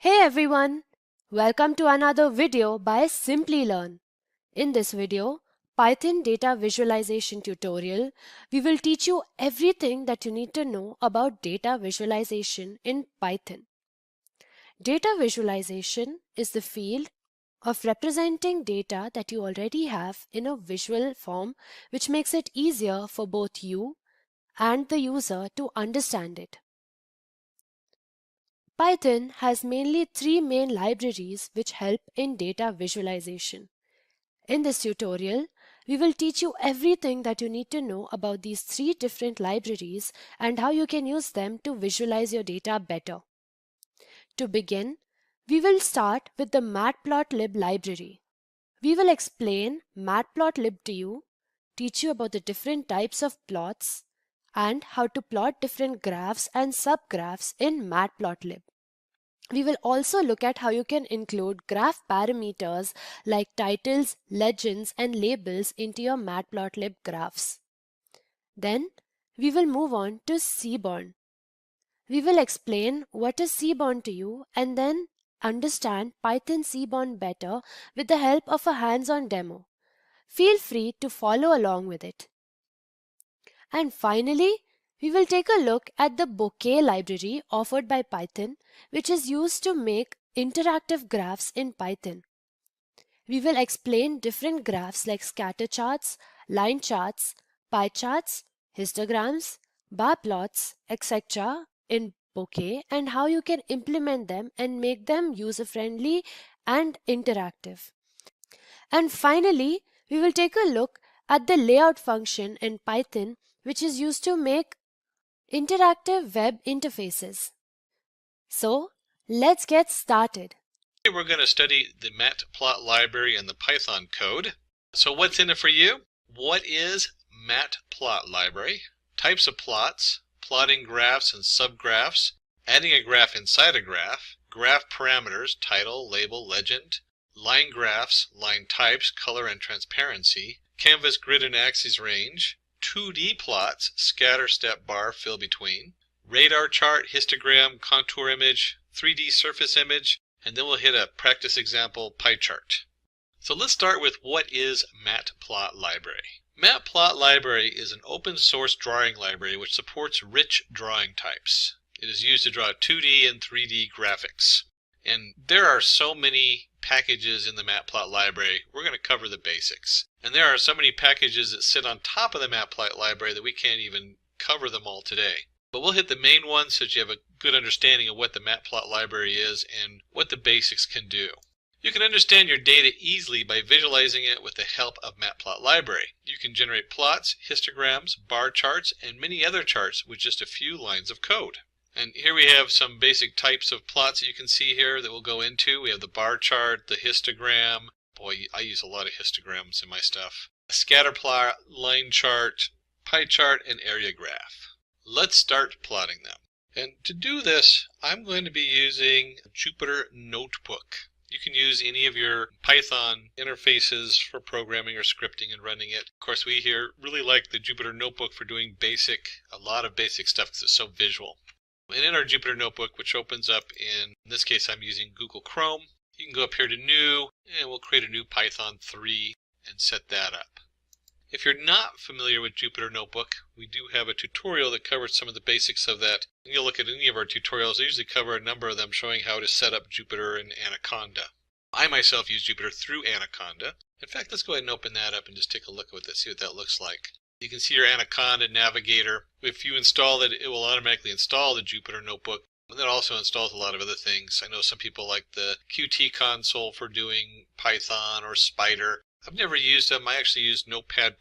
Hey everyone! Welcome to another video by Simplilearn. In this video, Python data visualization tutorial, we will teach you everything that you need to know about data visualization in Python. Data visualization is the field of representing data that you already have in a visual form, which makes it easier for both you and the user to understand it. Python has mainly three main libraries which help in data visualization. In this tutorial, we will teach you everything that you need to know about these three different libraries and how you can use them to visualize your data better. To begin, we will start with the Matplotlib library. We will explain Matplotlib to you, teach you about the different types of plots, and how to plot different graphs and subgraphs in Matplotlib. We will also look at how you can include graph parameters like titles, legends, and labels into your Matplotlib graphs. Then, we will move on to Seaborn. We will explain what is Seaborn to you and then understand Python Seaborn better with the help of a hands-on demo. Feel free to follow along with it. And finally, we will take a look at the Bokeh library offered by Python, which is used to make interactive graphs in Python. We will explain different graphs like scatter charts, line charts, pie charts, histograms, bar plots, etc. in Bokeh and how you can implement them and make them user-friendly and interactive. And finally, we will take a look at the layout function in Python, which is used to make interactive web interfaces. So, let's get started. Today we're going to study the Matplotlib library and the Python code. So what's in it for you? What is Matplotlib library? Types of plots, plotting graphs and subgraphs, adding a graph inside a graph, graph parameters, title, label, legend, line graphs, line types, color and transparency, canvas, grid and axis range, 2D plots, scatter, step, bar, fill between, radar chart, histogram, contour image, 3D surface image, and then we'll hit a practice example pie chart. So let's start with what is Matplotlib library. Matplotlib library is an open source drawing library which supports rich drawing types. It is used to draw 2D and 3D graphics. And there are so many packages in the Matplotlib library, we're going to cover the basics. And there are so many packages that sit on top of the Matplotlib library that we can't even cover them all today. But we'll hit the main ones so that you have a good understanding of what the Matplotlib library is and what the basics can do. You can understand your data easily by visualizing it with the help of Matplotlib library. You can generate plots, histograms, bar charts, and many other charts with just a few lines of code. And here we have some basic types of plots that you can see here that we'll go into. We have the bar chart, the histogram. Boy, I use a lot of histograms in my stuff. A scatter plot, line chart, pie chart, and area graph. Let's start plotting them. And to do this, I'm going to be using Jupyter Notebook. You can use any of your Python interfaces for programming or scripting and running it. Of course, we here really like the Jupyter Notebook for doing a lot of basic stuff because it's so visual. And in our Jupyter Notebook, which opens up in this case I'm using Google Chrome, you can go up here to New, and we'll create a new Python 3 and set that up. If you're not familiar with Jupyter Notebook, we do have a tutorial that covers some of the basics of that. And you'll look at any of our tutorials, I usually cover a number of them showing how to set up Jupyter and Anaconda. I myself use Jupyter through Anaconda. In fact, let's go ahead and open that up and just take a look at that, see what that looks like. You can see your Anaconda navigator. If you install it, it will automatically install the Jupyter Notebook. And that also installs a lot of other things. I know some people like the Qt console for doing Python or Spider. I've never used them. I actually use Notepad++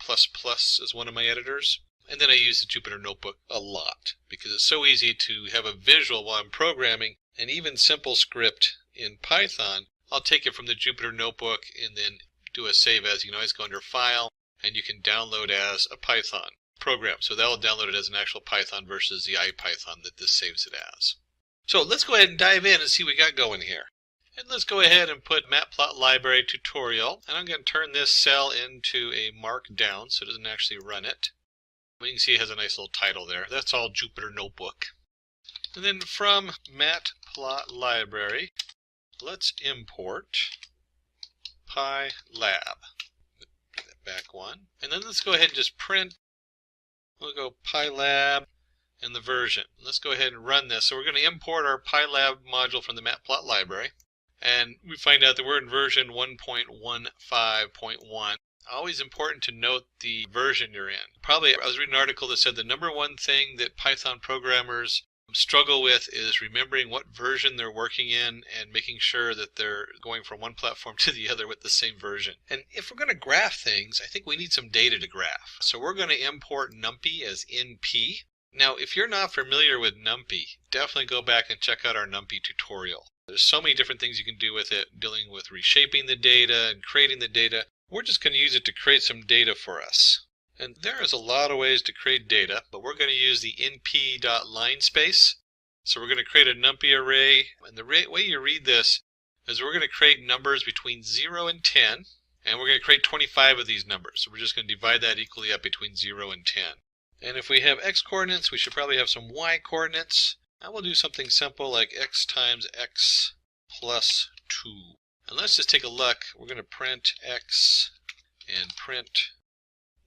as one of my editors. And then I use the Jupyter Notebook a lot because it's so easy to have a visual while I'm programming. And even simple script in Python, I'll take it from the Jupyter Notebook and then do a save as. You can always go under File, and you can download as a Python program. So that will download it as an actual Python versus the IPython that this saves it as. So let's go ahead and dive in and see what we got going here. And let's go ahead and put Matplotlib library tutorial. And I'm going to turn this cell into a markdown so it doesn't actually run it. But you can see it has a nice little title there. That's all Jupyter Notebook. And then from Matplotlib library, let's import PyLab. Put that back one. And then let's go ahead and just print. We'll go PyLab and the version. Let's go ahead and run this. So we're going to import our PyLab module from the Matplotlib library. And we find out that we're in version 1.15.1. Always important to note the version you're in. Probably I was reading an article that said the number one thing that Python programmers struggle with is remembering what version they're working in and making sure that they're going from one platform to the other with the same version. And if we're going to graph things, I think we need some data to graph. So we're going to import NumPy as NP. Now, if you're not familiar with NumPy, definitely go back and check out our NumPy tutorial. There's so many different things you can do with it, dealing with reshaping the data and creating the data. We're just going to use it to create some data for us. And there is a lot of ways to create data, but we're going to use the np.linespace. So we're going to create a NumPy array, and the way you read this is we're going to create numbers between 0 and 10, and we're going to create 25 of these numbers. So we're just going to divide that equally up between 0 and 10. And if we have x coordinates, we should probably have some y coordinates. And we'll do something simple like x times x plus 2. And let's just take a look. We're going to print x and print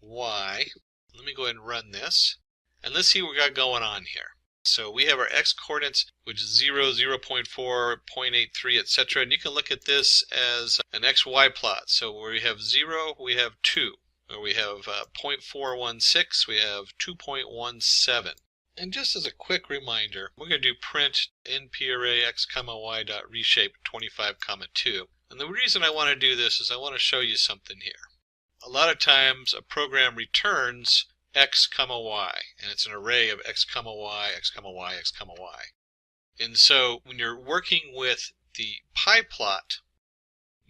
y. Let me go ahead and run this. And let's see what we got going on here. So we have our x coordinates, which is 0, 0.4, 0.83, etc. And you can look at this as an xy plot. So where we have 0, we have 2. Where we have 0.416, we have 2.17. And just as a quick reminder, we're going to do print np array x, y dot reshape 25, 2. And the reason I want to do this is I want to show you something here. A lot of times a program returns x, y, and it's an array of x, y, x, y, x, y. And so when you're working with the pyplot,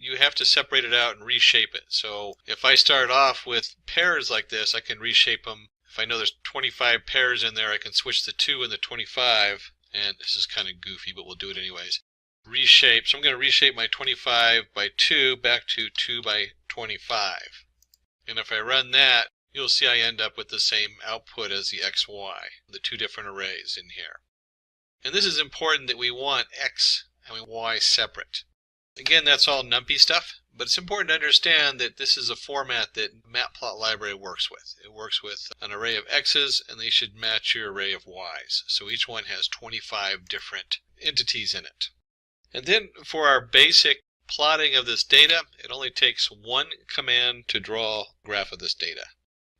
you have to separate it out and reshape it. So if I start off with pairs like this, I can reshape them. If I know there's 25 pairs in there, I can switch the 2 and the 25. And this is kind of goofy, but we'll do it anyways. Reshape. So I'm going to reshape my 25 by 2 back to 2 by 25. And if I run that, you'll see I end up with the same output as the XY, the two different arrays in here. And this is important that we want X and Y separate. Again, that's all NumPy stuff, but it's important to understand that this is a format that Matplotlib library works with. It works with an array of X's, and they should match your array of Y's. So each one has 25 different entities in it. And then for our basic plotting of this data, it only takes one command to draw a graph of this data.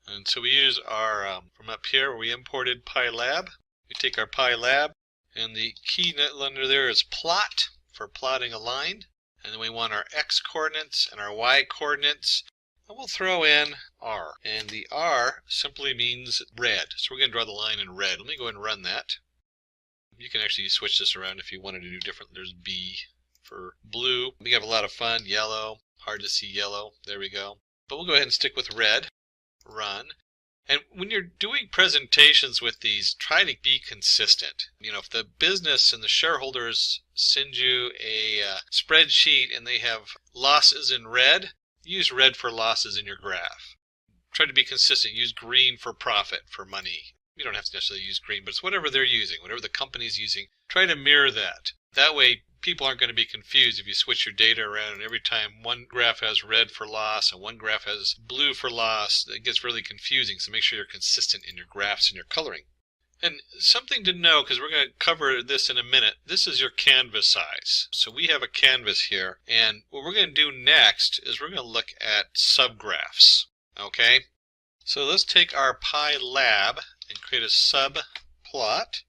And so we use our, from up here where we imported PyLab, we take our PyLab, and the key under there is plot for plotting a line. And then we want our x coordinates and our y coordinates. And we'll throw in R. And the R simply means red. So we're going to draw the line in red. Let me go ahead and run that. You can actually switch this around if you wanted to do different. There's B for blue. We have a lot of fun. Yellow. Hard to see yellow. There we go. But we'll go ahead and stick with red. Run. And when you're doing presentations with these, try to be consistent. You know, if the business and the shareholders send you a spreadsheet and they have losses in red, use red for losses in your graph. Try to be consistent. Use green for profit, for money. You don't have to necessarily use green, but it's whatever they're using, whatever the company's using. Try to mirror that. That way, people aren't going to be confused if you switch your data around and every time one graph has red for loss and one graph has blue for loss. It gets really confusing, so make sure you're consistent in your graphs and your coloring. And something to know, because we're going to cover this in a minute, this is your canvas size. So we have a canvas here, and what we're going to do next is we're going to look at subgraphs. Okay? So let's take our PyLab and create a subplot.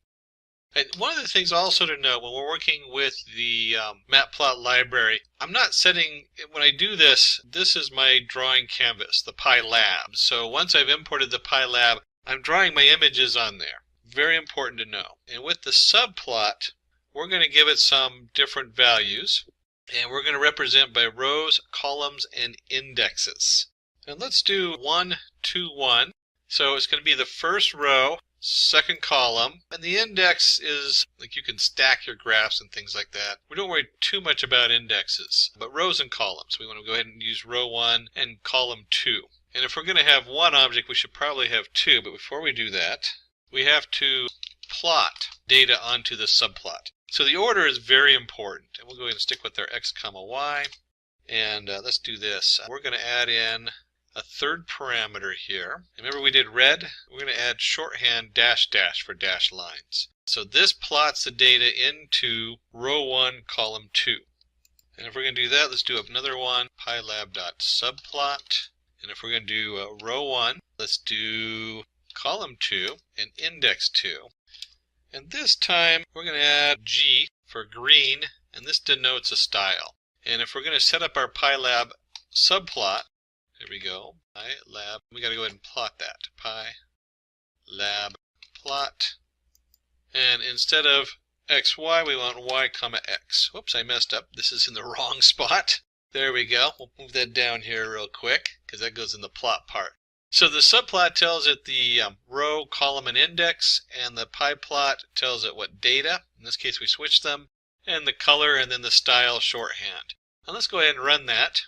And one of the things also to know when we're working with the Matplotlib library, I'm not setting, when I do this, this is my drawing canvas, the PyLab. So once I've imported the PyLab, I'm drawing my images on there. Very important to know. And with the subplot, we're going to give it some different values. And we're going to represent by rows, columns, and indexes. And let's do 1, 2, 1. So it's going to be the first row, second column, and the index is like you can stack your graphs and things like that. We don't worry too much about indexes, but rows and columns. We want to go ahead and use row 1 and column 2. And if we're going to have one object, we should probably have two, but before we do that, we have to plot data onto the subplot. So the order is very important, and we'll go ahead and stick with our x comma y. And let's do this. We're going to add in a third parameter here. Remember we did red? We're going to add shorthand dash dash for dashed lines. So this plots the data into row 1, column 2. And if we're going to do that, let's do another one, pylab.subplot. And if we're going to do row 1, let's do column 2 and index 2. And this time we're going to add G for green, and this denotes a style. And if we're going to set up our pylab subplot, there we go, pylab, we got to go ahead and plot that, pylab plot. And instead of xy, we want y comma x. Whoops, I messed up. This is in the wrong spot. There we go. We'll move that down here real quick because that goes in the plot part. So the subplot tells it the row, column, and index, and the pyplot tells it what data. In this case, we switch them, and the color, and then the style shorthand. Now let's go ahead and run that,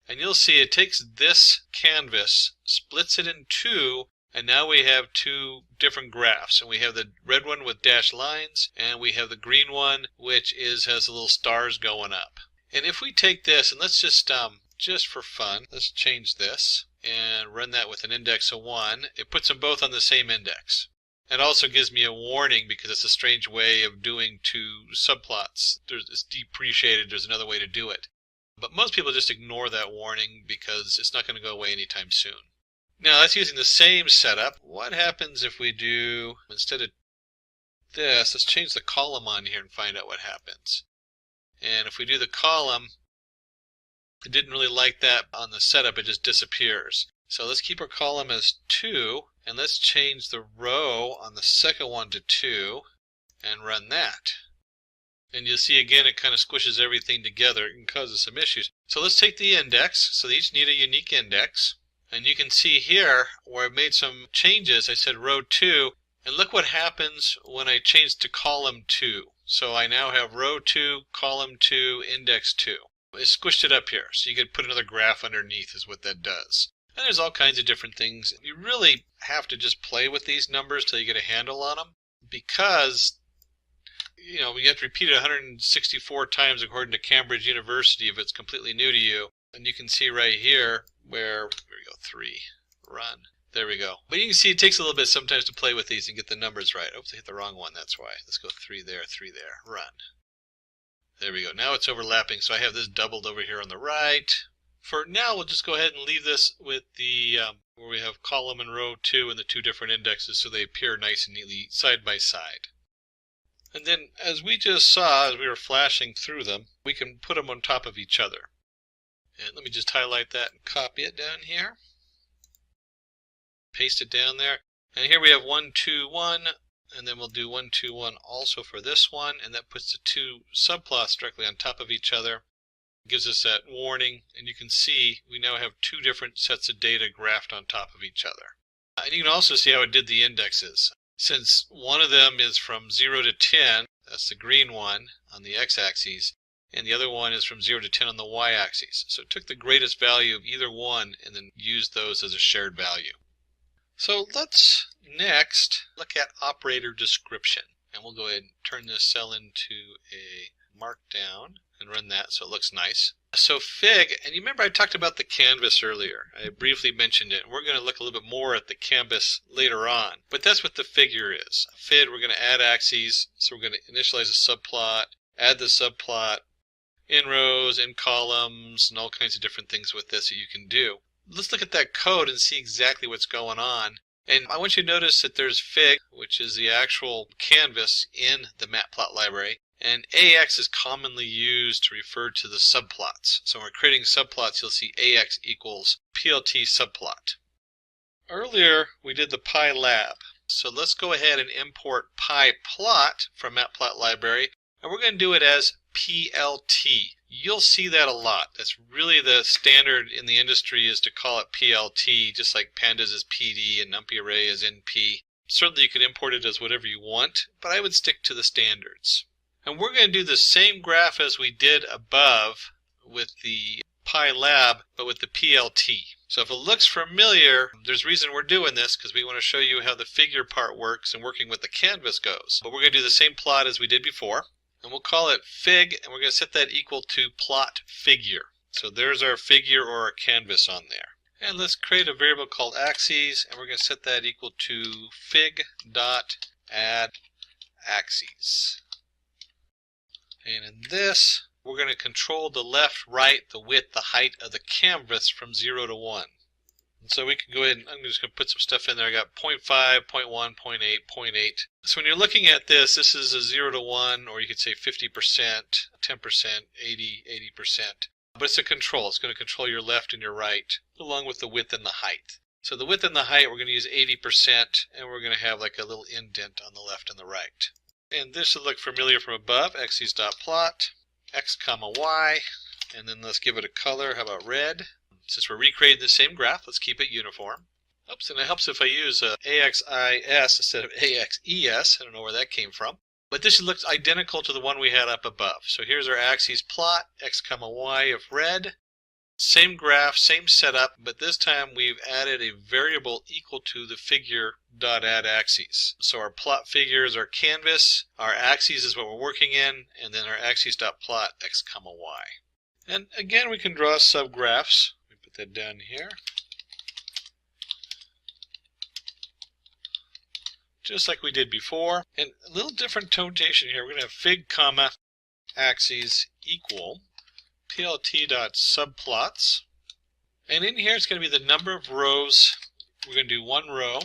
and you'll see it takes this canvas, splits it in two, and now we have two different graphs. And we have the red one with dashed lines, and we have the green one, which has the little stars going up. And if we take this, and let's just for fun, let's change this and run that with an index of 1. It puts them both on the same index. It also gives me a warning because it's a strange way of doing two subplots. It's depreciated. There's another way to do it. But most people just ignore that warning because it's not going to go away anytime soon. Now that's using the same setup. What happens if we do, instead of this, let's change the column on here and find out what happens. And if we do the column, it didn't really like that on the setup, it just disappears. So let's keep our column as 2, and let's change the row on the second one to 2, and run that. And you'll see again it kind of squishes everything together and causes some issues. So let's take the index, so they each need a unique index. And you can see here where I've made some changes. I said row 2, and look what happens when I change to column 2. So I now have row 2, column 2, index 2. It squished it up here, so you could put another graph underneath is what that does. And there's all kinds of different things. You really have to just play with these numbers till you get a handle on them, because you have to repeat it 164 times according to Cambridge University if it's completely new to you. And you can see right here where, there we go, 3, run. There we go. But you can see it takes a little bit sometimes to play with these and get the numbers right. Oops, I hit the wrong one, that's why. Let's go 3 there, run. There we go. Now it's overlapping, so I have this doubled over here on the right. For now, we'll just go ahead and leave this with the where we have column and row 2 and the two different indexes so they appear nice and neatly side by side. And then, as we just saw, as we were flashing through them, we can put them on top of each other. And let me just highlight that and copy it down here. Paste it down there. And here we have 1, 2, 1. And then we'll do 1, 2, 1 also for this one, and that puts the two subplots directly on top of each other. It gives us that warning, and you can see we now have two different sets of data graphed on top of each other. And you can also see how it did the indexes. Since one of them is from 0 to 10, that's the green one on the x-axis, and the other one is from 0 to 10 on the y-axis. So it took the greatest value of either one and then used those as a shared value. So let's next look at operator description, and we'll go ahead and turn this cell into a markdown and run that so it looks nice. So Fig, and you remember I talked about the canvas earlier. I briefly mentioned it. We're going to look a little bit more at the canvas later on, but that's what the figure is. Fig, we're going to add axes, so we're going to initialize a subplot, add the subplot, in rows, in columns, and all kinds of different things with this that you can do. Let's look at that code and see exactly what's going on. And I want you to notice that there's Fig, which is the actual canvas in the Matplotlib library, and AX is commonly used to refer to the subplots. So when we're creating subplots, you'll see AX equals PLT subplot. Earlier, we did the pylab. So let's go ahead and import pyplot from Matplotlib library, and we're going to do it as PLT. You'll see that a lot. That's really the standard in the industry, is to call it PLT, just like pandas is PD and NumPyArray is NP. Certainly you can import it as whatever you want, but I would stick to the standards. And we're going to do the same graph as we did above with the pylab, but with the PLT. So if it looks familiar, there's a reason we're doing this, because we want to show you how the figure part works and working with the canvas goes. But we're going to do the same plot as we did before. and we'll call it fig, and we're going to set that equal to plot figure. So there's our figure or our canvas on there. And let's create a variable called axes, and we're going to set that equal to fig.add axes. And in this, we're going to control the left, right, the width, the height of the canvas from 0 to 1. And so we can go ahead and I'm just going to put some stuff in there. I got 0.5, 0.1, 0.8, 0.8. So when you're looking at this is a 0 to 1, or you could say 50%, 10%, 80, 80%. But it's a control. It's going to control your left and your right, along with the width and the height. So the width and the height, we're going to use 80%, and we're going to have like a little indent on the left and the right. And this should look familiar from above. Axes.plot, x comma y, and then let's give it a color. How about red? Since we're recreating the same graph, let's keep it uniform. Oops, and it helps if I use AXIS instead of AXES. I don't know where that came from. But this looks identical to the one we had up above. So here's our axes plot, x comma y of red. Same graph, same setup, but this time we've added a variable equal to the figure.addAxes. So our plot figure is our canvas, our axes is what we're working in, and then our axes.plot x comma y. And again, we can draw subgraphs. Let me put that down here. Just like we did before. And a little different notation here. We're going to have fig comma axes equal plt.subplots. And in here it's going to be the number of rows. We're going to do one row,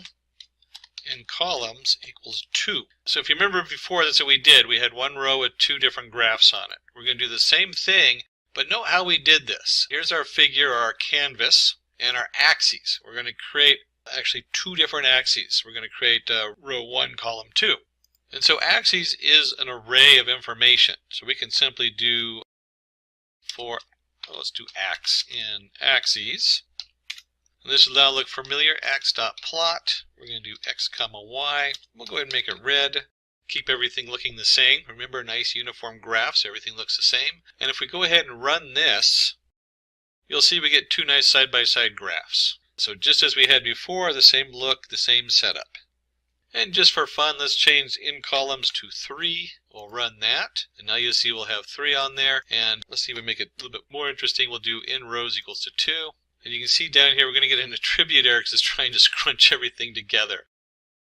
and columns equals 2. So if you remember before, that's what we did. We had one row with 2 different graphs on it. We're going to do the same thing, but note how we did this. Here's our figure, our canvas, and our axes. We're going to create actually 2 different axes. We're going to create row 1, column 2. And so axes is an array of information. So we can simply do let's do ax in axes. And this will now look familiar. X.plot. We're going to do x comma y. We'll go ahead and make it red. Keep everything looking the same. Remember, nice uniform graphs. Everything looks the same. And if we go ahead and run this, you'll see we get 2 nice side-by-side graphs. So just as we had before, the same look, the same setup. And just for fun, let's change in columns to 3. We'll run that. And now you'll see we'll have 3 on there. And let's see if we make it a little bit more interesting. We'll do in rows equals to 2. And you can see down here we're going to get an attribute error because it's trying to scrunch everything together.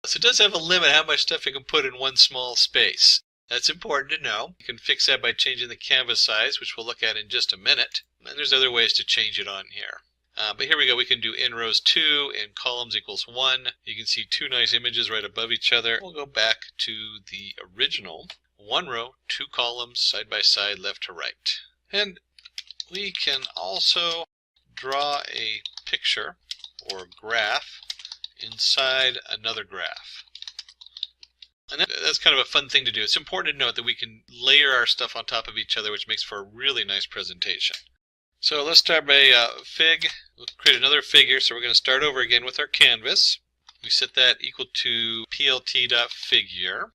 So it does have a limit how much stuff you can put in one small space. That's important to know. You can fix that by changing the canvas size, which we'll look at in just a minute. And there's other ways to change it on here. But here we go. We can do in rows 2 and columns equals 1. You can see 2 nice images right above each other. We'll go back to the original. 1 row, 2 columns, side by side, left to right. And we can also draw a picture or graph inside another graph. And that's kind of a fun thing to do. It's important to note that we can layer our stuff on top of each other, which makes for a really nice presentation. So let's start by fig. We'll create another figure. So we're going to start over again with our canvas. We set that equal to plt.figure.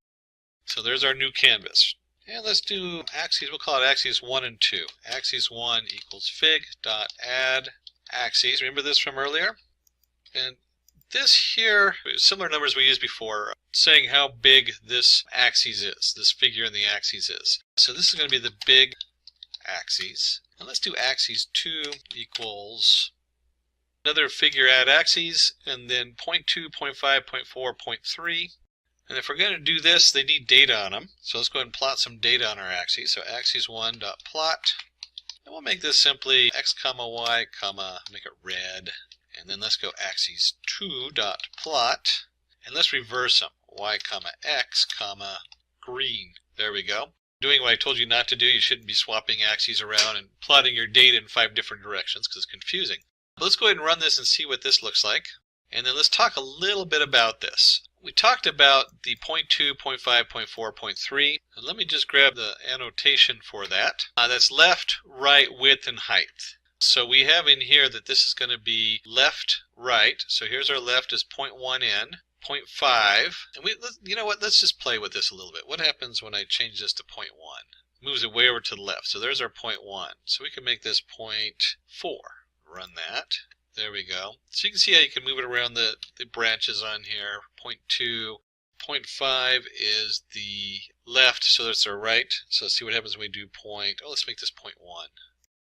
So there's our new canvas. And let's do axes. We'll call it axes 1 and 2. Axes 1 equals fig.add axes. Remember this from earlier? And this here, similar numbers we used before, saying how big this axis is, this figure in the axes is. So this is going to be the big axes. And let's do axes 2 equals another figure add axes, and then 0.2, 0.5, 0.4, 0.3. And if we're going to do this, they need data on them. So let's go ahead and plot some data on our axes. So axes1.plot. And we'll make this simply x comma y comma, make it red. And then let's go axes2.plot. And let's reverse them. Y comma x comma green. There we go. Doing what I told you not to do. You shouldn't be swapping axes around and plotting your data in 5 different directions because it's confusing. But let's go ahead and run this and see what this looks like. And then let's talk a little bit about this. We talked about the 0.2, 0.5, 0.4, 0.3. And let me just grab the annotation for that. That's left, right, width, and height. So we have in here that this is going to be left, right. So here's our left is 0.1 in, 0.5. And you know what? Let's just play with this a little bit. What happens when I change this to 0.1? Moves it way over to the left. So there's our 0.1. So we can make this 0.4. Run that. There we go. So you can see how you can move it around the branches on here. 0.2. 0.5 is the left, so that's our right. So let's see what happens when we do point. Oh, let's make this 0.1.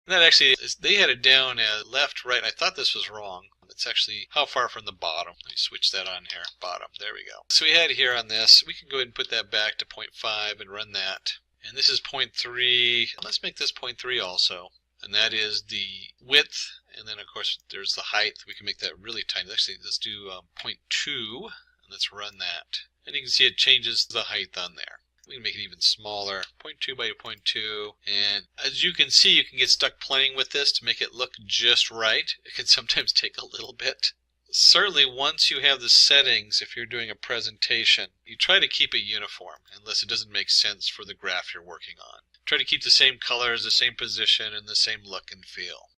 And that actually is, they had it down as left, right. I thought this was wrong. It's actually how far from the bottom. Let me switch that on here. Bottom. There we go. So we had here on this. We can go ahead and put that back to 0.5 and run that. And this is 0.3. Let's make this 0.3 also. And that is the width. And then, of course, there's the height. We can make that really tiny. Actually, let's do 0.2. And let's run that. And you can see it changes the height on there. We can make it even smaller, 0.2 by 0.2, and as you can see, you can get stuck playing with this to make it look just right. It can sometimes take a little bit. Certainly, once you have the settings, if you're doing a presentation, you try to keep it uniform, unless it doesn't make sense for the graph you're working on. Try to keep the same colors, the same position, and the same look and feel.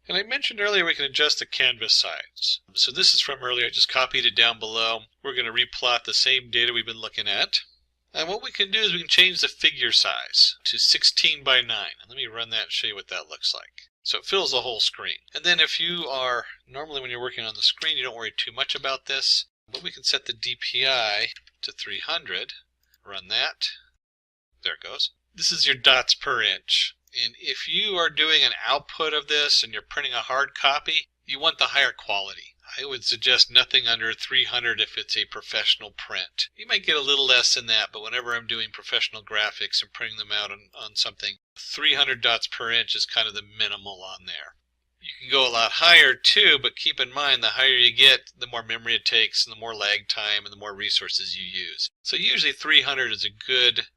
And I mentioned earlier we can adjust the canvas size. So this is from earlier, I just copied it down below. We're going to replot the same data we've been looking at. And what we can do is we can change the figure size to 16 by 9. And let me run that and show you what that looks like. So it fills the whole screen. And then if you are, normally when you're working on the screen, you don't worry too much about this. But we can set the DPI to 300. Run that. There it goes. This is your dots per inch. And if you are doing an output of this and you're printing a hard copy, you want the higher quality. I would suggest nothing under 300 if it's a professional print. You might get a little less than that, but whenever I'm doing professional graphics and printing them out on something, 300 dots per inch is kind of the minimal on there. You can go a lot higher too, but keep in mind the higher you get, the more memory it takes and the more lag time and the more resources you use. So usually 300 is a good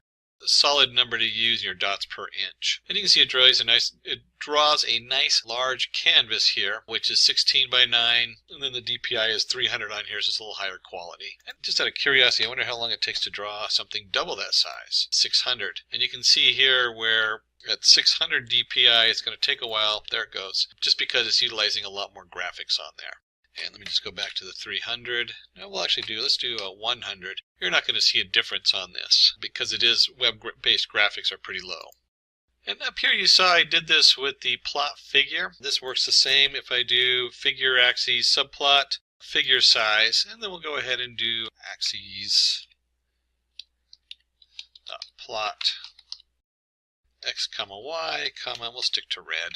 solid number to use in your dots per inch. And you can see it draws a nice large canvas here, which is 16 by 9, and then the DPI is 300 on here, so it's a little higher quality. And just out of curiosity, I wonder how long it takes to draw something double that size, 600. And you can see here where at 600 DPI, it's going to take a while. There it goes, just because it's utilizing a lot more graphics on there. And let me just go back to the 300. No, let's do a 100. You're not going to see a difference on this because it is web-based graphics are pretty low. And up here you saw I did this with the plot figure. This works the same if I do figure axes, subplot, figure size, and then we'll go ahead and do axes, plot, x comma y, comma, we'll stick to red.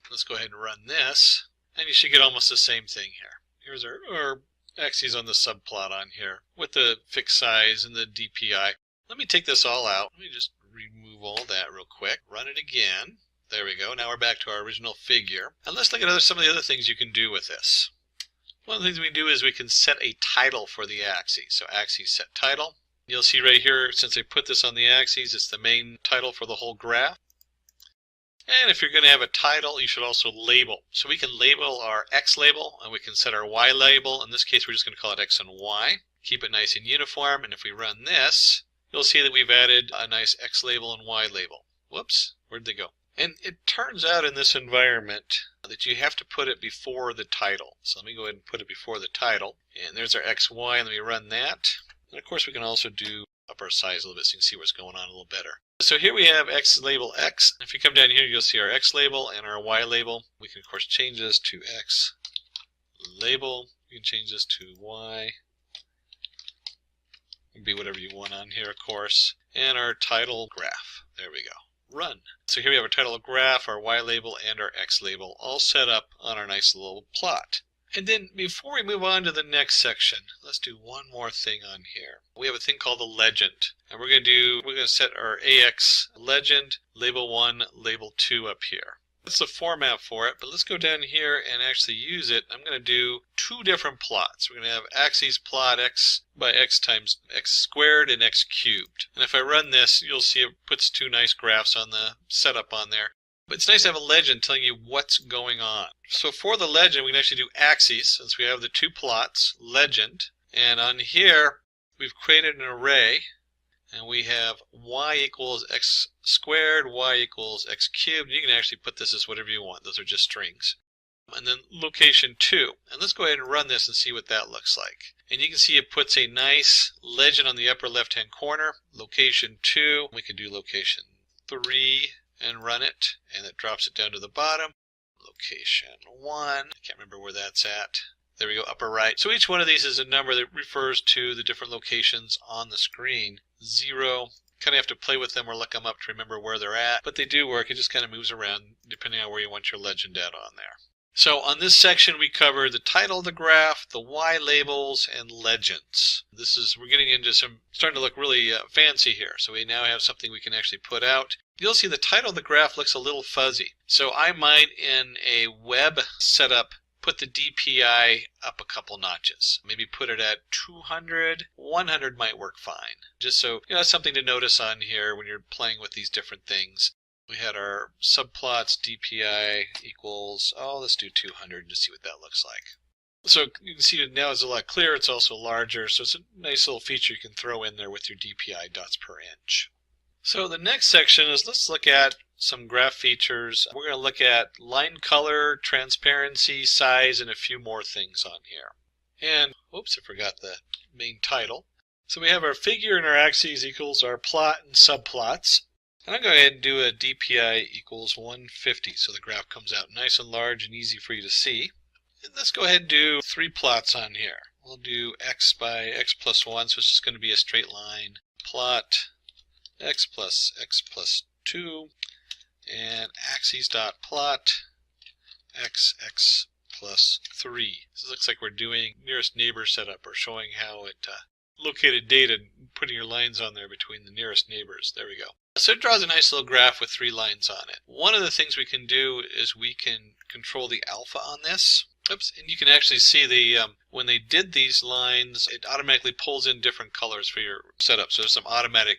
Let's go ahead and run this. And you should get almost the same thing here. Here's our axes on the subplot on here with the fixed size and the DPI. Let me take this all out. Let me just remove all that real quick. Run it again. There we go. Now we're back to our original figure. And let's look at some of the other things you can do with this. One of the things we can do is we can set a title for the axes. So axes set title. You'll see right here, since I put this on the axes, it's the main title for the whole graph. And if you're going to have a title, you should also label. So we can label our X label, and we can set our Y label. In this case, we're just going to call it X and Y. Keep it nice and uniform, and if we run this, you'll see that we've added a nice X label and Y label. Whoops, where'd they go? And it turns out in this environment that you have to put it before the title. So let me go ahead and put it before the title. And there's our X, Y, and let me run that. And of course, we can also do up our size a little bit so you can see what's going on a little better. So here we have X label X. If you come down here, you'll see our X label and our Y label. We can, of course, change this to X label. You can change this to Y. It can be whatever you want on here, of course. And our title graph. There we go. Run. So here we have our title graph, our Y label, and our X label all set up on our nice little plot. And then before we move on to the next section, let's do one more thing on here. We have a thing called the legend. And we're going to set our AX legend, label 1, label 2 up here. That's the format for it, but let's go down here and actually use it. I'm going to do two different plots. We're going to have axes plot x by x times x squared and x cubed. And if I run this, you'll see it puts two nice graphs on the setup on there. But it's nice to have a legend telling you what's going on. So for the legend, we can actually do axes, since we have the two plots, legend. And on here, we've created an array. And we have y equals x squared, y equals x cubed. You can actually put this as whatever you want. Those are just strings. And then location 2. And let's go ahead and run this and see what that looks like. And you can see it puts a nice legend on the upper left-hand corner. Location 2. We can do location 3 and run it. And it drops it down to the bottom. Location 1. I can't remember where that's at. There we go, upper right. So each one of these is a number that refers to the different locations on the screen. 0. Kind of have to play with them or look them up to remember where they're at, but they do work. It just kind of moves around depending on where you want your legend data on there. So on this section we cover the title of the graph, the Y labels, and legends. We're getting into starting to look really fancy here. So we now have something we can actually put out. You'll see the title of the graph looks a little fuzzy. So I might, in a web setup, put the DPI up a couple notches. Maybe put it at 200. 100 might work fine. Just so you know, that's something to notice on here when you're playing with these different things. We had our subplots DPI equals, let's do 200 to see what that looks like. So you can see it now is a lot clearer. It's also larger, so it's a nice little feature you can throw in there with your DPI dots per inch. So the next section is, let's look at some graph features. We're going to look at line color, transparency, size, and a few more things on here. And, oops, I forgot the main title. So we have our figure and our axes equals our plot and subplots. And I'm going to go ahead and do a DPI equals 150 so the graph comes out nice and large and easy for you to see. And let's go ahead and do 3 plots on here. We'll do x by x plus 1, so it's just going to be a straight line. Plot x plus 2, and axes dot plot x plus 3. So it looks like we're doing nearest neighbor setup, or showing how it located data and putting your lines on there between the nearest neighbors. There we go. So it draws a nice little graph with 3 lines on it. One of the things we can do is we can control the alpha on this. Oops, and you can actually see when they did these lines, it automatically pulls in different colors for your setup. So there's some automatic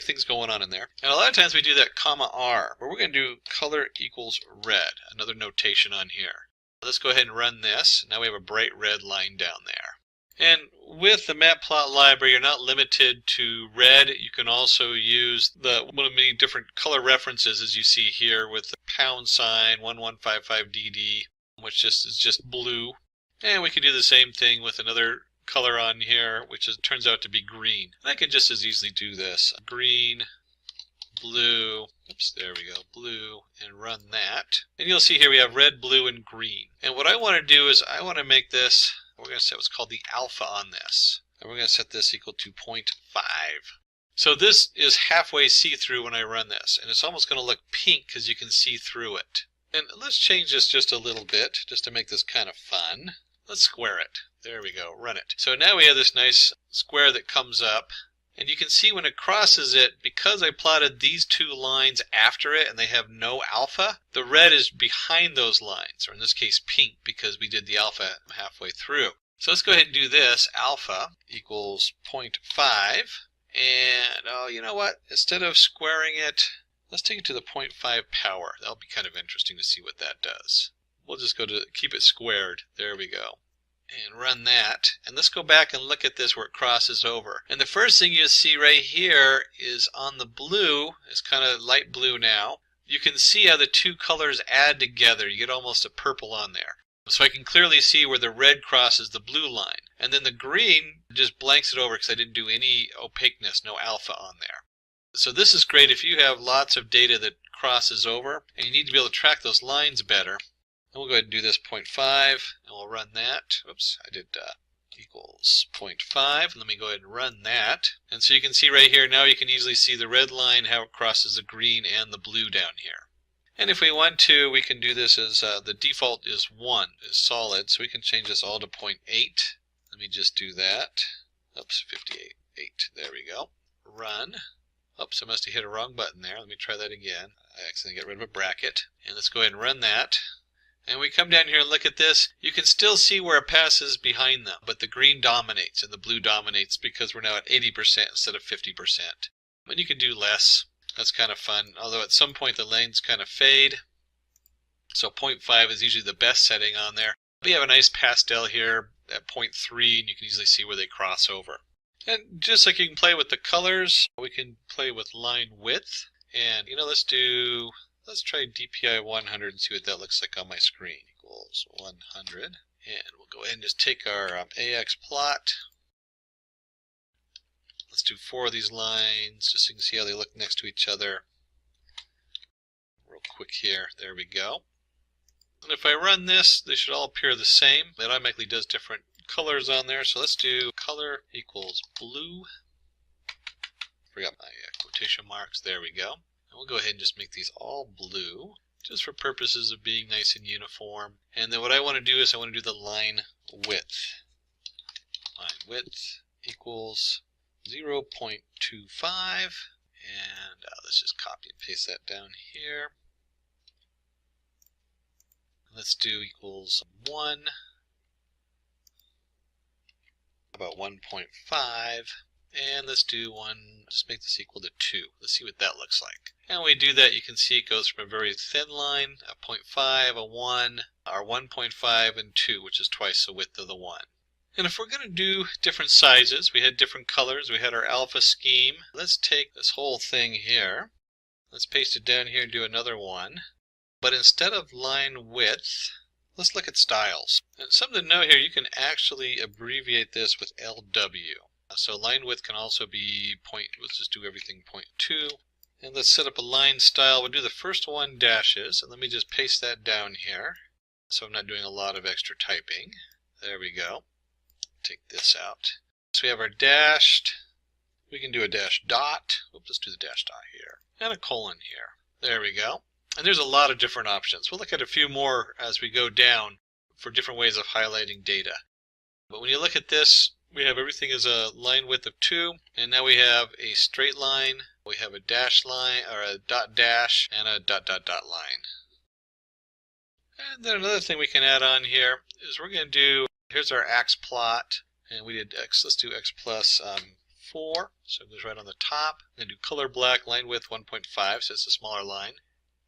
things going on in there. And a lot of times we do that $R, but we're going to do color equals red, another notation on here. Let's go ahead and run this. Now we have a bright red line down there. And with the Matplotlib, you're not limited to red. You can also use one of the many different color references, as you see here, with the $1155DD, which is just blue. And we can do the same thing with another color on here, which turns out to be green. And I can just as easily do this. Green, blue, oops, there we go, blue, and run that. And you'll see here we have red, blue, and green. And what I want to do is I want to make this, we're going to set what's called the alpha on this. And we're going to set this equal to 0.5. So this is halfway see-through when I run this. And it's almost going to look pink because you can see through it. And let's change this just a little bit, just to make this kind of fun. Let's square it. There we go, run it. So now we have this nice square that comes up. And you can see when it crosses it, because I plotted these 2 lines after it and they have no alpha, the red is behind those lines, or in this case pink, because we did the alpha halfway through. So let's go ahead and do this. Alpha equals 0.5. And, you know what? Instead of squaring it, let's take it to the 0.5 power. That'll be kind of interesting to see what that does. We'll just go to keep it squared. There we go. And run that. And let's go back and look at this where it crosses over. And the first thing you'll see right here is on the blue, it's kind of light blue now. You can see how the 2 colors add together. You get almost a purple on there. So I can clearly see where the red crosses the blue line. And then the green just blanks it over because I didn't do any opaqueness, no alpha on there. So this is great if you have lots of data that crosses over and you need to be able to track those lines better. And we'll go ahead and do this 0.5 and we'll run that. Oops, I did equals 0.5. Let me go ahead and run that. And so you can see right here, now you can easily see the red line, how it crosses the green and the blue down here. And if we want to, we can do this as the default is 1, is solid. So we can change this all to 0.8. Let me just do that. Oops, 58, 8. There we go. Run. Oops, I must have hit a wrong button there. Let me try that again. I accidentally got rid of a bracket. And let's go ahead and run that. And we come down here and look at this. You can still see where it passes behind them, but the green dominates and the blue dominates because we're now at 80% instead of 50%. And you can do less. That's kind of fun, although at some point the lanes kind of fade. So 0.5 is usually the best setting on there. We have a nice pastel here at 0.3, and you can easily see where they cross over. And just like you can play with the colors, we can play with line width. And let's try DPI 100 and see what that looks like on my screen. Equals 100. And we'll go ahead and just take our AX plot. Let's do 4 of these lines just so you can see how they look next to each other. Real quick here. There we go. And if I run this, they should all appear the same. It automatically does different colors on there. So let's do color equals blue. forgot my quotation marks. There we go. And we'll go ahead and just make these all blue, just for purposes of being nice and uniform. And then what I want to do is I want to do the line width. Line width equals 0.25. And let's just copy and paste that down here. Let's do equals 1. About 1.5. And let's do just make this equal to 2. Let's see what that looks like. And when we do that, you can see it goes from a very thin line, a 0.5, a 1, or 1.5, and 2, which is twice the width of the 1. And if we're going to do different sizes, we had different colors, we had our alpha scheme. Let's take this whole thing here. Let's paste it down here and do another one. But instead of line width, let's look at styles. And something to note here, you can actually abbreviate this with LW. So line width can also be let's just do everything 0.2. And let's set up a line style. We'll do the first one dashes. And let me just paste that down here, so I'm not doing a lot of extra typing. There we go. Take this out. So we have our dashed. We can do a dash dot. Oops, let's do the dash dot here. And a colon here. There we go. And there's a lot of different options. We'll look at a few more as we go down for different ways of highlighting data. But when you look at this, we have everything as a line width of 2, and now we have a straight line, we have a dash line, or a dot dash, and a dot dot dot line. And then another thing we can add on here is we're going to do, here's our ax plot, and we did x, let's do x plus 4, so it goes right on the top. We're going to do color black, line width 1.5, so it's a smaller line.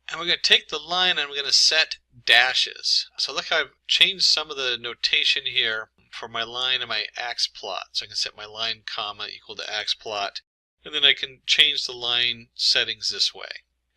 And we're going to take the line and we're going to set dashes. So look how I've changed some of the notation here for my line and my ax plot. So I can set my line comma equal to ax plot, and then I can change the line settings this way.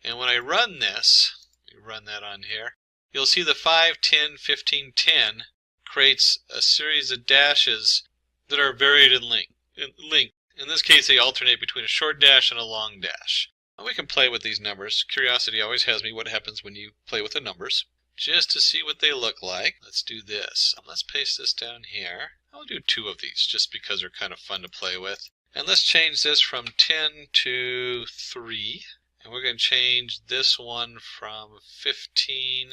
And when I run this, we run that on here, you'll see the 5, 10, 15, 10 creates a series of dashes that are varied in length. In this case, they alternate between a short dash and a long dash. We can play with these numbers. Curiosity always has me what happens when you play with the numbers. Just to see what they look like, let's do this. Let's paste this down here. I'll do 2 of these just because they're kind of fun to play with. And let's change this from 10 to 3. And we're going to change this one from 15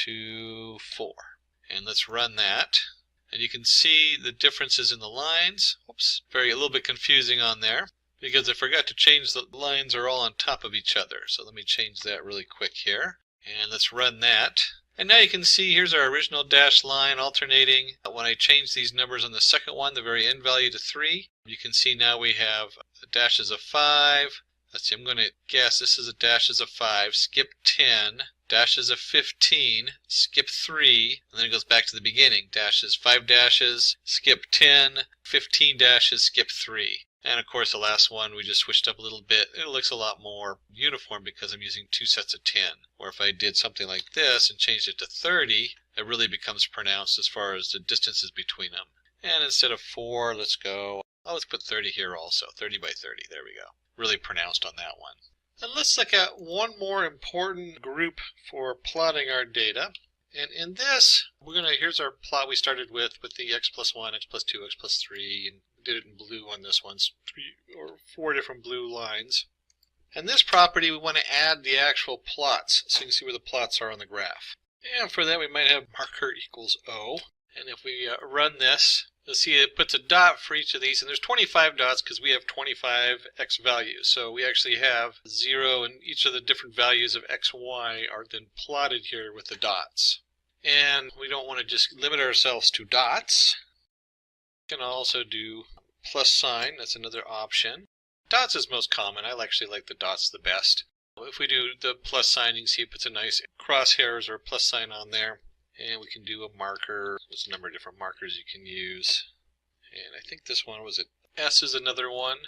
to 4. And let's run that. And you can see the differences in the lines. Oops, a little bit confusing on there, because I forgot to change the lines are all on top of each other. So let me change that really quick here. And let's run that. And now you can see here's our original dash line alternating. When I change these numbers on the second one, the very end value to 3, you can see now we have dashes of 5. Let's see, I'm going to guess this is a dashes of 5, skip 10, dashes of 15, skip 3, and then it goes back to the beginning. Dashes, 5 dashes, skip 10, 15 dashes, skip 3. And of course the last one we just switched up a little bit. It looks a lot more uniform because I'm using 2 sets of 10. Or if I did something like this and changed it to 30, it really becomes pronounced as far as the distances between them. And instead of 4, let's go, let's put 30 here also. 30 by 30, there we go. Really pronounced on that one. And let's look at one more important group for plotting our data. And in this, here's our plot we started with the x plus 1, x plus 2, x plus 3, and did it in blue on this one, 3 or 4 different blue lines. And this property, we want to add the actual plots, so you can see where the plots are on the graph. And for that, we might have marker equals O. And if we run this, you'll see it puts a dot for each of these, and there's 25 dots because we have 25 x values. So we actually have 0, and each of the different values of x, y are then plotted here with the dots. And we don't want to just limit ourselves to dots. We can also do plus sign, that's another option. Dots is most common. I actually like the dots the best. If we do the plus sign, you can see it puts a nice crosshairs or plus sign on there. And we can do a marker. There's a number of different markers you can use. And I think this one was it. S is another one,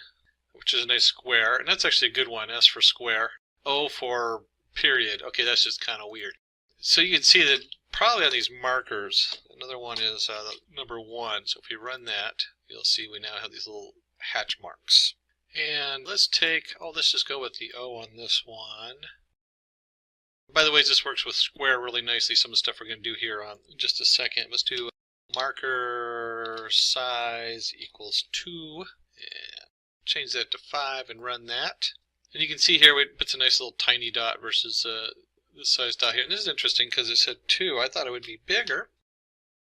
which is a nice square. And that's actually a good one, S for square. O for period. Okay, that's just kind of weird. So you can see that probably on these markers, another one is number 1. So if you run that, you'll see we now have these little hatch marks. And let's just go with the O on this one. By the way, this works with square really nicely. Some of the stuff we're going to do here on just a second. Let's do marker size equals 2. And change that to 5 and run that. And you can see here it puts a nice little tiny dot versus this size dot here. And this is interesting because it said 2. I thought it would be bigger.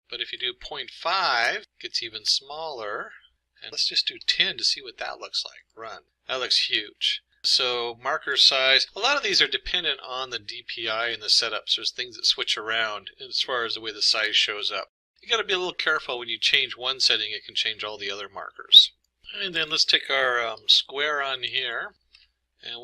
But if you do 0.5, it gets even smaller. And let's just do 10 to see what that looks like. Run. That looks huge. So marker size, a lot of these are dependent on the DPI and the setups. There's things that switch around as far as the way the size shows up. You got to be a little careful when you change one setting, it can change all the other markers. And then let's take our square on here, and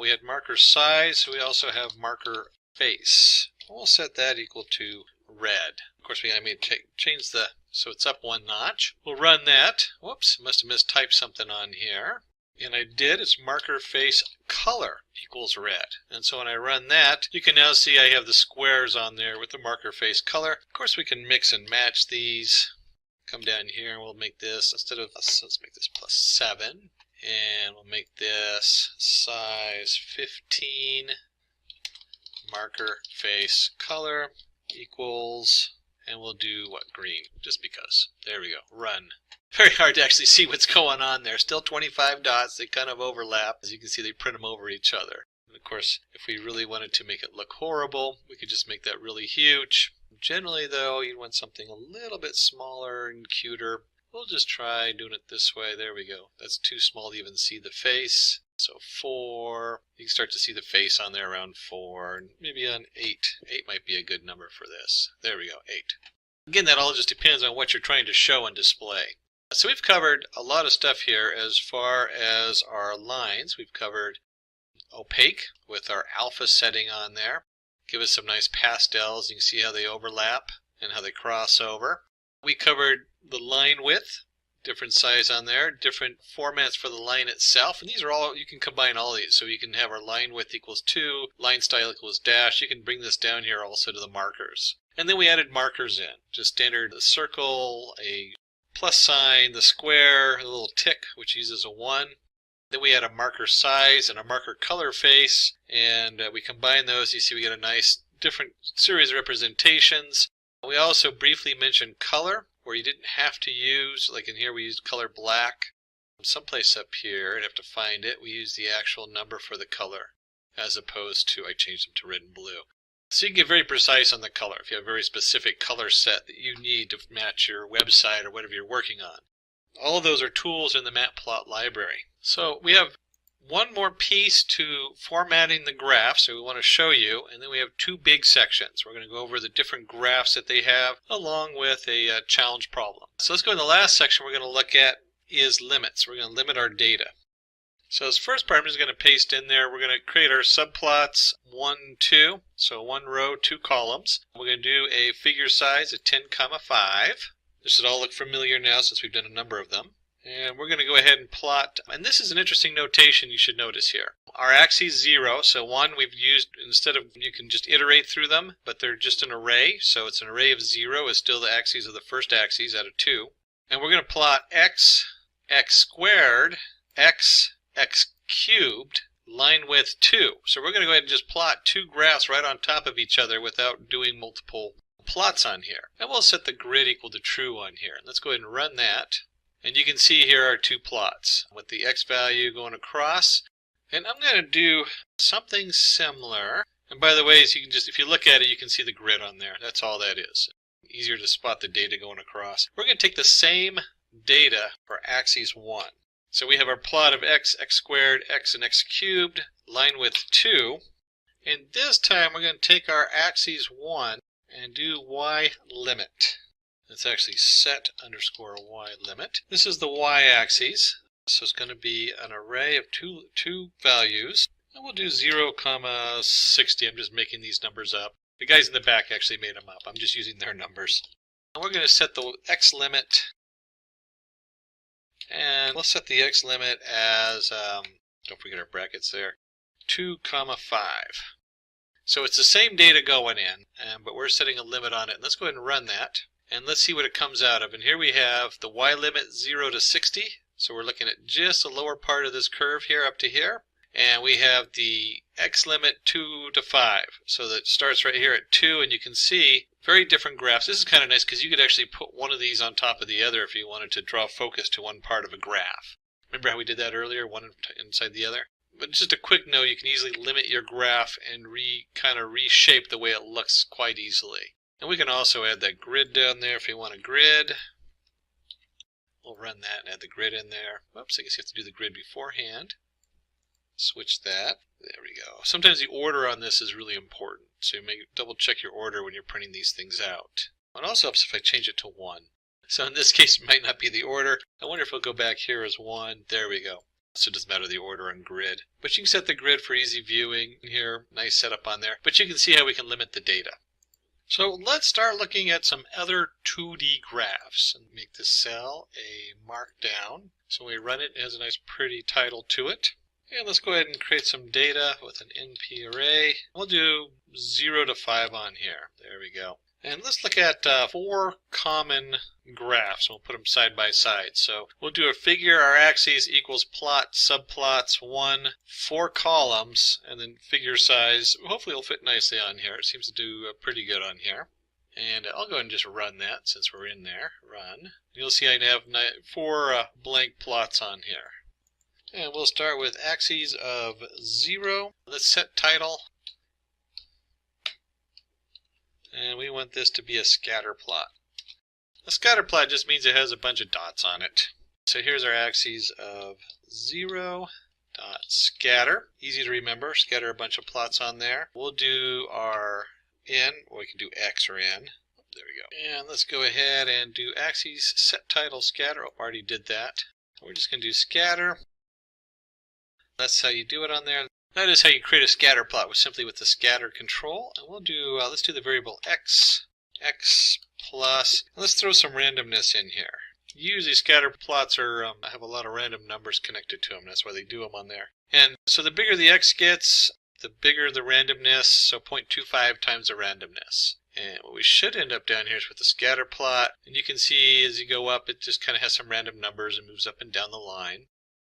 we had marker size, so we also have marker face. We'll set that equal to red. Of course, I may change so it's up 1 notch. We'll run that. Whoops, must have mistyped something on here. And I did. It's marker face color equals red. And so when I run that, you can now see I have the squares on there with the marker face color. Of course, we can mix and match these. Come down here and we'll make this, let's make this +7. And we'll make this size 15. Marker face color equals, and we'll do what, green, just because. There we go. Run. Very hard to actually see what's going on there. Still 25 dots. They kind of overlap. As you can see, they print them over each other. And of course, if we really wanted to make it look horrible, we could just make that really huge. Generally, though, you'd want something a little bit smaller and cuter. We'll just try doing it this way. There we go. That's too small to even see the face. So 4. You can start to see the face on there around 4. And maybe on 8. 8 might be a good number for this. There we go, 8. Again, that all just depends on what you're trying to show and display. So we've covered a lot of stuff here as far as our lines. We've covered opaque with our alpha setting on there. Give us some nice pastels. You can see how they overlap and how they cross over. We covered the line width, different size on there, different formats for the line itself. And these are all, you can combine all these. So you can have our line width equals 2, line style equals dash. You can bring this down here also to the markers. And then we added markers in, just standard circle, a plus sign, the square, a little tick, which uses a 1. Then we add a marker size and a marker color face, and we combine those. You see we get a nice different series of representations. We also briefly mentioned color, where you didn't have to use, like in here we used color black. Someplace up here, I'd have to find it, we use the actual number for the color, as opposed to, I changed them to red and blue. So you can get very precise on the color if you have a very specific color set that you need to match your website or whatever you're working on. All of those are tools in the Matplotlib library. So we have one more piece to formatting the graph, so we want to show you, and then we have 2 big sections. We're going to go over the different graphs that they have along with a challenge problem. So let's go in the last section we're going to look at is limits. We're going to limit our data. So this first part I'm just going to paste in there. We're going to create our subplots 1, 2. So 1 row, 2 columns. We're going to do a figure size of 10, 5. This should all look familiar now since we've done a number of them. And we're going to go ahead and plot, and this is an interesting notation you should notice here. Our axes 0, so 1 we've used, instead of, you can just iterate through them, but they're just an array, so it's an array of 0 is still the axes of the first axes out of 2. And we're going to plot x squared, x cubed, line width 2. So we're going to go ahead and just plot 2 graphs right on top of each other without doing multiple plots on here. And we'll set the grid equal to true on here. Let's go ahead and run that. And you can see here are 2 plots with the x value going across. And I'm going to do something similar. And by the way, so you can just, if you look at it, you can see the grid on there. That's all that is. Easier to spot the data going across. We're going to take the same data for axis 1. So we have our plot of x squared, x and x cubed, line width 2. And this time we're going to take our axis 1 and do y limit. It's actually set underscore y limit. This is the y-axis, so it's going to be an array of two values. And we'll do 0, 60. I'm just making these numbers up. The guys in the back actually made them up. I'm just using their numbers. And we're going to set the x limit, and we'll set the x limit as, don't forget our brackets there, 2, 5. So it's the same data going in, but we're setting a limit on it. And let's go ahead and run that. And let's see what it comes out of. And here we have the y limit 0 to 60. So we're looking at just the lower part of this curve here up to here. And we have the x limit 2 to 5. So that starts right here at 2, and you can see very different graphs. This is kind of nice because you could actually put one of these on top of the other if you wanted to draw focus to one part of a graph. Remember how we did that earlier, one inside the other? But just a quick note, you can easily limit your graph and kind of reshape the way it looks quite easily. And we can also add that grid down there if you want a grid. We'll run that and add the grid in there. Oops, I guess you have to do the grid beforehand. Switch that. There we go. Sometimes the order on this is really important, so you may double check your order when you're printing these things out. It also helps if I change it to 1. So in this case, it might not be the order. I wonder if it'll go back here as 1. There we go. So it doesn't matter the order on grid. But you can set the grid for easy viewing here. Nice setup on there. But you can see how we can limit the data. So let's start looking at some other 2D graphs and make this cell a markdown. So when we run it, it has a nice pretty title to it. And let's go ahead and create some data with an NP array. We'll do 0 to 5 on here. There we go. And let's look at 4 common graphs. We'll put them side by side. So we'll do a figure. Our axes equals plot, subplots, 1, 4 columns, and then figure size. Hopefully it'll fit nicely on here. It seems to do pretty good on here. And I'll go ahead and just run that since we're in there. Run. You'll see I have 4 blank plots on here. And we'll start with axes of 0. Let's set title. And we want this to be a scatter plot. A scatter plot just means it has a bunch of dots on it. So here's our axes of 0 dot scatter. Easy to remember. Scatter a bunch of plots on there. We'll do our n, or we can do x or n. There we go. And let's go ahead and do axes set title scatter. Oh, already did that. We're just going to do scatter. That's how you do it on there. That is how you create a scatter plot, simply with the scatter control. And we'll do, let's do the variable x plus, and let's throw some randomness in here. Usually scatter plots have a lot of random numbers connected to them. That's why they do them on there. And so the bigger the x gets, the bigger the randomness, so 0.25 times the randomness. And what we should end up down here is with the scatter plot. And you can see as you go up, it just kind of has some random numbers and moves up and down the line.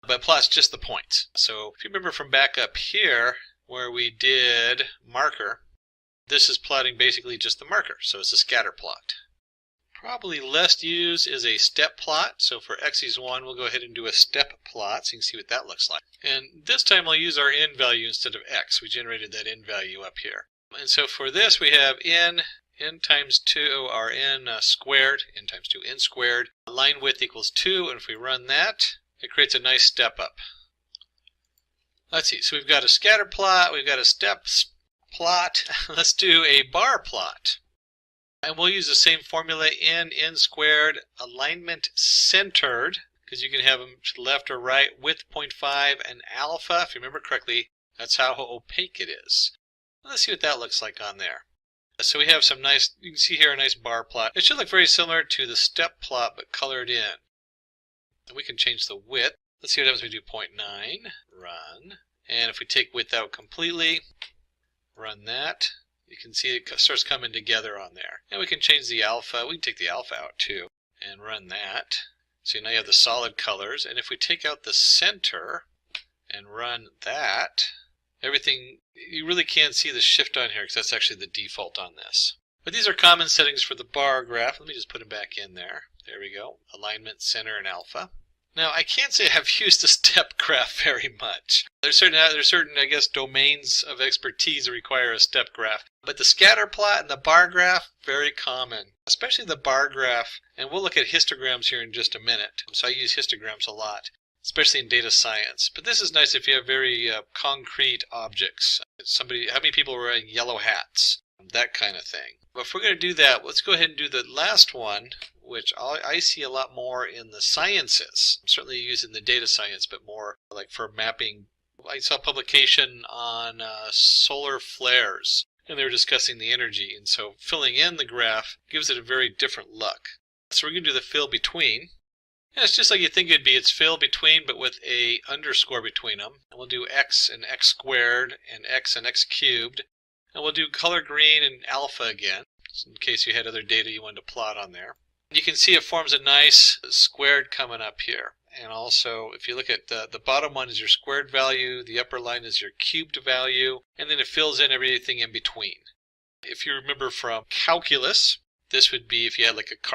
But plots just the points. So if you remember from back up here where we did marker, this is plotting basically just the marker. So it's a scatter plot. Probably less used is a step plot. So for axes 1, we'll go ahead and do a step plot so you can see what that looks like. And this time I'll use our n value instead of x. We generated that n value up here. And so for this we have n times 2, our n squared, n times 2, n squared. Line width equals 2, and if we run that, it creates a nice step up. Let's see, so we've got a scatter plot, we've got a step plot. Let's do a bar plot. And we'll use the same formula, n squared, alignment centered, because you can have them to the left or right, width 0.5, and alpha, if you remember correctly, that's how opaque it is. Let's see what that looks like on there. So we have some nice, you can see here a nice bar plot. It should look very similar to the step plot, but colored in. And we can change the width. Let's see what happens when we do 0.9. Run. And if we take width out completely, run that, you can see it starts coming together on there. And we can change the alpha. We can take the alpha out too and run that. So now you have the solid colors. And if we take out the center and run that, everything, you really can't see the shift on here because that's actually the default on this. But these are common settings for the bar graph. Let me just put them back in there. There we go. Alignment, center, and alpha. Now, I can't say I've used a step graph very much. There's certain, I guess, domains of expertise that require a step graph. But the scatter plot and the bar graph, very common, especially the bar graph. And we'll look at histograms here in just a minute. So I use histograms a lot, especially in data science. But this is nice if you have very concrete objects. How many people are wearing yellow hats? That kind of thing. But if we're going to do that, let's go ahead and do the last one, which I see a lot more in the sciences. I'm certainly using the data science, but more like for mapping. I saw a publication on solar flares, and they were discussing the energy. And so filling in the graph gives it a very different look. So we're going to do the fill between. And it's just like you think it'd be. It's fill between, but with a underscore between them. And we'll do x and x squared and x cubed. And we'll do color green and alpha again, in case you had other data you wanted to plot on there. You can see it forms a nice squared coming up here. And also, if you look at the bottom one is your squared value, the upper line is your cubed value, and then it fills in everything in between. If you remember from calculus, this would be if you had like a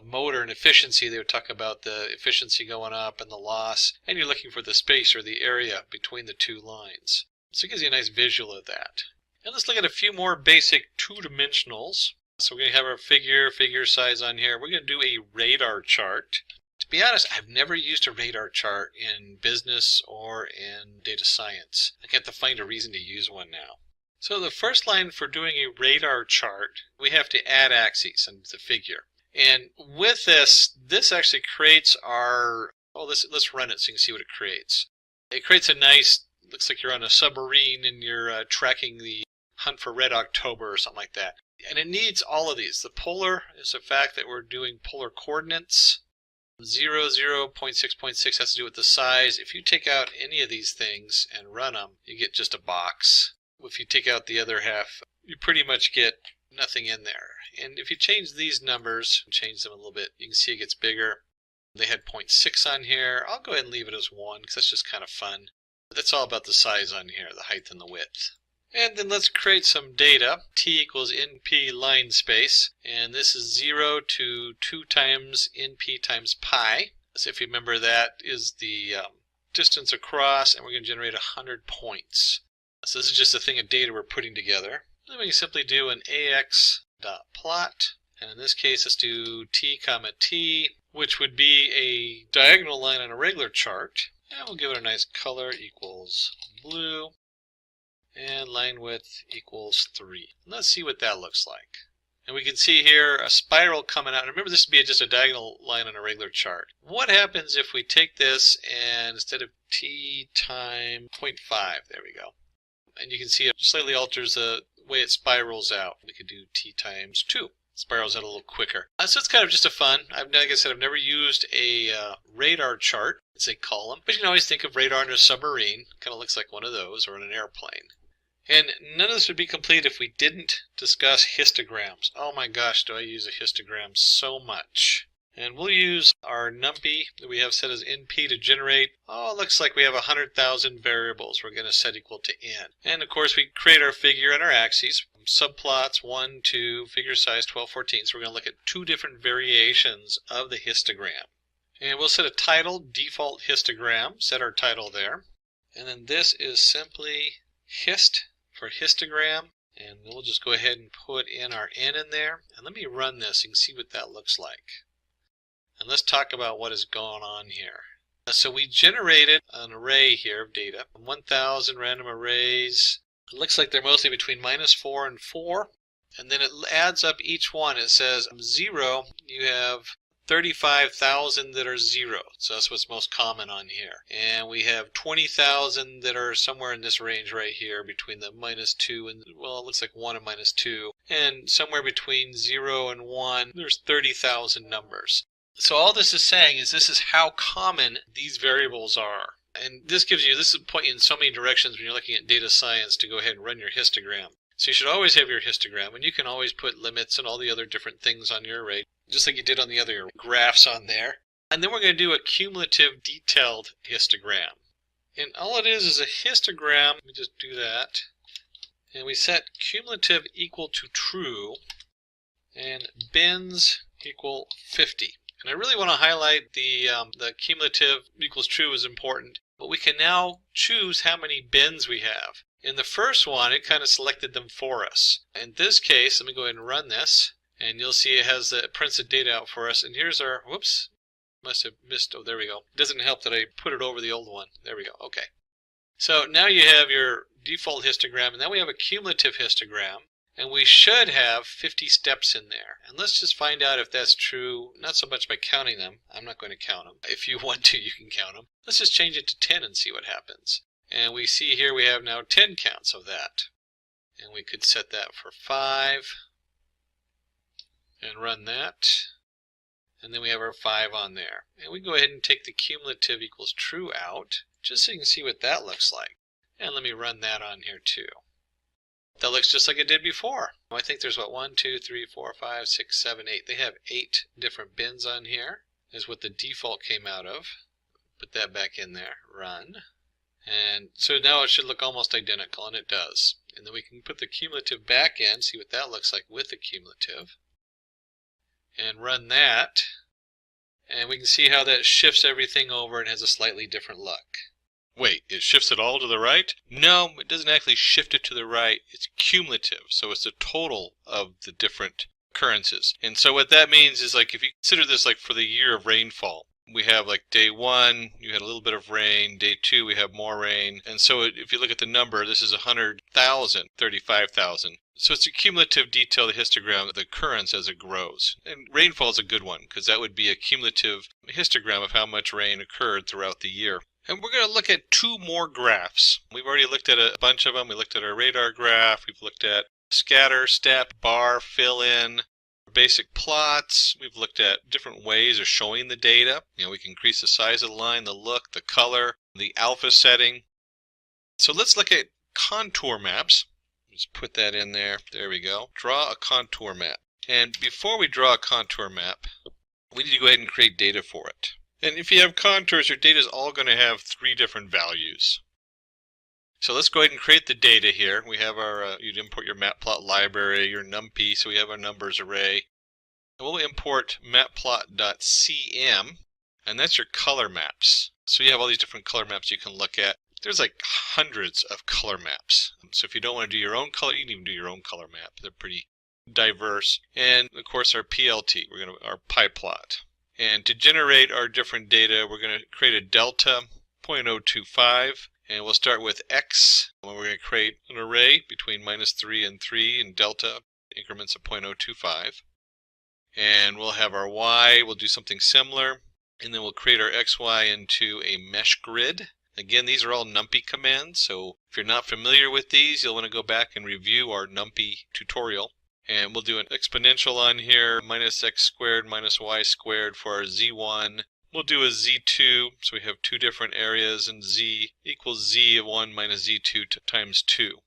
motor and efficiency, they would talk about the efficiency going up and the loss, and you're looking for the space or the area between the two lines. So it gives you a nice visual of that. And let's look at a few more basic two-dimensionals. So we're going to have our figure size on here. We're going to do a radar chart. To be honest, I've never used a radar chart in business or in data science. I have to find a reason to use one now. So the first line for doing a radar chart, we have to add axes into the figure. And with this actually creates our, let's run it so you can see what it creates. It creates a nice, looks like you're on a submarine and you're tracking the hunt for red October or something like that. And it needs all of these. The polar is the fact that we're doing polar coordinates. 0, 0.6.6 has to do with the size. If you take out any of these things and run them, you get just a box. If you take out the other half, you pretty much get nothing in there. And if you change these numbers, change them a little bit, you can see it gets bigger. They had 0.6 on here. I'll go ahead and leave it as 1 because that's just kind of fun. But that's all about the size on here, the height and the width. And then let's create some data. T equals NP line space. And this is 0 to 2 times NP times pi. So if you remember, that is the distance across, and we're going to generate 100 points. So this is just a thing of data we're putting together. Then we can simply do an AX.plot. And in this case, let's do T comma T, which would be a diagonal line on a regular chart. And we'll give it a nice color equals blue. And line width equals 3. Let's see what that looks like. And we can see here a spiral coming out. Remember, this would be just a diagonal line on a regular chart. What happens if we take this and instead of T times 0.5, there we go. And you can see it slightly alters the way it spirals out. We could do T times 2. Spirals out a little quicker. So it's kind of just a fun. Like I said, I've never used a radar chart. It's a column. But you can always think of radar in a submarine. Kind of looks like one of those, or in an airplane. And none of this would be complete if we didn't discuss histograms. Oh my gosh, do I use a histogram so much. And we'll use our numpy that we have set as NP to generate, it looks like we have 100,000 variables we're going to set equal to n. And of course we create our figure and our axes. Subplots 1, 2, figure size 12, 14. So we're going to look at 2 different variations of the histogram. And we'll set a title, default histogram, set our title there. And then this is simply hist for histogram, and we'll just go ahead and put in our n in there. And let me run this so you can see what that looks like. And let's talk about what is going on here. So we generated an array here of data, 1,000 random arrays. It looks like they're mostly between -4 and 4, and then it adds up each one. It says 0, you have 35,000 that are 0, so that's what's most common on here. And we have 20,000 that are somewhere in this range right here between the -2 and, well, it looks like 1 and -2. And somewhere between 0 and 1, there's 30,000 numbers. So all this is saying is this is how common these variables are. And this is pointing you in so many directions when you're looking at data science to go ahead and run your histogram. So you should always have your histogram, and you can always put limits and all the other different things on your array, just like you did on the other graphs on there. And then we're going to do a cumulative detailed histogram. And all it is a histogram. Let me just do that. And we set cumulative equal to true and bins equal 50. And I really want to highlight the cumulative equals true is important, but we can now choose how many bins we have. In the first one, it kind of selected them for us. In this case, let me go ahead and run this, and you'll see it prints the data out for us. And here's our, whoops, must have missed, oh, there we go. It doesn't help that I put it over the old one. There we go, okay. So now you have your default histogram, and then we have a cumulative histogram. And we should have 50 steps in there. And let's just find out if that's true, not so much by counting them. I'm not going to count them. If you want to, you can count them. Let's just change it to 10 and see what happens. And we see here we have now 10 counts of that. And we could set that for 5 and run that. And then we have our 5 on there. And we go ahead and take the cumulative equals true out, just so you can see what that looks like. And let me run that on here too. That looks just like it did before. I think there's 1, 2, 3, 4, 5, 6, 7, 8. They have 8 different bins on here, is what the default came out of. Put that back in there, run. And so now it should look almost identical, and it does. And then we can put the cumulative back in, see what that looks like with the cumulative. and run that. And we can see how that shifts everything over and has a slightly different look. Wait, it shifts it all to the right? No, it doesn't actually shift it to the right. It's cumulative, so it's the total of the different occurrences. And so what that means is, like, if you consider this like for the year of rainfall, we have like day 1, you had a little bit of rain. Day 2, we have more rain. And so if you look at the number, this is 100,000, 35,000. So it's a cumulative detail, the histogram of the occurrence as it grows. And rainfall is a good one, because that would be a cumulative histogram of how much rain occurred throughout the year. And we're going to look at 2 more graphs. We've already looked at a bunch of them. We looked at our radar graph. We've looked at scatter, step, bar, fill in, basic plots. We've looked at different ways of showing the data. We can increase the size of the line, the look, the color, the alpha setting. So let's look at contour maps. Just put that in there. There we go. Draw a contour map. And before we draw a contour map, we need to go ahead and create data for it. And if you have contours, your data is all going to have 3 different values. So let's go ahead and create the data here. We have our, you'd import your matplot library, your numpy, so we have our numbers array. And we'll import matplot.cm, and that's your color maps. So you have all these different color maps you can look at. There's like hundreds of color maps. So if you don't want to do your own color, you can even do your own color map. They're pretty diverse. And of course our PLT, our pie plot. And to generate our different data, we're going to create a delta 0.025, and we'll start with x, and we're going to create an array between -3 and 3 in delta increments of 0.025. And we'll have our y, we'll do something similar, and then we'll create our xy into a mesh grid. Again, these are all numpy commands, so if you're not familiar with these, you'll want to go back and review our numpy tutorial. And we'll do an exponential on here, -x² minus y² for our z1. We'll do a z2, so we have 2 different areas, and z equals z of 1 minus z2 times 2.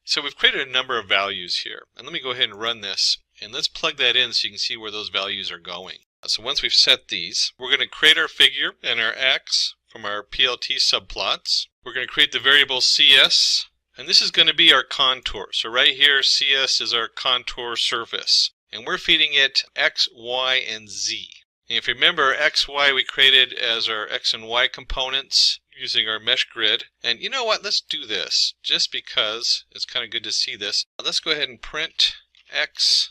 So we've created a number of values here. And let me go ahead and run this, and let's plug that in so you can see where those values are going. So once we've set these, we're going to create our figure and our x from our PLT subplots. We're going to create the variable CS. And this is going to be our contour. So right here, CS is our contour surface. And we're feeding it X, Y, and Z. And if you remember, X, Y we created as our X and Y components using our mesh grid. And you know what? Let's do this. Just because it's kind of good to see this. Let's go ahead and print X.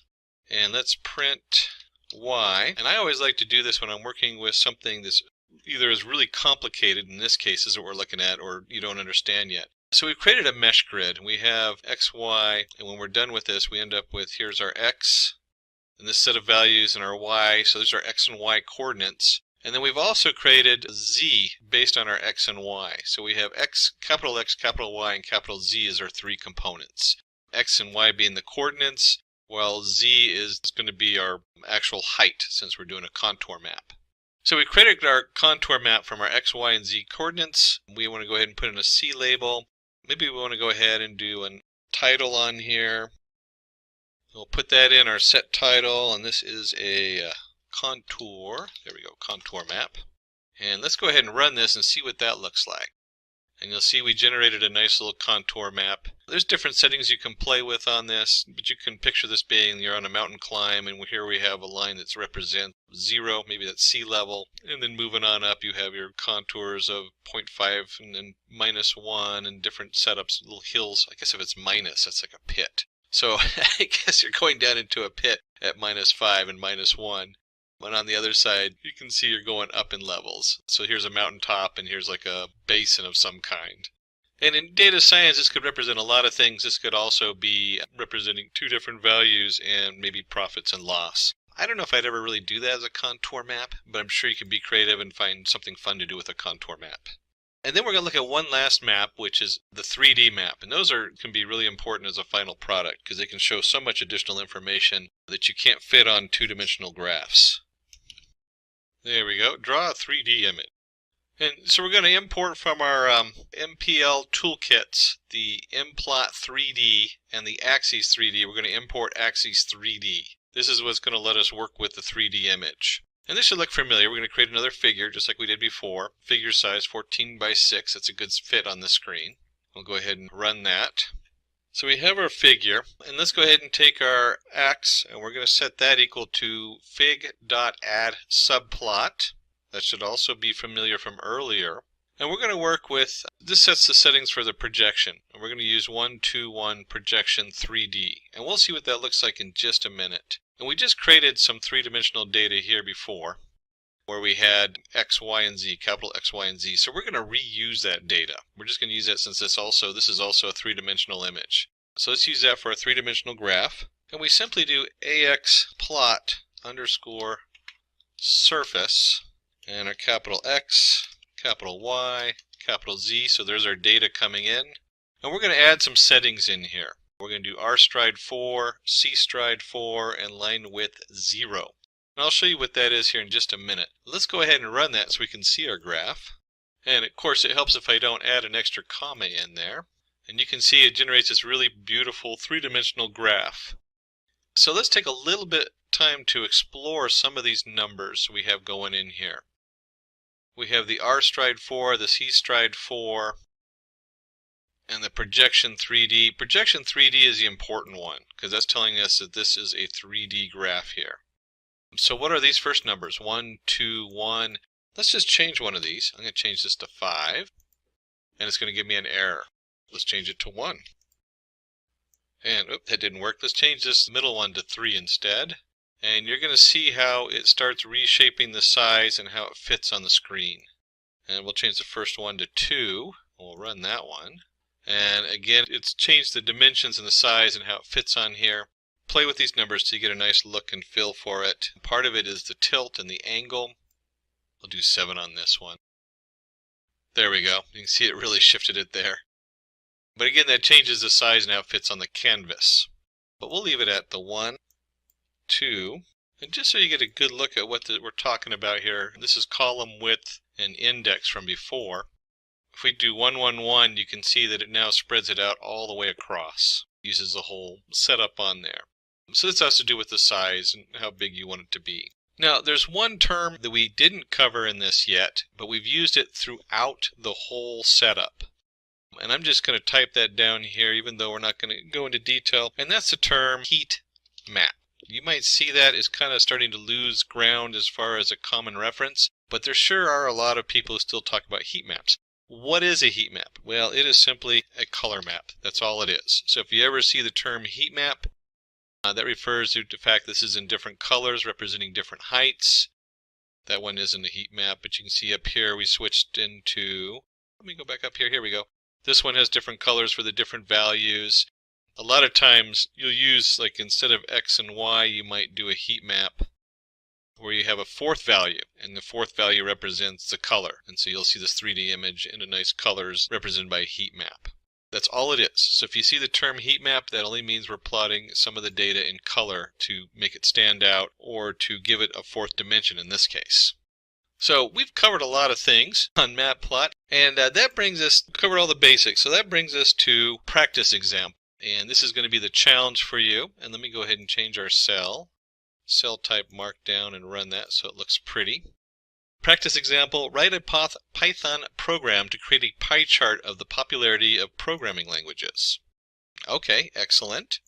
And let's print Y. And I always like to do this when I'm working with something that's either is really complicated, in this case is what we're looking at, or you don't understand yet. So we've created a mesh grid. We have x, y, and when we're done with this, we end up with, here's our x, and this set of values, and our y. So these are x and y coordinates. And then we've also created z based on our x and y. So we have x, capital Y, and capital Z as our 3 components. X and y being the coordinates, while z is going to be our actual height, since we're doing a contour map. So we created our contour map from our x, y, and z coordinates. We want to go ahead and put in a C label. Maybe we want to go ahead and do a title on here. We'll put that in our set title, and this is a contour. There we go, contour map. And let's go ahead and run this and see what that looks like. And you'll see we generated a nice little contour map. There's different settings you can play with on this, but you can picture this being you're on a mountain climb, and here we have a line that represents 0, maybe that's sea level. And then moving on up, you have your contours of 0.5 and then -1 and different setups, little hills. I guess if it's minus, that's like a pit. So I guess you're going down into a pit at -5 and -1. And on the other side, you can see you're going up in levels. So here's a mountaintop, and here's like a basin of some kind. And in data science, this could represent a lot of things. This could also be representing 2 different values and maybe profits and loss. I don't know if I'd ever really do that as a contour map, but I'm sure you can be creative and find something fun to do with a contour map. And then we're going to look at one last map, which is the 3D map. And those can be really important as a final product because they can show so much additional information that you can't fit on 2-dimensional graphs. There we go. Draw a 3D image. And so we're going to import from our MPL toolkits the mplot 3D and the axes 3D. We're going to import axes 3D. This is what's going to let us work with the 3D image. And this should look familiar. We're going to create another figure just like we did before. Figure size 14 by 6. That's a good fit on the screen. We'll go ahead and run that. So we have our figure, and let's go ahead and take our x, and we're going to set that equal to fig.add subplot. That should also be familiar from earlier. And we're going to work with, this sets the settings for the projection. And we're going to use 1, 2, 1 projection 3D. And we'll see what that looks like in just a minute. And we just created some three-dimensional data here before, where we had X, Y, and Z, capital X, Y, and Z. So we're going to reuse that data. We're just going to use that since this is also a three-dimensional image. So let's use that for a three-dimensional graph. And we simply do AX plot underscore surface, and our capital X, capital Y, capital Z. So there's our data coming in. And we're going to add some settings in here. We're going to do R stride 4, C stride 4, and line width 0. And I'll show you what that is here in just a minute. Let's go ahead and run that so we can see our graph. And of course it helps if I don't add an extra comma in there. And you can see it generates this really beautiful three-dimensional graph. So let's take a little bit time to explore some of these numbers we have going in here. We have the R stride 4, the C stride 4, and the projection 3D. Projection 3D is the important one because that's telling us that this is a 3D graph here. So what are these first numbers? 1, 2, 1. Let's just change one of these. I'm going to change this to 5. And it's going to give me an error. Let's change it to 1. And that didn't work. Let's change this middle one to 3 instead. And you're going to see how it starts reshaping the size and how it fits on the screen. And we'll change the first one to 2. We'll run that one. And again, it's changed the dimensions and the size and how it fits on here. Play with these numbers to get a nice look and feel for it. Part of it is the tilt and the angle. I'll do 7 on this one. There we go. You can see it really shifted it there. But again, that changes the size and how it fits on the canvas. But we'll leave it at the 1, 2. And just so you get a good look at what we're talking about here, this is column width and index from before. If we do 1, 1, 1, you can see that it now spreads it out all the way across. Uses the whole setup on there. So this has to do with the size and how big you want it to be. Now there's one term that we didn't cover in this yet, but we've used it throughout the whole setup. And I'm just going to type that down here even though we're not going to go into detail. And that's the term heat map. You might see that as kind of starting to lose ground as far as a common reference, but there sure are a lot of people who still talk about heat maps. What is a heat map? Well, it is simply a color map. That's all it is. So if you ever see the term heat map, that refers to the fact this is in different colors representing different heights. That one isn't a heat map, but you can see up here we switched into, let me go back up here, here we go. This one has different colors for the different values. A lot of times you'll use, like instead of X and Y, you might do a heat map where you have a fourth value, and the fourth value represents the color. And so you'll see this 3D image in a nice colors represented by a heat map. That's all it is. So if you see the term heat map, that only means we're plotting some of the data in color to make it stand out or to give it a fourth dimension in this case. So we've covered a lot of things on Matplot, and that brings us, covered all the basics, so that brings us to practice example. And this is going to be the challenge for you. And let me go ahead and change our cell type markdown and run that so it looks pretty. Practice example, write a Python program to create a pie chart of the popularity of programming languages. Okay, excellent.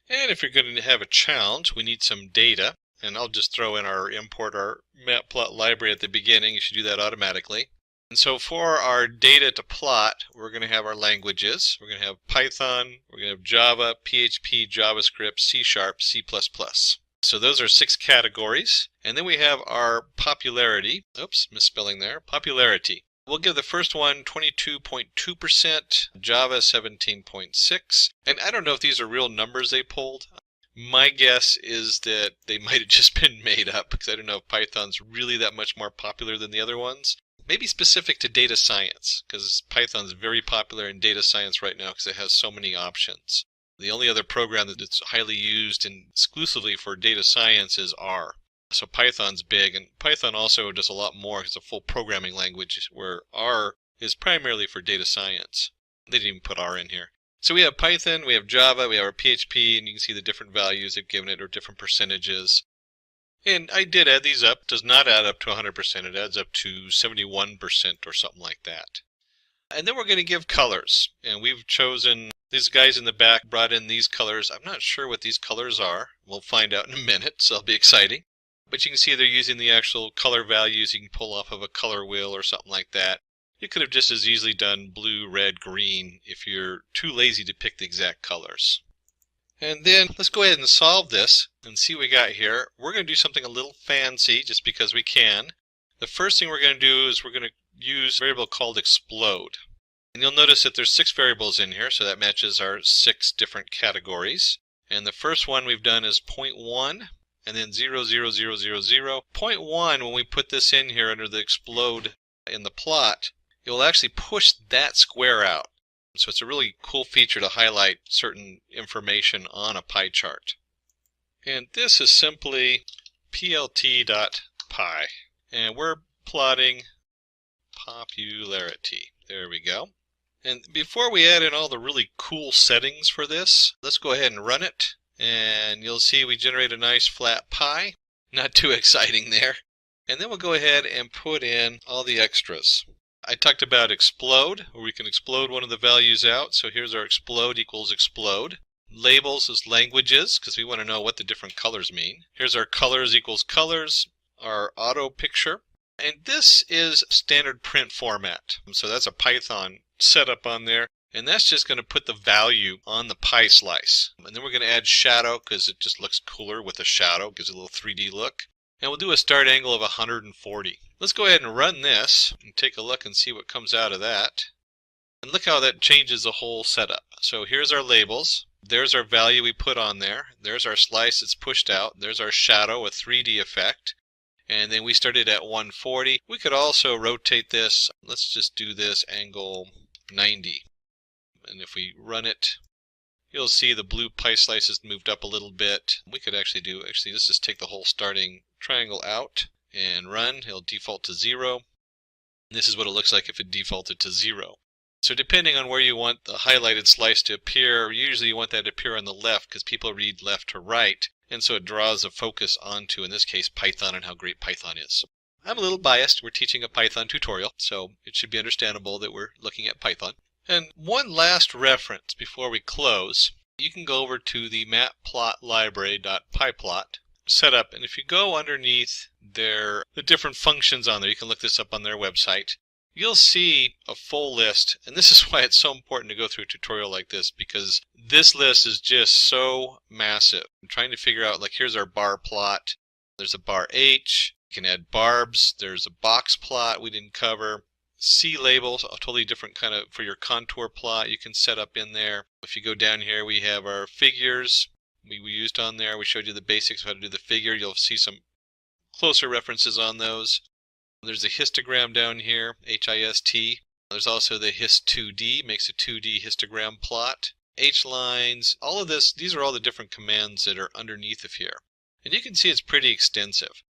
And if you're going to have a challenge, we need some data. And I'll just throw in import our Matplot library at the beginning. You should do that automatically. And so for our data to plot, we're going to have our languages. We're going to have Python, we're going to have Java, PHP, JavaScript, C#, C++. So those are 6 categories. And then we have our popularity. Oops, misspelling there. Popularity. We'll give the first one 22.2%, Java 17.6%. And I don't know if these are real numbers they pulled. My guess is that they might have just been made up because I don't know if Python's really that much more popular than the other ones. Maybe specific to data science, because Python's very popular in data science right now because it has so many options. The only other program that's highly used and exclusively for data science is R. So Python's big, and Python also does a lot more. It's a full programming language, where R is primarily for data science. They didn't even put R in here. So we have Python, we have Java, we have our PHP, and you can see the different values they've given it or different percentages. And I did add these up. It does not add up to 100%. It adds up to 71% or something like that. And then we're going to give colors. And we've chosen, these guys in the back brought in these colors. I'm not sure what these colors are. We'll find out in a minute, so it'll be exciting. But you can see they're using the actual color values you can pull off of a color wheel or something like that. You could have just as easily done blue, red, green if you're too lazy to pick the exact colors. And then let's go ahead and solve this and see what we got here. We're going to do something a little fancy just because we can. The first thing we're going to do is we're going to use a variable called explode. And you'll notice that there's 6 variables in here, so that matches our 6 different categories. And the first one we've done is 0.1 and then 0, 0, 0, 0, 0. 0.1, when we put this in here under the explode in the plot, it will actually push that square out. So it's a really cool feature to highlight certain information on a pie chart. And this is simply plt.py. And we're plotting popularity. There we go. And before we add in all the really cool settings for this, let's go ahead and run it. And you'll see we generate a nice flat pie. Not too exciting there. And then we'll go ahead and put in all the extras. I talked about explode, where we can explode one of the values out. So here's our explode equals explode. Labels is languages, because we want to know what the different colors mean. Here's our colors equals colors, our auto picture. And this is standard print format. So that's a Python setup on there. And that's just going to put the value on the pie slice. And then we're going to add shadow because it just looks cooler with a shadow. Gives it a little 3D look. And we'll do a start angle of 140. Let's go ahead and run this and take a look and see what comes out of that. And look how that changes the whole setup. So here's our labels. There's our value we put on there. There's our slice that's pushed out. There's our shadow, a 3D effect. And then we started at 140. We could also rotate this. Let's just do this angle 90. And if we run it, you'll see the blue pie slice has moved up a little bit. We could actually let's just take the whole starting triangle out and run. It'll default to 0. This is what it looks like if it defaulted to 0. So depending on where you want the highlighted slice to appear, usually you want that to appear on the left because people read left to right. And so it draws a focus onto, in this case, Python and how great Python is. I'm a little biased. We're teaching a Python tutorial, so it should be understandable that we're looking at Python. And one last reference before we close. You can go over to the matplotlib.pyplot setup, and if you go underneath the different functions on there, you can look this up on their website. You'll see a full list, and this is why it's so important to go through a tutorial like this, because this list is just so massive. I'm trying to figure out, like, here's our bar plot. There's a bar H. You can add barbs. There's a box plot we didn't cover. C labels, a totally different kind of, for your contour plot you can set up in there. If you go down here, we have our figures we used on there. We showed you the basics of how to do the figure. You'll see some closer references on those. There's a histogram down here, H-I-S-T. There's also the hist2d, makes a 2D histogram plot. H-lines, all of this, these are all the different commands that are underneath of here. And you can see it's pretty extensive.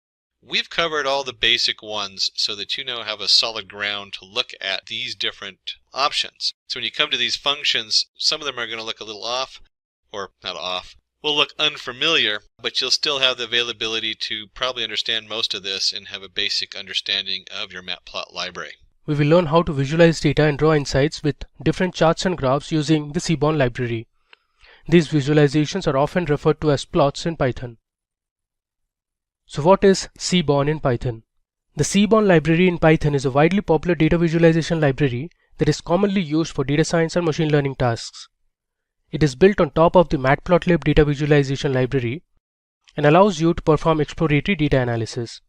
We've covered all the basic ones so that you now have a solid ground to look at these different options. So when you come to these functions, some of them are going to look a little off, or not off, will look unfamiliar, but you'll still have the availability to probably understand most of this and have a basic understanding of your Matplotlib library. We will learn how to visualize data and draw insights with different charts and graphs using the Seaborn library. These visualizations are often referred to as plots in Python. So what is Seaborn in Python? The Seaborn library in Python is a widely popular data visualization library that is commonly used for data science and machine learning tasks. It is built on top of the Matplotlib data visualization library and allows you to perform exploratory data analysis.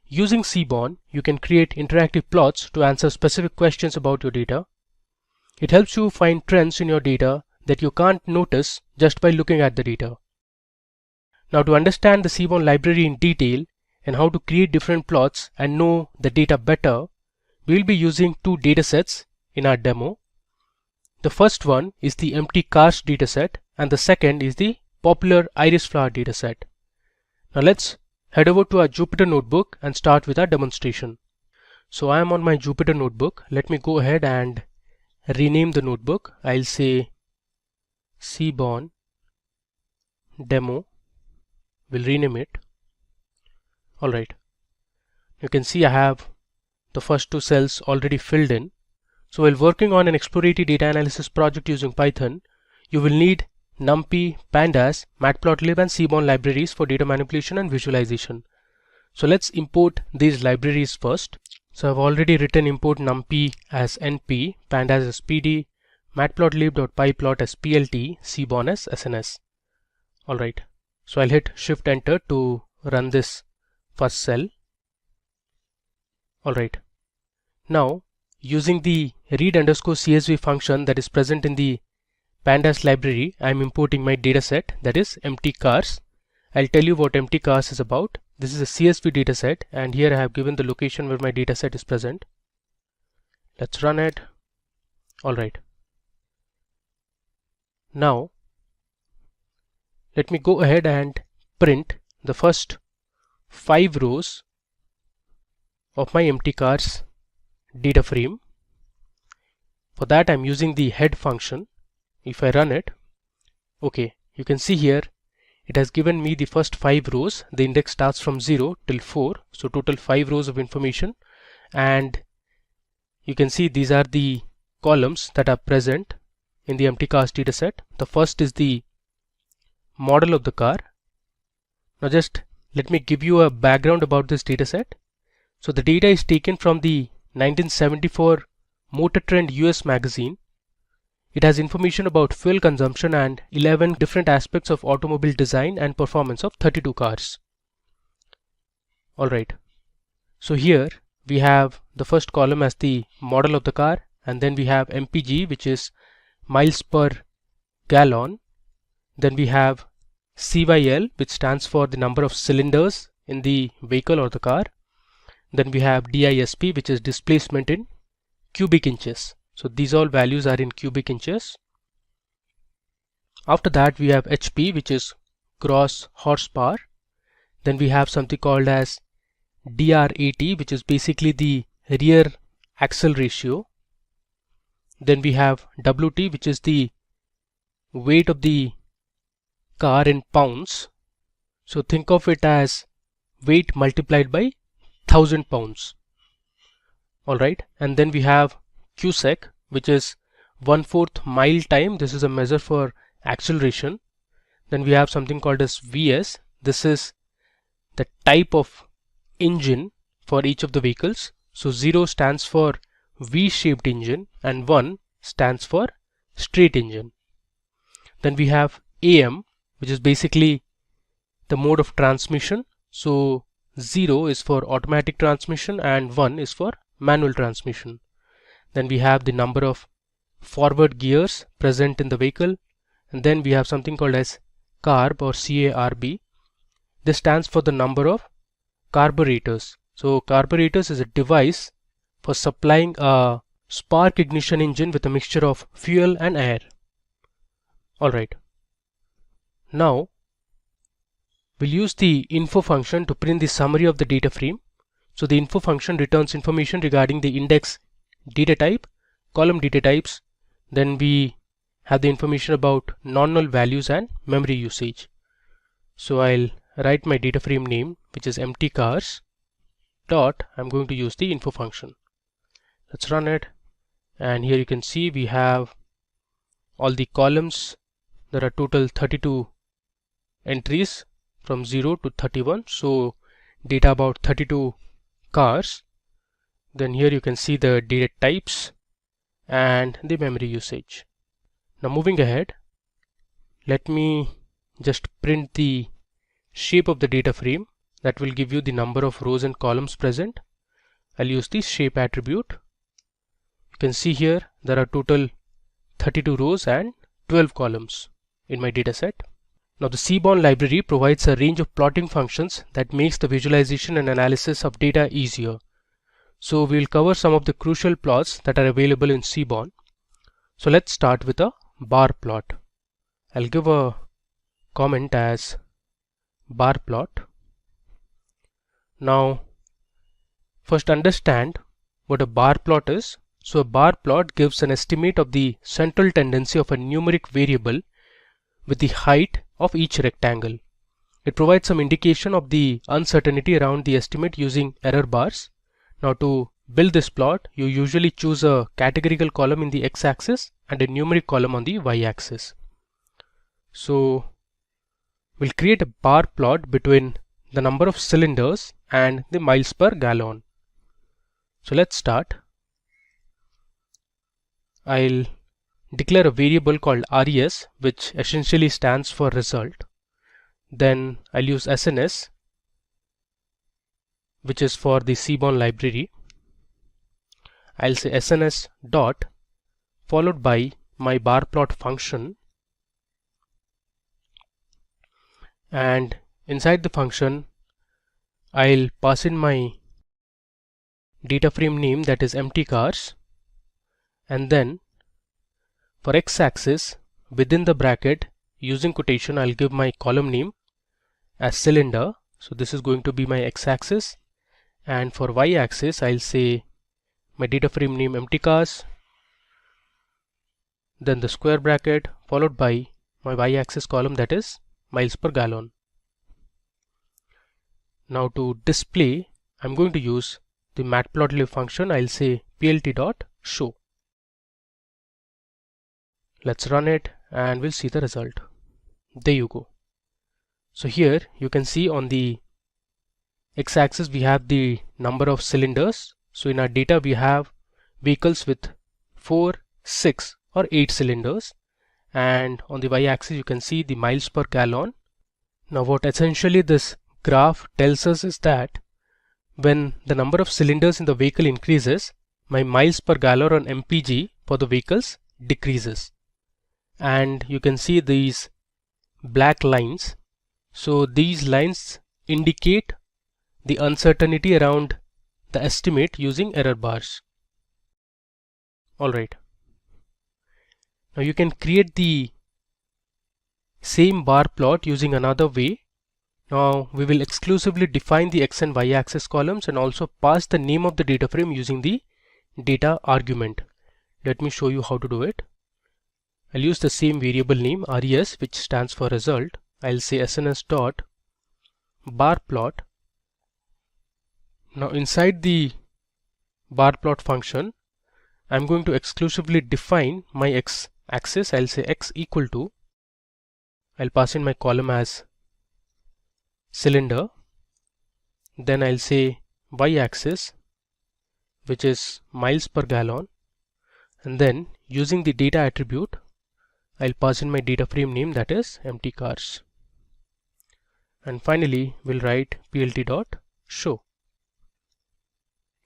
Using Seaborn, you can create interactive plots to answer specific questions about your data. It helps you find trends in your data that you can't notice just by looking at the data. Now, to understand the Seaborn library in detail and how to create different plots and know the data better, we will be using two datasets in our demo. The first one is the empty cast dataset and the second is the popular iris flower dataset. Now let's head over to our Jupyter notebook and start with our demonstration. So I am on my Jupyter notebook. Let me go ahead and rename the notebook. I'll say Seaborn demo. We'll rename it. Alright. You can see I have the first two cells already filled in. So while working on an exploratory data analysis project using Python, you will need NumPy, Pandas, Matplotlib and Seaborn libraries for data manipulation and visualization. So let's import these libraries first. So I've already written import NumPy as NP, Pandas as PD, Matplotlib.pyplot as PLT, Seaborn as SNS. Alright, so I'll hit Shift Enter to run this first cell. Alright, now using the read_CSV function that is present in the Pandas library, I'm importing my dataset, that is empty cars. I'll tell you what empty cars is about. This is a CSV dataset, and here I have given the location where my dataset is present. Let's run it. Alright. Now, let me go ahead and print the first 5 rows of my empty cars data frame. For that, I'm using the head function. If I run it, okay, you can see here it has given me the first 5 rows. The index starts from 0 till 4, so total 5 rows of information, and you can see these are the columns that are present in the empty cars dataset. The first is the model of the car. Now just let me give you a background about this dataset. So the data is taken from the 1974 Motor Trend US magazine. It has information about fuel consumption and 11 different aspects of automobile design and performance of 32 cars. Alright, so here we have the first column as the model of the car, and then we have MPG, which is miles per gallon. Then we have CYL, which stands for the number of cylinders in the vehicle or the car. Then we have DISP, which is displacement in cubic inches. So these all values are in cubic inches. After that we have HP, which is gross horsepower. Then we have something called as DRAT, which is basically the rear axle ratio. Then we have WT, which is the weight of the car in pounds. So think of it as weight multiplied by 1000 pounds. Alright, and then we have Cusec, which is 1/4 mile time. This is a measure for acceleration. Then we have something called as VS. This is the type of engine for each of the vehicles. So 0 stands for V-shaped engine and 1 stands for straight engine. Then we have AM, which is basically the mode of transmission. So 0 is for automatic transmission and 1 is for manual transmission. Then we have the number of forward gears present in the vehicle, and then we have something called as CARB or CARB. This stands for the number of carburetors. So carburetors is a device for supplying a spark ignition engine with a mixture of fuel and air. Alright, now we'll use the info function to print the summary of the data frame. So the info function returns information regarding the index data type, column data types. Then we have the information about non-null values and memory usage. So I'll write my data frame name, which is empty cars dot, I'm going to use the info function. Let's run it, and here you can see we have all the columns. There are total 32 entries from 0 to 31, so data about 32 cars. Then here you can see the data types and the memory usage. Now moving ahead, let me just print the shape of the data frame. That will give you the number of rows and columns present. I'll use the shape attribute. You can see here there are total 32 rows and 12 columns in my dataset. Now the Seaborn library provides a range of plotting functions that makes the visualization and analysis of data easier. So we'll cover some of the crucial plots that are available in Seaborn. So let's start with a bar plot. I'll give a comment as bar plot. Now first understand what a bar plot is. So a bar plot gives an estimate of the central tendency of a numeric variable with the height of each rectangle. It provides some indication of the uncertainty around the estimate using error bars. Now to build this plot, you usually choose a categorical column in the x-axis and a numeric column on the y-axis. So we'll create a bar plot between the number of cylinders and the miles per gallon. So let's start. I'll declare a variable called res, which essentially stands for result. Then I'll use SNS, which is for the Seaborn library. I'll say SNS dot followed by my bar plot function, and inside the function I'll pass in my data frame name, that is empty cars, and then for x-axis within the bracket using quotation I'll give my column name as cylinder. So this is going to be my x-axis, and for y-axis I'll say my data frame name empty cars, then the square bracket followed by my y-axis column, that is miles per gallon. Now to display I'm going to use the Matplotlib function. I'll say plt.show. Let's run it and we'll see the result. There you go. So here you can see on the x-axis we have the number of cylinders. So in our data we have vehicles with 4, 6 or 8 cylinders, and on the y-axis you can see the miles per gallon. Now what essentially this graph tells us is that when the number of cylinders in the vehicle increases, my miles per gallon on MPG for the vehicles decreases. And you can see these black lines. So these lines indicate the uncertainty around the estimate using error bars. Alright. Now you can create the same bar plot using another way. Now we will exclusively define the x and y axis columns and also pass the name of the data frame using the data argument. Let me show you how to do it. I'll use the same variable name res, which stands for result. I'll say SNS dot bar plot. Now inside the bar plot function I'm going to exclusively define my x axis. I'll say x equal to, I'll pass in my column as cylinder, then I'll say y axis, which is miles per gallon, and then using the data attribute I'll pass in my data frame name, that is empty cars, and finally we'll write plt.show.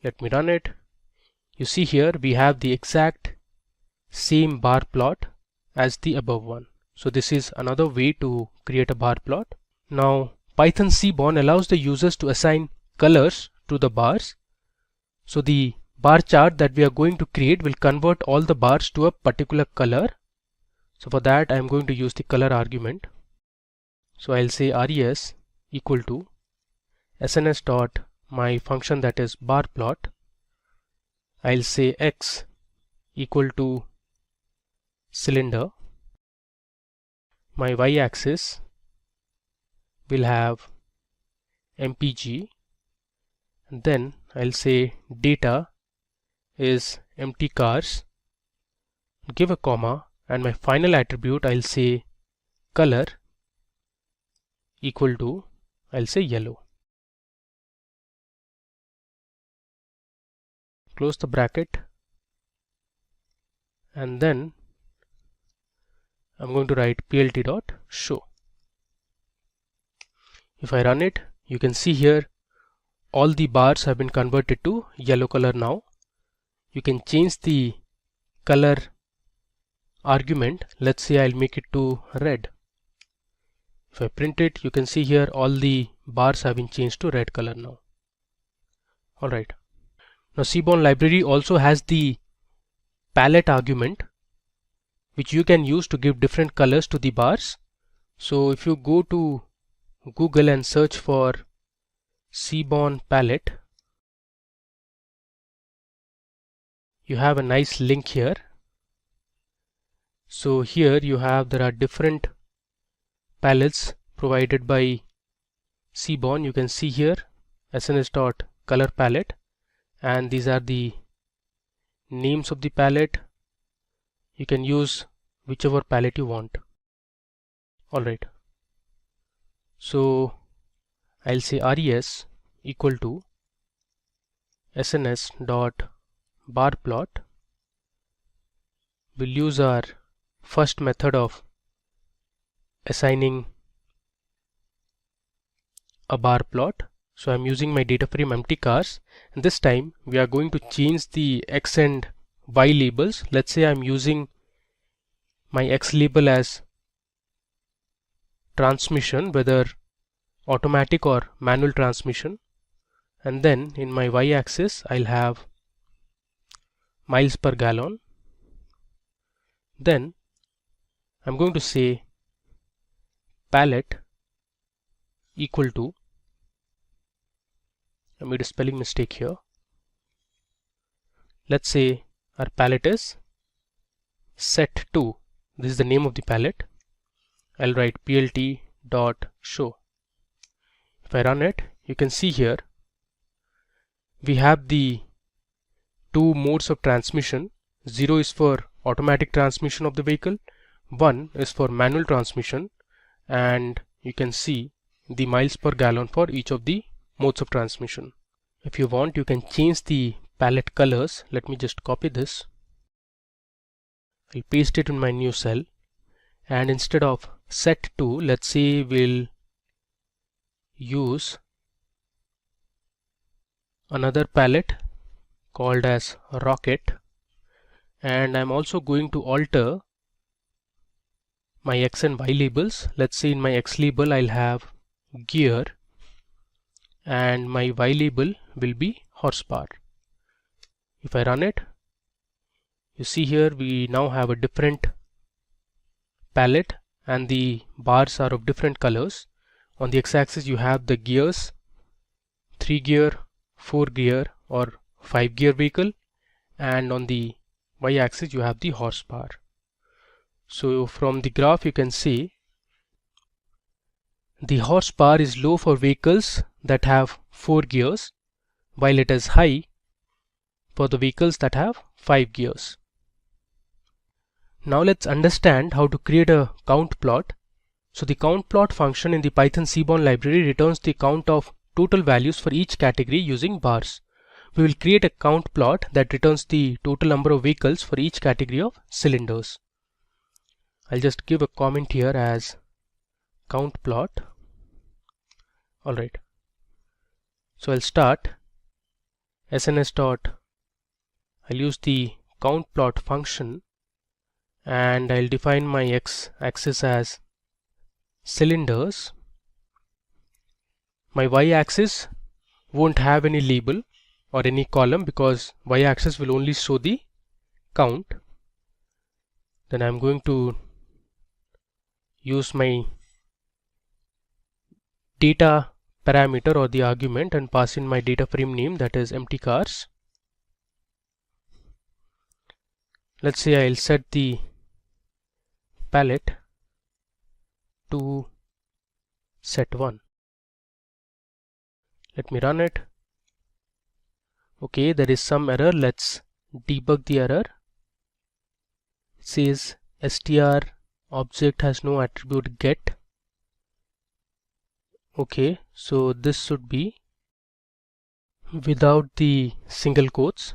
Let me run it. You see here we have the exact same bar plot as the above one. So this is another way to create a bar plot. Now Python Seaborn allows the users to assign colors to the bars. So the bar chart that we are going to create will convert all the bars to a particular color. So for that I am going to use the color argument. So I'll say res equal to SNS dot my function, that is bar plot. I'll say x equal to cylinder. My y-axis will have MPG, and then I'll say data is empty cars, give a comma, and my final attribute I'll say color equal to, I'll say yellow. Close the bracket, and then I'm going to write plt.show. If I run it, you can see here all the bars have been converted to yellow color now. You can change the color argument. Let's say I'll make it to red. If I print it, you can see here all the bars have been changed to red color now. Alright. Now Seaborn library also has the palette argument, which you can use to give different colors to the bars. So if you go to Google and search for Seaborn palette, you have a nice link here. So here there are different palettes provided by Seaborn. You can see here SNS.color palette, and these are the names of the palette. You can use whichever palette you want. Alright, so I'll say res equal to sns dot bar plot. We'll use our first method of assigning a bar plot. So I'm using my data frame empty cars, and this time we are going to change the x and y labels. Let's say I'm using my x label as transmission, whether automatic or manual transmission, and then in my y axis I'll have miles per gallon. Then I'm going to say palette equal to, I made a spelling mistake here. Let's say our palette is set2. This is the name of the palette. I'll write plt dot show. If I run it, you can see here we have the two modes of transmission. 0 is for automatic transmission of the vehicle, 1 is for manual transmission, and you can see the miles per gallon for each of the modes of transmission. If you want, you can change the palette colors. Let me just copy this. I'll paste it in my new cell, and instead of set2, let's say we'll use another palette called as rocket, and I'm also going to alter my x and y labels. Let's say in my x label I'll have gear and my y label will be horsepower. If I run it, you see here we now have a different palette and the bars are of different colors. On the x-axis you have the gears, 3 gear, 4 gear or 5 gear vehicle, and on the y-axis you have the horsepower. So from the graph you can see the horsepower is low for vehicles that have 4 gears, while it is high for the vehicles that have 5 gears. Now let's understand how to create a count plot. So the count plot function in the Python Seaborn library returns the count of total values for each category using bars. We will create a count plot that returns the total number of vehicles for each category of cylinders. I'll just give a comment here as count plot. Alright, so I'll start sns dot, I'll use the count plot function, and I'll define my x-axis as cylinders. My y-axis won't have any label or any column because y-axis will only show the count. Then I'm going to use my data parameter or the argument and pass in my data frame name, that is empty cars. Let's say I'll set the palette to set1. Let me run it. Okay, there is some error. Let's debug the error. It says str object has no attribute get. Okay, so this should be without the single quotes.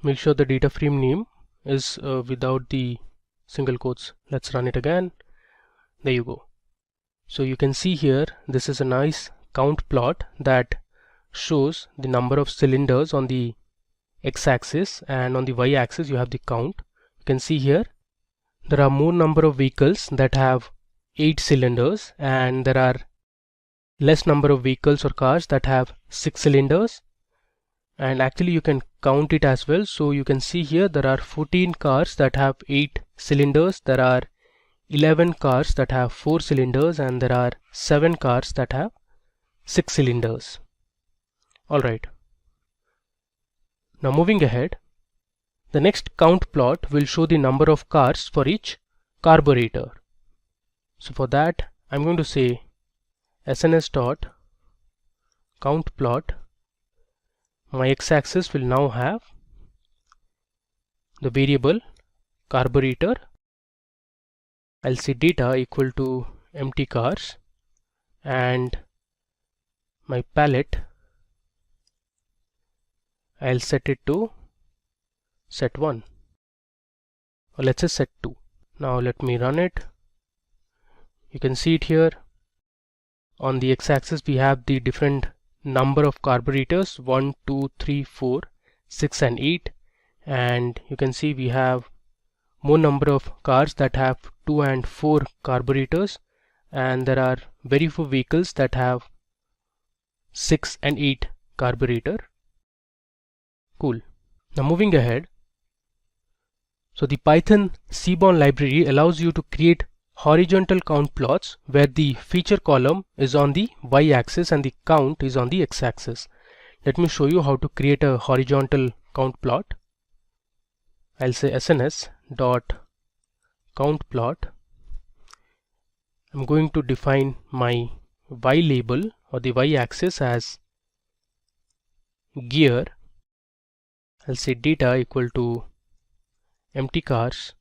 Make sure the data frame name is without the single quotes. Let's run it again. There you go. So you can see here this is a nice count plot that shows the number of cylinders on the x-axis, and on the y-axis you have the count. You can see here there are more number of vehicles that have 8 cylinders, and there are less number of vehicles or cars that have 6 cylinders, and actually you can count it as well. So you can see here there are 14 cars that have 8 cylinders, there are 11 cars that have 4 cylinders, and there are 7 cars that have 6 cylinders. Alright, now moving ahead, the next count plot will show the number of cars for each carburetor. So for that I'm going to say sns dot count plot my x-axis will now have the variable carburetor. I'll say data equal to empty cars, and my palette I'll set it to set 1, or let's say set 2. Now let me run it. You can see it here. On the x-axis we have the different number of carburetors, 1, 2, 3, 4, 6 and 8, and you can see we have more number of cars that have 2 and 4 carburetors, and there are very few vehicles that have 6 and 8 carburetor. Cool. Now moving ahead, so the Python Seaborn library allows you to create horizontal count plots where the feature column is on the y-axis and the count is on the x-axis. Let me show you how to create a horizontal count plot. I'll say sns dot count plot. I'm going to define my y label or the y-axis as gear. I'll say data equal to empty cars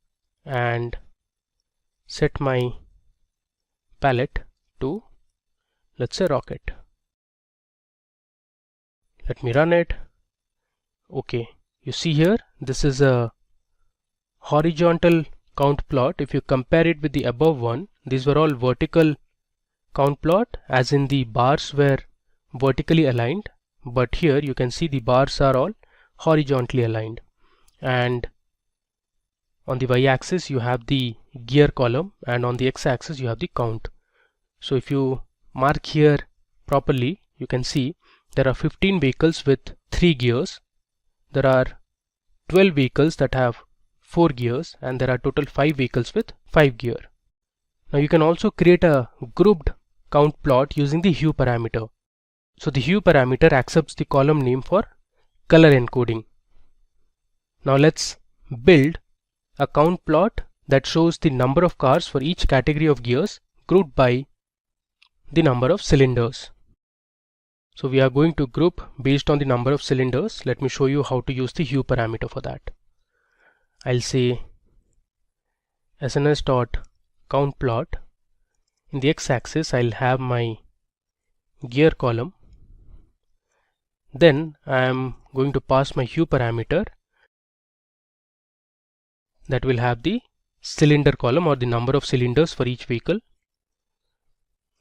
and set my palette to, let's say, rocket. Let me run it. Okay, you see here this is a horizontal count plot. If you compare it with the above one, these were all vertical count plot, as in the bars were vertically aligned, but here you can see the bars are all horizontally aligned, and on the y-axis you have the gear column and on the x-axis you have the count. So if you mark here properly, you can see there are 15 vehicles with 3 gears, there are 12 vehicles that have 4 gears, and there are total 5 vehicles with 5 gear. Now you can also create a grouped count plot using the hue parameter. So the hue parameter accepts the column name for color encoding. Now let's build a count plot that shows the number of cars for each category of gears grouped by the number of cylinders. So we are going to group based on the number of cylinders. Let me show you how to use the hue parameter for that. I'll say sns dot count plot. In the x-axis I'll have my gear column. Then I am going to pass my hue parameter that will have the cylinder column or the number of cylinders for each vehicle.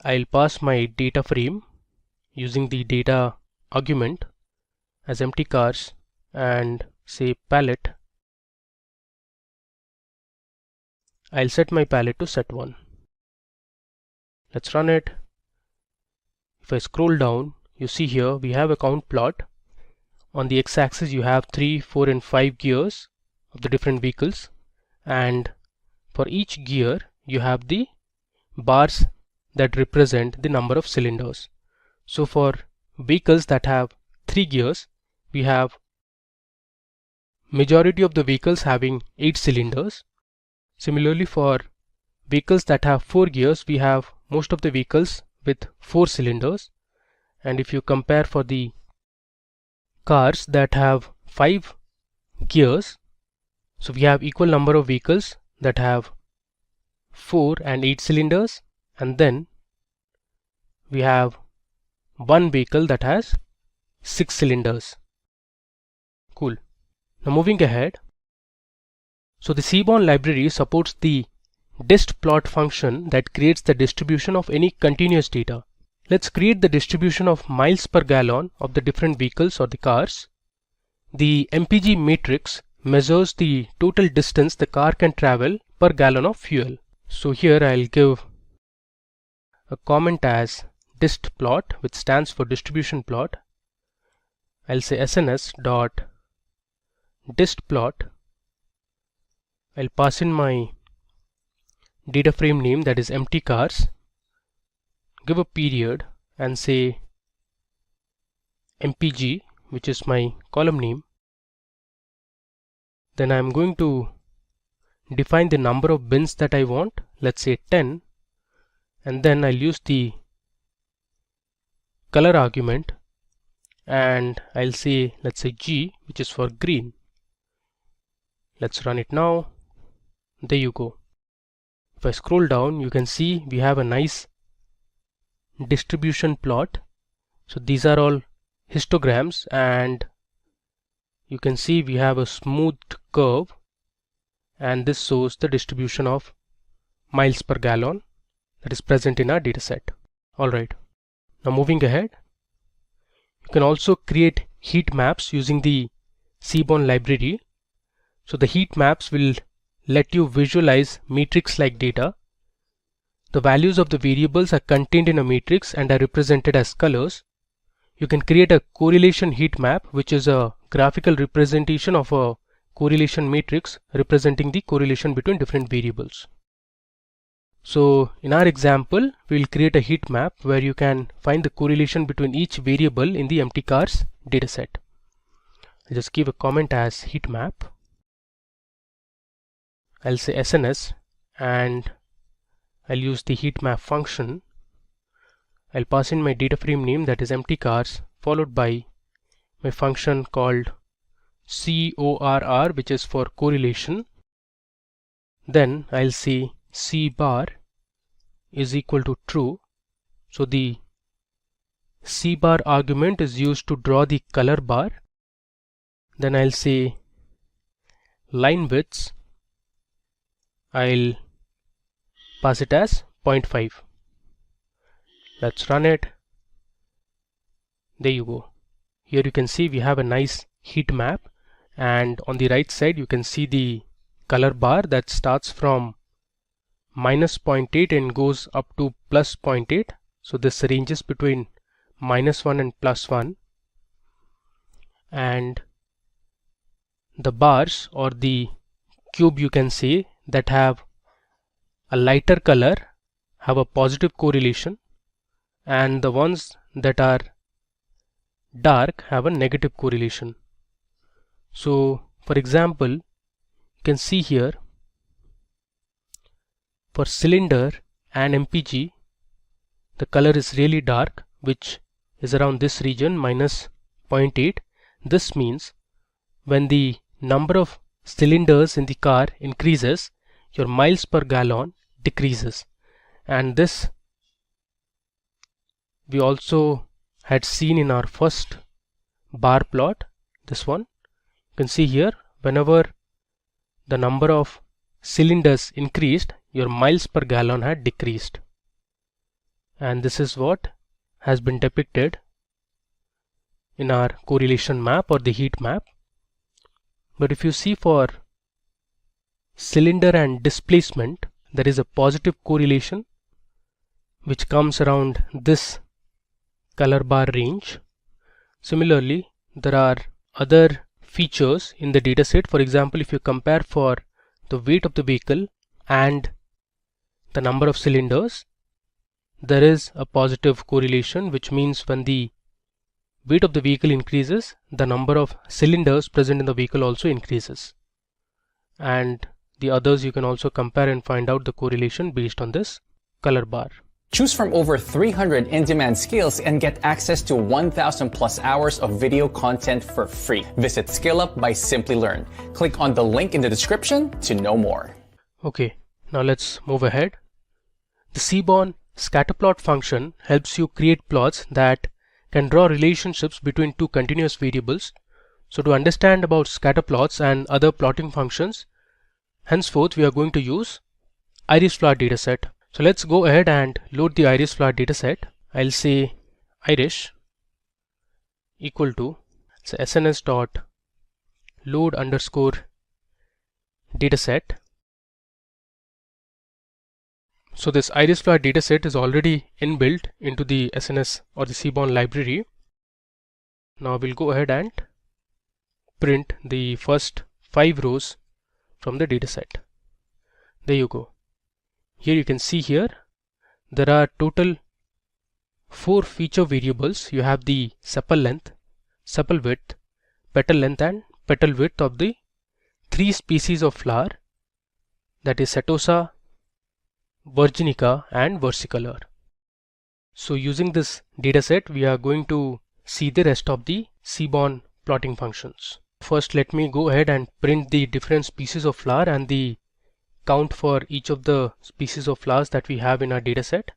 I'll pass my data frame using the data argument as empty cars and say palette. I'll set my palette to set 1. Let's run it. If I scroll down, you see here we have a count plot. On the x-axis you have 3, 4 and 5 gears of the different vehicles, and for each gear you have the bars that represent the number of cylinders. So for vehicles that have 3 gears, we have majority of the vehicles having 8 cylinders. Similarly, for vehicles that have 4 gears, we have most of the vehicles with 4 cylinders. And if you compare for the cars that have 5 gears, so we have equal number of vehicles that have 4 and 8 cylinders, and then we have one vehicle that has 6 cylinders. Cool. Now moving ahead, so the Seaborn library supports the distplot function that creates the distribution of any continuous data. Let's create the distribution of miles per gallon of the different vehicles or the cars. The MPG matrix measures the total distance the car can travel per gallon of fuel. So here I'll give a comment as distplot, which stands for distribution plot. I'll say sns dot distplot. I'll pass in my data frame name, that is empty cars, give a period and say mpg, which is my column name. Then I'm going to define the number of bins that I want, let's say 10, and then I'll use the color argument and I'll say, let's say G, which is for green. Let's run it now. There you go. If I scroll down, you can see we have a nice distribution plot. So these are all histograms, and you can see we have a smooth curve, and this shows the distribution of miles per gallon that is present in our dataset. Alright, now moving ahead, you can also create heat maps using the Seaborn library. So the heat maps will let you visualize matrix-like data. The values of the variables are contained in a matrix and are represented as colors. You can create a correlation heat map, which is a graphical representation of a correlation matrix representing the correlation between different variables. So in our example, we will create a heat map where you can find the correlation between each variable in the empty cars dataset. I'll just give a comment as heat map. I'll say SNS, and I'll use the heat map function. I'll pass in my data frame name, that is empty cars, followed by my function called CORR, which is for correlation. Then I'll say C bar is equal to true. So the C bar argument is used to draw the color bar. Then I'll say line widths, I'll pass it as 0.5. Let's run it. There you go. Here you can see we have a nice heat map, and on the right side you can see the color bar that starts from minus 0.8 and goes up to plus 0.8. So this ranges between -1 and +1, and the bars or the cube, you can say, that have a lighter color have a positive correlation, and the ones that are dark have a negative correlation. So for example, you can see here for cylinder and MPG, the color is really dark, which is around this region, -0.8. This means when the number of cylinders in the car increases, your miles per gallon decreases. And this we also had seen in our first bar plot, this one. You can see here, whenever the number of cylinders increased, your miles per gallon had decreased. And this is what has been depicted in our correlation map or the heat map. But if you see for cylinder and displacement, there is a positive correlation which comes around this color bar range. Similarly, there are other features in the dataset. For example, if you compare for the weight of the vehicle and the number of cylinders, there is a positive correlation, which means when the weight of the vehicle increases, the number of cylinders present in the vehicle also increases. And the others you can also compare and find out the correlation based on this color bar. Choose from over 300 in-demand skills and get access to 1,000 plus hours of video content for free. Visit SkillUp by Simplilearn. Click on the link in the description to know more. Okay, now let's move ahead. The Seaborn scatterplot function helps you create plots that can draw relationships between two continuous variables. So to understand about scatterplots and other plotting functions, henceforth we are going to use iris flower dataset. So let's go ahead and load the iris flower dataset. I'll say iris equal to sns dot load underscore dataset. So this iris flower dataset is already inbuilt into the SNS or the Seaborn library. Now we'll go ahead and print the first 5 rows from the dataset. There you go. Here you can see here there are total 4 feature variables. You have the sepal length, sepal width, petal length and petal width of the 3 species of flower, that is Setosa, Virginica and Versicolor. So using this dataset, we are going to see the rest of the Seaborn plotting functions. First, let me go ahead and print the different species of flower and the count for each of the species of flowers that we have in our data set.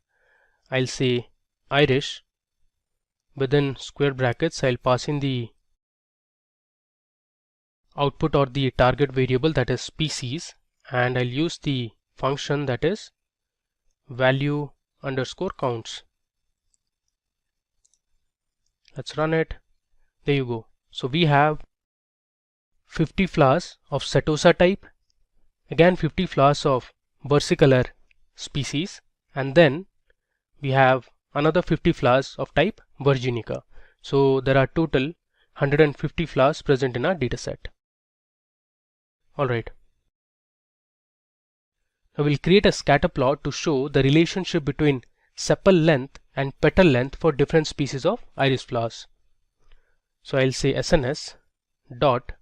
I'll say Irish. Within square brackets, I'll pass in the output or the target variable, that is species, and I'll use the function that is value underscore counts. Let's run it. There you go. So we have 50 flowers of Setosa type, again 50 flowers of versicolor species, and then we have another 50 flowers of type Virginica. So there are total 150 flowers present in our data set. Alright. Now we'll create a scatter plot to show the relationship between sepal length and petal length for different species of iris flowers. So I'll say SNS dot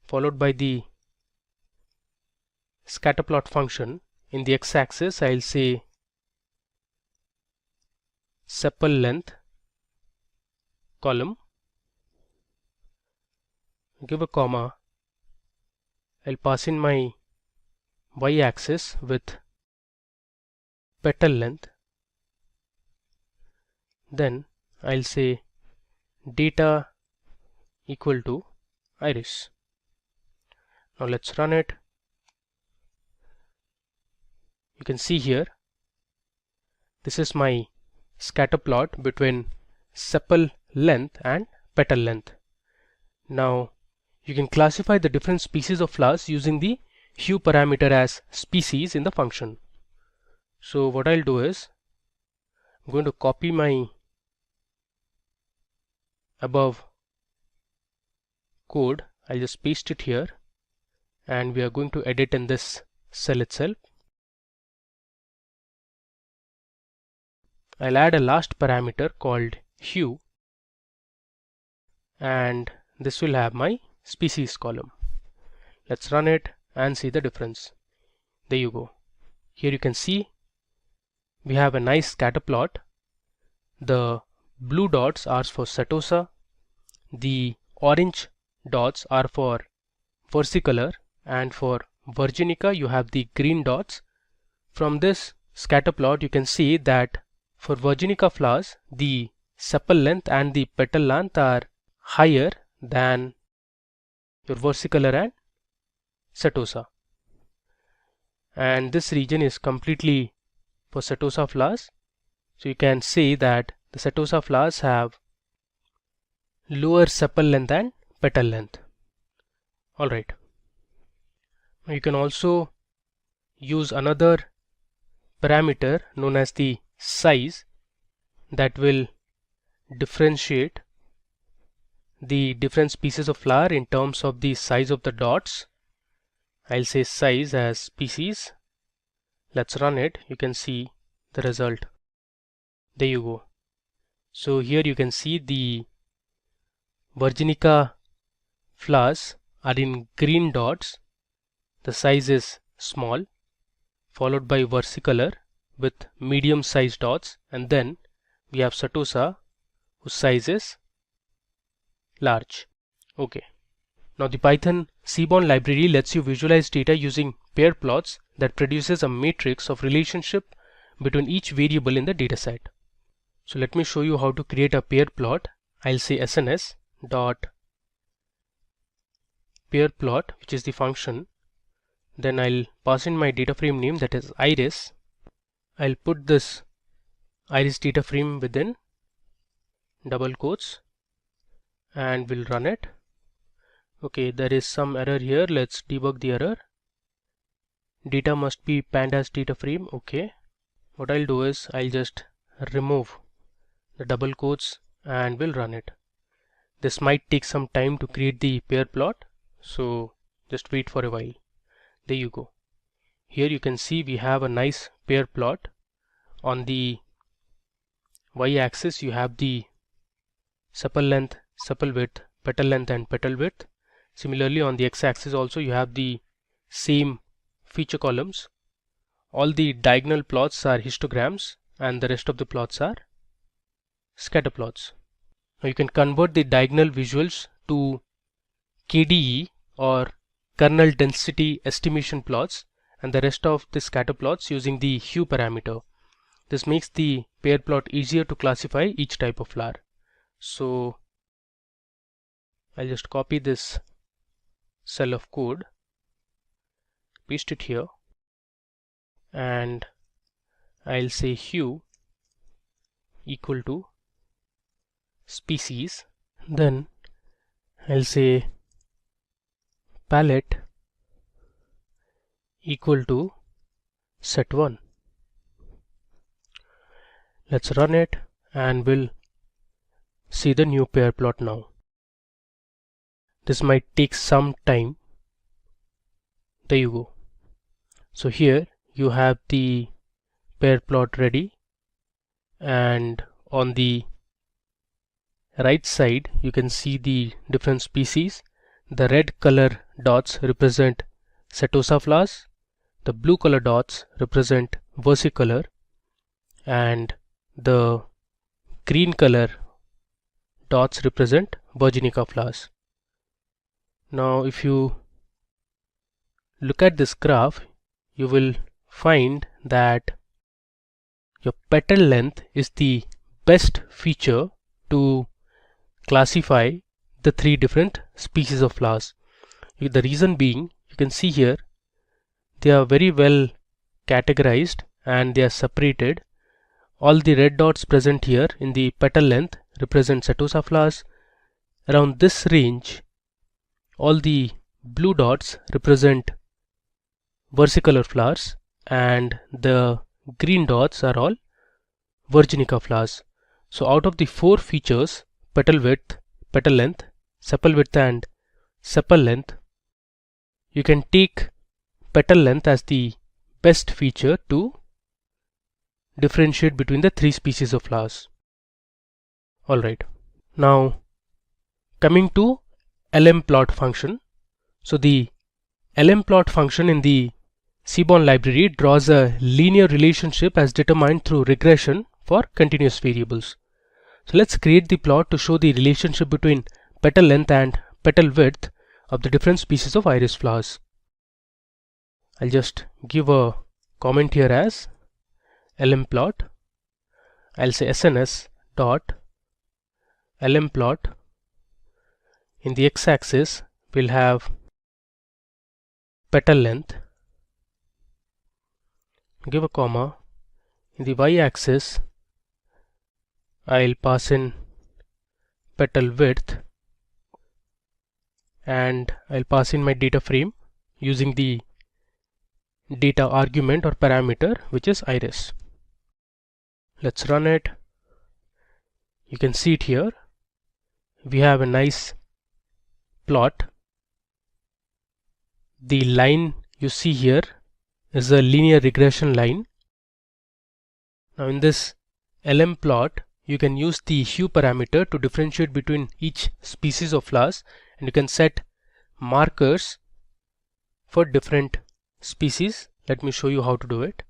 followed by the scatterplot function. In the x-axis, I'll say sepal length column, give a comma, I'll pass in my y-axis with petal length, then I'll say data equal to iris. Now let's run it. You can see here, this is my scatter plot between sepal length and petal length. Now you can classify the different species of flowers using the hue parameter as species in the function. So what I'll do is, I'm going to copy my above code, I'll just paste it here, and we are going to edit in this cell itself. I'll add a last parameter called hue, and this will have my species column. Let's run it and see the difference. There you go. Here you can see we have a nice scatter plot. The blue dots are for Setosa, the orange dots are for versicolor, and for Virginica you have the green dots. From this scatter plot you can see that for Virginica flowers the sepal length and the petal length are higher than your versicolor and Setosa, and this region is completely for Setosa flowers. So you can say that the Setosa flowers have lower sepal length and petal length. Alright. Now you can also use another parameter known as the size that will differentiate the different species of flower in terms of the size of the dots. I'll say size as species. Let's run it. You can see the result. There you go. So here you can see the Virginica flowers are in green dots. The size is small, followed by versicolor with medium sized dots, and then we have Setosa whose size is large. Okay. Now the Python Seaborn library lets you visualize data using pair plots that produces a matrix of relationship between each variable in the dataset. So let me show you how to create a pair plot. I'll say SNS dot pair plot, which is the function. Then I'll pass in my data frame name, that is iris. I'll put this iris data frame within double quotes and we'll run it. Okay, there is some error here. Let's debug the error. Data must be pandas data frame. Okay, what I'll do is I'll just remove the double quotes and we'll run it. This might take some time to create the pair plot, so just wait for a while. There you go. Here you can see we have a nice pair plot. On the y-axis you have the sepal length, sepal width, petal length and petal width. Similarly on the x-axis also you have the same feature columns. All the diagonal plots are histograms and the rest of the plots are scatter plots. Now you can convert the diagonal visuals to KDE or kernel density estimation plots and the rest of the scatter plots using the hue parameter. This makes the pair plot easier to classify each type of flower. So I'll just copy this cell of code, paste it here, and I'll say hue equal to species. Then I'll say palette equal to set1. Let's run it and we'll see the new pair plot now. This might take some time. There you go. So here you have the pair plot ready, and on the right side you can see the different species. The red color dots represent setosa flowers, the blue color dots represent versicolor, and the green color dots represent virginica flowers. Now if you look at this graph, you will find that your petal length is the best feature to classify the three different species of flowers. The reason being, you can see here they are very well categorized and they are separated. All the red dots present here in the petal length represent setosa flowers. Around this range, all the blue dots represent versicolor flowers, and the green dots are all virginica flowers. So out of the four features, petal width, petal length, sepal width and sepal length, you can take petal length as the best feature to differentiate between the three species of flowers. Alright, now coming to lmplot function. So the lmplot function in the Seaborn library draws a linear relationship as determined through regression for continuous variables. So let's create the plot to show the relationship between petal length and petal width of the different species of iris flowers. I'll just give a comment here as lmplot. I'll say SNS dot lmplot. In the x-axis we'll have petal length, give a comma. In the y-axis I'll pass in petal width, and I'll pass in my data frame using the data argument or parameter, which is iris. Let's run it. You can see it here. We have a nice plot. The line you see here is a linear regression line. Now in this lmplot, you can use the hue parameter to differentiate between each species of flowers, and you can set markers for different species. Let me show you how to do it.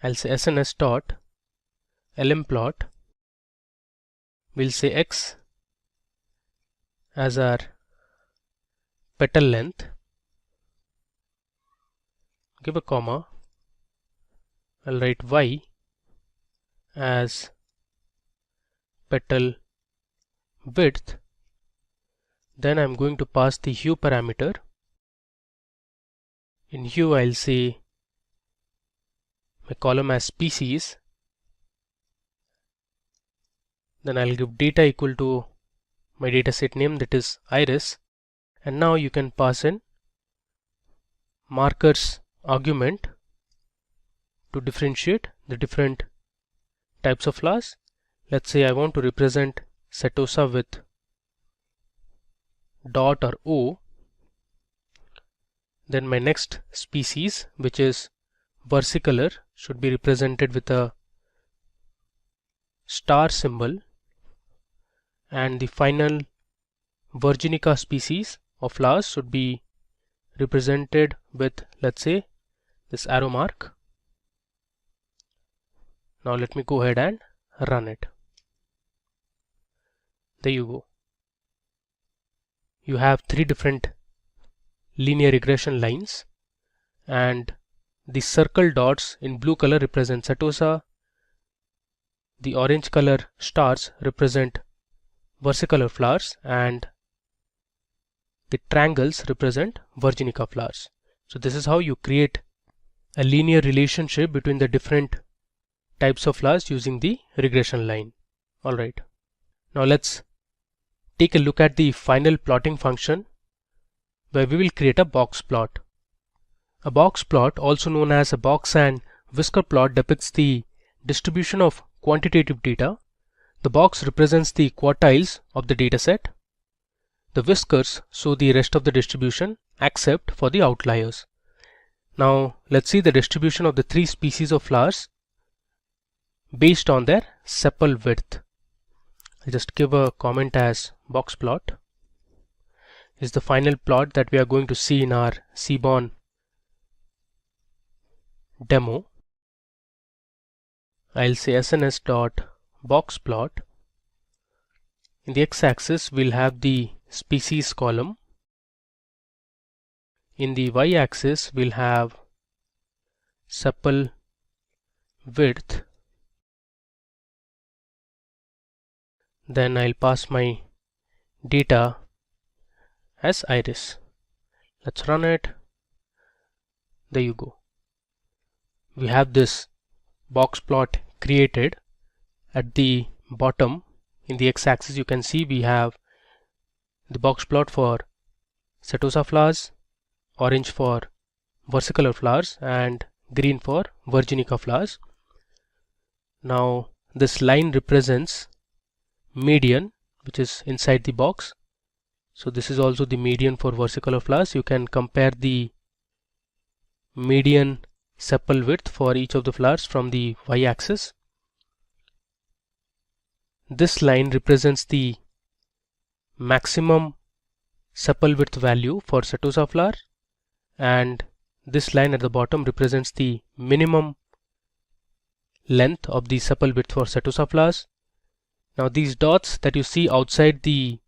I'll say SNS dot lmplot. We'll say x as our petal length, give a comma. I'll write y as petal width. Then I'm going to pass the hue parameter. In hue I'll say my column as species. Then I'll give data equal to my dataset name, that is iris. And now you can pass in markers argument to differentiate the different types of flowers. Let's say I want to represent setosa with dot or O. Then my next species, which is versicolor, should be represented with a star symbol, and the final virginica species of flowers should be represented with, let's say, this arrow mark. Now let me go ahead and run it. There you go. You have three different linear regression lines, and the circle dots in blue color represent setosa, the orange color stars represent versicolor flowers, and the triangles represent virginica flowers. So this is how you create a linear relationship between the different types of flowers using the regression line. Alright, now let's take a look at the final plotting function, where we will create a box plot. A box plot, also known as a box and whisker plot, depicts the distribution of quantitative data. The box represents the quartiles of the dataset. The whiskers show the rest of the distribution except for the outliers. Now let's see the distribution of the three species of flowers based on their sepal width. I'll just give a comment as box plot. This is the final plot that we are going to see in our Seaborn demo. I'll say sns.boxplot. In the x-axis we'll have the species column. In the y-axis we'll have sepal width. Then I'll pass my data as iris. Let's run it. There you go. We have this box plot created. At the bottom in the x-axis you can see we have the box plot for setosa flowers, orange for versicolor flowers, and green for virginica flowers. Now this line represents median, which is inside the box. So this is also the median for versicolor flowers. You can compare the median sepal width for each of the flowers from the y-axis. This line represents the maximum sepal width value for setosa flower, and this line at the bottom represents the minimum length of the sepal width for setosa flowers. Now these dots that you see outside the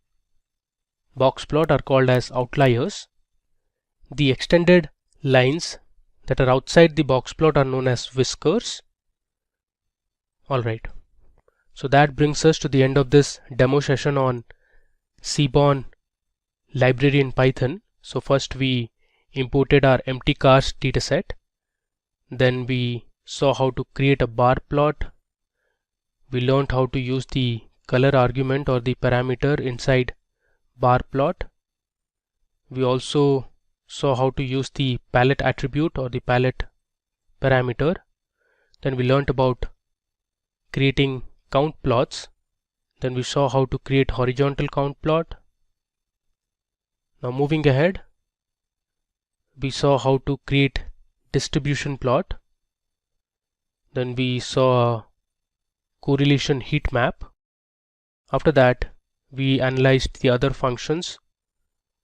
box plot are called as outliers. The extended lines that are outside the box plot are known as whiskers. Alright, so that brings us to the end of this demo session on Seaborn library in Python. So first we imported our empty cars dataset. Then we saw how to create a bar plot. We learned how to use the color argument or the parameter inside bar plot. We also saw how to use the palette attribute or the palette parameter. Then we learned about creating count plots. Then we saw how to create horizontal count plot. Now moving ahead, we saw how to create distribution plot. Then we saw a correlation heat map. After that we analyzed the other functions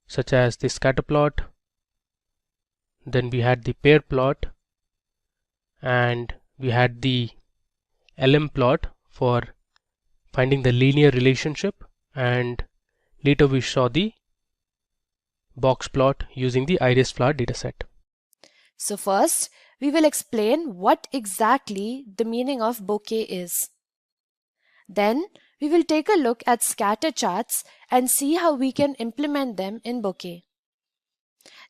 such as the scatter plot. Then we had the pair plot, and we had the LM plot for finding the linear relationship, and later we saw the box plot using the iris flower dataset. So first, we will explain what exactly the meaning of bokeh is. Then we will take a look at scatter charts and see how we can implement them in bokeh.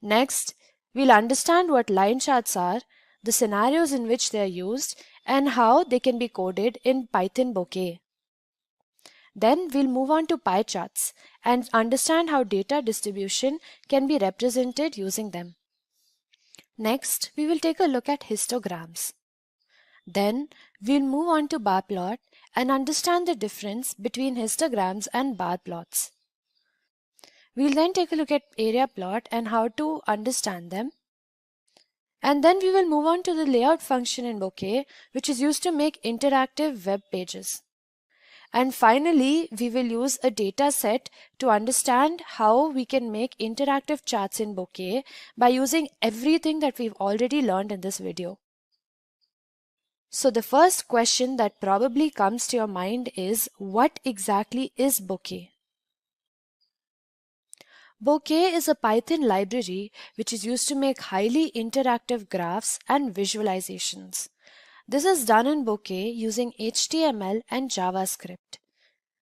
Next, we'll understand what line charts are, the scenarios in which they are used, and how they can be coded in Python bokeh. Then we'll move on to pie charts and understand how data distribution can be represented using them. Next, we will take a look at histograms. Then we'll move on to bar plot and understand the difference between histograms and bar plots. We'll then take a look at area plot and how to understand them. And then we will move on to the layout function in bokeh, which is used to make interactive web pages. And finally, we will use a data set to understand how we can make interactive charts in bokeh by using everything that we've already learned in this video. So the first question that probably comes to your mind is, what exactly is bokeh? Bokeh is a Python library which is used to make highly interactive graphs and visualizations. This is done in Bokeh using HTML and JavaScript.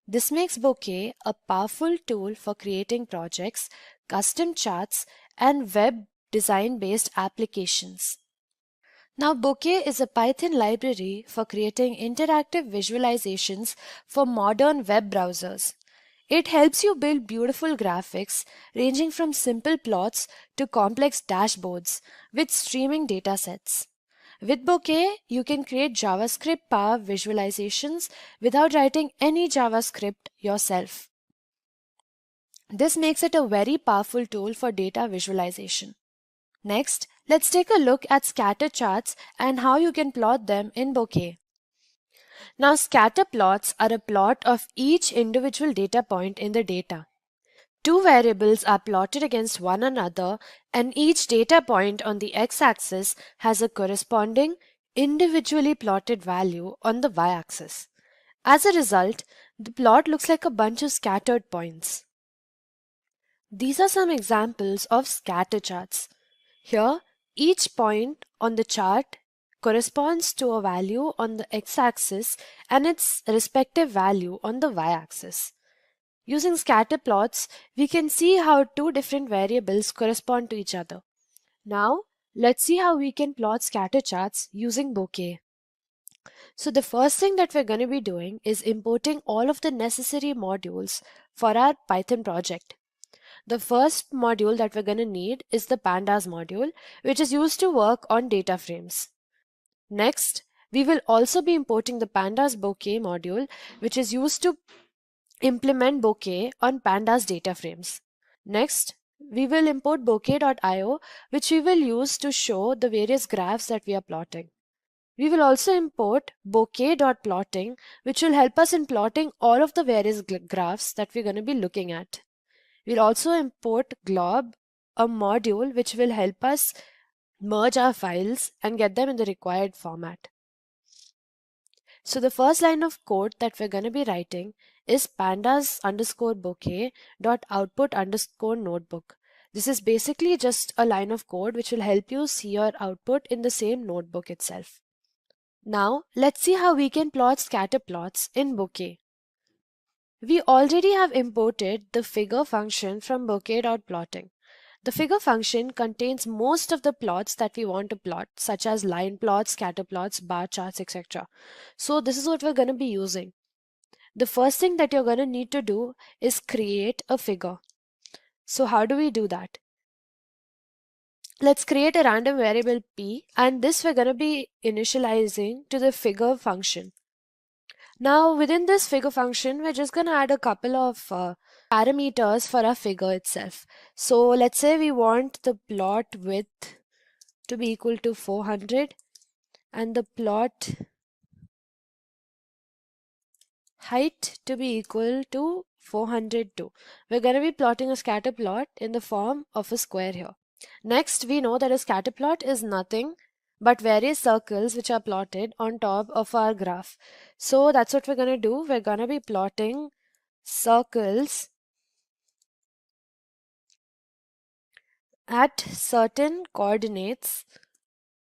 This makes Bokeh a powerful tool for creating projects, custom charts, and web design-based applications. Now, Bokeh is a Python library for creating interactive visualizations for modern web browsers. It helps you build beautiful graphics ranging from simple plots to complex dashboards with streaming datasets. With Bokeh, you can create JavaScript power visualizations without writing any JavaScript yourself. This makes it a very powerful tool for data visualization. Next, let's take a look at scatter charts and how you can plot them in Bokeh. Now, scatter plots are a plot of each individual data point in the data. Two variables are plotted against one another, and each data point on the x-axis has a corresponding individually plotted value on the y-axis. As a result, the plot looks like a bunch of scattered points. These are some examples of scatter charts. Here, each point on the chart corresponds to a value on the x-axis and its respective value on the y-axis. Using scatter plots, we can see how two different variables correspond to each other. Now, let's see how we can plot scatter charts using Bokeh. So the first thing that we're going to be doing is importing all of the necessary modules for our Python project. The first module that we're going to need is the pandas module, which is used to work on data frames. Next, we will also be importing the pandas Bokeh module, which is used to implement Bokeh on pandas data frames. Next, we will import bokeh.io, which we will use to show the various graphs that we are plotting. We will also import bokeh.plotting, which will help us in plotting all of the various graphs that we're going to be looking at. We'll also import glob, a module which will help us merge our files and get them in the required format. So the first line of code that we're going to be writing is pandas_bokeh.output_notebook. This is basically just a line of code which will help you see your output in the same notebook itself. Now, let's see how we can plot scatter plots in Bokeh. We already have imported the figure function from bokeh.plotting. The figure function contains most of the plots that we want to plot, such as line plots, scatter plots, bar charts, etc. So this is what we're going to be using. The first thing that you're going to need to do is create a figure. So how do we do that? Let's create a random variable p, and this we're going to be initializing to the figure function. Now within this figure function, we're just going to add a couple of parameters for our figure itself. So let's say we want the plot width to be equal to 400 and the plot height to be equal to 402. We're going to be plotting a scatter plot in the form of a square here. Next, we know that a scatter plot is nothing but various circles which are plotted on top of our graph. So that's what we're going to do. We're going to be plotting circles at certain coordinates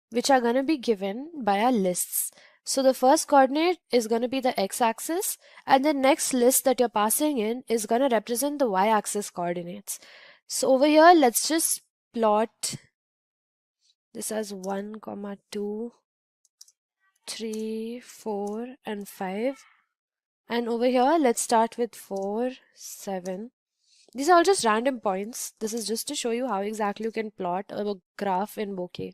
which are going to be given by our lists. So the first coordinate is going to be the x-axis, and the next list that you're passing in is going to represent the y-axis coordinates. So over here, let's just plot this as 1, 2, 3, 4, and 5. And over here, let's start with 4, 7. These are all just random points. This is just to show you how exactly you can plot a graph in Bokeh.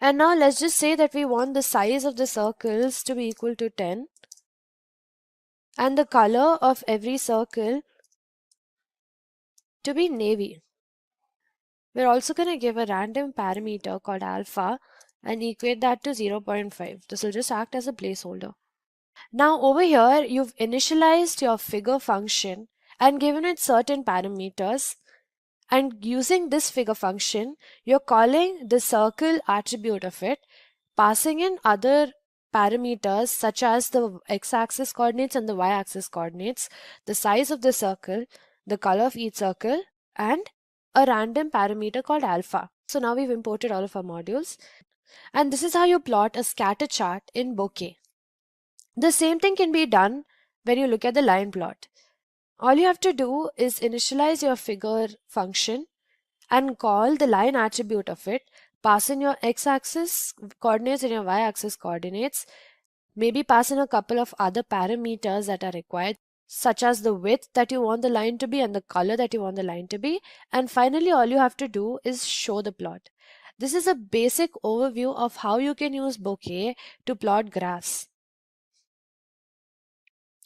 And now let's just say that we want the size of the circles to be equal to 10. And the color of every circle to be navy. We're also going to give a random parameter called alpha and equate that to 0.5. This will just act as a placeholder. Now over here, you've initialized your figure function and given it certain parameters. And using this figure function, you're calling the circle attribute of it, passing in other parameters such as the x-axis coordinates and the y-axis coordinates, the size of the circle, the color of each circle, and a random parameter called alpha. So now we've imported all of our modules. And this is how you plot a scatter chart in Bokeh. The same thing can be done when you look at the line plot. All you have to do is initialize your figure function and call the line attribute of it, pass in your x-axis coordinates and your y-axis coordinates, maybe pass in a couple of other parameters that are required, such as the width that you want the line to be and the color that you want the line to be, and finally all you have to do is show the plot. This is a basic overview of how you can use Bokeh to plot graphs.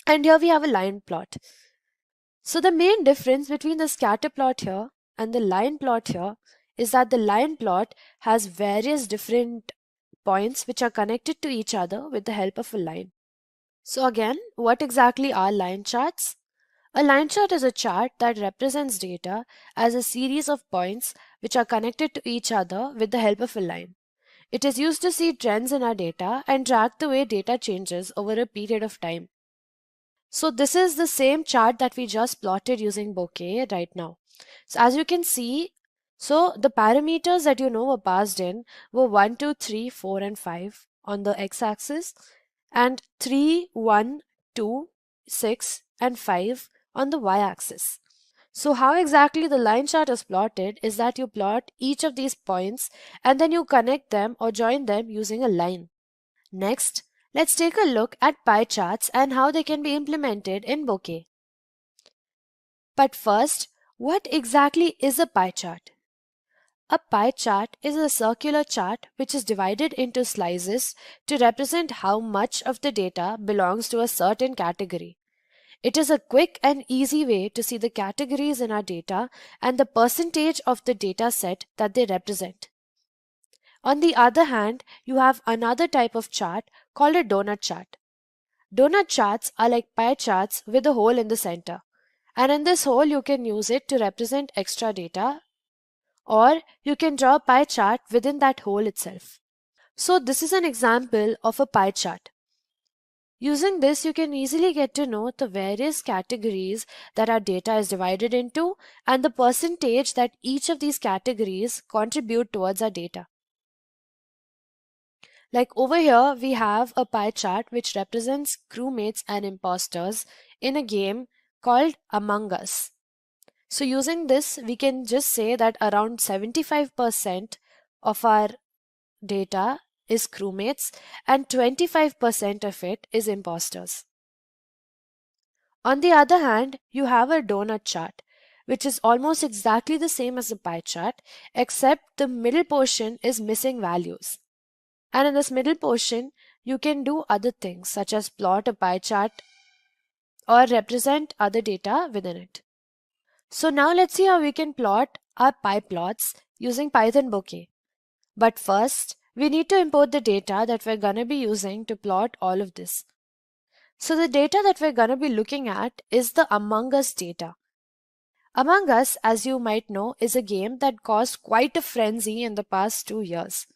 And here we have a line plot. So the main difference between the scatter plot here and the line plot here is that the line plot has various different points which are connected to each other with the help of a line. So again, what exactly are line charts? A line chart is a chart that represents data as a series of points which are connected to each other with the help of a line. It is used to see trends in our data and track the way data changes over a period of time. So this is the same chart that we just plotted using Bokeh right now. So as you can see, so the parameters that you know were passed in were 1, 2, 3, 4 and 5 on the x-axis and 3, 1, 2, 6 and 5 on the y-axis. So how exactly the line chart is plotted is that you plot each of these points and then you connect them or join them using a line. Next, let's take a look at pie charts and how they can be implemented in Bokeh. But first, what exactly is a pie chart? A pie chart is a circular chart which is divided into slices to represent how much of the data belongs to a certain category. It is a quick and easy way to see the categories in our data and the percentage of the data set that they represent. On the other hand, you have another type of chart called a donut chart. Donut charts are like pie charts with a hole in the center. And in this hole, you can use it to represent extra data, or you can draw a pie chart within that hole itself. So this is an example of a pie chart. Using this, you can easily get to know the various categories that our data is divided into and the percentage that each of these categories contribute towards our data. Like over here, we have a pie chart which represents crewmates and imposters in a game called Among Us. So using this, we can just say that around 75% of our data is crewmates and 25% of it is imposters. On the other hand, you have a donut chart, which is almost exactly the same as a pie chart, except the middle portion is missing values. And in this middle portion, you can do other things such as plot a pie chart or represent other data within it. So now let's see how we can plot our pie plots using Python Bokeh. But first, we need to import the data that we're going to be using to plot all of this. So the data that we're going to be looking at is the Among Us data. Among Us, as you might know, is a game that caused quite a frenzy in the past 2 years.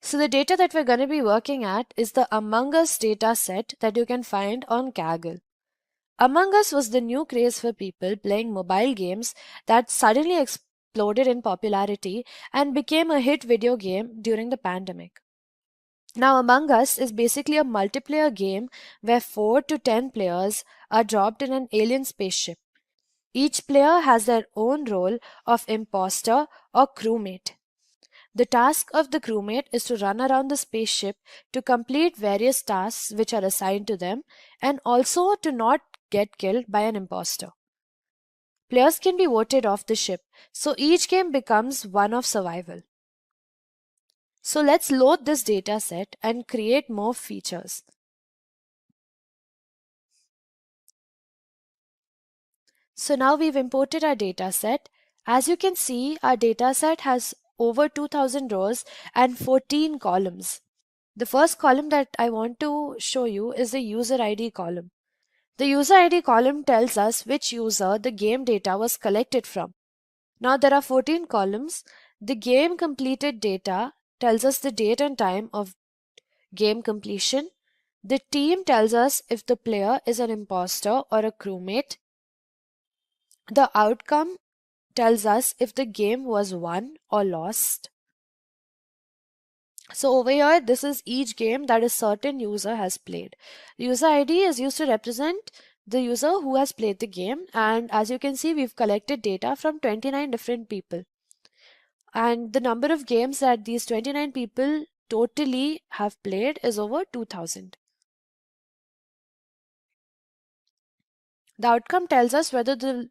So the data that we're going to be working at is the Among Us data set that you can find on Kaggle. Among Us was the new craze for people playing mobile games that suddenly exploded in popularity and became a hit video game during the pandemic. Now, Among Us is basically a multiplayer game where 4 to 10 players are dropped in an alien spaceship. Each player has their own role of imposter or crewmate. The task of the crewmate is to run around the spaceship to complete various tasks which are assigned to them and also to not get killed by an imposter. Players can be voted off the ship, so each game becomes one of survival. So let's load this data set and create more features. So now we've imported our data set. As you can see, our data set has over 2000 rows and 14 columns. The first column that I want to show you is the user ID column. The user ID column tells us which user the game data was collected from. Now there are 14 columns. The game completed data tells us the date and time of game completion. The team tells us if the player is an imposter or a crewmate. The outcome tells us if the game was won or lost. So over here, this is each game that a certain user has played. The user ID is used to represent the user who has played the game, and as you can see, we've collected data from 29 different people. And the number of games that these 29 people totally have played is over 2000. The outcome tells us whether the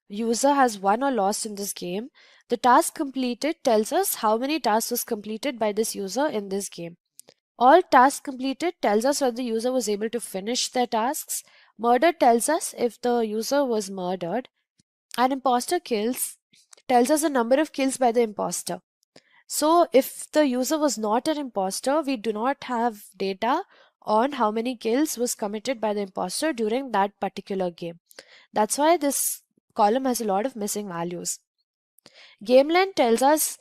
user has won or lost in this game. The task completed tells us how many tasks was completed by this user in this game. All tasks completed tells us whether the user was able to finish their tasks. Murdered tells us if the user was murdered. And imposter kills tells us the number of kills by the imposter. So if the user was not an imposter, we do not have data on how many kills was committed by the imposter during that particular game. That's why this column has a lot of missing values. Game length tells us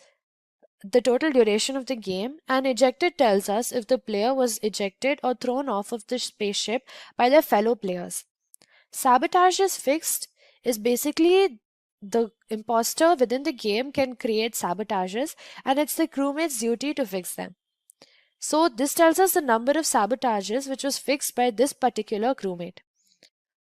the total duration of the game, and ejected tells us if the player was ejected or thrown off of the spaceship by their fellow players. Sabotage is fixed is basically the imposter within the game can create sabotages, and it's the crewmate's duty to fix them. So this tells us the number of sabotages which was fixed by this particular crewmate.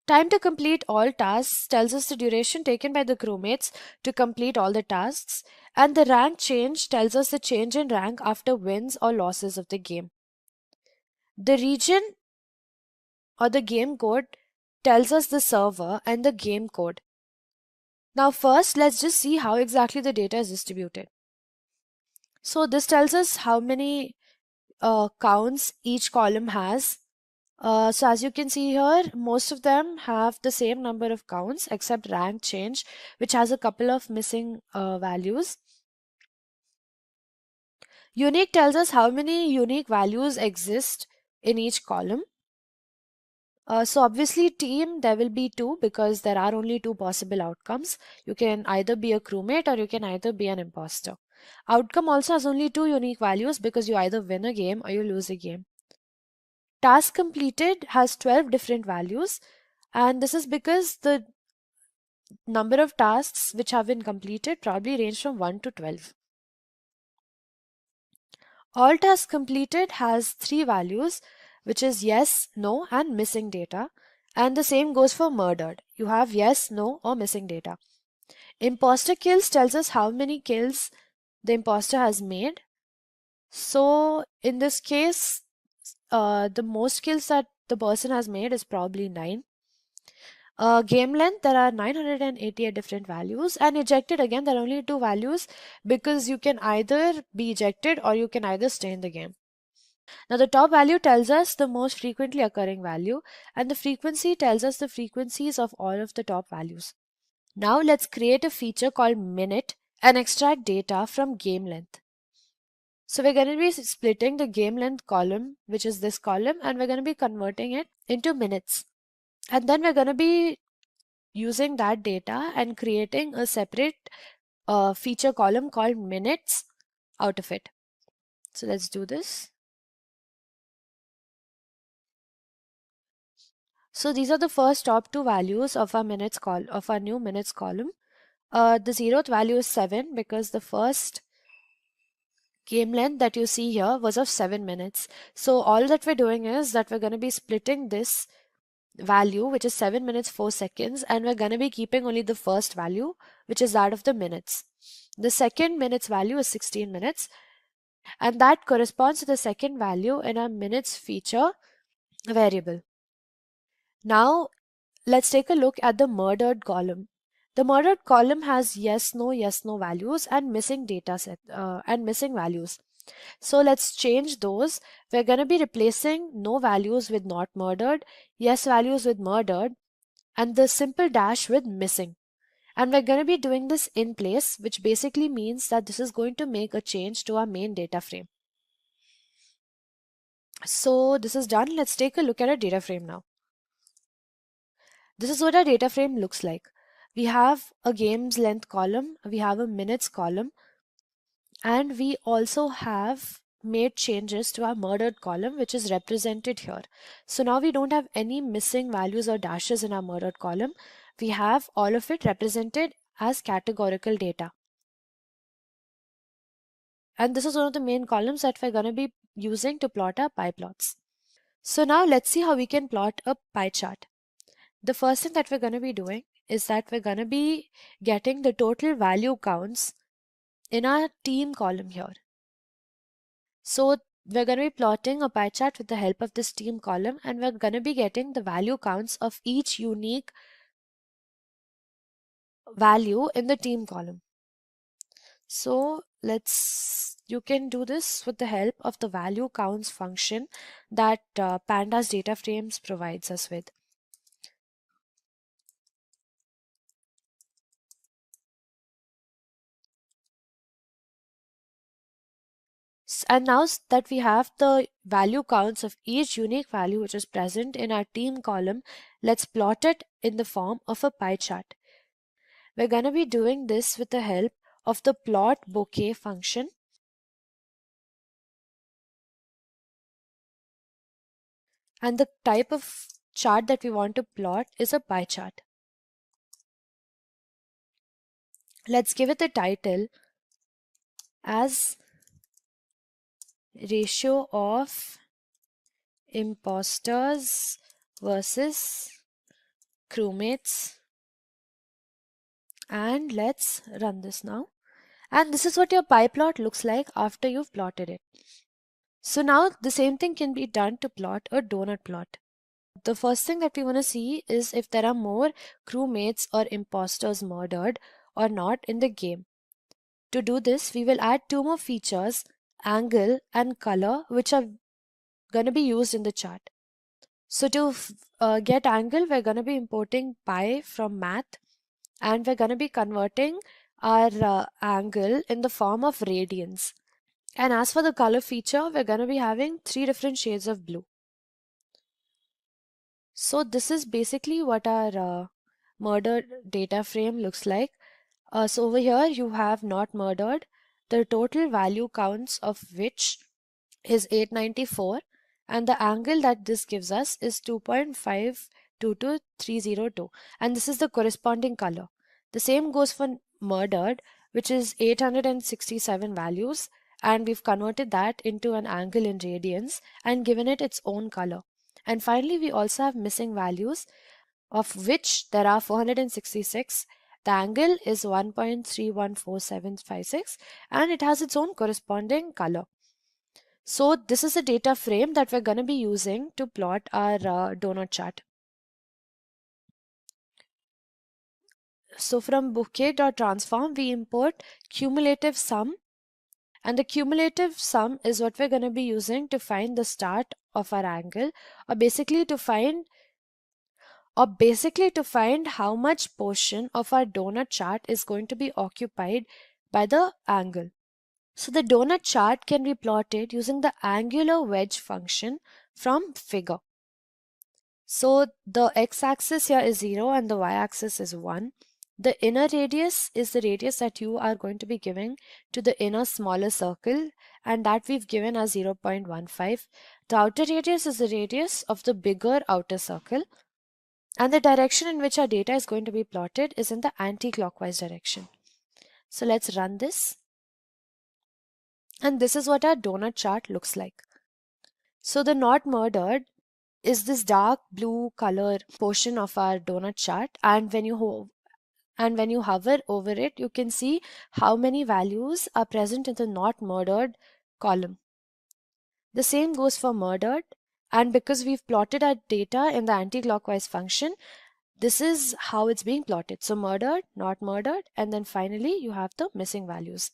Time to complete all tasks tells us the duration taken by the crewmates to complete all the tasks, and the rank change tells us the change in rank after wins or losses of the game. The region or the game code tells us the server and the game code. Now first, let's just see how exactly the data is distributed. So this tells us how many counts each column has. So as you can see here, most of them have the same number of counts except rank change, which has a couple of missing values. Unique tells us how many unique values exist in each column. So obviously team, there will be 2 because there are only 2 possible outcomes. You can either be a crewmate or you can either be an imposter. Outcome also has only 2 unique values because you either win a game or you lose a game. Task completed has 12 different values, and this is because the number of tasks which have been completed probably range from 1 to 12. All tasks completed has 3 values, which is yes, no, and missing data. And the same goes for murdered. You have yes, no, or missing data. Imposter kills tells us how many kills the imposter has made. So in this case, the most kills that the person has made is probably 9. Game length, there are 988 different values, and ejected, again there are only 2 values because you can either be ejected or you can either stay in the game. Now the top value tells us the most frequently occurring value, and the frequency tells us the frequencies of all of the top values. Now let's create a feature called minute and extract data from game length. So we're going to be splitting the game length column, which is this column, and we're going to be converting it into minutes. And then we're going to be using that data and creating a separate feature column called minutes out of it. So let's do this. So these are the first top 2 values of our new minutes column. The 0th value is 7 because the first game length that you see here was of 7 minutes. So all that we're doing is that we're going to be splitting this value, which is 7 minutes 4 seconds, and we're going to be keeping only the first value, which is that of the minutes. The second minutes value is 16 minutes, and that corresponds to the second value in our minutes feature variable. Now let's take a look at the murdered column. The murdered column has yes, no values and missing data set and missing values. So let's change those. We're going to be replacing no values with not murdered, yes values with murdered, and the simple dash with missing. And we're going to be doing this in place, which basically means that this is going to make a change to our main data frame. So this is done. Let's take a look at our data frame now. This is what our data frame looks like. We have a game's length column, we have a minutes column, and we also have made changes to our murdered column, which is represented here. So now we don't have any missing values or dashes in our murdered column. We have all of it represented as categorical data. And this is one of the main columns that we're going to be using to plot our pie plots. So now let's see how we can plot a pie chart. The first thing that we're going to be doing is that we're going to be getting the total value counts in our team column here. So we're going to be plotting a pie chart with the help of this team column, and we're going to be getting the value counts of each unique value in the team column. So you can do this with the help of the value counts function that Pandas data frames provides us with. And now that we have the value counts of each unique value which is present in our team column, let's plot it in the form of a pie chart. We're going to be doing this with the help of the plot bokeh function. And the type of chart that we want to plot is a pie chart. Let's give it the title as ratio of imposters versus crewmates, and let's run this now. And this is what your pie plot looks like after you've plotted it. So now the same thing can be done to plot a donut plot. The first thing that we want to see is if there are more crewmates or imposters murdered or not in the game. To do this, we will add two more features, angle and color, which are going to be used in the chart. So to get angle, we're going to be importing pi from math, and we're going to be converting our angle in the form of radians. And as for the color feature, we're going to be having 3 different shades of blue. So this is basically what our murdered data frame looks like. So over here you have not murdered, the total value counts of which is 894, and the angle that this gives us is 2.522302, and this is the corresponding color. The same goes for murdered, which is 867 values, and we've converted that into an angle in radians and given it its own color. And finally we also have missing values, of which there are 466. The angle is 1.314756 and it has its own corresponding color. So this is a data frame that we're going to be using to plot our donut chart. So from bokeh.transform we import cumulative sum, and the cumulative sum is what we're going to be using to find the start of our angle, or basically to find how much portion of our donut chart is going to be occupied by the angle. So the donut chart can be plotted using the angular wedge function from figure. So the x-axis here is 0 and the y-axis is 1. The inner radius is the radius that you are going to be giving to the inner smaller circle, and that we've given as 0.15. The outer radius is the radius of the bigger outer circle, and the direction in which our data is going to be plotted is in the anti-clockwise direction. So let's run this. And this is what our donut chart looks like. So the not murdered is this dark blue color portion of our donut chart, and when you hover over it, you can see how many values are present in the not murdered column. The same goes for murdered, and because we've plotted our data in the anti-clockwise function, this is how it's being plotted. So murdered, not murdered, and then finally you have the missing values.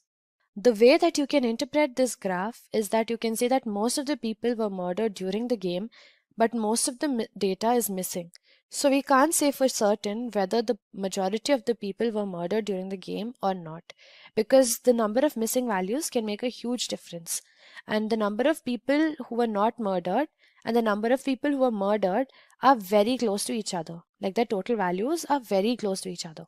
The way that you can interpret this graph is that you can say that most of the people were murdered during the game, but most of the data is missing. So we can't say for certain whether the majority of the people were murdered during the game or not, because the number of missing values can make a huge difference. And the number of people who were not murdered and the number of people who were murdered are very close to each other. Like their total values are very close to each other.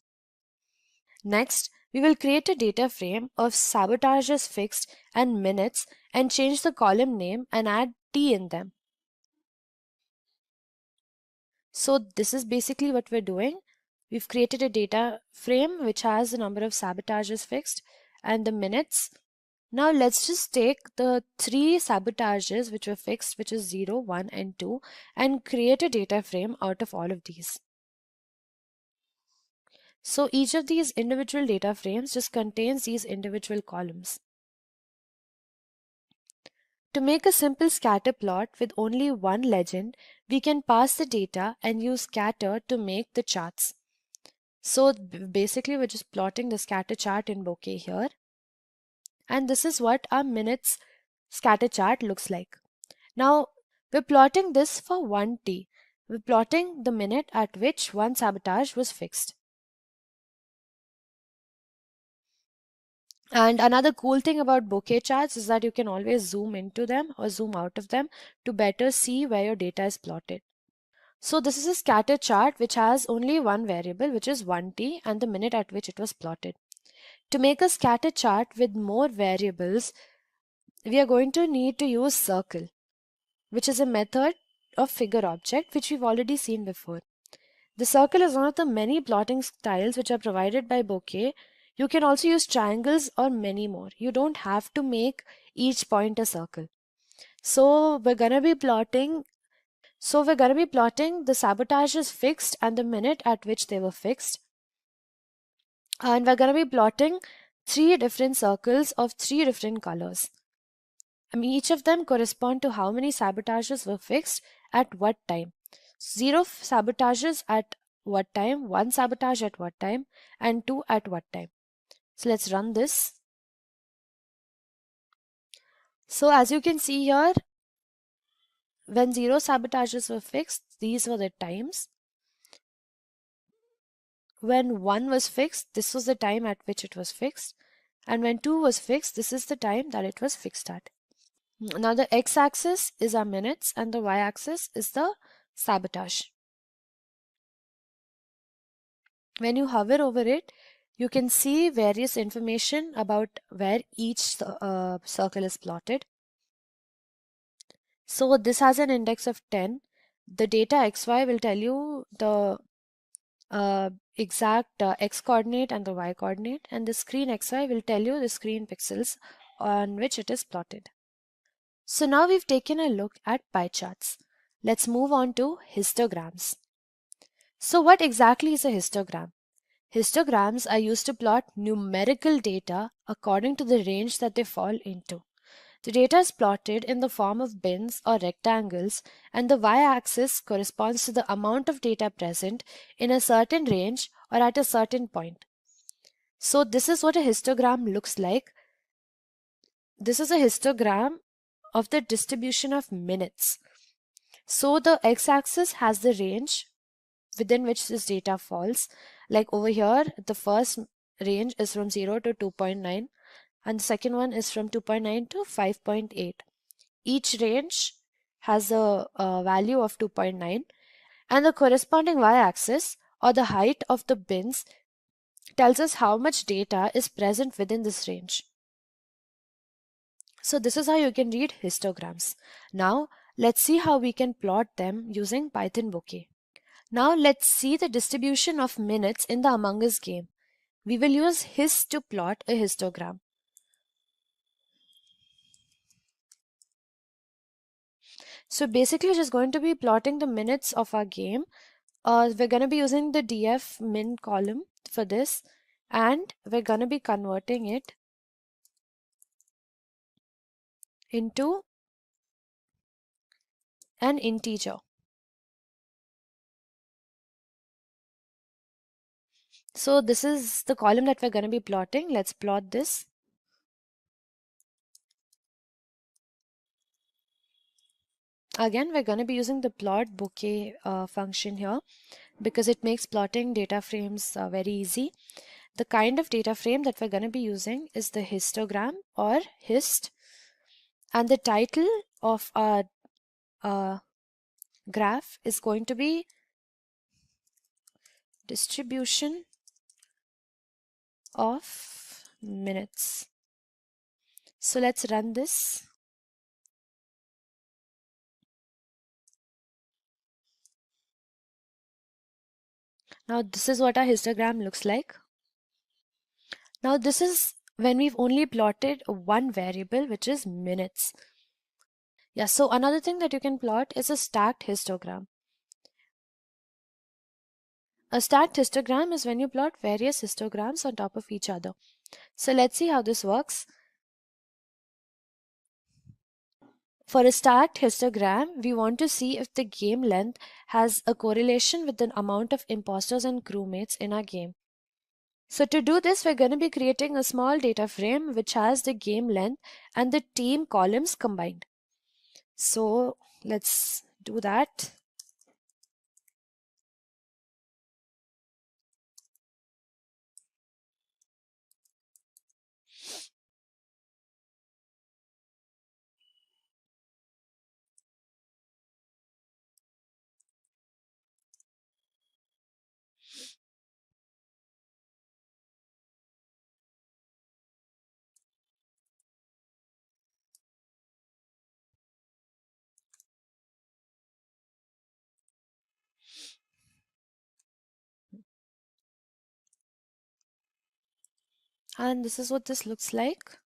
Next, we will create a data frame of sabotages fixed and minutes and change the column name and add T in them. So this is basically what we're doing. we've created a data frame which has the number of sabotages fixed and the minutes. Now let's just take the 3 sabotages which were fixed, which is 0, 1 and 2, and create a data frame out of all of these. So each of these individual data frames just contains these individual columns. To make a simple scatter plot with only one legend, we can pass the data and use scatter to make the charts. So basically we're just plotting the scatter chart in Bokeh here. And this is what our minutes scatter chart looks like. Now we're plotting this for 1t. We're plotting the minute at which one sabotage was fixed. And another cool thing about Bokeh charts is that you can always zoom into them or zoom out of them to better see where your data is plotted. So this is a scatter chart which has only one variable, which is 1t and the minute at which it was plotted. To make a scatter chart with more variables, we are going to need to use circle, which is a method of figure object which we've already seen before. The circle is one of the many plotting styles which are provided by Bokeh. You can also use triangles or many more. You don't have to make each point a circle. So we're going to be plotting the sabotages fixed and the minute at which they were fixed. And we're going to be plotting 3 different circles of 3 different colors. Each of them correspond to how many sabotages were fixed at what time. 0 sabotages at what time, 1 sabotage at what time, and 2 at what time. So let's run this. So as you can see here, when 0 sabotages were fixed, these were the times. When 1 was fixed, this was the time at which it was fixed. And when 2 was fixed, this is the time that it was fixed at. Now the x-axis is our minutes and the y-axis is the sabotage. When you hover over it, you can see various information about where each circle is plotted. So this has an index of 10. The data xy will tell you the exact x coordinate and the y coordinate, and the screen xy will tell you the screen pixels on which it is plotted. So now we've taken a look at pie charts. Let's move on to histograms. So what exactly is a histogram? Histograms are used to plot numerical data according to the range that they fall into. The data is plotted in the form of bins or rectangles, and the y-axis corresponds to the amount of data present in a certain range or at a certain point. So this is what a histogram looks like. This is a histogram of the distribution of minutes. So the x-axis has the range within which this data falls. Like over here, the first range is from 0 to 2.9 and the second one is from 2.9 to 5.8. Each range has a value of 2.9 and the corresponding y-axis or the height of the bins tells us how much data is present within this range. So this is how you can read histograms. Now let's see how we can plot them using Python Bokeh. Now let's see the distribution of minutes in the Among Us game. We will use hist to plot a histogram. So basically we're just going to be plotting the minutes of our game. We're going to be using the df min column for this, and we're going to be converting it into an integer. So this is the column that we're going to be plotting. Let's plot this. Again, we're going to be using the plot Bokeh function here because it makes plotting data frames very easy. The kind of data frame that we're going to be using is the histogram or hist, and the title of our graph is going to be distribution of minutes. So let's run this. Now this is what our histogram looks like. Now this is when we've only plotted one variable, which is minutes. Yeah, so another thing that you can plot is a stacked histogram. A stacked histogram is when you plot various histograms on top of each other. So let's see how this works. For a stacked histogram, we want to see if the game length has a correlation with the amount of imposters and crewmates in our game. So to do this, we're going to be creating a small data frame which has the game length and the team columns combined. So let's do that. And this is what this looks like.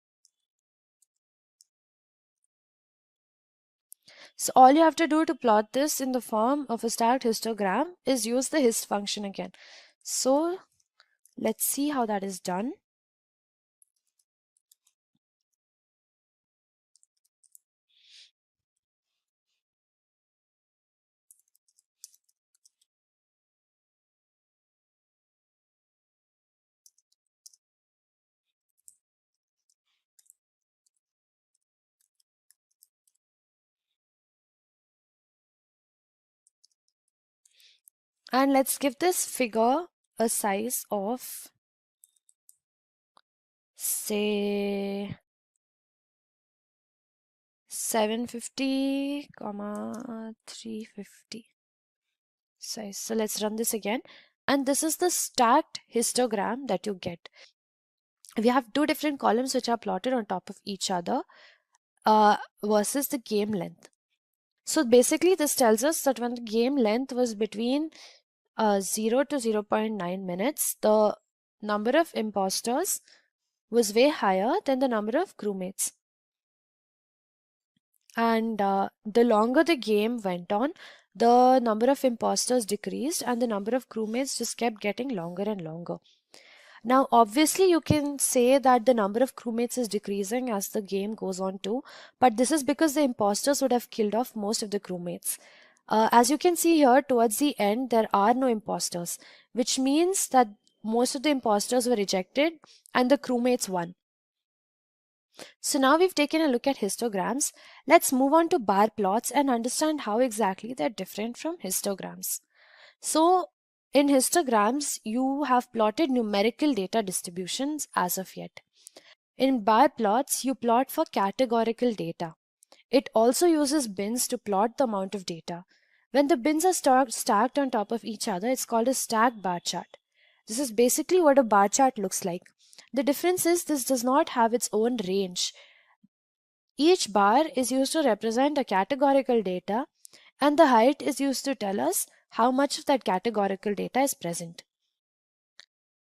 So all you have to do to plot this in the form of a stacked histogram is use the hist function again. So let's see how that is done. And let's give this figure a size of, say, 750, 350 size. So let's run this again. And this is the stacked histogram that you get. We have two different columns which are plotted on top of each other versus the game length. So basically this tells us that when the game length was between 0 to 0.9 minutes, the number of imposters was way higher than the number of crewmates. And the longer the game went on, the number of imposters decreased and the number of crewmates just kept getting longer and longer. Now, obviously, you can say that the number of crewmates is decreasing as the game goes on too, but this is because the imposters would have killed off most of the crewmates. As you can see here, towards the end, there are no imposters, which means that most of the imposters were rejected and the crewmates won. So now we've taken a look at histograms. Let's move on to bar plots and understand how exactly they're different from histograms. So in histograms, you have plotted numerical data distributions as of yet. In bar plots, you plot for categorical data. It also uses bins to plot the amount of data. When the bins are stacked on top of each other, it's called a stacked bar chart. This is basically what a bar chart looks like. The difference is this does not have its own range. Each bar is used to represent a categorical data, and the height is used to tell us how much of that categorical data is present.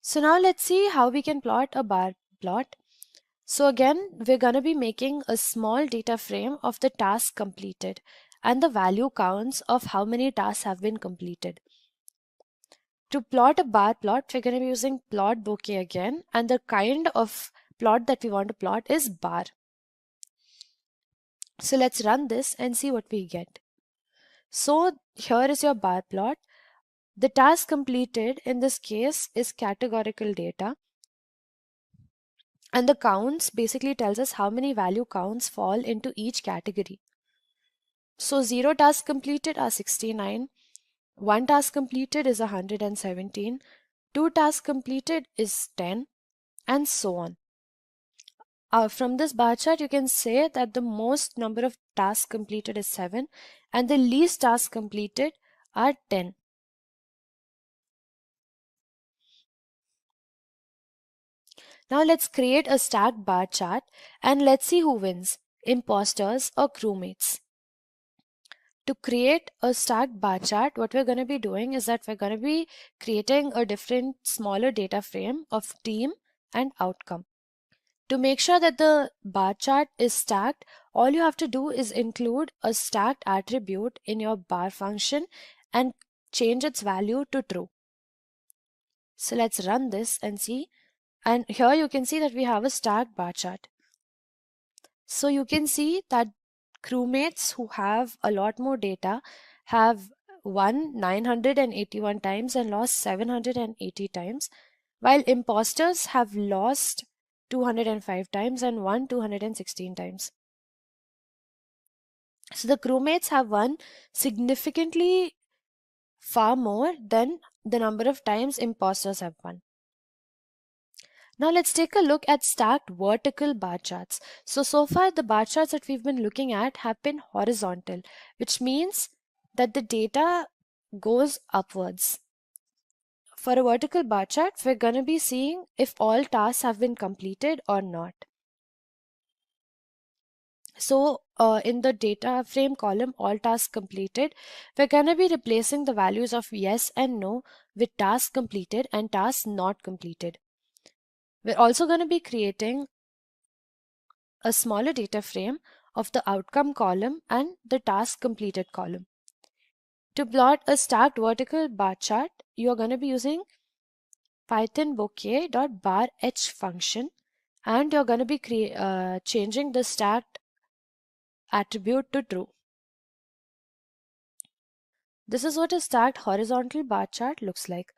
So now let's see how we can plot a bar plot. So again, we're going to be making a small data frame of the task completed and the value counts of how many tasks have been completed. To plot a bar plot, we're going to be using plot bokeh again, and the kind of plot that we want to plot is bar. So let's run this and see what we get. So here is your bar plot. The task completed in this case is categorical data, and the counts basically tells us how many value counts fall into each category. So 0 tasks completed are 69, 1 task completed is 117, 2 tasks completed is 10, and so on. From this bar chart, you can say that the most number of tasks completed is 7 and the least tasks completed are 10. Now let's create a stacked bar chart and let's see who wins, imposters or crewmates. To create a stacked bar chart, what we're going to be doing is that we're going to be creating a different smaller data frame of team and outcome. To make sure that the bar chart is stacked, all you have to do is include a stacked attribute in your bar function and change its value to true. So let's run this and see. And here you can see that we have a stacked bar chart. So you can see that crewmates who have a lot more data have won 981 times and lost 780 times, while imposters have lost 205 times and won 216 times. So the crewmates have won significantly far more than the number of times imposters have won. Now let's take a look at stacked vertical bar charts. So far the bar charts that we've been looking at have been horizontal, which means that the data goes upwards. For a vertical bar chart, we're going to be seeing if all tasks have been completed or not. So in the data frame column, all tasks completed, we're going to be replacing the values of yes and no with tasks completed and tasks not completed. We're also going to be creating a smaller data frame of the outcome column and the task completed column. To plot a stacked vertical bar chart, you are going to be using Python bokeh.barh function, and you're going to be changing the stacked attribute to true. This is what a stacked horizontal bar chart looks like.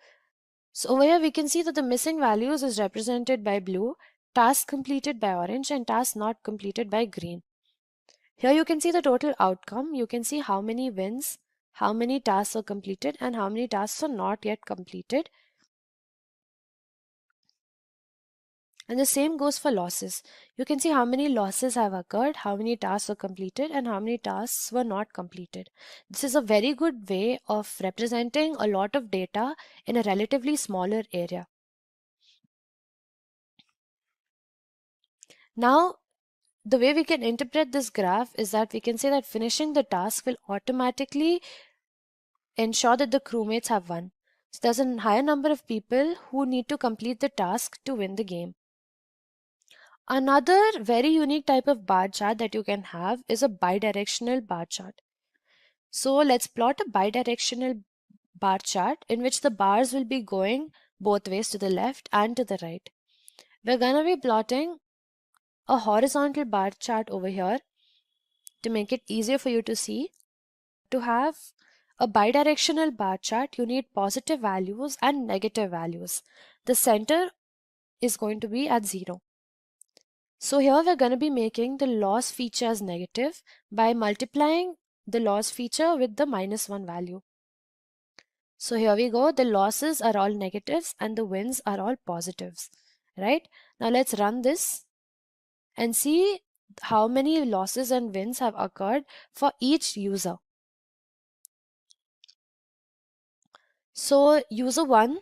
So over here we can see that the missing values is represented by blue, task completed by orange, and task not completed by green. Here you can see the total outcome. You can see how many wins, how many tasks are completed, and how many tasks are not yet completed. And the same goes for losses. You can see how many losses have occurred, how many tasks are completed, and how many tasks were not completed. This is a very good way of representing a lot of data in a relatively smaller area. Now, the way we can interpret this graph is that we can say that finishing the task will automatically ensure that the crewmates have won. So there's a higher number of people who need to complete the task to win the game. Another very unique type of bar chart that you can have is a bidirectional bar chart. So let's plot a bidirectional bar chart in which the bars will be going both ways, to the left and to the right. We're going to be plotting a horizontal bar chart over here to make it easier for you to see. To have a bidirectional bar chart, you need positive values and negative values. The center is going to be at 0. So here we're going to be making the loss feature as negative by multiplying the loss feature with the -1 value. So here we go, the losses are all negatives and the wins are all positives, right? Now let's run this and see how many losses and wins have occurred for each user. So user 1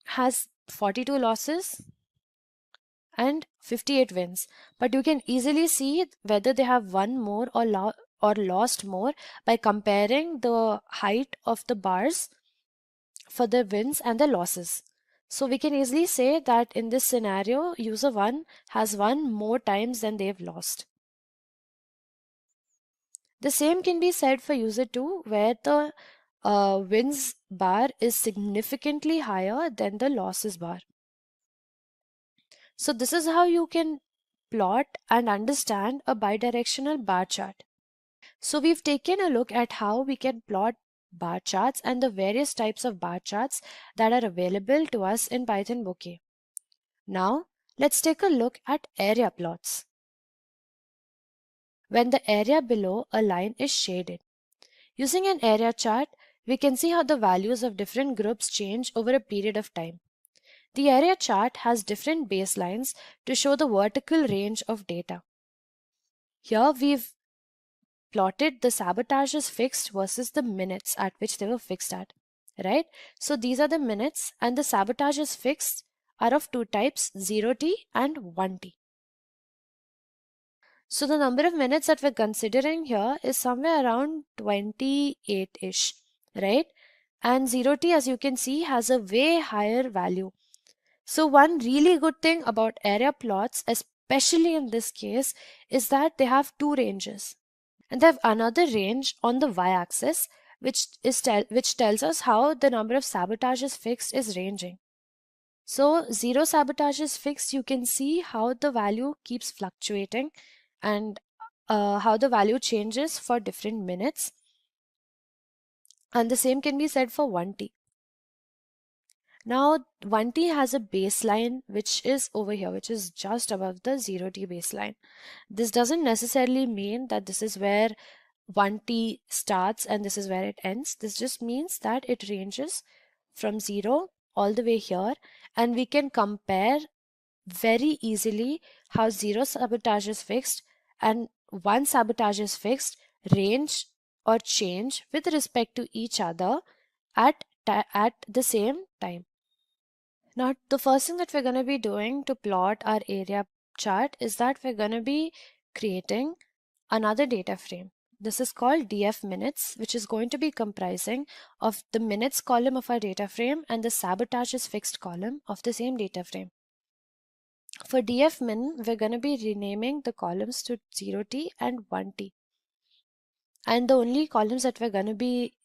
has 42 losses and 58 wins, but you can easily see whether they have won more or lost more by comparing the height of the bars for the wins and the losses. So we can easily say that in this scenario, user 1 has won more times than they've lost. The same can be said for user 2, where the wins bar is significantly higher than the losses bar. So this is how you can plot and understand a bidirectional bar chart. So we've taken a look at how we can plot bar charts and the various types of bar charts that are available to us in Python Bokeh. Now let's take a look at area plots. When the area below a line is shaded. Using an area chart, we can see how the values of different groups change over a period of time. The area chart has different baselines to show the vertical range of data. Here we've plotted the sabotages fixed versus the minutes at which they were fixed at, right? So these are the minutes, and the sabotages fixed are of two types, 0t and 1t. So the number of minutes that we're considering here is somewhere around 28-ish, right? And 0t, as you can see, has a way higher value. So one really good thing about area plots, especially in this case, is that they have two ranges. And they have another range on the y-axis, which tells us how the number of sabotages fixed is ranging. So 0 sabotage is fixed. You can see how the value keeps fluctuating and how the value changes for different minutes. And the same can be said for 1t. Now 1t has a baseline which is over here, which is just above the 0t baseline. This doesn't necessarily mean that this is where 1t starts and this is where it ends. This just means that it ranges from 0 all the way here, and we can compare very easily how 0 sabotage is fixed and 1 sabotage is fixed range or change with respect to each other at the same time. Now, the first thing that we're going to be doing to plot our area chart is that we're going to be creating another data frame. This is called df minutes, which is going to be comprising of the minutes column of our data frame and the sabotage is fixed column of the same data frame. For df min, we're going to be renaming the columns to 0t and 1t. And the only columns that we're going to be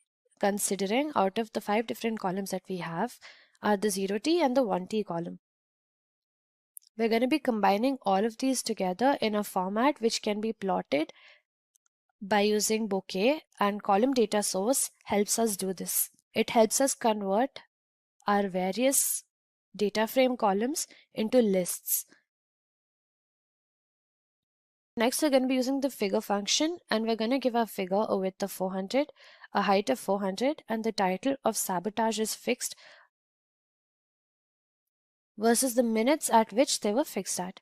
considering out of the 5 different columns that we have are the 0t and the 1t column. We're going to be combining all of these together in a format which can be plotted by using Bokeh, and column data source helps us do this. It helps us convert our various data frame columns into lists. Next, we're going to be using the figure function, and we're going to give our figure a width of 400, a height of 400, and the title of sabotage is fixed versus the minutes at which they were fixed at.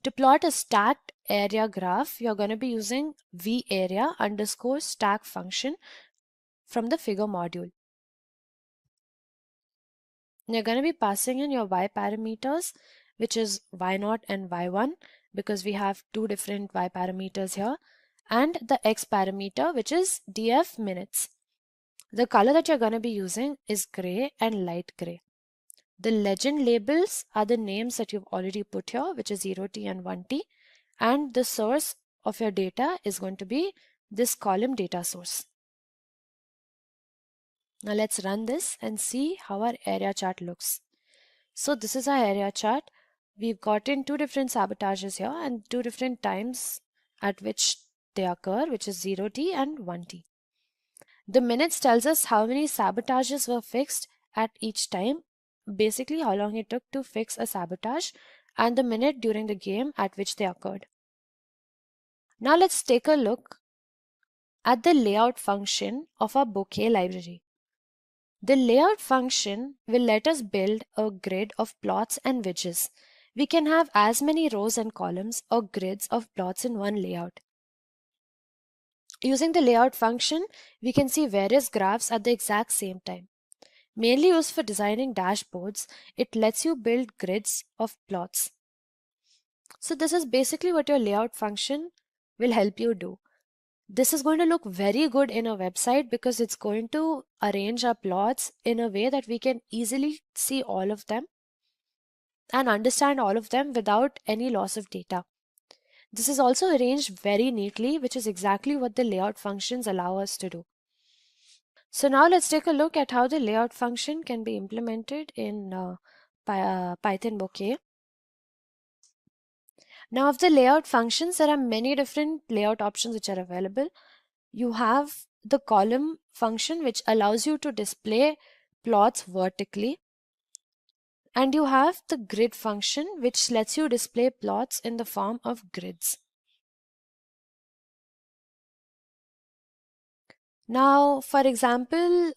To plot a stacked area graph, you're going to be using vArea underscore stack function from the figure module. You're going to be passing in your y parameters, which is y0 and y1, because we have two different y parameters here, and the x parameter, which is df minutes. The color that you're going to be using is gray and light gray. The legend labels are the names that you've already put here, which is 0t and 1t, and the source of your data is going to be this column data source. Now let's run this and see how our area chart looks. So this is our area chart. We've gotten two different sabotages here and two different times at which they occur, which is 0t and 1t. The minutes tells us how many sabotages were fixed at each time, basically how long it took to fix a sabotage, and the minute during the game at which they occurred. Now let's take a look at the layout function of our Bokeh library. The layout function will let us build a grid of plots and widgets. We can have as many rows and columns or grids of plots in one layout. Using the layout function, we can see various graphs at the exact same time. Mainly used for designing dashboards, it lets you build grids of plots. So this is basically what your layout function will help you do. This is going to look very good in a website because it's going to arrange our plots in a way that we can easily see all of them and understand all of them without any loss of data. This is also arranged very neatly, which is exactly what the layout functions allow us to do. So now let's take a look at how the layout function can be implemented in Python Bokeh. Now of the layout functions, there are many different layout options which are available. You have the column function which allows you to display plots vertically. And you have the grid function which lets you display plots in the form of grids. Now, for example,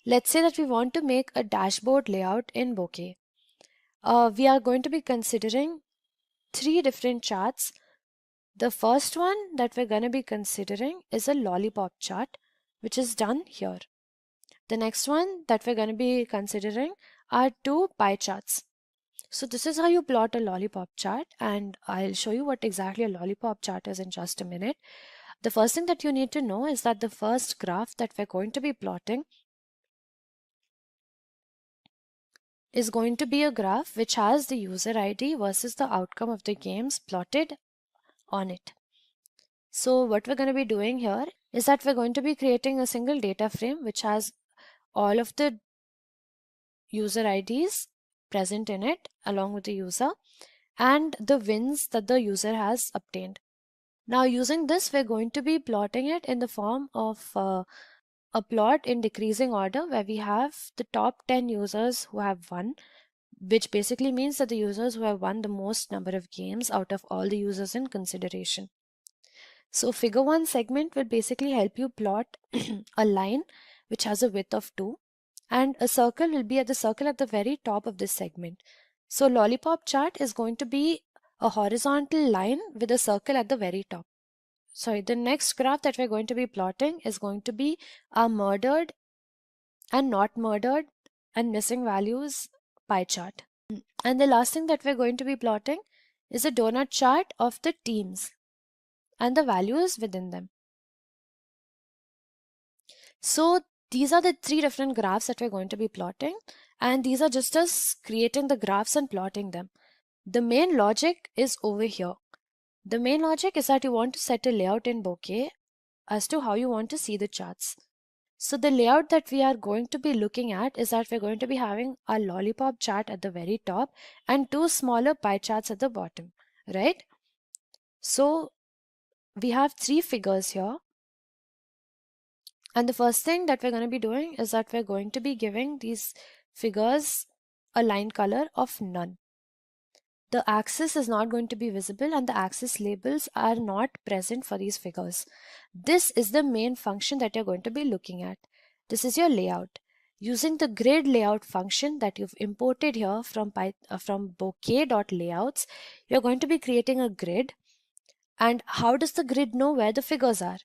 let's say that we want to make a dashboard layout in Bokeh. We are going to be considering 3 different charts. The first one that we're going to be considering is a lollipop chart, which is done here. The next one that we're going to be considering are 2 pie charts. So this is how you plot a lollipop chart, and I'll show you what exactly a lollipop chart is in just a minute. The first thing that you need to know is that the first graph that we're going to be plotting is going to be a graph which has the user ID versus the outcome of the games plotted on it. So what we're going to be doing here is that we're going to be creating a single data frame which has all of the user IDs present in it along with the user and the wins that the user has obtained. Now using this, we're going to be plotting it in the form of a plot in decreasing order, where we have the top 10 users who have won, which basically means that the users who have won the most number of games out of all the users in consideration. So figure 1 segment will basically help you plot a line which has a width of 2, and a circle will be at the very top of this segment. So lollipop chart is going to be a horizontal line with a circle at the very top. Sorry, the next graph that we're going to be plotting is going to be a murdered and not murdered and missing values pie chart. And the last thing that we're going to be plotting is a donut chart of the teams and the values within them. So these are the 3 different graphs that we're going to be plotting, and these are just us creating the graphs and plotting them. The main logic is over here. The main logic is that you want to set a layout in Bokeh as to how you want to see the charts. So the layout that we are going to be looking at is that we're going to be having a lollipop chart at the very top and 2 smaller pie charts at the bottom, right? So we have 3 figures here. And the first thing that we're going to be doing is that we're going to be giving these figures a line color of none. The axis is not going to be visible and the axis labels are not present for these figures. This is the main function that you're going to be looking at. This is your layout. Using the grid layout function that you've imported here from bokeh.layouts, you're going to be creating a grid. And how does the grid know where the figures are?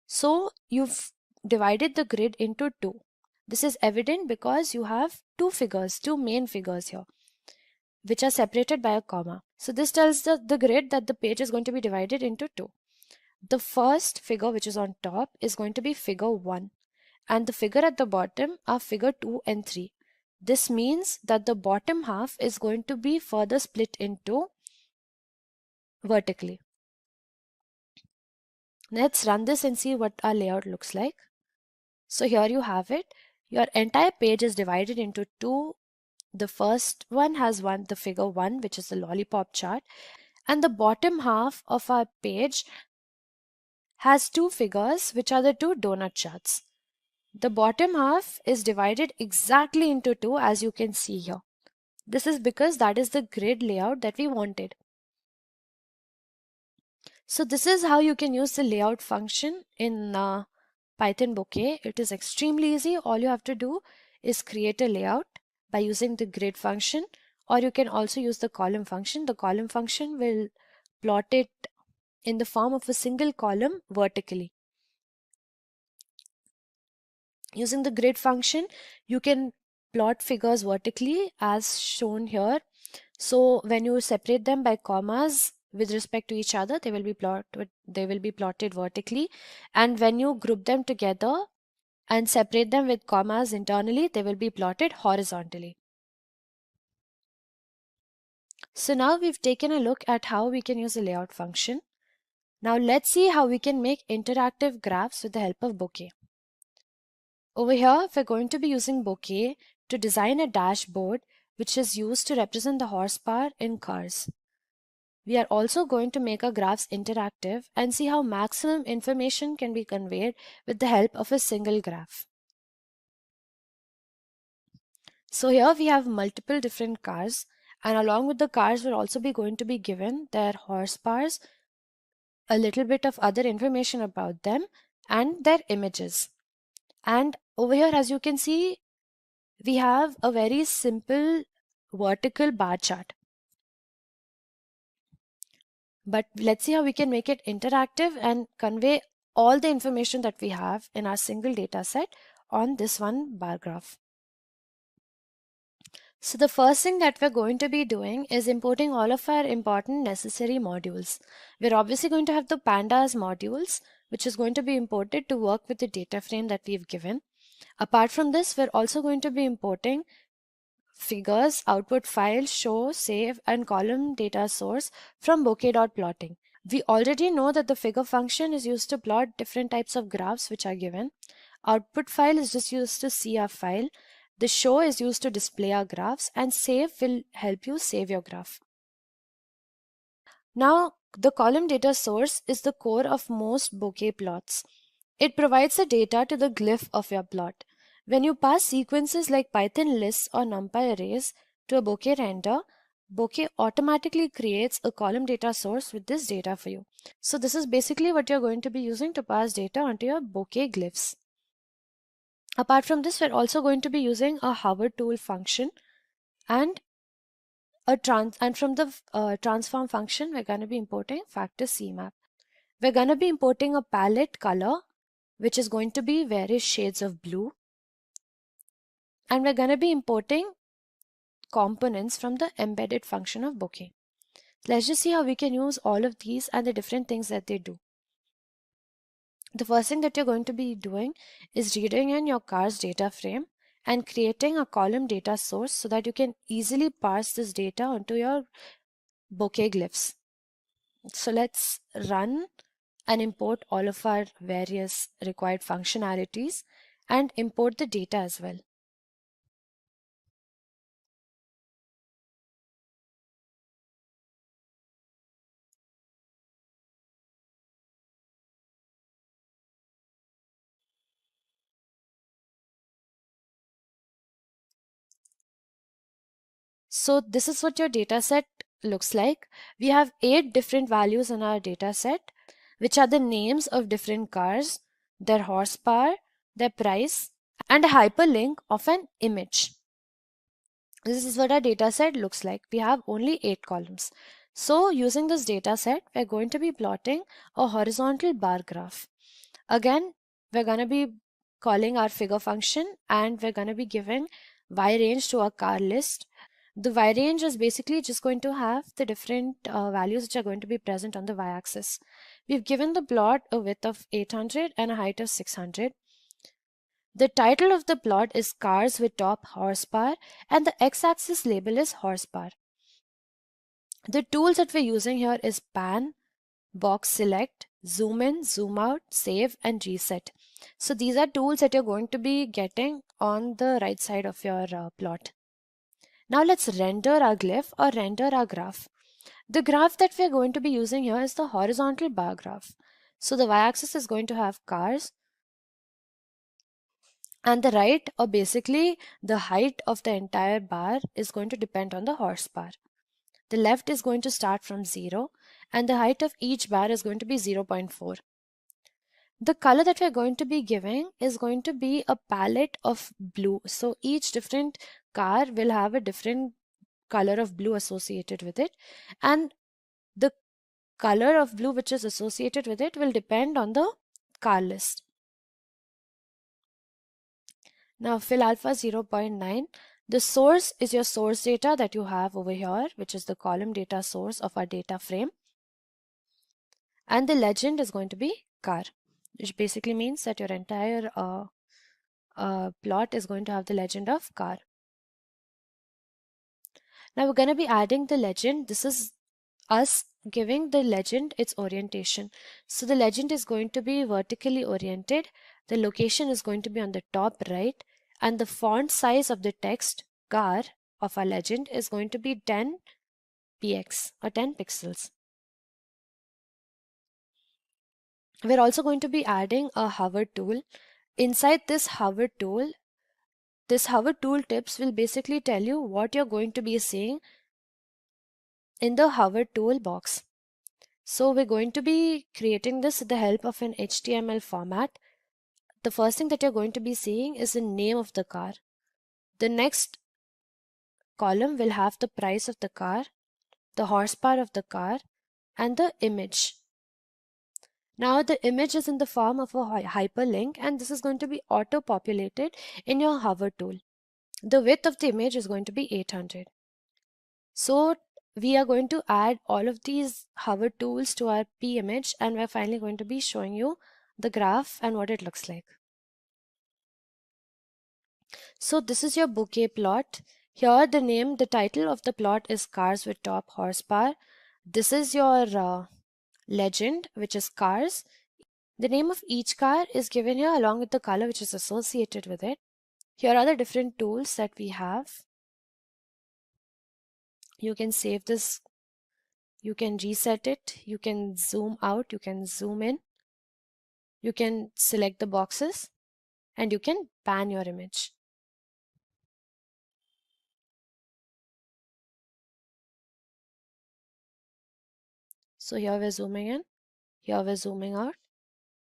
So you've divided the grid into 2. This is evident because you have 2 main figures here, which are separated by a comma. So this tells the grid that the page is going to be divided into 2. The first figure, which is on top, is going to be figure 1, and the figure at the bottom are figure 2 and 3. This means that the bottom half is going to be further split into vertically. Let's run this and see what our layout looks like. So here you have it. Your entire page is divided into 2. The first one has the figure 1, which is the lollipop chart, and the bottom half of our page has 2 figures, which are the 2 donut charts. The bottom half is divided exactly into 2, as you can see here. This is because that is the grid layout that we wanted. So this is how you can use the layout function in Python Bokeh. It is extremely easy. All you have to do is create a layout by using the grid function, or you can also use the column function. The column function will plot it in the form of a single column vertically. Using the grid function, you can plot figures vertically as shown here. So when you separate them by commas with respect to each other, they will be plotted vertically, and when you group them together and separate them with commas internally, they will be plotted horizontally. So now we've taken a look at how we can use the layout function. Now let's see how we can make interactive graphs with the help of Bokeh. Over here, we're going to be using Bokeh to design a dashboard which is used to represent the horsepower in cars. We are also going to make our graphs interactive and see how maximum information can be conveyed with the help of a single graph. So here we have multiple different cars, and along with the cars we're also going to be given their horsepowers, a little bit of other information about them, and their images. And over here, as you can see, we have a very simple vertical bar chart. But let's see how we can make it interactive and convey all the information that we have in our single data set on this one bar graph. So the first thing that we're going to be doing is importing all of our important necessary modules. We're obviously going to have the pandas modules, which is going to be imported to work with the data frame that we've given. Apart from this, we're also going to be importing figures, output file, show, save, and column data source from bokeh.plotting. We already know that the figure function is used to plot different types of graphs which are given. Output file is just used to see our file. The show is used to display our graphs, and save will help you save your graph. Now, the column data source is the core of most bokeh plots. It provides the data to the glyph of your plot. When you pass sequences like Python lists or NumPy arrays to a bokeh render, Bokeh automatically creates a column data source with this data for you. So this is basically what you're going to be using to pass data onto your bokeh glyphs. Apart from this, we're also going to be using a hover tool function and from the transform function, we're going to be importing factor CMap. We're going to be importing a palette color, which is going to be various shades of blue. And we're going to be importing components from the embedded function of Bokeh. Let's just see how we can use all of these and the different things that they do. The first thing that you're going to be doing is reading in your cars data frame and creating a column data source so that you can easily parse this data onto your bokeh glyphs. So let's run and import all of our various required functionalities and import the data as well. So this is what your data set looks like. We have 8 different values in our data set, which are the names of different cars, their horsepower, their price, and a hyperlink of an image. This is what our data set looks like. We have only 8 columns. So using this data set, we're going to be plotting a horizontal bar graph. Again, we're going to be calling our figure function and we're going to be giving Y range to our car list. The Y range is basically just going to have the different values which are going to be present on the Y axis. We've given the plot a width of 800 and a height of 600. The title of the plot is Cars with Top Horsepower and the X-axis label is Horsepower. The tools that we're using here is Pan, Box Select, Zoom In, Zoom Out, Save and Reset. So these are tools that you're going to be getting on the right side of your plot. Now let's render our glyph or render our graph. The graph that we're going to be using here is the horizontal bar graph. So the y-axis is going to have cars and the right, or basically the height of the entire bar, is going to depend on the horsepower. The left is going to start from 0 and the height of each bar is going to be 0.4. The color that we're going to be giving is going to be a palette of blue. So each different car will have a different color of blue associated with it, and the color of blue which is associated with it will depend on the car list. Now fill alpha 0.9. The source is your source data that you have over here, which is the column data source of our data frame. And the legend is going to be car, which basically means that your entire plot is going to have the legend of car. Now we're going to be adding the legend. This is us giving the legend its orientation. So the legend is going to be vertically oriented. The location is going to be on the top right, and the font size of the text car of our legend is going to be 10 px or 10 pixels. We're also going to be adding a hover tool. Inside this hover tool tips will basically tell you what you're going to be seeing in the hover tool box. So we're going to be creating this with the help of an HTML format. The first thing that you're going to be seeing is the name of the car. The next column will have the price of the car, the horsepower of the car, and the image. Now the image is in the form of a hyperlink, and this is going to be auto-populated in your hover tool. the width of the image is going to be 800. So we are going to add all of these hover tools to our P image, and we're finally going to be showing you the graph and what it looks like. So this is your Bokeh plot. Here the title of the plot is cars with top horsepower. This is your legend, which is cars. The name of each car is given here along with the color which is associated with it. Here are the different tools that we have. You can save this, you can reset it, you can zoom out, you can zoom in, you can select the boxes, and you can pan your image. So here we're zooming in, here we're zooming out.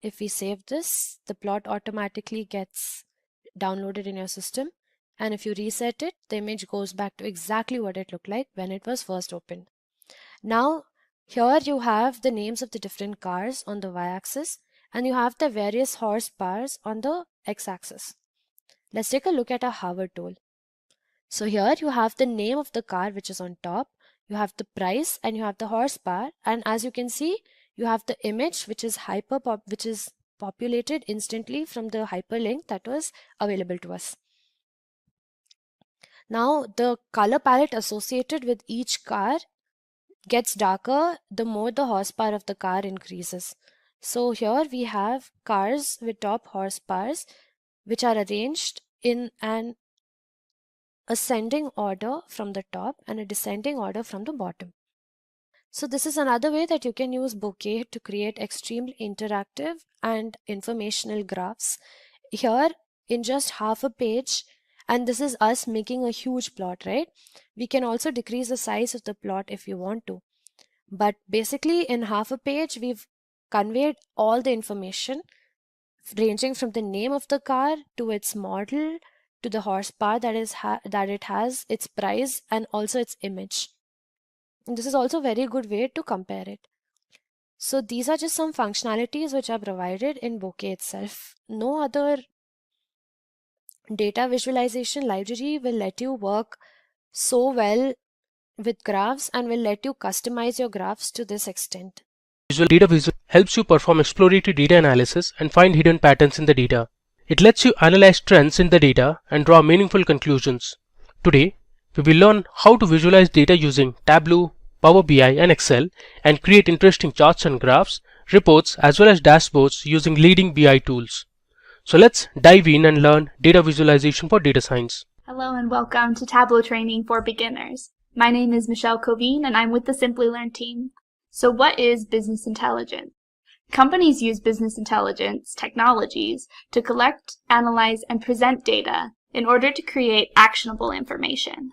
If we save this, the plot automatically gets downloaded in your system, and if you reset it, the image goes back to exactly what it looked like when it was first opened. Now here you have the names of the different cars on the y-axis, and you have the various horsepowers on the x-axis. Let's take a look at a hover tool. So here you have the name of the car which is on top, you have the price, and you have the horsepower, and as you can see, you have the image which is populated instantly from the hyperlink that was available to us. Now the color palette associated with each car gets darker the more the horsepower of the car increases. So here we have cars with top horsepowers which are arranged in an ascending order from the top and a descending order from the bottom. So this is another way that you can use Bokeh to create extremely interactive and informational graphs. Here in just half a page, and this is us making a huge plot, right? We can also decrease the size of the plot if you want to. But basically in half a page, we've conveyed all the information ranging from the name of the car to its model to the horsepower that it has, its price, and also its image. And this is also a very good way to compare it. So these are just some functionalities which are provided in Bokeh itself. No other data visualization library will let you work so well with graphs and will let you customize your graphs to this extent. Data Visual helps you perform exploratory data analysis and find hidden patterns in the data. It lets you analyze trends in the data and draw meaningful conclusions. Today, we will learn how to visualize data using Tableau, PowerBI and Excel, and create interesting charts and graphs, reports as well as dashboards using leading BI tools. So let's dive in and learn data visualization for data science. Hello and welcome to Tableau Training for Beginners. My name is Michelle Covine and I'm with the Simplilearn team. So what is business intelligence? Companies use business intelligence technologies to collect, analyze, and present data in order to create actionable information.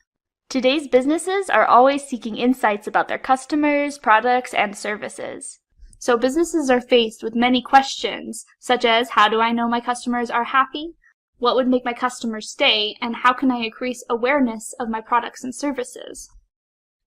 Today's businesses are always seeking insights about their customers, products, and services. So businesses are faced with many questions, such as how do I know my customers are happy? What would make my customers stay? And how can I increase awareness of my products and services?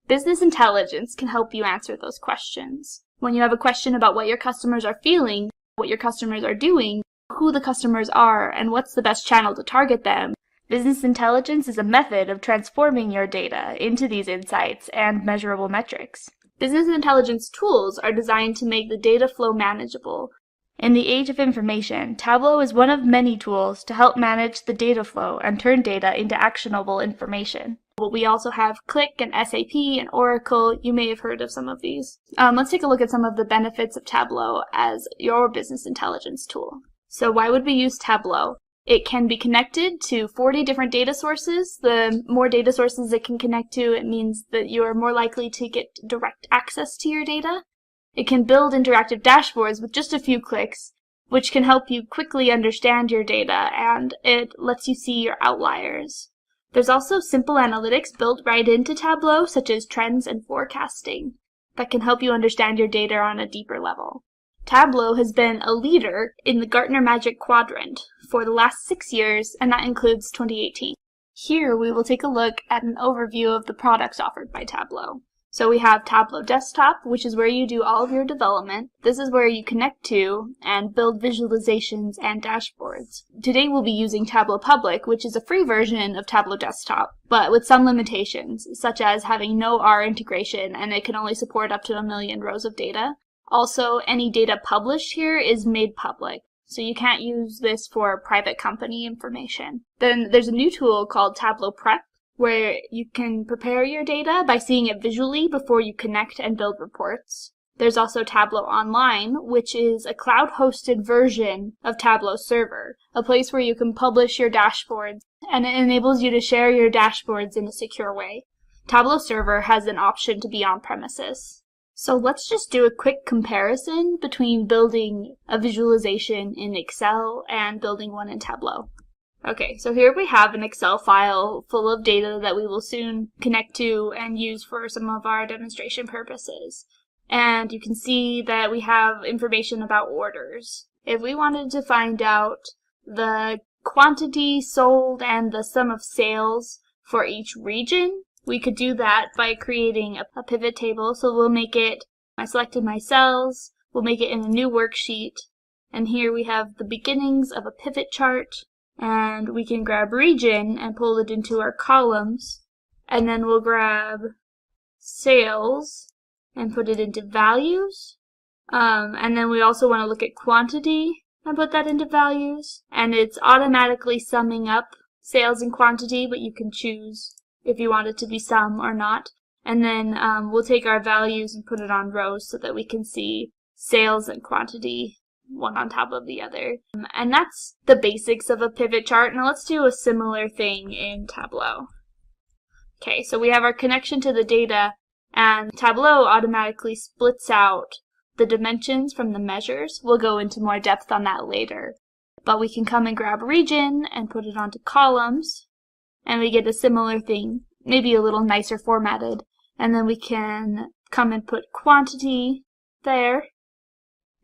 Business intelligence can help you answer those questions. When you have a question about what your customers are feeling, what your customers are doing, who the customers are, and what's the best channel to target them, business intelligence is a method of transforming your data into these insights and measurable metrics. Business intelligence tools are designed to make the data flow manageable. In the age of information, Tableau is one of many tools to help manage the data flow and turn data into actionable information. But we also have Qlik and SAP and Oracle. You may have heard of some of these. Let's take a look at some of the benefits of Tableau as your business intelligence tool. So why would we use Tableau? It can be connected to 40 different data sources. The more data sources it can connect to, it means that you are more likely to get direct access to your data. It can build interactive dashboards with just a few clicks, which can help you quickly understand your data, and it lets you see your outliers. There's also simple analytics built right into Tableau, such as trends and forecasting, that can help you understand your data on a deeper level. Tableau has been a leader in the Gartner Magic Quadrant for the last 6 years, and that includes 2018. Here we will take a look at an overview of the products offered by Tableau. So we have Tableau Desktop, which is where you do all of your development. This is where you connect to and build visualizations and dashboards. Today we'll be using Tableau Public, which is a free version of Tableau Desktop, but with some limitations, such as having no R integration, and it can only support up to 1 million rows of data. Also, any data published here is made public, so you can't use this for private company information. Then there's a new tool called Tableau Prep, where you can prepare your data by seeing it visually before you connect and build reports. There's also Tableau Online, which is a cloud-hosted version of Tableau Server, a place where you can publish your dashboards, and it enables you to share your dashboards in a secure way. Tableau Server has an option to be on premises. So let's just do a quick comparison between building a visualization in Excel and building one in Tableau. Okay, so here we have an Excel file full of data that we will soon connect to and use for some of our demonstration purposes. And you can see that we have information about orders. If we wanted to find out the quantity sold and the sum of sales for each region, we could do that by creating a pivot table. So we'll make it, I selected my cells, we'll make it in a new worksheet. And here we have the beginnings of a pivot chart. And we can grab region and pull it into our columns, and then we'll grab sales and put it into values, and then we also want to look at quantity and put that into values, and it's automatically summing up sales and quantity, but you can choose if you want it to be sum or not. And then we'll take our values and put it on rows so that we can see sales and quantity one on top of the other. And that's the basics of a pivot chart. Now let's do a similar thing in Tableau. Okay, so we have our connection to the data, and Tableau automatically splits out the dimensions from the measures. We'll go into more depth on that later. But we can come and grab region and put it onto columns, and we get a similar thing, maybe a little nicer formatted. And then we can come and put quantity there.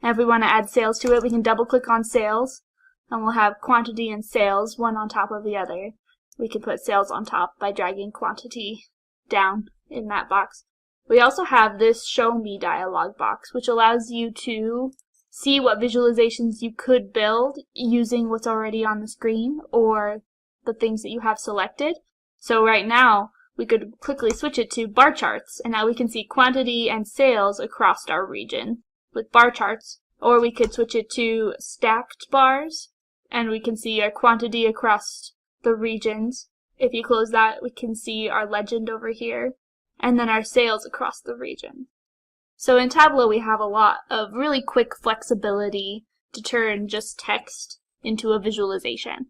And if we want to add sales to it, we can double click on sales, and we'll have quantity and sales one on top of the other. We can put sales on top by dragging quantity down in that box. We also have this show me dialog box, which allows you to see what visualizations you could build using what's already on the screen or the things that you have selected. So right now, we could quickly switch it to bar charts, and now we can see quantity and sales across our region with bar charts, or we could switch it to stacked bars, and we can see our quantity across the regions. If you close that, we can see our legend over here, and then our sales across the region. So in Tableau, we have a lot of really quick flexibility to turn just text into a visualization.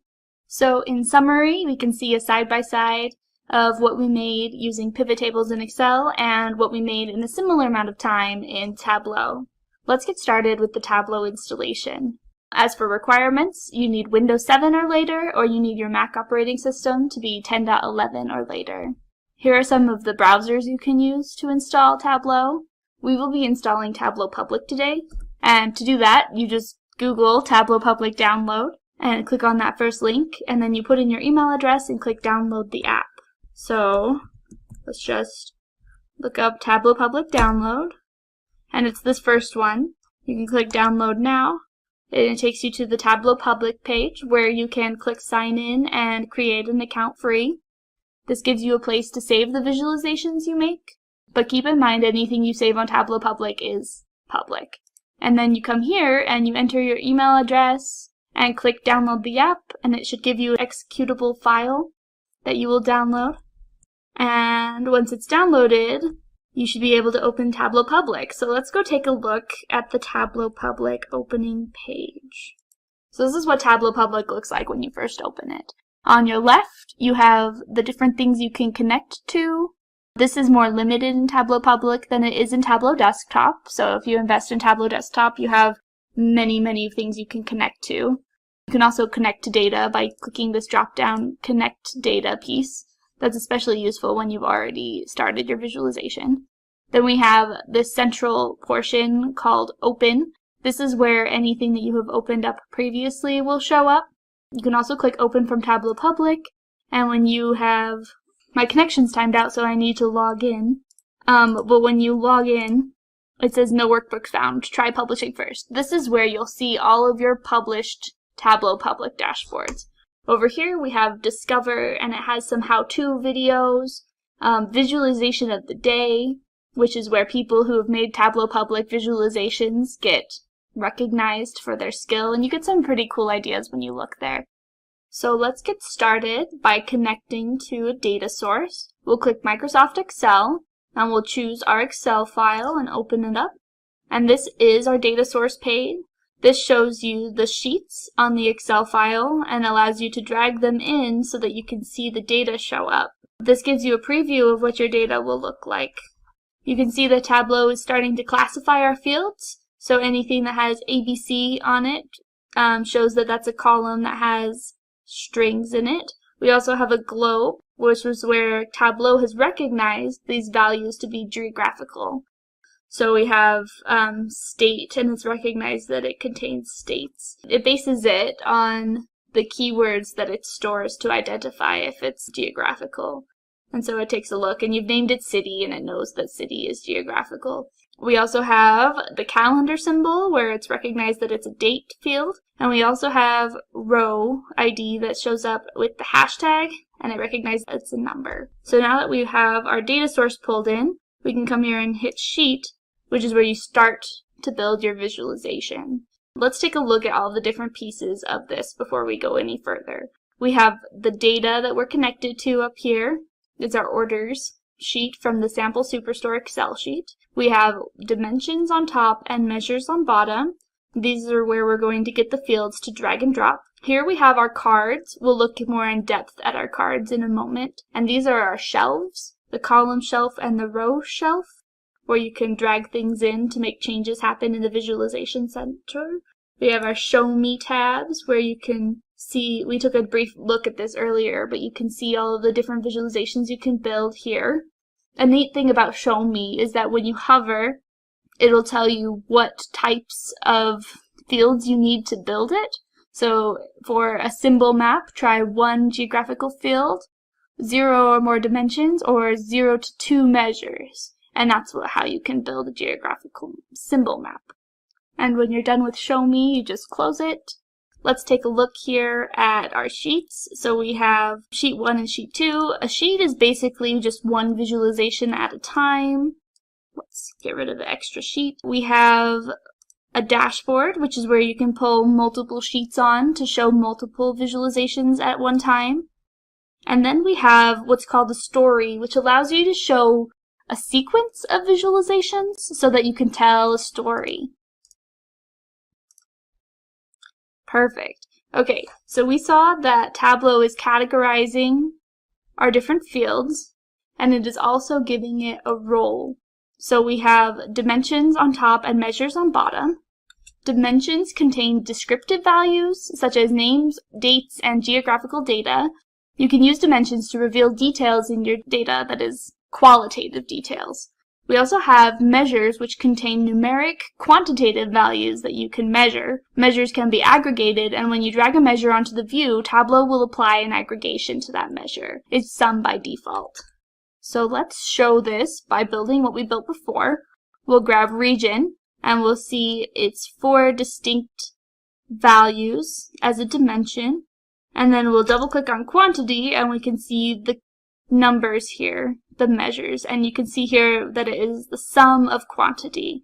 So in summary, we can see a side-by-side of what we made using pivot tables in Excel and what we made in a similar amount of time in Tableau. Let's get started with the Tableau installation. As for requirements, you need Windows 7 or later, or you need your Mac operating system to be 10.11 or later. Here are some of the browsers you can use to install Tableau. We will be installing Tableau Public today, and to do that, you just Google Tableau Public Download and click on that first link, and then you put in your email address and click Download the app. So let's just look up Tableau Public Download. And it's this first one. You can click Download Now, and it takes you to the Tableau Public page where you can click Sign In and create an account free. This gives you a place to save the visualizations you make, but keep in mind anything you save on Tableau Public is public. And then you come here and you enter your email address and click Download the app, and it should give you an executable file that you will download. And once it's downloaded, you should be able to open Tableau Public. So let's go take a look at the Tableau Public opening page. So this is what Tableau Public looks like when you first open it. On your left, you have the different things you can connect to. This is more limited in Tableau Public than it is in Tableau Desktop. So if you invest in Tableau Desktop, you have many things you can connect to. You can also connect to data by clicking this drop-down Connect Data piece. That's especially useful when you've already started your visualization. Then we have this central portion called Open. This is where anything that you have opened up previously will show up. You can also click Open from Tableau Public, and when you have, my connection's timed out so I need to log in, But when you log in, it says no workbook found. Try publishing first. This is where you'll see all of your published Tableau public dashboards. Over here we have Discover, and it has some how-to videos, visualization of the day, which is where people who have made Tableau public visualizations get recognized for their skill, and you get some pretty cool ideas when you look there. So let's get started by connecting to a data source. We'll click Microsoft Excel, and we'll choose our Excel file and open it up. And this is our data source page. This shows you the sheets on the Excel file and allows you to drag them in so that you can see the data show up. This gives you a preview of what your data will look like. You can see that Tableau is starting to classify our fields. So anything that has ABC on it shows that that's a column that has strings in it. We also have a globe, which was where Tableau has recognized these values to be geographical. So we have state, and it's recognized that it contains states. It bases it on the keywords that it stores to identify if it's geographical. And so it takes a look, and you've named it city, and it knows that city is geographical. We also have the calendar symbol, where it's recognized that it's a date field. And we also have row ID that shows up with the hashtag, and it recognizes that it's a number. So now that we have our data source pulled in, we can come here and hit Sheet, which is where you start to build your visualization. Let's take a look at all the different pieces of this before we go any further. We have the data that we're connected to up here. It's our orders sheet from the Sample Superstore Excel sheet. We have dimensions on top and measures on bottom. These are where we're going to get the fields to drag and drop. Here we have our cards. We'll look more in depth at our cards in a moment. And these are our shelves, the column shelf and the row shelf, where you can drag things in to make changes happen in the visualization center. We have our Show Me tabs, where you can see, we took a brief look at this earlier, but you can see all of the different visualizations you can build here. A neat thing about Show Me is that when you hover, it'll tell you what types of fields you need to build it. So for a symbol map, try 1 geographical field, 0 or more dimensions, or 0 to 2 measures. And that's how you can build a geographical symbol map. And when you're done with Show Me, you just close it. Let's take a look here at our sheets. So we have Sheet 1 and Sheet 2. A sheet is basically just one visualization at a time. Let's get rid of the extra sheet. We have a dashboard, which is where you can pull multiple sheets on to show multiple visualizations at one time. And then we have what's called a story, which allows you to show a sequence of visualizations so that you can tell a story. Perfect. Okay, so we saw that Tableau is categorizing our different fields, and it is also giving it a role. So we have dimensions on top and measures on bottom. Dimensions contain descriptive values, such as names, dates, and geographical data. You can use dimensions to reveal details in your data, that is, qualitative details. We also have measures, which contain numeric, quantitative values that you can measure. Measures can be aggregated, and when you drag a measure onto the view, Tableau will apply an aggregation to that measure. It's sum by default. So let's show this by building what we built before. We'll grab region, and we'll see its 4 distinct values as a dimension. And then we'll double click on quantity, and we can see the numbers here, the measures, and you can see here that it is the sum of quantity.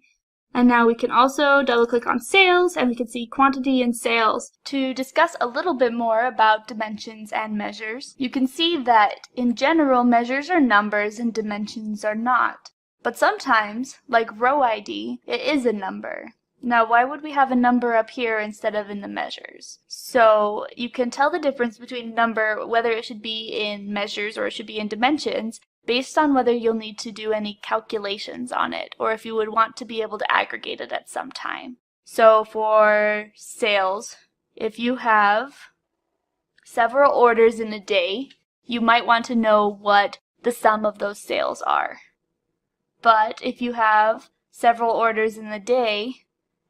And now we can also double click on sales, and we can see quantity and sales. To discuss a little bit more about dimensions and measures, you can see that in general measures are numbers and dimensions are not. But sometimes, like row ID, it is a number. Now, why would we have a number up here instead of in the measures? So you can tell the difference between a number, whether it should be in measures or it should be in dimensions, based on whether you'll need to do any calculations on it, or if you would want to be able to aggregate it at some time. So for sales, if you have several orders in a day, you might want to know what the sum of those sales are. But if you have several orders in the day,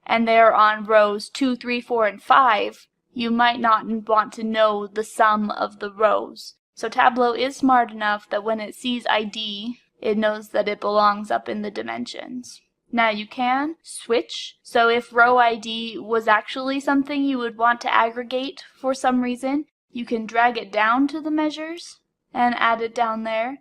and they're on rows 2, 3, 4, and 5, you might not want to know the sum of the rows. So Tableau is smart enough that when it sees ID it knows that it belongs up in the dimensions. Now you can switch. So if row ID was actually something you would want to aggregate for some reason, you can drag it down to the measures and add it down there.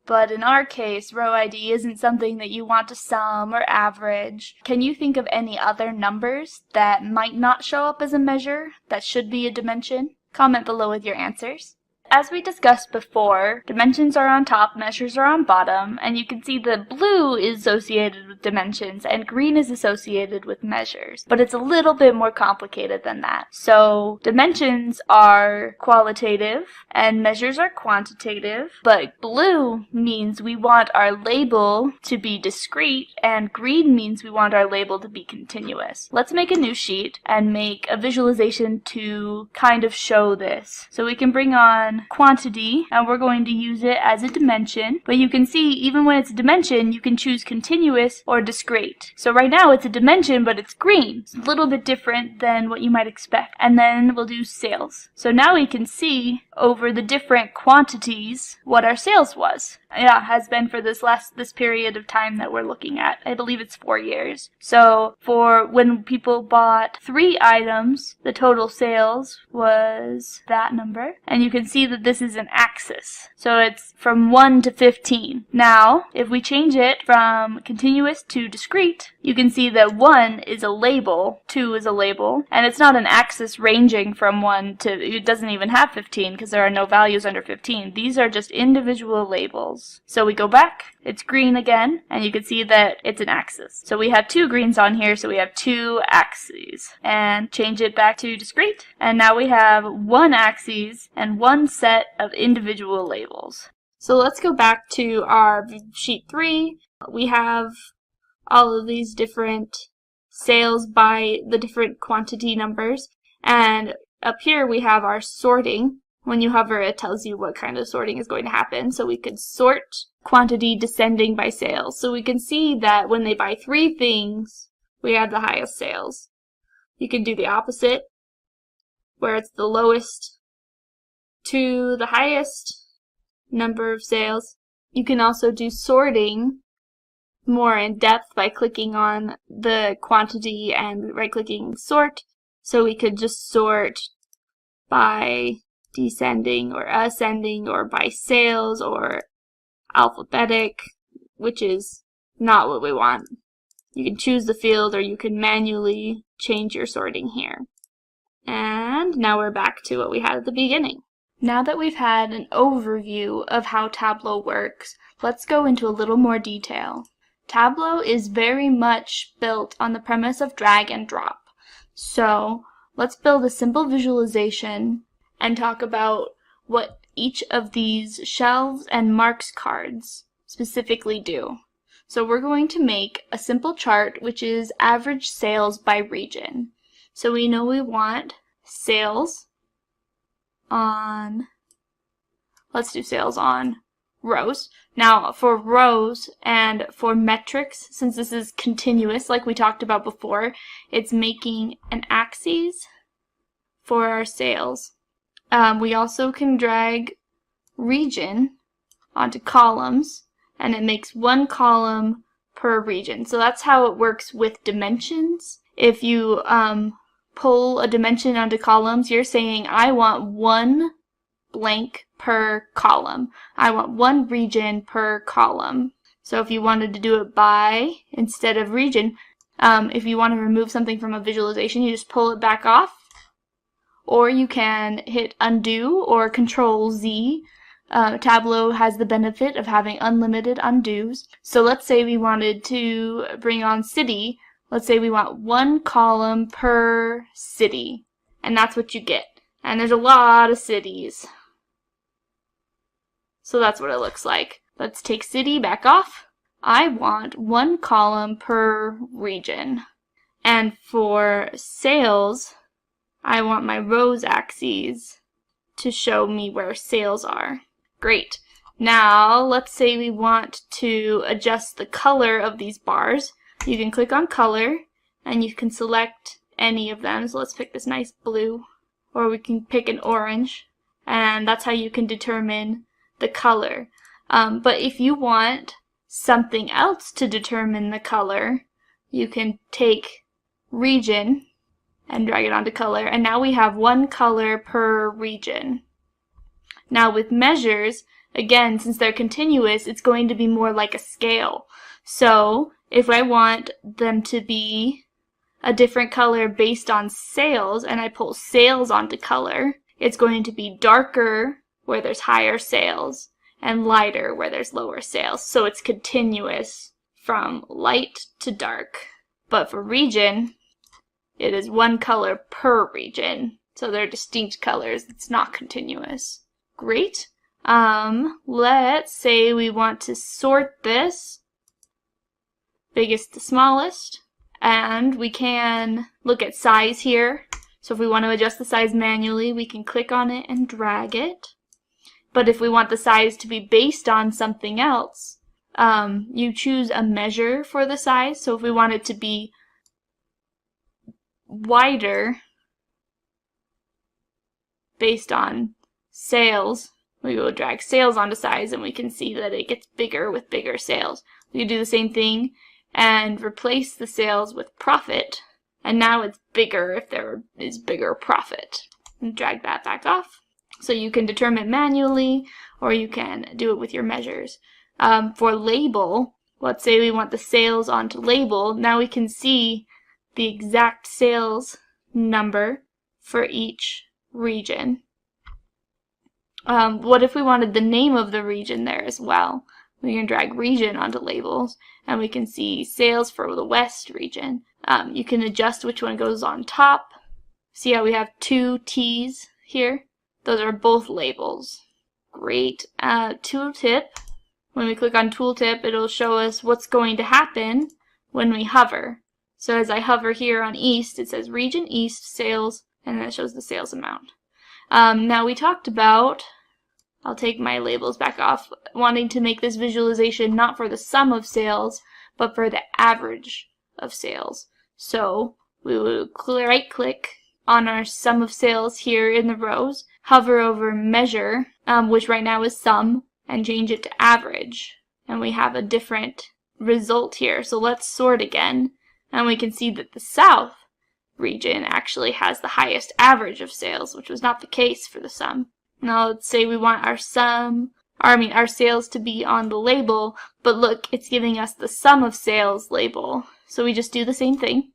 But in our case, row ID isn't something that you want to sum or average. Can you think of any other numbers that might not show up as a measure that should be a dimension? Comment below with your answers. As we discussed before, dimensions are on top, measures are on bottom, and you can see that blue is associated with dimensions and green is associated with measures. But it's a little bit more complicated than that. So dimensions are qualitative and measures are quantitative, but blue means we want our label to be discrete and green means we want our label to be continuous. Let's make a new sheet and make a visualization to kind of show this. So we can bring on quantity and we're going to use it as a dimension, but you can see even when it's a dimension you can choose continuous or discrete. So right now it's a dimension but it's green. It's a little bit different than what you might expect. And then we'll do sales. So now we can see over the different quantities what our sales was. Has been for this period of time that we're looking at. I believe it's 4 years. So for when people bought 3 items, the total sales was that number. And you can see that this is an axis. So it's from 1 to 15. Now, if we change it from continuous to discrete, you can see that 1 is a label, 2 is a label, and it's not an axis ranging from 1 to, it doesn't even have 15 because there are no values under 15. These are just individual labels. So we go back, it's green again, and you can see that it's an axis. So we have 2 greens on here, so we have 2 axes. And change it back to discrete, and now we have 1 axis and 1 set of individual labels. So let's go back to our sheet 3. We have all of these different sales by the different quantity numbers, and up here we have our sorting. When you hover, it tells you what kind of sorting is going to happen. So we could sort quantity descending by sales. So we can see that when they buy 3 things, we have the highest sales. You can do the opposite, where it's the lowest to the highest number of sales. You can also do sorting more in depth by clicking on the quantity and right-clicking sort. So we could just sort by descending or ascending or by sales or alphabetic, which is not what we want. You can choose the field or you can manually change your sorting here. And now we're back to what we had at the beginning. Now that we've had an overview of how Tableau works, let's go into a little more detail. Tableau is very much built on the premise of drag and drop. So let's build a simple visualization and talk about what each of these shelves and marks cards specifically do. So we're going to make a simple chart which is average sales by region. So we know we want sales on, let's do sales on rows. Now for rows and for metrics, since this is continuous like we talked about before, it's making an axis for our sales. We also can drag region onto columns, and it makes 1 column per region. So that's how it works with dimensions. If you pull a dimension onto columns, you're saying I want 1 blank per column. I want 1 region per column. So if you wanted to do it by instead of region, if you want to remove something from a visualization, you just pull it back off. Or you can hit undo or Control Z. Tableau has the benefit of having unlimited undos. So let's say we wanted to bring on city. Let's say we want 1 column per city. And that's what you get. And there's a lot of cities. So that's what it looks like. Let's take city back off. I want 1 column per region. And for sales, I want my rows axes to show me where sales are. Great. Now, let's say we want to adjust the color of these bars. You can click on color, and you can select any of them. So let's pick this nice blue, or we can pick an orange, and that's how you can determine the color. But if you want something else to determine the color, you can take region and drag it onto color, and now we have one color per region. Now with measures, again, since they're continuous, it's going to be more like a scale. So if I want them to be a different color based on sales, and I pull sales onto color, it's going to be darker where there's higher sales and lighter where there's lower sales. So it's continuous from light to dark. But for region, it is one color per region. So they're distinct colors. It's not continuous. Great. Let's say we want to sort this biggest to smallest, and we can look at size here. So if we want to adjust the size manually, we can click on it and drag it. But if we want the size to be based on something else, you choose a measure for the size. So if we want it to be wider based on sales, we will drag sales onto size, and we can see that it gets bigger with bigger sales. We can do the same thing and replace the sales with profit, and now it's bigger if there is bigger profit. And drag that back off. So you can determine manually, or you can do it with your measures. For label, let's say we want the sales onto label. Now we can see the exact sales number for each region. What if we wanted the name of the region there as well? We can drag region onto labels, and we can see sales for the West region. You can adjust which one goes on top. See how we have two T's here? Those are both labels. Great. Tooltip. When we click on Tooltip, it'll show us what's going to happen when we hover. So as I hover here on East, it says Region East Sales, and then it shows the sales amount. Now we talked about, I'll take my labels back off, wanting to make this visualization not for the sum of sales, but for the average of sales. So we will right-click on our sum of sales here in the rows, hover over Measure, which right now is Sum, and change it to Average. And we have a different result here. So let's sort again, and we can see that the South region actually has the highest average of sales, which was not the case for the sum. Now let's say we want our our sales to be on the label, but look, it's giving us the sum of sales label. So we just do the same thing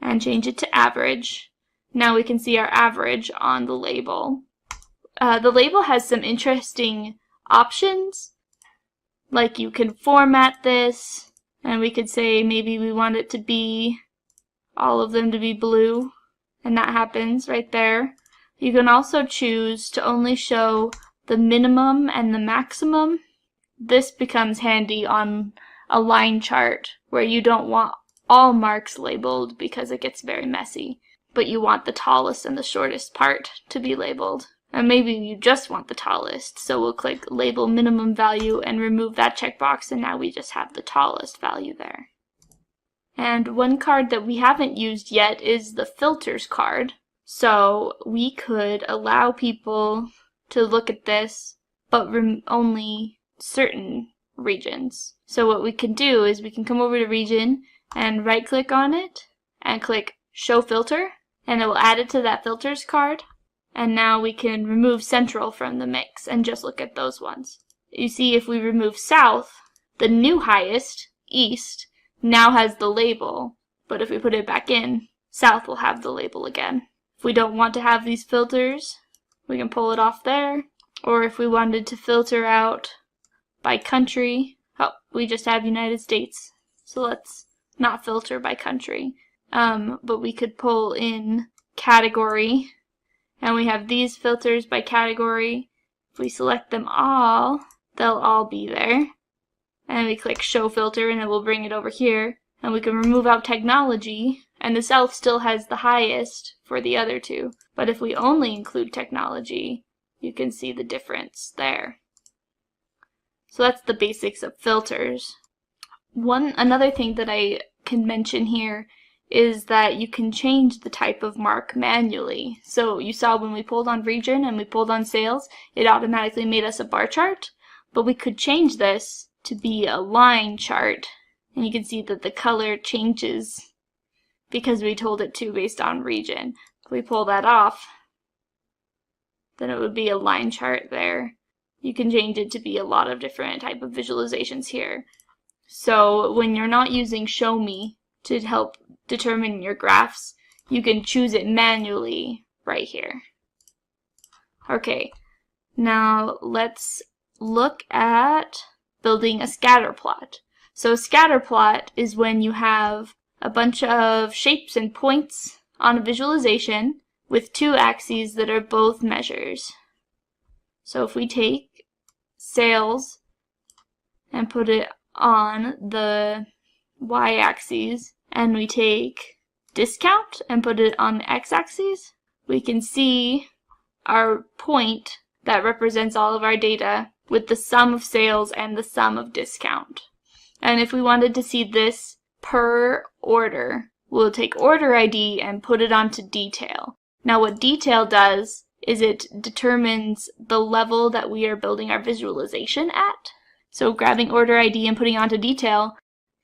and change it to average. Now we can see our average on the label. The label has some interesting options, like you can format this, and we could say maybe we want it to be all of them to be blue, and that happens right there. You can also choose to only show the minimum and the maximum. This becomes handy on a line chart where you don't want all marks labeled because it gets very messy, but you want the tallest and the shortest part to be labeled. And maybe you just want the tallest, so we'll click Label Minimum Value and remove that checkbox, and now we just have the tallest value there. And one card that we haven't used yet is the filters card. So we could allow people to look at this, but only certain regions. So what we can do is we can come over to region and right click on it and click Show Filter, and it will add it to that filters card. And now we can remove central from the mix and just look at those ones. You see, if we remove South, the new highest, East, now has the label, but if we put it back in, South will have the label again. If we don't want to have these filters, we can pull it off there, or if we wanted to filter out by country, we just have United States, so let's not filter by country, but we could pull in category, and we have these filters by category. If we select them all, they'll all be there. And we click Show Filter, and it will bring it over here. And we can remove out technology, and the South still has the highest for the other two. But if we only include technology, you can see the difference there. So that's the basics of filters. Another thing that I can mention here is that you can change the type of mark manually. So you saw when we pulled on region and we pulled on sales, it automatically made us a bar chart. But we could change this to be a line chart, and you can see that the color changes because we told it to based on region. If we pull that off, then it would be a line chart there. You can change it to be a lot of different type of visualizations here. So when you're not using Show Me to help determine your graphs, you can choose it manually right here. Okay, now let's look at building a scatter plot. So a scatter plot is when you have a bunch of shapes and points on a visualization with two axes that are both measures. So if we take sales and put it on the y-axis, and we take discount and put it on the x-axis, we can see our point that represents all of our data with the sum of sales and the sum of discount. And if we wanted to see this per order, we'll take order ID and put it onto detail. Now what detail does is it determines the level that we are building our visualization at. So grabbing order ID and putting onto detail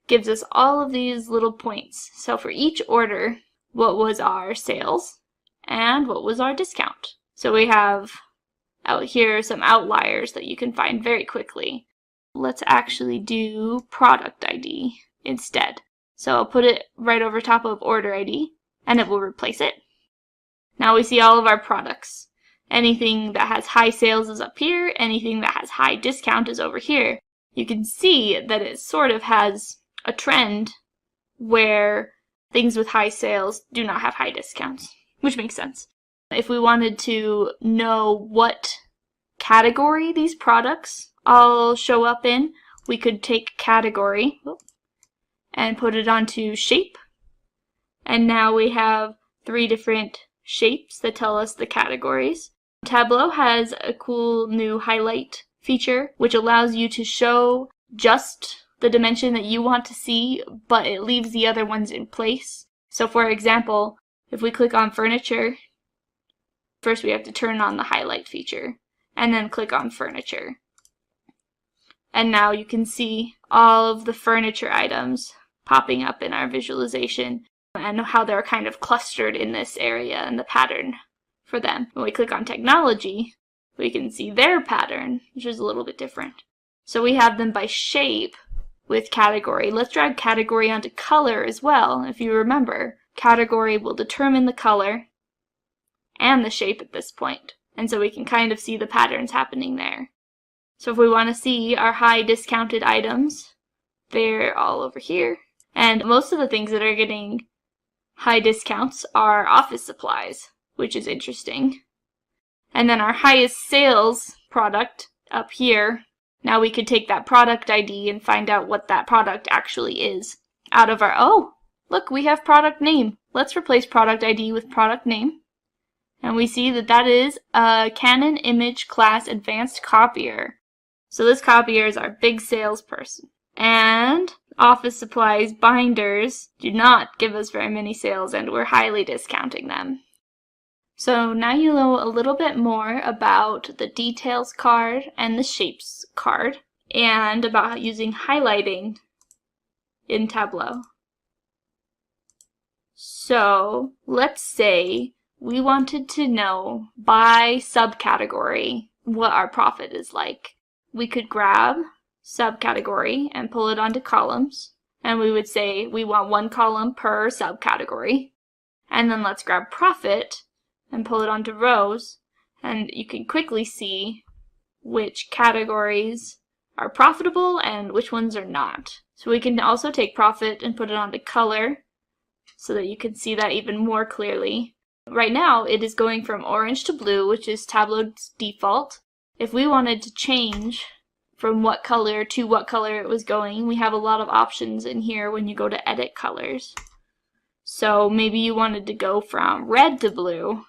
gives us all of these little points. So for each order, what was our sales and what was our discount? So we have out here some outliers that you can find very quickly. Let's actually do product ID instead. So I'll put it right over top of order ID and it will replace it. Now we see all of our products. Anything that has high sales is up here, anything that has high discount is over here. You can see that it sort of has a trend where things with high sales do not have high discounts, which makes sense. If we wanted to know what category these products all show up in, we could take category and put it onto shape. And now we have 3 different shapes that tell us the categories. Tableau has a cool new highlight feature, which allows you to show just the dimension that you want to see, but it leaves the other ones in place. So for example, if we click on furniture, first we have to turn on the highlight feature, and then click on furniture. And now you can see all of the furniture items popping up in our visualization and how they're kind of clustered in this area and the pattern for them. When we click on technology, we can see their pattern, which is a little bit different. So we have them by shape with category. Let's drag category onto color as well. If you remember, category will determine the color and the shape at this point. And so we can kind of see the patterns happening there. So if we want to see our high discounted items, they're all over here. And most of the things that are getting high discounts are office supplies, which is interesting. And then our highest sales product up here, now we could take that product ID and find out what that product actually is out of our, oh, look, we have product name. Let's replace product ID with product name. And we see that that is a Canon Image Class Advanced Copier. So this copier is our big salesperson. And office supplies binders do not give us very many sales, and we're highly discounting them. So now you know a little bit more about the details card and the shapes card, and about using highlighting in Tableau. So let's say we wanted to know by subcategory what our profit is like. We could grab subcategory and pull it onto columns, and we would say we want 1 column per subcategory. And then let's grab profit and pull it onto rows, and you can quickly see which categories are profitable and which ones are not. So we can also take profit and put it onto color so that you can see that even more clearly. Right now it is going from orange to blue, which is Tableau's default. If we wanted to change from what color to what color it was going, we have a lot of options in here when you go to edit colors. So maybe you wanted to go from red to blue,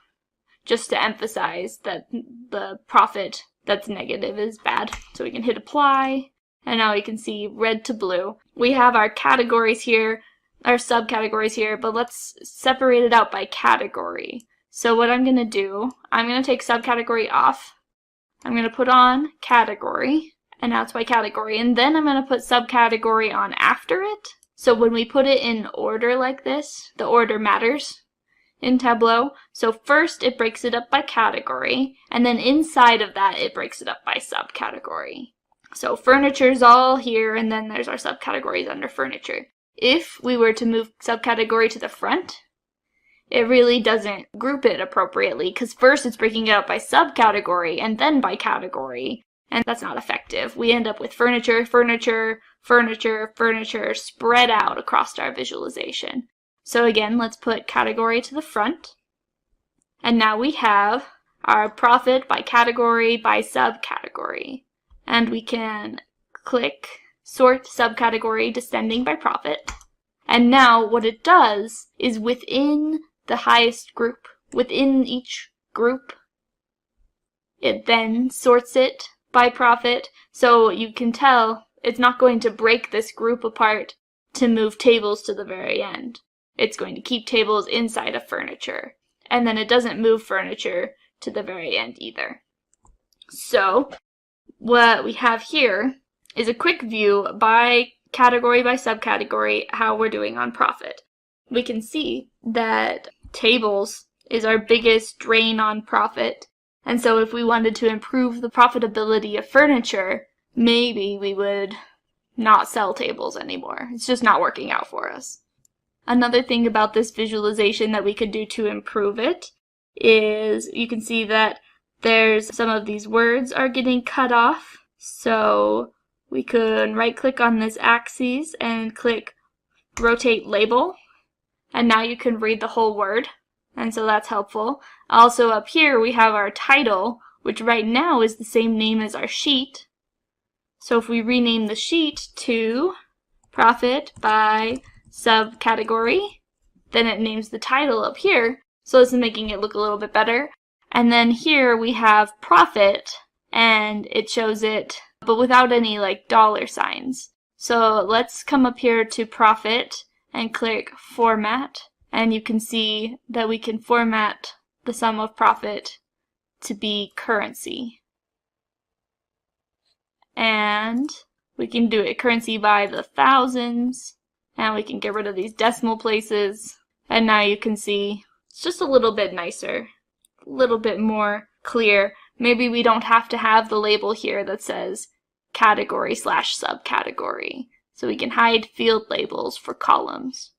just to emphasize that the profit that's negative is bad. So we can hit apply, and now we can see red to blue. We have our categories here, our subcategories here, but let's separate it out by category. So what I'm going to do, I'm going to take subcategory off. I'm going to put on category, And now it's by category. And then I'm going to put subcategory on after it. So when we put it in order like this, the order matters in Tableau. So first it breaks it up by category, and then inside of that it breaks it up by subcategory. So furniture's all here, and then there's our subcategories under furniture. If we were to move subcategory to the front, it really doesn't group it appropriately, because first it's breaking it up by subcategory and then by category, and that's not effective. We end up with furniture, furniture, furniture, furniture spread out across our visualization. So again, let's put category to the front. And now we have our profit by category by subcategory. And we can click sort subcategory descending by profit. And now what it does is within the highest group, within each group, it then sorts it by profit. So you can tell it's not going to break this group apart to move tables to the very end. It's going to keep tables inside of furniture. And then it doesn't move furniture to the very end either. So what we have here is a quick view by category by subcategory how we're doing on profit. We can see that tables is our biggest drain on profit. And so if we wanted to improve the profitability of furniture, maybe we would not sell tables anymore. It's just not working out for us. Another thing about this visualization that we could do to improve it is you can see that there's some of these words are getting cut off. So we could right click on this axis and click rotate label. And now you can read the whole word. And so that's helpful. Also up here we have our title, which right now is the same name as our sheet. So if we rename the sheet to profit by subcategory, then it names the title up here. So this is making it look a little bit better. And then here we have profit, and it shows it, but without any like dollar signs. So let's come up here to profit and click format, and you can see that we can format the sum of profit to be currency. And we can do it currency by the thousands, and we can get rid of these decimal places. And now you can see it's just a little bit nicer, a little bit more clear. Maybe we don't have to have the label here that says category / subcategory. So we can hide field labels for columns,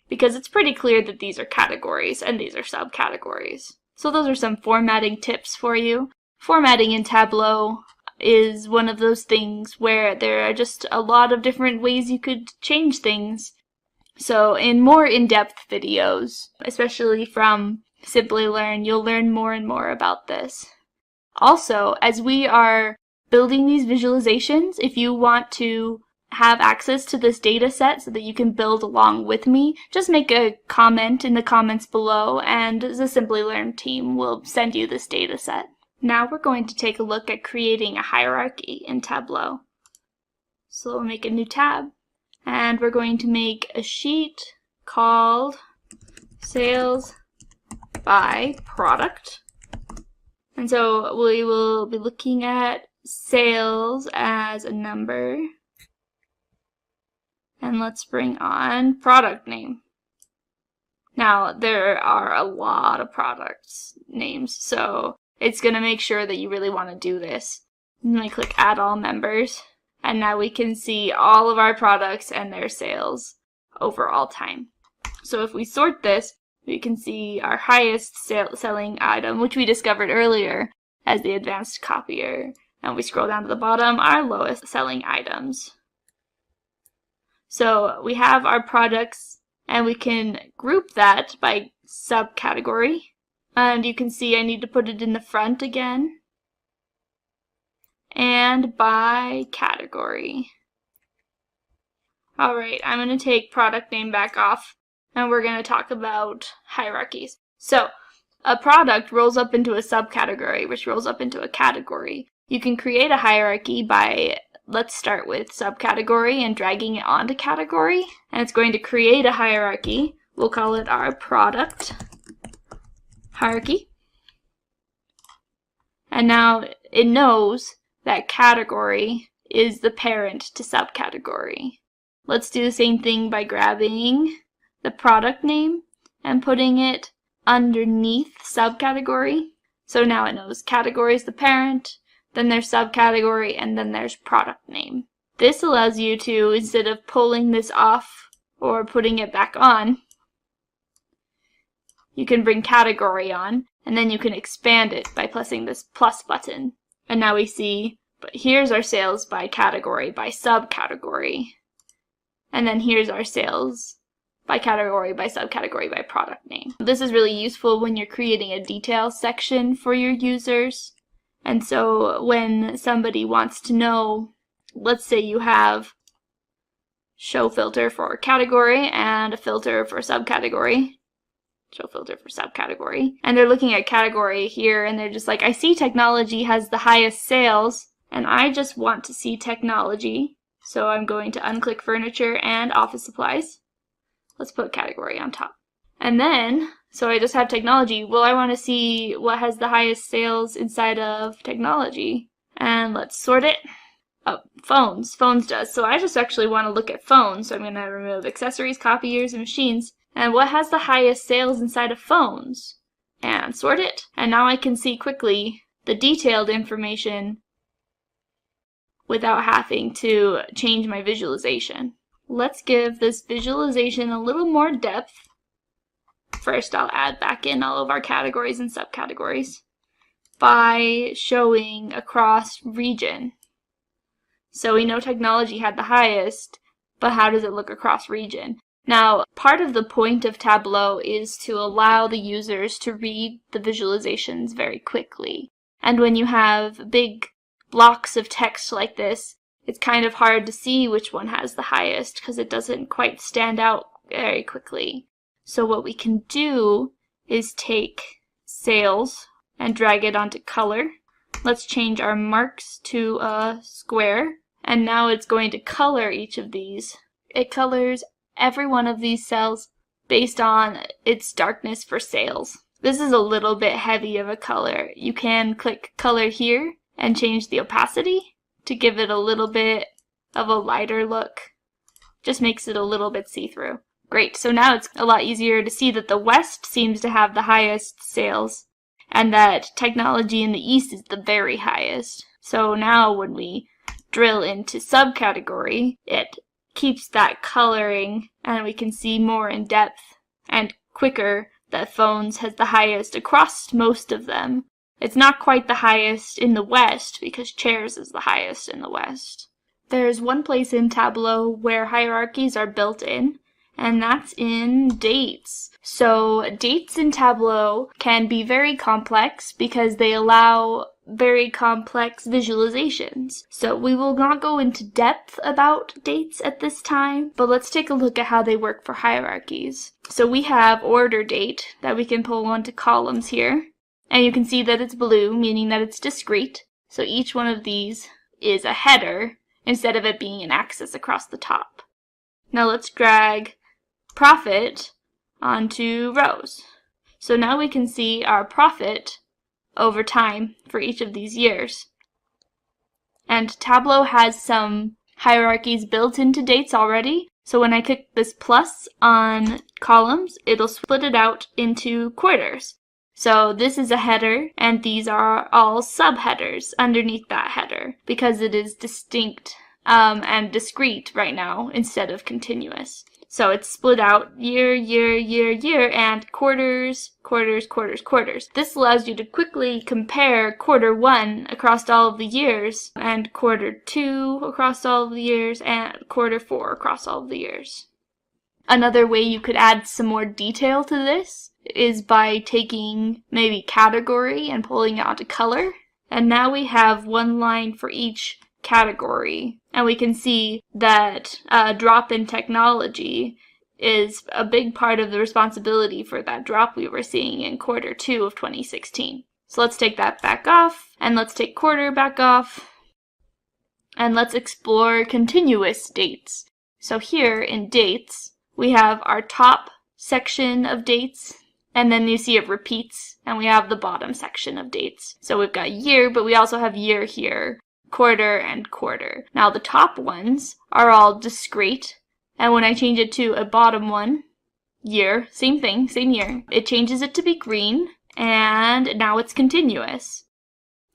because it's pretty clear that these are categories and these are subcategories. So those are some formatting tips for you. Formatting in Tableau is one of those things where there are just a lot of different ways you could change things. So in more in-depth videos, especially from Simplilearn, you'll learn more and more about this. Also, as we are building these visualizations, if you want to have access to this data set so that you can build along with me, just make a comment in the comments below and the Simplilearn team will send you this data set. Now we're going to take a look at creating a hierarchy in Tableau. So we'll make a new tab, and we're going to make a sheet called Sales by Product. And so we will be looking at sales as a number. And let's bring on product name. Now there are a lot of products names, so it's going to make sure that you really want to do this. And then we click add all members, and now we can see all of our products and their sales over all time. So if we sort this, we can see our highest selling item, which we discovered earlier as the advanced copier. And we scroll down to the bottom, our lowest selling items. So we have our products, and we can group that by subcategory. And you can see I need to put it in the front again. And by category. Alright, I'm going to take product name back off, and we're going to talk about hierarchies. So, a product rolls up into a subcategory, which rolls up into a category. You can create a hierarchy by, let's start with subcategory and dragging it onto category. And it's going to create a hierarchy. We'll call it our product hierarchy. And now it knows that category is the parent to subcategory. Let's do the same thing by grabbing the product name and putting it underneath subcategory. So now it knows category is the parent, then there's subcategory, and then there's product name. This allows you to, instead of pulling this off or putting it back on, you can bring category on, and then you can expand it by pressing this plus button. And now we see, but here's our sales by category, by subcategory. And then here's our sales by category, by subcategory, by product name. This is really useful when you're creating a detail section for your users. And so when somebody wants to know, let's say you have show filter for category and a filter for subcategory, show filter for subcategory, and they're looking at category here and they're just like, I see technology has the highest sales and I just want to see technology. So I'm going to unclick furniture and office supplies. Let's put category on top. And then, so I just have technology. Well, I want to see what has the highest sales inside of technology. And let's sort it. Oh, phones. Phones does. So I just actually want to look at phones. So I'm going to remove accessories, copiers, and machines. And what has the highest sales inside of phones? And sort it. And now I can see quickly the detailed information without having to change my visualization. Let's give this visualization a little more depth. First, I'll add back in all of our categories and subcategories by showing across region. So we know technology had the highest, but how does it look across region? Now, part of the point of Tableau is to allow the users to read the visualizations very quickly. And when you have big blocks of text like this, it's kind of hard to see which one has the highest because it doesn't quite stand out very quickly. So what we can do is take sales and drag it onto color. Let's change our marks to a square. And now it's going to color each of these. It colors every one of these cells based on its darkness for sales. This is a little bit heavy of a color. You can click color here and change the opacity to give it a little bit of a lighter look. Just makes it a little bit see-through. Great, so now it's a lot easier to see that the West seems to have the highest sales and that technology in the East is the very highest. So now when we drill into subcategory, it keeps that coloring and we can see more in depth and quicker that phones has the highest across most of them. It's not quite the highest in the West because chairs is the highest in the West. There's one place in Tableau where hierarchies are built in, and that's in dates. So dates in Tableau can be very complex because they allow very complex visualizations. So we will not go into depth about dates at this time, but let's take a look at how they work for hierarchies. So we have order date that we can pull onto columns here. And you can see that it's blue, meaning that it's discrete. So each one of these is a header instead of it being an axis across the top. Now let's drag profit onto rows. So now we can see our profit over time for each of these years. And Tableau has some hierarchies built into dates already. So when I click this plus on columns, it'll split it out into quarters. So this is a header, and these are all subheaders underneath that header because it is distinct and discrete right now instead of continuous. So it's split out year, year, year, year, and quarters, quarters, quarters, quarters. This allows you to quickly compare quarter 1 across all of the years, and quarter 2 across all of the years, and quarter 4 across all of the years. Another way you could add some more detail to this is by taking maybe category and pulling it onto color. And now we have one line for each category. And we can see that drop in technology is a big part of the responsibility for that drop we were seeing in quarter 2 of 2016. So let's take that back off, and let's take quarter back off, and let's explore continuous dates. So here in dates, we have our top section of dates, and then you see it repeats, and we have the bottom section of dates. So we've got year, but we also have year here. quarter, and quarter. Now the top ones are all discrete, and when I change it to a bottom one, year, same thing, same year, it changes it to be green, and now it's continuous.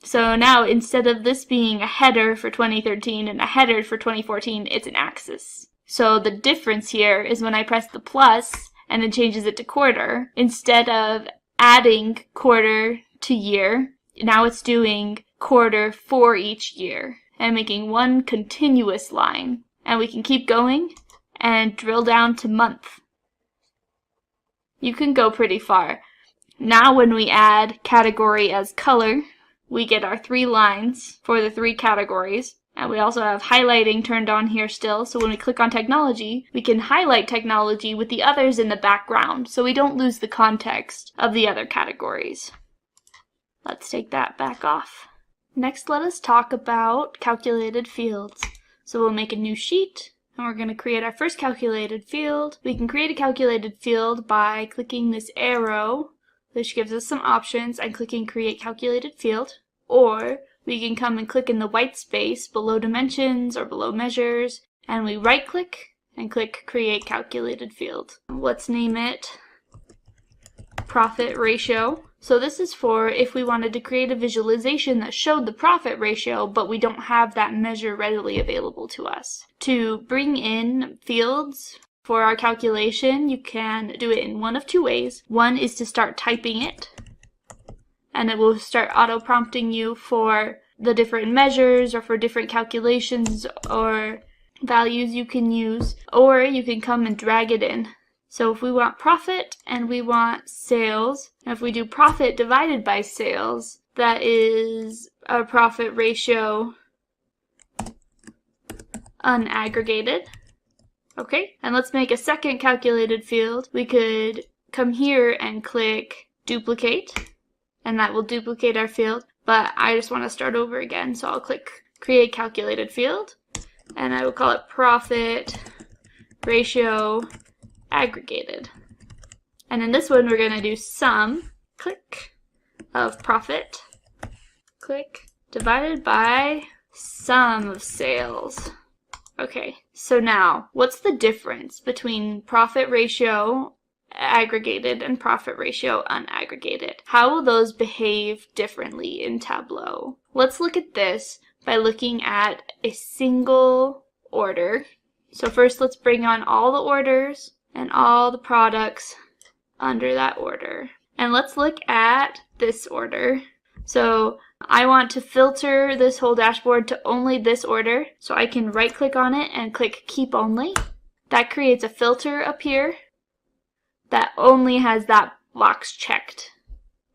So now instead of this being a header for 2013 and a header for 2014, it's an axis. So the difference here is when I press the plus and it changes it to quarter, instead of adding quarter to year, now it's doing quarter for each year and making one continuous line. And we can keep going and drill down to month. You can go pretty far. Now when we add category as color, we get our 3 lines for the 3 categories. And we also have highlighting turned on here still, so when we click on technology, we can highlight technology with the others in the background, so we don't lose the context of the other categories. Let's take that back off. Next, let us talk about calculated fields. So we'll make a new sheet, and we're going to create our first calculated field. We can create a calculated field by clicking this arrow, which gives us some options, and clicking Create Calculated Field, or we can come and click in the white space below dimensions or below measures, and we right click and click Create Calculated Field. Let's name it Profit Ratio. So this is for if we wanted to create a visualization that showed the profit ratio, but we don't have that measure readily available to us. To bring in fields for our calculation, you can do it in one of 2 ways. One is to start typing it, and it will start auto-prompting you for the different measures or for different calculations or values you can use, or you can come and drag it in. So if we want profit and we want sales, if we do profit divided by sales, that is a profit ratio unaggregated. Okay, and let's make a second calculated field. We could come here and click duplicate, and that will duplicate our field, but I just want to start over again, so I'll click Create Calculated Field, and I will call it Profit Ratio Aggregated. And in this one, we're going to do sum, click, of profit, click, divided by sum of sales. Okay, so now, what's the difference between profit ratio aggregated and profit ratio unaggregated? How will those behave differently in Tableau? Let's look at this by looking at a single order. So first let's bring on all the orders and all the products under that order. And let's look at this order. So I want to filter this whole dashboard to only this order, so I can right click on it and click Keep Only. That creates a filter up here that only has that box checked.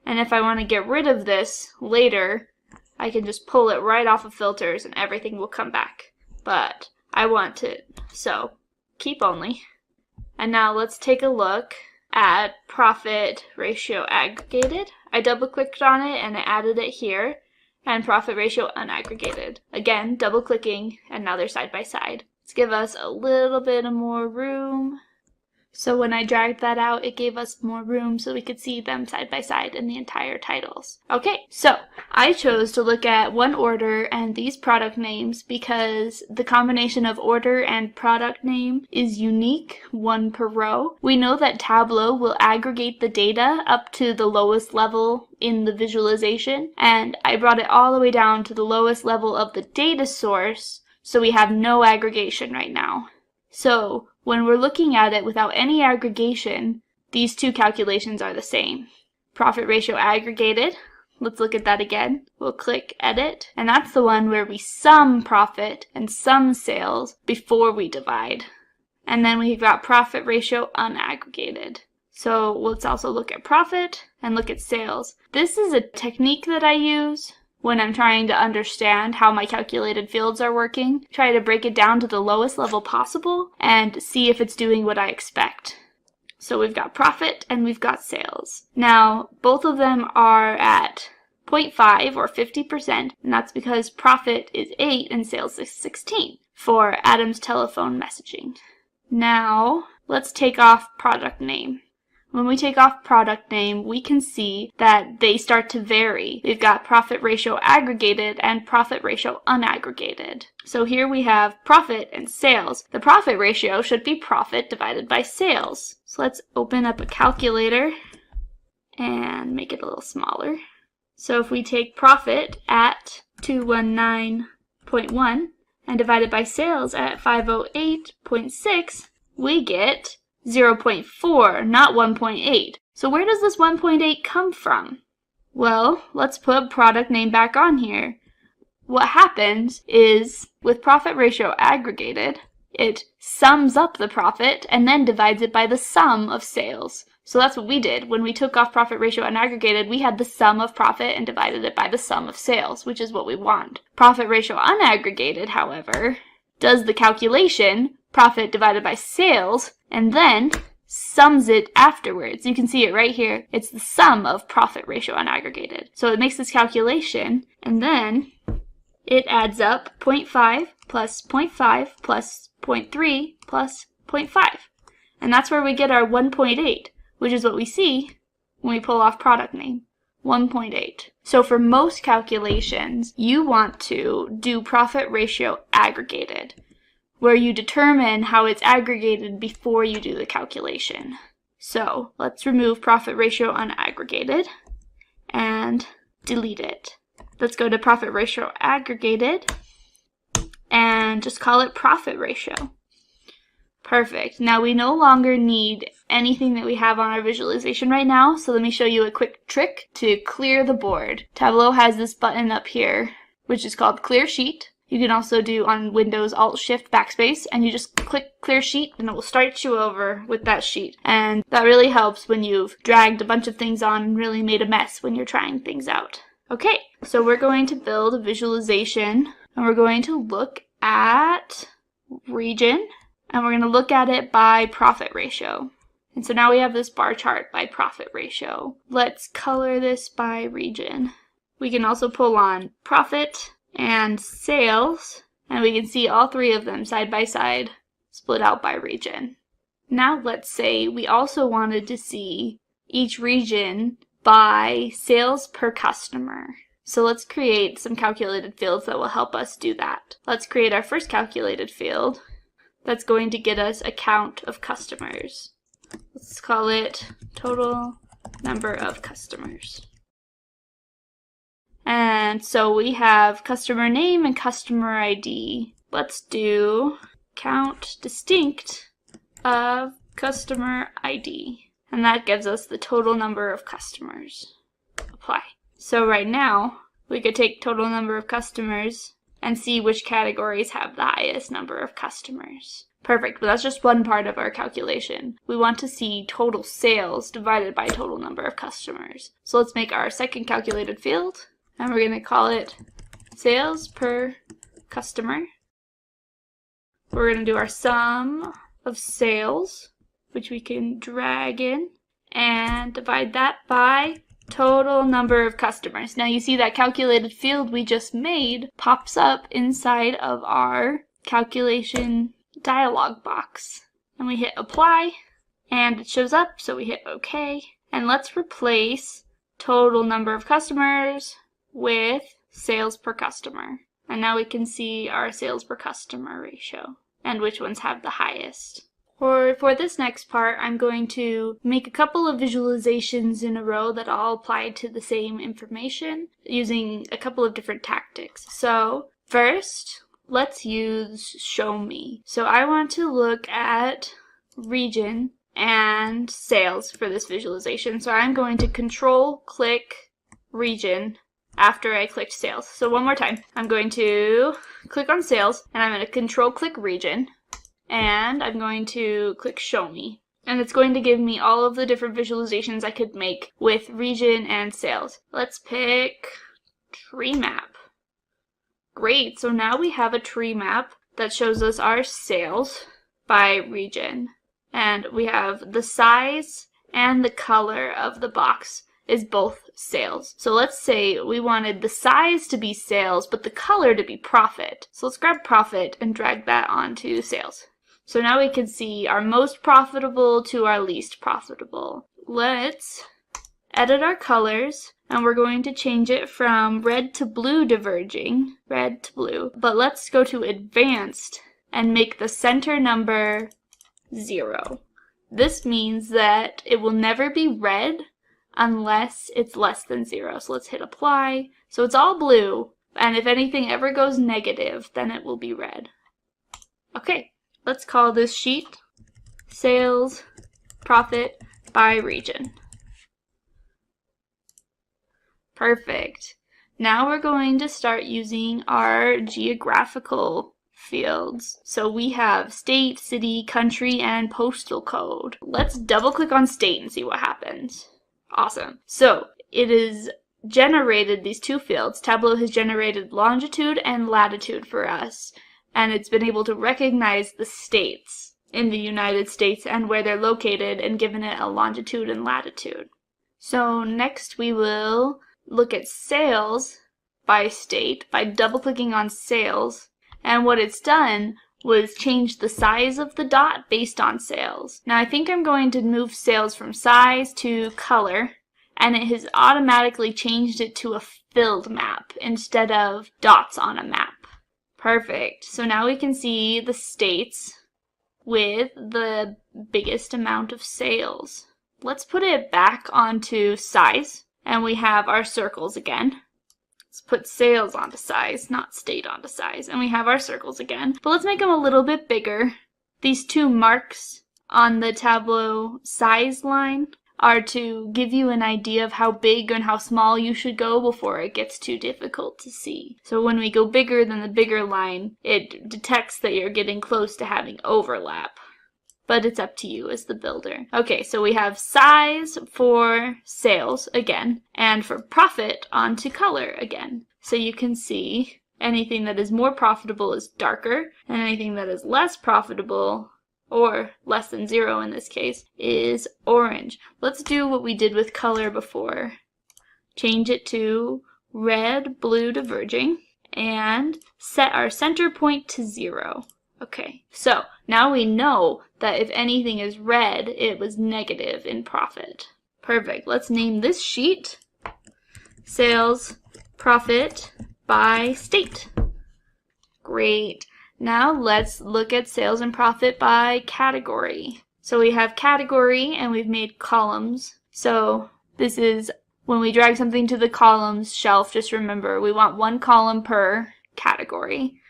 And if I want to get rid of this later, I can just pull it right off of filters and everything will come back. But I want to, so keep only. And now let's take a look at profit ratio aggregated. I double clicked on it and I added it here, and profit ratio unaggregated. Again, double clicking, and now they're side by side. Let's give us a little bit of more room. So when I dragged that out, it gave us more room so we could see them side by side in the entire titles. Okay, so I chose to look at one order and these product names because the combination of order and product name is unique, 1 per row. We know that Tableau will aggregate the data up to the lowest level in the visualization, and I brought it all the way down to the lowest level of the data source, so we have no aggregation right now. So when we're looking at it without any aggregation, these 2 calculations are the same. Profit ratio aggregated, let's look at that again. We'll click Edit, and that's the one where we sum profit and sum sales before we divide. And then we've got profit ratio unaggregated. So let's also look at profit and look at sales. This is a technique that I use when I'm trying to understand how my calculated fields are working. Try to break it down to the lowest level possible and see if it's doing what I expect. So we've got profit and we've got sales. Now, both of them are at 0.5 or 50%, and that's because profit is 8 and sales is 16 for Adam's telephone messaging. Now, let's take off product name. when we take off product name, we can see that they start to vary. We've got profit ratio aggregated and profit ratio unaggregated. So here we have profit and sales. The profit ratio should be profit divided by sales. So let's open up a calculator and make it a little smaller. So if we take profit at 219.1 and divide it by sales at 508.6, we get 0.4, not 1.8. So where does this 1.8 come from? Well, let's put product name back on here. What happens is, with profit ratio aggregated, it sums up the profit and then divides it by the sum of sales. So that's what we did. When we took off profit ratio unaggregated, we had the sum of profit and divided it by the sum of sales, which is what we want. Profit ratio unaggregated, however, does the calculation, profit divided by sales, and then sums it afterwards. You can see it right here. It's the sum of profit ratio unaggregated. So it makes this calculation, and then it adds up 0.5 plus 0.5 plus 0.3 plus 0.5. And that's where we get our 1.8, which is what we see when we pull off product name. 1.8. So for most calculations, you want to do profit ratio aggregated, where you determine how it's aggregated before you do the calculation. So let's remove profit ratio unaggregated and delete it. Let's go to profit ratio aggregated and just call it profit ratio. Perfect. Now we no longer need anything that we have on our visualization right now, so let me show you a quick trick to clear the board. Tableau has this button up here, which is called Clear Sheet. You can also do on Windows Alt-Shift Backspace, and you just click Clear Sheet and it will start you over with that sheet. And that really helps when you've dragged a bunch of things on and really made a mess when you're trying things out. Okay, so we're going to build a visualization, and we're going to look at region, and we're going to look at it by profit ratio. And so now we have this bar chart by profit ratio. Let's color this by region. We can also pull on profit and sales, and we can see all three of them side by side, split out by region. Now let's say we also wanted to see each region by sales per customer. So let's create some calculated fields that will help us do that. Let's create our first calculated field. That's going to get us a count of customers. Let's call it total number of customers. And so we have customer name and customer ID. Let's do count distinct of customer ID. And that gives us the total number of customers. Apply. So right now, we could take total number of customers and see which categories have the highest number of customers. Perfect, but that's just one part of our calculation. We want to see total sales divided by total number of customers. So let's make our second calculated field, and we're going to call it sales per customer. We're going to do our sum of sales, which we can drag in, and divide that by total number of customers. Now you see that calculated field we just made pops up inside of our calculation dialog box. And we hit apply, and it shows up, so we hit OK. And let's replace total number of customers with sales per customer. And now we can see our sales per customer ratio and which ones have the highest. For this next part, I'm going to make a couple of visualizations in a row that all apply to the same information using a couple of different tactics. So first, let's use show me. So I want to look at region and sales for this visualization. So I'm going to control click region after I clicked sales. So one more time, I'm going to click on sales, and I'm going to control click region, and I'm going to click show me. And it's going to give me all of the different visualizations I could make with region and sales. Let's pick tree map. Great, so now we have a tree map that shows us our sales by region. And we have the size and the color of the box is both sales. So let's say we wanted the size to be sales, but the color to be profit. So let's grab profit and drag that onto sales. So now we can see our most profitable to our least profitable. let's edit our colors, and we're going to change it from red to blue diverging, red to blue. But let's go to advanced and make the center number 0. This means that it will never be red unless it's less than 0. So let's hit apply. So it's all blue, and if anything ever goes negative, then it will be red. Okay, let's call this sheet Sales Profit by Region. Perfect. Now we're going to start using our geographical fields. So we have state, city, country, and postal code. Let's double click on state and see what happens. Awesome. So it is generated these two fields. Tableau has generated longitude and latitude for us, and it's been able to recognize the states in the United States and where they're located and given it a longitude and latitude. So next we will look at sales by state by double clicking on sales, and what it's done was change the size of the dot based on sales. Now I think I'm going to move sales from size to color, and it has automatically changed it to a filled map instead of dots on a map. Perfect. So now we can see the states with the biggest amount of sales. Let's put it back onto size, and we have our circles again. Let's put sales onto size, not state onto size, and we have our circles again. But let's make them a little bit bigger. These two marks on the Tableau size line are to give you an idea of how big and how small you should go before it gets too difficult to see. So when we go bigger than the bigger line, it detects that you're getting close to having overlap. But it's up to you as the builder. Okay, so we have size for sales again, and for profit onto color again. So you can see anything that is more profitable is darker, and anything that is less profitable, or less than 0 in this case, is orange. Let's do what we did with color before. Change it to red, blue diverging, and set our center point to 0. Okay, so now we know that if anything is red, it was negative in profit. Perfect. Let's name this sheet Sales Profit by State. Great. Now let's look at sales and profit by category. So we have category and we've made columns. So this is when we drag something to the columns shelf, just remember we want one column per category.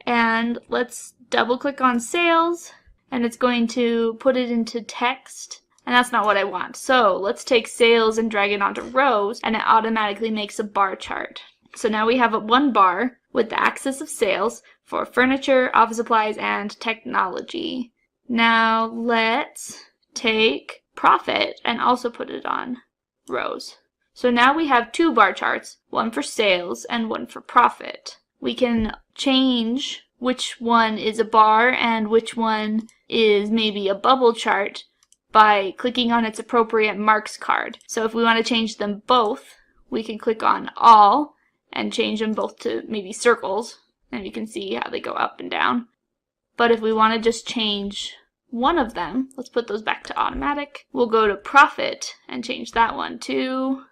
And let's double click on sales, and it's going to put it into text, and that's not what I want. So let's take sales and drag it onto rows, and it automatically makes a bar chart. So now we have one bar with the axis of sales for furniture, office supplies, and technology. Now let's take profit and also put it on rows. So now we have two bar charts, one for sales and one for profit. We can change which one is a bar and which one is maybe a bubble chart by clicking on its appropriate marks card. So if we want to change them both, we can click on all and change them both to maybe circles, and you can see how they go up and down. But if we want to just change one of them, let's put those back to automatic. We'll go to profit and change that one to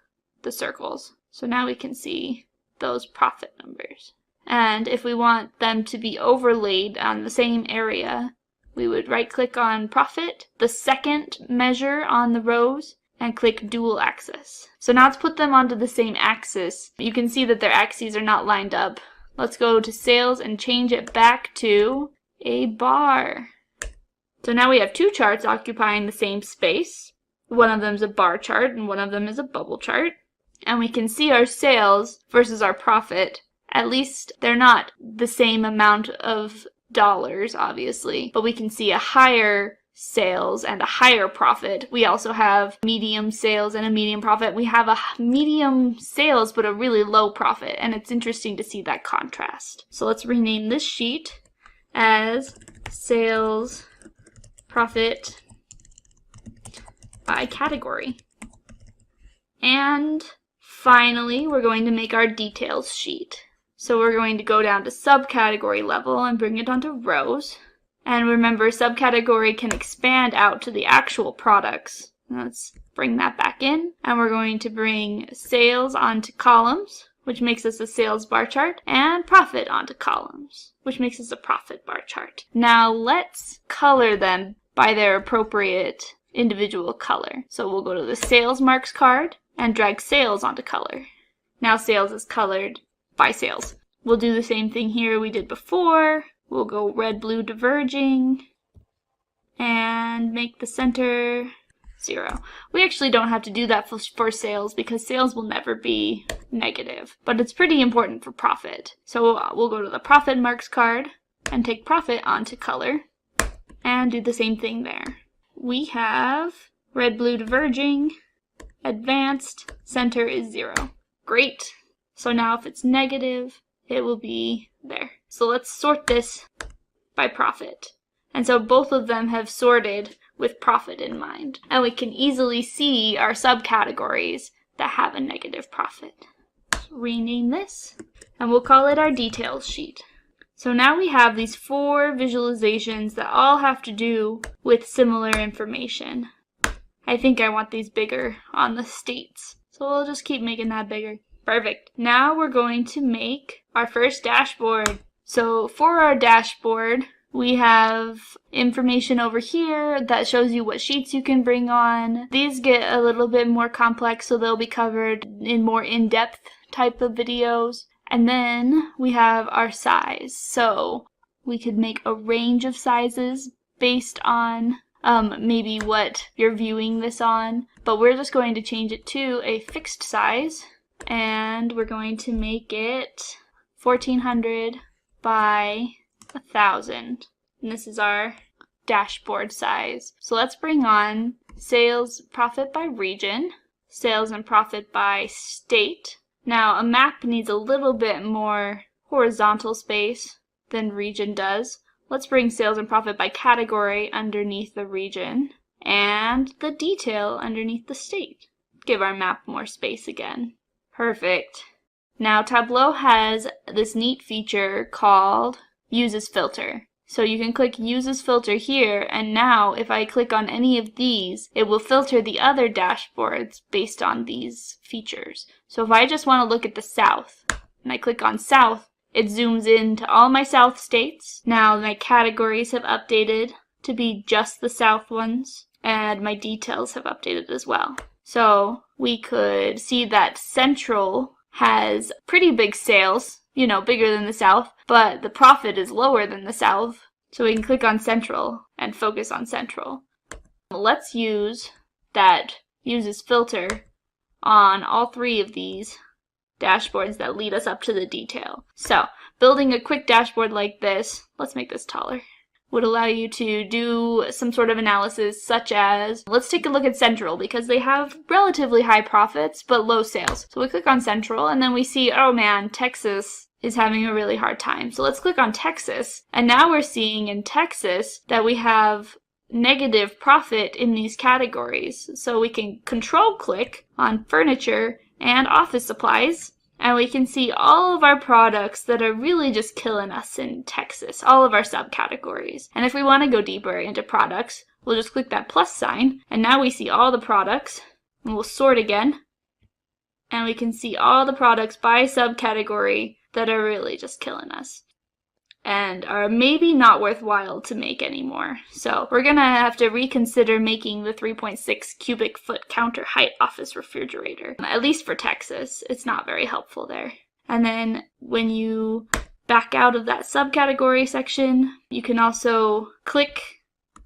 the circles. So now we can see those profit numbers. And if we want them to be overlaid on the same area, we would right click on profit, the second measure on the rows, and click dual axis. So now let's put them onto the same axis. You can see that their axes are not lined up. Let's go to sales and change it back to a bar. So now we have two charts occupying the same space. One of them is a bar chart and one of them is a bubble chart. And we can see our sales versus our profit. At least they're not the same amount of dollars, obviously, but we can see a higher sales and a higher profit. We also have medium sales and a medium profit. We have a medium sales but a really low profit, and it's interesting to see that contrast. So let's rename this sheet as Sales Profit by Category. And finally, we're going to make our details sheet. So we're going to go down to subcategory level and bring it onto rows. And remember, subcategory can expand out to the actual products. Let's bring that back in, and we're going to bring sales onto columns, which makes us a sales bar chart, and profit onto columns, which makes us a profit bar chart. Now let's color them by their appropriate individual color. So we'll go to the sales marks card and drag sales onto color. Now sales is colored by sales. We'll do the same thing here we did before. We'll go red, blue, diverging, and make the center 0. We actually don't have to do that for sales because sales will never be negative, but it's pretty important for profit. So we'll go to the profit marks card and take profit onto color and do the same thing there. We have red, blue, diverging, advanced, center is 0. Great. So now if it's negative, it will be there. So let's sort this by profit. And so both of them have sorted with profit in mind. And we can easily see our subcategories that have a negative profit. Let's rename this, and we'll call it our details sheet. So now we have these 4 visualizations that all have to do with similar information. I think I want these bigger on the states, so we'll just keep making that bigger. Perfect. Now we're going to make our first dashboard. So for our dashboard, we have information over here that shows you what sheets you can bring on. These get a little bit more complex, so they'll be covered in more in-depth type of videos. And then we have our size. So we could make a range of sizes based on maybe what you're viewing this on. But we're just going to change it to a fixed size. And we're going to make it 1400 by 1000. And this is our dashboard size. So let's bring on sales profit by region, sales and profit by state. Now a map needs a little bit more horizontal space than region does. Let's bring sales and profit by category underneath the region and the detail underneath the state. Give our map more space again. Perfect. Now Tableau has this neat feature called Uses Filter. So you can click Uses Filter here, and now if I click on any of these, it will filter the other dashboards based on these features. So if I just want to look at the South, and I click on South, it zooms into all my South states. Now my categories have updated to be just the South ones, and my details have updated as well. So we could see that Central has pretty big sales, bigger than the South, but the profit is lower than the South. So we can click on Central and focus on Central. Let's use that Uses Filter on all 3 of these dashboards that lead us up to the detail. So building a quick dashboard like this, let's make this taller, would allow you to do some sort of analysis such as, let's take a look at Central because they have relatively high profits but low sales. So we click on Central and then we see, oh man, Texas is having a really hard time. So let's click on Texas, and now we're seeing in Texas that we have negative profit in these categories. So we can control click on furniture and office supplies, and we can see all of our products that are really just killing us in Texas, all of our subcategories. And if we want to go deeper into products, we'll just click that plus sign, and now we see all the products, and we'll sort again, and we can see all the products by subcategory that are really just killing us and are maybe not worthwhile to make anymore. So we're gonna have to reconsider making the 3.6 cubic foot counter height office refrigerator. At least for Texas, it's not very helpful there. And then when you back out of that subcategory section, you can also click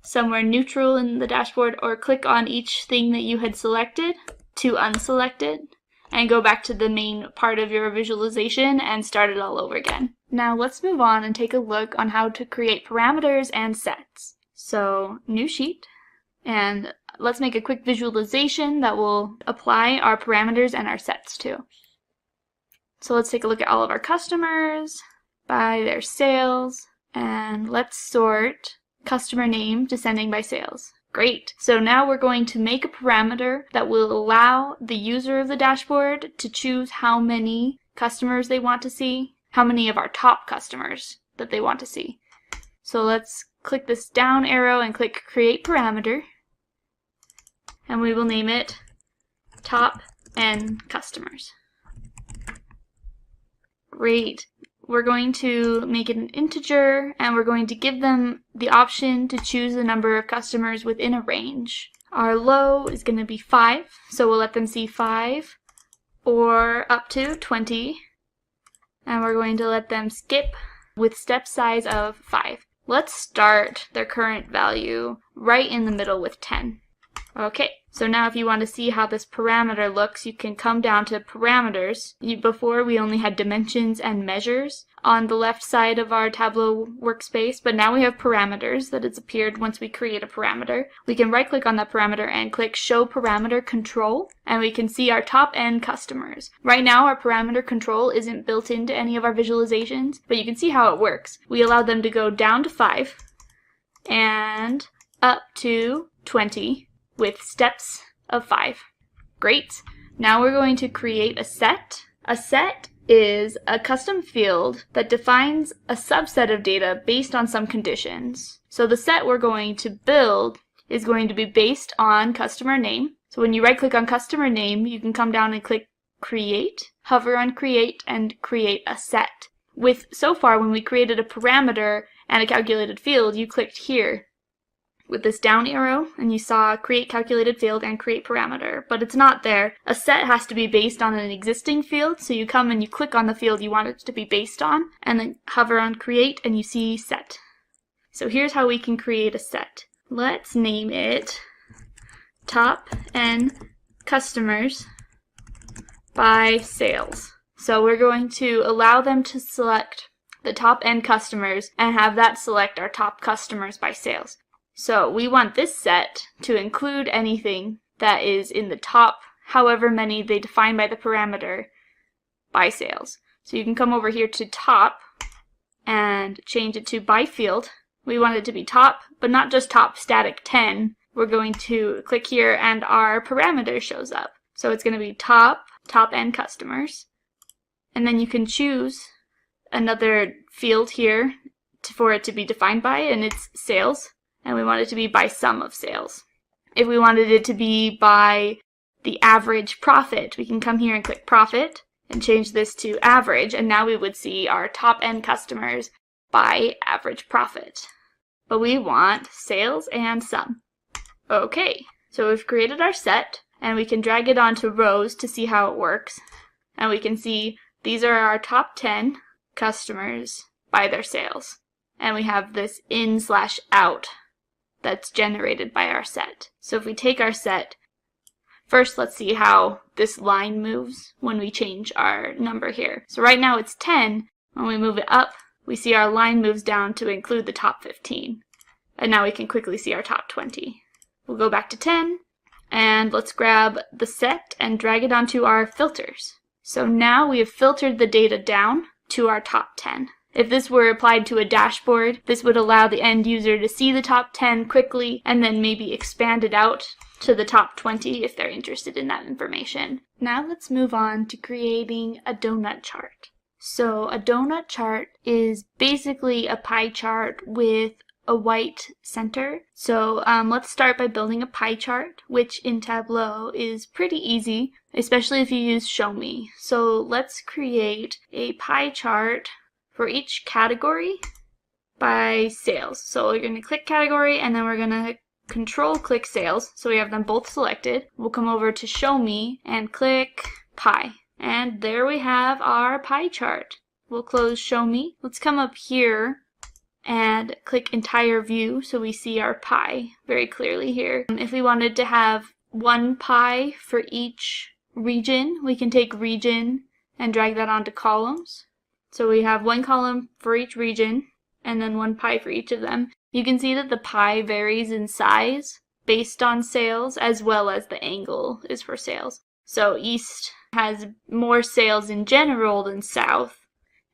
somewhere neutral in the dashboard or click on each thing that you had selected to unselect it and go back to the main part of your visualization and start it all over again. Now let's move on and take a look on how to create parameters and sets. So new sheet, and let's make a quick visualization that will apply our parameters and our sets to. So let's take a look at all of our customers by their sales, and let's sort customer name descending by sales. Great. So now we're going to make a parameter that will allow the user of the dashboard to choose how many customers they want to see, how many of our top customers that they want to see. So let's click this down arrow and click Create Parameter. and we will name it top N customers. Great. We're going to make it an integer, and we're going to give them the option to choose the number of customers within a range. Our low is going to be 5, so we'll let them see 5 or up to 20, and we're going to let them skip with step size of 5. Let's start their current value right in the middle with 10. Okay, so now if you want to see how this parameter looks, you can come down to parameters. Before we only had dimensions and measures on the left side of our Tableau workspace, but now we have parameters that has appeared once we create a parameter. We can right click on that parameter and click Show Parameter Control, and we can see our top N customers. Right now our parameter control isn't built into any of our visualizations, but you can see how it works. We allowed them to go down to 5 and up to 20. With steps of 5. Great. Now we're going to create a set. A set is a custom field that defines a subset of data based on some conditions. So the set we're going to build is going to be based on customer name. So when you right click on customer name, you can come down and click Create, hover on Create, and create a set. So far, when we created a parameter and a calculated field, you clicked here with this down arrow, and you saw Create Calculated Field and Create Parameter, but it's not there. A set has to be based on an existing field, so you come and you click on the field you want it to be based on, and then hover on Create, and you see Set. So here's how we can create a set. Let's name it Top N Customers by Sales. So we're going to allow them to select the top N customers and have that select our top customers by sales. So we want this set to include anything that is in the top, however many they define by the parameter, by sales. So you can come over here to top and change it to by field. We want it to be top, but not just top static 10. We're going to click here and our parameter shows up. So it's going to be top N customers. And then you can choose another field here for it to be defined by, and it's sales. And we want it to be by sum of sales. If we wanted it to be by the average profit, we can come here and click profit and change this to average, and now we would see our top N customers by average profit. But we want sales and sum. Okay, so we've created our set, and we can drag it onto rows to see how it works. And we can see these are our top 10 customers by their sales. And we have this in/out that's generated by our set. So if we take our set, first let's see how this line moves when we change our number here. So right now it's 10. When we move it up, we see our line moves down to include the top 15. And now we can quickly see our top 20. We'll go back to 10, and let's grab the set and drag it onto our filters. So now we have filtered the data down to our top 10. If this were applied to a dashboard, this would allow the end user to see the top 10 quickly and then maybe expand it out to the top 20 if they're interested in that information. Now let's move on to creating a donut chart. So a donut chart is basically a pie chart with a white center. So let's start by building a pie chart, which in Tableau is pretty easy, especially if you use Show Me. So let's create a pie chart for each category by sales. So we're going to click category, and then we're going to control click sales. So we have them both selected. We'll come over to Show Me and click pie. And there we have our pie chart. We'll close Show Me. Let's come up here and click entire view so we see our pie very clearly here. If we wanted to have one pie for each region, we can take region and drag that onto columns. So we have one column for each region and then one pie for each of them. You can see that the pie varies in size based on sales, as well as the angle is for sales. So East has more sales in general than South,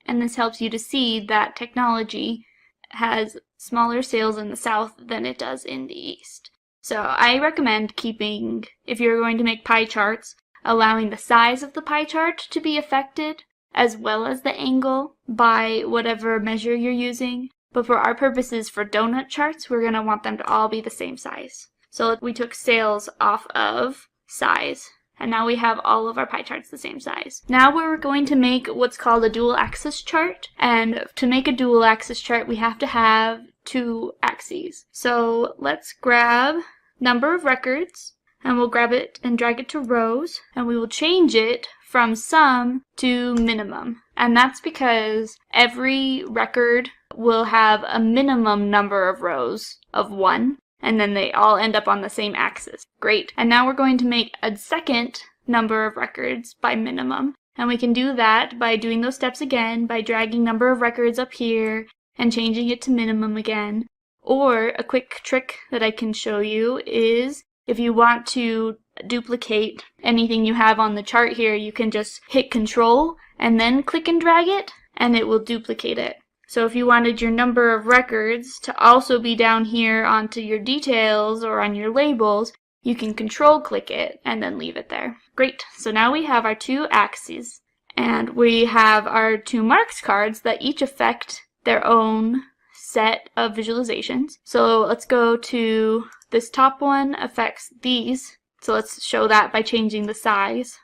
and this helps you to see that technology has smaller sales in the South than it does in the East. So I recommend keeping, if you're going to make pie charts, allowing the size of the pie chart to be affected, as well as the angle by whatever measure you're using. But for our purposes for donut charts, we're going to want them to all be the same size. So we took sales off of size. And now we have all of our pie charts the same size. Now we're going to make what's called a dual axis chart. And to make a dual axis chart, we have to have 2 axes. So let's grab number of records, and we'll grab it and drag it to rows, and we will change it from sum to minimum. And that's because every record will have a minimum number of rows of 1. And then they all end up on the same axis. Great. And now we're going to make a second number of records by minimum. And we can do that by doing those steps again, by dragging number of records up here and changing it to minimum again. Or a quick trick that I can show you is if you want to duplicate anything you have on the chart here, you can just hit Control and then click and drag it, and it will duplicate it. So if you wanted your number of records to also be down here onto your details or on your labels, you can Control click it and then leave it there. Great, so now we have our 2 axes, and we have our 2 marks cards that each affect their own set of visualizations. So let's go to this top one affects these. So let's show that by changing the size.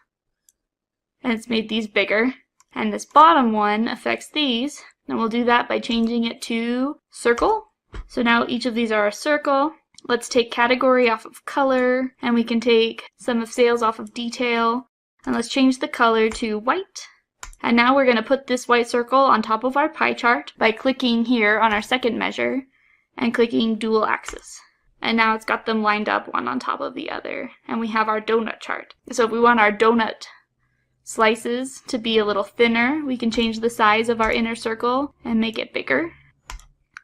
And it's made these bigger. And this bottom one affects these. And we'll do that by changing it to circle. So now each of these are a circle. Let's take category off of color, and we can take sum of sales off of detail. And let's change the color to white. And now we're going to put this white circle on top of our pie chart by clicking here on our second measure and clicking dual axis. And now it's got them lined up one on top of the other. And we have our donut chart. So if we want our donut slices to be a little thinner, we can change the size of our inner circle and make it bigger.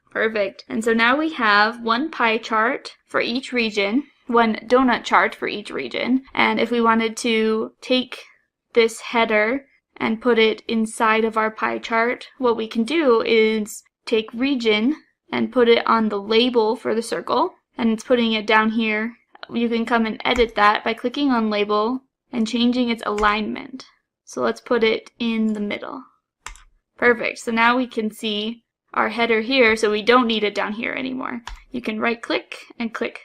Perfect. And so now we have one pie chart for each region, one donut chart for each region. And if we wanted to take this header and put it inside of our pie chart, what we can do is take region and put it on the label for the circle, and it's putting it down here. You can come and edit that by clicking on label and changing its alignment. So let's put it in the middle. Perfect. So now we can see our header here, so we don't need it down here anymore. You can right click and click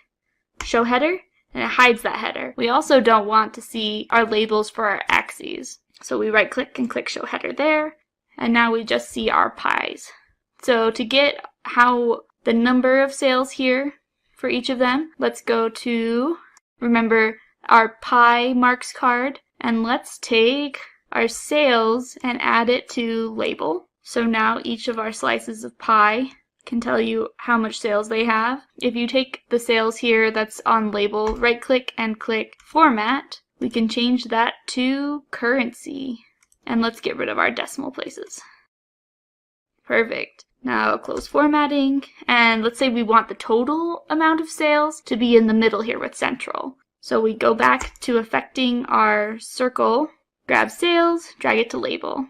show header, and it hides that header. We also don't want to see our labels for our axes. So we right click and click show header there, and now we just see our pies. So to get how the number of sales here for each of them, let's go to, remember, our pie marks card, and let's take our sales and add it to label. So now each of our slices of pie can tell you how much sales they have. If you take the sales here that's on label, right click and click format, we can change that to currency. And let's get rid of our decimal places. Perfect. Now close formatting, and let's say we want the total amount of sales to be in the middle here with central. So we go back to affecting our circle, grab sales, drag it to label.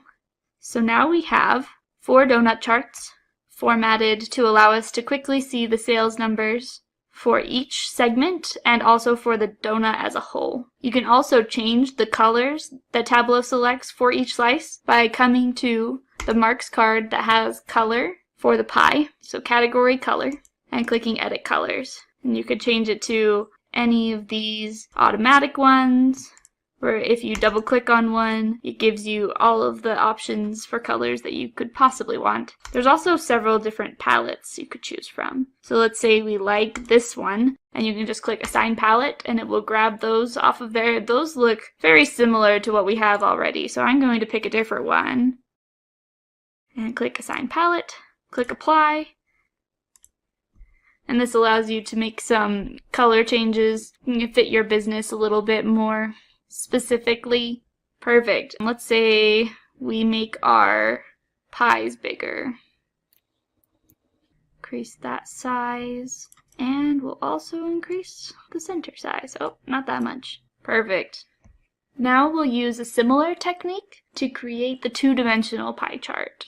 So now we have 4 donut charts formatted to allow us to quickly see the sales numbers for each segment and also for the donut as a whole. You can also change the colors that Tableau selects for each slice by coming to the marks card that has color for the pie, so category color, and clicking edit colors. And you could change it to any of these automatic ones, where if you double click on one, it gives you all of the options for colors that you could possibly want. There's also several different palettes you could choose from. So let's say we like this one, and you can just click assign palette and it will grab those off of there. Those look very similar to what we have already, so I'm going to pick a different one. And click assign palette, click apply. And this allows you to make some color changes and fit your business a little bit more specifically. Perfect. And let's say we make our pies bigger. Increase that size, and we'll also increase the center size. Oh, not that much. Perfect. Now we'll use a similar technique to create the 2-dimensional pie chart.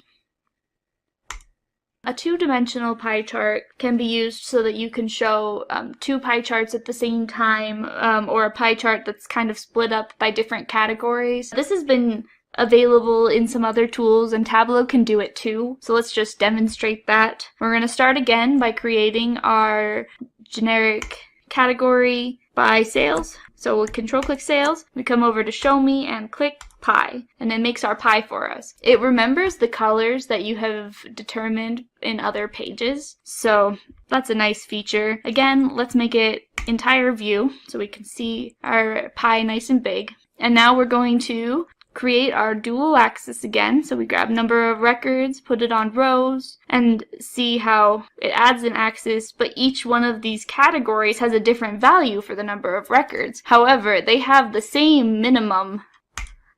A 2-dimensional pie chart can be used so that you can show 2 pie charts at the same time, or a pie chart that's kind of split up by different categories. This has been available in some other tools, and Tableau can do it too. So let's just demonstrate that. We're going to start again by creating our generic category by sales. So we'll control click sales, we come over to show me and click pie, and it makes our pie for us. It remembers the colors that you have determined in other pages, so that's a nice feature. Again, let's make it entire view so we can see our pie nice and big. And now we're going to create our dual axis again. So we grab number of records, put it on rows, and see how it adds an axis, but each one of these categories has a different value for the number of records. However, they have the same minimum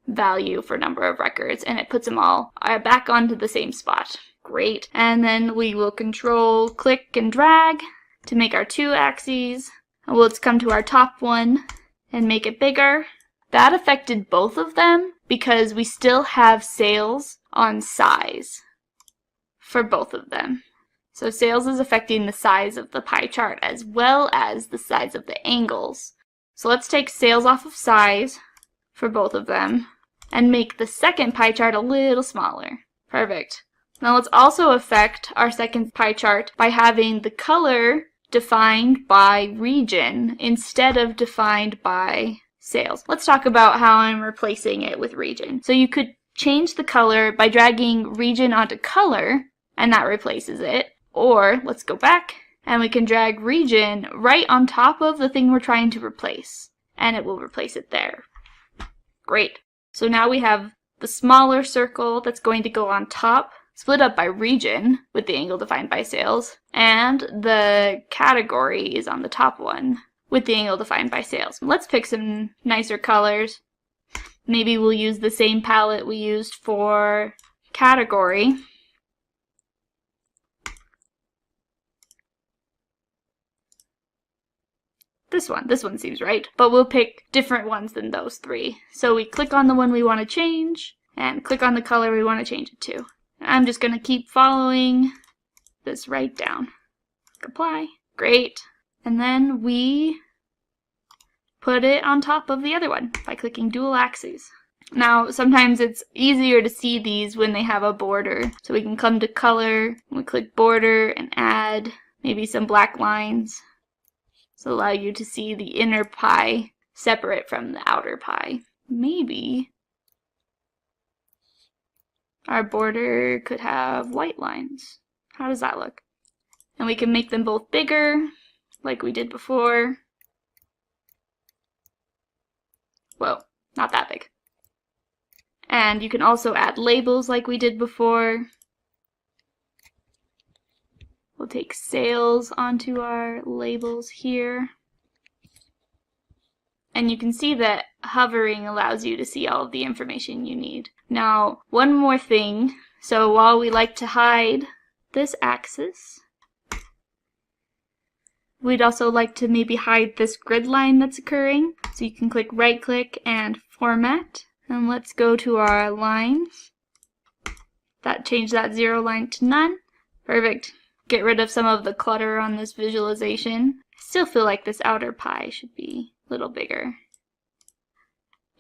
value for number of records, and it puts them all back onto the same spot. Great. And then we will control click and drag to make our two axes. And let's come to our top one and make it bigger. That affected both of them because we still have sales on size for both of them. So sales is affecting the size of the pie chart as well as the size of the angles. So let's take sales off of size for both of them and make the second pie chart a little smaller. Perfect. Now let's also affect our second pie chart by having the color defined by region instead of defined by sales. Let's talk about how I'm replacing it with region. So you could change the color by dragging region onto color, and that replaces it. Or let's go back and we can drag region right on top of the thing we're trying to replace, and it will replace it there. Great. So now we have the smaller circle that's going to go on top, split up by region with the angle defined by sales, and the category is on the top one with the angle defined by sales. Let's pick some nicer colors. Maybe we'll use the same palette we used for category. This one seems right, but we'll pick different ones than those three. So we click on the one we want to change and click on the color we want to change it to. I'm just going to keep following this right down. Apply. Great. And then we put it on top of the other one by clicking dual axes. Now, sometimes it's easier to see these when they have a border. So we can come to color, we click border and add maybe some black lines. So allow you to see the inner pie separate from the outer pie. Maybe our border could have white lines. How does that look? And we can make them both bigger, like we did before. Whoa, not that big. And you can also add labels like we did before. We'll take sales onto our labels here. And you can see that hovering allows you to see all of the information you need. Now, one more thing. So while we like to hide this axis, we'd also like to maybe hide this grid line that's occurring. So you can click right click and format. And let's go to our lines. Change that 0 line to none. Perfect. Get rid of some of the clutter on this visualization. I still feel like this outer pie should be a little bigger.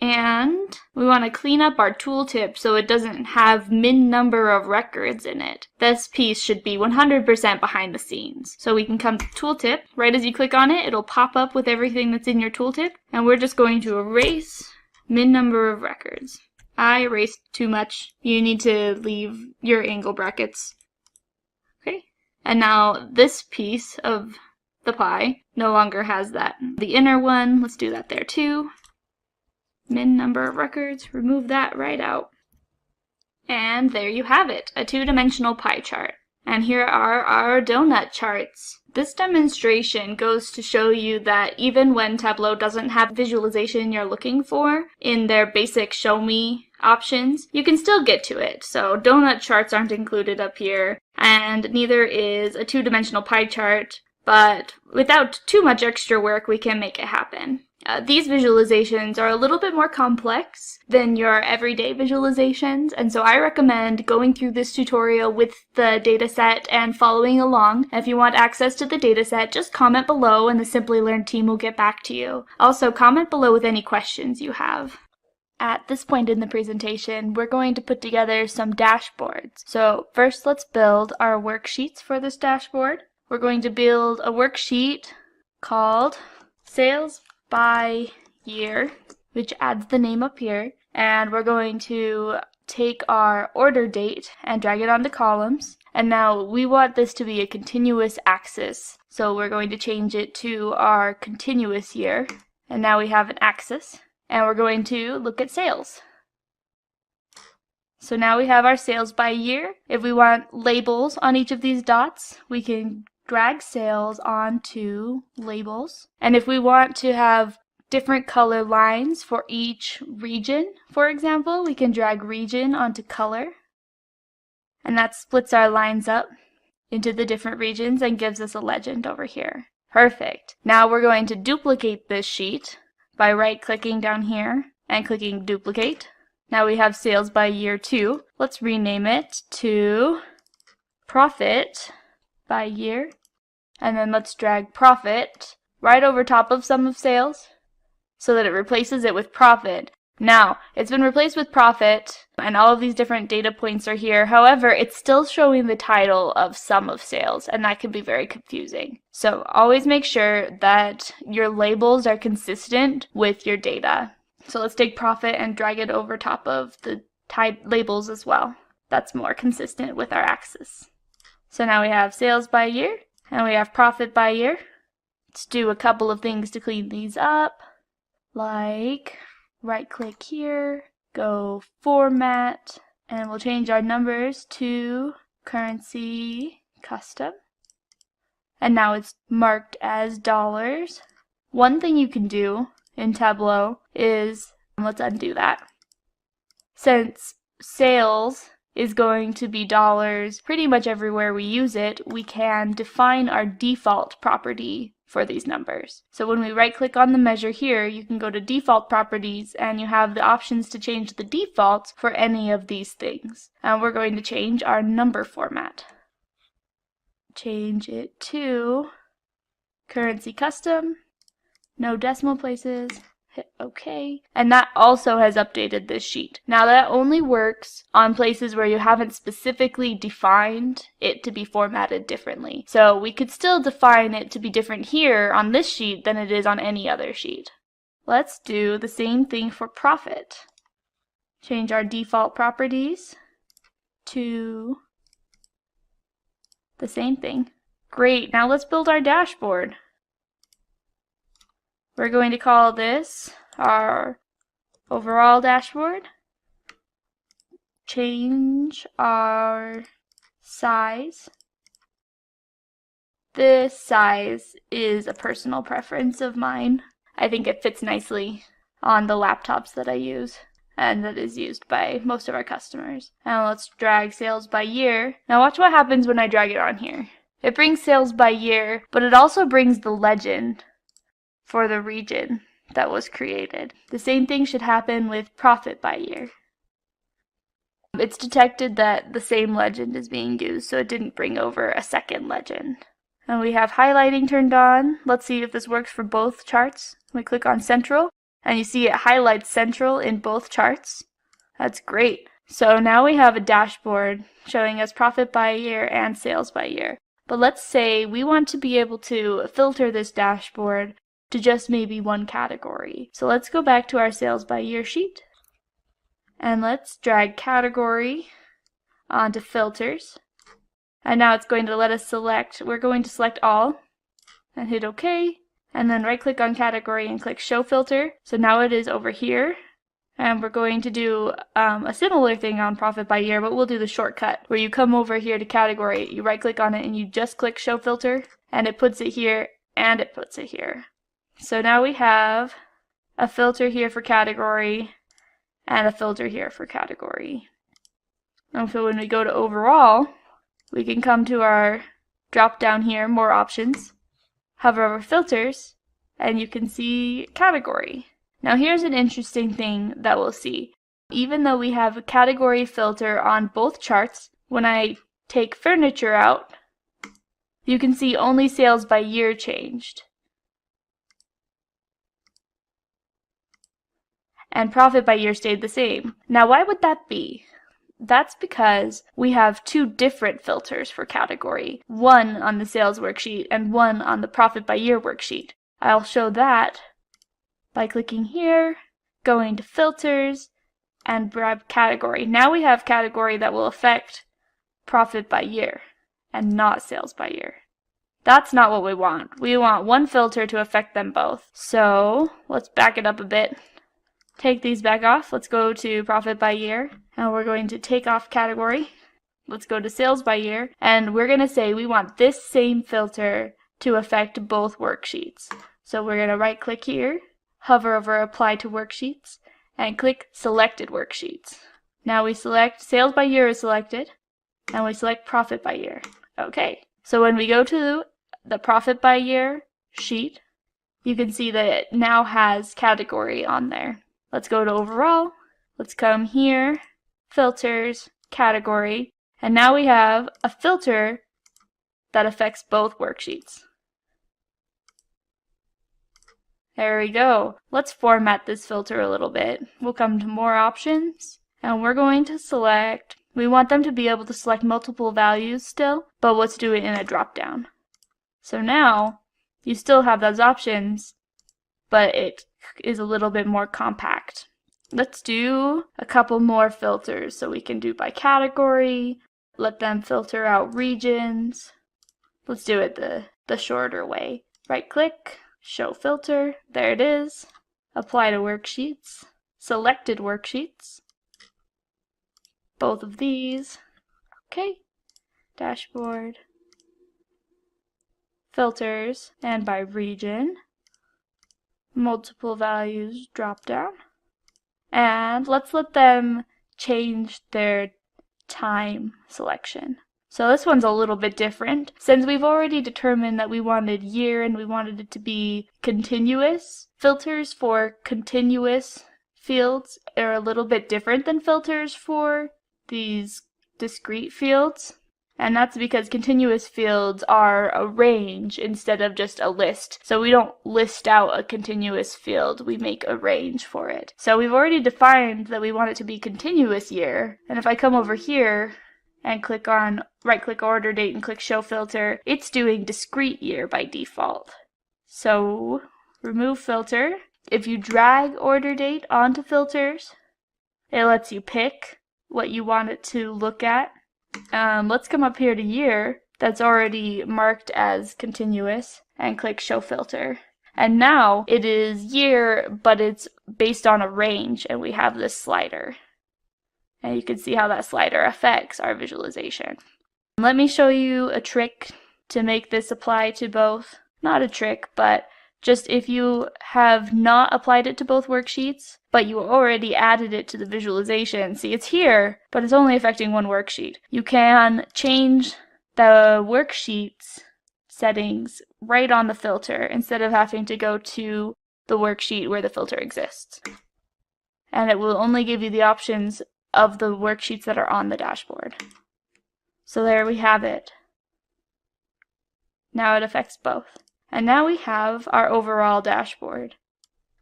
And we want to clean up our tooltip so it doesn't have min number of records in it. This piece should be 100% behind the scenes. So we can come to tooltip. Right as you click on it, it'll pop up with everything that's in your tooltip. And we're just going to erase min number of records. I erased too much. You need to leave your angle brackets. Okay. And now this piece of the pie no longer has that. The inner one, let's do that there too. Min number of records, remove that right out. And there you have it, a two-dimensional pie chart. And here are our donut charts. This demonstration goes to show you that even when Tableau doesn't have visualization you're looking for in their basic show me options, you can still get to it. So donut charts aren't included up here, and neither is a two-dimensional pie chart, but without too much extra work we can make it happen. These visualizations are a little bit more complex than your everyday visualizations, and so I recommend going through this tutorial with the dataset and following along. If you want access to the dataset, just comment below and the Simplilearn team will get back to you. Also, comment below with any questions you have. At this point in the presentation, we're going to put together some dashboards. So first, let's build our worksheets for this dashboard. We're going to build a worksheet called sales by year, which adds the name up here. And we're going to take our order date and drag it onto columns. And now we want this to be a continuous axis. So we're going to change it to our continuous year. And now we have an axis. And we're going to look at sales. So now we have our sales by year. If we want labels on each of these dots, we can drag sales onto labels. And if we want to have different color lines for each region, for example, we can drag region onto color. And that splits our lines up into the different regions and gives us a legend over here. Perfect. Now we're going to duplicate this sheet by right-clicking down here and clicking duplicate. Now we have sales by year 2. Let's rename it to profit by year. And then let's drag profit right over top of sum of sales so that it replaces it with profit. Now, it's been replaced with profit, and all of these different data points are here. However, it's still showing the title of sum of sales, and that can be very confusing. So always make sure that your labels are consistent with your data. So let's take profit and drag it over top of the labels as well. That's more consistent with our axis. So now we have sales by year, and we have profit by year. Let's do a couple of things to clean these up, like right-click here, go Format, and we'll change our numbers to Currency Custom. And now it's marked as dollars. One thing you can do in Tableau is, let's undo that. Since sales is going to be dollars pretty much everywhere we use it, we can define our default property for these numbers. So when we right-click on the measure here, you can go to default properties and you have the options to change the defaults for any of these things. And we're going to change our number format. Change it to Currency Custom, no decimal places, hit OK. And that also has updated this sheet. Now that only works on places where you haven't specifically defined it to be formatted differently. So we could still define it to be different here on this sheet than it is on any other sheet. Let's do the same thing for profit. Change our default properties to the same thing. Great, now let's build our dashboard. We're going to call this our overall dashboard. Change our size. This size is a personal preference of mine. I think it fits nicely on the laptops that I use and that is used by most of our customers. Now let's drag sales by year. Now watch what happens when I drag it on here. It brings sales by year, but it also brings the legend for the region that was created. The same thing should happen with profit by year. It's detected that the same legend is being used, so it didn't bring over a second legend. And we have highlighting turned on. Let's see if this works for both charts. We click on Central, and you see it highlights Central in both charts. That's great. So now we have a dashboard showing us profit by year and sales by year. But let's say we want to be able to filter this dashboard to just maybe one category. So let's go back to our sales by year sheet and let's drag category onto filters. And now it's going to let us select, we're going to select all and hit OK, and then right click on category and click show filter. So now it is over here, and we're going to do a similar thing on profit by year, but we'll do the shortcut where you come over here to category, you right click on it and you just click show filter, and it puts it here and it puts it here. So now we have a filter here for category and a filter here for category. And so when we go to overall, we can come to our drop down here, more options, hover over filters, and you can see category. Now here's an interesting thing that we'll see. Even though we have a category filter on both charts, when I take furniture out, you can see only sales by year changed. And profit by year stayed the same. Now why would that be? That's because we have two different filters for category, one on the sales worksheet and one on the profit by year worksheet. I'll show that by clicking here, going to filters, and grab category. Now we have category that will affect profit by year and not sales by year. That's not what we want. We want one filter to affect them both. So let's back it up a bit. Take these back off. Let's go to profit by year, and we're going to take off category. Let's go to sales by year, and we're going to say we want this same filter to affect both worksheets. So we're going to right click here, hover over apply to worksheets, and click selected worksheets. Now we select sales by year is selected, and we select profit by year. Okay, so when we go to the profit by year sheet, you can see that it now has category on there. Let's go to overall, let's come here, filters, category, and now we have a filter that affects both worksheets. There we go. Let's format this filter a little bit. We'll come to more options, and we're going to select, we want them to be able to select multiple values still, but let's do it in a drop down. So now you still have those options, but it is a little bit more compact. Let's do a couple more filters. So we can do by category, let them filter out regions. Let's do it the shorter way. Right click, show filter, there it is. Apply to worksheets, selected worksheets, both of these. Okay, dashboard, filters, and by region. Multiple values drop down, and let's let them change their time selection. So this one's a little bit different. Since we've already determined that we wanted year and we wanted it to be continuous, filters for continuous fields are a little bit different than filters for these discrete fields. And that's because continuous fields are a range instead of just a list. So we don't list out a continuous field, we make a range for it. So we've already defined that we want it to be continuous year. And if I come over here and click on right click order date and click show filter, it's doing discrete year by default. So remove filter. If you drag order date onto filters, it lets you pick what you want it to look at. Let's come up here to year, that's already marked as continuous, and click show filter. And now it is year, but it's based on a range, and we have this slider. And you can see how that slider affects our visualization. Let me show you a trick to make this apply to both. Not a trick, but just if you have not applied it to both worksheets, but you already added it to the visualization, see it's here, but it's only affecting one worksheet. You can change the worksheet's settings right on the filter instead of having to go to the worksheet where the filter exists. And it will only give you the options of the worksheets that are on the dashboard. So there we have it. Now it affects both. And now we have our overall dashboard.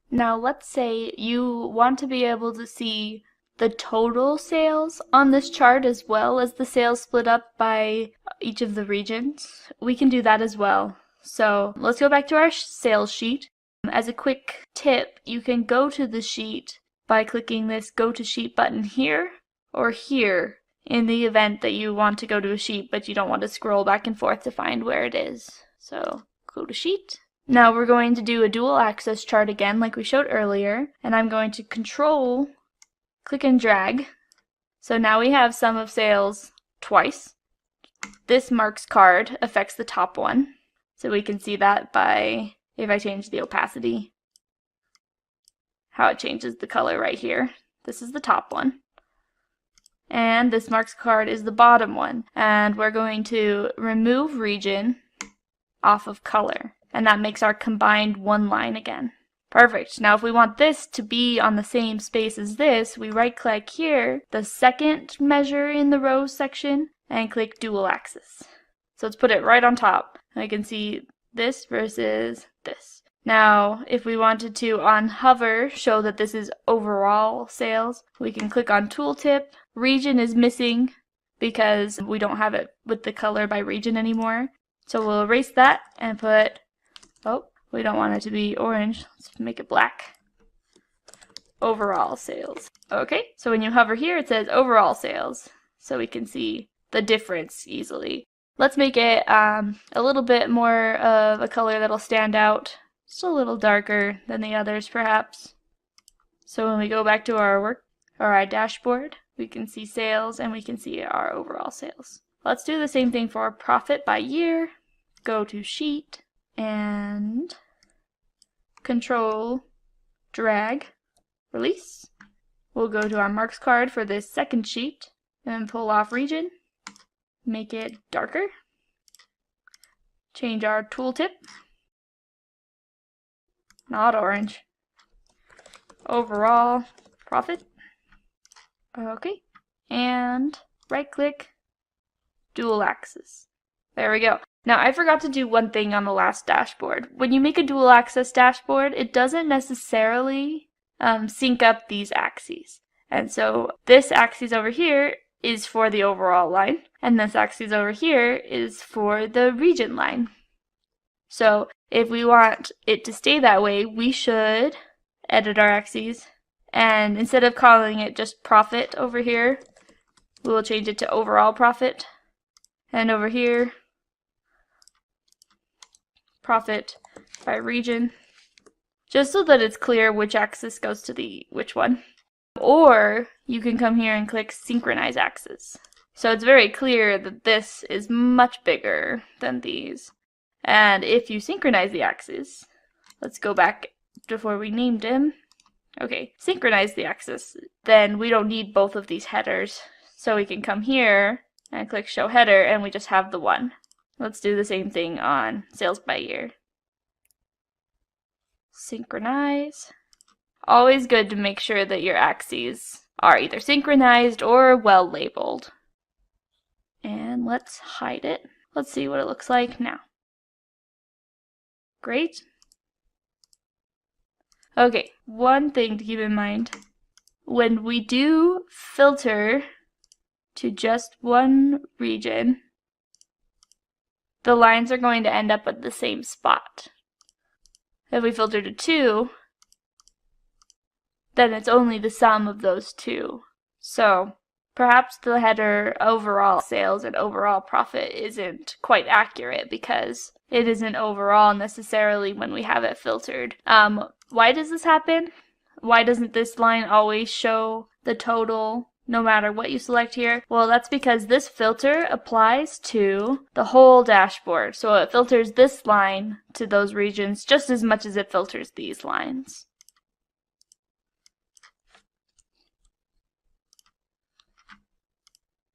Now let's say you want to be able to see the total sales on this chart as well as the sales split up by each of the regions. We can do that as well. So let's go back to our sales sheet. As a quick tip, you can go to the sheet by clicking this Go to Sheet button here or here in the event that you want to go to a sheet but you don't want to scroll back and forth to find where it is. So go to Sheet. Now we're going to do a dual axis chart again like we showed earlier, and I'm going to Control, click and drag. So now we have sum of sales twice. This marks card affects the top one. So we can see that by, if I change the opacity, how it changes the color right here. This is the top one. And this marks card is the bottom one. And we're going to remove region off of color. And that makes our combined one line again. Perfect. Now if we want this to be on the same space as this, we right click here, the second measure in the rows section, and click dual axis. So let's put it right on top. And I can see this versus this. Now, if we wanted to, on hover, show that this is overall sales, we can click on tooltip. Region is missing because we don't have it with the color by region anymore. So we'll erase that and put, oh, we don't want it to be orange. Let's make it black. Overall sales. Okay, so when you hover here, it says overall sales. So we can see the difference easily. Let's make it a little bit more of a color that'll stand out. Just a little darker than the others, perhaps. So when we go back to our work or our dashboard, we can see sales and we can see our overall sales. Let's do the same thing for profit by year. Go to sheet and control, drag, release. We'll go to our marks card for this second sheet and pull off region. Make it darker. Change our tooltip. Not orange. Overall profit. Okay. And right click, dual axis. There we go. Now I forgot to do one thing on the last dashboard. When you make a dual axis dashboard, it doesn't necessarily sync up these axes. And so this axis over here is for the overall line, and this axis over here is for the region line. So if we want it to stay that way, we should edit our axes, and instead of calling it just profit over here, we will change it to overall profit, and over here, profit by region, just so that it's clear which axis goes to which one. Or you can come here and click synchronize axis. So it's very clear that this is much bigger than these. And if you synchronize the axis, let's go back before we named him. Okay, synchronize the axis. Then we don't need both of these headers. So we can come here and click show header and we just have the one. Let's do the same thing on sales by year. Synchronize. Always good to make sure that your axes are either synchronized or well labeled. And let's hide it. Let's see what it looks like now. Great. Okay, one thing to keep in mind. When we do filter to just one region, the lines are going to end up at the same spot. If we filter to 2, then it's only the sum of those 2. So perhaps the header overall sales and overall profit isn't quite accurate because it isn't overall necessarily when we have it filtered. Why does this happen? Why doesn't this line always show the total no matter what you select here? Well, that's because this filter applies to the whole dashboard. So it filters this line to those regions just as much as it filters these lines.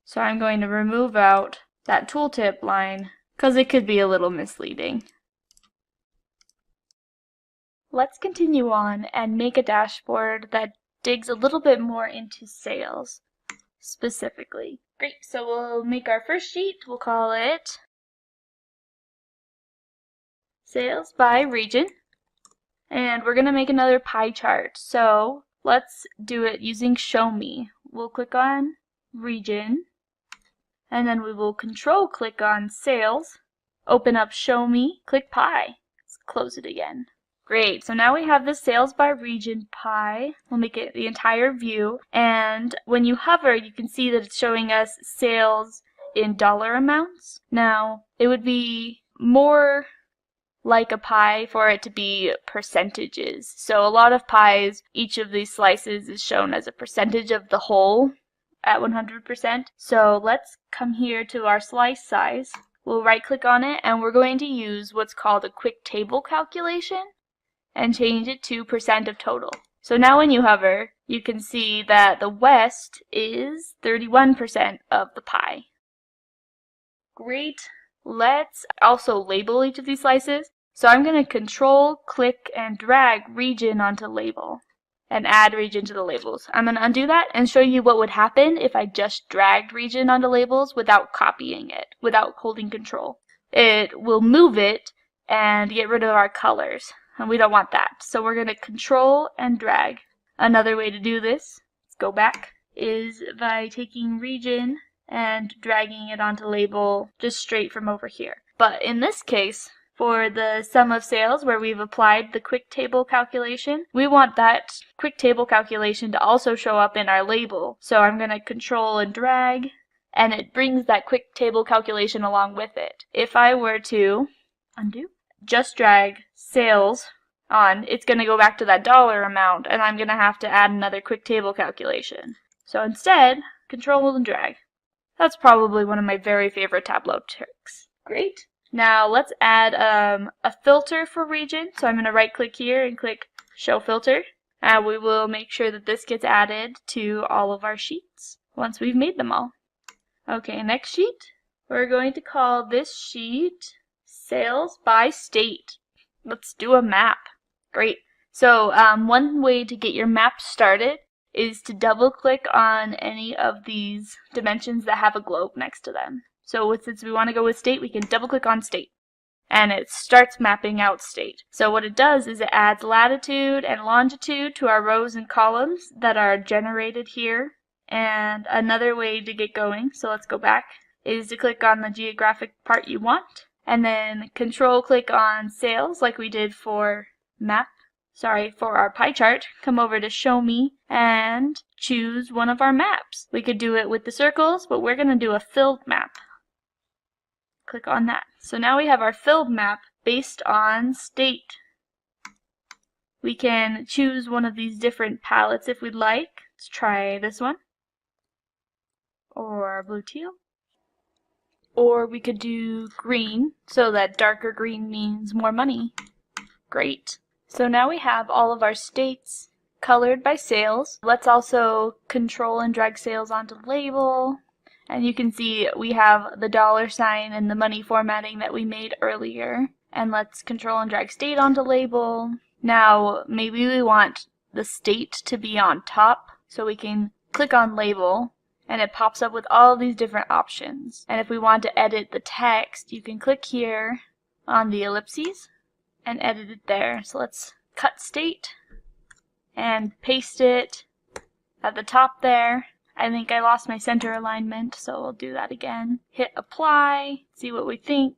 So I'm going to remove out that tooltip line because it could be a little misleading. Let's continue on and make a dashboard that digs a little bit more into sales specifically. Great, so we'll make our first sheet. We'll call it sales by region. And we're going to make another pie chart. So let's do it using show me. We'll click on region. And then we will control click on sales, open up show me, click pie. Let's close it again. Great, so now we have the sales by region pie. We'll make it the entire view. And when you hover, you can see that it's showing us sales in dollar amounts. Now, it would be more like a pie for it to be percentages. So a lot of pies, each of these slices is shown as a percentage of the whole at 100%. So let's come here to our slice size. We'll right click on it and we're going to use what's called a quick table calculation and change it to % of total. So now when you hover, you can see that the West is 31% of the pie. Great. Let's also label each of these slices. So I'm going to control, click, and drag region onto label and add region to the labels. I'm going to undo that and show you what would happen if I just dragged region onto labels without copying it, without holding control. It will move it and get rid of our colors. and we don't want that. So we're going to control and drag. Another way to do this, let's go back, is by taking region and dragging it onto label just straight from over here. But in this case, for the sum of sales where we've applied the quick table calculation, we want that quick table calculation to also show up in our label. So I'm going to control and drag, and it brings that quick table calculation along with it. If I were to undo, just drag sales on, it's going to go back to that dollar amount, and I'm going to have to add another quick table calculation. So instead, control and drag. That's probably one of my very favorite Tableau tricks. Great. Now let's add a filter for region. So I'm going to right click here and click show filter. And we will make sure that this gets added to all of our sheets once we've made them all. Okay, next sheet. We're going to call this sheet sales by state. Let's do a map. Great. So one way to get your map started is to double click on any of these dimensions that have a globe next to them. So since we want to go with state, we can double click on state, and it starts mapping out state. So what it does is it adds latitude and longitude to our rows and columns that are generated here. And another way to get going, so let's go back, is to click on the geographic part you want, and then control click on sales like we did for for our pie chart. Come over to show me and choose one of our maps. We could do it with the circles, but we're going to do a filled map. Click on that. So now we have our filled map based on state. We can choose one of these different palettes if we'd like. Let's try this one. Or blue teal. Or we could do green, so that darker green means more money. Great. So now we have all of our states colored by sales. Let's also control and drag sales onto label. And you can see we have the dollar sign and the money formatting that we made earlier. And let's control and drag state onto label. Now maybe we want the state to be on top, so we can click on label and it pops up with all these different options. And if we want to edit the text, you can click here on the ellipses and edit it there. So let's cut state and paste it at the top there. I think I lost my center alignment, so we'll do that again. Hit apply, see what we think.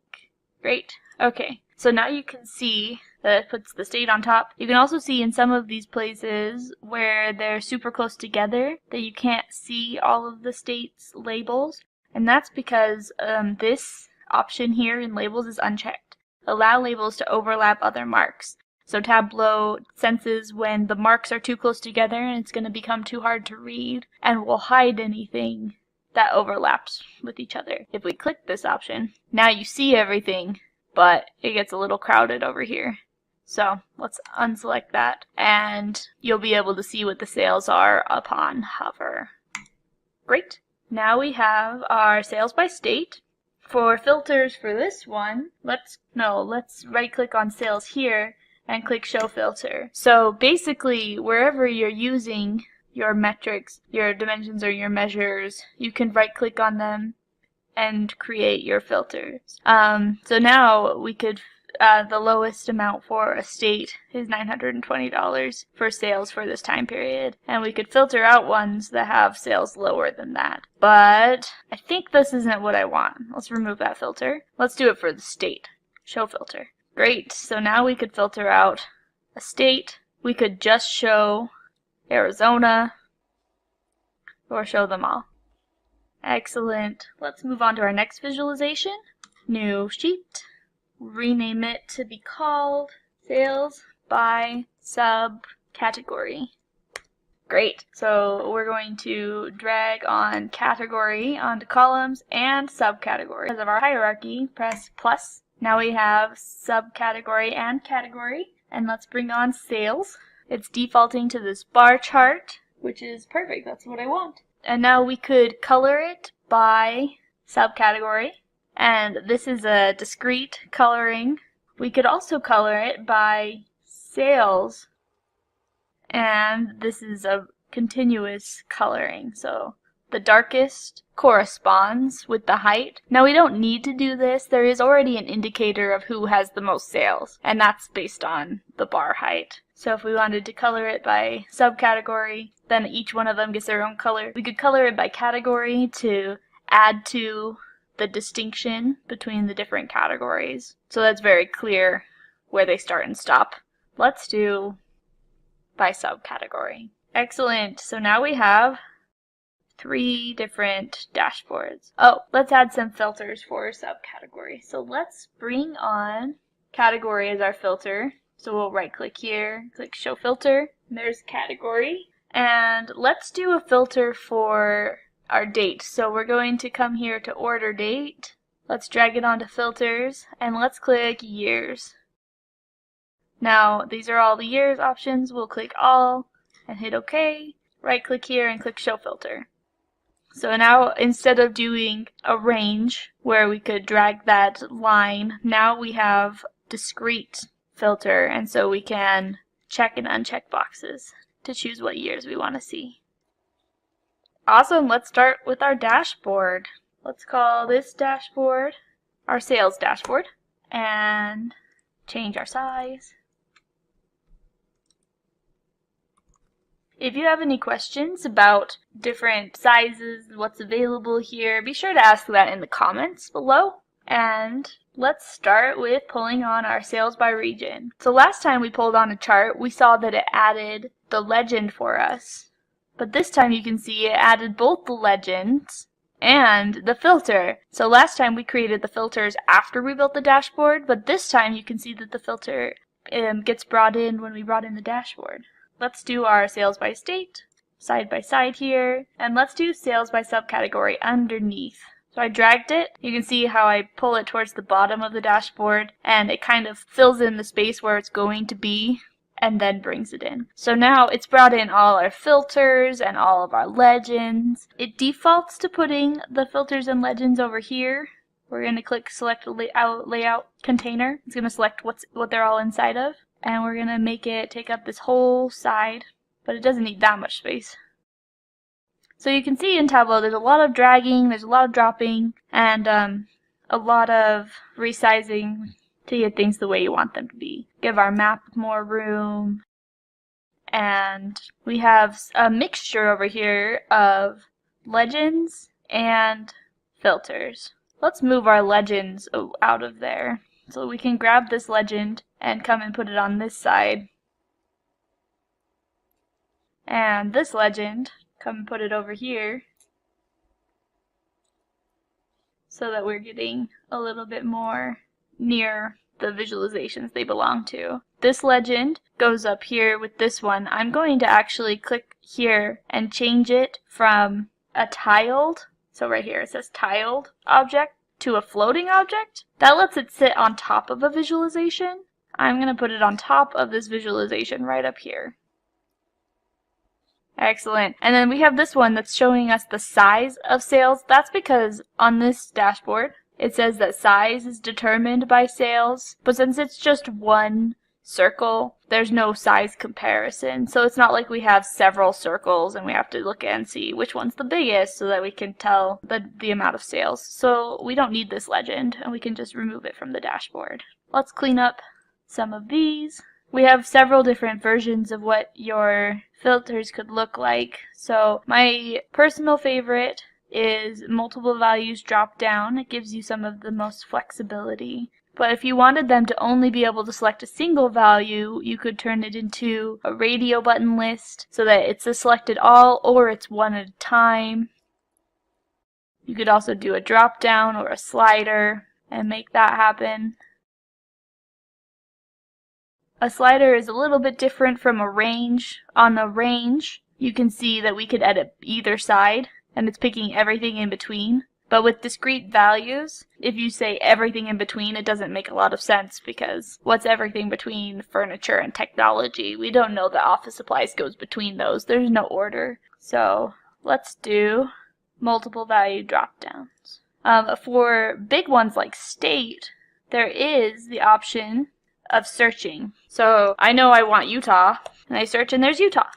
Great. Okay, so now you can see that it puts the state on top. You can also see in some of these places where they're super close together that you can't see all of the states labels, and that's because this option here in labels is unchecked. Allow labels to overlap other marks. So Tableau senses when the marks are too close together and it's going to become too hard to read, and will hide anything that overlaps with each other. If we click this option, now you see everything, but it gets a little crowded over here. So let's unselect that, and you'll be able to see what the sales are upon hover. Great. Now we have our sales by state. For filters for this one, let's right click on sales here and click show filter. So basically, wherever you're using your metrics, your dimensions or your measures, you can right click on them and create your filters. So now we could, the lowest amount for a state is $920 for sales for this time period. And we could filter out ones that have sales lower than that. But I think this isn't what I want. Let's remove that filter. Let's do it for the state. Show filter. Great. So now we could filter out a state. We could just show Arizona or show them all. Excellent. Let's move on to our next visualization. New sheet. Rename it to be called sales by subcategory. Great. So we're going to drag on category onto columns and subcategory. Because of our hierarchy, press plus. Now we have subcategory and category. And let's bring on sales. It's defaulting to this bar chart, which is perfect. That's what I want. And now we could color it by subcategory. And this is a discrete coloring. We could also color it by sales. And this is a continuous coloring. So the darkest corresponds with the height. Now we don't need to do this. There is already an indicator of who has the most sales, and that's based on the bar height. So if we wanted to color it by subcategory, then each one of them gets their own color. We could color it by category to add to the distinction between the different categories. So that's very clear where they start and stop. Let's do by subcategory. Excellent. So now we have 3 different dashboards. Oh, let's add some filters for subcategory. So let's bring on category as our filter. So we'll right click here, click show filter, and there's category. And let's do a filter for our date. So we're going to come here to order date. Let's drag it onto filters and let's click years. Now these are all the years options. We'll click all and hit OK. Right click here and click show filter. So now instead of doing a range where we could drag that line, now we have discrete filter, and so we can check and uncheck boxes to choose what years we want to see. Awesome, let's start with our dashboard. Let's call this dashboard our sales dashboard and change our size. If you have any questions about different sizes, what's available here, be sure to ask that in the comments below. And let's start with pulling on our sales by region. So last time we pulled on a chart, we saw that it added the legend for us. But this time you can see it added both the legends and the filter. So last time we created the filters after we built the dashboard, but this time you can see that the filter gets brought in when we brought in the dashboard. Let's do our sales by state, side by side here, and let's do sales by subcategory underneath. So I dragged it. You can see how I pull it towards the bottom of the dashboard and it kind of fills in the space where it's going to be and then brings it in. So now it's brought in all our filters and all of our legends. It defaults to putting the filters and legends over here. We're going to click select layout container. It's going to select what they're all inside of. And we're going to make it take up this whole side, but it doesn't need that much space. So you can see in Tableau there's a lot of dragging, there's a lot of dropping, and a lot of resizing to get things the way you want them to be. Give our map more room. And we have a mixture over here of legends and filters. Let's move our legends out of there. So we can grab this legend and come and put it on this side. And this legend, come and put it over here. So that we're getting a little bit more near the visualizations they belong to. This legend goes up here with this one. I'm going to actually click here and change it from a tiled, so right here it says tiled object, to a floating object. That lets it sit on top of a visualization. I'm going to put it on top of this visualization right up here. Excellent. And then we have this one that's showing us the size of sales. That's because on this dashboard it says that size is determined by sales, but since it's just one circle, there's no size comparison. So it's not like we have several circles and we have to look and see which one's the biggest so that we can tell the amount of sales. So we don't need this legend and we can just remove it from the dashboard. Let's clean up some of these. We have several different versions of what your filters could look like. So my personal favorite is multiple values drop down. It gives you some of the most flexibility. But if you wanted them to only be able to select a single value, you could turn it into a radio button list so that it's a selected all or it's one at a time. You could also do a drop down or a slider and make that happen. A slider is a little bit different from a range. On a range, you can see that we could edit either side and it's picking everything in between. But with discrete values, if you say everything in between, it doesn't make a lot of sense because what's everything between furniture and technology? We don't know that office supplies goes between those. There's no order. So let's do multiple value drop downs. For big ones like state, there is the option of searching. So I know I want Utah, and I search and there's Utah.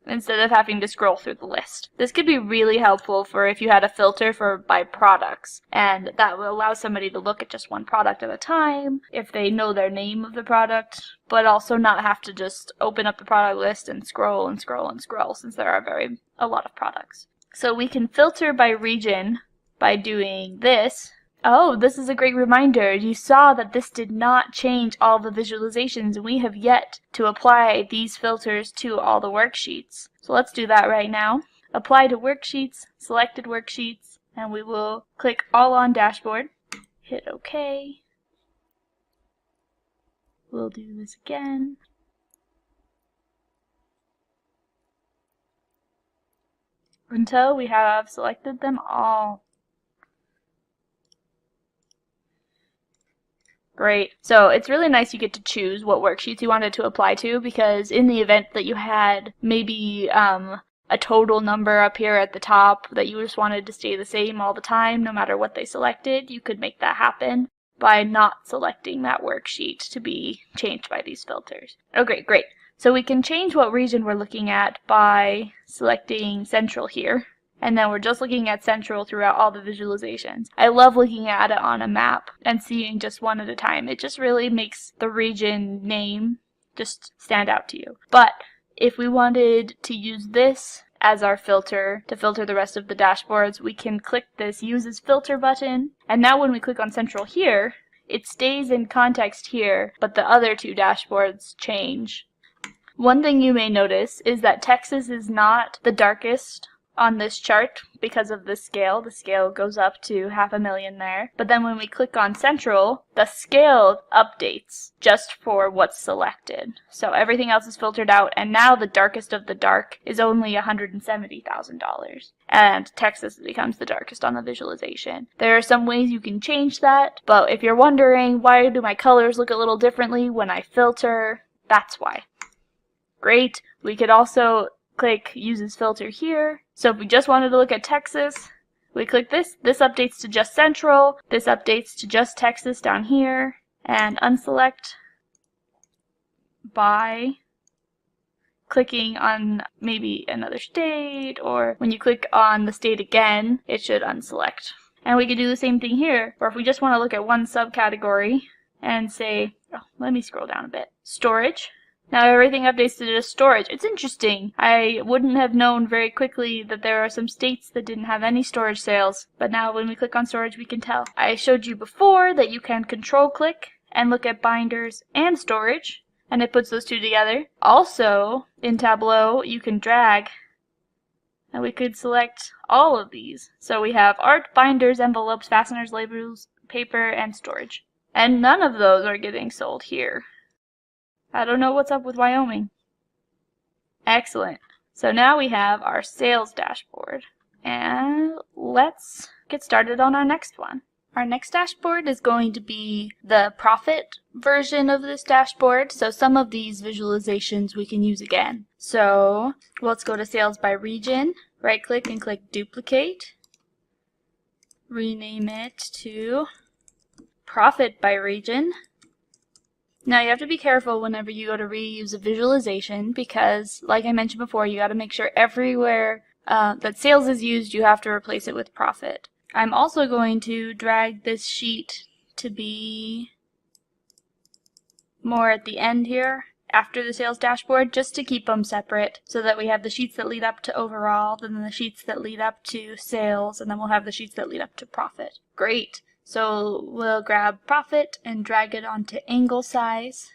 instead of having to scroll through the list. This could be really helpful for if you had a filter by products, and that will allow somebody to look at just one product at a time if they know their name of the product, but also not have to just open up the product list and scroll and scroll and scroll, since there are a lot of products. So we can filter by region by doing this. Oh, this is a great reminder. You saw that this did not change all the visualizations, and we have yet to apply these filters to all the worksheets. So let's do that right now. Apply to worksheets, selected worksheets, and we will click all on dashboard. Hit OK. We'll do this again. Until we have selected them all. Great. So it's really nice you get to choose what worksheets you wanted to apply to, because in the event that you had maybe a total number up here at the top that you just wanted to stay the same all the time, no matter what they selected, you could make that happen by not selecting that worksheet to be changed by these filters. Okay, great. So we can change what region we're looking at by selecting Central here. And then we're just looking at Central throughout all the visualizations. I love looking at it on a map and seeing just one at a time. It just really makes the region name just stand out to you. But if we wanted to use this as our filter to filter the rest of the dashboards, we can click this Use as Filter button. And now when we click on Central here, it stays in context here, but the other two dashboards change. One thing you may notice is that Texas is not the darkest on this chart because of the scale. The scale goes up to 500,000 there. But then when we click on Central, the scale updates just for what's selected. So everything else is filtered out, and now the darkest of the dark is only $170,000. And Texas becomes the darkest on the visualization. There are some ways you can change that, but if you're wondering why do my colors look a little differently when I filter, that's why. Great. We could also click Use as Filter here. So if we just wanted to look at Texas, we click this. This updates to just Central. This updates to just Texas down here. And unselect by clicking on maybe another state, or when you click on the state again, it should unselect. And we could do the same thing here, or if we just want to look at one subcategory and say, oh, let me scroll down a bit, storage. Now everything updates to just storage. It's interesting. I wouldn't have known very quickly that there are some states that didn't have any storage sales, but now when we click on storage we can tell. I showed you before that you can control click and look at binders and storage, and it puts those two together. Also, in Tableau, you can drag, and we could select all of these. So we have art, binders, envelopes, fasteners, labels, paper, and storage. And none of those are getting sold here. I don't know what's up with Wyoming. Excellent. So now we have our sales dashboard. And let's get started on our next one. Our next dashboard is going to be the profit version of this dashboard. So some of these visualizations we can use again. So let's go to Sales by Region. Right click and click Duplicate. Rename it to Profit by Region. Now you have to be careful whenever you go to reuse a visualization, because like I mentioned before, you got to make sure everywhere that sales is used, you have to replace it with profit. I'm also going to drag this sheet to be more at the end here after the sales dashboard, just to keep them separate so that we have the sheets that lead up to overall, then the sheets that lead up to sales, and then we'll have the sheets that lead up to profit. Great. So we'll grab profit and drag it onto angle size,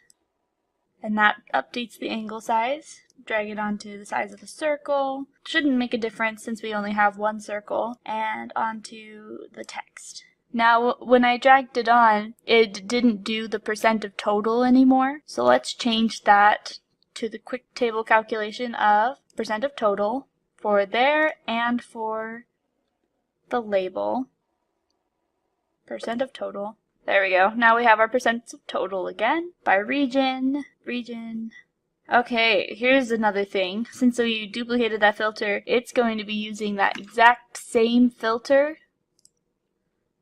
and that updates the angle size. Drag it onto the size of the circle. Shouldn't make a difference since we only have one circle, and onto the text. Now when I dragged it on, it didn't do the percent of total anymore, so let's change that to the quick table calculation of percent of total for there and for the label. Percent of total. There we go. Now we have our percent of total again by region. Okay, here's another thing. Since we duplicated that filter, it's going to be using that exact same filter.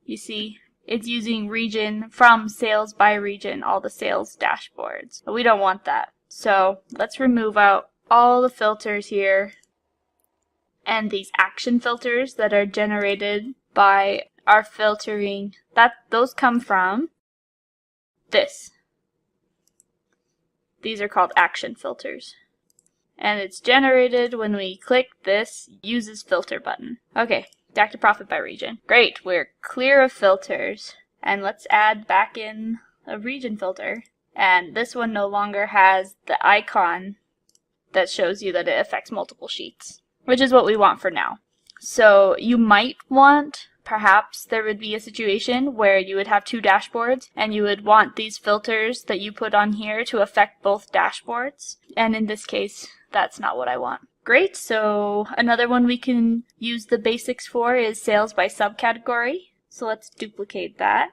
You see, it's using region from Sales by Region, all the sales dashboards. But we don't want that. So let's remove out all the filters here and these action filters that are generated by our filtering, those come from this. These are called action filters. And it's generated when we click this uses filter button. Okay, back to profit by region. Great, we're clear of filters. And let's add back in a region filter. And this one no longer has the icon that shows you that it affects multiple sheets, which is what we want for now. So you might want, perhaps there would be a situation where you would have two dashboards and you would want these filters that you put on here to affect both dashboards. And in this case, that's not what I want. Great, so another one we can use the basics for is sales by subcategory. So let's duplicate that.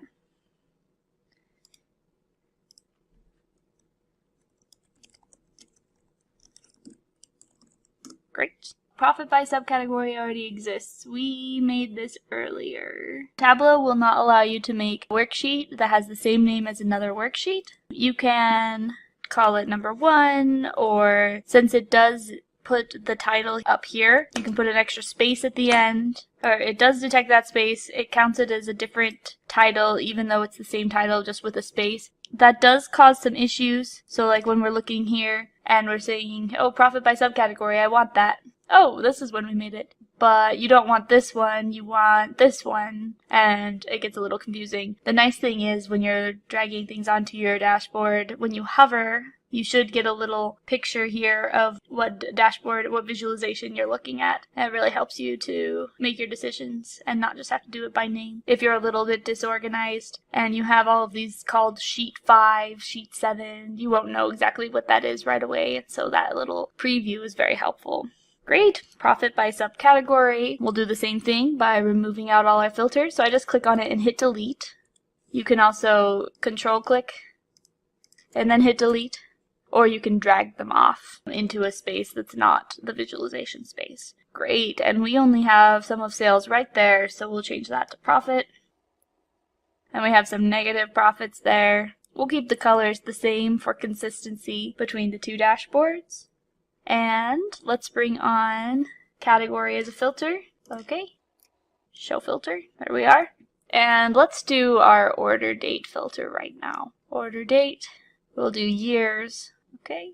Great. Profit by subcategory already exists. We made this earlier. Tableau will not allow you to make a worksheet that has the same name as another worksheet. You can call it number 1, or since it does put the title up here, you can put an extra space at the end, or it does detect that space. It counts it as a different title even though it's the same title just with a space. That does cause some issues. So like when we're looking here and we're saying, oh, profit by subcategory, I want that. Oh, this is when we made it. But you don't want this one, you want this one, and it gets a little confusing. The nice thing is when you're dragging things onto your dashboard, when you hover, you should get a little picture here of what dashboard, what visualization you're looking at. And it really helps you to make your decisions and not just have to do it by name. If you're a little bit disorganized and you have all of these called sheet 5, sheet 7, you won't know exactly what that is right away. So that little preview is very helpful. Great. Profit by subcategory. We'll do the same thing by removing out all our filters. So I just click on it and hit delete. You can also control click and then hit delete, or you can drag them off into a space that's not the visualization space. Great. And we only have sum of sales right there, so we'll change that to profit. And we have some negative profits there. We'll keep the colors the same for consistency between the two dashboards. And let's bring on category as a filter. Okay, show filter, there we are. And let's do our order date filter right now. Order date, we'll do years, okay,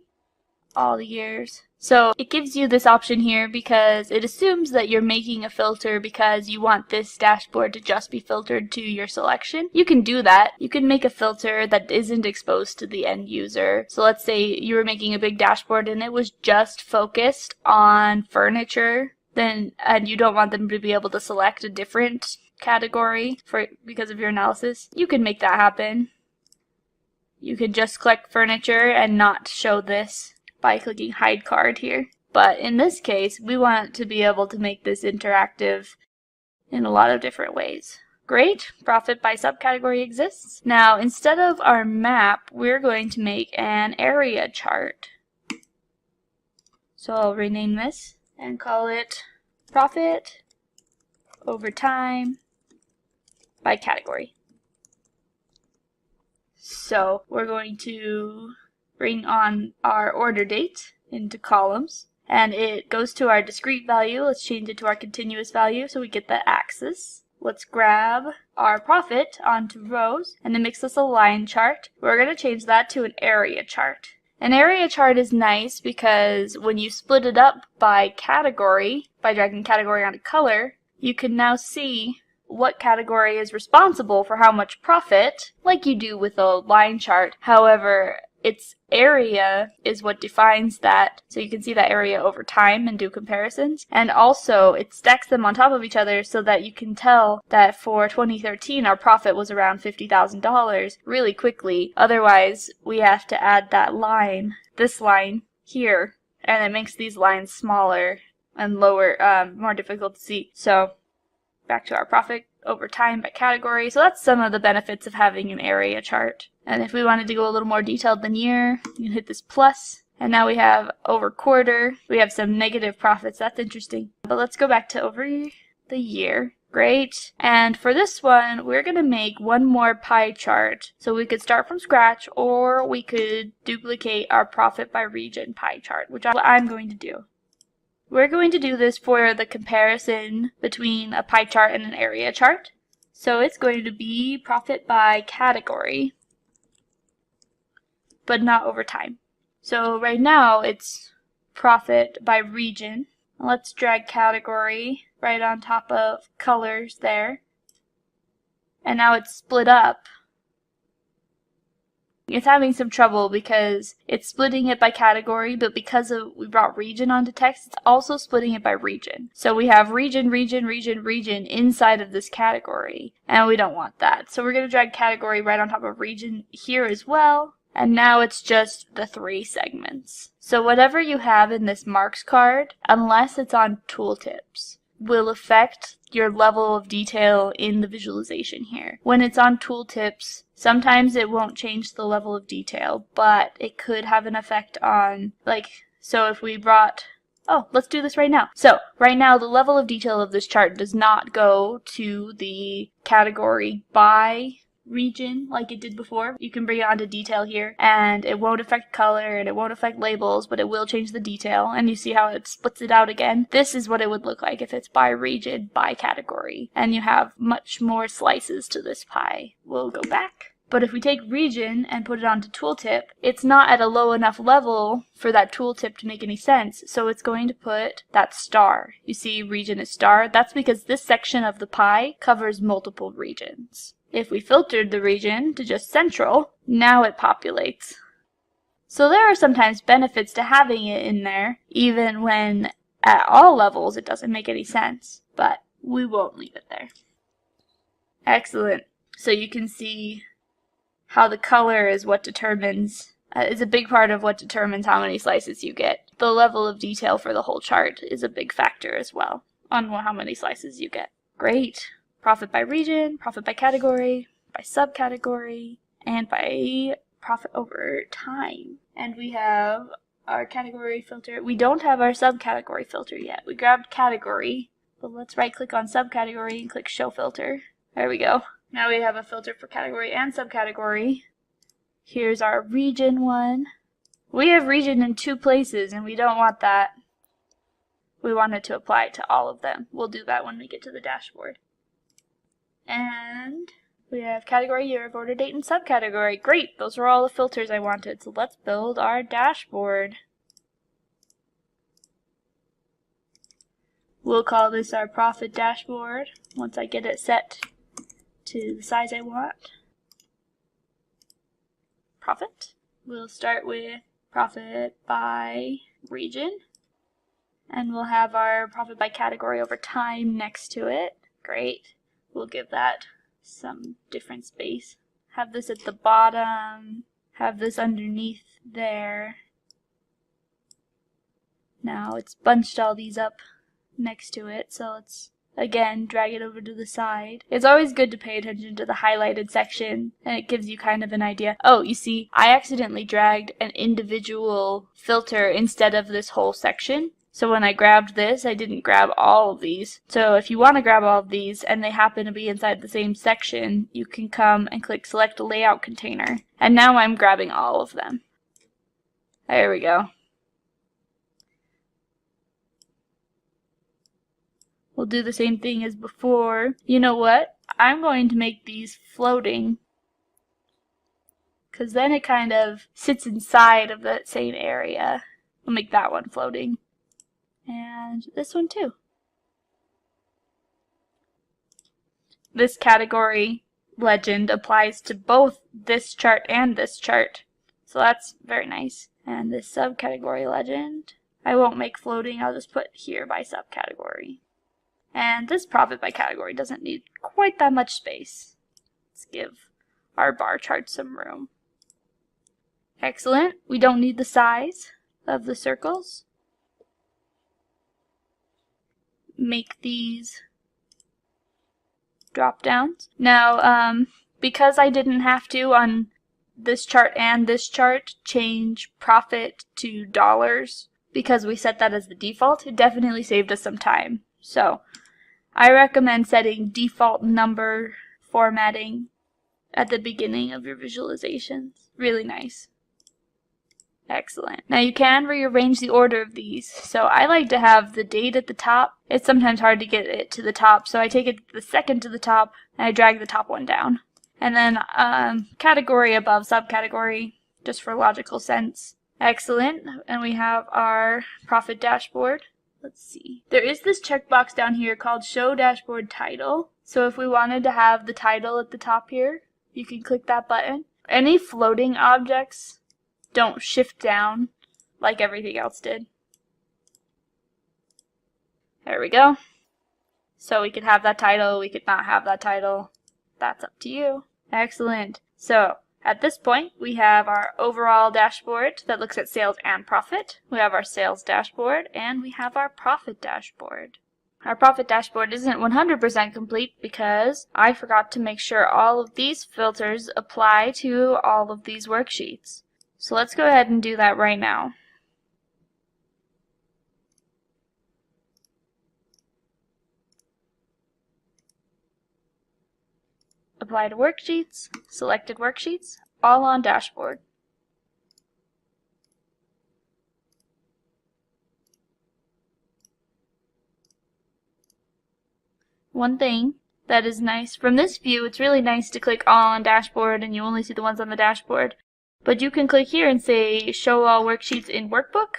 all the years. So it gives you this option here because it assumes that you're making a filter because you want this dashboard to just be filtered to your selection. You can do that. You can make a filter that isn't exposed to the end user. So let's say you were making a big dashboard and it was just focused on furniture, and you don't want them to be able to select a different category because of your analysis. You can make that happen. You can just click furniture and not show this by clicking hide card here. But in this case, we want to be able to make this interactive in a lot of different ways. Great, profit by subcategory exists. Now, instead of our map, we're going to make an area chart. So I'll rename this and call it profit over time by category. So we're going to bring on our order date into columns, and it goes to our discrete value. Let's change it to our continuous value so we get the axis. Let's grab our profit onto rows and it makes us a line chart. We're going to change that to an area chart. An area chart is nice because when you split it up by category, by dragging category onto color, you can now see what category is responsible for how much profit, like you do with a line chart. However, its area is what defines that, so you can see that area over time and do comparisons. And also, it stacks them on top of each other so that you can tell that for 2013 our profit was around $50,000 really quickly. Otherwise, we have to add that line, this line here, and it makes these lines smaller and lower, more difficult to see. So, back to our profit over time by category. So that's some of the benefits of having an area chart. And if we wanted to go a little more detailed than year, you can hit this plus. And now we have over quarter. We have some negative profits. That's interesting. But let's go back to over the year. Great. And for this one, we're going to make one more pie chart. So we could start from scratch, or we could duplicate our profit by region pie chart, which I'm going to do. We're going to do this for the comparison between a pie chart and an area chart. So it's going to be profit by category, but not over time. So right now it's profit by region. Let's drag category right on top of colors there. And now it's split up. It's having some trouble because it's splitting it by category, but because we brought region onto text, it's also splitting it by region. So we have region, region, region, region inside of this category, and we don't want that. So we're going to drag category right on top of region here as well. And now it's just the 3 segments. So whatever you have in this marks card, unless it's on tooltips, will affect your level of detail in the visualization here. When it's on tooltips, sometimes it won't change the level of detail, but it could have an effect on, so if we brought, let's do this right now. So right now the level of detail of this chart does not go to the category by region like it did before. You can bring it onto detail here, and it won't affect color and it won't affect labels, but it will change the detail, and you see how it splits it out again. This is what it would look like if it's by region, by category, and you have much more slices to this pie. We'll go back. But if we take region and put it onto tooltip, it's not at a low enough level for that tooltip to make any sense, so it's going to put that star. You see region is star. That's because this section of the pie covers multiple regions. If we filtered the region to just central, now it populates. So there are sometimes benefits to having it in there, even when at all levels it doesn't make any sense, but we won't leave it there. Excellent. So you can see how the color is what determines, is a big part of what determines how many slices you get. The level of detail for the whole chart is a big factor as well on how many slices you get. Great. Profit by region, profit by category, by subcategory, and by profit over time. And we have our category filter. We don't have our subcategory filter yet. We grabbed category, but let's right click on subcategory and click show filter. There we go. Now we have a filter for category and subcategory. Here's our region one. We have region in 2 places and we don't want that. We want it to apply to all of them. We'll do that when we get to the dashboard. And we have category, year of order, date, and subcategory. Great, those are all the filters I wanted. So let's build our dashboard. We'll call this our profit dashboard once I get it set to the size I want. Profit. We'll start with profit by region. And we'll have our profit by category over time next to it. Great. We'll give that some different space. Have this at the bottom, have this underneath there. Now it's bunched all these up next to it, so let's again drag it over to the side. It's always good to pay attention to the highlighted section, and it gives you kind of an idea. Oh, you see, I accidentally dragged an individual filter instead of this whole section. So when I grabbed this, I didn't grab all of these. So if you want to grab all of these and they happen to be inside the same section, you can come and click select a layout container. And now I'm grabbing all of them. There we go. We'll do the same thing as before. You know what? I'm going to make these floating, because then it kind of sits inside of that same area. We'll make that one floating. And this one too. This category legend applies to both this chart and this chart. So that's very nice. And this subcategory legend, I won't make floating, I'll just put here by subcategory. And this profit by category doesn't need quite that much space. Let's give our bar chart some room. Excellent. We don't need the size of the circles. Make these drop downs. Now, because I didn't have to on this chart and this chart change profit to dollars, because we set that as the default, it definitely saved us some time. So I recommend setting default number formatting at the beginning of your visualizations. Really nice. Excellent. Now you can rearrange the order of these. So I like to have the date at the top. It's sometimes hard to get it to the top, so I take it the second to the top and I drag the top one down. And then category above subcategory, just for logical sense. Excellent. And we have our profit dashboard. Let's see. There is this checkbox down here called Show Dashboard Title. So if we wanted to have the title at the top here, you can click that button. Any floating objects don't shift down like everything else did. There we go. So we could have that title, we could not have that title. That's up to you. Excellent. So at this point, we have our overall dashboard that looks at sales and profit. We have our sales dashboard, and we have our profit dashboard. Our profit dashboard isn't 100% complete because I forgot to make sure all of these filters apply to all of these worksheets. So let's go ahead and do that right now. Apply to worksheets, selected worksheets, all on dashboard. One thing that is nice, from this view, it's really nice to click all on dashboard and you only see the ones on the dashboard. But you can click here and say show all worksheets in workbook,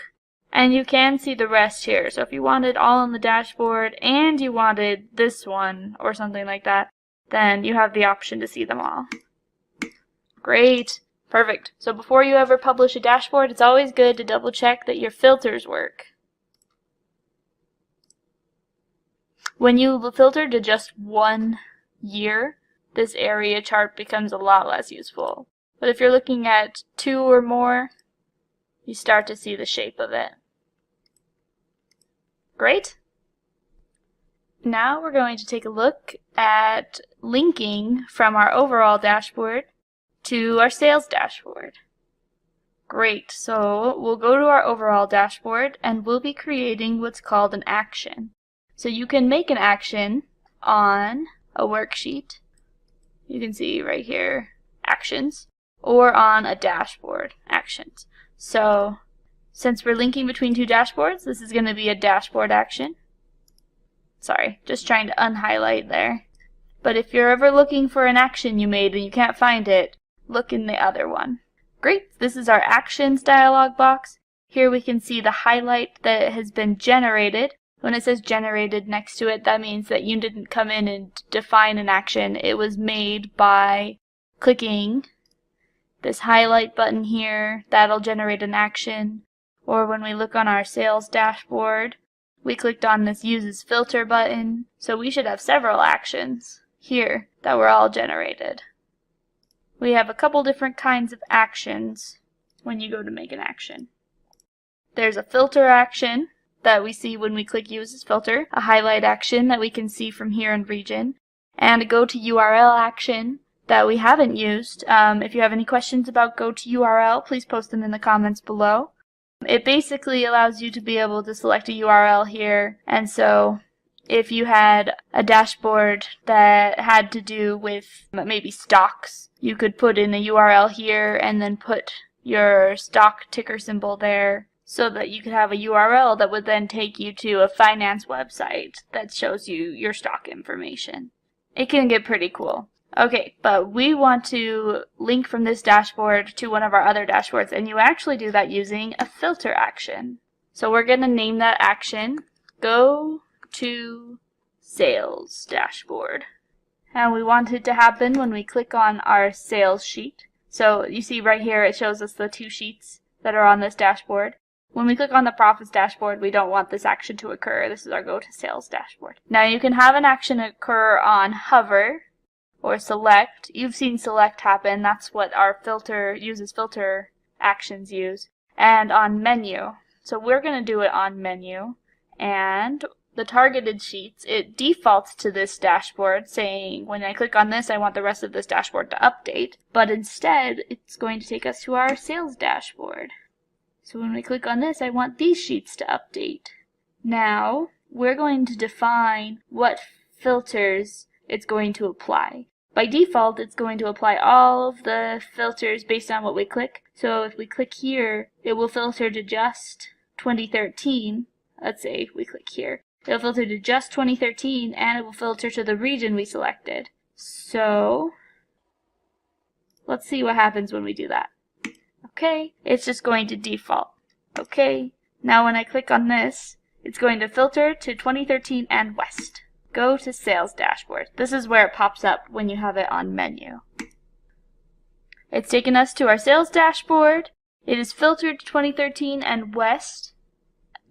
and you can see the rest here. So if you wanted all on the dashboard and you wanted this one or something like that, then you have the option to see them all. Great. Perfect. So before you ever publish a dashboard, it's always good to double check that your filters work. When you filter to just 1 year, this area chart becomes a lot less useful. But if you're looking at 2 or more, you start to see the shape of it. Great. Now we're going to take a look at linking from our overall dashboard to our sales dashboard. Great. So we'll go to our overall dashboard and we'll be creating what's called an action. So you can make an action on a worksheet. You can see right here, actions, or on a dashboard, actions. So since we're linking between 2 dashboards, this is going to be a dashboard action. Sorry, just trying to unhighlight there. But if you're ever looking for an action you made and you can't find it, look in the other one. Great, this is our actions dialog box. Here we can see the highlight that has been generated. When it says generated next to it, that means that you didn't come in and define an action. It was made by clicking this highlight button here. That'll generate an action. Or when we look on our sales dashboard, we clicked on this uses filter button. So we should have several actions here that were all generated. We have a couple different kinds of actions when you go to make an action. There's a filter action that we see when we click use as filter, a highlight action that we can see from here in region, and a go to URL action that we haven't used. If you have any questions about go to URL, please post them in the comments below. It basically allows you to be able to select a URL here, and so if you had a dashboard that had to do with maybe stocks, you could put in a URL here and then put your stock ticker symbol there, so that you could have a URL that would then take you to a finance website that shows you your stock information. It can get pretty cool. Okay, but we want to link from this dashboard to one of our other dashboards, and you actually do that using a filter action. So we're going to name that action Go to Sales Dashboard. And we want it to happen when we click on our sales sheet. So you see right here it shows us the 2 sheets that are on this dashboard. When we click on the profits dashboard, we don't want this action to occur. This is our go to sales dashboard. Now you can have an action occur on hover or select. You've seen select happen. That's what our filter uses filter actions use. And on menu. So we're going to do it on menu. And the targeted sheets, it defaults to this dashboard saying when I click on this, I want the rest of this dashboard to update. But instead, it's going to take us to our sales dashboard. So when we click on this, I want these sheets to update. Now, we're going to define what filters it's going to apply. By default, it's going to apply all of the filters based on what we click. So if we click here, it will filter to just 2013. Let's say we click here. It'll filter to just 2013, and it will filter to the region we selected. So let's see what happens when we do that. Okay, it's just going to default. Okay, now when I click on this, it's going to filter to 2013 and West. Go to Sales Dashboard. This is where it pops up when you have it on menu. It's taken us to our Sales Dashboard. It is filtered to 2013 and West.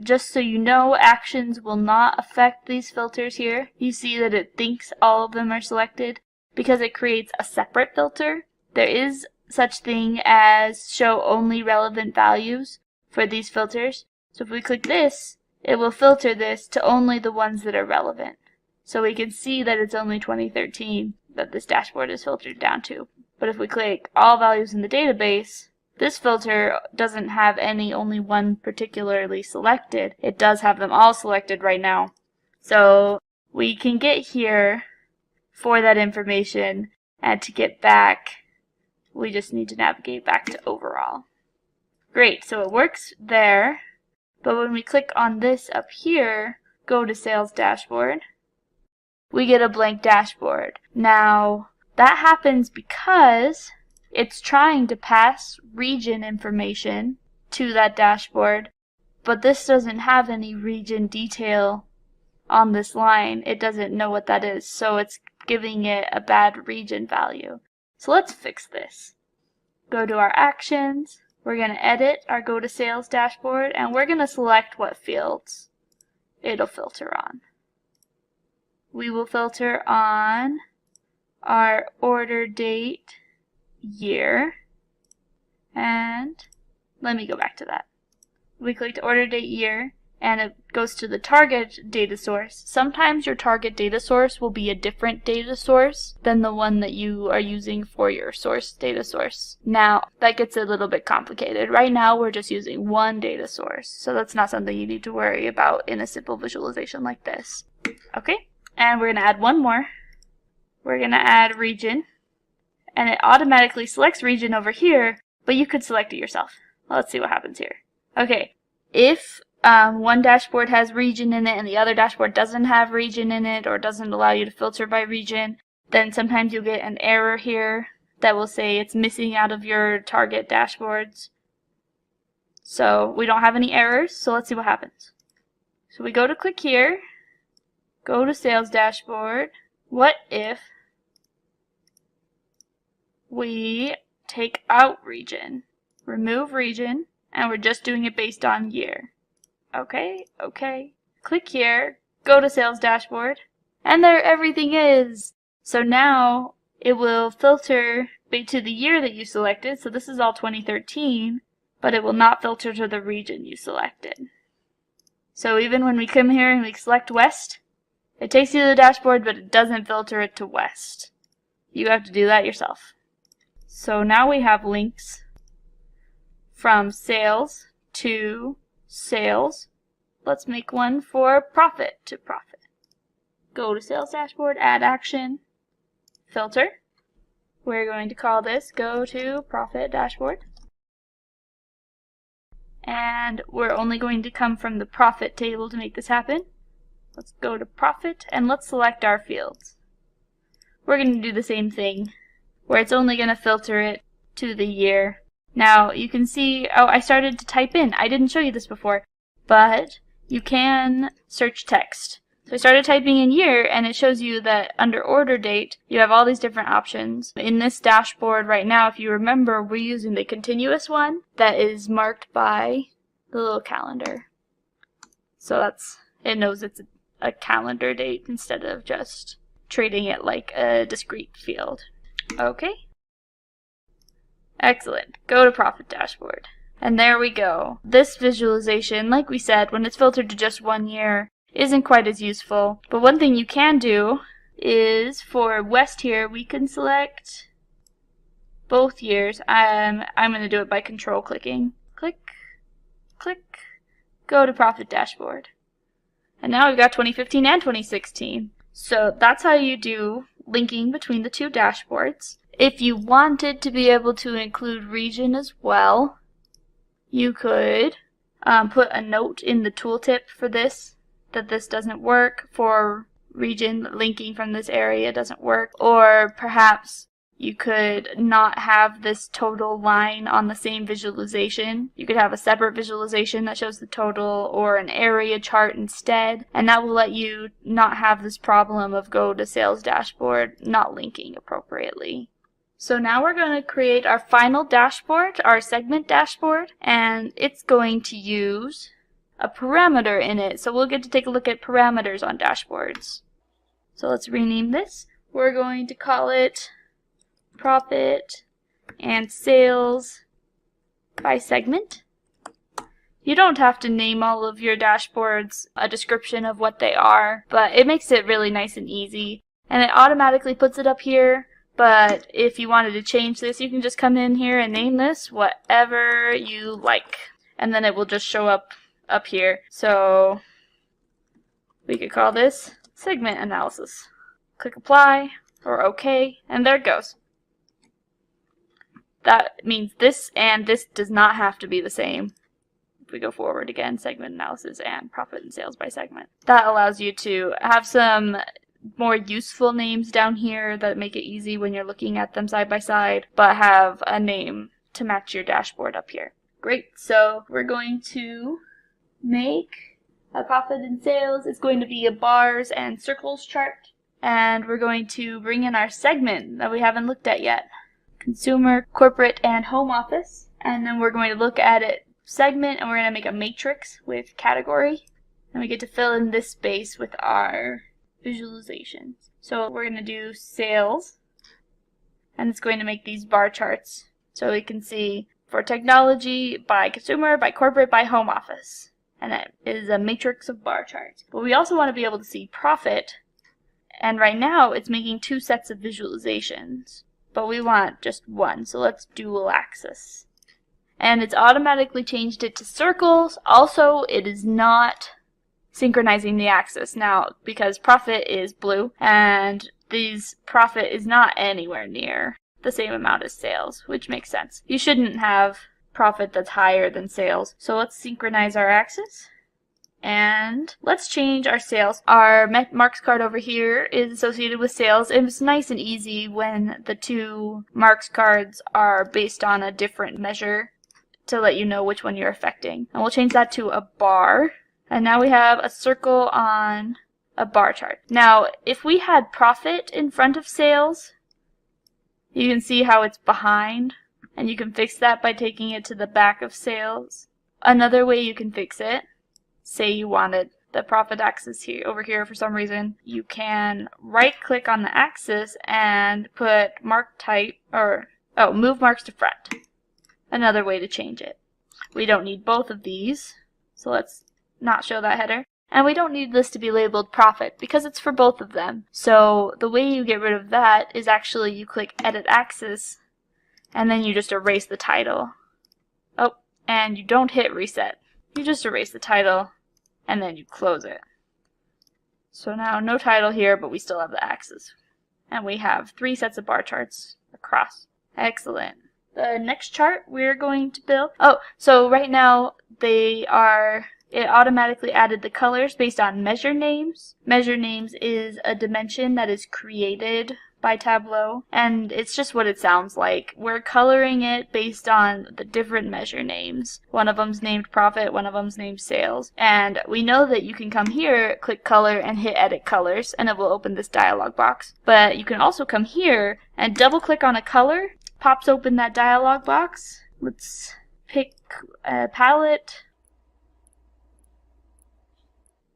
Just so you know, actions will not affect these filters here. You see that it thinks all of them are selected because it creates a separate filter. There is such thing as show only relevant values for these filters. So if we click this, it will filter this to only the ones that are relevant. So we can see that it's only 2013 that this dashboard is filtered down to. But if we click all values in the database, this filter doesn't have only one particularly selected. It does have them all selected right now. So we can get here for that information, and to get back, we just need to navigate back to overall. Great, so it works there. But when we click on this up here, go to Sales Dashboard, we get a blank dashboard. Now, that happens because it's trying to pass region information to that dashboard, but this doesn't have any region detail on this line. It doesn't know what that is, so it's giving it a bad region value. So let's fix this. Go to our actions. We're going to edit our Go to Sales Dashboard, and we're going to select what fields it'll filter on. We will filter on our order date, year, and let me go back to that. We clicked order date, year, and it goes to the target data source. Sometimes your target data source will be a different data source than the one that you are using for your source data source. Now, that gets a little bit complicated. Right now, we're just using one data source, so that's not something you need to worry about in a simple visualization like this. Okay, and we're going to add one more. We're going to add region, and it automatically selects region over here, but you could select it yourself. Well, let's see what happens here. Okay, if one dashboard has region in it and the other dashboard doesn't have region in it or doesn't allow you to filter by region, then sometimes you'll get an error here that will say it's missing out of your target dashboards. So we don't have any errors, so let's see what happens. So we go to click here, go to Sales Dashboard. What if we take out region, remove region, and we're just doing it based on year? Okay. Click here, go to Sales Dashboard, and there everything is. So now it will filter to the year that you selected, so this is all 2013, but it will not filter to the region you selected. So even when we come here and we select West, it takes you to the dashboard, but it doesn't filter it to West. You have to do that yourself. So now we have links from sales to sales. Let's make one for profit to profit. Go to Sales Dashboard, add action, filter. We're going to call this Go to Profit Dashboard. And we're only going to come from the profit table to make this happen. Let's go to profit and let's select our fields. We're going to do the same thing where it's only going to filter it to the year. Now you can see, I started to type in. I didn't show you this before, but you can search text. So I started typing in year, and it shows you that under order date, you have all these different options. In this dashboard right now, if you remember, we're using the continuous one that is marked by the little calendar. So it knows it's a calendar date instead of just treating it like a discrete field. Okay. Excellent. Go to Profit Dashboard. And there we go. This visualization, like we said, when it's filtered to just 1 year, isn't quite as useful. But one thing you can do is for West here, we can select both years. I'm going to do it by control clicking. Click, click, go to Profit Dashboard. And now we've got 2015 and 2016. So that's how you do linking between the two dashboards. If you wanted to be able to include region as well, you could put a note in the tooltip for this, that this doesn't work for region, linking from this area doesn't work, or perhaps you could not have this total line on the same visualization. You could have a separate visualization that shows the total, or an area chart instead, and that will let you not have this problem of go to sales dashboard not linking appropriately. So now we're going to create our final dashboard, our segment dashboard, and it's going to use a parameter in it. So we'll get to take a look at parameters on dashboards. So let's rename this. We're going to call it profit and sales by segment. You don't have to name all of your dashboards a description of what they are, but it makes it really nice and easy. And it automatically puts it up here, but if you wanted to change this, you can just come in here and name this whatever you like. And then it will just show up here. So we could call this segment analysis. Click apply or OK, and there it goes. That means this and this does not have to be the same. If we go forward again, segment analysis and profit and sales by segment. That allows you to have some more useful names down here that make it easy when you're looking at them side by side, but have a name to match your dashboard up here. Great, so we're going to make a profit and sales. It's going to be a bars and circles chart, and we're going to bring in our segment that we haven't looked at yet. Consumer, corporate, and home office. And then we're going to look at it segment, and we're going to make a matrix with category. And we get to fill in this space with our visualizations. So we're going to do sales, and it's going to make these bar charts. So we can see for technology, by consumer, by corporate, by home office. And that is a matrix of bar charts. But we also want to be able to see profit. And right now it's making two sets of visualizations. But we want just one, so let's dual axis. And it's automatically changed it to circles. Also, it is not synchronizing the axis now because profit is blue and these profit is not anywhere near the same amount as sales, which makes sense. You shouldn't have profit that's higher than sales. So let's synchronize our axis. And let's change our sales. Our marks card over here is associated with sales. It's nice and easy when the two marks cards are based on a different measure to let you know which one you're affecting. And we'll change that to a bar. And now we have a circle on a bar chart. Now, if we had profit in front of sales, you can see how it's behind. And you can fix that by taking it to the back of sales. Another way you can fix it, say you wanted the profit axis here over here for some reason, you can right click on the axis and put mark type or move marks to front. Another way to change it. We don't need both of these, so let's not show that header. And we don't need this to be labeled profit because it's for both of them. So the way you get rid of that is actually you click edit axis and then you just erase the title. Oh, and you don't hit reset. You just erase the title and then you close it. So now no title here, but we still have the axis. And we have 3 sets of bar charts across. Excellent. The next chart we're going to build. Oh, so right now it automatically added the colors based on measure names. Measure names is a dimension that is created by Tableau, and it's just what it sounds like. We're coloring it based on the different measure names. One of them's named profit, one of them's named sales. And we know that you can come here, click color, and hit edit colors, and it will open this dialog box. But you can also come here and double click on a color, pops open that dialog box. Let's pick a palette.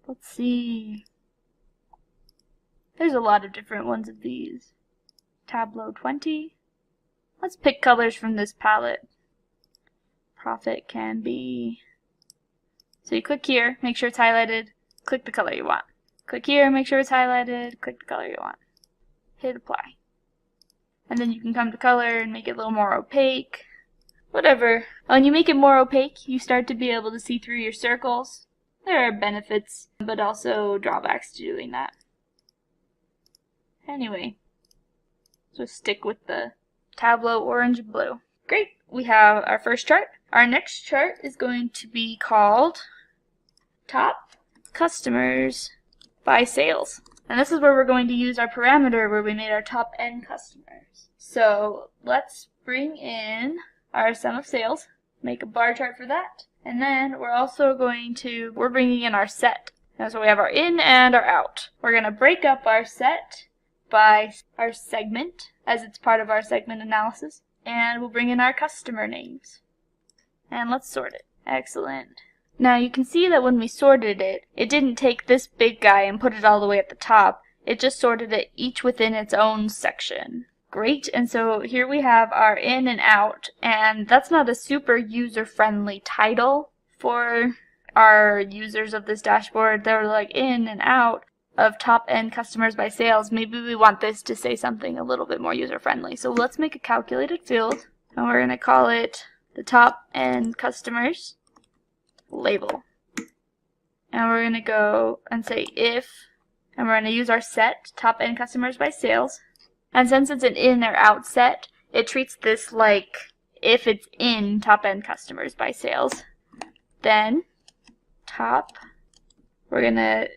Let's see. There's a lot of different ones of these. Tableau 20. Let's pick colors from this palette. Profit can be... So you click here, make sure it's highlighted, click the color you want. Click here, make sure it's highlighted, click the color you want. Hit apply. And then you can come to color and make it a little more opaque. Whatever. When you make it more opaque, you start to be able to see through your circles. There are benefits, but also drawbacks to doing that. Anyway, so stick with the Tableau orange and blue. Great, we have our first chart. Our next chart is going to be called Top Customers by Sales. And this is where we're going to use our parameter where we made our top N customers. So let's bring in our sum of sales, make a bar chart for that. And then we're bringing in our set. And so we have our in and our out. We're going to break up our set by our segment, as it's part of our segment analysis. And we'll bring in our customer names. And let's sort it. Excellent. Now you can see that when we sorted it, it didn't take this big guy and put it all the way at the top. It just sorted it each within its own section. Great, and so here we have our in and out, and that's not a super user-friendly title for our users of this dashboard. They're like in and out of top N customers by sales. Maybe we want this to say something a little bit more user-friendly. So let's make a calculated field, and we're going to call it the top N customers label. And we're going to go and say if, and we're going to use our set, top N customers by sales. And since it's an in or out set, it treats this like if it's in top N customers by sales. Then top, we're going to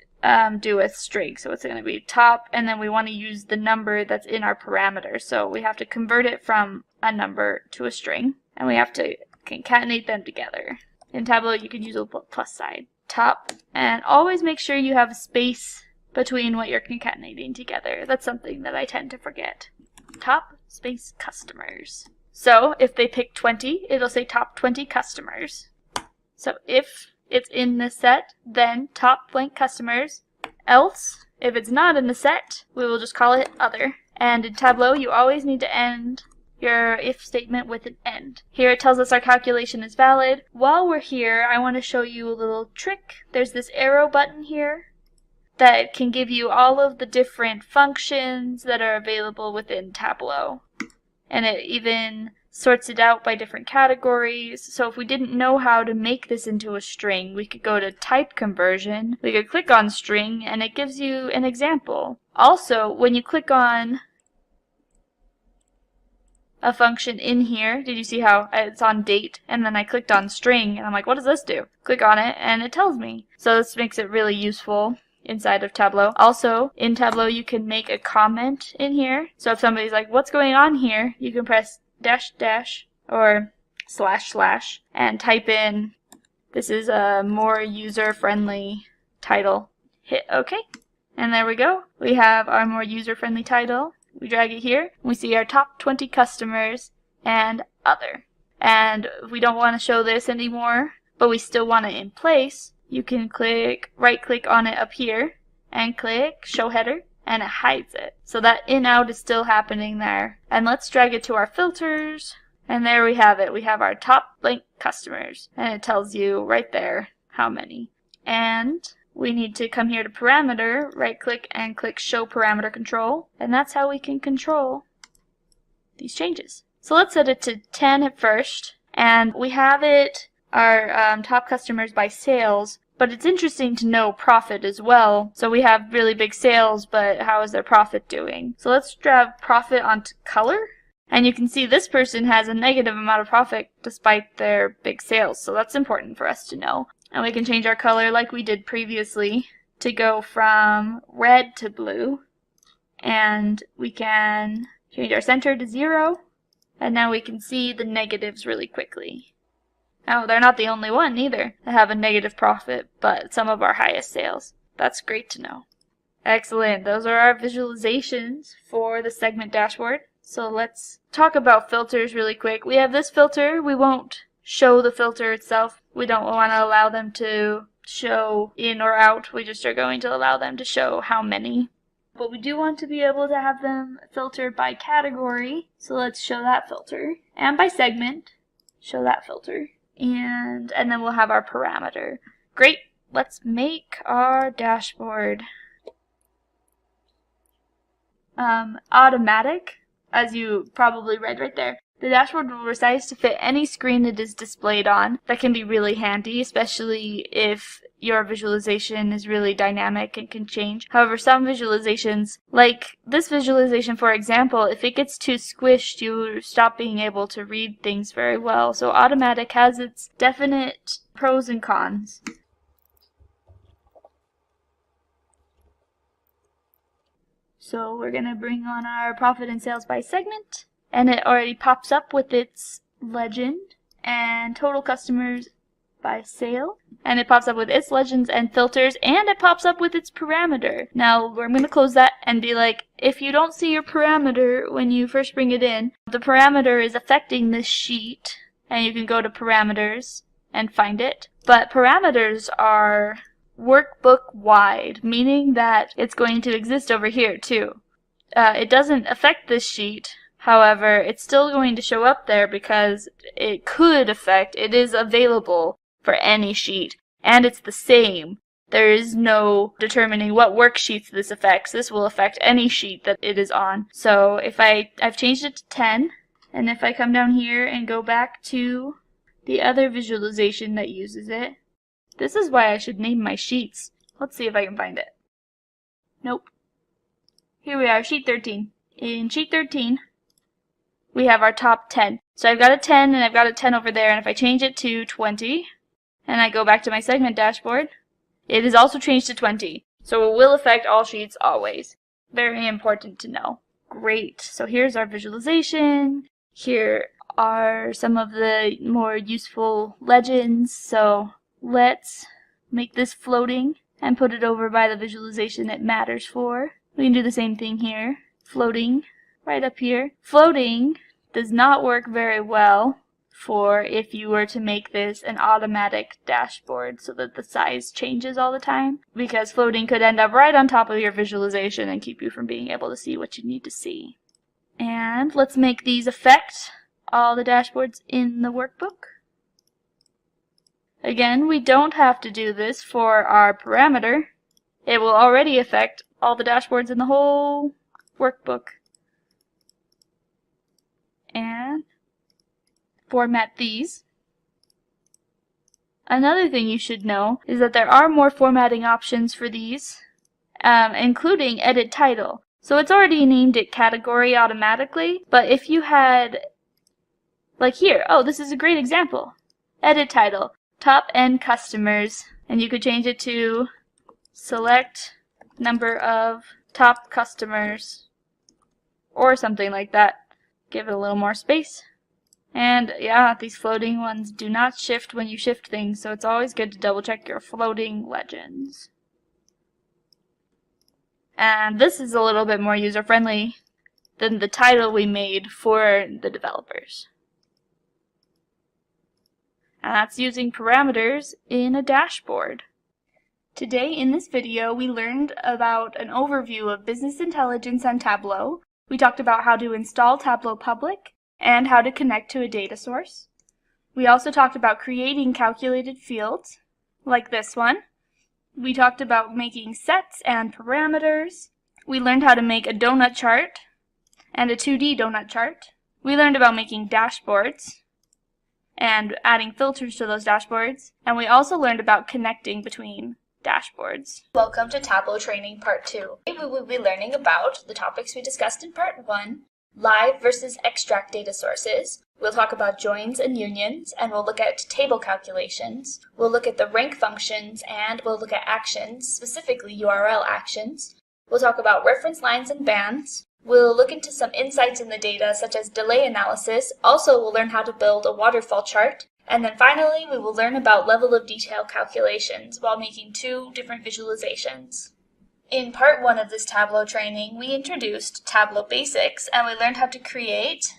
do a string. So it's going to be top, and then we want to use the number that's in our parameter. So we have to convert it from a number to a string, and we have to concatenate them together. In Tableau, you can use a plus sign. Top, and always make sure you have a space between what you're concatenating together. That's something that I tend to forget. Top space customers. So if they pick 20, it'll say top 20 customers. So if it's in the set, then top blank customers. Else, if it's not in the set, we will just call it other. And in Tableau, you always need to end your if statement with an end. Here it tells us our calculation is valid. While we're here, I want to show you a little trick. There's this arrow button here that can give you all of the different functions that are available within Tableau. And it even sorts it out by different categories. So if we didn't know how to make this into a string, we could go to type conversion. We could click on string, and it gives you an example. Also, when you click on a function in here, did you see how it's on date? And then I clicked on string, and I'm like, what does this do? Click on it, and it tells me. So this makes it really useful inside of Tableau. Also, in Tableau, you can make a comment in here. So if somebody's like, what's going on here? You can press dash dash or slash slash and type in, this is a more user-friendly title. Hit OK. And there we go. We have our more user-friendly title. We drag it here. We see our top 20 customers and other. And if we don't want to show this anymore, but we still want it in place, you can right click on it up here and click show header, and it hides it. So that in out is still happening there. And let's drag it to our filters, and there we have it. We have our top blank customers, and it tells you right there how many. And we need to come here to parameter, right click and click show parameter control, and that's how we can control these changes. So let's set it to 10 at first, and we have it our top customers by sales, but it's interesting to know profit as well. So we have really big sales, but how is their profit doing? So let's drag profit onto color, and you can see this person has a negative amount of profit despite their big sales. So that's important for us to know. And we can change our color like we did previously to go from red to blue, and we can change our center to 0, and now we can see the negatives really quickly. Now, they're not the only one either that have a negative profit, but some of our highest sales. That's great to know. Excellent. Those are our visualizations for the segment dashboard. So let's talk about filters really quick. We have this filter. We won't show the filter itself. We don't want to allow them to show in or out. We just are going to allow them to show how many. But we do want to be able to have them filtered by category. So let's show that filter. And by segment, show that filter. And then we'll have our parameter. Great. Let's make our dashboard automatic, as you probably read right there. The dashboard will resize to fit any screen it is displayed on. That can be really handy, especially if your visualization is really dynamic and can change. However, some visualizations, like this visualization for example, if it gets too squished, you stop being able to read things very well. So automatic has its definite pros and cons. So we're going to bring on our profit and sales by segment. And it already pops up with its legend and total customers by sale. And it pops up with its legends and filters, and it pops up with its parameter. Now, I'm going to close that and be like, if you don't see your parameter when you first bring it in, the parameter is affecting this sheet, and you can go to parameters and find it. But parameters are workbook wide, meaning that it's going to exist over here too. It doesn't affect this sheet. However, it's still going to show up there because it could affect, it is available for any sheet, and it's the same. There is no determining what worksheets this affects. This will affect any sheet that it is on. So if I've changed it to 10, and if I come down here and go back to the other visualization that uses it, this is why I should name my sheets. Let's see if I can find it. Nope. Here we are, sheet 13. In sheet 13, we have our top 10. So I've got a 10 and I've got a 10 over there, and if I change it to 20 and I go back to my segment dashboard, it is also changed to 20. So it will affect all sheets always. Very important to know. Great. So here's our visualization. Here are some of the more useful legends. So let's make this floating and put it over by the visualization it matters for. We can do the same thing here. Floating. Right up here. Floating does not work very well for if you were to make this an automatic dashboard so that the size changes all the time, because floating could end up right on top of your visualization and keep you from being able to see what you need to see. And let's make these affect all the dashboards in the workbook. Again, we don't have to do this for our parameter. It will already affect all the dashboards in the whole workbook. And format these. Another thing you should know is that there are more formatting options for these, including edit title. So it's already named it category automatically, but if you had, like here, oh, this is a great example. Edit title, top end customers, and you could change it to select number of top customers, or something like that. Give it a little more space. And yeah, these floating ones do not shift when you shift things, so it's always good to double check your floating legends. And this is a little bit more user-friendly than the title we made for the developers. And that's using parameters in a dashboard. Today in this video we learned about an overview of business intelligence on Tableau. We talked about how to install Tableau Public and how to connect to a data source. We also talked about creating calculated fields, like this one. We talked about making sets and parameters. We learned how to make a donut chart and a 2D donut chart. We learned about making dashboards and adding filters to those dashboards. And we also learned about connecting between dashboards. Welcome to Tableau Training Part 2. Today we will be learning about the topics we discussed in Part 1, live versus extract data sources. We'll talk about joins and unions, and we'll look at table calculations. We'll look at the rank functions, and we'll look at actions, specifically URL actions. We'll talk about reference lines and bands. We'll look into some insights in the data, such as delay analysis. Also, we'll learn how to build a waterfall chart. And then finally, we will learn about level of detail calculations while making two different visualizations. In Part 1 of this Tableau training, we introduced Tableau basics, and we learned how to create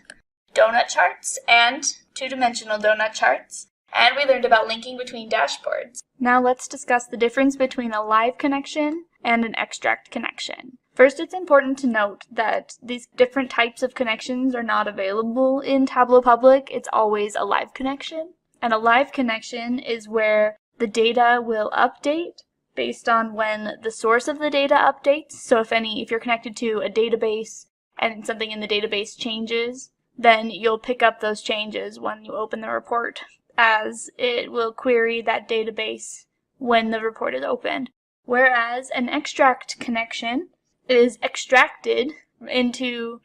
donut charts and two-dimensional donut charts, and we learned about linking between dashboards. Now let's discuss the difference between a live connection and an extract connection. First, it's important to note that these different types of connections are not available in Tableau Public. It's always a live connection. And a live connection is where the data will update based on when the source of the data updates. So if you're connected to a database and something in the database changes, then you'll pick up those changes when you open the report, as it will query that database when the report is opened. Whereas an extract connection is extracted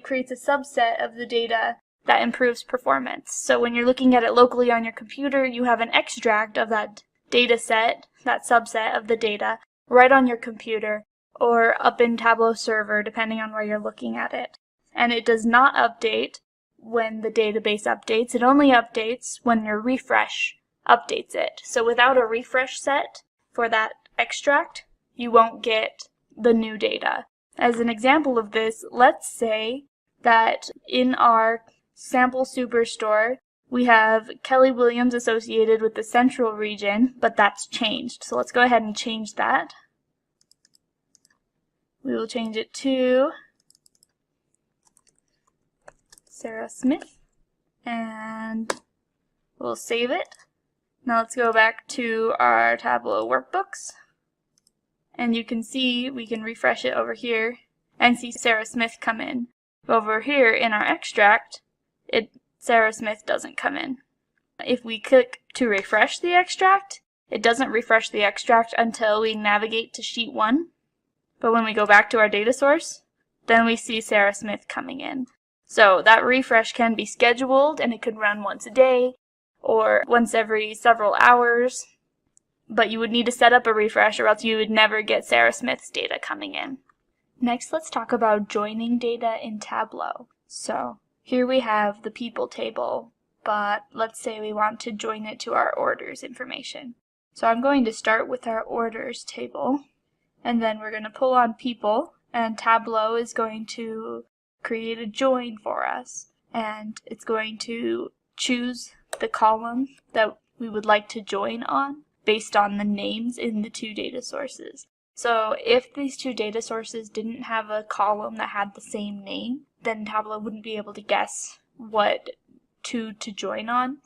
creates a subset of the data that improves performance. So when you're looking at it locally on your computer, you have an extract of that data set, that subset of the data, right on your computer or up in Tableau server, depending on where you're looking at it. And it does not update when the database updates. It only updates when your refresh updates it. So without a refresh set for that extract, you won't get the new data. As an example of this, let's say that in our sample superstore, we have Kelly Williams associated with the central region, but that's changed. So let's go ahead and change that. We will change it to Sarah Smith, and we'll save it. Now let's go back to our Tableau workbooks, and you can see we can refresh it over here and see Sarah Smith come in. Over here in our extract, Sarah Smith doesn't come in. If we click to refresh the extract, it doesn't refresh the extract until we navigate to sheet 1. But when we go back to our data source, then we see Sarah Smith coming in. So that refresh can be scheduled, and it could run once a day or once every several hours. But you would need to set up a refresh, or else you would never get Sarah Smith's data coming in. Next, let's talk about joining data in Tableau. So here we have the people table, but let's say we want to join it to our orders information. So I'm going to start with our orders table, and then we're going to pull on people, and Tableau is going to create a join for us, and it's going to choose the column that we would like to join on based on the names in the two data sources. So if these two data sources didn't have a column that had the same name, then Tableau wouldn't be able to guess what two to join on.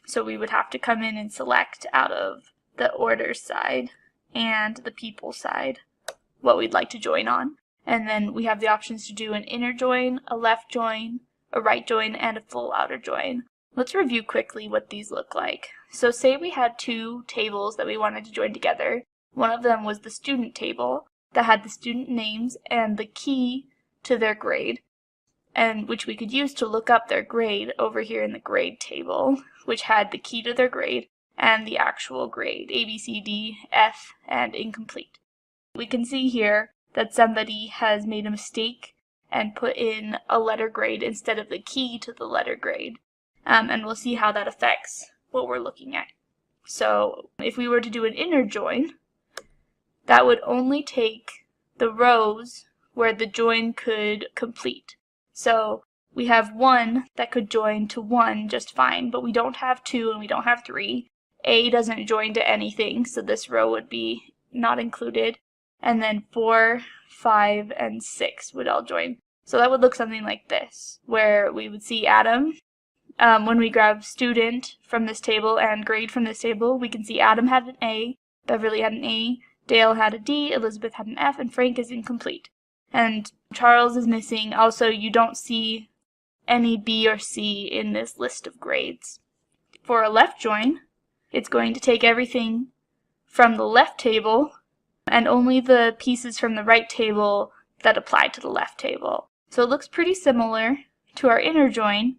So we would have to come in and select out of the orders side and the people side what we'd like to join on. And then we have the options to do an inner join, a left join, a right join, and a full outer join. Let's review quickly what these look like. So say we had two tables that we wanted to join together. One of them was the student table that had the student names and the key to their grade, and which we could use to look up their grade over here in the grade table, which had the key to their grade and the actual grade, A, B, C, D, F, and incomplete. We can see here that somebody has made a mistake and put in a letter grade instead of the key to the letter grade, and we'll see how that affects what we're looking at. So if we were to do an inner join, that would only take the rows where the join could complete. So we have 1 that could join to 1 just fine, but we don't have 2 and we don't have 3. A doesn't join to anything, so this row would be not included. And then 4, 5, and 6 would all join. So that would look something like this, where we would see Adam. When we grab student from this table and grade from this table, we can see Adam had an A, Beverly had an A, Dale had a D, Elizabeth had an F, and Frank is incomplete. And Charles is missing. Also, you don't see any B or C in this list of grades. For a left join, it's going to take everything from the left table and only the pieces from the right table that apply to the left table. So it looks pretty similar to our inner join,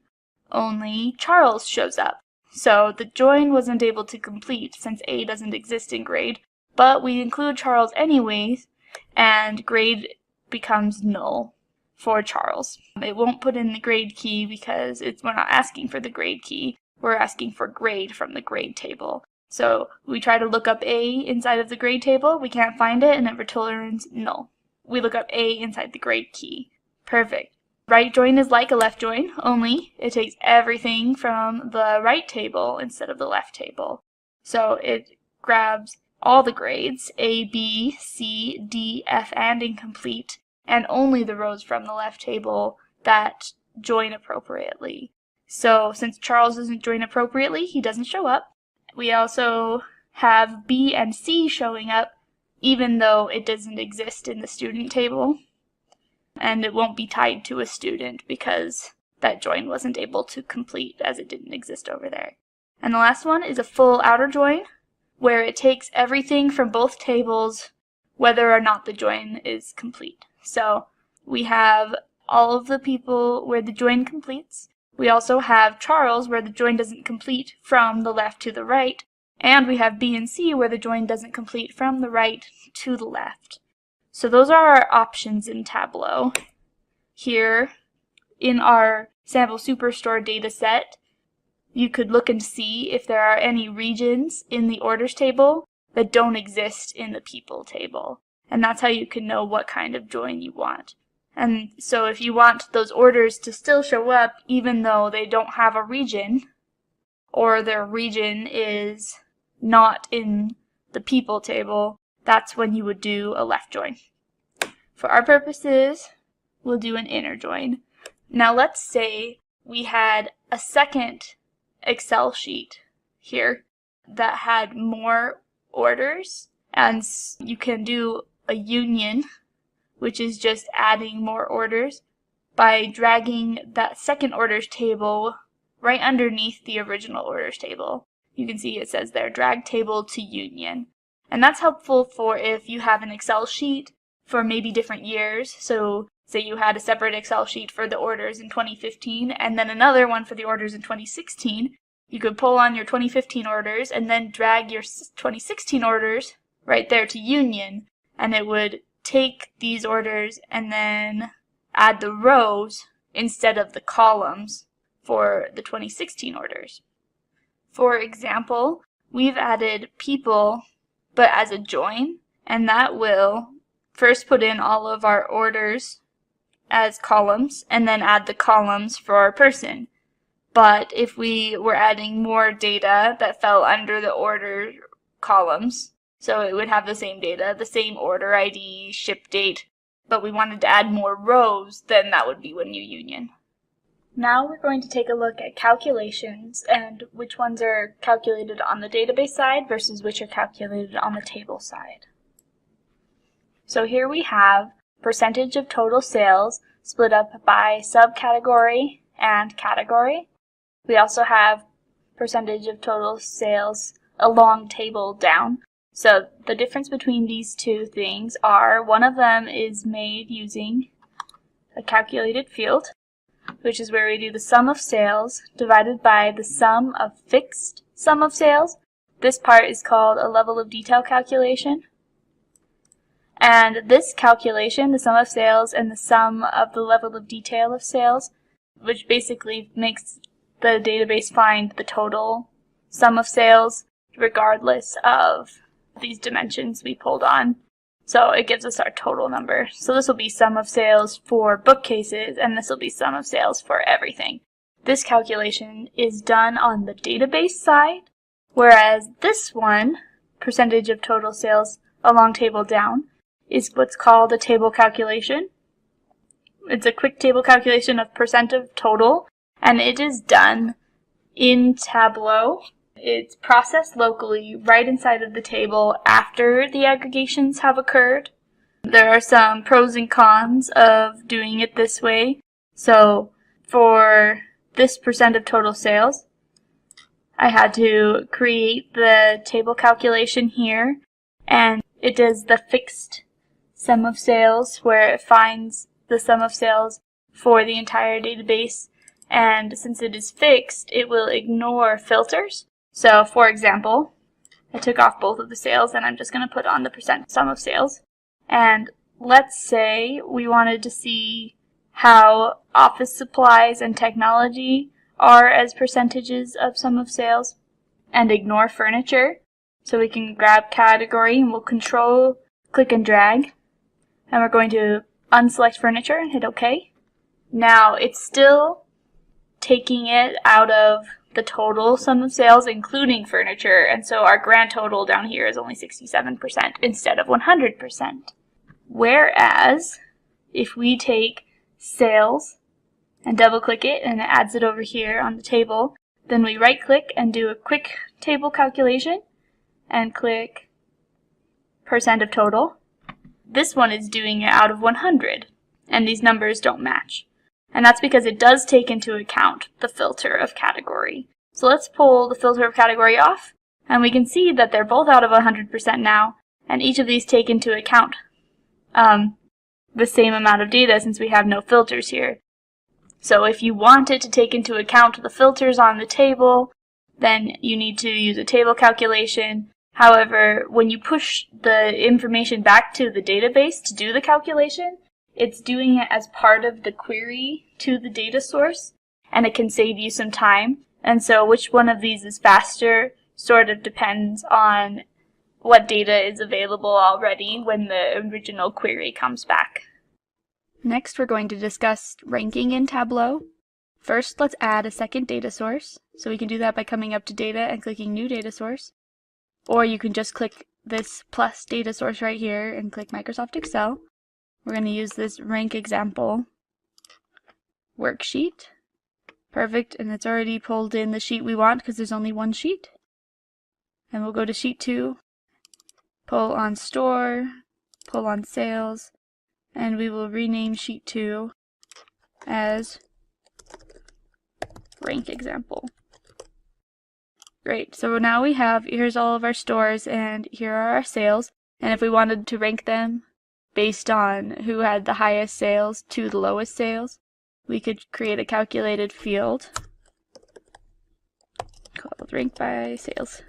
only Charles shows up. So the join wasn't able to complete since A doesn't exist in grade, but we include Charles anyways, and grade becomes null for Charles. It won't put in the grade key because we're not asking for the grade key, we're asking for grade from the grade table. So we try to look up A inside of the grade table, we can't find it, and it returns null. We look up A inside the grade key. Perfect. Right join is like a left join, only it takes everything from the right table instead of the left table. So it grabs all the grades, A, B, C, D, F, and incomplete, and only the rows from the left table that join appropriately. So since Charles doesn't join appropriately, he doesn't show up. We also have B and C showing up even though it doesn't exist in the student table. And it won't be tied to a student because that join wasn't able to complete as it didn't exist over there. And the last one is a full outer join, where it takes everything from both tables whether or not the join is complete. So we have all of the people where the join completes. We also have Charles where the join doesn't complete from the left to the right. And we have B and C where the join doesn't complete from the right to the left. So those are our options in Tableau. Here in our sample superstore data set, you could look and see if there are any regions in the orders table that don't exist in the people table. And that's how you can know what kind of join you want. And so if you want those orders to still show up even though they don't have a region, or their region is not in the people table, that's when you would do a left join. For our purposes, we'll do an inner join. Now let's say we had a second Excel sheet here that had more orders, and you can do a union, which is just adding more orders by dragging that second orders table right underneath the original orders table. You can see it says there, drag table to union. And that's helpful for if you have an Excel sheet for maybe different years. So say you had a separate Excel sheet for the orders in 2015 and then another one for the orders in 2016. You could pull on your 2015 orders and then drag your 2016 orders right there to union, and it would take these orders and then add the rows instead of the columns for the 2016 orders. For example, we've added people but as a join, and that will first put in all of our orders as columns and then add the columns for our person. But if we were adding more data that fell under the order columns, so it would have the same data, the same order ID, ship date, but we wanted to add more rows, then that would be when you union. Now we're going to take a look at calculations and which ones are calculated on the database side versus which are calculated on the table side. So here we have percentage of total sales split up by subcategory and category. We also have percentage of total sales along table down. So the difference between these two things are one of them is made using a calculated field, which is where we do the sum of sales divided by the sum of fixed sum of sales. This part is called a level of detail calculation. And this calculation, the sum of sales and the sum of the level of detail of sales, which basically makes the database find the total sum of sales regardless of these dimensions we pulled on. So it gives us our total number. So this will be sum of sales for bookcases, and this will be sum of sales for everything. This calculation is done on the database side, whereas this one, percentage of total sales along table down, is what's called a table calculation. It's a quick table calculation of percent of total, and it is done in Tableau. It's processed locally right inside of the table after the aggregations have occurred. There are some pros and cons of doing it this way. So for this percent of total sales, I had to create the table calculation here, and it does the fixed sum of sales where it finds the sum of sales for the entire database, and since it is fixed, it will ignore filters. So, for example, I took off both of the sales and I'm just going to put on the percent sum of sales. And let's say we wanted to see how office supplies and technology are as percentages of sum of sales and ignore furniture. So we can grab category and we'll control, click and drag. And we're going to unselect furniture and hit OK. Now it's still taking it out of the total sum of sales, including furniture, and so our grand total down here is only 67% instead of 100%. Whereas, if we take sales and double-click it, and it adds it over here on the table, then we right-click and do a quick table calculation, and click percent of total. This one is doing it out of 100, and these numbers don't match. And that's because it does take into account the filter of category. So let's pull the filter of category off, and we can see that they're both out of 100% now, and each of these take into account the same amount of data since we have no filters here. So if you want it to take into account the filters on the table, then you need to use a table calculation. However, when you push the information back to the database to do the calculation, it's doing it as part of the query to the data source, and it can save you some time. And so which one of these is faster sort of depends on what data is available already when the original query comes back. Next, we're going to discuss ranking in Tableau. First, let's add a second data source. So we can do that by coming up to Data and clicking New Data Source. Or you can just click this plus data source right here and click Microsoft Excel. We're going to use this rank example worksheet. Perfect, and it's already pulled in the sheet we want because there's only one sheet. And we'll go to Sheet 2, pull on Store, pull on Sales, and we will rename Sheet 2 as Rank Example. Great, so now we have, here's all of our stores and here are our sales. And if we wanted to rank them based on who had the highest sales to the lowest sales, we could create a calculated field called rank by sales.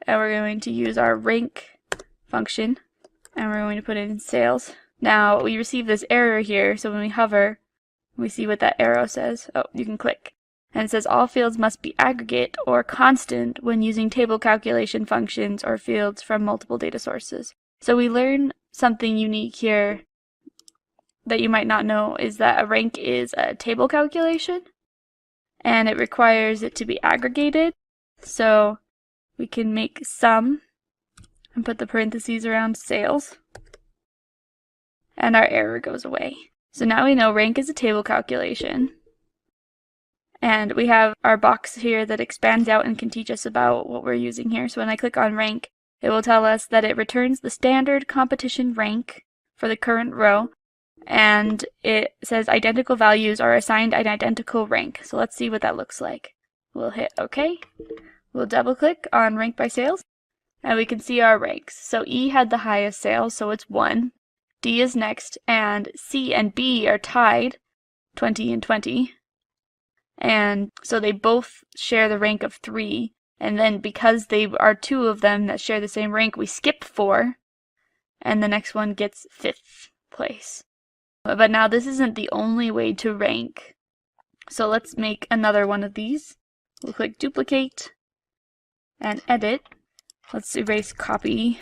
And we're going to use our rank function and we're going to put in sales. Now we receive this error here, so when we hover, we see what that arrow says. Oh, you can click. And it says all fields must be aggregate or constant when using table calculation functions or fields from multiple data sources. So we learn something unique here that you might not know, is that a rank is a table calculation and it requires it to be aggregated. So we can make sum and put the parentheses around sales and our error goes away. So now we know rank is a table calculation. And we have our box here that expands out and can teach us about what we're using here. So when I click on rank, it will tell us that it returns the standard competition rank for the current row. And it says identical values are assigned an identical rank. So let's see what that looks like. We'll hit OK. We'll double click on rank by sales. And we can see our ranks. So E had the highest sales, so it's 1. D is next, and C and B are tied, 20 and 20. And so they both share the rank of 3, and then because they are 2 of them that share the same rank, we skip 4, and the next one gets 5th place. But now this isn't the only way to rank, so let's make another one of these. We'll click Duplicate and Edit. Let's erase Copy,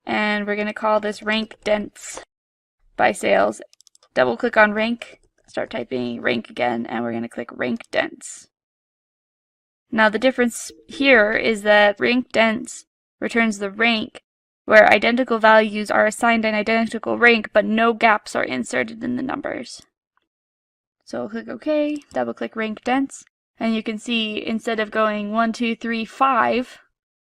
and we're going to call this Rank Dense by Sales. Double click on Rank. Start typing rank again, and we're going to click rank dense. Now the difference here is that rank dense returns the rank where identical values are assigned an identical rank, but no gaps are inserted in the numbers. So click OK, double click rank dense, and you can see instead of going 1, 2, 3, 5,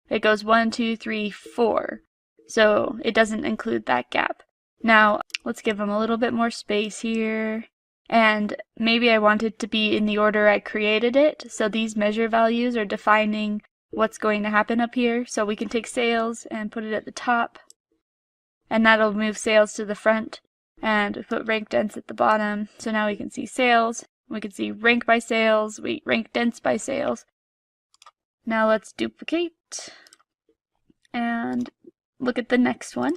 it goes 1, 2, 3, 4. So it doesn't include that gap. Now let's give them a little bit more space here. And maybe I want it to be in the order I created it. So these measure values are defining what's going to happen up here. So we can take sales and put it at the top. And that'll move sales to the front. And put rank dense at the bottom. So now we can see sales. We can see rank by sales. Rank dense by sales. Now let's duplicate. And look at the next one.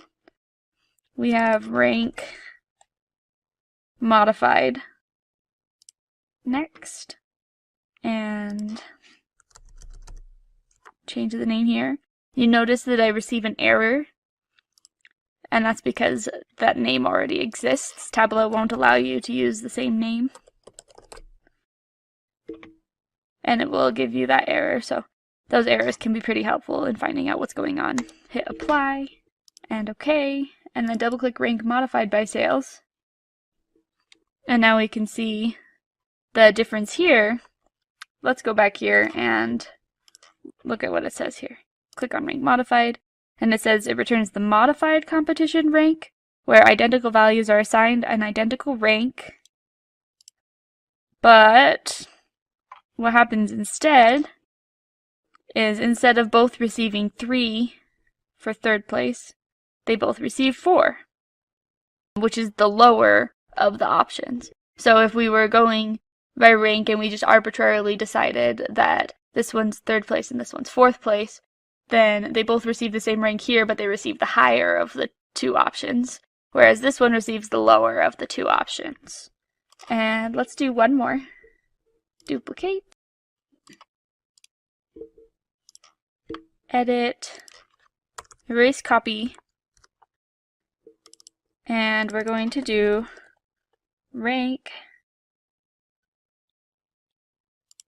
We have rank modified next, and change the name here. You notice that I receive an error, and that's because that name already exists. Tableau won't allow you to use the same name, and it will give you that error. So those errors can be pretty helpful in finding out what's going on. Hit apply and OK, and then double click rank modified by sales. And now we can see the difference here. Let's go back here and look at what it says here. Click on rank modified, and it says it returns the modified competition rank, where identical values are assigned an identical rank, but what happens instead is instead of both receiving 3 for third place, they both receive 4, which is the lower of the options. So if we were going by rank and we just arbitrarily decided that this one's third place and this one's fourth place, then they both receive the same rank here, but they receive the higher of the 2 options, whereas this one receives the lower of the 2 options. And let's do one more. Duplicate. Edit. Erase copy. And we're going to do rank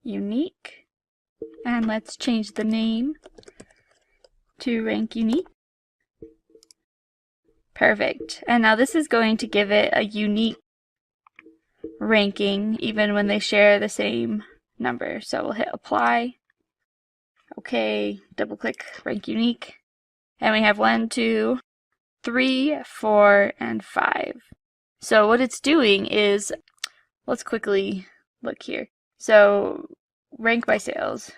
unique. And let's change the name to rank unique. Perfect. And now this is going to give it a unique ranking even when they share the same number. So we'll hit apply. Okay, double click rank unique. And we have 1, 2, 3, 4, and 5. So what it's doing is, let's quickly look here. So rank by sales.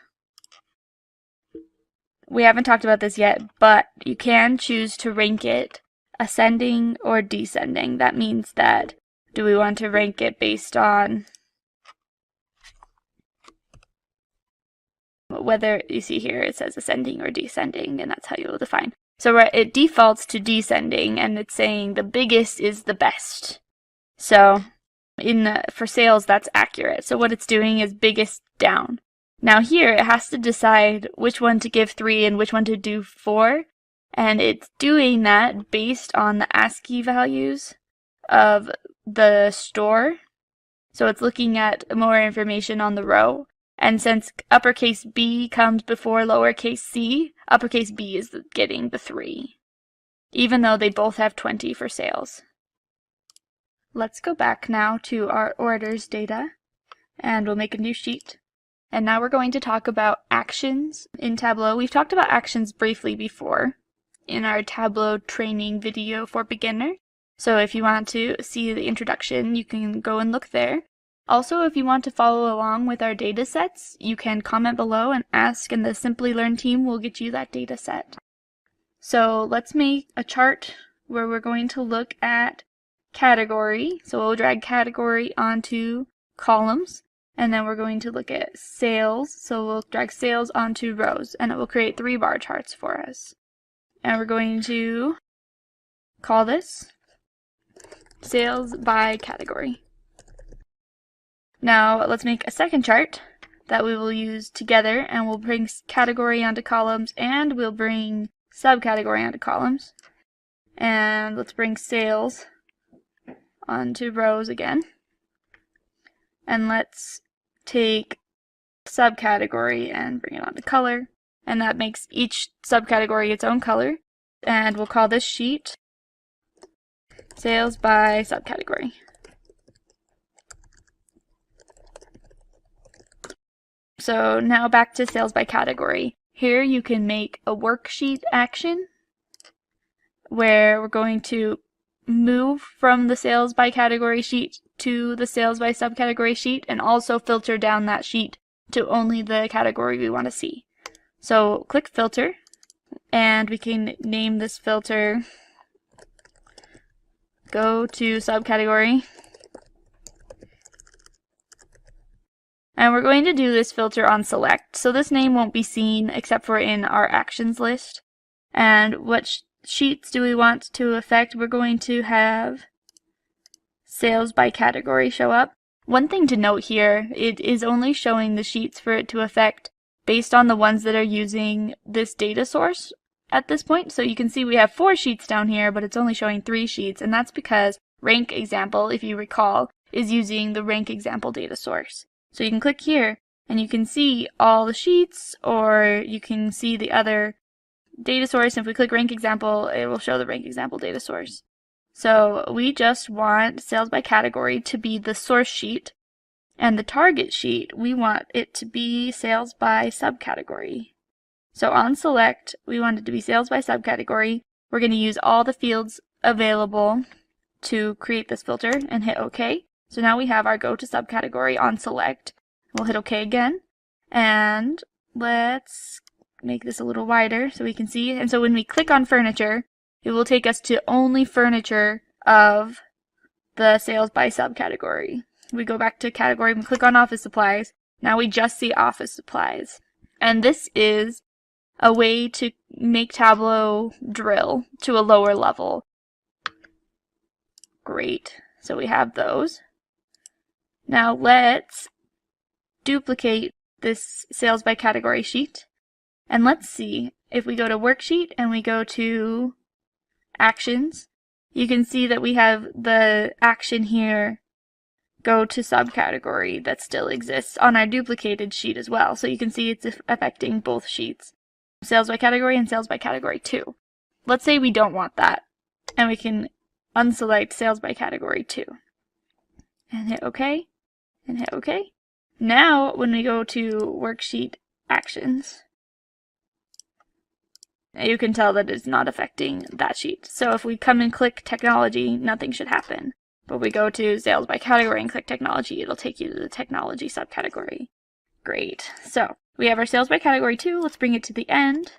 We haven't talked about this yet, but you can choose to rank it ascending or descending. That means that do we want to rank it based on whether, you see here it says ascending or descending, and that's how you'll define. So it defaults to descending, and it's saying the biggest is the best. So for sales, that's accurate. So what it's doing is biggest down. Now here it has to decide which one to give 3 and which one to do 4, and it's doing that based on the ASCII values of the store. So it's looking at more information on the row. And since uppercase B comes before lowercase c, uppercase B is getting the 3, even though they both have 20 for sales. Let's go back now to our orders data, and we'll make a new sheet. And now we're going to talk about actions in Tableau. We've talked about actions briefly before in our Tableau training video for beginners. So if you want to see the introduction, you can go and look there. Also, if you want to follow along with our data sets, you can comment below and ask, and the Simplilearn team will get you that data set. So let's make a chart where we're going to look at category. So we'll drag category onto columns, and then we're going to look at sales. So we'll drag sales onto rows, and it will create 3 bar charts for us. And we're going to call this sales by category. Now let's make a second chart that we will use together, and we'll bring category onto columns, and we'll bring subcategory onto columns. And let's bring sales onto rows again. And let's take subcategory and bring it onto color. And that makes each subcategory its own color. And we'll call this sheet sales by subcategory. So now back to sales by category. Here you can make a worksheet action where we're going to move from the sales by category sheet to the sales by subcategory sheet, and also filter down that sheet to only the category we want to see. So click filter, and we can name this filter go to subcategory. And we're going to do this filter on select. So this name won't be seen except for in our actions list. And what sheets do we want to affect? We're going to have sales by category show up. One thing to note here, it is only showing the sheets for it to affect based on the ones that are using this data source at this point. So you can see we have 4 sheets down here, but it's only showing 3 sheets, and that's because rank example, if you recall, is using the rank example data source. So you can click here and you can see all the sheets, or you can see the other data source. If we click rank example, it will show the rank example data source. So we just want sales by category to be the source sheet, and the target sheet, we want it to be sales by subcategory. So on select, we want it to be sales by subcategory. We're going to use all the fields available to create this filter and hit OK. So now we have our go to subcategory on select. We'll hit OK again, and let's make this a little wider so we can see. And so when we click on furniture, it will take us to only furniture of the sales by subcategory. We go back to category and click on office supplies. Now we just see office supplies. And this is a way to make Tableau drill to a lower level. Great. So we have those. Now let's duplicate this sales by category sheet. And let's see if we go to worksheet and we go to actions, you can see that we have the action here go to subcategory that still exists on our duplicated sheet as well. So you can see it's affecting both sheets, sales by category and sales by category too. Let's say we don't want that, and we can unselect sales by category too. And hit OK, and hit OK. Now when we go to worksheet actions, you can tell that it's not affecting that sheet. So if we come and click technology, nothing should happen. But we go to sales by category and click technology, it'll take you to the technology subcategory. Great. So we have our sales by category 2. Let's bring it to the end.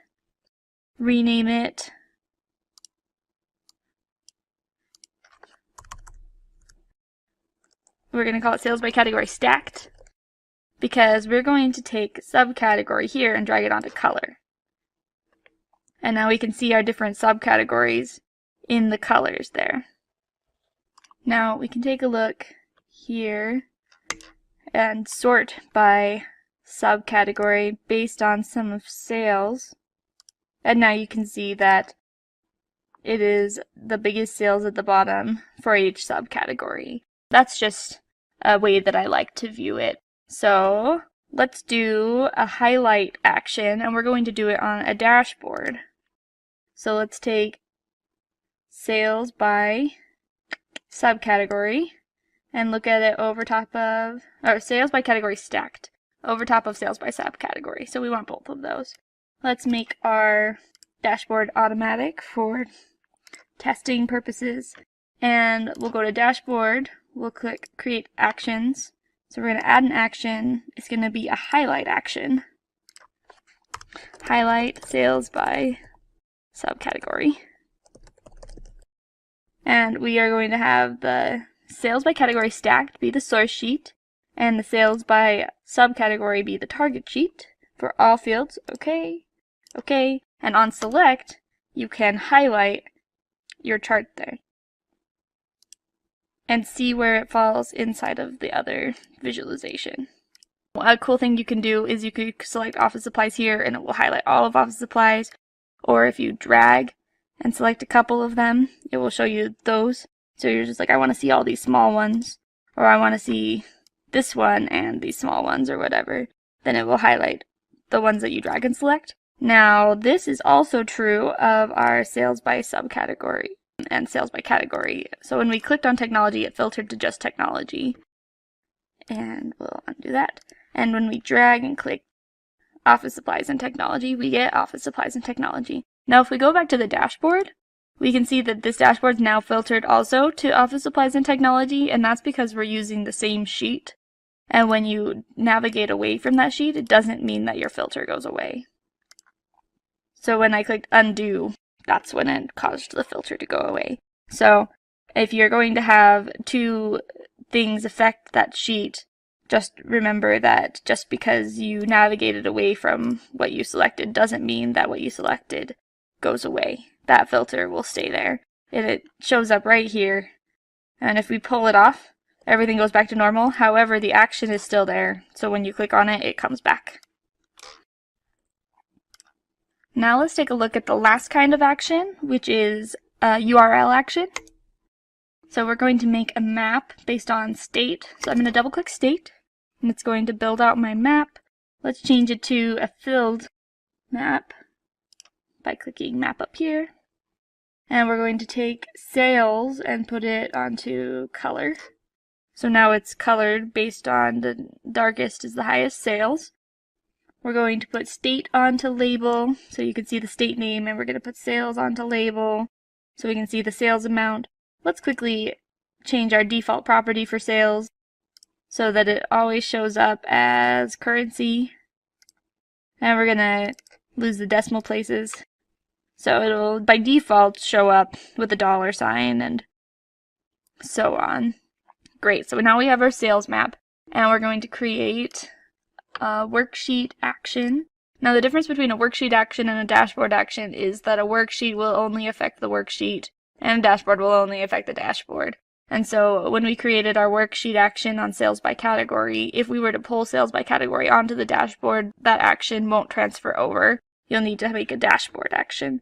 Rename it. We're going to call it sales by category stacked, because we're going to take subcategory here and drag it onto color. And now we can see our different subcategories in the colors there. Now we can take a look here and sort by subcategory based on sum of sales. And now you can see that it is the biggest sales at the bottom for each subcategory. That's just a way that I like to view it. So let's do a highlight action, and we're going to do it on a dashboard. So let's take sales by subcategory and look at it over top of, or sales by category stacked, over top of sales by subcategory. So we want both of those. Let's make our dashboard automatic for testing purposes. And we'll go to dashboard, we'll click create actions. So we're going to add an action. It's going to be a highlight action. Highlight sales by subcategory. And we are going to have the sales by category stacked be the source sheet, and the sales by subcategory be the target sheet for all fields. Okay, okay. And on select, you can highlight your chart there and see where it falls inside of the other visualization. A cool thing you can do is you could select office supplies here and it will highlight all of office supplies, or if you drag and select a couple of them, it will show you those. So you're just like, I want to see all these small ones, or I want to see this one and these small ones, or whatever. Then it will highlight the ones that you drag and select. Now this is also true of our sales by subcategory and sales by category. So when we clicked on technology, it filtered to just technology. And we'll undo that. And when we drag and click office supplies and technology, we get office supplies and technology. Now if we go back to the dashboard, we can see that this dashboard is now filtered also to office supplies and technology, and that's because we're using the same sheet. And when you navigate away from that sheet, it doesn't mean that your filter goes away. So when I clicked undo, that's when it caused the filter to go away. So if you're going to have two things affect that sheet, just remember that just because you navigated away from what you selected doesn't mean that what you selected goes away. That filter will stay there. And it shows up right here. And if we pull it off, everything goes back to normal. However, the action is still there. So when you click on it, it comes back. Now let's take a look at the last kind of action, which is a URL action. So we're going to make a map based on state. So I'm going to double click state, and it's going to build out my map. Let's change it to a filled map by clicking map up here. And we're going to take sales and put it onto color. So now it's colored based on the darkest is the highest sales. We're going to put state onto label, so you can see the state name, and we're going to put sales onto label. so we can see the sales amount. Let's quickly change our default property for sales so that it always shows up as currency. And we're going to lose the decimal places. So it'll, by default, show up with a dollar sign and so on. Great, so now we have our sales map, and we're going to create a worksheet action. Now the difference between a worksheet action and a dashboard action is that a worksheet will only affect the worksheet, and a dashboard will only affect the dashboard. And so when we created our worksheet action on sales by category, if we were to pull sales by category onto the dashboard, that action won't transfer over. You'll need to make a dashboard action.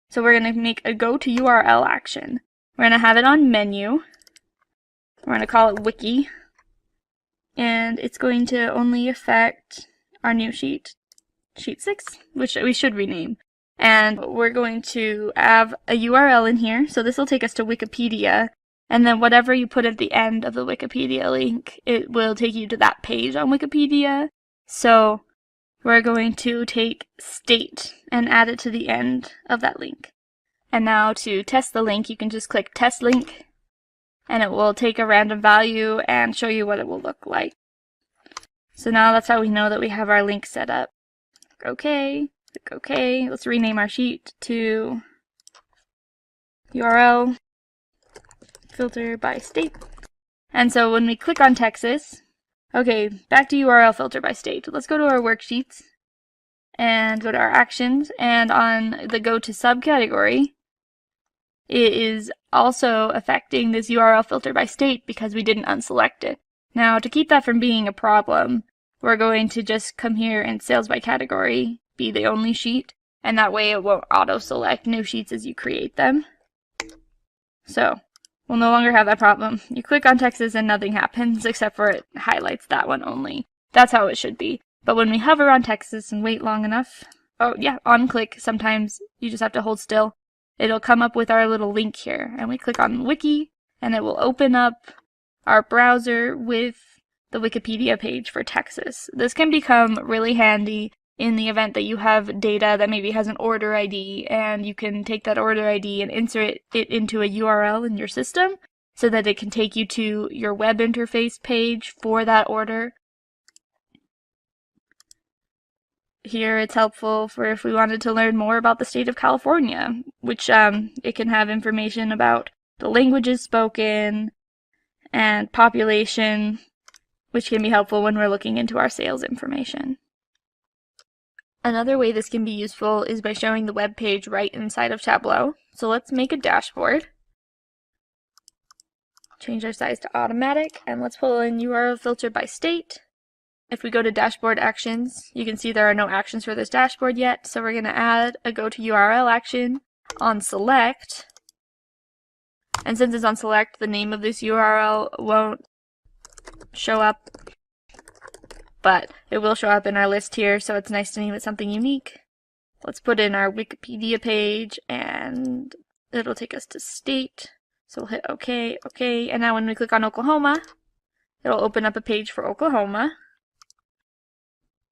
So we're going to make a go to URL action. We're going to have it on menu. We're going to call it wiki. And it's going to only affect our new sheet, sheet 6, which we should rename. And we're going to have a URL in here, so this will take us to Wikipedia, and then whatever you put at the end of the Wikipedia link, it will take you to that page on Wikipedia. So we're going to take state and add it to the end of that link. And now to test the link, you can just click test link, and it will take a random value and show you what it will look like. So now that's how we know that we have our link set up. Okay. Click OK. Let's rename our sheet to URL filter by state. And so when we click on Texas, okay, back to URL filter by state. Let's go to our worksheets and go to our actions, and on the go to subcategory, it is also affecting this URL filter by state because we didn't unselect it. Now to keep that from being a problem, we're going to just come here and sales by category be the only sheet, and that way it won't auto-select new sheets as you create them. So we'll no longer have that problem. You click on Texas and nothing happens except for it highlights that one only. That's how it should be. But when we hover on Texas and wait long enough, oh yeah, on click, sometimes you just have to hold still. It'll come up with our little link here, and we click on wiki, and it will open up our browser with the Wikipedia page for Texas. This can become really handy in the event that you have data that maybe has an order ID, and you can take that order ID and insert it into a URL in your system so that it can take you to your web interface page for that order. Here it's helpful for if we wanted to learn more about the state of California, which it can have information about the languages spoken and population, which can be helpful when we're looking into our sales information. Another way this can be useful is by showing the web page right inside of Tableau. So let's make a dashboard. Change our size to automatic, and let's pull in URL filter by state. If we go to dashboard actions, you can see there are no actions for this dashboard yet, so we're going to add a go to URL action on select. And since it's on select, the name of this URL won't show up, but it will show up in our list here, so it's nice to name it something unique. Let's put in our Wikipedia page, and it'll take us to state. So we'll hit OK, OK, and now when we click on Oklahoma, it'll open up a page for Oklahoma.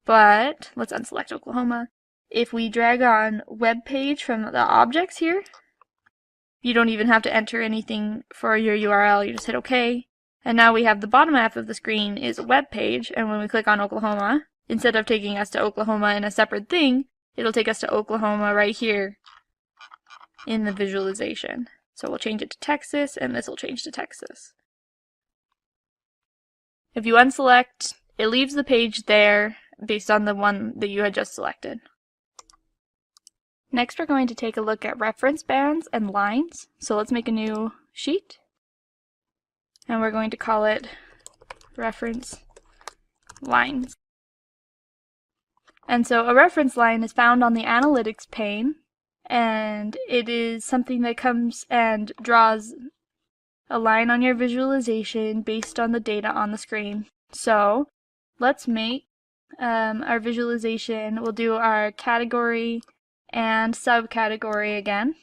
But let's unselect Oklahoma. If we drag on web page from the objects here, you don't even have to enter anything for your URL, you just hit OK. And now we have the bottom half of the screen is a web page, and when we click on Oklahoma, instead of taking us to Oklahoma in a separate thing, it'll take us to Oklahoma right here in the visualization. So we'll change it to Texas, and this will change to Texas. If you unselect, it leaves the page there based on the one that you had just selected. Next, we're going to take a look at reference bands and lines. So let's make a new sheet. And we're going to call it reference lines. And so a reference line is found on the analytics pane, and it is something that comes and draws a line on your visualization based on the data on the screen. So let's make our visualization. We'll do our category and subcategory again,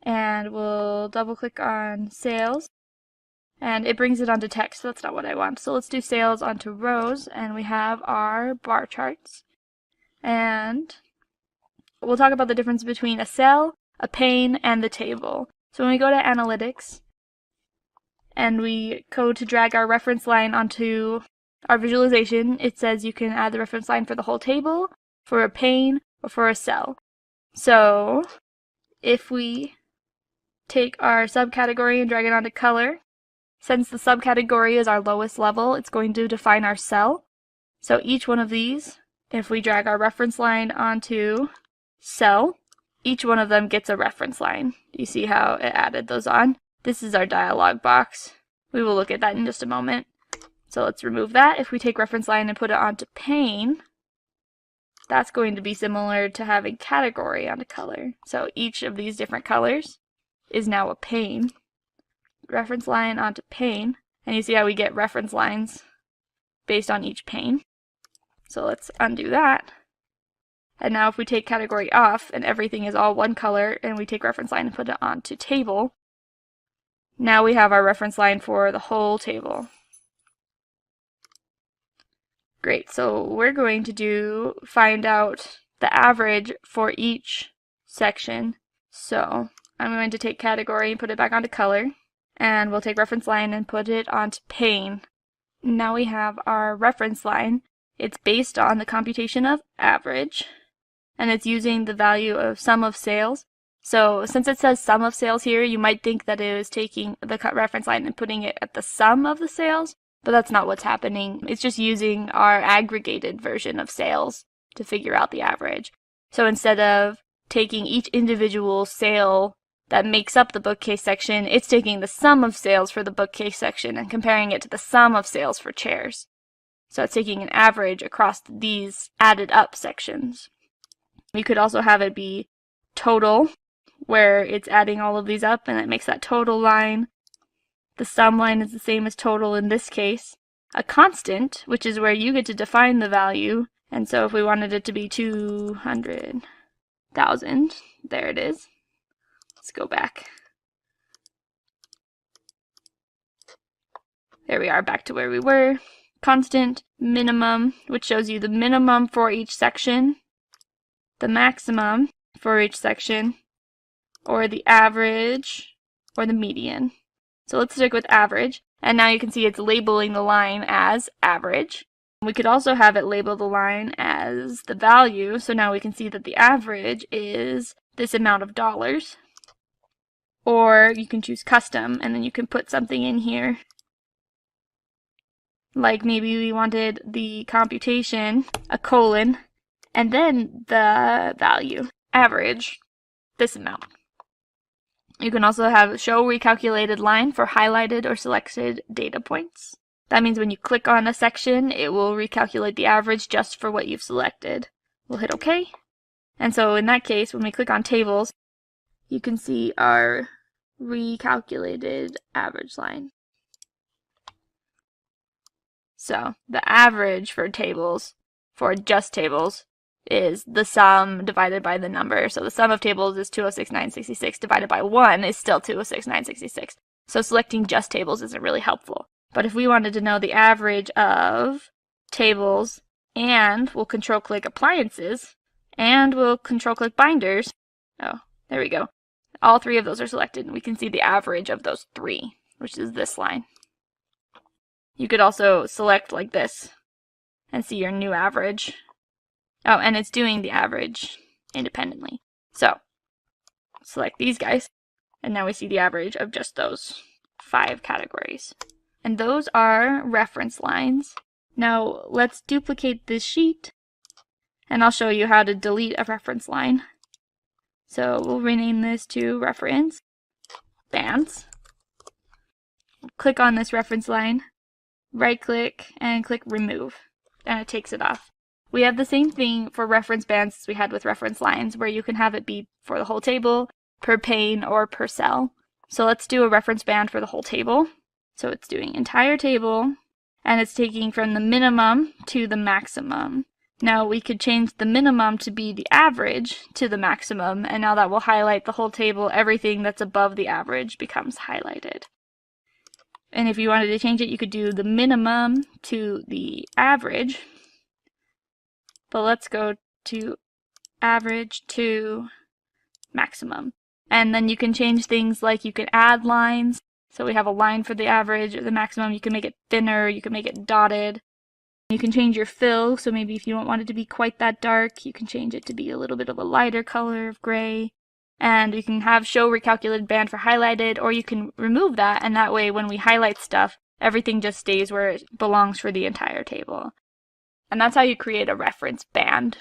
and we'll double click on sales. And it brings it onto text, so that's not what I want. So let's do sales onto rows, and we have our bar charts. And we'll talk about the difference between a cell, a pane, and the table. So when we go to Analytics and we go to drag our reference line onto our visualization, it says you can add the reference line for the whole table, for a pane, or for a cell. So if we take our subcategory and drag it onto color, since the subcategory is our lowest level, it's going to define our cell. So each one of these, if we drag our reference line onto cell, each one of them gets a reference line. You see how it added those on? This is our dialog box. We will look at that in just a moment. So let's remove that. If we take reference line and put it onto pane, that's going to be similar to having category onto color. So each of these different colors is now a pane. Reference line onto pane, and you see how we get reference lines based on each pane. So let's undo that. And now if we take category off and everything is all one color and we take reference line and put it onto table, now we have our reference line for the whole table. Great, so we're going to find out the average for each section. So I'm going to take category and put it back onto color. And we'll take reference line and put it onto pane. Now we have our reference line. It's based on the computation of average, and it's using the value of sum of sales. So since it says sum of sales here, you might think that it is taking the reference line and putting it at the sum of the sales, but that's not what's happening. It's just using our aggregated version of sales to figure out the average. So instead of taking each individual sale that makes up the bookcase section, it's taking the sum of sales for the bookcase section and comparing it to the sum of sales for chairs. So it's taking an average across these added up sections. We could also have it be total, where it's adding all of these up and it makes that total line. The sum line is the same as total in this case. A constant, which is where you get to define the value, and so if we wanted it to be 200,000, there it is. Let's go back. There we are, back to where we were. Constant, minimum, which shows you the minimum for each section, the maximum for each section, or the average, or the median. So let's stick with average, and now you can see it's labeling the line as average. We could also have it label the line as the value, so now we can see that the average is this amount of dollars. Or you can choose custom, and then you can put something in here. Like maybe we wanted the computation, a colon, and then the value, average, this amount. You can also have show recalculated line for highlighted or selected data points. That means when you click on a section, it will recalculate the average just for what you've selected. We'll hit OK. And so in that case, when we click on tables, you can see our recalculated average line. So the average for tables, for just tables, is the sum divided by the number. So the sum of tables is 206,966 divided by 1 is still 206,966. So selecting just tables isn't really helpful. But if we wanted to know the average of tables, and we'll control click appliances, and we'll control click binders, oh, there we go. All three of those are selected, and we can see the average of those three, which is this line. You could also select like this and see your new average. Oh, and it's doing the average independently. So, select these guys, and now we see the average of just those 5 categories. And those are reference lines. Now, let's duplicate this sheet, and I'll show you how to delete a reference line. So, we'll rename this to reference bands. Click on this reference line, right-click, and click remove, and it takes it off. We have the same thing for reference bands as we had with reference lines, where you can have it be for the whole table, per pane, or per cell. So let's do a reference band for the whole table. So it's doing entire table, and it's taking from the minimum to the maximum. Now we could change the minimum to be the average to the maximum, and now that will highlight the whole table. Everything that's above the average becomes highlighted. And if you wanted to change it, you could do the minimum to the average. But let's go to average to maximum. And then you can change things like you can add lines. So we have a line for the average or the maximum. You can make it thinner, you can make it dotted. You can change your fill, so maybe if you don't want it to be quite that dark, you can change it to be a little bit of a lighter color of gray. And you can have show recalculated band for highlighted, or you can remove that, and that way when we highlight stuff, everything just stays where it belongs for the entire table. And that's how you create a reference band.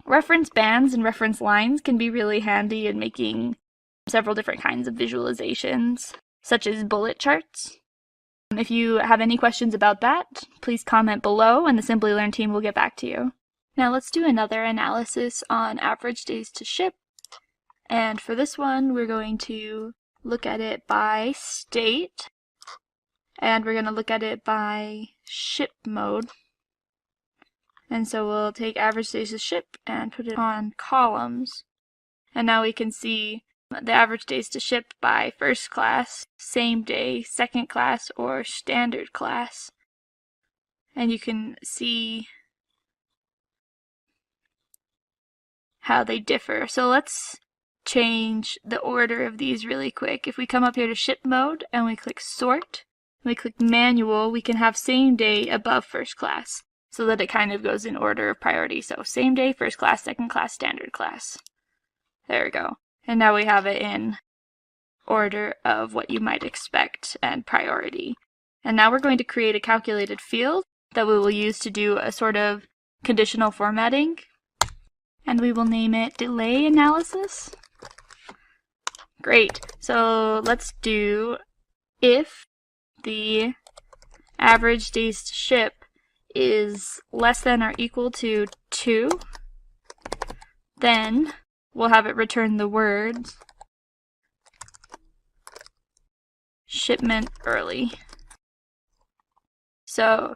Reference bands and reference lines can be really handy in making several different kinds of visualizations, such as bullet charts. If you have any questions about that, please comment below and the Simplilearn team will get back to you. Now let's do another analysis on average days to ship. And for this one, we're going to look at it by state. And we're going to look at it by ship mode. And so we'll take average days to ship and put it on columns. And now we can see the average days to ship by first class, same day, second class, or standard class. And you can see how they differ. So let's change the order of these really quick. If we come up here to ship mode and we click sort, and we click manual, we can have same day above first class so that it kind of goes in order of priority. So same day, first class, second class, standard class. There we go. And now we have it in order of what you might expect and priority. And now we're going to create a calculated field that we will use to do a sort of conditional formatting. And we will name it delay analysis. Great. So let's do if the average days to ship is less than or equal to 2, then we'll have it return the words shipment early. So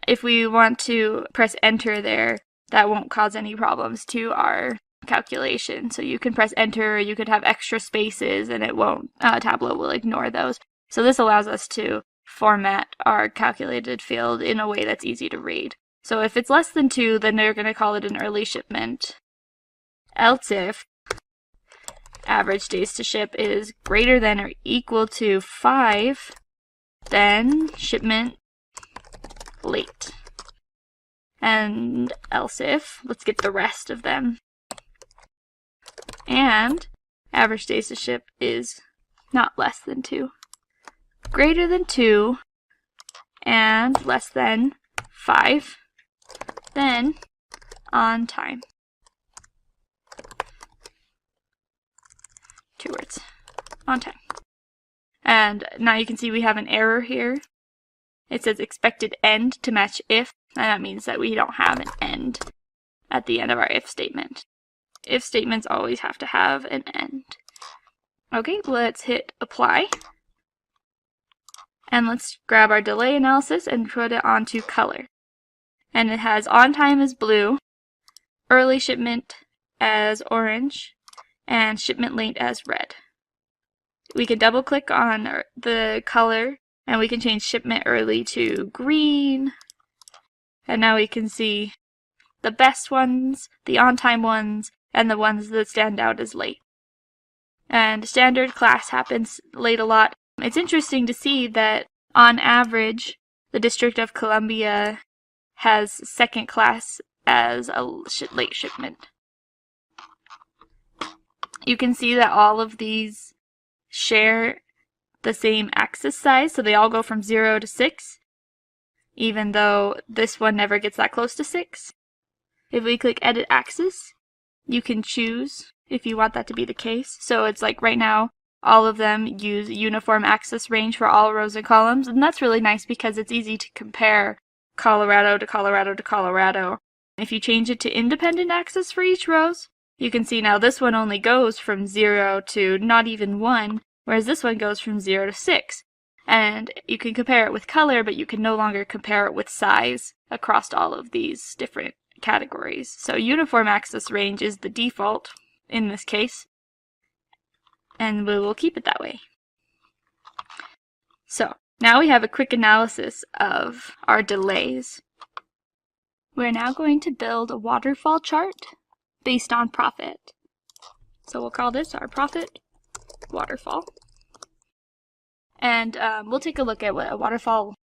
if we want to press enter there, that won't cause any problems to our calculation. So you can press enter, or you could have extra spaces and it won't, Tableau will ignore those. So this allows us to format our calculated field in a way that's easy to read. So if it's less than 2, then they're going to call it an early shipment. Else if average days to ship is greater than or equal to 5, then shipment late. And else if, let's get the rest of them. And average days to ship is not less than 2. Greater than 2 and less than 5, then on time. 2 words. On time. And now you can see we have an error here. It says expected end to match if, and that means that we don't have an end at the end of our if statement. If statements always have to have an end. Okay, let's hit apply. And let's grab our delay analysis and put it onto color. And it has on time as blue, early shipment as orange, and shipment late as red. We can double click on the color and we can change shipment early to green. And now we can see the best ones, the on-time ones, and the ones that stand out as late. And standard class happens late a lot. It's interesting to see that on average, the District of Columbia has second class as a late shipment. You can see that all of these share the same axis size, so they all go from 0 to 6, even though this one never gets that close to 6. If we click Edit Axis, you can choose if you want that to be the case. So it's like right now, all of them use uniform axis range for all rows and columns, and that's really nice because it's easy to compare Colorado to Colorado to Colorado. If you change it to independent axis for each rows, you can see now this one only goes from 0 to not even 1, whereas this one goes from 0 to 6. And you can compare it with color, but you can no longer compare it with size across all of these different categories. So uniform axis range is the default in this case, and we will keep it that way. So now we have a quick analysis of our delays. We're now going to build a waterfall chart based on profit. So we'll call this our profit waterfall. And we'll take a look at what a waterfall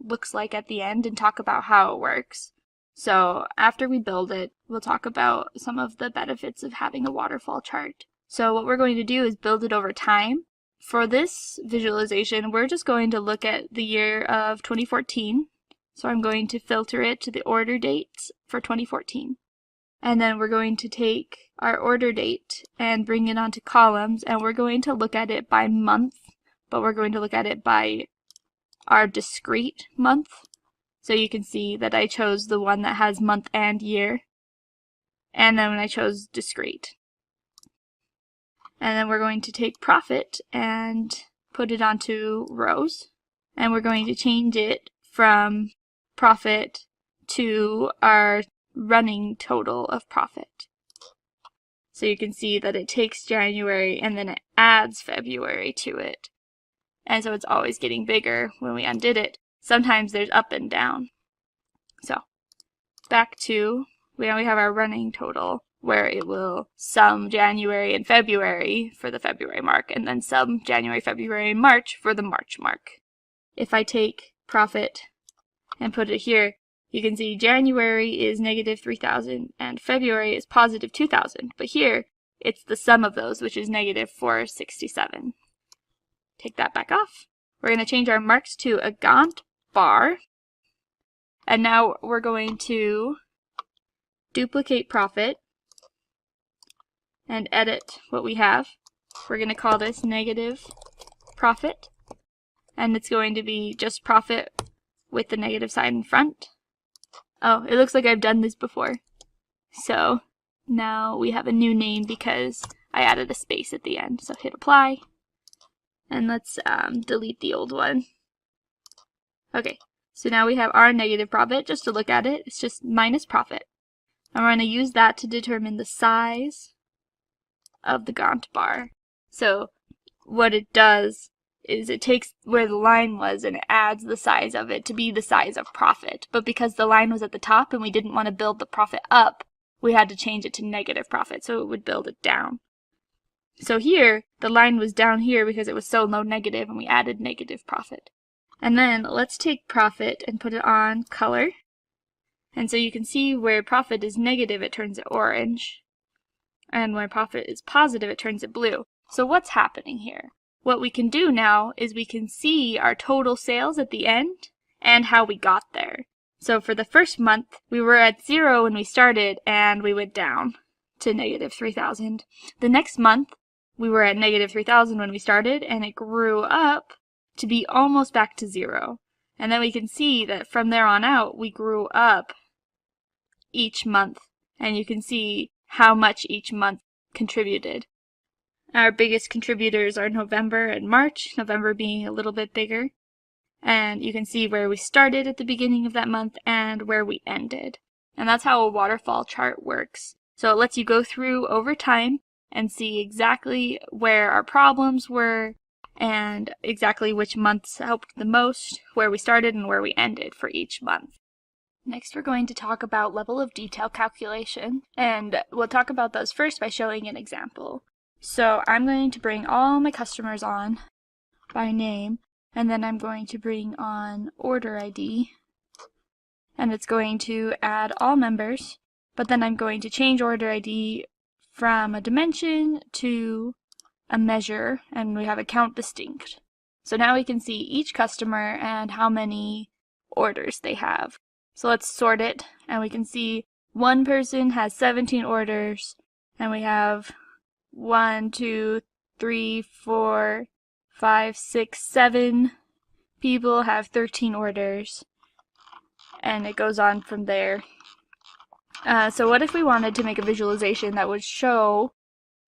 looks like at the end and talk about how it works. So after we build it, we'll talk about some of the benefits of having a waterfall chart. So what we're going to do is build it over time. For this visualization, we're just going to look at the year of 2014. So I'm going to filter it to the order dates for 2014. And then we're going to take our order date and bring it onto columns, and we're going to look at it by month, but we're going to look at it by our discrete month. So you can see that I chose the one that has month and year, and then I chose discrete. And then we're going to take profit and put it onto rows, and we're going to change it from profit to our running total of profit. So you can see that it takes January and then it adds February to it. And so it's always getting bigger when we undid it. Sometimes there's up and down. So back to, we have our running total where it will sum January and February for the February mark, and then sum January, February, and March for the March mark. If I take profit and put it here, you can see January is negative 3,000 and February is positive 2,000. But here, it's the sum of those, which is negative 467. Take that back off. We're going to change our marks to a Gantt bar. And now we're going to duplicate profit and edit what we have. We're going to call this negative profit. And it's going to be just profit with the negative sign in front. Oh, it looks like I've done this before. So now we have a new name because I added a space at the end. So hit apply. And let's delete the old one. Okay, so now we have our negative profit. Just to look at it, it's just minus profit. And we're going to use that to determine the size of the Gantt bar. So what it does is it takes where the line was and it adds the size of it to be the size of profit. But because the line was at the top and we didn't want to build the profit up, we had to change it to negative profit, so it would build it down. So here, the line was down here because it was so low negative, and we added negative profit. And then let's take profit and put it on color. And so you can see where profit is negative, it turns it orange. And where profit is positive, it turns it blue. So what's happening here? What we can do now is we can see our total sales at the end and how we got there. So for the first month, we were at 0 when we started and we went down to negative 3,000. The next month, we were at negative 3,000 when we started and it grew up to be almost back to 0. And then we can see that from there on out, we grew up each month. And you can see how much each month contributed. Our biggest contributors are November and March, November being a little bit bigger. And you can see where we started at the beginning of that month and where we ended. And that's how a waterfall chart works. So it lets you go through over time and see exactly where our problems were and exactly which months helped the most, where we started and where we ended for each month. Next, we're going to talk about level of detail calculation, and we'll talk about those first by showing an example. So I'm going to bring all my customers on by name, and then I'm going to bring on order ID, and it's going to add all members, but then I'm going to change order ID from a dimension to a measure, and we have a count distinct. So now we can see each customer and how many orders they have. So let's sort it, and we can see one person has 17 orders, and we have 1, 2, 3, 4, 5, 6, 7 people have 13 orders, and it goes on from there. So what if we wanted to make a visualization that would show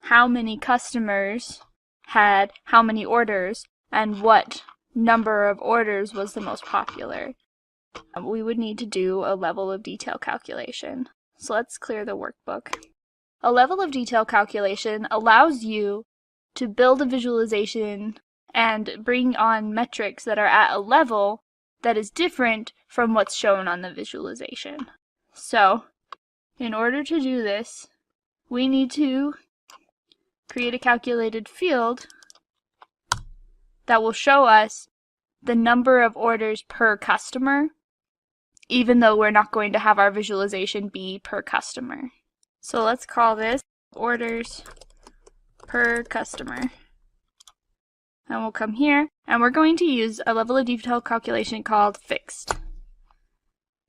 how many customers had how many orders and what number of orders was the most popular? We would need to do a level of detail calculation. So let's clear the workbook. A level of detail calculation allows you to build a visualization and bring on metrics that are at a level that is different from what's shown on the visualization. So, in order to do this, we need to create a calculated field that will show us the number of orders per customer, even though we're not going to have our visualization be per customer. So let's call this orders per customer. And we'll come here, and we're going to use a level of detail calculation called fixed.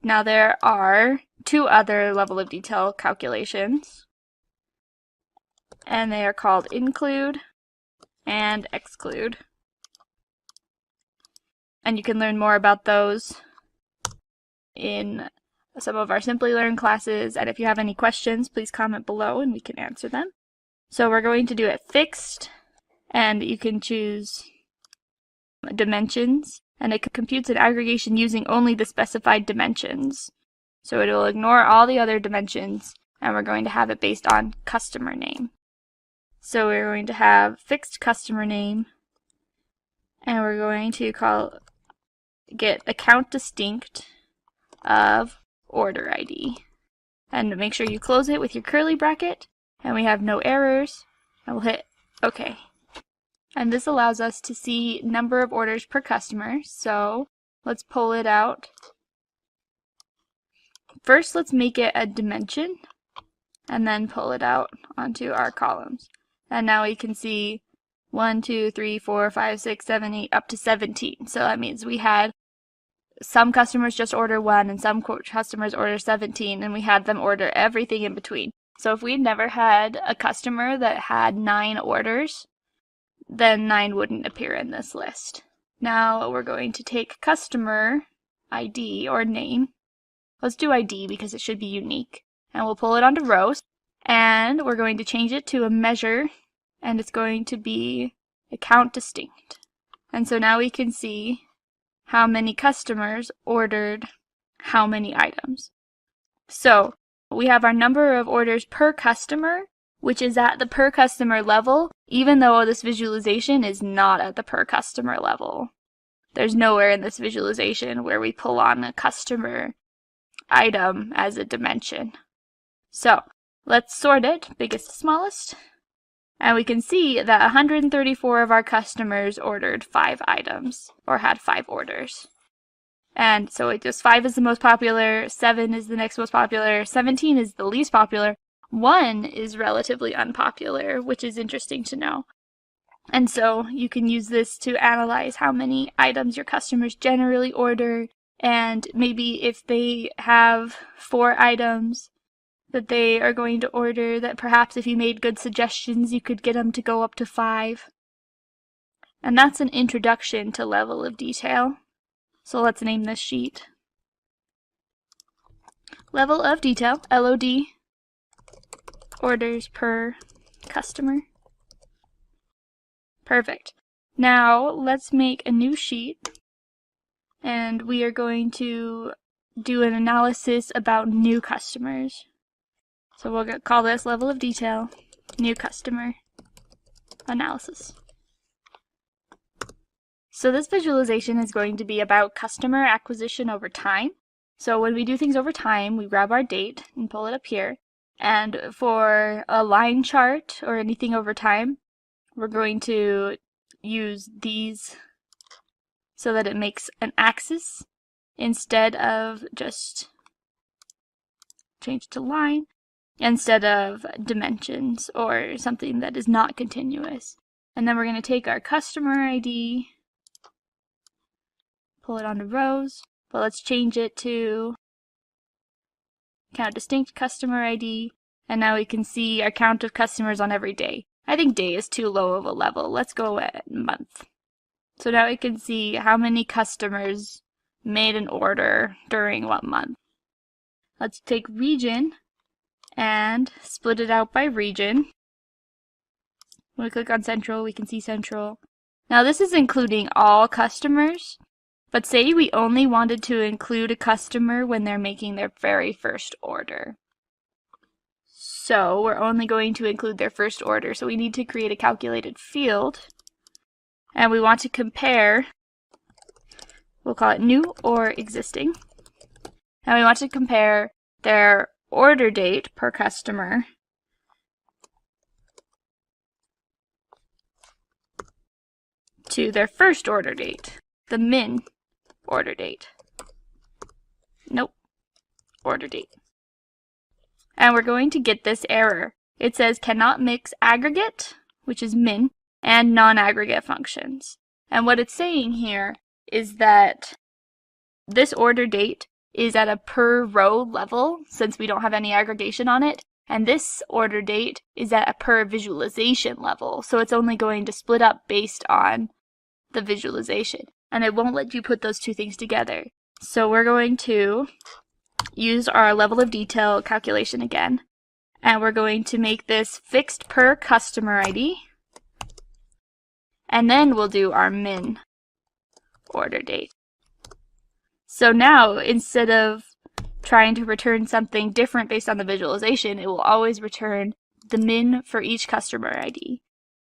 Now there are two other level of detail calculations, and they are called include and exclude. And you can learn more about those in some of our Simplilearn classes, and if you have any questions, please comment below and we can answer them. So we're going to do it fixed, and you can choose dimensions, and it computes an aggregation using only the specified dimensions. So it will ignore all the other dimensions, and we're going to have it based on customer name. So we're going to have fixed customer name, and we're going to get account distinct of order ID. And make sure you close it with your curly bracket, and we have no errors, and we'll hit OK. And this allows us to see number of orders per customer, so let's pull it out. First, let's make it a dimension, and then pull it out onto our columns. And now we can see 1, 2, 3, 4, 5, 6, 7, 8, up to 17. So that means we had some customers just order 1, and some customers order 17, and we had them order everything in between. So if we'd never had a customer that had 9 orders, then 9 wouldn't appear in this list. Now we're going to take customer ID or name. Let's do ID because it should be unique. And we'll pull it onto rows, and we're going to change it to a measure, and it's going to be account distinct. And so now we can see how many customers ordered how many items. So we have our number of orders per customer, which is at the per customer level, even though this visualization is not at the per customer level. There's nowhere in this visualization where we pull on a customer item as a dimension. So let's sort it, biggest to smallest, and we can see that 134 of our customers ordered 5 items, or had 5 orders. And so it just 5 is the most popular, 7 is the next most popular, 17 is the least popular, 1 is relatively unpopular, which is interesting to know. And so you can use this to analyze how many items your customers generally order, and maybe if they have 4 items that they are going to order, that perhaps if you made good suggestions you could get them to go up to 5. And that's an introduction to level of detail. So let's name this sheet Level of Detail, LOD, orders per customer. Perfect. Now let's make a new sheet, and we are going to do an analysis about new customers. So we'll call this Level of Detail, New Customer Analysis. So this visualization is going to be about customer acquisition over time. So when we do things over time, we grab our date and pull it up here. And for a line chart or anything over time, we're going to use these so that it makes an axis instead of just change to line, instead of dimensions or something that is not continuous. And then we're going to take our customer ID, pull it onto rows, but let's change it to count distinct customer ID, and now we can see our count of customers on every day. I think day is too low of a level. Let's go at month. So now we can see how many customers made an order during what month. Let's take region and split it out by region. When we click on central, we can see central. Now this is including all customers, but say we only wanted to include a customer when they're making their very first order. So we're only going to include their first order, so we need to create a calculated field, and we want to compare, we'll call it new or existing, and we want to compare their order date per customer to their first order date, the min order date. Nope, order date. And we're going to get this error. It says cannot mix aggregate, which is min, and non-aggregate functions. And what it's saying here is that this order date is at a per row level, since we don't have any aggregation on it, and this order date is at a per visualization level, so it's only going to split up based on the visualization, and it won't let you put those two things together. So we're going to use our level of detail calculation again, and we're going to make this fixed per customer ID, and then we'll do our min order date. So now, instead of trying to return something different based on the visualization, it will always return the min for each customer ID.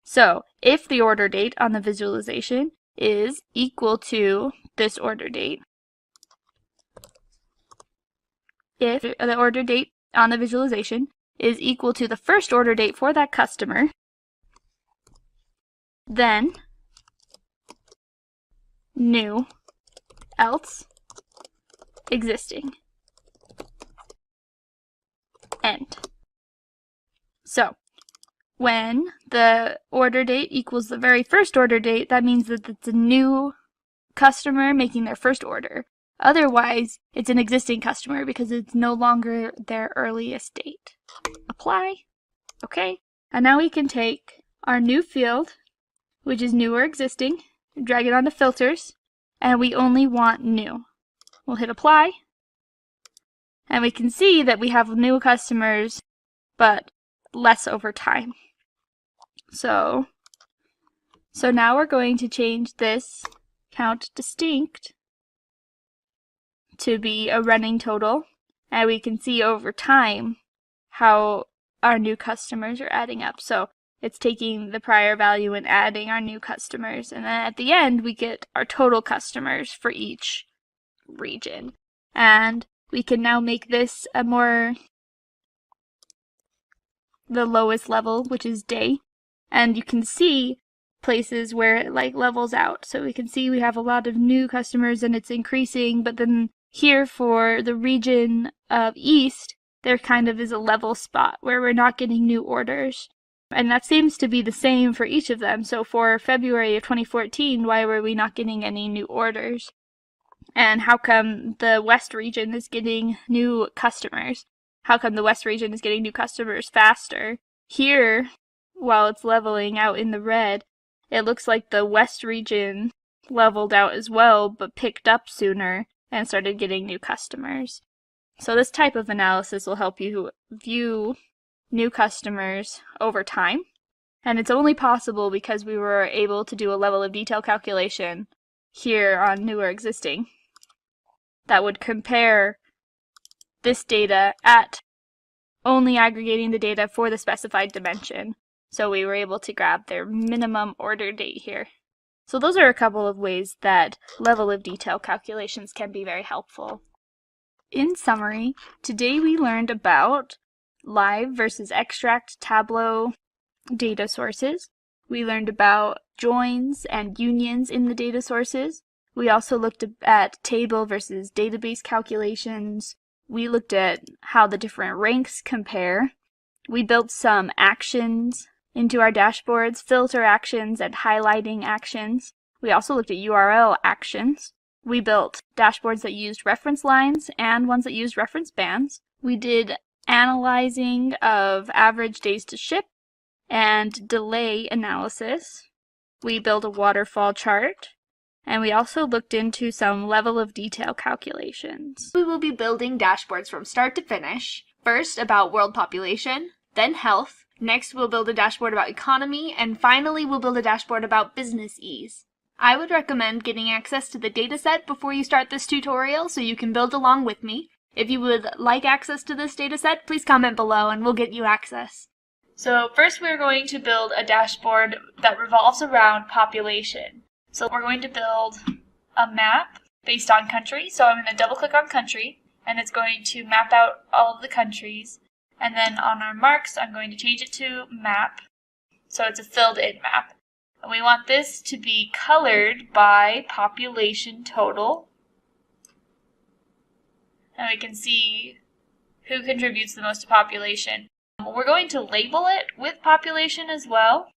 So if the order date on the visualization is equal to this order date, if the order date on the visualization is equal to the first order date for that customer, then new, else, existing, end. So when the order date equals the very first order date, that means that it's a new customer making their first order. Otherwise, it's an existing customer because it's no longer their earliest date. Apply. Okay. And now we can take our new field, which is new or existing, drag it onto filters, and we only want new. We'll hit apply, and we can see that we have new customers, but less over time. So now we're going to change this count distinct to be a running total, and we can see over time how our new customers are adding up. So it's taking the prior value and adding our new customers, and then at the end we get our total customers for each region. And we can now make this a the lowest level, which is day, and you can see places where it like levels out. So we can see we have a lot of new customers and it's increasing, but then here for the region of East, there kind of is a level spot where we're not getting new orders. And that seems to be the same for each of them. So for February of 2014, why were we not getting any new orders? And how come the West region is getting new customers? How come the West region is getting new customers faster? Here, while it's leveling out in the red, it looks like the West region leveled out as well, but picked up sooner and started getting new customers. So this type of analysis will help you view new customers over time. And it's only possible because we were able to do a level of detail calculation here on new or existing that would compare this data at only aggregating the data for the specified dimension. So we were able to grab their minimum order date here. So those are a couple of ways that level of detail calculations can be very helpful. In summary, today we learned about live versus extract Tableau data sources. We learned about joins and unions in the data sources. We also looked at table versus database calculations. We looked at how the different ranks compare. We built some actions into our dashboards, filter actions and highlighting actions. We also looked at URL actions. We built dashboards that used reference lines and ones that used reference bands. We did analyzing of average days to ship and delay analysis. We built a waterfall chart. And we also looked into some level of detail calculations. We will be building dashboards from start to finish. First about world population, then health. Next we'll build a dashboard about economy, and finally we'll build a dashboard about business ease. I would recommend getting access to the dataset before you start this tutorial so you can build along with me. If you would like access to this dataset, please comment below and we'll get you access. So first we're going to build a dashboard that revolves around population. So we're going to build a map based on country. So I'm going to double click on country, and it's going to map out all of the countries. And then on our marks, I'm going to change it to map. So it's a filled in map. And we want this to be colored by population total. And we can see who contributes the most to population. We're going to label it with population as well.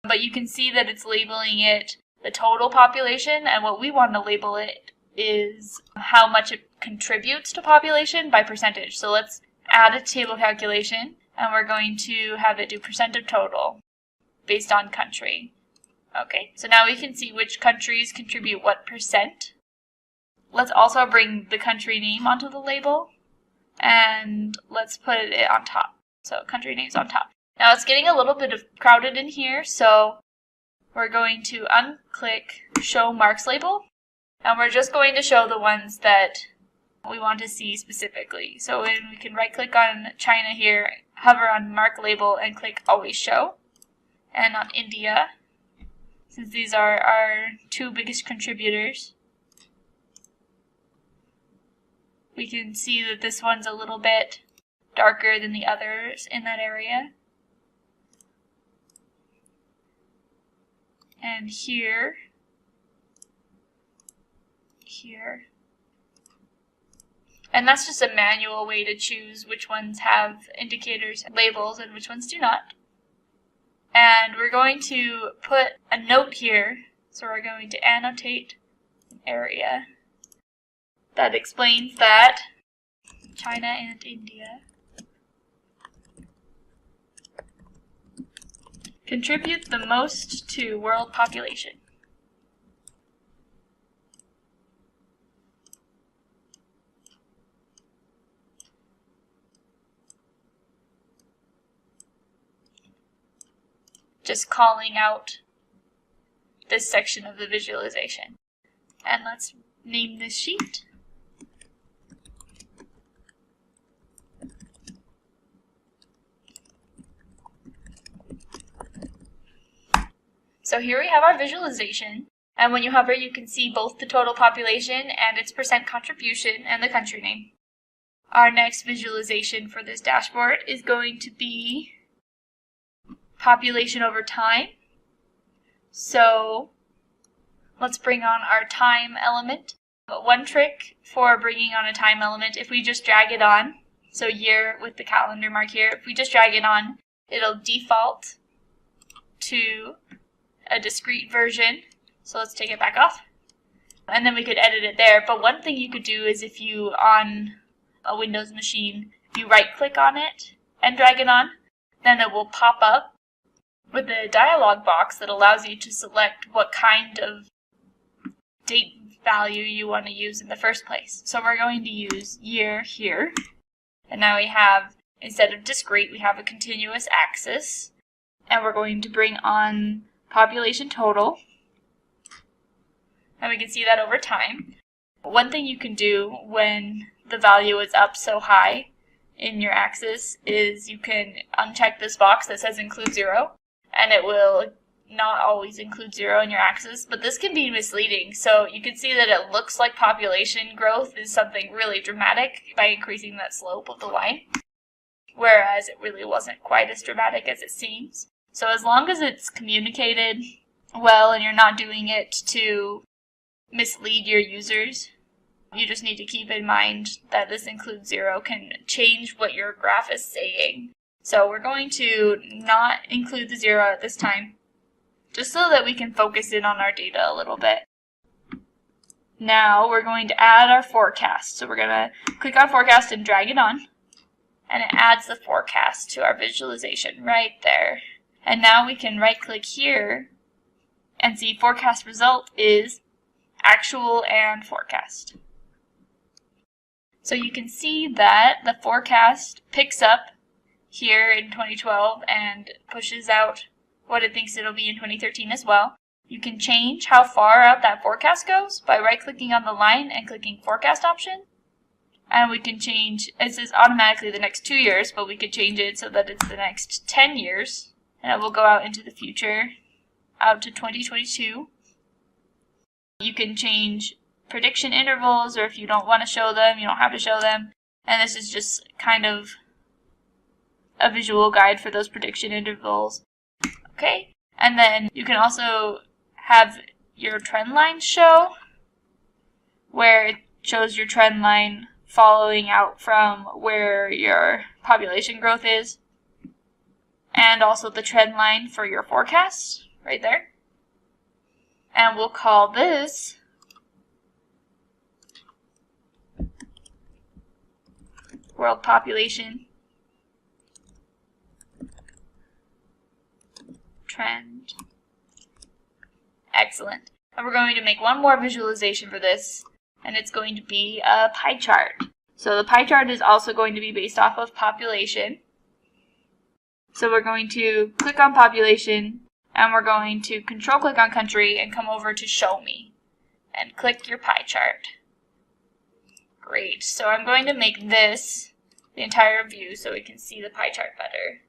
But you can see that it's labeling it the total population, and what we want to label it is how much it contributes to population by percentage. So let's add a table calculation, and we're going to have it do percent of total based on country. Okay, so now we can see which countries contribute what percent. Let's also bring the country name onto the label, and let's put it on top. So country name's on top. Now it's getting a little bit crowded in here, so we're going to unclick Show Marks Label, and we're just going to show the ones that we want to see specifically. So we can right-click on China here, hover on Mark Label, and click Always Show. And on India, since these are our two biggest contributors, we can see that this one's a little bit darker than the others in that area. And here. And that's just a manual way to choose which ones have indicators and labels and which ones do not. And we're going to put a note here. So we're going to annotate an area that explains that China and India contribute the most to world population. Just calling out this section of the visualization. And let's name this sheet. So here we have our visualization, and when you hover you can see both the total population and its percent contribution and the country name. Our next visualization for this dashboard is going to be population over time. So let's bring on our time element. But one trick for bringing on a time element, if we just drag it on, so year with the calendar mark here, if we just drag it on, it'll default to a discrete version. So let's take it back off. And then we could edit it there. But one thing you could do is if you, on a Windows machine, you right click on it and drag it on, then it will pop up with a dialog box that allows you to select what kind of date value you want to use in the first place. So we're going to use year here. And now we have, instead of discrete, we have a continuous axis. And we're going to bring on population total. And we can see that over time. One thing you can do when the value is up so high in your axis is you can uncheck this box that says include 0, and it will not always include 0 in your axis, but this can be misleading. So you can see that it looks like population growth is something really dramatic by increasing that slope of the line, whereas it really wasn't quite as dramatic as it seems. So as long as it's communicated well and you're not doing it to mislead your users, you just need to keep in mind that this include 0 can change what your graph is saying. So we're going to not include the 0 at this time, just so that we can focus in on our data a little bit. Now we're going to add our forecast. So we're going to click on forecast and drag it on, and it adds the forecast to our visualization right there. And now we can right click here and see forecast result is actual and forecast. So you can see that the forecast picks up here in 2012 and pushes out what it thinks it'll be in 2013 as well. You can change how far out that forecast goes by right-clicking on the line and clicking forecast option. And we can change, it says automatically the next 2 years, but we could change it so that it's the next 10 years. And it will go out into the future, out to 2022. You can change prediction intervals, or if you don't want to show them, you don't have to show them. And this is just kind of a visual guide for those prediction intervals. Okay, And then you can also have your trend line show, where it shows your trend line following out from where your population growth is, and also the trend line for your forecast right there. And we'll call this world population trend. Excellent. And we're going to make one more visualization for this, and it's going to be a pie chart. So the pie chart is also going to be based off of population. So we're going to click on population, and we're going to control click on country and come over to show me and click your pie chart. Great. So I'm going to make this the entire view so we can see the pie chart better.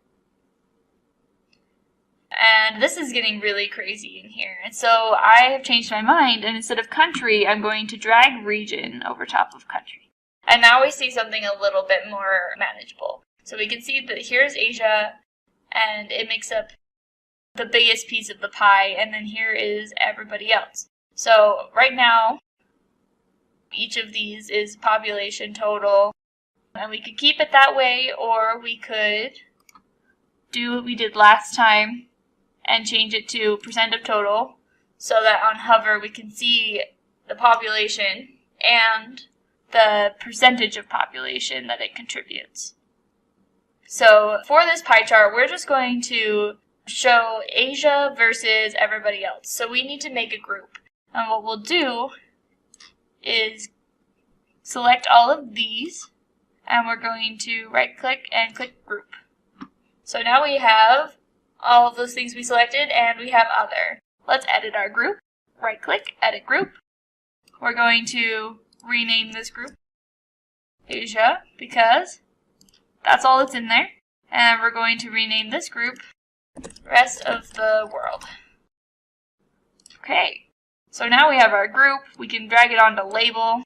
And this is getting really crazy in here. And so I have changed my mind, and instead of country, I'm going to drag region over top of country. And now we see something a little bit more manageable. So we can see that here's Asia, and it makes up the biggest piece of the pie, and then here is everybody else. So right now, each of these is population total, and we could keep it that way, or we could do what we did last time and change it to percent of total, so that on hover we can see the population and the percentage of population that it contributes. So for this pie chart, we're just going to show Asia versus everybody else. So we need to make a group. And what we'll do is select all of these, and we're going to right click and click group. So now we have all of those things we selected, and we have other. Let's edit our group. Right click, edit group. We're going to rename this group Asia, because that's all that's in there. And we're going to rename this group rest of the world. Okay, so now we have our group. We can drag it onto label,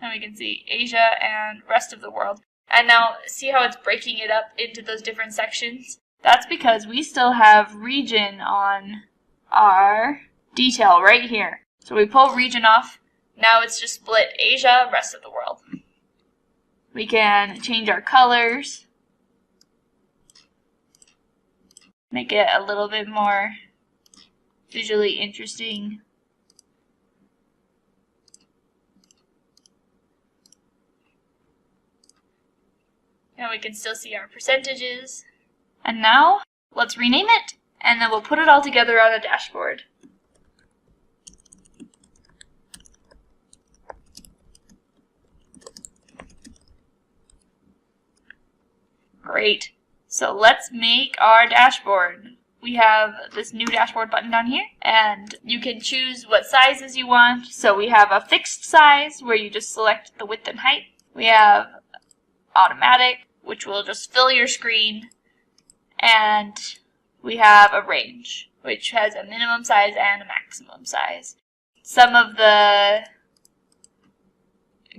and we can see Asia and rest of the world. And now see how it's breaking it up into those different sections? That's because we still have region on our detail right here. So we pull region off. Now it's just split Asia, rest of the world. We can change our colors, make it a little bit more visually interesting. Now we can still see our percentages. And now, let's rename it, and then we'll put it all together on a dashboard. Great. So let's make our dashboard. We have this new dashboard button down here, and you can choose what sizes you want. So we have a fixed size, where you just select the width and height. We have automatic, which will just fill your screen. And we have a range, which has a minimum size and a maximum size. Some of the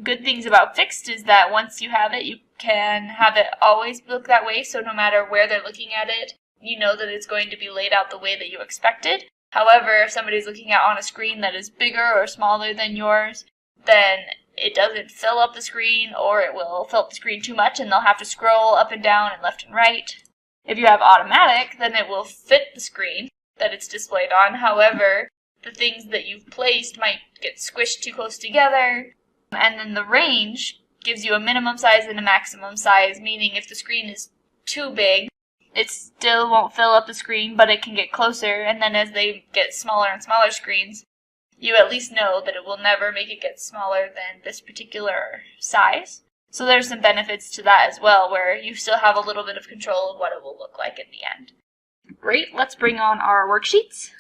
good things about fixed is that once you have it, you can have it always look that way, so no matter where they're looking at it, you know that it's going to be laid out the way that you expected. However, if somebody's looking at on a screen that is bigger or smaller than yours, then it doesn't fill up the screen, or it will fill up the screen too much and they'll have to scroll up and down and left and right. If you have automatic, then it will fit the screen that it's displayed on. However, the things that you've placed might get squished too close together. And then the range gives you a minimum size and a maximum size, meaning if the screen is too big, it still won't fill up the screen, but it can get closer. And then as they get smaller and smaller screens, you at least know that it will never make it get smaller than this particular size. So there's some benefits to that as well, where you still have a little bit of control of what it will look like in the end. Great, let's bring on our worksheets.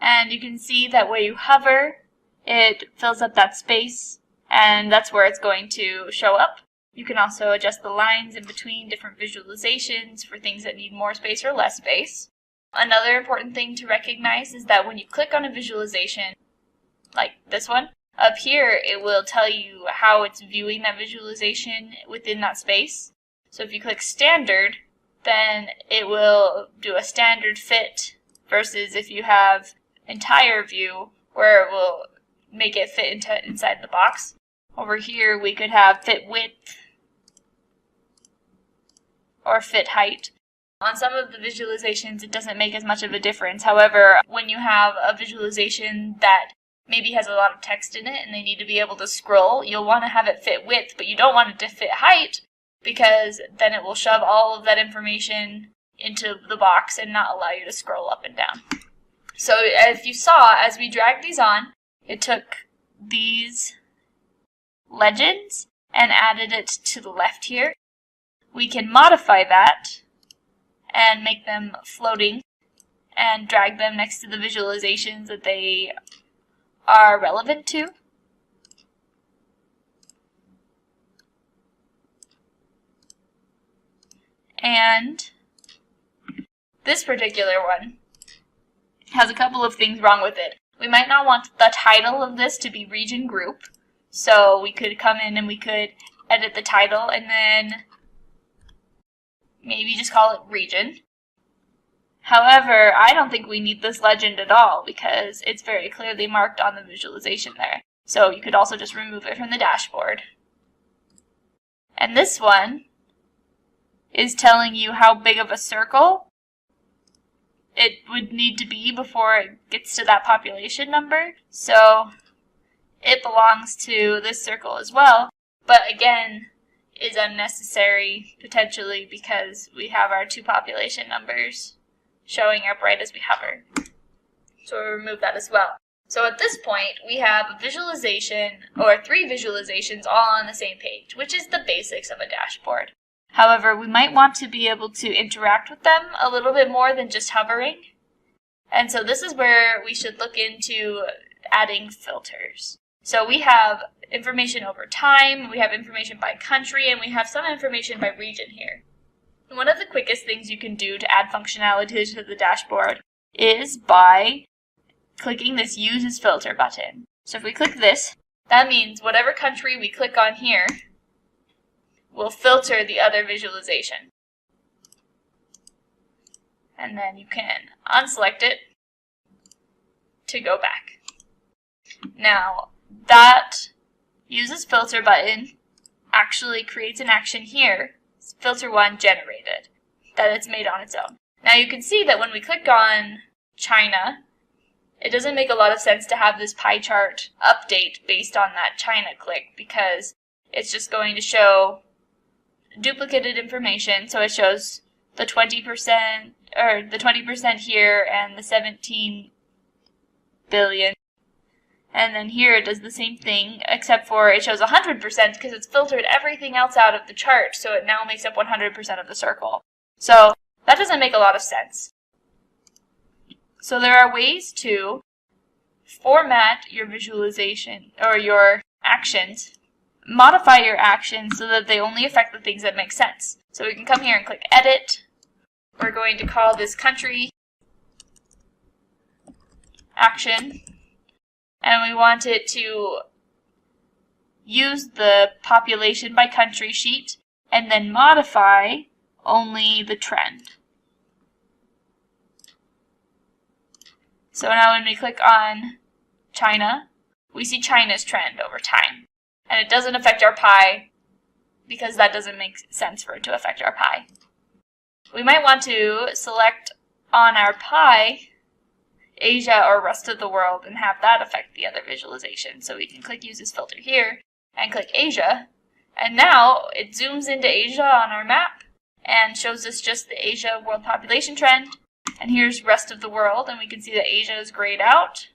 And you can see that where you hover, it fills up that space, and that's where it's going to show up. You can also adjust the lines in between different visualizations for things that need more space or less space. Another important thing to recognize is that when you click on a visualization, like this one, Up here, it will tell you how it's viewing that visualization within that space. So if you click standard, then it will do a standard fit versus if you have entire view where it will make it fit inside the box. Over here, we could have fit width or fit height. On some of the visualizations, it doesn't make as much of a difference. However, when you have a visualization that maybe has a lot of text in it and they need to be able to scroll, you'll want to have it fit width, but you don't want it to fit height because then it will shove all of that information into the box and not allow you to scroll up and down. So if you saw, as we dragged these on, it took these legends and added it to the left here. We can modify that and make them floating and drag them next to the visualizations that they are relevant to. And this particular one has a couple of things wrong with it. We might not want the title of this to be region group, so we could come in and we could edit the title and then maybe just call it region. However, I don't think we need this legend at all because it's very clearly marked on the visualization there. So you could also just remove it from the dashboard. And this one is telling you how big of a circle it would need to be before it gets to that population number. So it belongs to this circle as well, but again is unnecessary potentially because we have our two population numbers showing up right as we hover. So we'll remove that as well. So at this point we have a visualization or 3 visualizations all on the same page, which is the basics of a dashboard. However, we might want to be able to interact with them a little bit more than just hovering. And so this is where we should look into adding filters. So we have information over time, we have information by country, and we have some information by region here. And one of the quickest things you can do to add functionality to the dashboard is by clicking this Use as Filter button. So if we click this, that means whatever country we click on here will filter the other visualization. And then you can unselect it to go back. Now, that Use as Filter button actually creates an action here, filter 1 generated, that it's made on its own. Now you can see that when we click on China, it doesn't make a lot of sense to have this pie chart update based on that China click because it's just going to show duplicated information. So it shows the 20% or the 20% here and the 17 billion. And then here it does the same thing, except for it shows 100% because it's filtered everything else out of the chart, so it now makes up 100% of the circle. So that doesn't make a lot of sense. So there are ways to format your visualization or your actions, modify your actions so that they only affect the things that make sense. So we can come here and click Edit. We're going to call this country action. And we want it to use the population by country sheet and then modify only the trend. So now when we click on China, we see China's trend over time. And it doesn't affect our pie because that doesn't make sense for it to affect our pie. We might want to select on our pie Asia or rest of the world and have that affect the other visualization. So we can click Use as Filter here and click Asia. And now it zooms into Asia on our map and shows us just the Asia world population trend. And here's rest of the world, and we can see that Asia is grayed out.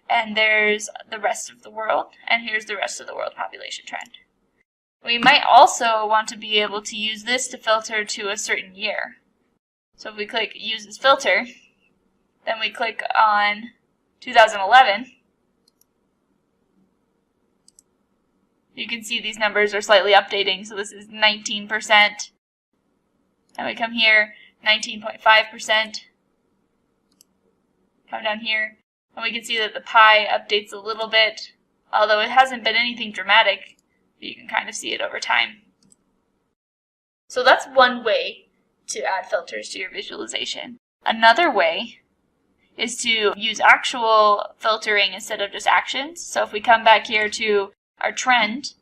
And there's the rest of the world, and here's the rest of the world population trend. We might also want to be able to use this to filter to a certain year. So if we click Use as Filter, then we click on 2011. You can see these numbers are slightly updating. So this is 19%. And we come here, 19.5%. Come down here, and we can see that the pie updates a little bit although it hasn't been anything dramatic. You can kind of see it over time. So that's one way to add filters to your visualization. Another way is to use actual filtering instead of just actions. So if we come back here to our trend,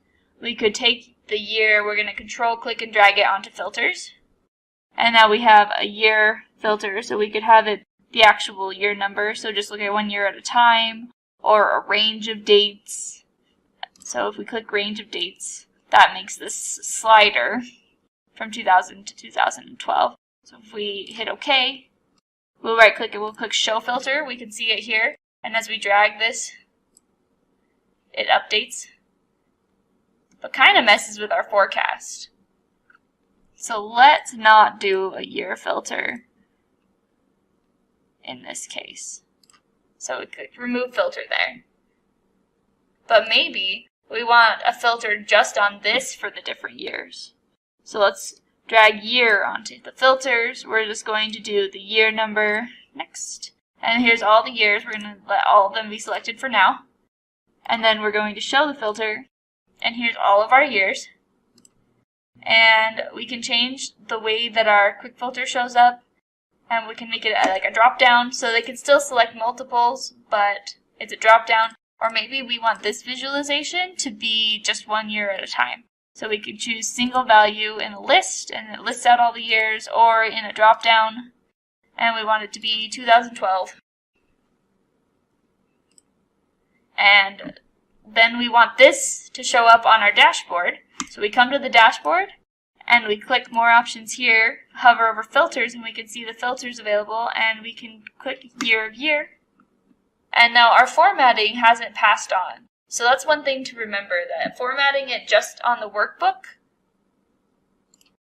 we could take the year, we're going to control click and drag it onto filters. And now we have a year filter, so we could have it the actual year number. So just look at 1 year at a time, or a range of dates. So if we click range of dates, that makes this slider from 2000 to 2012. So if we hit OK, we'll right click and we'll click show filter. We can see it here. And as we drag this, it updates, but kind of messes with our forecast. So let's not do a year filter in this case. So we click remove filter there. But maybe we want a filter just on this for the different years. So let's drag year onto the filters. We're just going to do the year number next. And here's all the years. We're going to let all of them be selected for now. And then we're going to show the filter. And here's all of our years. And we can change the way that our quick filter shows up. And we can make it like a drop down, so they can still select multiples, but it's a drop down. Or maybe we want this visualization to be just 1 year at a time. So we could choose single value in a list, and it lists out all the years, or in a drop down, and we want it to be 2012. And then we want this to show up on our dashboard. So we come to the dashboard, and we click more options here, hover over filters, and we can see the filters available, and we can click year of year. And now our formatting hasn't passed on. So that's one thing to remember, that formatting it just on the workbook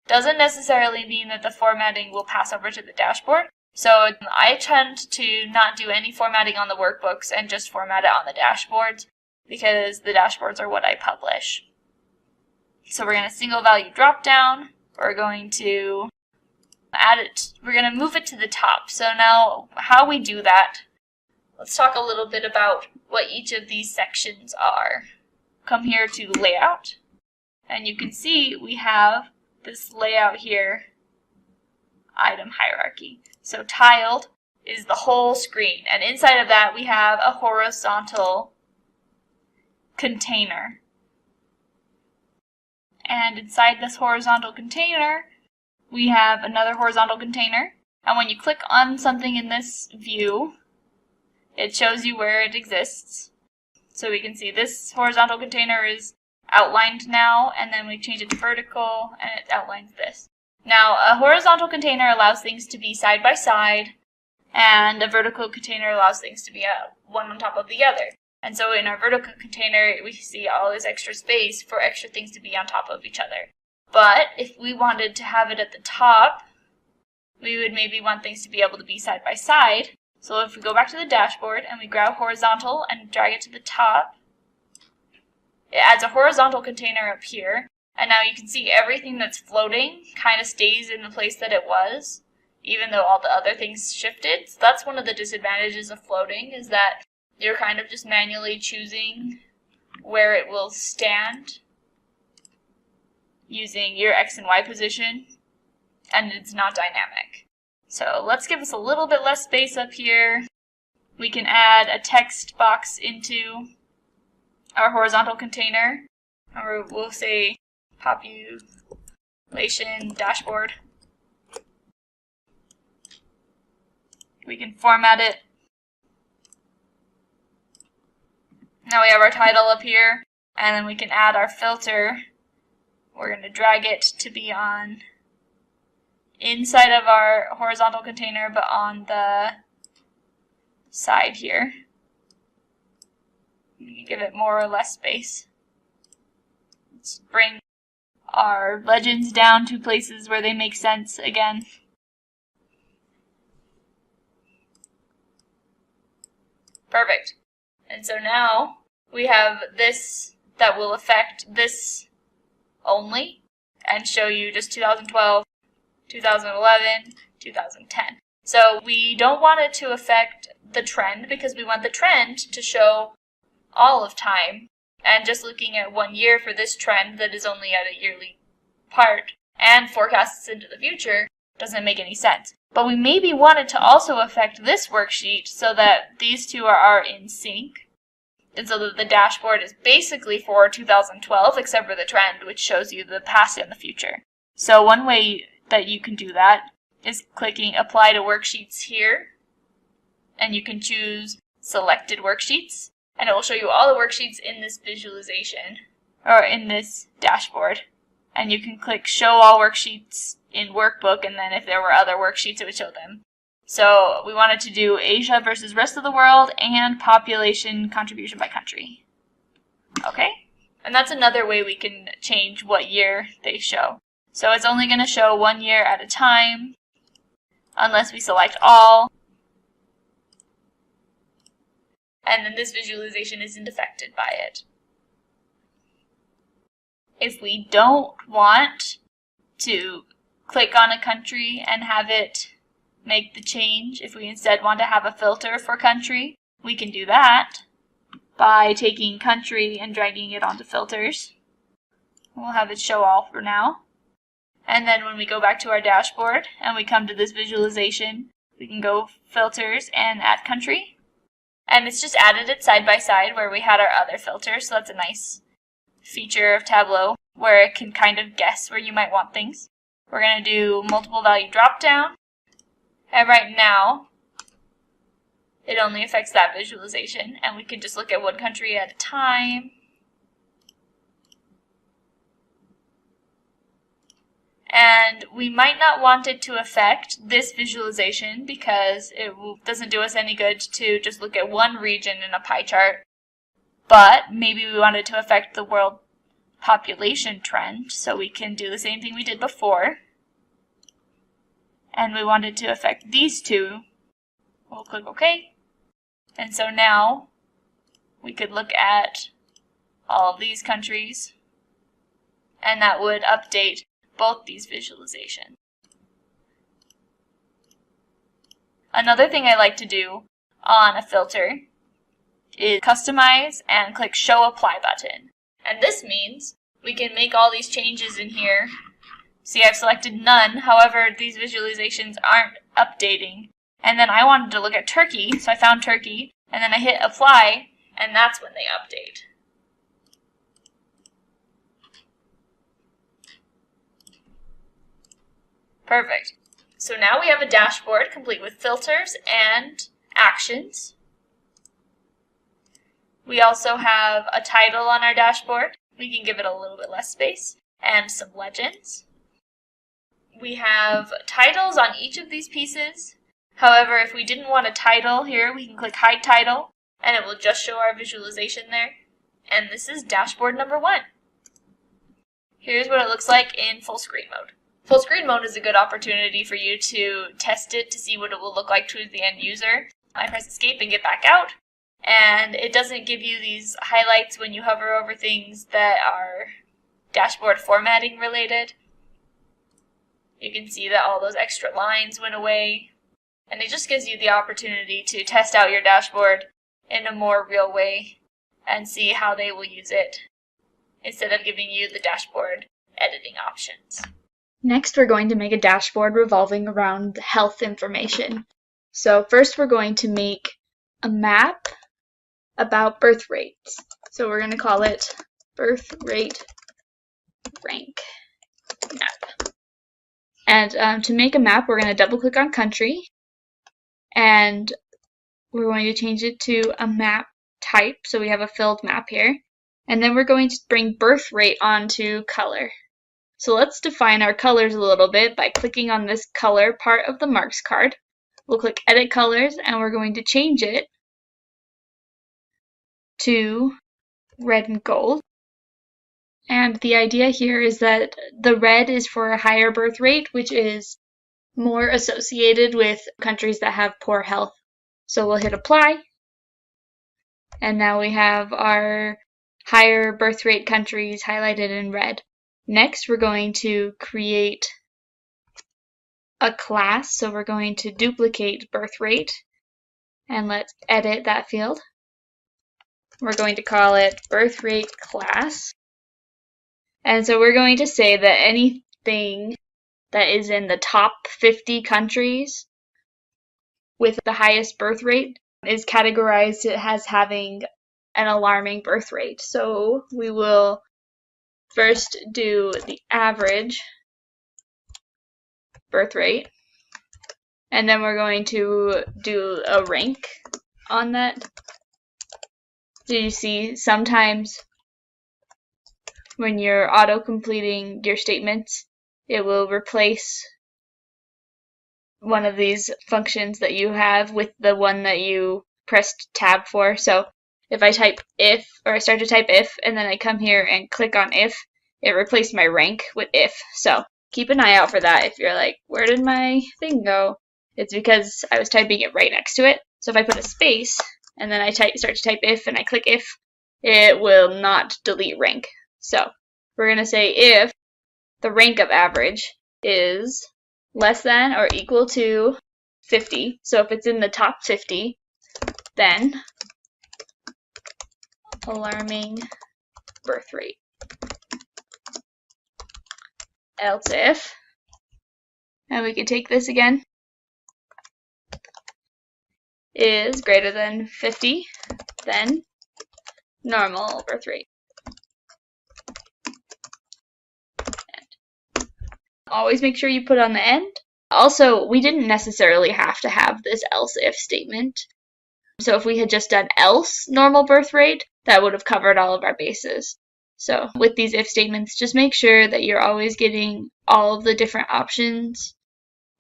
doesn't necessarily mean that the formatting will pass over to the dashboard. So I tend to not do any formatting on the workbooks and just format it on the dashboards, because the dashboards are what I publish. So we're going to single value drop down. We're going to add it, we're going to move it to the top. So now how we do that, let's talk a little bit about what each of these sections are. Come here to layout, and you can see we have this layout here, item hierarchy. So tiled is the whole screen, and inside of that we have a horizontal container. And inside this horizontal container, we have another horizontal container. And when you click on something in this view, it shows you where it exists. So we can see this horizontal container is outlined now, and then we change it to vertical, and it outlines this. Now, a horizontal container allows things to be side by side, and a vertical container allows things to be one on top of the other. And so in our vertical container, we see all this extra space for extra things to be on top of each other. But if we wanted to have it at the top, we would maybe want things to be able to be side by side. So if we go back to the dashboard and we grab horizontal and drag it to the top, it adds a horizontal container up here. And now you can see everything that's floating kind of stays in the place that it was, even though all the other things shifted. So that's one of the disadvantages of floating, is that you're kind of just manually choosing where it will stand using your X and Y position, and it's not dynamic. So let's give us a little bit less space up here. We can add a text box into our horizontal container, or we'll say population dashboard. We can format it. Now we have our title up here, and then we can add our filter. We're going to drag it to be on inside of our horizontal container, but on the side here. You can give it more or less space. Let's bring our legends down to places where they make sense again. Perfect. And so now we have this that will affect this only and show you just 2012, 2011, 2010. So we don't want it to affect the trend, because we want the trend to show all of time, and just looking at 1 year for this trend that is only at a yearly part and forecasts into the future doesn't make any sense. But we maybe wanted to also affect this worksheet so that these two are in sync, and so that the dashboard is basically for 2012 except for the trend, which shows you the past and the future. So one way that you can do that is clicking Apply to Worksheets here, and you can choose Selected Worksheets, and it will show you all the worksheets in this visualization, or in this dashboard. And you can click Show All Worksheets in Workbook, and then if there were other worksheets, it would show them. So we wanted to do Asia versus rest of the world and population contribution by country. Okay? And that's another way we can change what year they show. So it's only going to show 1 year at a time, unless we select all. And then this visualization isn't affected by it. If we don't want to click on a country and have it make the change, if we instead want to have a filter for country, we can do that by taking country and dragging it onto filters. We'll have it show all for now. And then when we go back to our dashboard and we come to this visualization, we can go filters and add country. And it's just added it side by side where we had our other filters, so that's a nice feature of Tableau where it can kind of guess where you might want things. We're going to do multiple value drop down, and right now it only affects that visualization, and we can just look at one country at a time. And we might not want it to affect this visualization because it doesn't do us any good to just look at one region in a pie chart. But maybe we want it to affect the world population trend, so we can do the same thing we did before. And we want it to affect these two. We'll click OK. And so now we could look at all of these countries, and that would update both these visualizations. Another thing I like to do on a filter is customize and click Show Apply button. And this means we can make all these changes in here. See, I've selected none, however, these visualizations aren't updating. And then I wanted to look at Turkey, so I found Turkey, and then I hit Apply, and that's when they update. Perfect. So now we have a dashboard complete with filters and actions. We also have a title on our dashboard. We can give it a little bit less space, and some legends. We have titles on each of these pieces. However, if we didn't want a title here, we can click Hide Title, and it will just show our visualization there. And this is dashboard number 1. Here's what it looks like in full screen mode. Full screen mode is a good opportunity for you to test it to see what it will look like to the end user. I press escape and get back out, and it doesn't give you these highlights when you hover over things that are dashboard formatting related. You can see that all those extra lines went away, and it just gives you the opportunity to test out your dashboard in a more real way and see how they will use it instead of giving you the dashboard editing options. Next, we're going to make a dashboard revolving around health information. So first we're going to make a map about birth rates. So we're going to call it birth rate rank map. And to make a map, we're going to double click on country, and we're going to change it to a map type. So we have a filled map here. And then we're going to bring birth rate onto color. So let's define our colors a little bit by clicking on this color part of the marks card. We'll click Edit Colors, and we're going to change it to red and gold. And the idea here is that the red is for a higher birth rate, which is more associated with countries that have poor health. So we'll hit Apply, and now we have our higher birth rate countries highlighted in red. Next, we're going to create a class. So we're going to duplicate birth rate, and let's edit that field. We're going to call it birth rate class. And so we're going to say that anything that is in the top 50 countries with the highest birth rate is categorized as having an alarming birth rate. So we will first do the average birth rate, and then we're going to do a rank on that. So you see sometimes when you're auto-completing your statements, it will replace one of these functions that you have with the one that you pressed tab for. So if I type if, or I start to type if, and then I come here and click on if, it replaced my rank with if. So keep an eye out for that. If you're like, where did my thing go? It's because I was typing it right next to it. So if I put a space and then I start to type if and I click if, it will not delete rank. So we're going to say if the rank of average is less than or equal to 50. So if it's in the top 50, then alarming birth rate. Else if, and we can take this again, is greater than 50, then normal birth rate. And always make sure you put on the end. Also, we didn't necessarily have to have this else if statement. So if we had just done else normal birth rate, that would have covered all of our bases. So with these if statements, just make sure that you're always getting all of the different options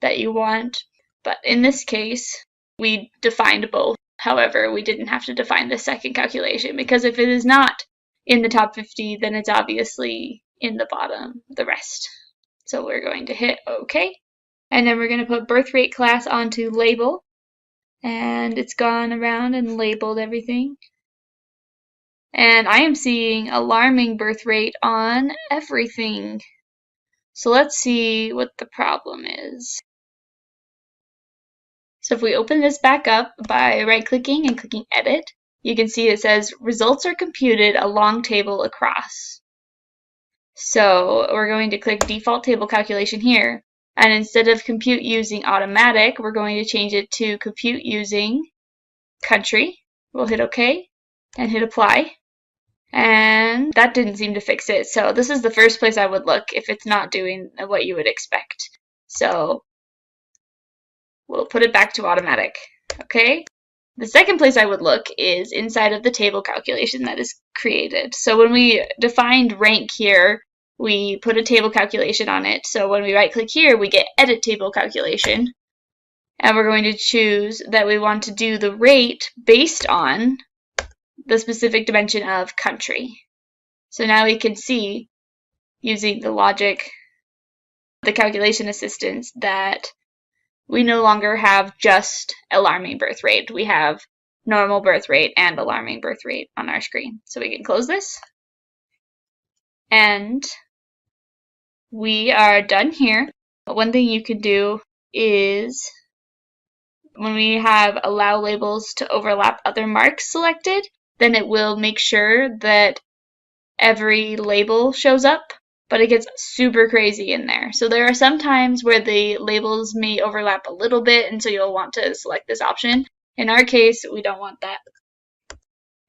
that you want. But in this case, we defined both. However, we didn't have to define the second calculation, because if it is not in the top 50, then it's obviously in the bottom, the rest. So we're going to hit OK. And then we're going to put birth rate class onto label. And it's gone around and labeled everything. And I am seeing alarming birth rate on everything. So let's see what the problem is. So if we open this back up by right-clicking and clicking Edit, you can see it says results are computed along table across. So we're going to click Default Table Calculation here. And instead of compute using automatic, we're going to change it to compute using country. We'll hit OK and hit Apply. And that didn't seem to fix it. So this is the first place I would look if it's not doing what you would expect. So we'll put it back to automatic. Okay. The second place I would look is inside of the table calculation that is created. So when we defined rank here, we put a table calculation on it. So when we right click here, we get edit table calculation. And we're going to choose that we want to do the rate based on the specific dimension of country. So now we can see, using the logic, the calculation assistance, that we no longer have just alarming birth rate. We have normal birth rate and alarming birth rate on our screen. So we can close this. And we are done here. But one thing you can do is, when we have allow labels to overlap other marks selected, then it will make sure that every label shows up, but it gets super crazy in there. So there are some times where the labels may overlap a little bit, and so you'll want to select this option. In our case, we don't want that.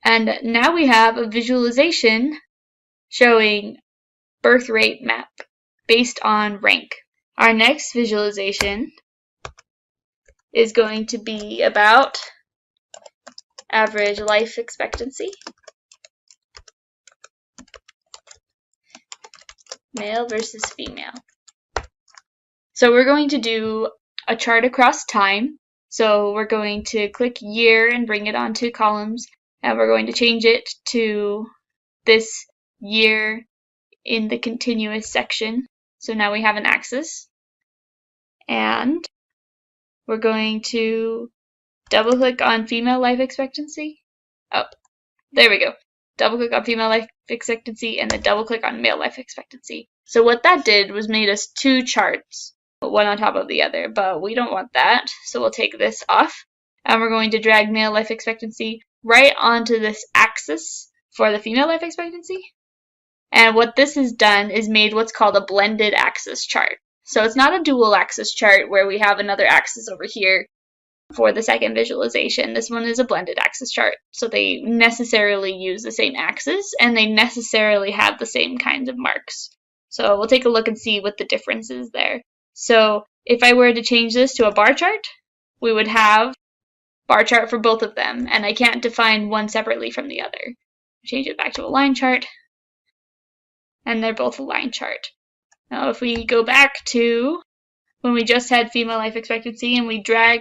And now we have a visualization showing birth rate map based on rank. Our next visualization is going to be about average life expectancy, male versus female. So we're going to do a chart across time. So we're going to click year and bring it onto columns, and we're going to change it to this year in the continuous section. So now we have an axis, and we're going to double click on female life expectancy. Oh, there we go. Double click on female life expectancy and then double click on male life expectancy. So what that did was made us two charts, one on top of the other, but we don't want that. So we'll take this off, and we're going to drag male life expectancy right onto this axis for the female life expectancy. And what this has done is made what's called a blended axis chart. So it's not a dual axis chart where we have another axis over here for the second visualization. This one is a blended axis chart. So they necessarily use the same axis and they necessarily have the same kinds of marks. So we'll take a look and see what the difference is there. So if I were to change this to a bar chart, we would have bar chart for both of them, and I can't define one separately from the other. Change it back to a line chart, and they're both a line chart. Now if we go back to when we just had female life expectancy and we drag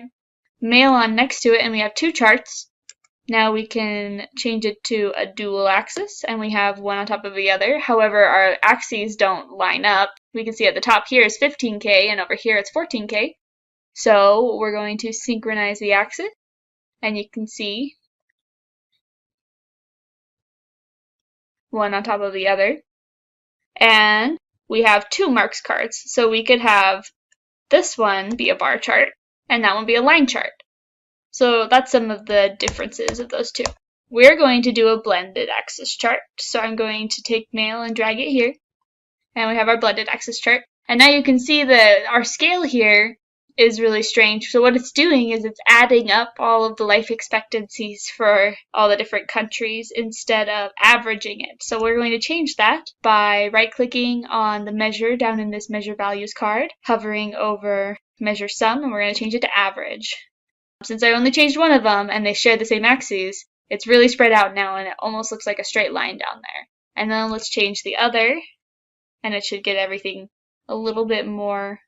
male on next to it and we have two charts, now we can change it to a dual axis and we have one on top of the other. However, our axes don't line up. We can see at the top here is 15K and over here it's 14K. So we're going to synchronize the axis, and you can see one on top of the other. And we have two marks cards. So we could have this one be a bar chart and that one be a line chart. So that's some of the differences of those two. We're going to do a blended axis chart. So I'm going to take male and drag it here. And we have our blended axis chart. And now you can see that our scale here is really strange. So what it's doing is it's adding up all of the life expectancies for all the different countries instead of averaging it. So we're going to change that by right-clicking on the measure down in this measure values card, hovering over measure sum, and we're going to change it to average. Since I only changed one of them and they share the same axes, it's really spread out now and it almost looks like a straight line down there. And then let's change the other, and it should get everything a little bit more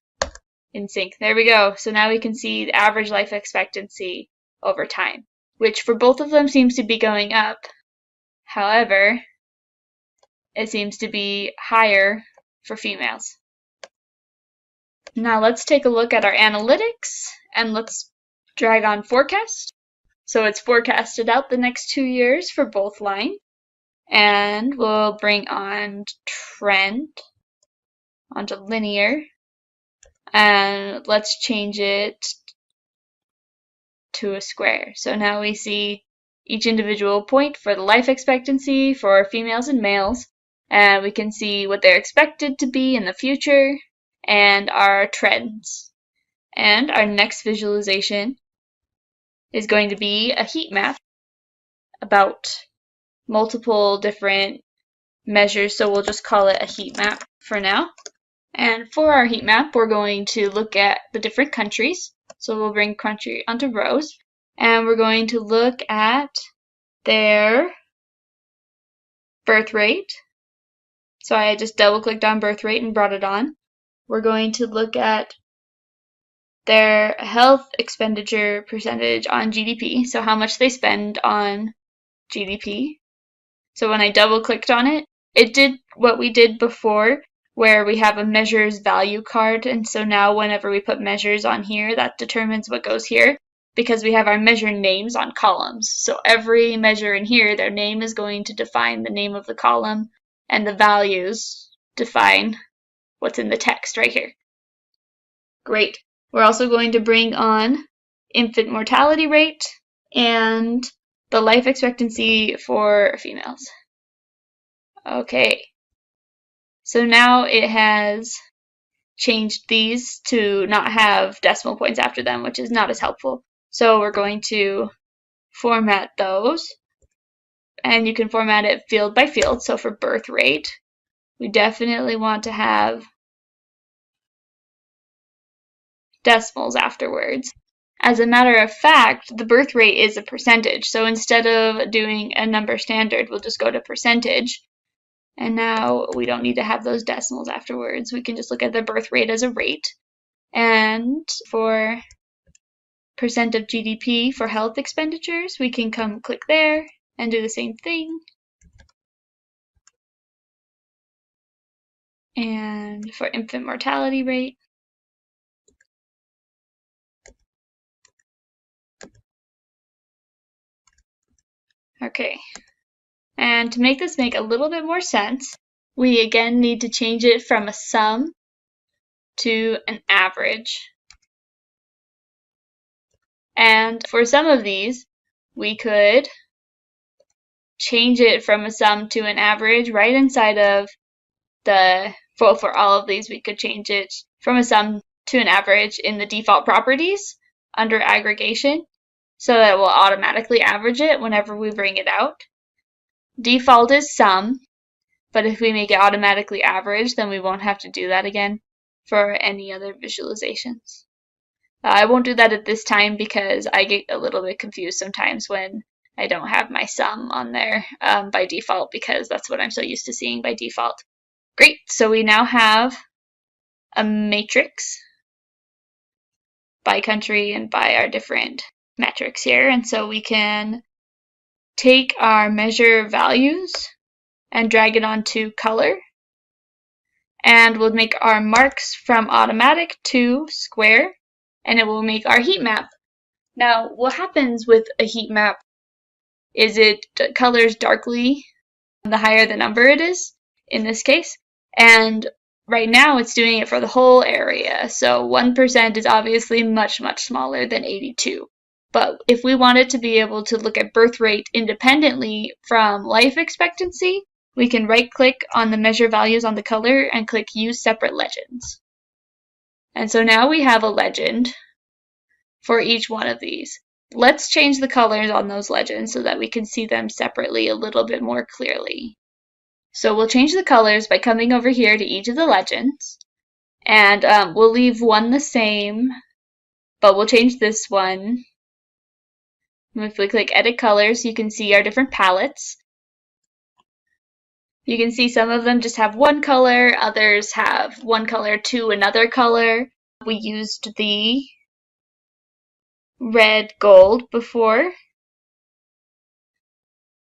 in sync. There we go. So now we can see the average life expectancy over time, which for both of them seems to be going up. However, it seems to be higher for females. Now let's take a look at our analytics and let's drag on forecast. So it's forecasted out the next 2 years for both lines. And we'll bring on trend onto linear. And let's change it to a square. So now we see each individual point for the life expectancy for females and males. And we can see what they're expected to be in the future and our trends. And our next visualization is going to be a heat map about multiple different measures. So we'll just call it a heat map for now. And for our heat map, we're going to look at the different countries. So we'll bring country onto rows. And we're going to look at their birth rate. So I just double-clicked on birth rate and brought it on. We're going to look at their health expenditure percentage on GDP. So how much they spend on GDP. So when I double-clicked on it, it did what we did before, where we have a measures value card, and so now whenever we put measures on here, that determines what goes here, because we have our measure names on columns. So every measure in here, their name is going to define the name of the column, and the values define what's in the text right here. Great. We're also going to bring on infant mortality rate and the life expectancy for females. Okay. So now it has changed these to not have decimal points after them, which is not as helpful. So we're going to format those. And you can format it field by field. So for birth rate, we definitely want to have decimals afterwards. As a matter of fact, the birth rate is a percentage. So instead of doing a number standard, we'll just go to percentage. And now we don't need to have those decimals afterwards. We can just look at the birth rate as a rate. And for percent of GDP for health expenditures, we can come click there and do the same thing. And for infant mortality rate, okay. And to make this make a little bit more sense, we again need to change it from a sum to an average. And for some of these, we could change it from a sum to an average right inside of for all of these, we could change it from a sum to an average in the default properties under aggregation, so that it will automatically average it whenever we bring it out. Default is sum, but if we make it automatically average, then we won't have to do that again for any other visualizations. I won't do that at this time because I get a little bit confused sometimes when I don't have my sum on there by default, because that's what I'm so used to seeing by default. Great, so we now have a matrix by country and by our different metrics here, and so we can take our measure values and drag it onto color, and we'll make our marks from automatic to square, and it will make our heat map. Now, what happens with a heat map is it colors darkly the higher the number it is, in this case, and right now it's doing it for the whole area, so 1% is obviously much, much smaller than 82. But if we wanted to be able to look at birth rate independently from life expectancy, we can right-click on the measure values on the color and click Use Separate Legends. And so now we have a legend for each one of these. Let's change the colors on those legends so that we can see them separately a little bit more clearly. So we'll change the colors by coming over here to each of the legends, and we'll leave one the same, but we'll change this one. If we click Edit Colors, you can see our different palettes. You can see some of them just have one color, others have one color to another color. We used the red gold before,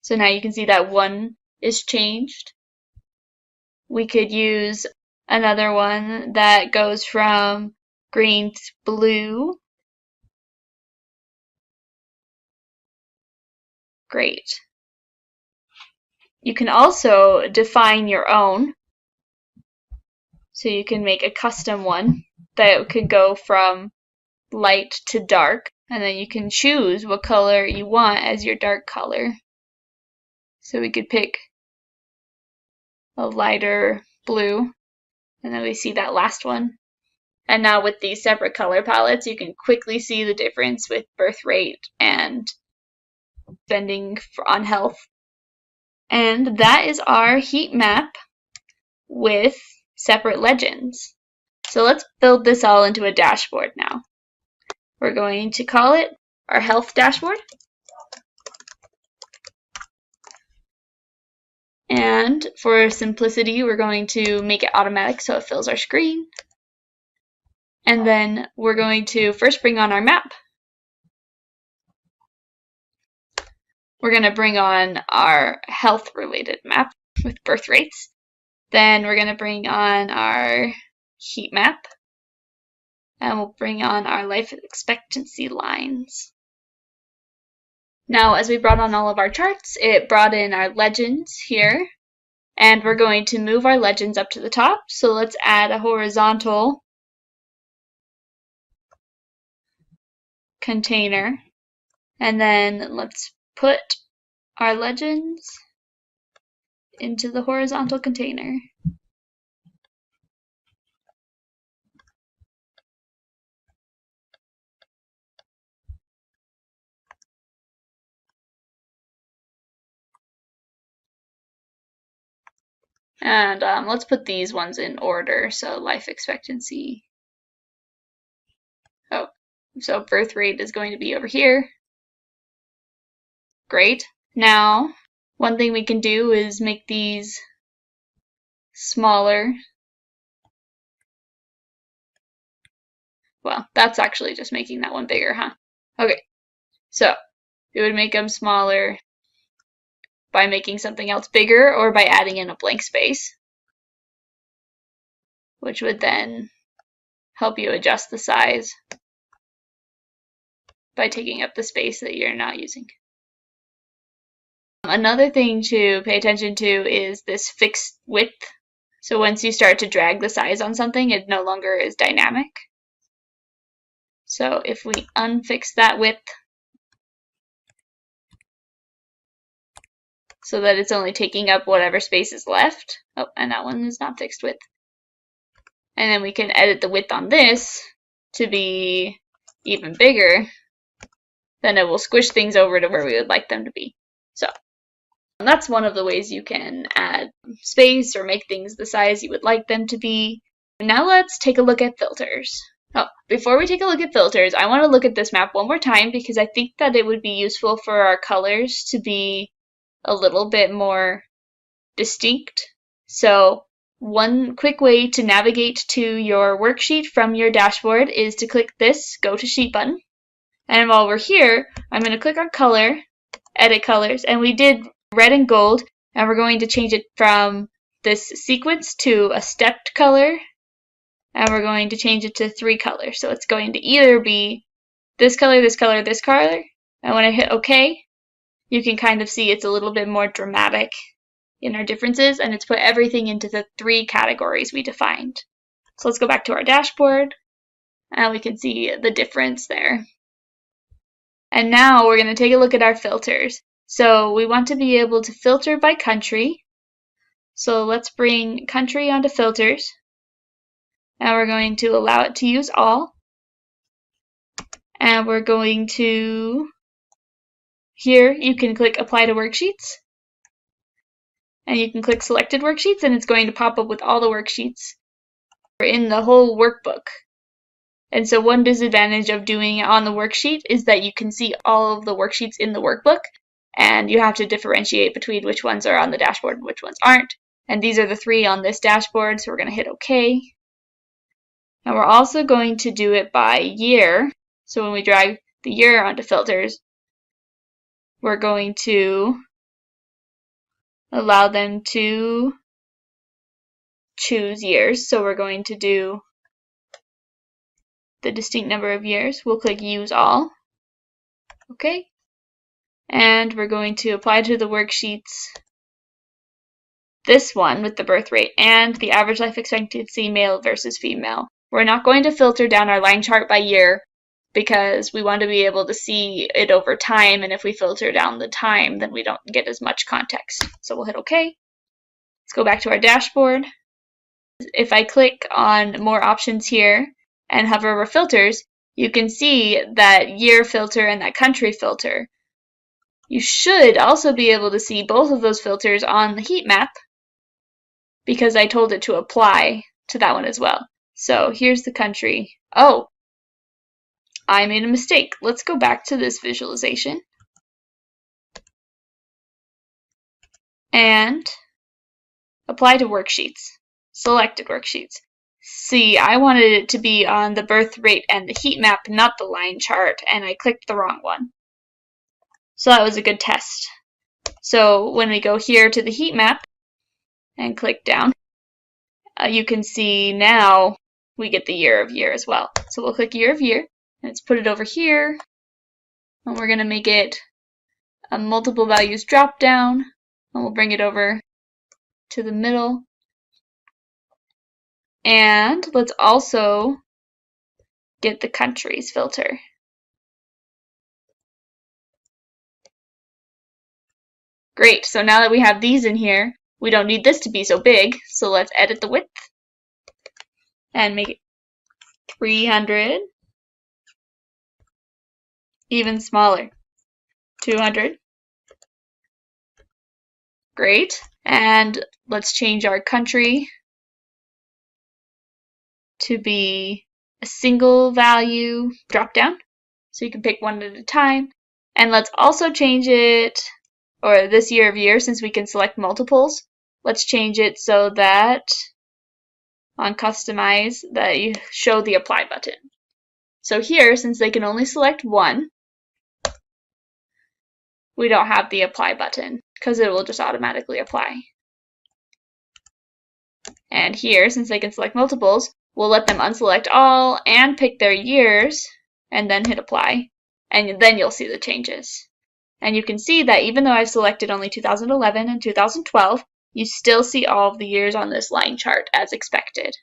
so now you can see that one is changed. We could use another one that goes from green to blue. Great. You can also define your own. So you can make a custom one that could go from light to dark, and then you can choose what color you want as your dark color. So we could pick a lighter blue, and then we see that last one. And now with these separate color palettes, you can quickly see the difference with birth rate and spending on health. And that is our heat map with separate legends. So let's build this all into a dashboard now. We're going to call it our health dashboard. And for simplicity, we're going to make it automatic so it fills our screen. And then we're going to first bring on our map. We're going to bring on our health-related map with birth rates. Then we're going to bring on our heat map. And we'll bring on our life expectancy lines. Now, as we brought on all of our charts, it brought in our legends here. And we're going to move our legends up to the top. So let's add a horizontal container. And then let's put our legends into the horizontal container. And let's put these ones in order. So life expectancy. Oh, so birth rate is going to be over here. Great. Now, one thing we can do is make these smaller. Well, that's actually just making that one bigger, huh? Okay, so we would make them smaller by making something else bigger or by adding in a blank space, which would then help you adjust the size by taking up the space that you're not using. Another thing to pay attention to is this fixed width. So once you start to drag the size on something, it no longer is dynamic. So if we unfix that width, so that it's only taking up whatever space is left. Oh, and that one is not fixed width. And then we can edit the width on this to be even bigger. Then it will squish things over to where we would like them to be. So that's one of the ways you can add space or make things the size you would like them to be. Now let's take a look at filters. Oh, before we take a look at filters, I want to look at this map one more time because I think that it would be useful for our colors to be a little bit more distinct. So one quick way to navigate to your worksheet from your dashboard is to click this Go to Sheet button. And while we're here, I'm going to click on Color, Edit Colors, and we did red and gold, and we're going to change it from this sequence to a stepped color, and we're going to change it to 3 colors. So it's going to either be this color, this color, this color, and when I hit OK, you can kind of see it's a little bit more dramatic in our differences, and it's put everything into the 3 categories we defined. So let's go back to our dashboard, and we can see the difference there. And now we're going to take a look at our filters. So we want to be able to filter by country. So let's bring country onto filters. And we're going to allow it to use all. And we're going to, here you can click Apply to Worksheets. And you can click Selected Worksheets, and it's going to pop up with all the worksheets in the whole workbook. And so one disadvantage of doing it on the worksheet is that you can see all of the worksheets in the workbook, and you have to differentiate between which ones are on the dashboard and which ones aren't. And these are the 3 on this dashboard, so we're going to hit OK. And we're also going to do it by year. So when we drag the year onto filters, we're going to allow them to choose years. So we're going to do the distinct number of years. We'll click Use All. Okay. And we're going to apply to the worksheets this one with the birth rate and the average life expectancy male versus female. We're not going to filter down our line chart by year because we want to be able to see it over time, and if we filter down the time, then we don't get as much context. So we'll hit OK. Let's go back to our dashboard. If I click on more options here and hover over filters, you can see that year filter and that country filter. You should also be able to see both of those filters on the heat map because I told it to apply to that one as well. So here's the country. Oh, I made a mistake. Let's go back to this visualization and apply to worksheets, selected worksheets. See, I wanted it to be on the birth rate and the heat map, not the line chart, and I clicked the wrong one. So that was a good test. So when we go here to the heat map and click down, you can see now we get the year of year as well. So we'll click year of year, and let's put it over here, and we're going to make it a multiple values drop down, and we'll bring it over to the middle. And let's also get the countries filter. Great, so now that we have these in here, we don't need this to be so big, so let's edit the width and make it 300, even smaller, 200. Great, and let's change our country to be a single value drop down, so you can pick one at a time. And let's also change it, or this year of year, since we can select multiples, let's change it so that on customize that you show the apply button. So here, since they can only select one, we don't have the apply button because it will just automatically apply. And here, since they can select multiples, we'll let them unselect all and pick their years and then hit apply. And then you'll see the changes. And you can see that even though I've selected only 2011 and 2012, you still see all of the years on this line chart as expected.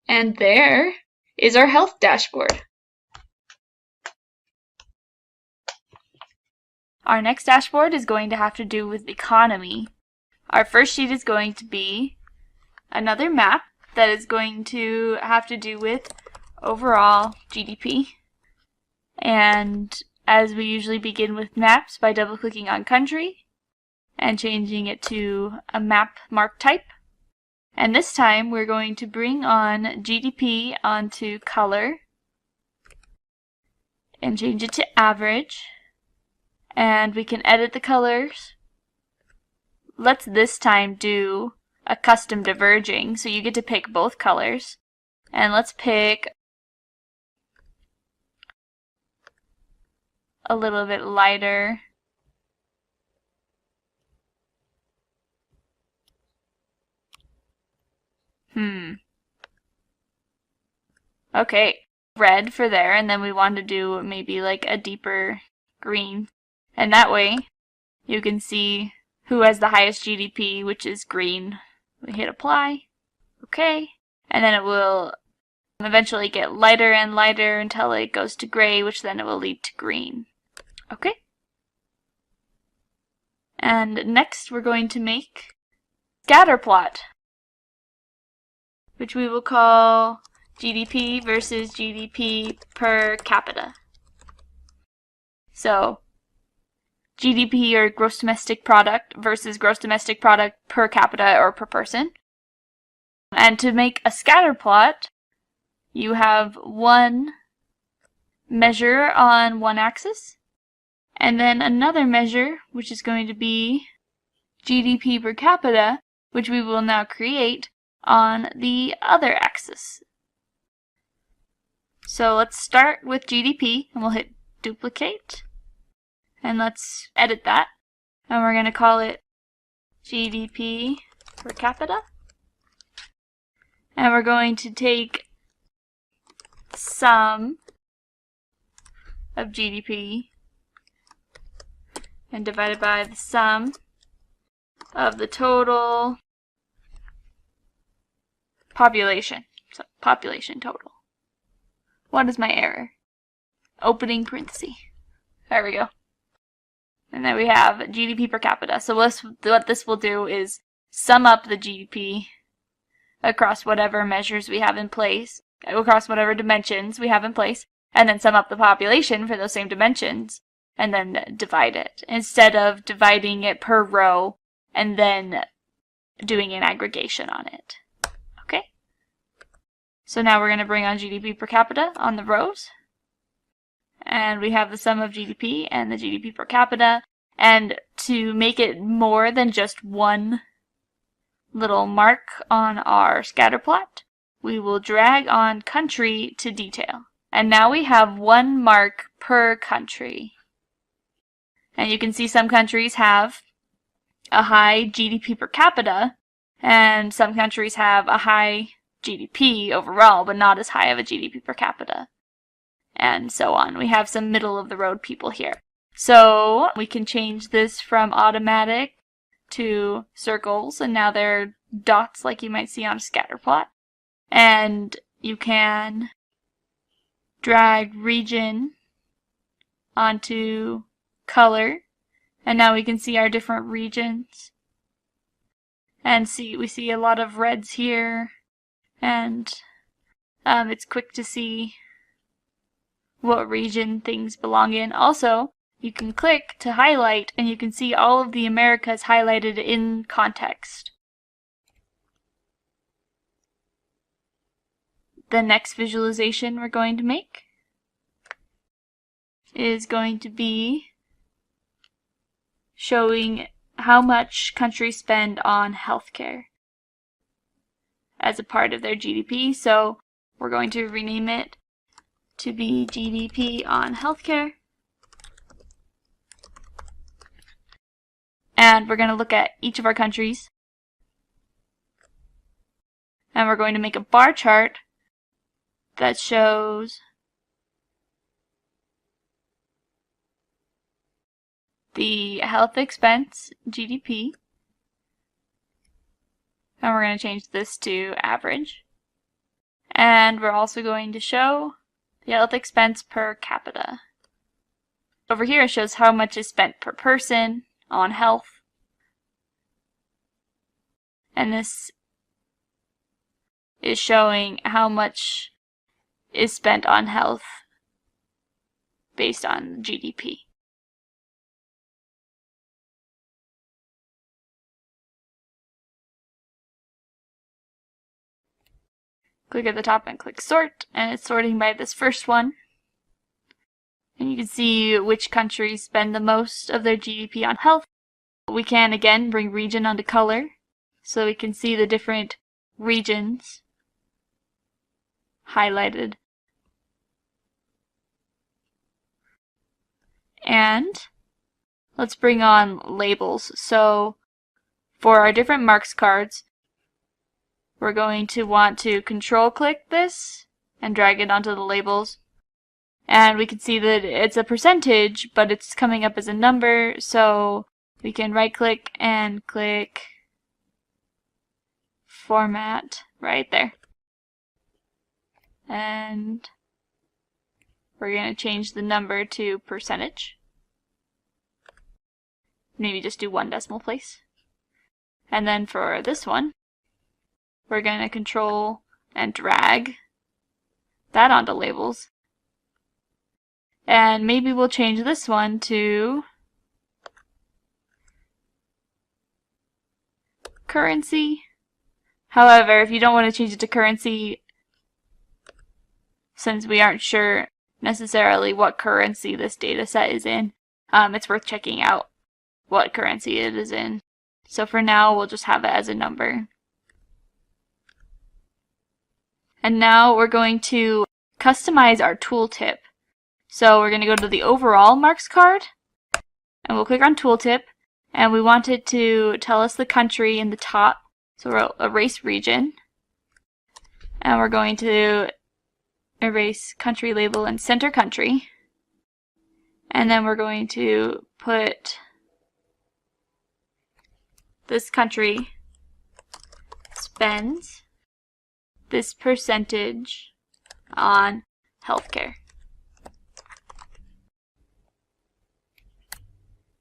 And there is our health dashboard. Our next dashboard is going to have to do with economy. Our first sheet is going to be another map that is going to have to do with overall GDP. And as we usually begin with maps by double-clicking on country and changing it to a map mark type. And this time we're going to bring on GDP onto color and change it to average. And we can edit the colors. Let's this time do a custom diverging, so you get to pick both colors. And let's pick a little bit lighter. Okay, red for there, and then we want to do maybe like a deeper green. And that way, you can see who has the highest GDP, which is green. We hit apply, okay, and then it will eventually get lighter and lighter until it goes to gray, which then it will lead to green. Okay. And next we're going to make scatter plot, which we will call GDP versus GDP per capita. So GDP, or gross domestic product, versus gross domestic product per capita or per person. And to make a scatter plot, you have one measure on one axis, and then another measure, which is going to be GDP per capita, which we will now create on the other axis. So let's start with GDP, and we'll hit duplicate, and let's edit that, and we're going to call it GDP per capita, and we're going to take sum of GDP and divide it by the sum of the total population. So population total. What is my error? Opening parenthesis. There we go. And then we have GDP per capita. So what this will do is sum up the GDP across whatever measures we have in place, across whatever dimensions we have in place, and then sum up the population for those same dimensions, and then divide it, instead of dividing it per row and then doing an aggregation on it. Okay? So now we're going to bring on GDP per capita on the rows. And we have the sum of GDP and the GDP per capita. And to make it more than just one little mark on our scatter plot, we will drag on country to detail. And now we have one mark per country. And you can see some countries have a high GDP per capita, and some countries have a high GDP overall, but not as high of a GDP per capita. And so on. We have some middle of the road people here. So we can change this from automatic to circles, and now they're dots like you might see on a scatter plot. And you can drag region onto color, and now we can see our different regions. And we see a lot of reds here, and it's quick to see what region things belong in. Also, you can click to highlight, and you can see all of the Americas highlighted in context. The next visualization we're going to make is going to be showing how much countries spend on healthcare as a part of their GDP. So we're going to rename it to be GDP on healthcare. And we're going to look at each of our countries. And we're going to make a bar chart that shows the health expense GDP. And we're going to change this to average. And we're also going to show the health expense per capita. over here it shows how much is spent per person on health. And this is showing how much is spent on health based on GDP. Click at the top and click sort, and it's sorting by this first one. And you can see which countries spend the most of their GDP on health. We can again bring region onto color, so we can see the different regions highlighted. And let's bring on labels. So for our different marks cards, we're going to want to control click this and drag it onto the labels. And we can see that it's a percentage, but it's coming up as a number, so we can right click and click format right there. And we're going to change the number to percentage. Maybe just do 1 decimal place. And then for this one, we're going to control and drag that onto labels. And maybe we'll change this one to currency. However, if you don't want to change it to currency, since we aren't sure necessarily what currency this data set is in, it's worth checking out what currency it is in. So for now, we'll just have it as a number. And now we're going to customize our tooltip. So we're going to go to the overall marks card, and we'll click on tooltip, and we want it to tell us the country in the top. So we'll erase region, and we're going to erase country label and center country. And then we're going to put this country spends this percentage on healthcare.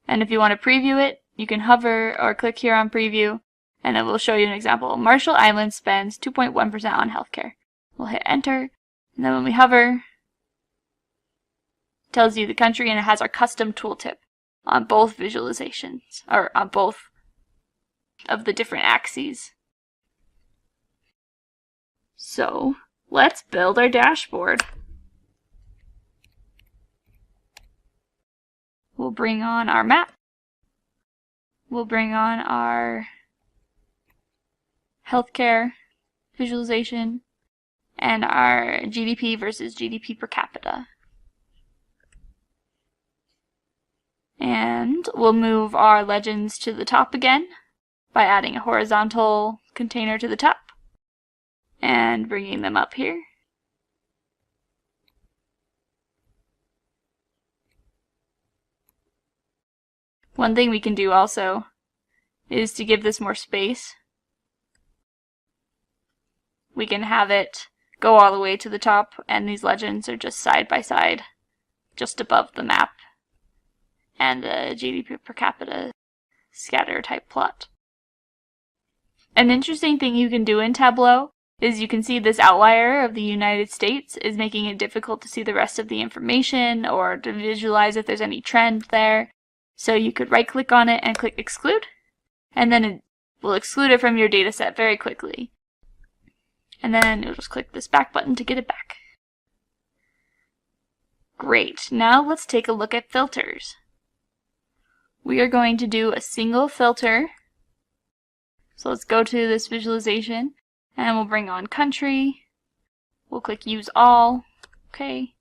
And if you want to preview it, you can hover or click here on preview, and it will show you an example. Marshall Islands spends 2.1% on healthcare. We'll hit enter, and then when we hover, it tells you the country, and it has our custom tooltip on both visualizations, or on both of the different axes. So let's build our dashboard. We'll bring on our map. We'll bring on our healthcare visualization and our GDP versus GDP per capita. And we'll move our legends to the top again by adding a horizontal container to the top and bringing them up here. One thing we can do also is to give this more space. We can have it go all the way to the top, and these legends are just side by side, just above the map and the GDP per capita scatter type plot. An interesting thing you can do in Tableau is you can see this outlier of the United States is making it difficult to see the rest of the information or to visualize if there's any trend there. So you could right click on it and click exclude, and then it will exclude it from your data set very quickly. And then you'll just click this back button to get it back. Great, now let's take a look at filters. We are going to do a single filter. So let's go to this visualization, and we'll bring on country. We'll click use all, okay.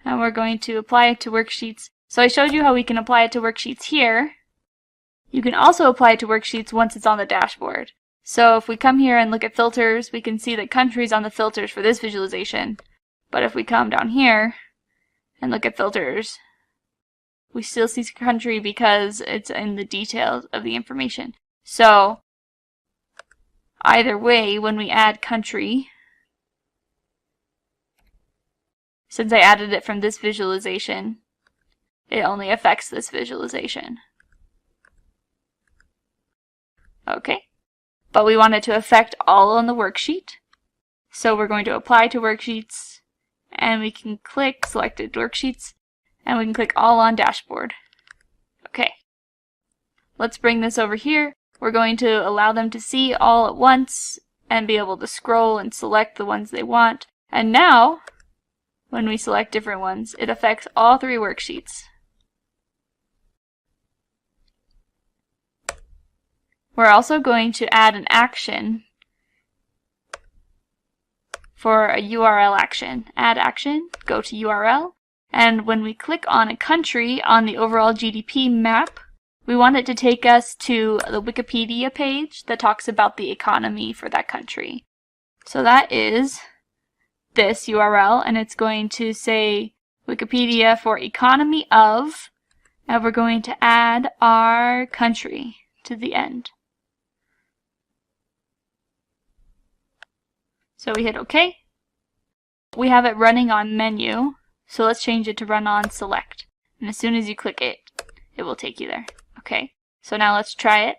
And we're going to apply it to worksheets. So I showed you how we can apply it to worksheets here. You can also apply it to worksheets once it's on the dashboard. So if we come here and look at filters, we can see that country is on the filters for this visualization. But if we come down here and look at filters, we still see country because it's in the details of the information. So either way, when we add country, since I added it from this visualization, it only affects this visualization. Okay, but we want it to affect all on the worksheet. So we're going to apply to worksheets, and we can click selected worksheets, and we can click all on dashboard. Okay, let's bring this over here. We're going to allow them to see all at once and be able to scroll and select the ones they want. And now, when we select different ones, it affects all 3 worksheets. We're also going to add an action for a URL action. Add action, go to URL, and when we click on a country on the overall GDP map, we want it to take us to the Wikipedia page that talks about the economy for that country. So that is this URL, and it's going to say Wikipedia for economy of, and we're going to add our country to the end. So we hit OK. We have it running on menu, so let's change it to run on select. And as soon as you click it, it will take you there. Okay, so now let's try it.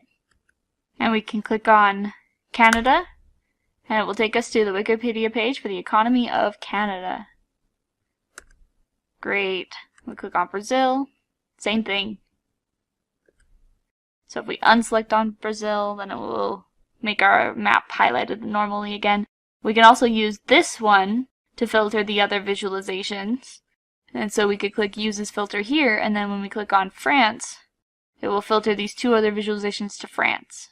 And we can click on Canada, and it will take us to the Wikipedia page for the economy of Canada. Great. We click on Brazil, same thing. So if we unselect on Brazil, then it will make our map highlighted normally again. We can also use this one to filter the other visualizations. And so we could click Use this filter here, and then when we click on France, it will filter these 2 other visualizations to France.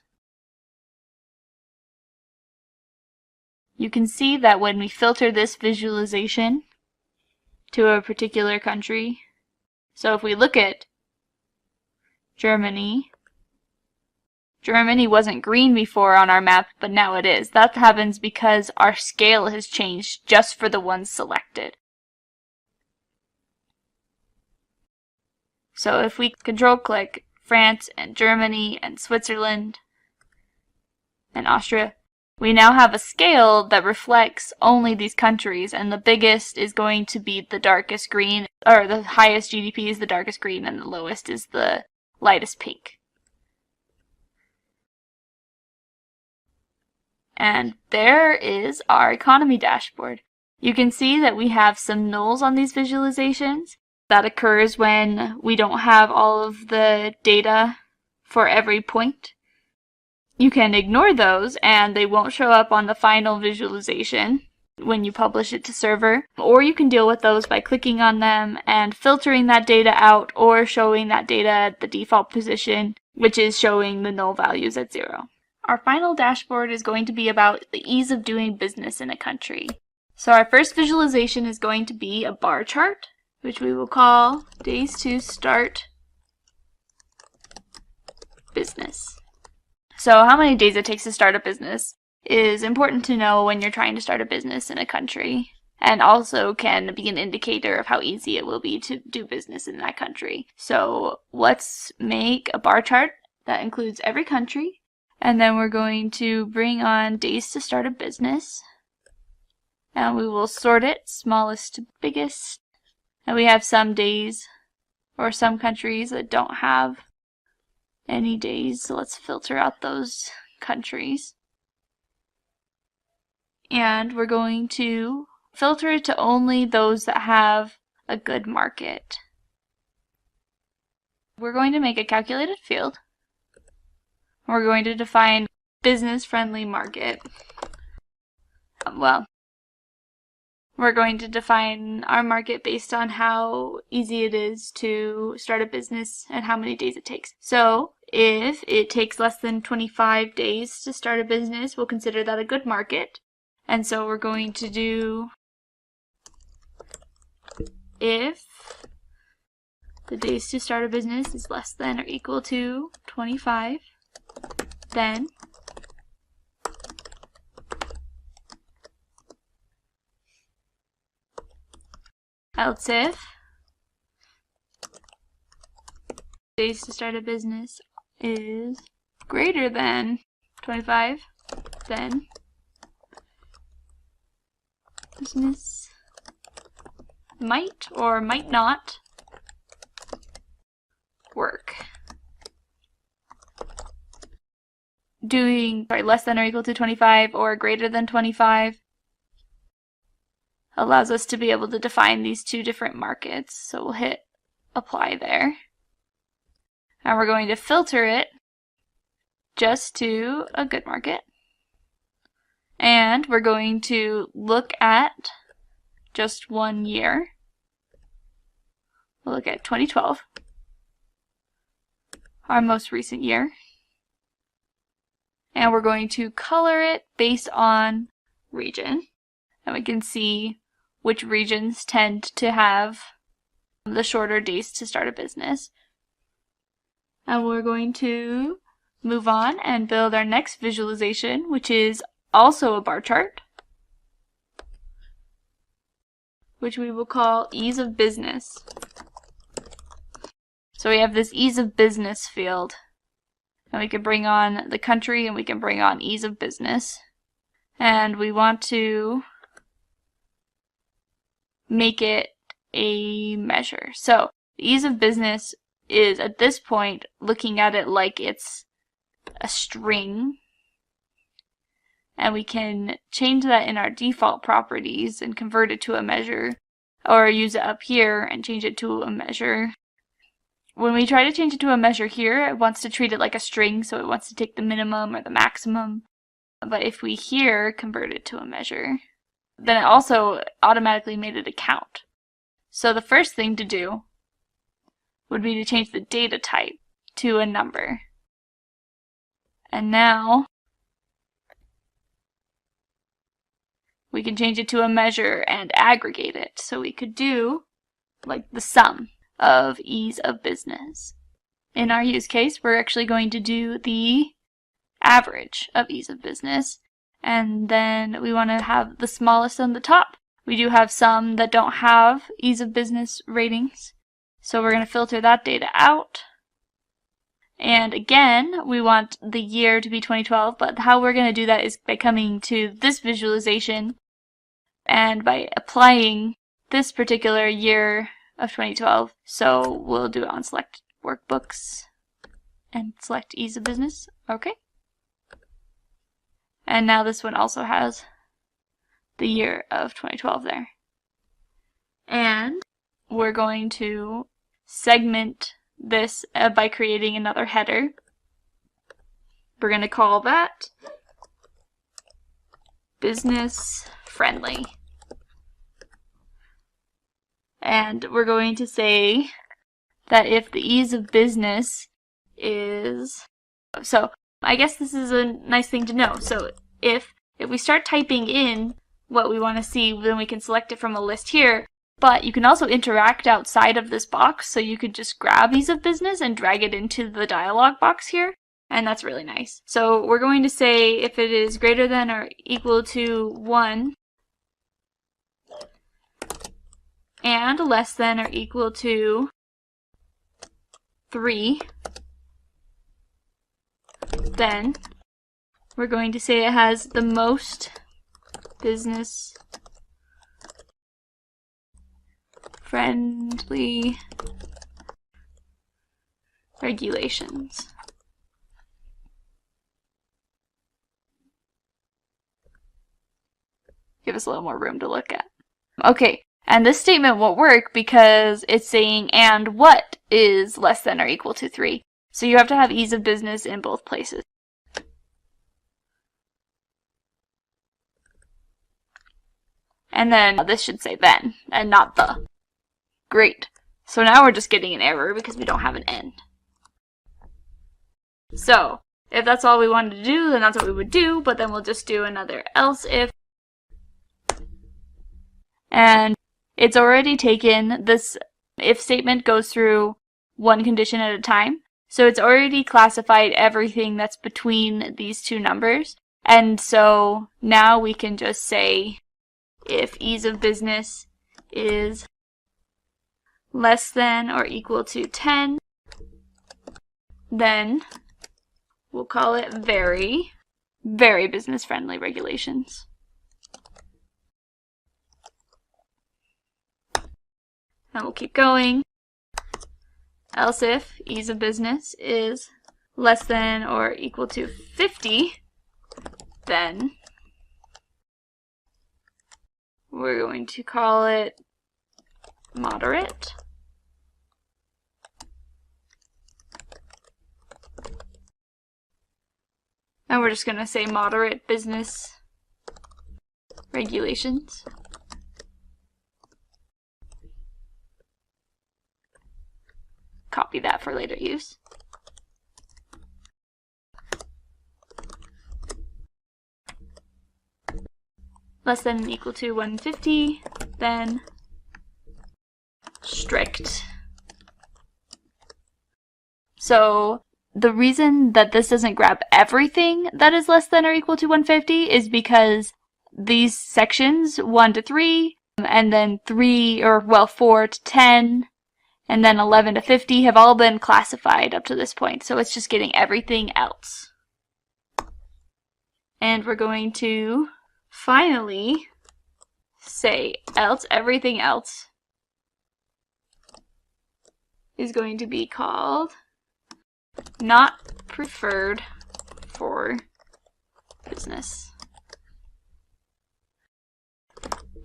You can see that when we filter this visualization to a particular country, so if we look at Germany, Germany wasn't green before on our map, but now it is. That happens because our scale has changed just for the ones selected. So if we control-click France and Germany and Switzerland and Austria, we now have a scale that reflects only these countries, and the biggest is going to be the darkest green, or the highest GDP is the darkest green, and the lowest is the lightest pink. And there is our economy dashboard. You can see that we have some nulls on these visualizations. That occurs when we don't have all of the data for every point. You can ignore those and they won't show up on the final visualization when you publish it to server. Or you can deal with those by clicking on them and filtering that data out, or showing that data at the default position, which is showing the null values at 0. Our final dashboard is going to be about the ease of doing business in a country. So our first visualization is going to be a bar chart, which we will call Days to Start Business. So how many days it takes to start a business is important to know when you're trying to start a business in a country, and also can be an indicator of how easy it will be to do business in that country. So let's make a bar chart that includes every country. And then we're going to bring on days to start a business. And we will sort it smallest to biggest. And we have some days or some countries that don't have any days. So let's filter out those countries. And we're going to filter it to only those that have a good market. We're going to make a calculated field. We're going to define business-friendly market. Well, we're going to define our market based on how easy it is to start a business and how many days it takes. So, if it takes less than 25 days to start a business, we'll consider that a good market. And so we're going to do if the days to start a business is less than or equal to 25, then else if days to start a business is greater than 25, then business might or might not work. Doing less than or equal to 25 or greater than 25 allows us to be able to define these two different markets. So we'll hit apply there. And we're going to filter it just to a good market. And we're going to look at just 1 year. We'll look at 2012, our most recent year. And we're going to color it based on region. And we can see which regions tend to have the shorter days to start a business. And we're going to move on and build our next visualization, which is also a bar chart, which we will call ease of business. So we have this ease of business field. And we can bring on the country and we can bring on ease of business. And we want to make it a measure. So the ease of business is at this point looking at it like it's a string. And we can change that in our default properties and convert it to a measure, or use it up here and change it to a measure. When we try to change it to a measure here, it wants to treat it like a string, so it wants to take the minimum or the maximum. But if we here convert it to a measure, then it also automatically made it a count. So the first thing to do would be to change the data type to a number. And now we can change it to a measure and aggregate it. So we could do like the sum of ease of business. In our use case, we're actually going to do the average of ease of business, and then we want to have the smallest on the top. We do have some that don't have ease of business ratings, so we're going to filter that data out. And again, we want the year to be 2012, but how we're going to do that is by coming to this visualization and by applying this particular year of 2012. So we'll do it on select workbooks and select ease of business. Okay. And now this one also has the year of 2012 there. And we're going to segment this by creating another header. We're going to call that business friendly. And we're going to say that if the ease of business is, so I guess this is a nice thing to know. So if we start typing in what we want to see, then we can select it from a list here. But you can also interact outside of this box. So you could just grab ease of business and drag it into the dialog box here. And that's really nice. So we're going to say if it is greater than or equal to 1 and less than or equal to 3, then we're going to say it has the most business friendly regulations. Give us a little more room to look at. Okay. And this statement won't work because it's saying and what is less than or equal to 3. So you have to have ease of business in both places. And then this should say then and not the. Great. So now we're just getting an error because we don't have an end. So if that's all we wanted to do, then that's what we would do, but then we'll just do another else if. And it's already taken, this if statement goes through one condition at a time. So it's already classified everything that's between these two numbers. And so now we can just say if ease of business is less than or equal to 10, then we'll call it very, very business friendly regulations. And we'll keep going. else if ease of business is less than or equal to 50, then we're going to call it moderate. And we're just going to say moderate business regulations. Copy that for later use. Less than or equal to 150, then strict. So the reason that this doesn't grab everything that is less than or equal to 150 is because these sections 1 to 3, and then 4 to 10, and then 11 to 50 have all been classified up to this point. So it's just getting everything else. And we're going to finally say else everything else is going to be called not preferred for business.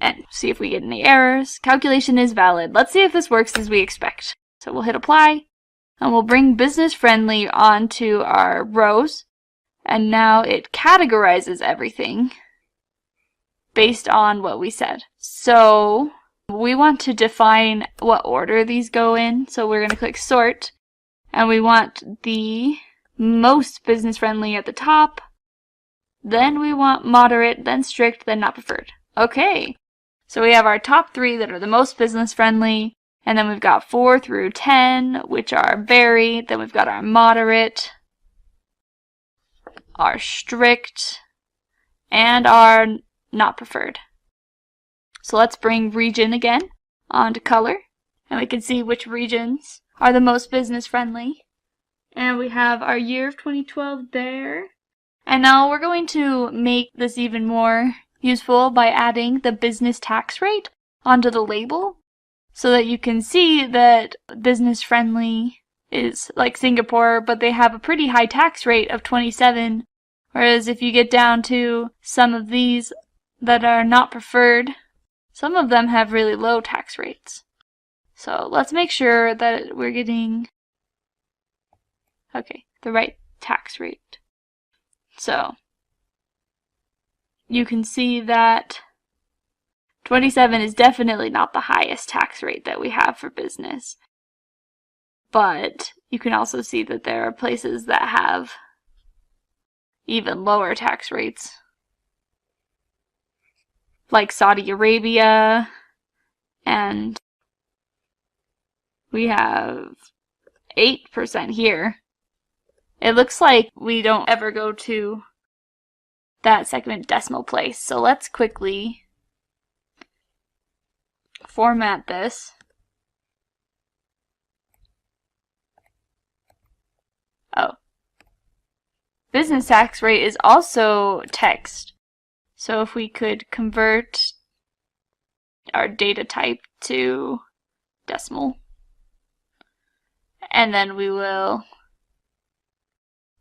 And see if we get any errors. Calculation is valid. Let's see if this works as we expect. So we'll hit apply, and we'll bring business friendly onto our rows. And now it categorizes everything based on what we said. So we want to define what order these go in. So we're going to click sort, and we want the most business friendly at the top. Then we want moderate, then strict, then not preferred. Okay. So we have our top 3 that are the most business friendly, and then we've got 4 through 10, which are very, then we've got our moderate, our strict, and our not preferred. So let's bring region again onto color, and we can see which regions are the most business friendly. And we have our year of 2012 there. And now we're going to make this even more useful by adding the business tax rate onto the label so that you can see that business friendly is like Singapore, but they have a pretty high tax rate of 27, whereas if you get down to some of these that are not preferred, some of them have really low tax rates. So let's make sure that we're getting the right tax rate. So you can see that 27 is definitely not the highest tax rate that we have for business. But you can also see that there are places that have even lower tax rates, like Saudi Arabia, and we have 8% here. It looks like we don't ever go to that second decimal place. So let's quickly format this. Oh. Business tax rate is also text. So if we could convert our data type to decimal, and then we will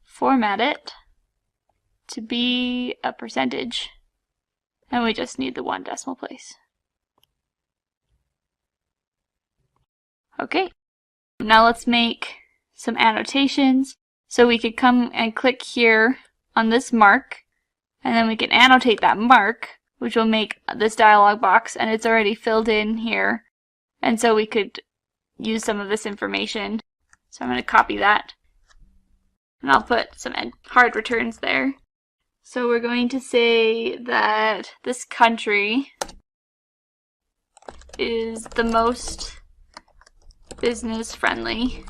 format it to be a percentage, and we just need the 1 decimal place. Okay, now let's make some annotations. So we could come and click here on this mark, and then we can annotate that mark, which will make this dialog box, and it's already filled in here. And so we could use some of this information. So I'm going to copy that, and I'll put some hard returns there. So we're going to say that this country is the most business friendly,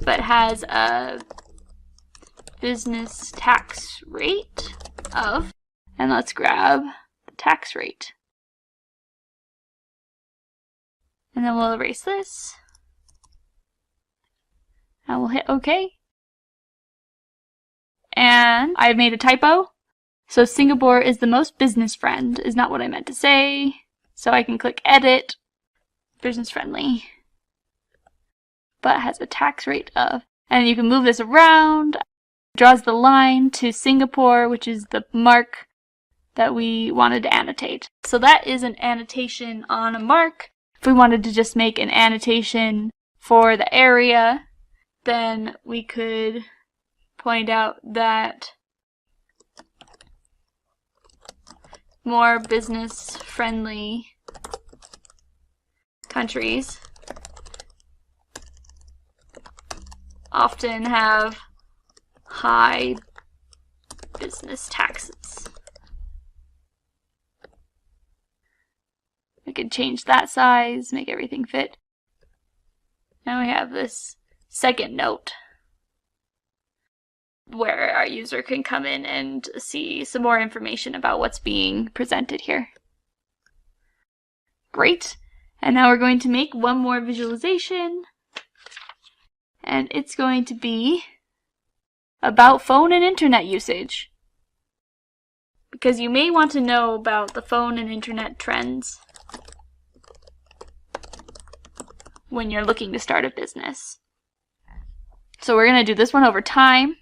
but has a business tax rate of, and let's grab the tax rate. And then we'll erase this. And we'll hit OK. And I made a typo. So Singapore is the most business friend is not what I meant to say. So I can click Edit, Business Friendly. but has a tax rate of. And you can move this around. Draws the line to Singapore, which is the mark that we wanted to annotate. So that is an annotation on a mark. If we wanted to just make an annotation for the area, then we could point out that more business-friendly countries often have high business taxes. We could change that size, make everything fit. Now we have this second note where our user can come in and see some more information about what's being presented here. Great. And now we're going to make one more visualization. And it's going to be about phone and internet usage. Because you may want to know about the phone and internet trends when you're looking to start a business. So we're going to do this one over time.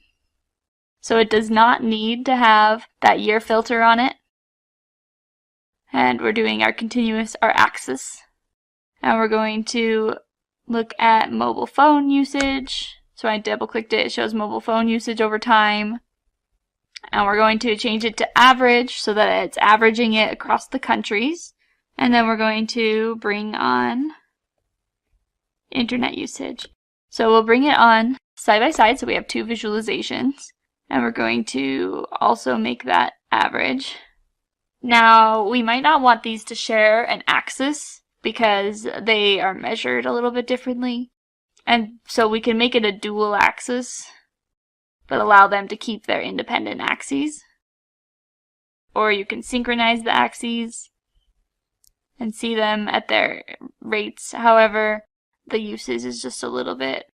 So it does not need to have that year filter on it. And we're doing our continuous, our axis. And we're going to look at mobile phone usage. So I double clicked it, it shows mobile phone usage over time. And we're going to change it to average so that it's averaging it across the countries. And then we're going to bring on internet usage. So we'll bring it on side by side so we have two visualizations. And we're going to also make that average. Now, we might not want these to share an axis because they are measured a little bit differently. And so we can make it a dual axis, but allow them to keep their independent axes. Or you can synchronize the axes and see them at their rates. However, the usage is just a little bit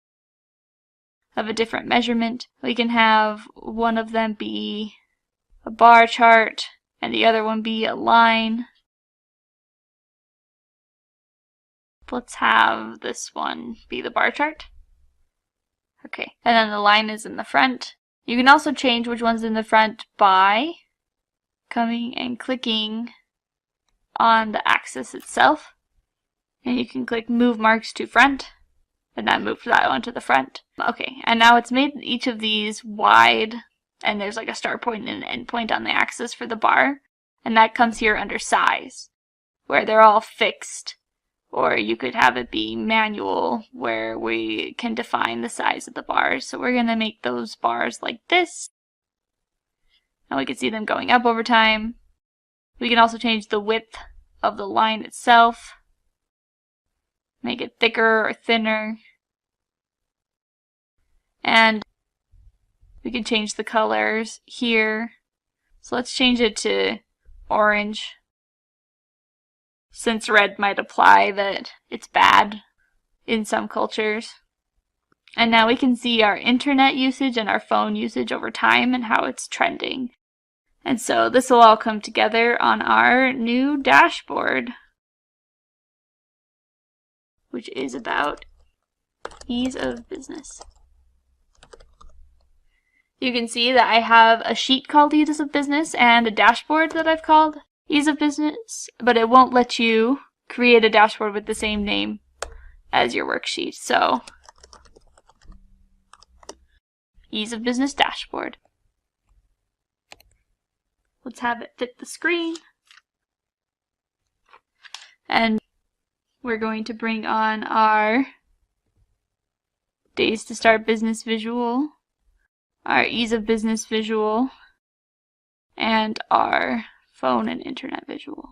of a different measurement. We can have one of them be a bar chart and the other one be a line. Let's have this one be the bar chart. Okay, and then the line is in the front. You can also change which one's in the front by coming and clicking on the axis itself. And you can click Move Marks to Front, and that moves that one to the front. Okay, and now it's made each of these wide, and there's like a start point and an end point on the axis for the bar, and that comes here under Size, where they're all fixed. Or you could have it be manual, where we can define the size of the bars. So we're going to make those bars like this. And we can see them going up over time. We can also change the width of the line itself. Make it thicker or thinner. And we can change the colors here. So let's change it to orange, since red might imply that it's bad in some cultures. And now we can see our internet usage and our phone usage over time and how it's trending. And so this will all come together on our new dashboard, which is about ease of business. You can see that I have a sheet called Ease of Business and a dashboard that I've called Ease of Business, but it won't let you create a dashboard with the same name as your worksheet. So, Ease of Business dashboard. Let's have it fit the screen. And we're going to bring on our Days to Start Business visual, our Ease of Business visual, and our phone and internet visual.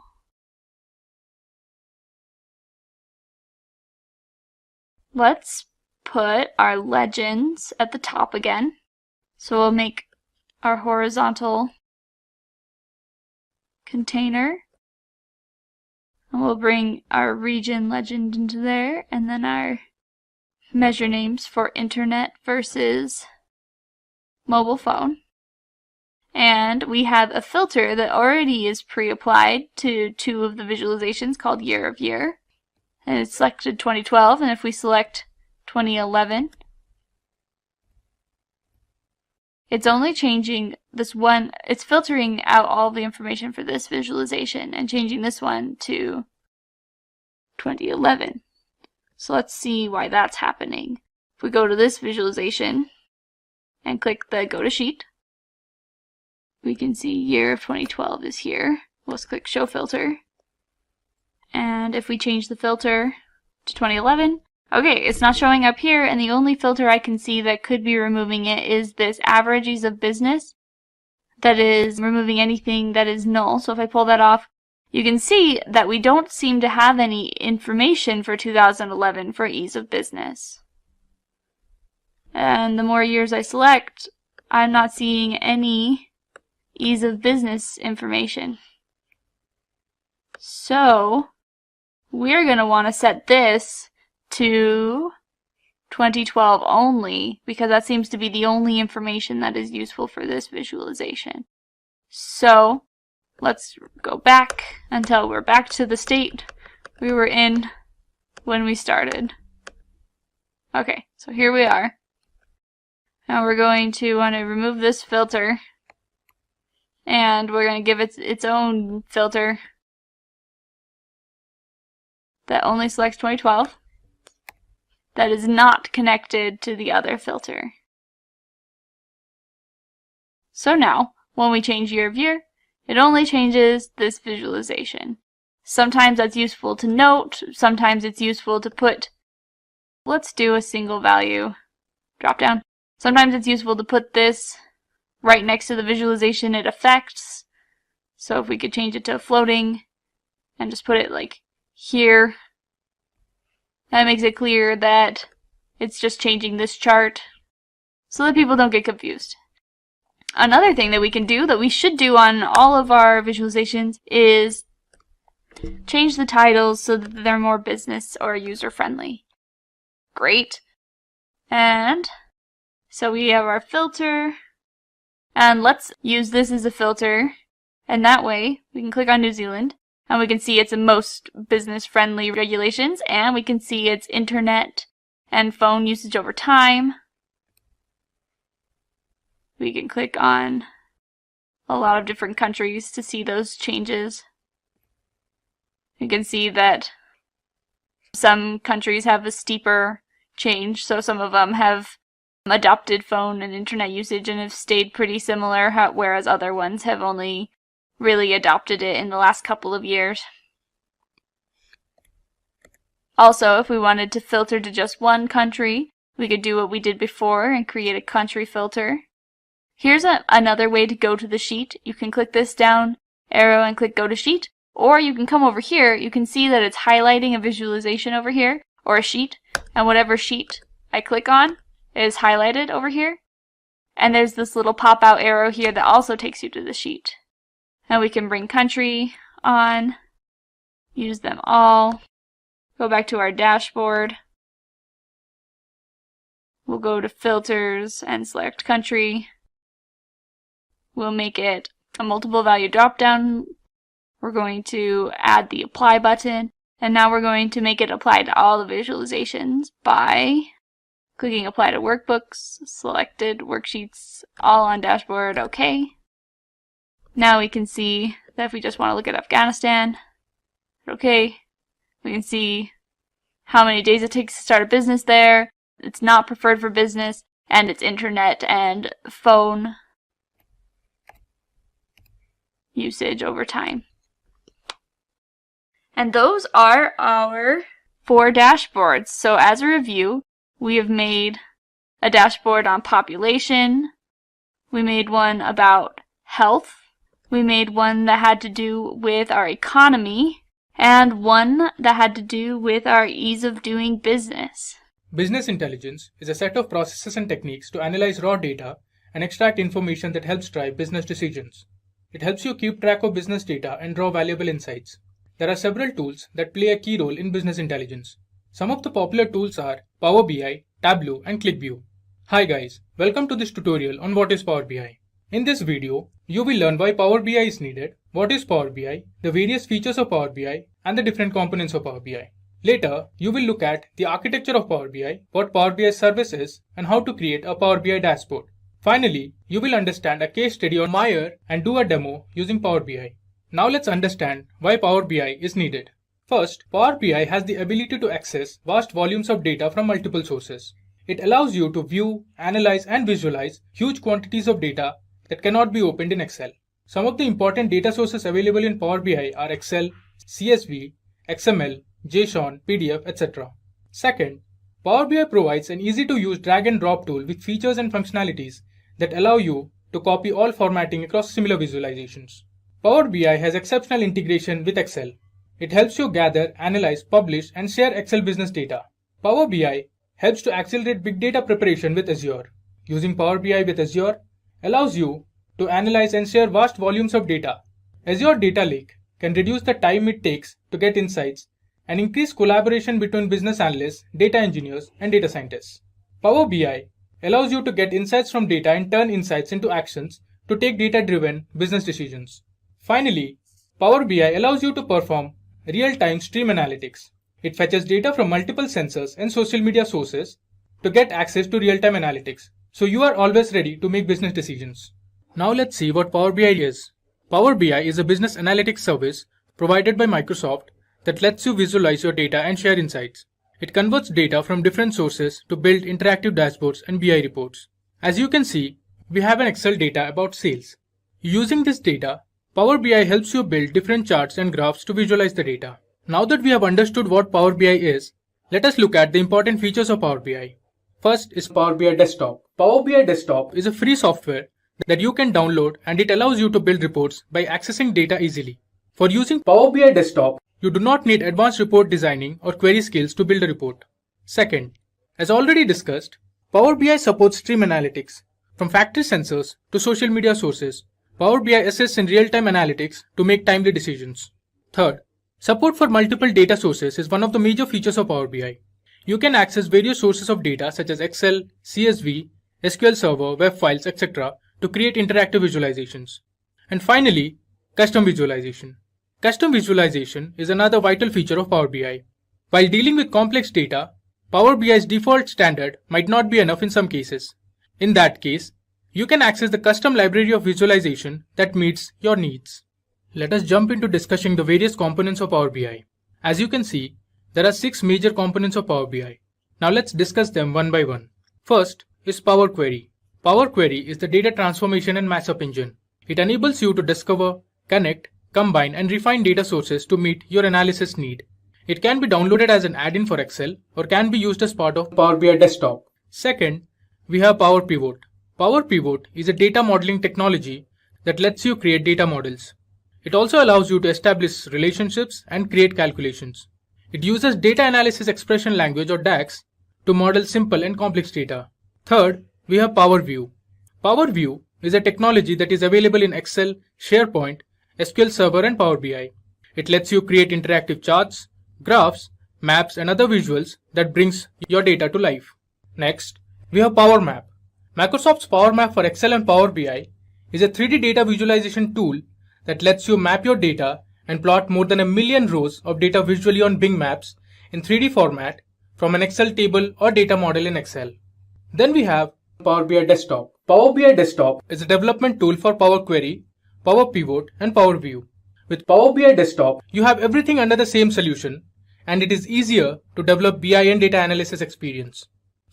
Let's put our legends at the top again. So we'll make our horizontal container. And we'll bring our region legend into there, and then our measure names for internet versus mobile phone. And we have a filter that already is pre-applied to two of the visualizations called Year of Year. And it's selected 2012, and if we select 2011. It's only changing this one, it's filtering out all the information for this visualization and changing this one to 2011. So let's see why that's happening. If we go to this visualization and click the Go to Sheet, we can see year of 2012 is here. Let's click Show Filter. And if we change the filter to 2011, okay, it's not showing up here, and the only filter I can see that could be removing it is this average ease of business. That is removing anything that is null. So if I pull that off, you can see that we don't seem to have any information for 2011 for ease of business. And the more years I select, I'm not seeing any ease of business information. So we're going to want to set this to 2012 only, because that seems to be the only information that is useful for this visualization. So let's go back until we're back to the state we were in when we started. Okay, so here we are. Now we're going to want to remove this filter, and we're going to give it its own filter that only selects 2012. That is not connected to the other filter. So now, when we change year of year, it only changes this visualization. Sometimes that's useful to note, sometimes it's useful to put, let's do a single value drop down. Sometimes it's useful to put this right next to the visualization it affects. So if we could change it to floating and just put it like here, that makes it clear that it's just changing this chart so that people don't get confused. Another thing that we can do, that we should do on all of our visualizations, is change the titles so that they're more business or user friendly. Great. And so we have our filter, and let's use this as a filter, and that way we can click on New Zealand, and we can see its most business-friendly regulations, and we can see its internet and phone usage over time. We can click on a lot of different countries to see those changes. You can see that some countries have a steeper change, so some of them have adopted phone and internet usage and have stayed pretty similar, whereas other ones have only really adopted it in the last couple of years. Also, if we wanted to filter to just one country, we could do what we did before and create a country filter. Here's another way to go to the sheet. You can click this down arrow and click Go to Sheet, or you can come over here. You can see that it's highlighting a visualization over here, or a sheet, and whatever sheet I click on is highlighted over here. And there's this little pop-out arrow here that also takes you to the sheet. And we can bring country on, use them all, go back to our dashboard. We'll go to filters and select country. We'll make it a multiple value drop-down. We're going to add the apply button, and now we're going to make it apply to all the visualizations by clicking apply to workbooks, selected worksheets, all on dashboard, OK. Now we can see that if we just want to look at Afghanistan, OK, we can see how many days it takes to start a business there. It's not preferred for business, and it's internet and phone usage over time. And those are our 4 dashboards. So as a review, we have made a dashboard on population. We made one about health. We made one that had to do with our economy, and one that had to do with our ease of doing business. Business intelligence is a set of processes and techniques to analyze raw data and extract information that helps drive business decisions. It helps you keep track of business data and draw valuable insights. There are several tools that play a key role in business intelligence. Some of the popular tools are PowerBI, Tableau, and ClickView. Hi guys, welcome to this tutorial on what is Power BI. In this video, you will learn why Power BI is needed, what is Power BI, the various features of Power BI, and the different components of Power BI. Later, you will look at the architecture of Power BI, what Power BI service is, and how to create a Power BI dashboard. Finally, you will understand a case study on Meyer and do a demo using Power BI. Now let's understand why Power BI is needed. First, Power BI has the ability to access vast volumes of data from multiple sources. It allows you to view, analyze, and visualize huge quantities of data that cannot be opened in Excel. Some of the important data sources available in Power BI are Excel, CSV, XML, JSON, PDF, etc. Second, Power BI provides an easy-to-use drag and drop tool with features and functionalities that allow you to copy all formatting across similar visualizations. Power BI has exceptional integration with Excel. It helps you gather, analyze, publish, and share Excel business data. Power BI helps to accelerate big data preparation with Azure. Using Power BI with Azure allows you to analyze and share vast volumes of data. Azure Data Lake can reduce the time it takes to get insights and increase collaboration between business analysts, data engineers, and data scientists. Power BI allows you to get insights from data and turn insights into actions to take data-driven business decisions. Finally, Power BI allows you to perform real-time stream analytics. It fetches data from multiple sensors and social media sources to get access to real-time analytics, so you are always ready to make business decisions. Now let's see what Power BI is. Power BI is a business analytics service provided by Microsoft that lets you visualize your data and share insights. It converts data from different sources to build interactive dashboards and BI reports. As you can see, we have an Excel data about sales. Using this data, Power BI helps you build different charts and graphs to visualize the data. Now that we have understood what Power BI is, let us look at the important features of Power BI. First is Power BI Desktop. Power BI Desktop is a free software that you can download, and it allows you to build reports by accessing data easily. For using Power BI Desktop, you do not need advanced report designing or query skills to build a report. Second, as already discussed, Power BI supports stream analytics. From factory sensors to social media sources, Power BI assists in real-time analytics to make timely decisions. Third, support for multiple data sources is one of the major features of Power BI. You can access various sources of data such as Excel, CSV, SQL Server, web files, etc. to create interactive visualizations. And finally, custom visualization. Custom visualization is another vital feature of Power BI. While dealing with complex data, Power BI's default standard might not be enough in some cases. In that case, you can access the custom library of visualization that meets your needs. Let us jump into discussing the various components of Power BI. As you can see, there are 6 major components of Power BI. Now let's discuss them one by one. First is Power Query. Power Query is the data transformation and mashup engine. It enables you to discover, connect, combine, and refine data sources to meet your analysis need. It can be downloaded as an add-in for Excel or can be used as part of Power BI Desktop. Second, we have Power Pivot. Power Pivot is a data modeling technology that lets you create data models. It also allows you to establish relationships and create calculations. It uses data analysis expression language or DAX to model simple and complex data. Third, we have Power View. Power View is a technology that is available in Excel, SharePoint, SQL Server, and Power BI. It lets you create interactive charts, graphs, maps, and other visuals that brings your data to life. Next, we have Power Map. Microsoft's Power Map for Excel and Power BI is a 3D data visualization tool that lets you map your data and plot more than 1 million rows of data visually on Bing Maps in 3D format from an Excel table or data model in Excel. Then we have Power BI Desktop. Power BI Desktop is a development tool for Power Query, Power Pivot, and Power View. With Power BI Desktop, you have everything under the same solution, and it is easier to develop BI and data analysis experience.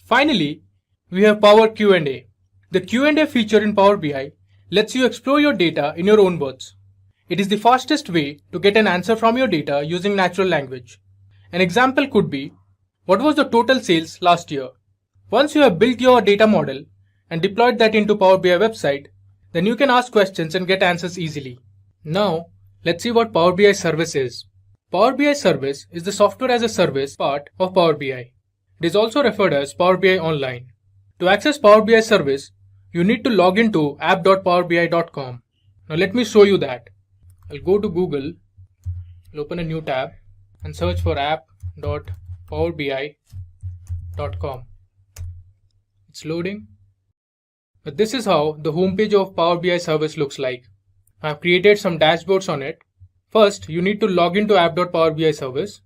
Finally, we have Power Q&A. The Q&A feature in Power BI lets you explore your data in your own words. It is the fastest way to get an answer from your data using natural language. An example could be, what was the total sales last year? Once you have built your data model and deployed that into Power BI website, then you can ask questions and get answers easily. Now, let's see what Power BI Service is. Power BI Service is the software as a service part of Power BI. It is also referred as Power BI Online. To access Power BI Service, you need to log into app.powerbi.com. Now let me show you that. I'll go to Google, I'll open a new tab and search for app.powerbi.com. It's loading. But this is how the homepage of Power BI Service looks like. I've created some dashboards on it. First, you need to log into app.powerbi service.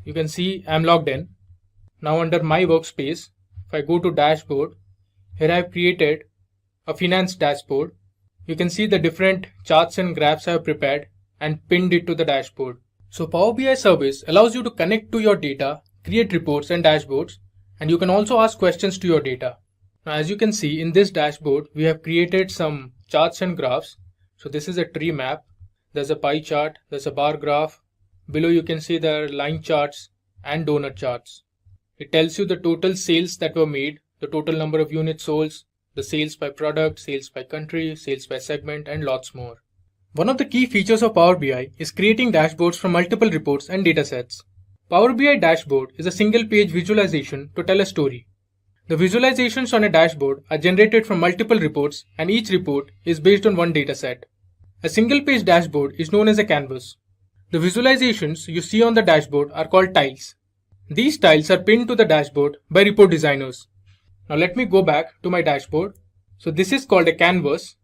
you can see I'm logged in. Now under my workspace, if I go to dashboard, here I've created a finance dashboard. You can see the different charts and graphs I have prepared and pinned it to the dashboard. So Power BI service allows you to connect to your data, create reports and dashboards, and you can also ask questions to your data. Now as you can see in this dashboard, we have created some charts and graphs. So this is a tree map. There's a pie chart, there's a bar graph. Below you can see there are line charts and donut charts. It tells you the total sales that were made, the total number of units sold, the sales by product, sales by country, sales by segment, and lots more. One of the key features of Power BI is creating dashboards from multiple reports and datasets. Power BI dashboard is a single page visualization to tell a story. The visualizations on a dashboard are generated from multiple reports, and each report is based on one dataset. A single page dashboard is known as a canvas. The visualizations you see on the dashboard are called tiles. These tiles are pinned to the dashboard by report designers. Now let me go back to my dashboard. So this is called a canvas,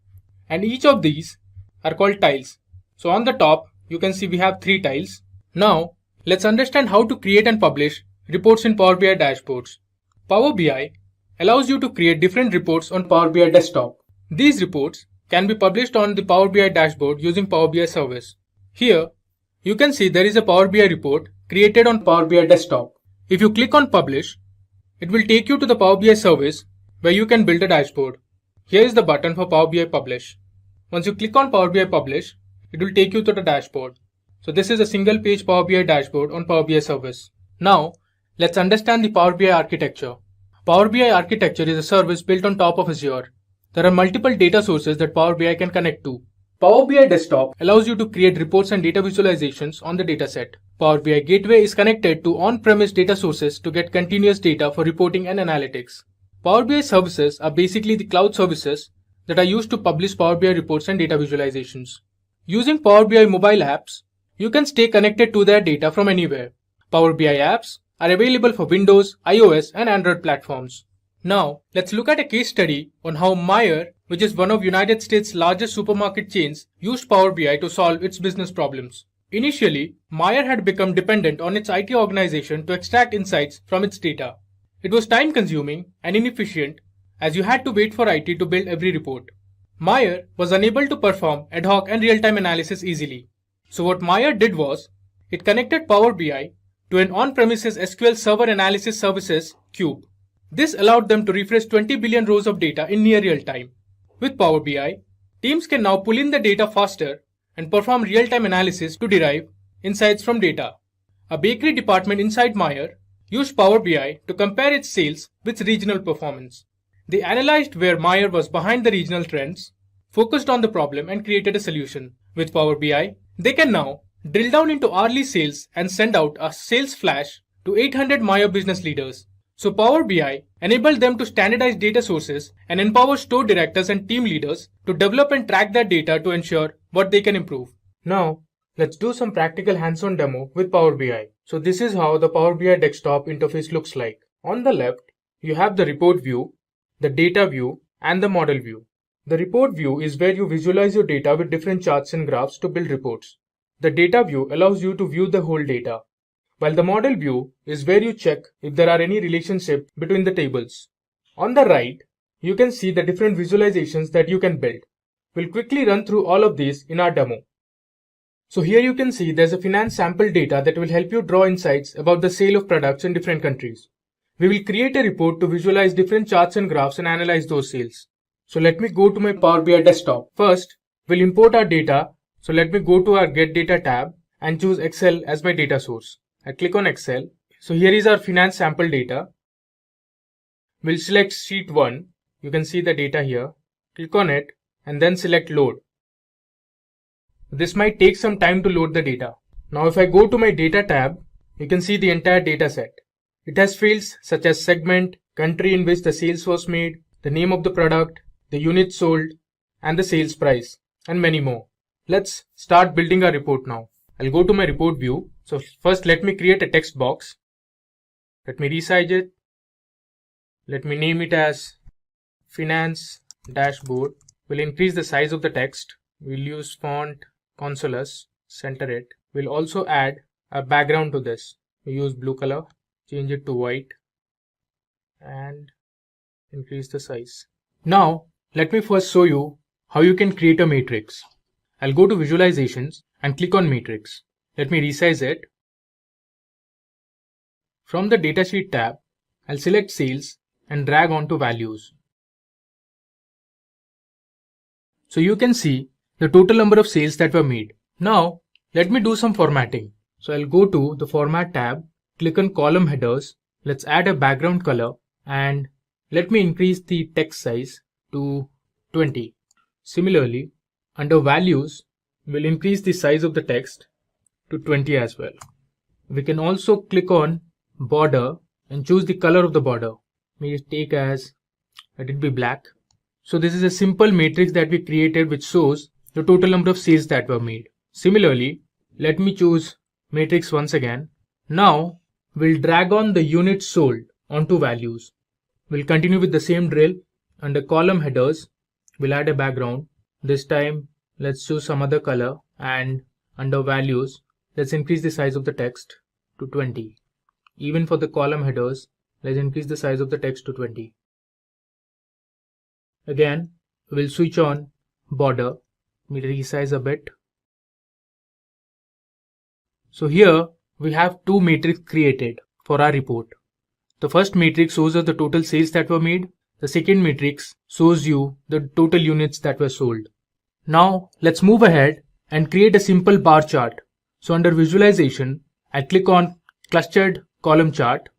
and each of these are called tiles. So on the top, you can see we have 3 tiles. Now let's understand how to create and publish reports in Power BI dashboards. Power BI allows you to create different reports on Power BI desktop. These reports can be published on the Power BI dashboard using Power BI service. Here, you can see there is a Power BI report created on Power BI desktop. If you click on Publish, it will take you to the Power BI service where you can build a dashboard. Here is the button for Power BI Publish. Once you click on Power BI Publish, it will take you to the dashboard. So this is a single page Power BI dashboard on Power BI service. Now, let's understand the Power BI architecture. Power BI architecture is a service built on top of Azure. There are multiple data sources that Power BI can connect to. Power BI Desktop allows you to create reports and data visualizations on the dataset. Power BI Gateway is connected to on-premise data sources to get continuous data for reporting and analytics. Power BI services are basically the cloud services that are used to publish Power BI reports and data visualizations. Using Power BI mobile apps, you can stay connected to their data from anywhere. Power BI apps are available for Windows, iOS, and Android platforms. Now, let's look at a case study on how Meijer, which is one of United States' largest supermarket chains, used Power BI to solve its business problems. Initially, Meijer had become dependent on its IT organization to extract insights from its data. It was time-consuming and inefficient as you had to wait for IT to build every report. Meijer was unable to perform ad hoc and real-time analysis easily. So what Meijer did was, it connected Power BI to an on-premises SQL Server Analysis Services cube. This allowed them to refresh 20 billion rows of data in near real time. With Power BI, teams can now pull in the data faster and perform real-time analysis to derive insights from data. A bakery department inside Meijer used Power BI to compare its sales with regional performance. They analyzed where Meijer was behind the regional trends, focused on the problem, and created a solution. With Power BI, they can now drill down into hourly sales and send out a sales flash to 800 Meijer business leaders. So Power BI enabled them to standardize data sources and empower store directors and team leaders to develop and track their data to ensure what they can improve. Now, let's do some practical hands-on demo with Power BI. So this is how the Power BI desktop interface looks like. On the left, you have the report view, the data view, and the model view. The report view is where you visualize your data with different charts and graphs to build reports. The data view allows you to view the whole data, while the model view is where you check if there are any relationship between the tables. On the right, you can see the different visualizations that you can build. We'll quickly run through all of these in our demo. So here you can see there's a finance sample data that will help you draw insights about the sale of products in different countries. We will create a report to visualize different charts and graphs and analyze those sales. So let me go to my Power BI desktop. First, we'll import our data. So let me go to our Get Data tab and choose Excel as my data source. I click on Excel. So here is our finance sample data. We'll select sheet 1. You can see the data here. Click on it and then select load. This might take some time to load the data. Now if I go to my data tab, you can see the entire data set. It has fields such as segment, country in which the sales was made, the name of the product, the units sold, and the sales price, and many more. Let's start building our report now. I'll go to my report view. So first let me create a text box. Let me resize it. Let me name it as Finance Dashboard. We'll increase the size of the text. We'll use font Consolas, center it. We'll also add a background to this. We use blue color, change it to white and increase the size. Now let me first show you how you can create a matrix. I'll go to visualizations and click on matrix. Let me resize it. From the datasheet tab, I'll select sales and drag onto values. So you can see the total number of sales that were made. Now let me do some formatting. So I'll go to the format tab, click on column headers. Let's add a background color and let me increase the text size to 20. Similarly, under values, we'll increase the size of the text to 20 as well. We can also click on border and choose the color of the border. May take as, let it be black. So this is a simple matrix that we created which shows the total number of sales that were made. Similarly, let me choose matrix once again. Now we'll drag on the units sold onto values. We'll continue with the same drill. Under column headers, we'll add a background. This time let's choose some other color, and under values, let's increase the size of the text to 20. Even for the column headers, let's increase the size of the text to 20. Again, we'll switch on border. We'll resize a bit. So here we have two matrices created for our report. The first matrix shows us the total sales that were made. The second matrix shows you the total units that were sold. Now let's move ahead and create a simple bar chart. So under visualization, I click on clustered column chart.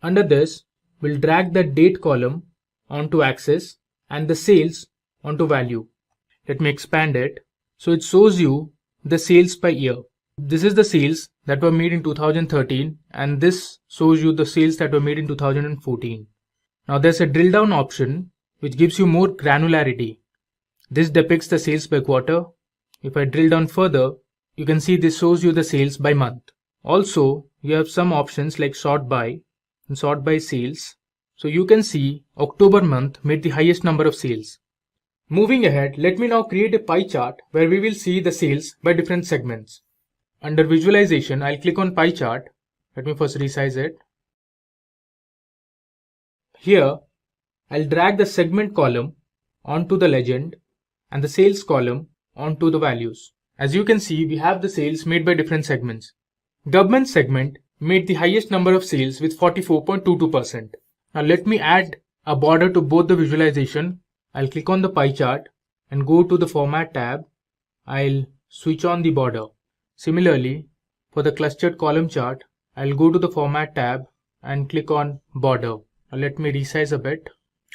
Under this, we'll drag the date column onto axis and the sales onto value. Let me expand it. So it shows you the sales by year. This is the sales that were made in 2013 and this shows you the sales that were made in 2014. Now there's a drill down option which gives you more granularity. This depicts the sales by quarter. If I drill down further, you can see this shows you the sales by month. Also, you have some options like sort by and sort by sales. So you can see October month made the highest number of sales. Moving ahead, let me now create a pie chart where we will see the sales by different segments. Under visualization, I'll click on pie chart. Let me first resize it. Here, I'll drag the segment column onto the legend and the sales column onto the values. As you can see, we have the sales made by different segments. Government segment made the highest number of sales with 44.22%. Now let me add a border to both the visualization. I'll click on the pie chart and go to the format tab. I'll switch on the border. Similarly, for the clustered column chart, I'll go to the format tab and click on border. Now let me resize a bit.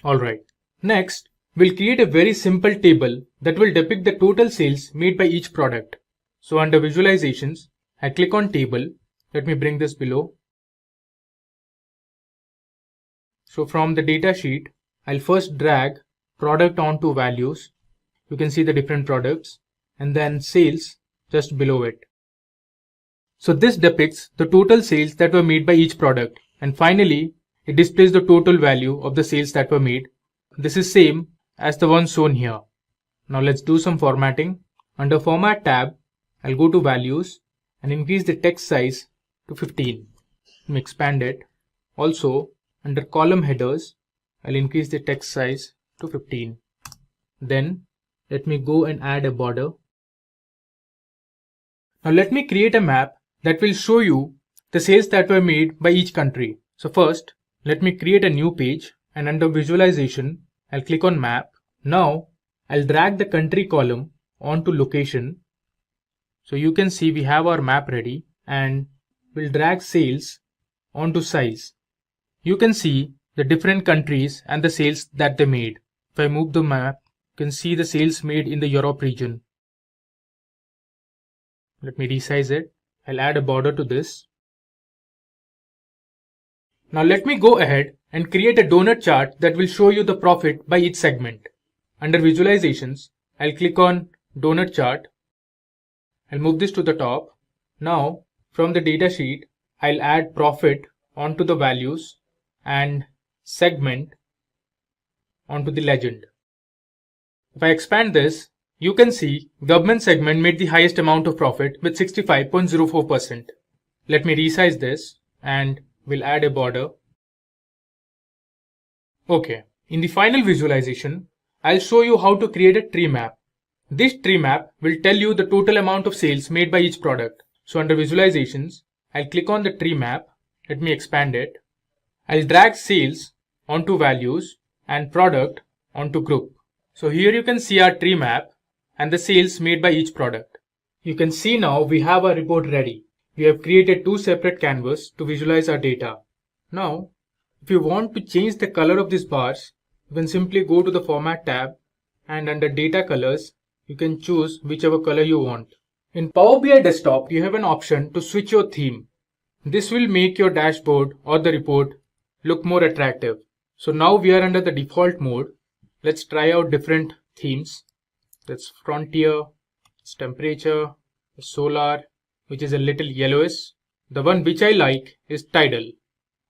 Alright. Next, we'll create a very simple table that will depict the total sales made by each product. So under visualizations, I click on table. Let me bring this below. So from the data sheet, I'll first drag product onto values. You can see the different products and then sales just below it. So this depicts the total sales that were made by each product. And finally, it displays the total value of the sales that were made. This is same as the one shown here. Now let's do some formatting. Under format tab, I'll go to values and increase the text size to 15. Let me expand it. Also, under column headers, I'll increase the text size to 15. Then let me go and add a border. Now let me create a map that will show you the sales that were made by each country. So first, let me create a new page and under visualization, I'll click on map. Now I'll drag the country column onto location. So you can see we have our map ready and we'll drag sales onto size. You can see the different countries and the sales that they made. If I move the map, you can see the sales made in the Europe region. Let me resize it. I'll add a border to this. Now let me go ahead and create a donut chart that will show you the profit by each segment. Under visualizations, I'll click on donut chart. I'll move this to the top. Now from the data sheet, I'll add profit onto the values and segment onto the legend. If I expand this, You can see government segment made the highest amount of profit with 65.04%. Let me resize this and we'll add a border. Okay, in the final visualization, I'll show you how to create a tree map. This tree map will tell you the total amount of sales made by each product. So under visualizations, I'll click on the tree map. Let me expand it. I'll drag sales onto values and product onto group. So here you can see our tree map and the sales made by each product. You can see now we have our report ready. We have created two separate canvases to visualize our data. Now, if you want to change the color of these bars, you can simply go to the Format tab and under Data Colors, you can choose whichever color you want. In Power BI Desktop, you have an option to switch your theme. This will make your dashboard or the report look more attractive. So now we are under the default mode. Let's try out different themes. That's Frontier, it's Temperature, Solar, which is a little yellowish. The one which I like is Tidal.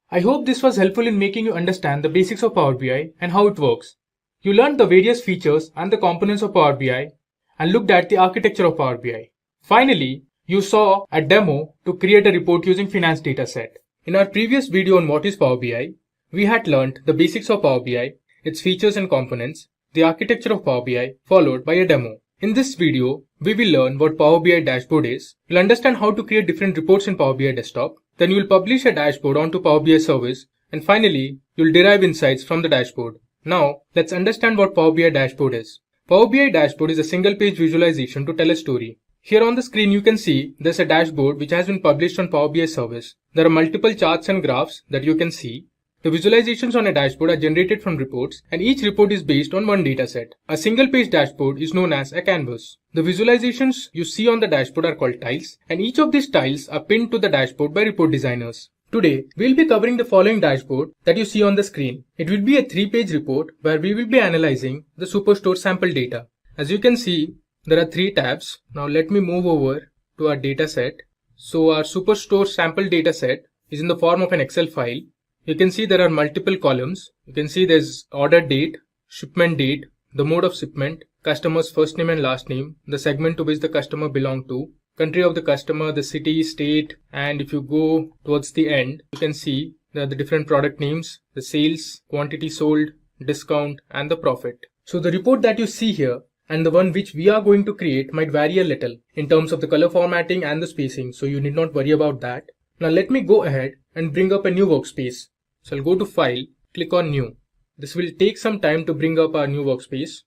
I hope this was helpful in making you understand the basics of Power BI and how it works. You learned the various features and the components of Power BI and looked at the architecture of Power BI. Finally, you saw a demo to create a report using finance dataset. In our previous video on what is Power BI, we had learned the basics of Power BI, its features and components, the architecture of Power BI, followed by a demo. In this video, we will learn what Power BI dashboard is, we'll understand how to create different reports in Power BI Desktop, then you'll publish a dashboard onto Power BI service, and finally, you'll derive insights from the dashboard. Now, let's understand what Power BI dashboard is. Power BI dashboard is a single page visualization to tell a story. Here on the screen you can see there's a dashboard which has been published on Power BI service. There are multiple charts and graphs that you can see. The visualizations on a dashboard are generated from reports and each report is based on one dataset. A single page dashboard is known as a canvas. The visualizations you see on the dashboard are called tiles and each of these tiles are pinned to the dashboard by report designers. Today, we'll be covering the following dashboard that you see on the screen. It will be a 3-page report where we will be analyzing the Superstore sample data. As you can see, there are 3 tabs. Now let me move over to our dataset. So our Superstore sample dataset is in the form of an Excel file. You can see there are multiple columns. You can see there's order date, shipment date, the mode of shipment, customer's first name and last name, the segment to which the customer belonged to, country of the customer, the city, state, and if you go towards the end, you can see there are the different product names, the sales, quantity sold, discount, and the profit. So the report that you see here and the one which we are going to create might vary a little in terms of the color formatting and the spacing, so you need not worry about that. Now let me go ahead and bring up a new workspace. So I'll go to File, click on New. This will take some time to bring up our new workspace.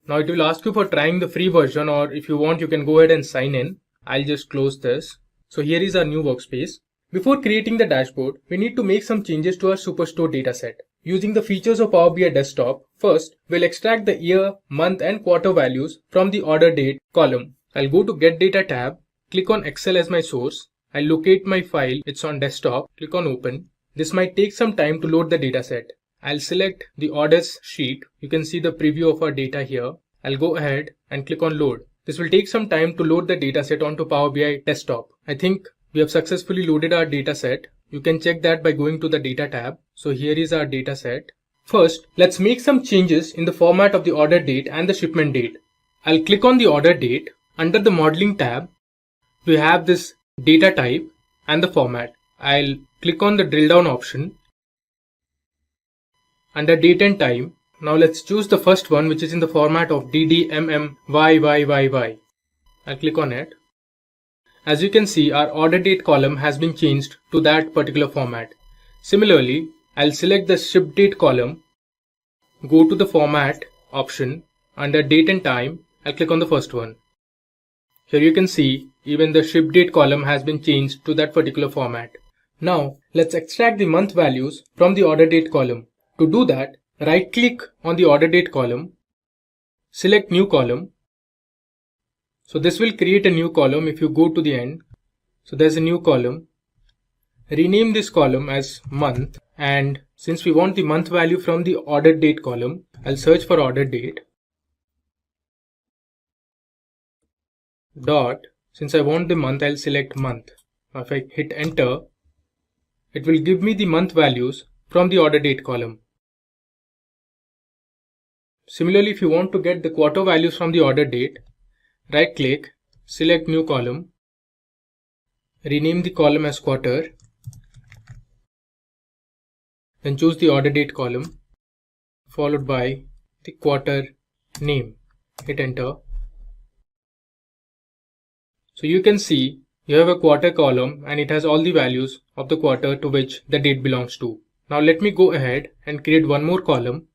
Now it will ask you for trying the free version, or if you want you can go ahead and sign in. I'll just close this. So here is our new workspace. Before creating the dashboard, we need to make some changes to our Superstore dataset. Using the features of Power BI Desktop, first we'll extract the year, month and quarter values from the order date column. I'll go to Get Data tab, click on Excel as my source. I'll locate my file, it's on desktop, click on Open. This might take some time to load the dataset. I'll select the orders sheet. You can see the preview of our data here. I'll go ahead and click on Load. This will take some time to load the dataset onto Power BI Desktop. I think we have successfully loaded our dataset. You can check that by going to the Data tab. So here is our dataset. First, let's make some changes in the format of the order date and the shipment date. I'll click on the order date. Under the Modeling tab, we have this data type and the format. I'll click on the drill down option. Under date and time, now let's choose the first one which is in the format of DDMMYYYY. I'll click on it. As you can see, our order date column has been changed to that particular format. Similarly, I'll select the ship date column, go to the format option. Under date and time, I'll click on the first one. Here you can see even the ship date column has been changed to that particular format. Now let's extract the month values from the order date column. To do that, right click on the order date column, select new column. So this will create a new column if you go to the end. So there's a new column. Rename this column as month, and since we want the month value from the order date column, I'll search for order date. Dot, since I want the month, I'll select month. Now if I hit enter, it will give me the month values from the order date column. Similarly, if you want to get the quarter values from the order date, right click, select new column, rename the column as quarter, then choose the order date column followed by the quarter name. Hit enter. So you can see you have a quarter column and it has all the values of the quarter to which the date belongs to. Now let me go ahead and create one more column.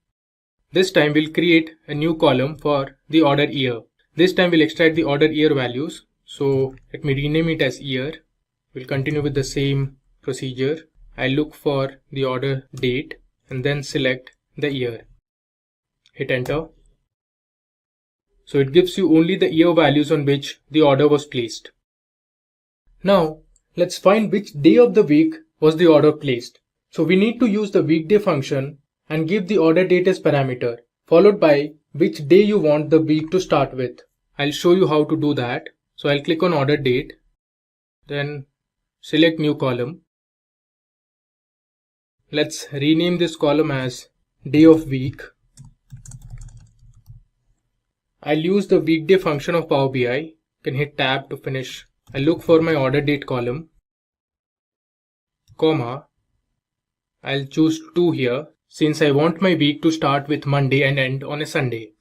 This time we'll create a new column for the order year. This time we'll extract the order year values. So let me rename it as year. We'll continue with the same procedure. I'll look for the order date and then select the year. Hit enter. So it gives you only the year values on which the order was placed. Now let's find which day of the week was the order placed. So we need to use the weekday function and give the order date as parameter, followed by which day you want the week to start with. I'll show you how to do that. So I'll click on order date, then select new column. Let's rename this column as day of week. I'll use the weekday function of Power BI. You can hit tab to finish. I'll look for my order date column, comma. I'll choose 2 here since I want my week to start with Monday and end on a Sunday.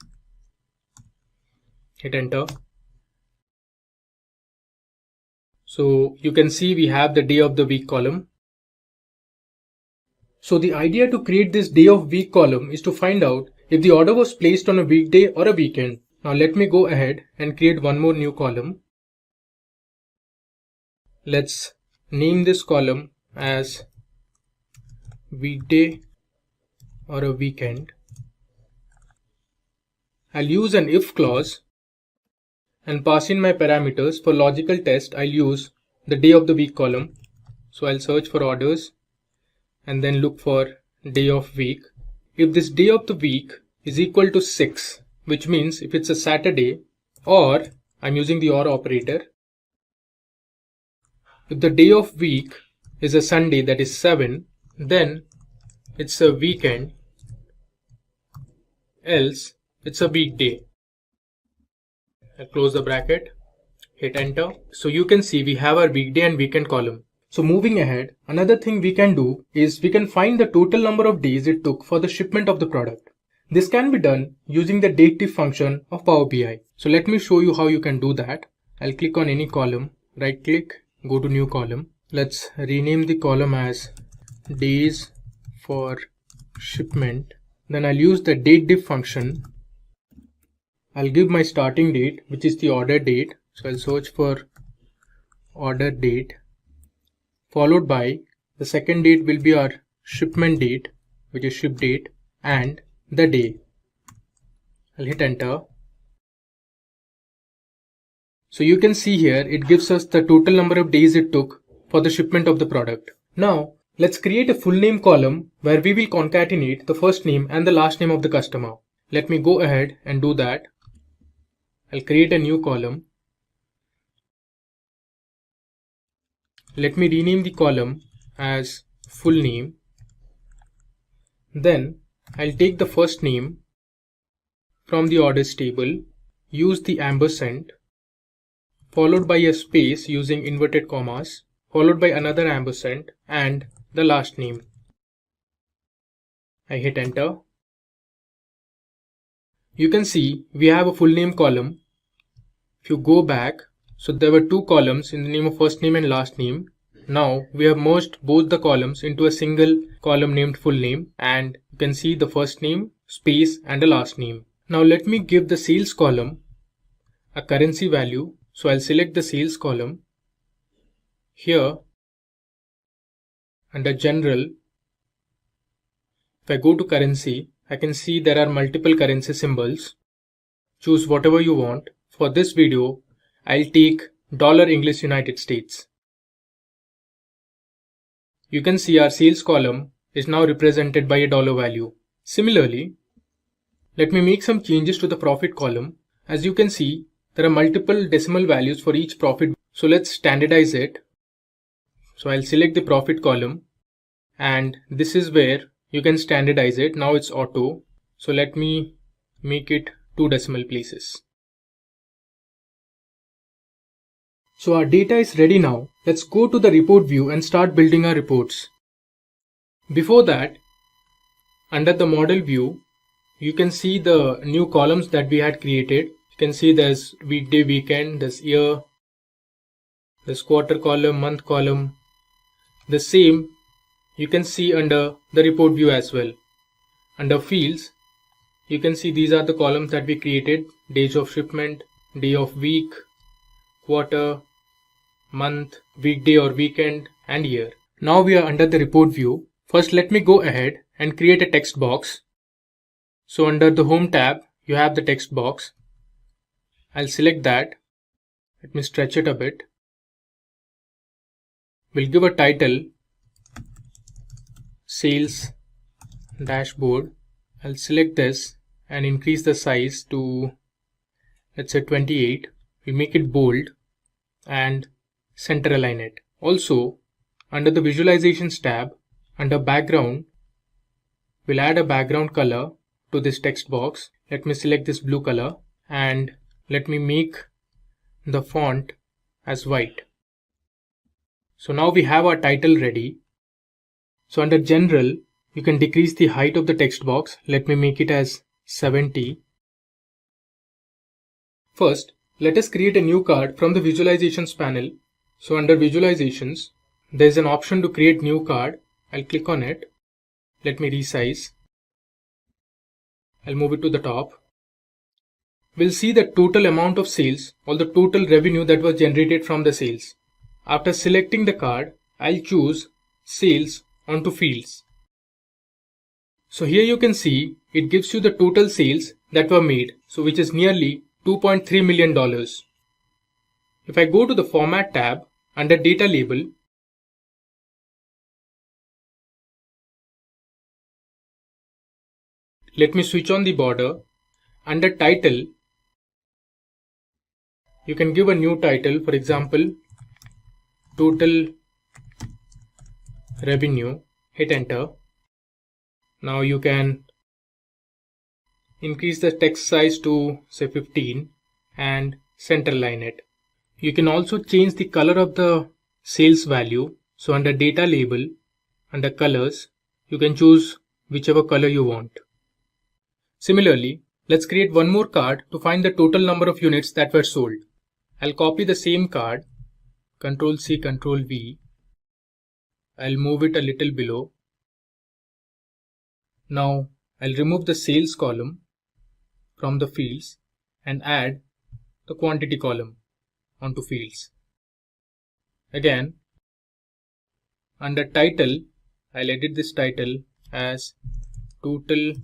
Hit enter. So you can see we have the day of the week column. So the idea to create this day of week column is to find out if the order was placed on a weekday or a weekend. Now let me go ahead and create one more new column. Let's name this column as weekday or a weekend. I'll use an if clause and pass in my parameters. For logical test, I'll use the day of the week column. So I'll search for orders and then look for day of week. If this day of the week is equal to 6, which means if it's a Saturday, or I'm using the or operator, if the day of week is a Sunday, that is 7, then it's a weekend, else it's a weekday. I'll close the bracket, hit enter. So you can see we have our weekday and weekend column. So moving ahead, another thing we can do is we can find the total number of days it took for the shipment of the product. This can be done using the dative function of Power BI. So let me show you how you can do that. I'll click on any column, right click, go to new column. Let's rename the column as days for shipment. Then I'll use the dative function. I'll give my starting date, which is the order date. So I'll search for order date, followed by the second date will be our shipment date, which is ship date, and the day. I'll hit enter. So you can see here it gives us the total number of days it took for the shipment of the product. Now let's create a full name column where we will concatenate the first name and the last name of the customer. Let me go ahead and do that. I'll create a new column. Let me rename the column as full name. Then I'll take the first name from the orders table, use the ampersand, followed by a space using inverted commas, followed by another ampersand and the last name. I hit enter. You can see we have a full name column. If you go back, so there were 2 columns in the name of first name and last name. Now we have merged both the columns into a single column named full name, and you can see the first name, space and a last name. Now let me give the sales column a currency value. So I'll select the sales column. Here under general, if I go to currency, I can see there are multiple currency symbols. Choose whatever you want. For this video, I'll take dollar English United States. You can see our sales column is now represented by a dollar value. Similarly, let me make some changes to the profit column. As you can see, there are multiple decimal values for each profit. So let's standardize it. So I'll select the profit column, and this is where you can standardize it. Now it's auto. So let me make it 2 decimal places. So our data is ready now. Let's go to the report view and start building our reports. Before that, under the model view, you can see the new columns that we had created. You can see there's weekday, weekend, there's year, there's quarter column, month column. The same you can see under the report view as well. Under fields, you can see these are the columns that we created: days of shipment, day of week, quarter, month, weekday or weekend, and year. Now we are under the report view. First, let me go ahead and create a text box. So under the home tab, you have the text box. I'll select that. Let me stretch it a bit. We'll give a title, Sales Dashboard. I'll select this and increase the size to, let's say, 28. We'll make it bold and center align it. Also, under the Visualizations tab, under Background, we'll add a background color to this text box. Let me select this blue color and let me make the font as white. So now we have our title ready. So under General, you can decrease the height of the text box. Let me make it as 70. First, let us create a new card from the Visualizations panel. So under Visualizations, there is an option to create new card. I'll click on it. Let me resize. I'll move it to the top. We'll see the total amount of sales or the total revenue that was generated from the sales. After selecting the card, I'll choose Sales onto Fields. So here you can see it gives you the total sales that were made, so which is nearly $2.3 million. If I go to the Format tab under Data Label, let me switch on the border. Under Title, you can give a new title, for example, Total Revenue. Hit Enter. Now you can increase the text size to say 15 and center align it. You can also change the color of the sales value. So under Data Label, under Colors, you can choose whichever color you want. Similarly, let's create one more card to find the total number of units that were sold. I'll copy the same card, Ctrl C, Ctrl V. I'll move it a little below. Now I'll remove the sales column from the fields and add the quantity column onto fields. Again, under title, I'll edit this title as Total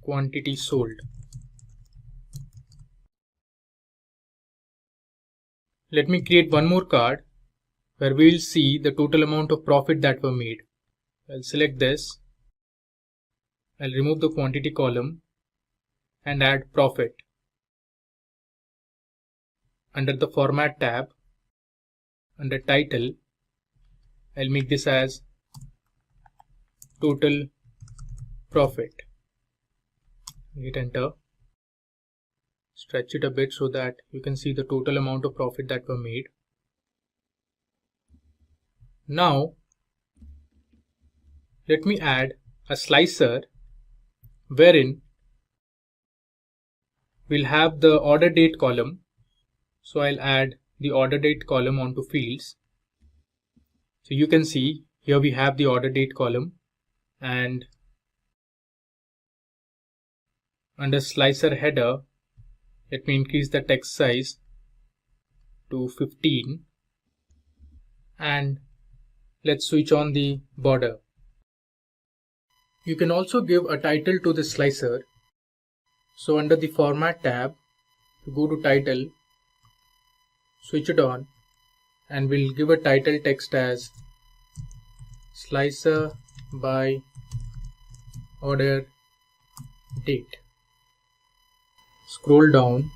Quantity Sold. Let me create one more card where we will see the total amount of profit that were made. I'll select this. I'll remove the quantity column and add profit. Under the Format tab, under Title, I'll make this as Total Profit. Hit Enter. Stretch it a bit so that you can see the total amount of profit that were made. Now, let me add a slicer wherein we'll have the order date column. So I'll add the order date column onto fields. So you can see here we have the order date column, and under slicer header, let me increase the text size to 15 and let's switch on the border. You can also give a title to the slicer. So under the Format tab, you go to Title, switch it on, and we'll give a title text as Slicer by Order Date. Scroll down,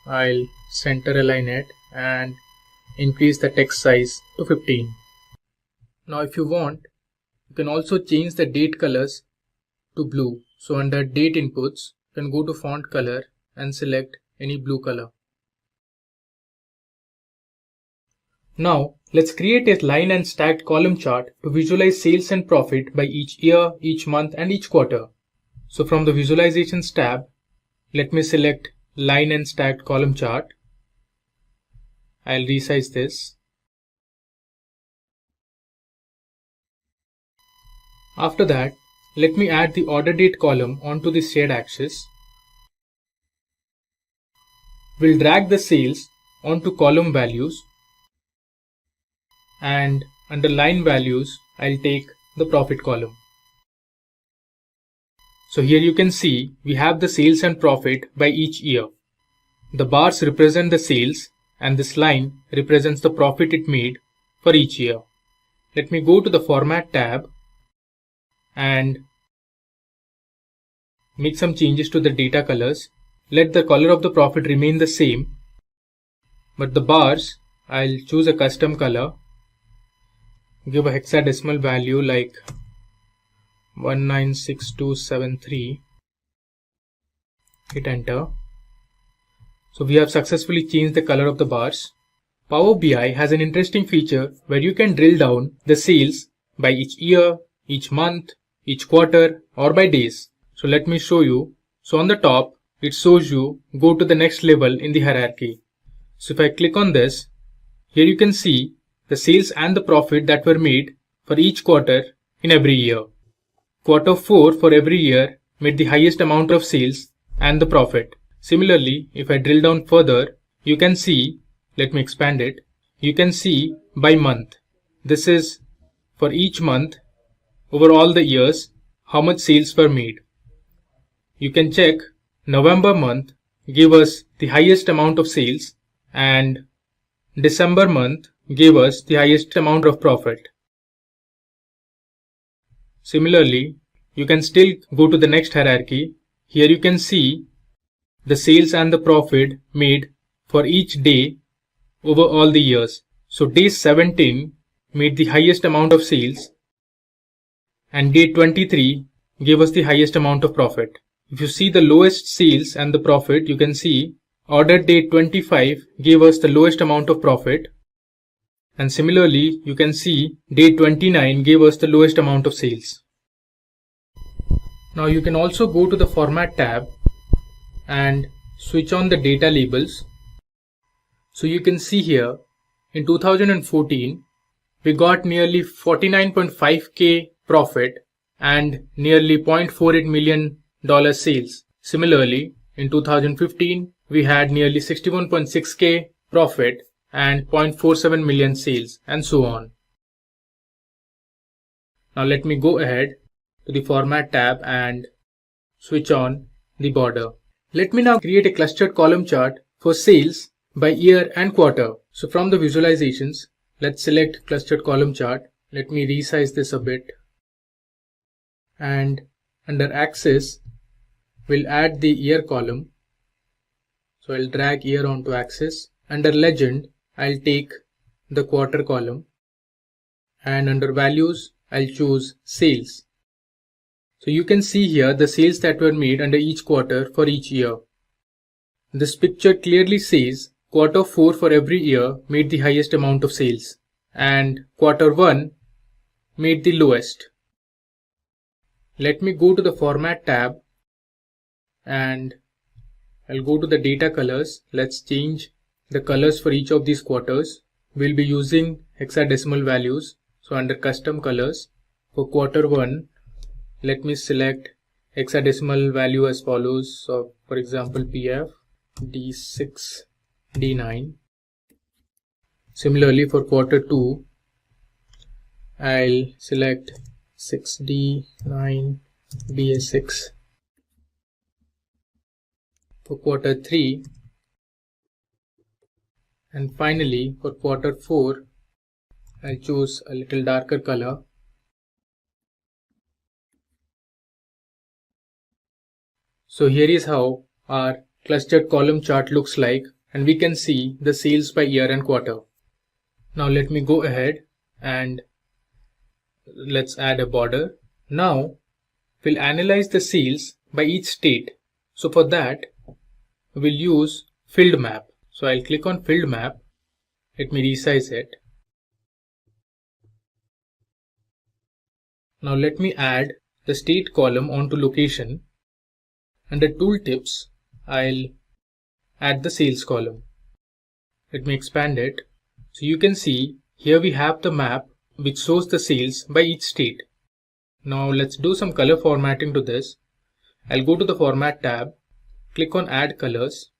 I'll center align it and increase the text size to 15. Now if you want, you can also change the date colors to blue. So under Date Inputs, you can go to Font Color and select any blue color. Now, let's create a line and stacked column chart to visualize sales and profit by each year, each month, and each quarter. So from the Visualizations tab, let me select Line and Stacked Column Chart. I'll resize this. After that, let me add the order date column onto the shared axis. We'll drag the sales onto column values, and under line values, I'll take the profit column. So here you can see we have the sales and profit by each year. The bars represent the sales and this line represents the profit it made for each year. Let me go to the Format tab and make some changes to the data colors. Let the color of the profit remain the same, but the bars, I'll choose a custom color, give a hexadecimal value like 196273, hit enter. So we have successfully changed the color of the bars. Power BI has an interesting feature where you can drill down the sales by each year, each month, each quarter, or by days. So let me show you. So on the top, it shows you go to the next level in the hierarchy. So if I click on this, here you can see the sales and the profit that were made for each quarter in every year. Quarter 4 for every year made the highest amount of sales and the profit. Similarly, if I drill down further, you can see, let me expand it, you can see by month. This is for each month over all the years how much sales were made. You can check November month gave us the highest amount of sales and December month gave us the highest amount of profit. Similarly, you can still go to the next hierarchy. Here you can see the sales and the profit made for each day over all the years. So day 17 made the highest amount of sales and day 23 gave us the highest amount of profit. If you see the lowest sales and the profit, you can see order date 25 gave us the lowest amount of profit. And similarly, you can see day 29 gave us the lowest amount of sales. Now you can also go to the Format tab and switch on the data labels. So you can see here in 2014, we got nearly 49.5k profit and nearly $0.48 million sales. Similarly, in 2015, we had nearly 61.6k profit and 0.47 million sales, and so on. Now let me go ahead to the Format tab and switch on the border. Let me now create a clustered column chart for sales by year and quarter. So from the visualizations, let's select clustered column chart. Let me resize this a bit. And under axis, we'll add the year column. So I'll drag year onto axis. Under legend, I'll take the quarter column, and under values I'll choose sales. So you can see here the sales that were made under each quarter for each year. This picture clearly says quarter 4 for every year made the highest amount of sales and quarter 1 made the lowest. Let me go to the Format tab and I'll go to the data colors. Let's change the colors for each of these quarters. We'll be using hexadecimal values. So under custom colors for quarter 1, let me select hexadecimal value as follows. So for example, PF D6 D9. Similarly for quarter 2, I'll select 6D9 DA6. For quarter 3, and finally for quarter 4, I'll choose a little darker color. So here is how our clustered column chart looks like, and we can see the sales by year and quarter. Now let me go ahead and let's add a border. Now we'll analyze the sales by each state. So for that, we'll use field map. So I'll click on field map. Let me resize it. Now let me add the state column onto location. Under tooltips, I'll add the sales column. Let me expand it. So you can see here we have the map which shows the sales by each state. Now let's do some color formatting to this. I'll go to the Format tab, click on Add Colors,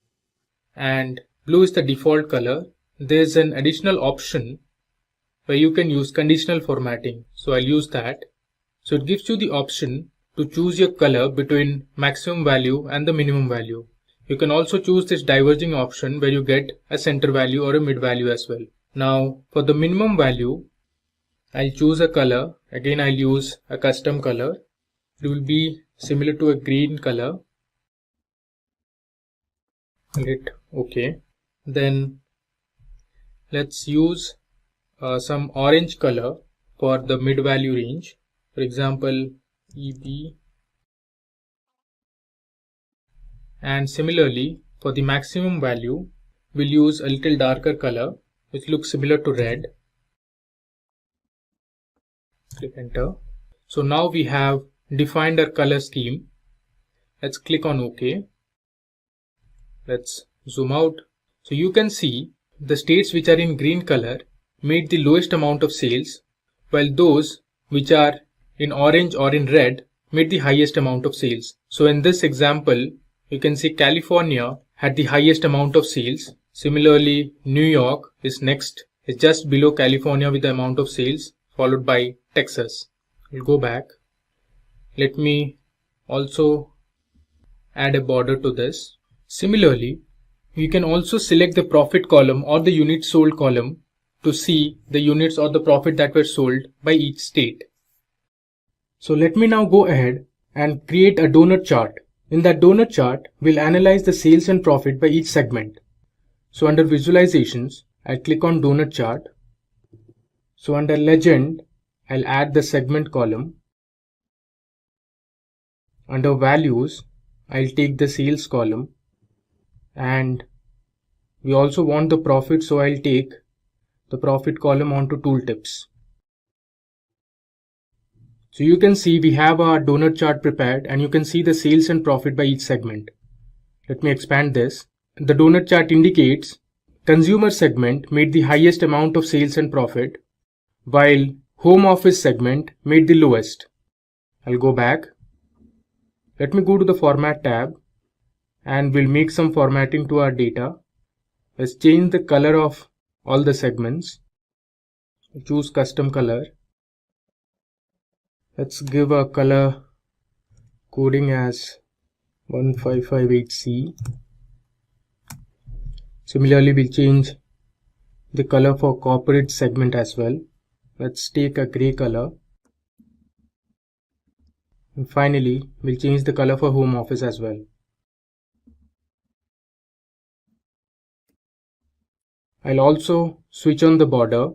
and blue is the default color. There's an additional option where you can use conditional formatting. So I'll use that. So it gives you the option to choose your color between maximum value and the minimum value. You can also choose this diverging option where you get a center value or a mid value as well. Now for the minimum value, I'll choose a color. Again, I'll use a custom color. It will be similar to a green color. Hit OK. Then let's use some orange color for the mid value range. For example, EB. And similarly, for the maximum value, we'll use a little darker color which looks similar to red. Click enter. So now we have defined our color scheme. Let's click on OK. Let's zoom out. So you can see the states which are in green color made the lowest amount of sales, while those which are in orange or in red made the highest amount of sales. So in this example, you can see California had the highest amount of sales. Similarly, New York is next. It's just below California with the amount of sales, followed by Texas. We'll go back. Let me also add a border to this. Similarly, you can also select the profit column or the units sold column to see the units or the profit that were sold by each state. So let me now go ahead and create a donut chart. In that donut chart, we'll analyze the sales and profit by each segment. So under visualizations, I'll click on donut chart. So under legend, I'll add the segment column. Under values, I'll take the sales column, and we also want the profit, so I'll take the profit column onto tooltips. So you can see we have our donut chart prepared, and you can see the sales and profit by each segment. Let me expand this. The donut chart indicates consumer segment made the highest amount of sales and profit, while home office segment made the lowest. I'll go back. Let me go to the Format tab, and we'll make some formatting to our data. Let's change the color of all the segments. Choose custom color. Let's give a color coding as 1558C. Similarly, we'll change the color for corporate segment as well. Let's take a gray color. And finally, we'll change the color for home office as well. I'll also switch on the border.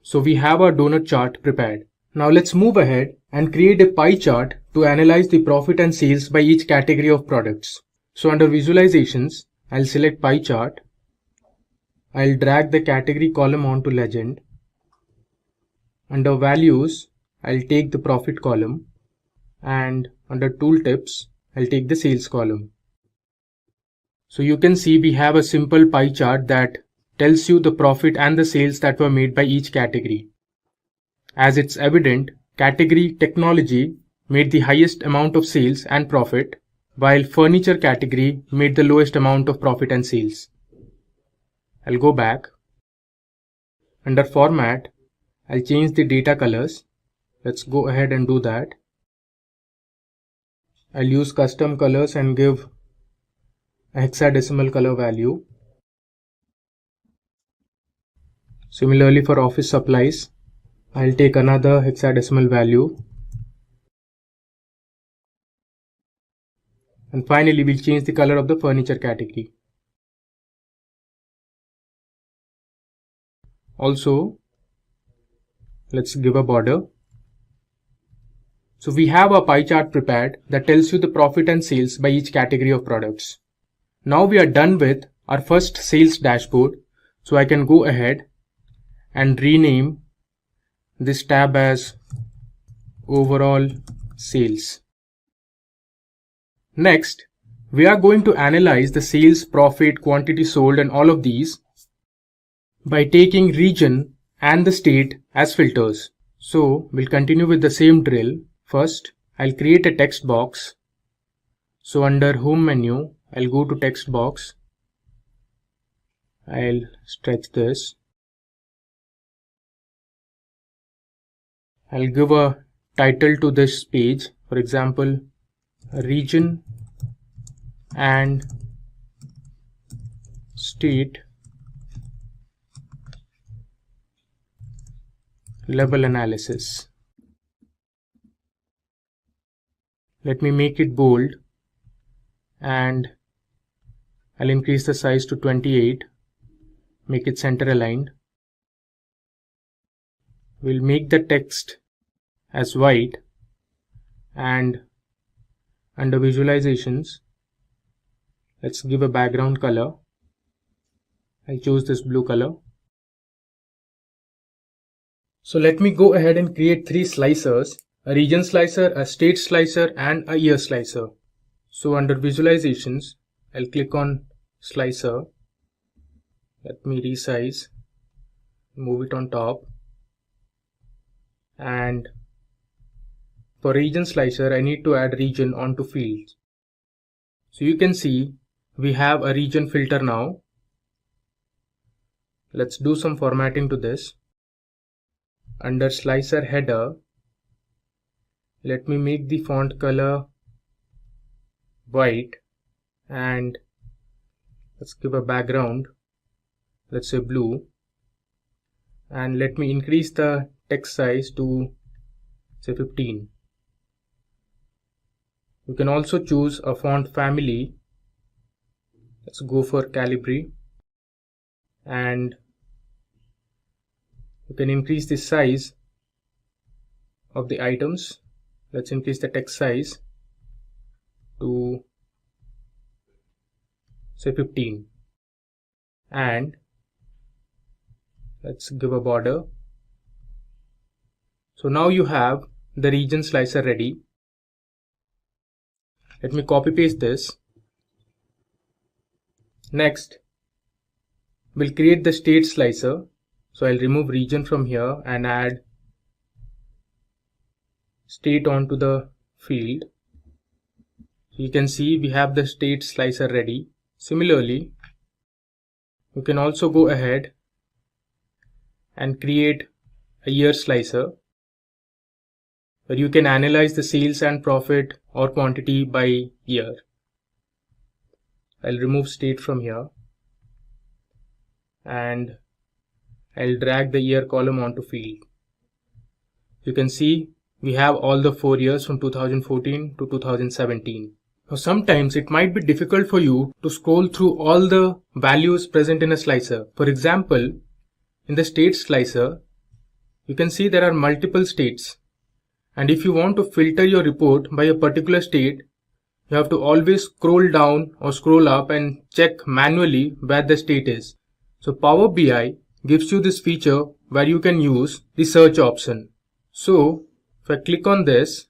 So we have our donut chart prepared. Now let's move ahead and create a pie chart to analyze the profit and sales by each category of products. So under visualizations, I'll select pie chart. I'll drag the category column onto legend. Under values, I'll take the profit column, and under tooltips, I'll take the sales column. So you can see we have a simple pie chart that tells you the profit and the sales that were made by each category. As it's evident, category technology made the highest amount of sales and profit, while furniture category made the lowest amount of profit and sales. I'll go back. Under format, I'll change the data colors. Let's go ahead and do that. I'll use custom colors and give a hexadecimal color value. Similarly, for office supplies, I'll take another hexadecimal value. And finally, we'll change the color of the furniture category. Also, let's give a border. So we have a pie chart prepared that tells you the profit and sales by each category of products. Now we are done with our first sales dashboard. So I can go ahead and rename this tab as overall sales. Next, we are going to analyze the sales, profit, quantity sold and all of these by taking region and the state as filters. So we'll continue with the same drill. First, I'll create a text box. So under home menu, I'll go to text box. I'll stretch this. I'll give a title to this page, for example, region and state level analysis. Let me make it bold and I'll increase the size to 28, make it center aligned. We'll make the text as white and under visualizations, let's give a background color. I'll choose this blue color. So let me go ahead and create 3 slicers, a region slicer, a state slicer and a year slicer. So under visualizations, I'll click on slicer. Let me resize, move it on top. And for region slicer, I need to add region onto fields. So you can see we have a region filter now. Let's do some formatting to this. Under slicer header, let me make the font color white and let's give a background, let's say blue, and let me increase the text size to say 15. You can also choose a font family. Let's go for Calibri and you can increase the size of the items. Let's increase the text size to say 15 and let's give a border. So now you have the region slicer ready. Let me copy paste this. Next, we'll create the state slicer. So I'll remove region from here and add state onto the field. So you can see we have the state slicer ready. Similarly, you can also go ahead and create a year slicer where you can analyze the sales and profit or quantity by year. I'll remove state from here and I'll drag the year column onto field. You can see we have all the 4 years from 2014 to 2017. Now sometimes it might be difficult for you to scroll through all the values present in a slicer. For example, in the state slicer, you can see there are multiple states. And if you want to filter your report by a particular state, you have to always scroll down or scroll up and check manually where the state is. So Power BI gives you this feature where you can use the search option. So if I click on this,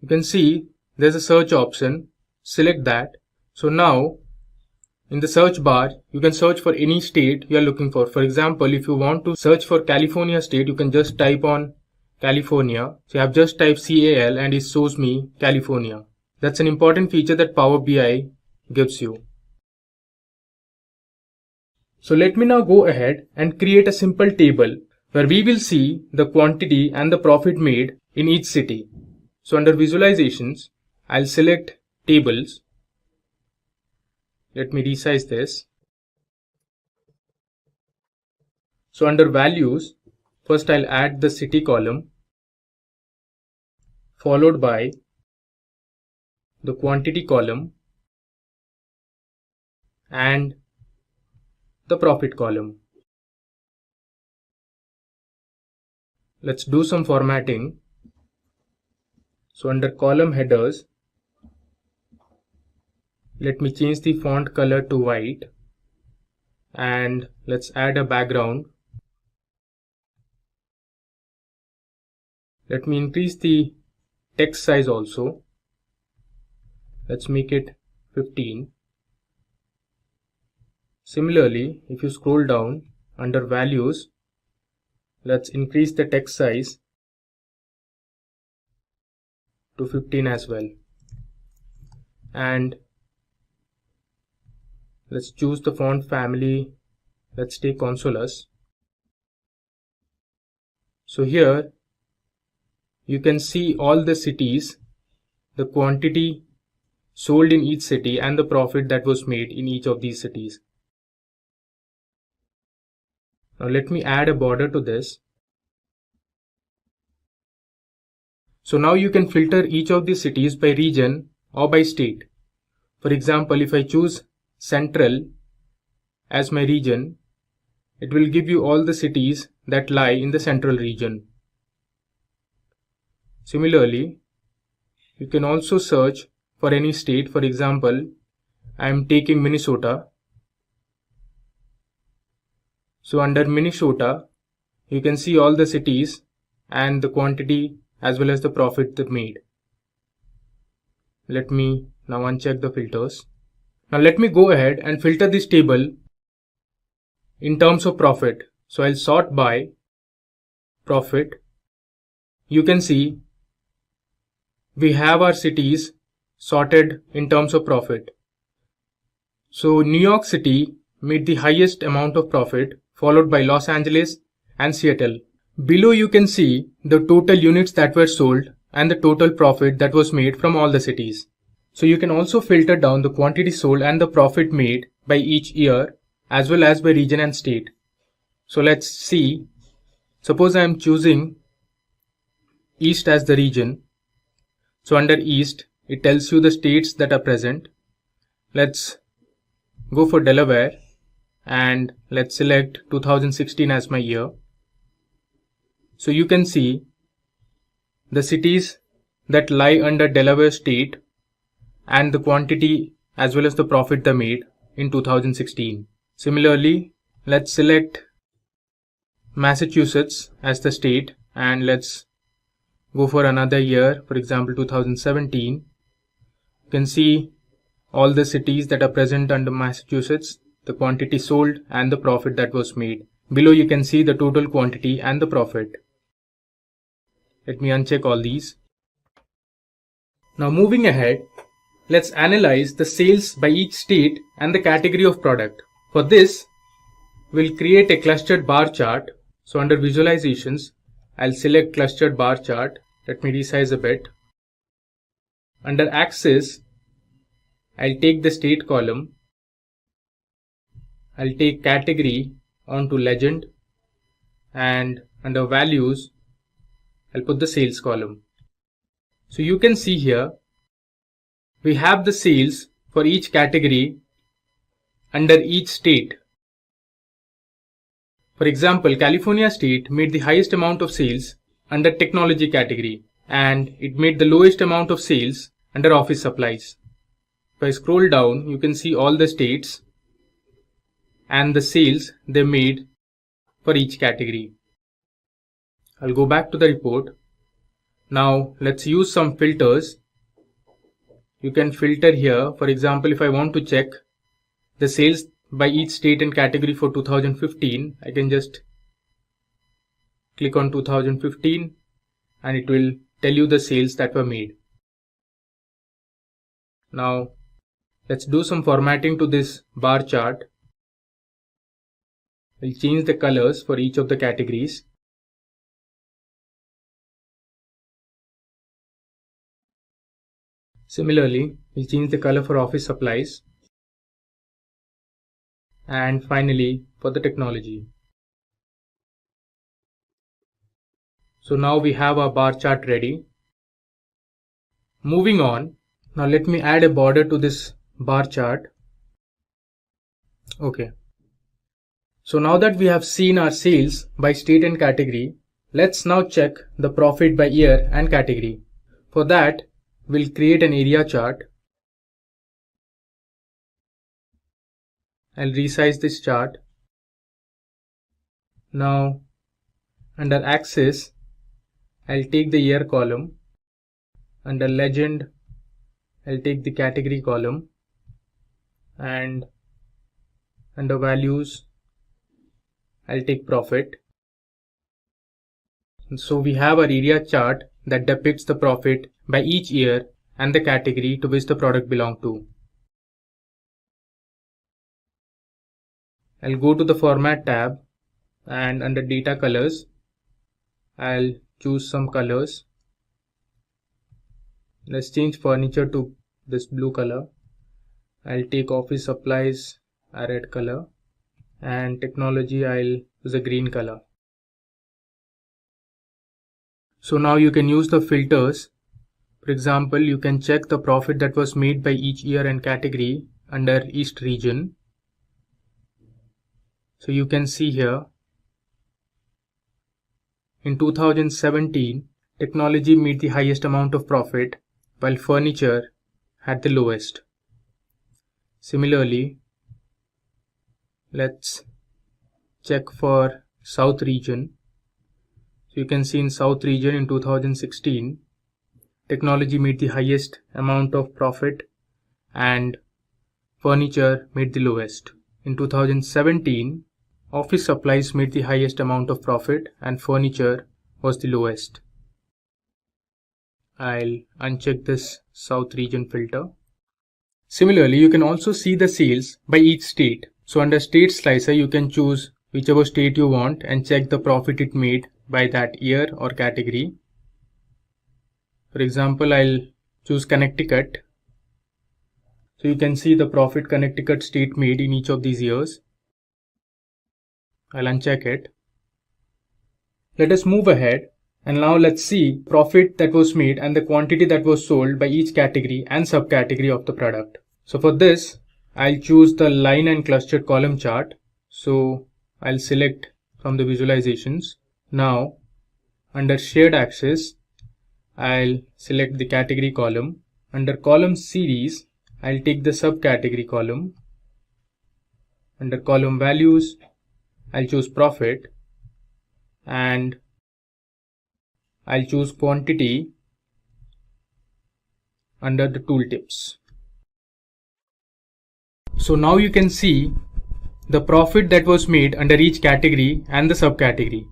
you can see there's a search option. Select that. So now in the search bar, you can search for any state you are looking for. For example, if you want to search for California state, you can just type on California. So I have just typed CAL and it shows me California. That's an important feature that Power BI gives you. So let me now go ahead and create a simple table where we will see the quantity and the profit made in each city. So under visualizations, I'll select tables. Let me resize this. So under values, first I'll add the city column, followed by the quantity column and the profit column. Let's do some formatting. So under column headers, let me change the font color to white and let's add a background. Let me increase the text size also. Let's make it 15. Similarly, if you scroll down under values, let's increase the text size to 15 as well. And let's choose the font family. Let's take Consolas. So here you can see all the cities, the quantity sold in each city, and the profit that was made in each of these cities. Now let me add a border to this. So now you can filter each of these cities by region or by state. For example, if I choose Central as my region, it will give you all the cities that lie in the central region. Similarly, you can also search for any state. For example, I am taking Minnesota. So under Minnesota, you can see all the cities and the quantity as well as the profit they made. Let me now uncheck the filters. Now let me go ahead and filter this table in terms of profit. So I'll sort by profit. You can see we have our cities sorted in terms of profit. So New York City made the highest amount of profit, followed by Los Angeles and Seattle. Below you can see the total units that were sold and the total profit that was made from all the cities. So you can also filter down the quantity sold and the profit made by each year as well as by region and state. So let's see. Suppose I am choosing East as the region. So under East, it tells you the states that are present. Let's go for Delaware and let's select 2016 as my year. So you can see the cities that lie under Delaware state and the quantity as well as the profit they made in 2016. Similarly, let's select Massachusetts as the state and let's go for another year, for example 2017. You can see all the cities that are present under Massachusetts, the quantity sold and the profit that was made. Below you can see the total quantity and the profit. Let me uncheck all these. Now moving ahead, let's analyze the sales by each state and the category of product. For this, we'll create a clustered bar chart. So under visualizations, I'll select clustered bar chart. Let me resize a bit. Under axis, I'll take the state column. I'll take category onto legend, and under values, I'll put the sales column. So you can see here, we have the sales for each category under each state. For example, California state made the highest amount of sales under technology category, and it made the lowest amount of sales under office supplies. If I scroll down, you can see all the states and the sales they made for each category. I'll go back to the report. Now let's use some filters. You can filter here. For example, if I want to check the sales by each state and category for 2015, I can just click on 2015 and it will tell you the sales that were made. Now let's do some formatting to this bar chart. We'll change the colors for each of the categories. Similarly, we'll change the color for office supplies. And finally, for the technology. So now we have our bar chart ready. Moving on, now let me add a border to this bar chart. Okay. So now that we have seen our sales by state and category, let's now check the profit by year and category. For that, we'll create an area chart. I'll resize this chart. Now, under axis, I'll take the year column. Under legend, I'll take the category column, and under values, I'll take profit. And so we have our area chart that depicts the profit by each year and the category to which the product belongs to. I'll go to the Format tab, and under Data Colors, I'll choose some colors. Let's change furniture to this blue color. I'll take office supplies a red color, and technology I'll use a green color. So now you can use the filters. For example, you can check the profit that was made by each year and category under East region. So you can see here, in 2017, technology made the highest amount of profit, while furniture had the lowest. Similarly, let's check for South region. So you can see in South region in 2016, technology made the highest amount of profit and furniture made the lowest. In 2017, office supplies made the highest amount of profit and furniture was the lowest. I'll uncheck this South region filter. Similarly, you can also see the sales by each state. So under state slicer, you can choose whichever state you want and check the profit it made by that year or category. For example, I'll choose Connecticut. So you can see the profit Connecticut state made in each of these years. I'll uncheck it. Let us move ahead, and now let's see profit that was made and the quantity that was sold by each category and subcategory of the product. So for this, I'll choose the line and clustered column chart. So I'll select from the visualizations. Now under shared axis, I'll select the category column. Under column series, I'll take the subcategory column. Under column values, I'll choose profit, and I'll choose quantity under the tooltips. So now you can see the profit that was made under each category and the subcategory.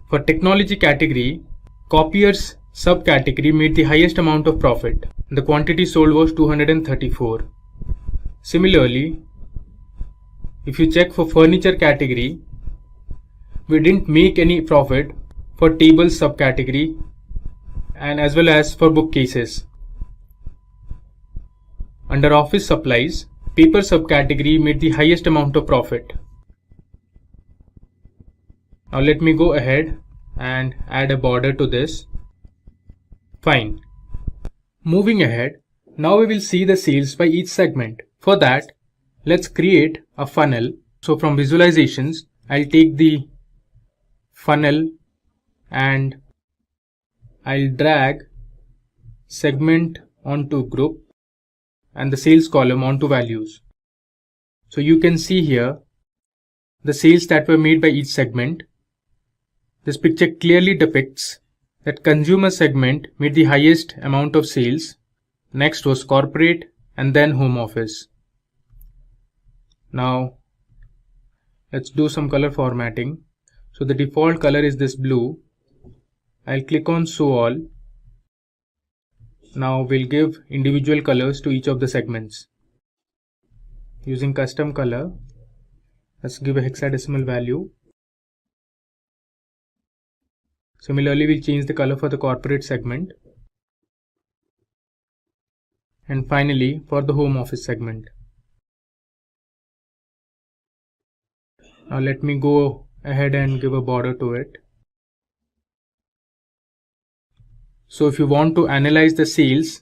For technology category, copiers subcategory made the highest amount of profit. The quantity sold was 234. Similarly, if you check for furniture category, we didn't make any profit for tables subcategory and as well as for bookcases. Under office supplies, paper subcategory made the highest amount of profit. Now let me go ahead and add a border to this. Fine. Moving ahead, now we will see the sales by each segment. For that, let's create a funnel. So from visualizations, I'll take the funnel and I'll drag segment onto group and the sales column onto values. So you can see here the sales that were made by each segment. This picture clearly depicts that consumer segment made the highest amount of sales. Next was corporate and then home office. Now let's do some color formatting. So the default color is this blue. I'll click on show all. Now we'll give individual colors to each of the segments. Using custom color, let's give a hexadecimal value. Similarly, we'll change the color for the corporate segment. And finally, for the home office segment. Now let me go ahead and give a border to it. So if you want to analyze the sales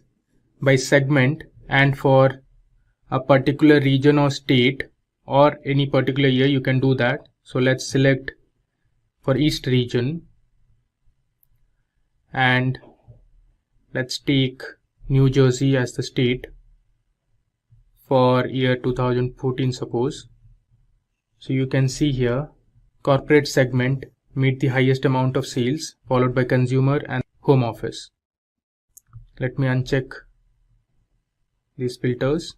by segment and for a particular region or state or any particular year, you can do that. So let's select for East region and let's take New Jersey as the state for year 2014 suppose. So you can see here corporate segment meet the highest amount of sales, followed by consumer and home office. Let me uncheck these filters.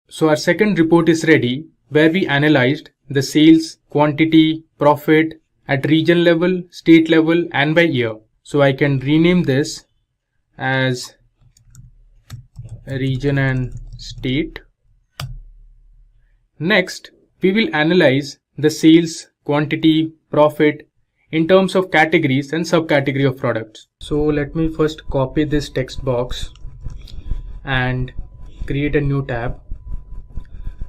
So our second report is ready, where we analyzed the sales, quantity, profit at region level, state level and by year. So I can rename this as region and state. Next, we will analyze the sales, quantity, profit in terms of categories and subcategory of products. So let me first copy this text box and create a new tab.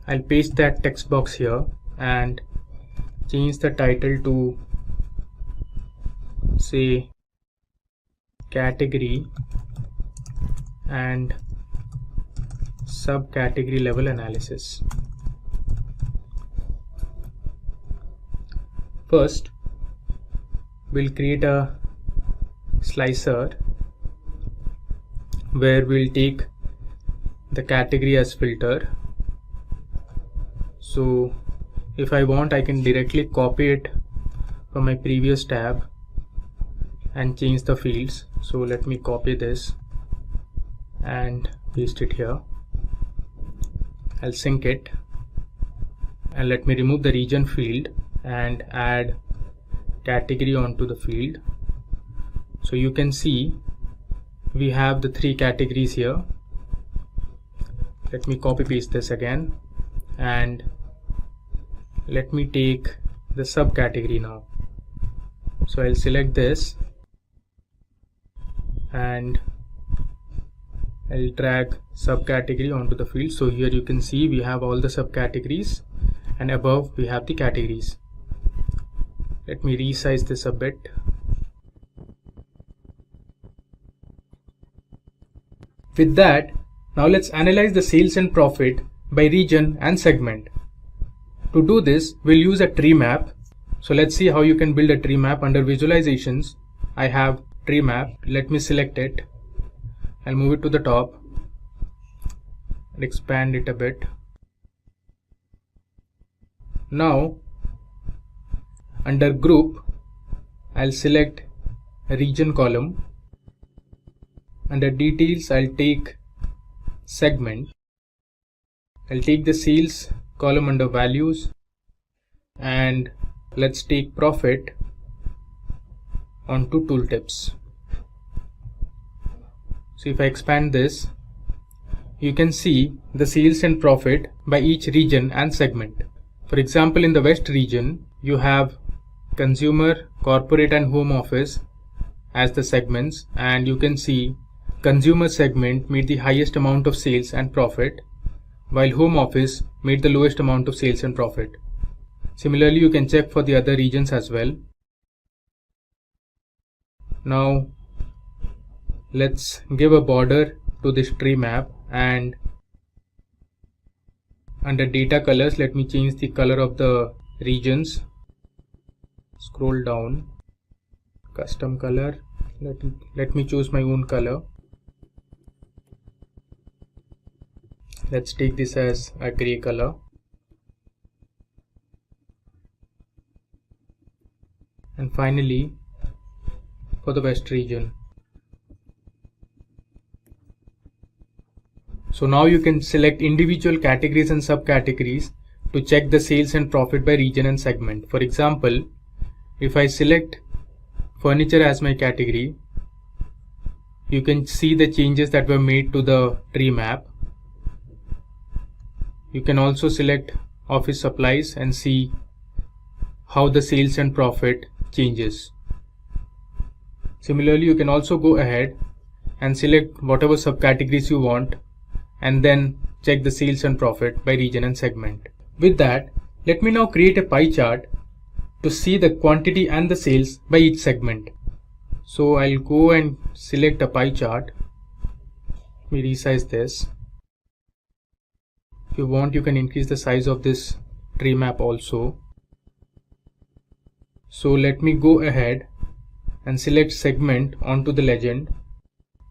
I'll paste that text box here and change the title to say category and subcategory level analysis. First, we'll create a slicer where we'll take the category as filter. So if I want, I can directly copy it from my previous tab and change the fields. So let me copy this and paste it here. I'll sync it and let me remove the region field and add category onto the field. So you can see we have the three categories here. Let me copy paste this again and let me take the subcategory now. So I'll select this and I'll drag subcategory onto the field. So here you can see we have all the subcategories and above we have the categories. Let me resize this a bit. With that, now let's analyze the sales and profit by region and segment. To do this, we'll use a tree map. So let's see how you can build a tree map. Under visualizations, I have tree map. Let me select it. I'll move it to the top and expand it a bit. Now, under group, I'll select a region column. Under details, I'll take segment. I'll take the sales column under values and let's take profit onto tooltips. So if I expand this, you can see the sales and profit by each region and segment. For example, in the West region, you have consumer, corporate and home office as the segments, and you can see consumer segment made the highest amount of sales and profit, while home office made the lowest amount of sales and profit. Similarly, you can check for the other regions as well. Now, let's give a border to this tree map, and under data colors, let me change the color of the regions. Scroll down, custom color. Let me choose my own color. Let's take this as a gray color. And finally, for the West region. So now you can select individual categories and subcategories to check the sales and profit by region and segment. For example, if I select furniture as my category, you can see the changes that were made to the tree map. You can also select office supplies and see how the sales and profit changes. Similarly, you can also go ahead and select whatever subcategories you want and then check the sales and profit by region and segment. With that, let me now create a pie chart to see the quantity and the sales by each segment. So I'll go and select a pie chart. Let me resize this. If you want, you can increase the size of this tree map also. So let me go ahead and select segment onto the legend.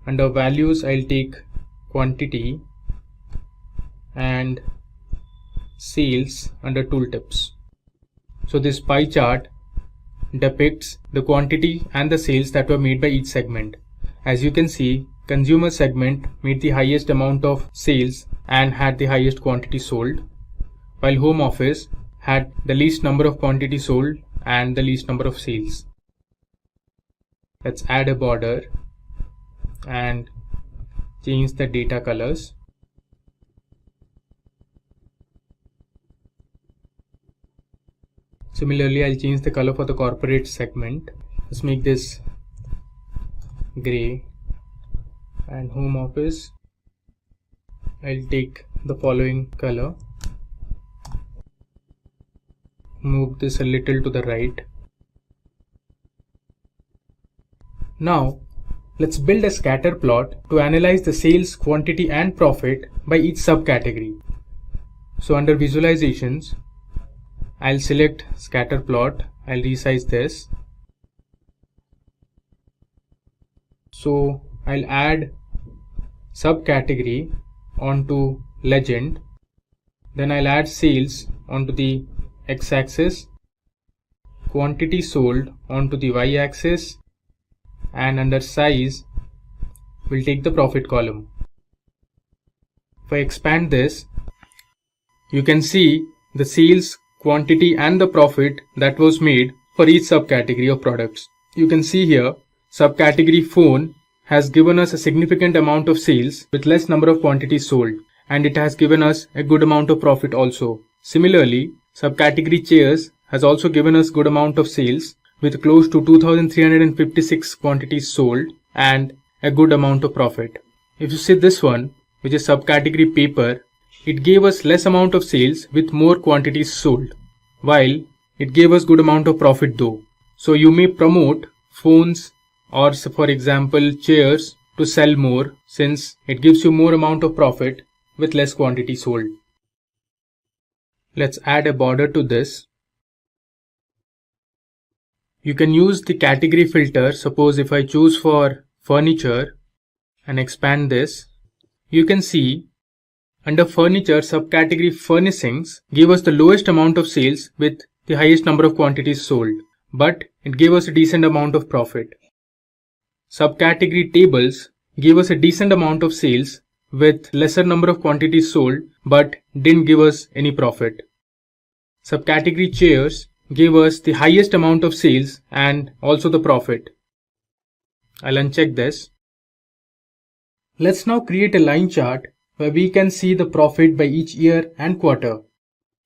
Under values, I'll take quantity and sales under tooltips. So this pie chart depicts the quantity and the sales that were made by each segment. As you can see, consumer segment made the highest amount of sales and had the highest quantity sold, while home office had the least number of quantity sold and the least number of sales. Let's add a border and change the data colors. Similarly, I'll change the color for the corporate segment. Let's make this gray, and home office, I'll take the following color. Move this a little to the right. Now, let's build a scatter plot to analyze the sales, quantity and profit by each subcategory. So under visualizations, I'll select scatter plot. I'll resize this. So I'll add subcategory onto legend. Then I'll add sales onto the x-axis, quantity sold onto the y-axis, and under size we'll take the profit column. If I expand this, you can see the sales, quantity and the profit that was made for each subcategory of products. You can see here subcategory phone has given us a significant amount of sales with less number of quantities sold, and it has given us a good amount of profit also. Similarly, subcategory chairs has also given us good amount of sales with close to 2356 quantities sold and a good amount of profit. If you see this one, which is subcategory paper, it gave us less amount of sales with more quantities sold, while it gave us good amount of profit though. So you may promote phones or for example chairs to sell more, since it gives you more amount of profit with less quantity sold. Let's add a border to this. You can use the category filter. Suppose if I choose for furniture and expand this, you can see under furniture subcategory furnishings gave us the lowest amount of sales with the highest number of quantities sold, but it gave us a decent amount of profit. Subcategory tables gave us a decent amount of sales with lesser number of quantities sold, but didn't give us any profit. Subcategory chairs gave us the highest amount of sales and also the profit. I'll uncheck this. Let's now create a line chart where we can see the profit by each year and quarter.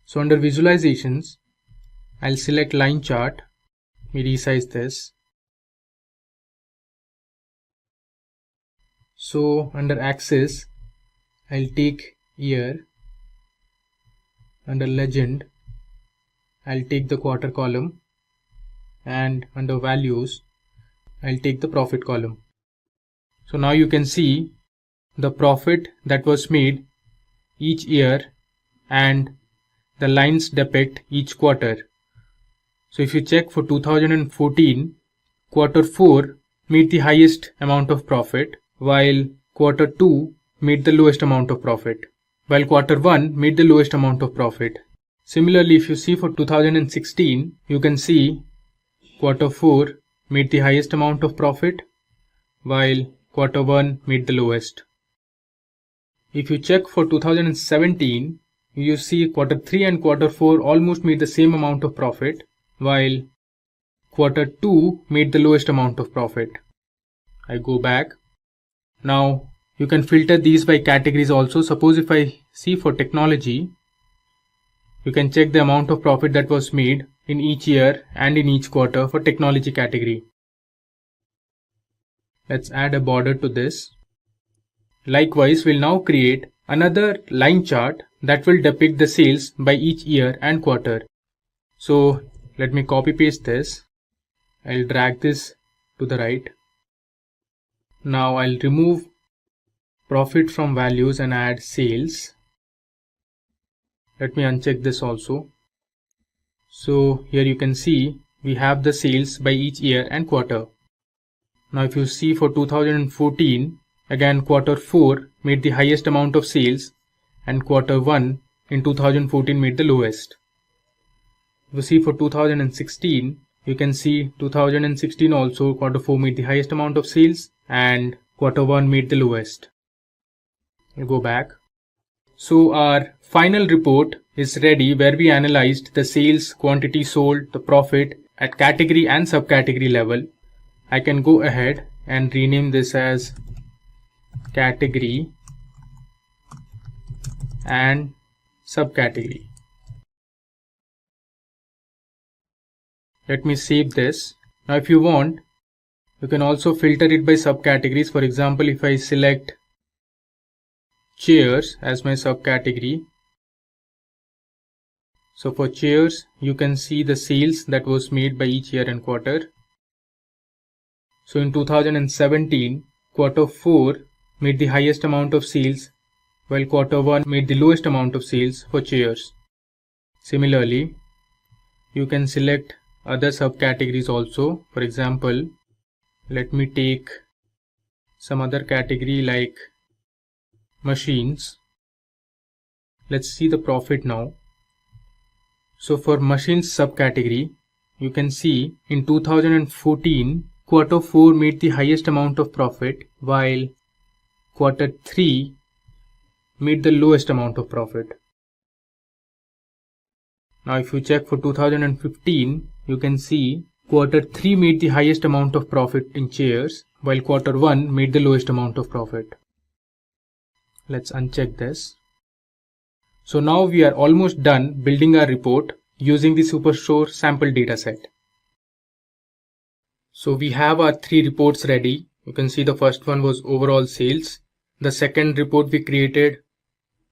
So under visualizations, I'll select line chart. We resize this. So under axis, I'll take year. Under legend, I'll take the quarter column, and under values, I'll take the profit column. So now you can see the profit that was made each year and the lines depict each quarter. So if you check for 2014, quarter 4 made the highest amount of profit, while quarter 2 made the lowest amount of profit, while quarter 1 made the lowest amount of profit. Similarly, if you see for 2016, you can see quarter 4 made the highest amount of profit, while quarter 1 made the lowest. If you check for 2017, you see quarter 3 and quarter 4 almost made the same amount of profit, while quarter 2 made the lowest amount of profit. I go back. Now you can filter these by categories also. Suppose if I see for technology, you can check the amount of profit that was made in each year and in each quarter for technology category. Let's add a border to this. Likewise, we'll now create another line chart that will depict the sales by each year and quarter. So let me copy paste this. I'll drag this to the right. Now I'll remove profit from values and add sales. Let me uncheck this also. So here you can see we have the sales by each year and quarter. Now if you see for 2014, again quarter 4 made the highest amount of sales and quarter 1 in 2014 made the lowest. If you see for 2016, you can see 2016 also quarter 4 made the highest amount of sales and quarter 1 made the lowest. We'll go back. So our final report is ready where we analyzed the sales, quantity sold, the profit at category and subcategory level. I can go ahead and rename this as category and subcategory. Let me save this. Now if you want, you can also filter it by subcategories. For example, if I select chairs as my subcategory, so for chairs you can see the sales that was made by each year and quarter. So in 2017, quarter 4 made the highest amount of sales while quarter 1 made the lowest amount of sales for chairs. Similarly, you can select other subcategories also. For example, let me take some other category like machines. Let's see the profit now. So for machines subcategory, you can see in 2014, quarter 4 made the highest amount of profit while quarter 3 made the lowest amount of profit. Now if you check for 2015, you can see quarter 3 made the highest amount of profit in chairs while quarter 1 made the lowest amount of profit. Let's uncheck this. So now we are almost done building our report using the Superstore sample dataset. So we have our 3 reports ready. You can see the first one was overall sales. The second report we created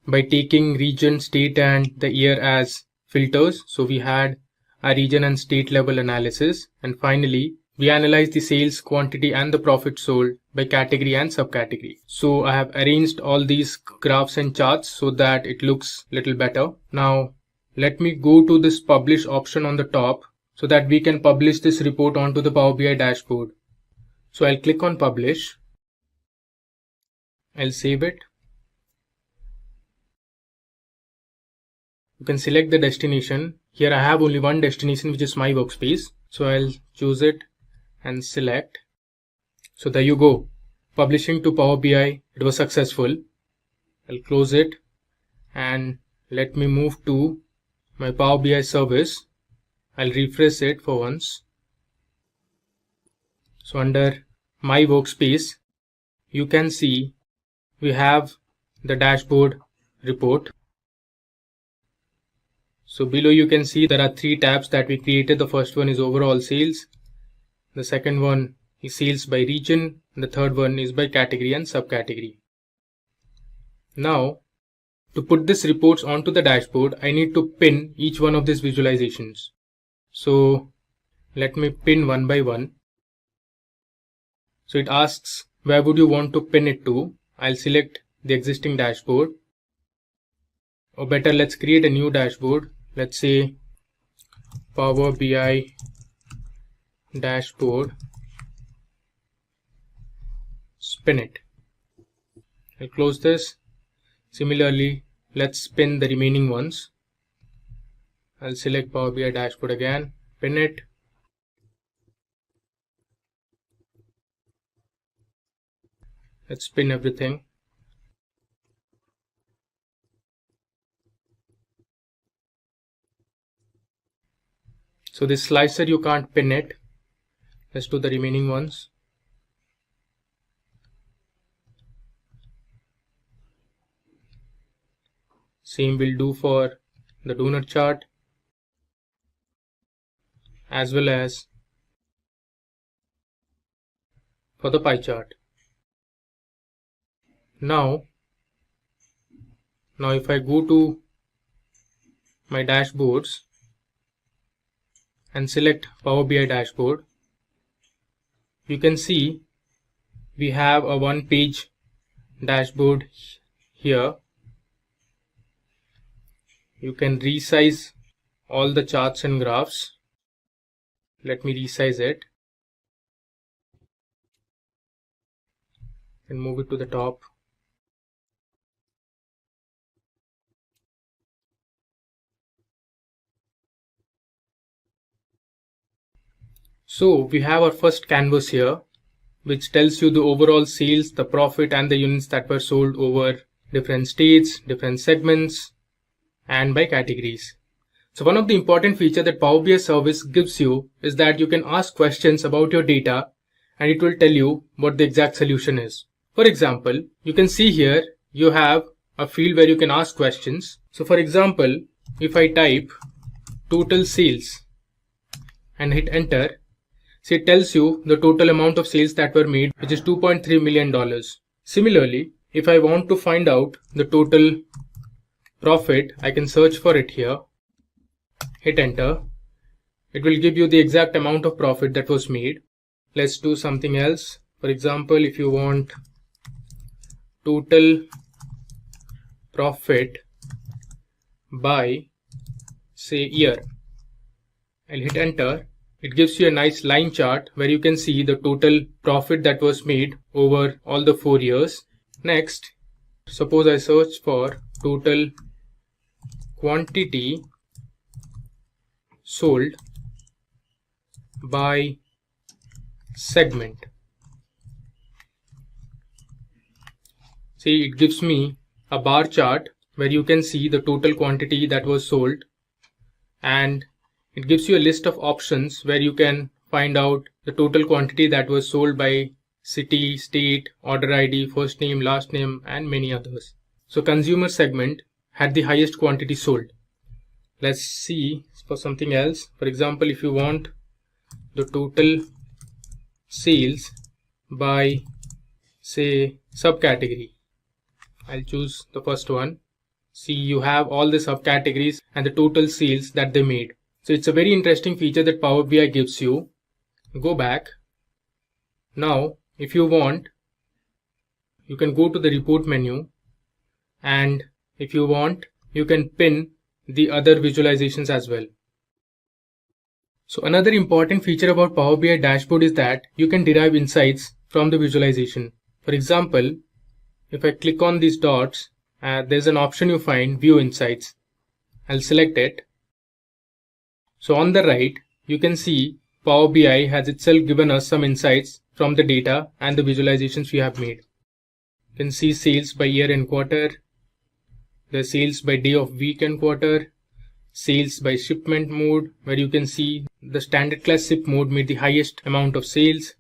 by taking region, state and the year as filters. So we had a region and state level analysis. And finally, we analyzed the sales, quantity and the profit sold by category and subcategory. So I have arranged all these graphs and charts so that it looks little better. Now let me go to this publish option on the top so that we can publish this report onto the Power BI dashboard. So I'll click on publish. I'll save it. You can select the destination. Here I have only one destination, which is my workspace. So I'll choose it and select. So there you go. Publishing to Power BI, it was successful. I'll close it and let me move to my Power BI service. I'll refresh it for once. So under my workspace, you can see we have the dashboard report. So below you can see there are 3 tabs that we created. The first one is overall sales. The second one is sales by region. And the third one is by category and subcategory. Now, to put these reports onto the dashboard, I need to pin each one of these visualizations. So let me pin one by one. So it asks where would you want to pin it to. I'll select the existing dashboard. Or better, let's create a new dashboard. Let's say Power BI dashboard, spin it. I'll close this. Similarly, let's spin the remaining ones. I'll select Power BI dashboard again, pin it. Let's spin everything. So this slicer you can't pin it. Let's do the remaining ones. Same will do for the donut chart as well as for the pie chart. Now if I go to my dashboards and select Power BI dashboard, you can see we have a 1-page dashboard here. You can resize all the charts and graphs. Let me resize it and move it to the top. So we have our first canvas here, which tells you the overall sales, the profit and the units that were sold over different states, different segments and by categories. So one of the important features that Power BI service gives you is that you can ask questions about your data and it will tell you what the exact solution is. For example, you can see here you have a field where you can ask questions. So for example, if I type total sales and hit enter, so it tells you the total amount of sales that were made, which is $2.3 million. Similarly, if I want to find out the total profit, I can search for it here, hit enter. It will give you the exact amount of profit that was made. Let's do something else. For example, if you want total profit by say year, I'll hit enter. It gives you a nice line chart where you can see the total profit that was made over all the 4 years. Next, suppose I search for total quantity sold by segment. See, it gives me a bar chart where you can see the total quantity that was sold, and it gives you a list of options where you can find out the total quantity that was sold by city, state, order ID, first name, last name, and many others. So consumer segment had the highest quantity sold. Let's see for something else. For example, if you want the total sales by say subcategory, I'll choose the first one. See, you have all the subcategories and the total sales that they made. So it's a very interesting feature that Power BI gives you. Go back. Now, if you want, you can go to the report menu, and if you want, you can pin the other visualizations as well. So another important feature about Power BI dashboard is that you can derive insights from the visualization. For example, if I click on these dots, there's an option you find, View Insights. I'll select it. So on the right, you can see Power BI has itself given us some insights from the data and the visualizations we have made. You can see sales by year and quarter, the sales by day of week and quarter, sales by shipment mode, where you can see the standard class ship mode made the highest amount of sales.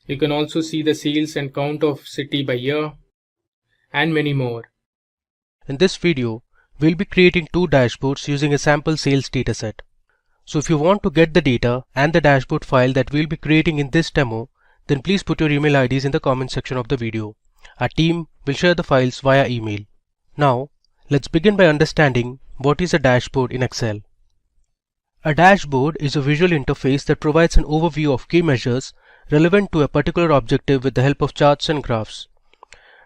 You can also see the sales and count of city by year, and many more. In this video, we'll be creating 2 dashboards using a sample sales dataset. So if you want to get the data and the dashboard file that we'll be creating in this demo, then please put your email IDs in the comment section of the video. Our team will share the files via email. Now, let's begin by understanding what is a dashboard in Excel. A dashboard is a visual interface that provides an overview of key measures relevant to a particular objective with the help of charts and graphs.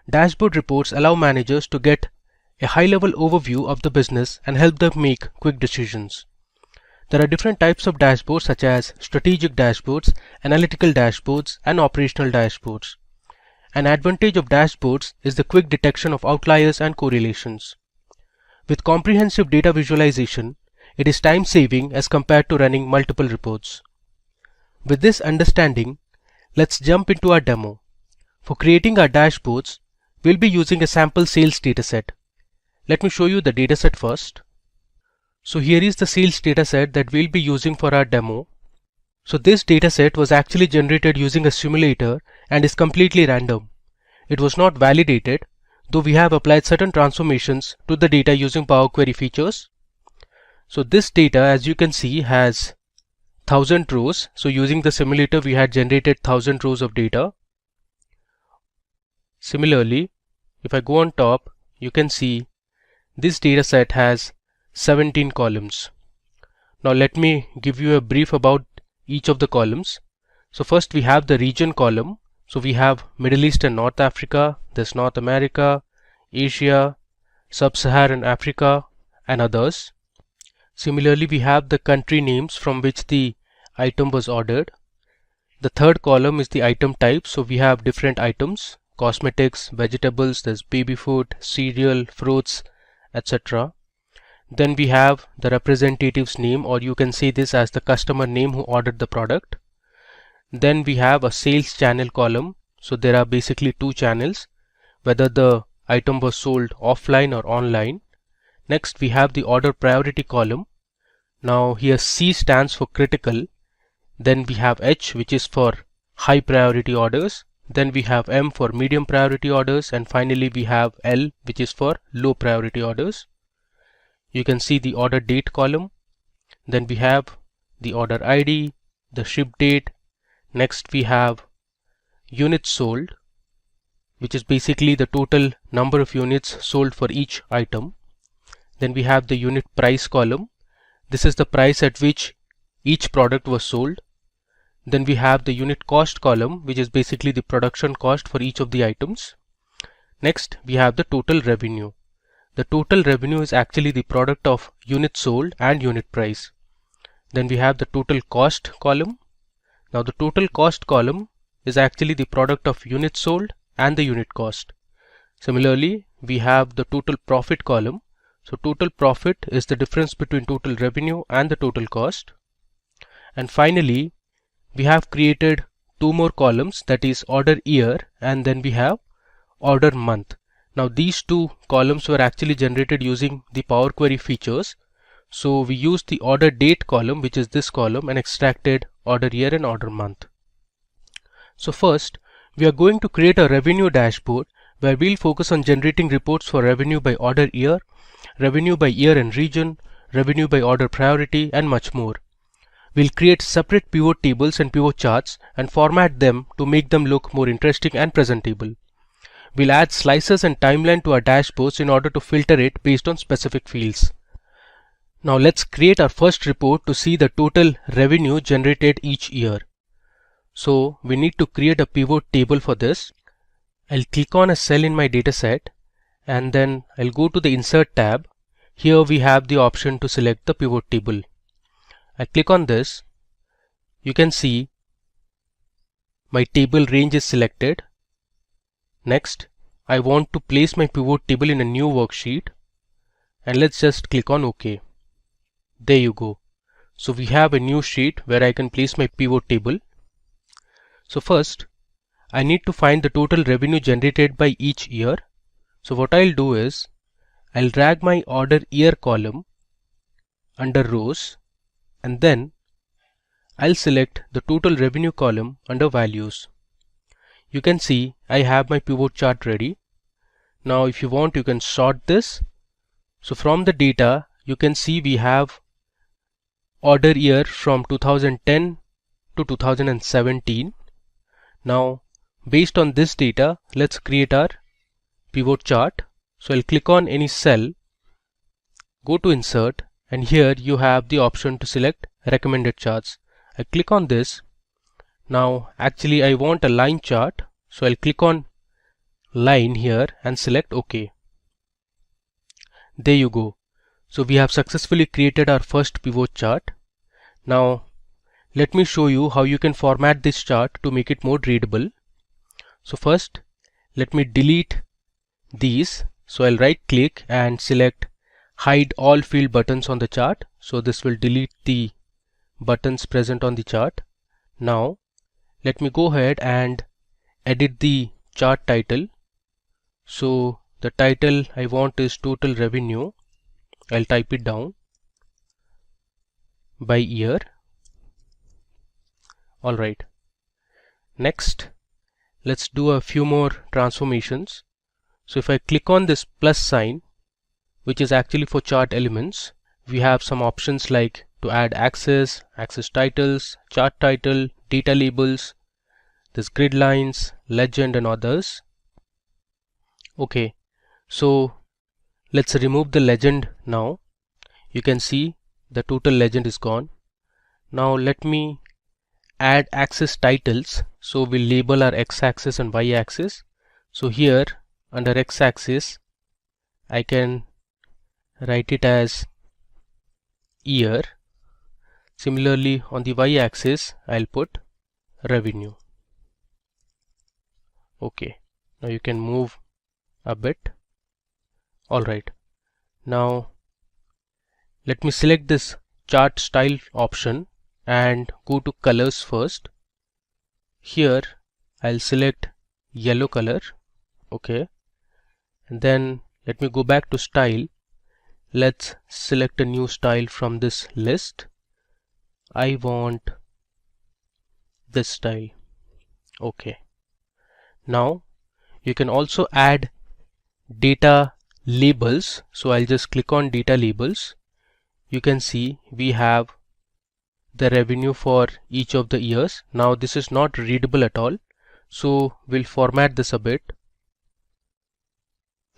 Dashboard reports allow managers to get a high-level overview of the business and help them make quick decisions. There are different types of dashboards such as strategic dashboards, analytical dashboards, and operational dashboards. An advantage of dashboards is the quick detection of outliers and correlations. With comprehensive data visualization, it is time-saving as compared to running multiple reports. With this understanding, let's jump into our demo. For creating our dashboards, we'll be using a sample sales dataset. Let me show you the dataset first. So here is the sales dataset that we'll be using for our demo. So this dataset was actually generated using a simulator and is completely random. It was not validated, though we have applied certain transformations to the data using Power Query features. So this data, as you can see, has 1000 rows. So using the simulator, we had generated 1000 rows of data. Similarly, if I go on top, you can see this dataset has 17 columns. Now let me give you a brief about each of the columns. So first we have the region column. So we have Middle East and North Africa, there's North America, Asia, Sub-Saharan Africa, and others. Similarly, we have the country names from which the item was ordered. The third column is the item type. So we have different items: cosmetics, vegetables, there's baby food, cereal, fruits, etc. Then we have the representative's name, or you can say this as the customer name who ordered the product. Then we have a sales channel column. So there are basically two channels, whether the item was sold offline or online. Next we have the order priority column. Now here C stands for critical. Then we have H, which is for high priority orders. Then we have M for medium priority orders, and finally we have L, which is for low priority orders. You can see the order date column. Then we have the order ID, the ship date. Next we have units sold, which is basically the total number of units sold for each item. Then we have the unit price column. This is the price at which each product was sold. Then we have the unit cost column, which is basically the production cost for each of the items. Next we have the total revenue. The total revenue is actually the product of units sold and unit price. Then we have the total cost column. Now the total cost column is actually the product of units sold and the unit cost. Similarly, we have the total profit column. So total profit is the difference between total revenue and the total cost. And finally, we have created two more columns, that is order year, and then we have order month. Now these two columns were actually generated using the Power Query features. So we used the order date column, which is this column, and extracted order year and order month. So first, we are going to create a revenue dashboard where we'll focus on generating reports for revenue by order year, revenue by year and region, revenue by order priority, and much more. We'll create separate pivot tables and pivot charts and format them to make them look more interesting and presentable. We'll add slices and timeline to our dashboards in order to filter it based on specific fields. Now let's create our first report to see the total revenue generated each year. So we need to create a pivot table for this. I'll click on a cell in my dataset and then I'll go to the Insert tab. Here we have the option to select the pivot table. I click on this. You can see my table range is selected. Next, I want to place my pivot table in a new worksheet, and let's just click on OK. There you go. So we have a new sheet where I can place my pivot table. So first, I need to find the total revenue generated by each year. So what I'll do is, I'll drag my order year column under rows, and then I'll select the total revenue column under values. You can see I have my pivot chart ready. Now if you want, you can sort this. So from the data, you can see we have order year from 2010 to 2017. Now based on this data, let's create our pivot chart. So I'll click on any cell, go to Insert, and here you have the option to select recommended charts. I click on this. Now actually I want a line chart, so I'll click on line here and select OK. There you go. So we have successfully created our first pivot chart. Now let me show you how you can format this chart to make it more readable. So first, let me delete these. So I'll right click and select hide all field buttons on the chart. So this will delete the buttons present on the chart. Now let me go ahead and edit the chart title. So the title I want is total revenue. I'll type it down by year. Alright. Next, let's do a few more transformations. So if I click on this plus sign, which is actually for chart elements, we have some options like to add axis, axis titles, chart title, data labels, this grid lines, legend, and others. Okay, so let's remove the legend now. You can see the total legend is gone. Now let me add axis titles. So we'll label our x-axis and y-axis. So here under x-axis I can write it as year. Similarly on the y-axis I'll put revenue. Okay, now you can move a bit. Alright, now Let me select this chart style option and go to colors first. Here I'll select yellow color. Okay. And then let me go back to style. Let's select a new style from this list. I want this style. Okay. Now you can also add data labels. So I'll just click on data labels. You can see we have the revenue for each of the years. Now this is not readable at all, so we'll format this a bit.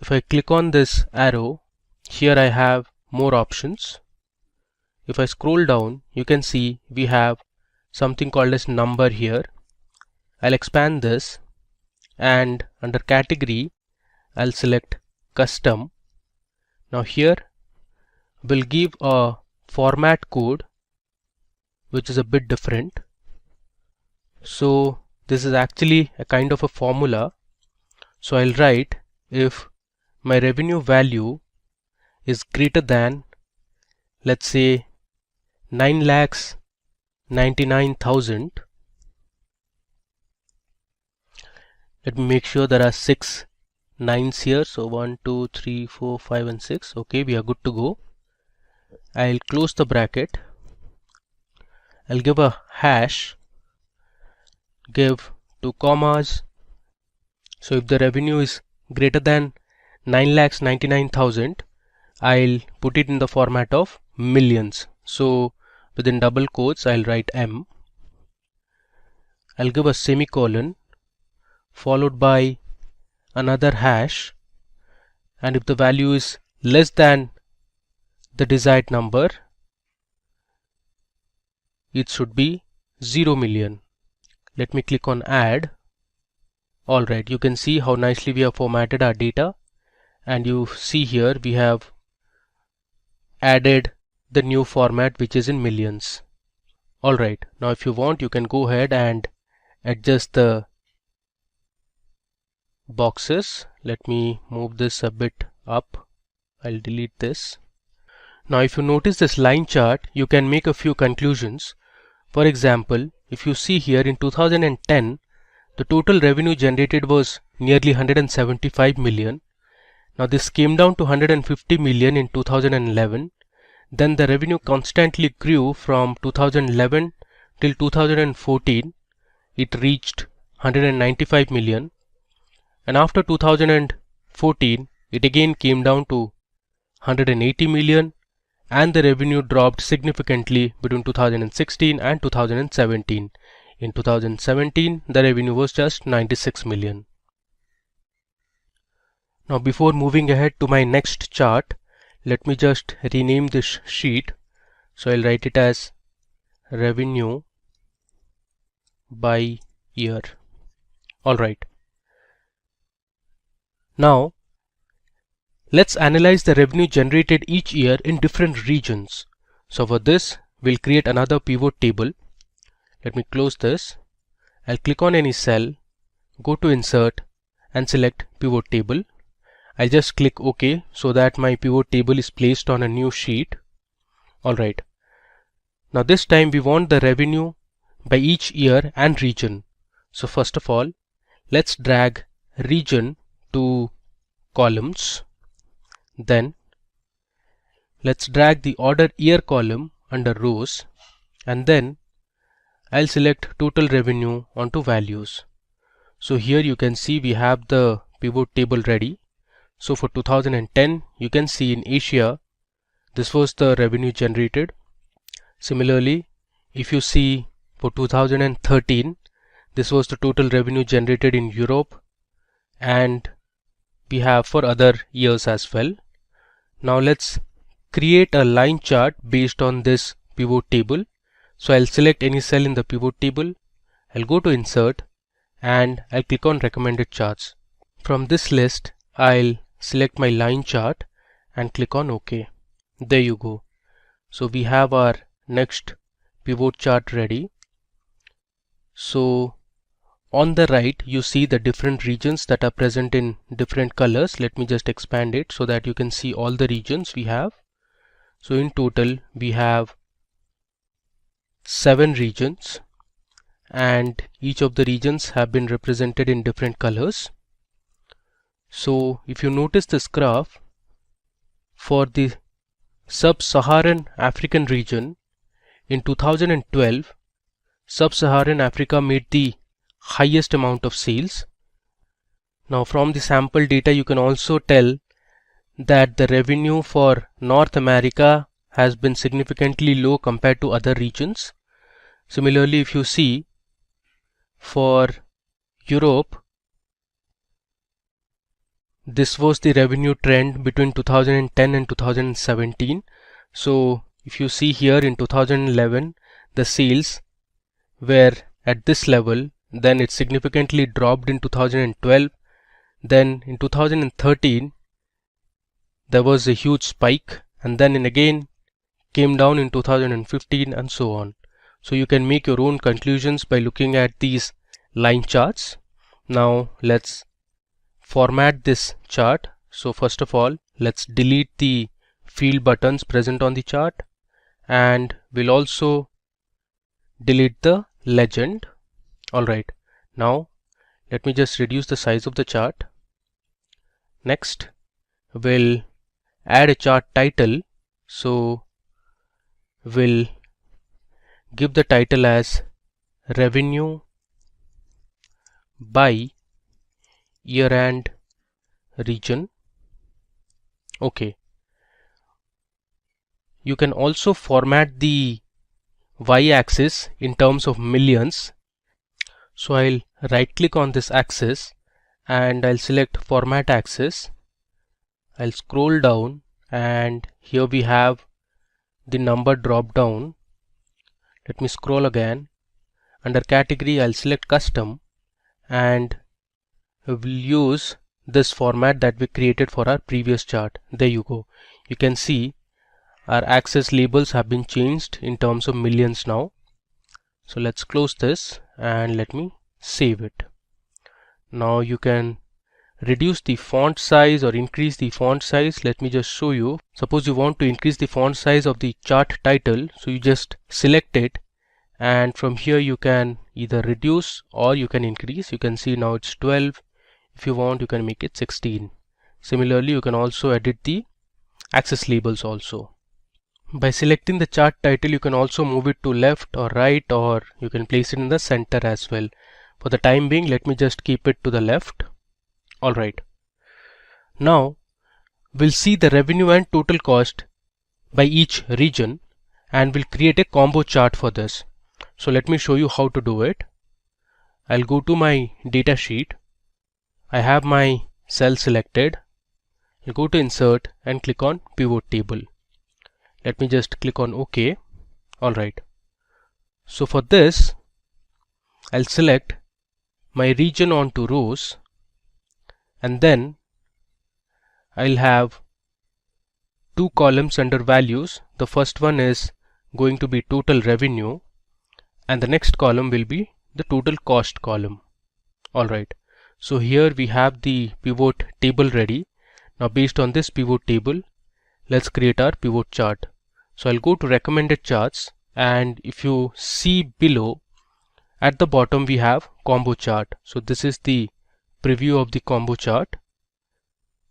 If I click on this arrow, here I have more options. If I scroll down, you can see we have something called as number here. I'll expand this, and under category I'll select custom. Now here we'll give a format code which is a bit different. So this is actually a kind of a formula. So I'll write if my revenue value is greater than, let's say, 9,99,000. Let me make sure there are 6 nines here. So 1, 2, 3, 4, 5 and 6. Okay, we are good to go. I'll close the bracket. I'll give a hash, give 2 commas. So if the revenue is greater than 9,99,000, I'll put it in the format of millions. So within double quotes I'll write M. I'll give a semicolon followed by another hash, and if the value is less than the desired number, it should be 0 million. Let me click on add. Alright, you can see how nicely we have formatted our data, and you see here we have added the new format which is in millions. Alright, now if you want, you can go ahead and adjust the boxes. Let me move this a bit up. I'll delete this. Now if you notice this line chart, you can make a few conclusions. For example, if you see here in 2010, the total revenue generated was nearly 175 million. Now this came down to 150 million in 2011. Then the revenue constantly grew from 2011 till 2014. It reached 195 million. And after 2014, it again came down to 180 million. And the revenue dropped significantly between 2016 and 2017. In 2017, the revenue was just 96 million. Now before moving ahead to my next chart, let me just rename this sheet. So I'll write it as revenue by year. Alright. Now let's analyze the revenue generated each year in different regions. So for this, we'll create another pivot table. Let me close this. I'll click on any cell, go to insert and select pivot table. I'll just click OK so that my pivot table is placed on a new sheet. Alright. Now this time we want the revenue by each year and region. So first of all, let's drag region to columns. Then let's drag the order year column under rows, and then I'll select total revenue onto values. So here you can see we have the pivot table ready. So for 2010, you can see in Asia, this was the revenue generated. Similarly, if you see for 2013, this was the total revenue generated in Europe, and we have for other years as well. Now let's create a line chart based on this pivot table. So I'll select any cell in the pivot table. I'll go to insert and I'll click on recommended charts. From this list, I'll select my line chart and click on OK. There you go. So we have our next pivot chart ready. So on the right, you see the different regions that are present in different colors. Let me just expand it so that you can see all the regions we have. So in total we have 7 regions, and each of the regions have been represented in different colors. So if you notice this graph, for the sub-Saharan African region in 2012, sub-Saharan Africa made the highest amount of sales. Now from the sample data you can also tell that the revenue for North America has been significantly low compared to other regions. Similarly, if you see for Europe, this was the revenue trend between 2010 and 2017. So if you see here in 2011 the sales were at this level, then it significantly dropped in 2012, then in 2013 there was a huge spike, and then again came down in 2015, and so on. So you can make your own conclusions by looking at these line charts. Now let's format this chart. So first of all, let's delete the field buttons present on the chart, and we'll also delete the legend. Alright, now let me just reduce the size of the chart. Next, we'll add a chart title. So we'll give the title as revenue by year and region. Okay. You can also format the y-axis in terms of millions. So I'll right click on this axis and I'll select format axis. I'll scroll down, and here we have the number drop down. Let me scroll again. Under category I'll select custom, and we'll use this format that we created for our previous chart. There you go. You can see our axis labels have been changed in terms of millions now. So let's close this and let me save it. Now you can reduce the font size or increase the font size. Let me just show you. Suppose you want to increase the font size of the chart title, so you just select it, and from here you can either reduce or you can increase. You can see now it's 12. If you want, you can make it 16. Similarly, you can also edit the axis labels also. By selecting the chart title, you can also move it to left or right, or you can place it in the center as well. For the time being, let me just keep it to the left. Alright. Now we'll see the revenue and total cost by each region, and we'll create a combo chart for this. So let me show you how to do it. I'll go to my data sheet. I have my cell selected. I'll go to insert and click on pivot table. Let me just click on OK. Alright. So for this, I'll select my region onto rows, and then I'll have two columns under values. The first one is going to be total revenue, and the next column will be the total cost column. Alright, so here we have the pivot table ready. Now based on this pivot table, let's create our pivot chart. So I'll go to recommended charts, and if you see below at the bottom we have combo chart. So this is the preview of the combo chart.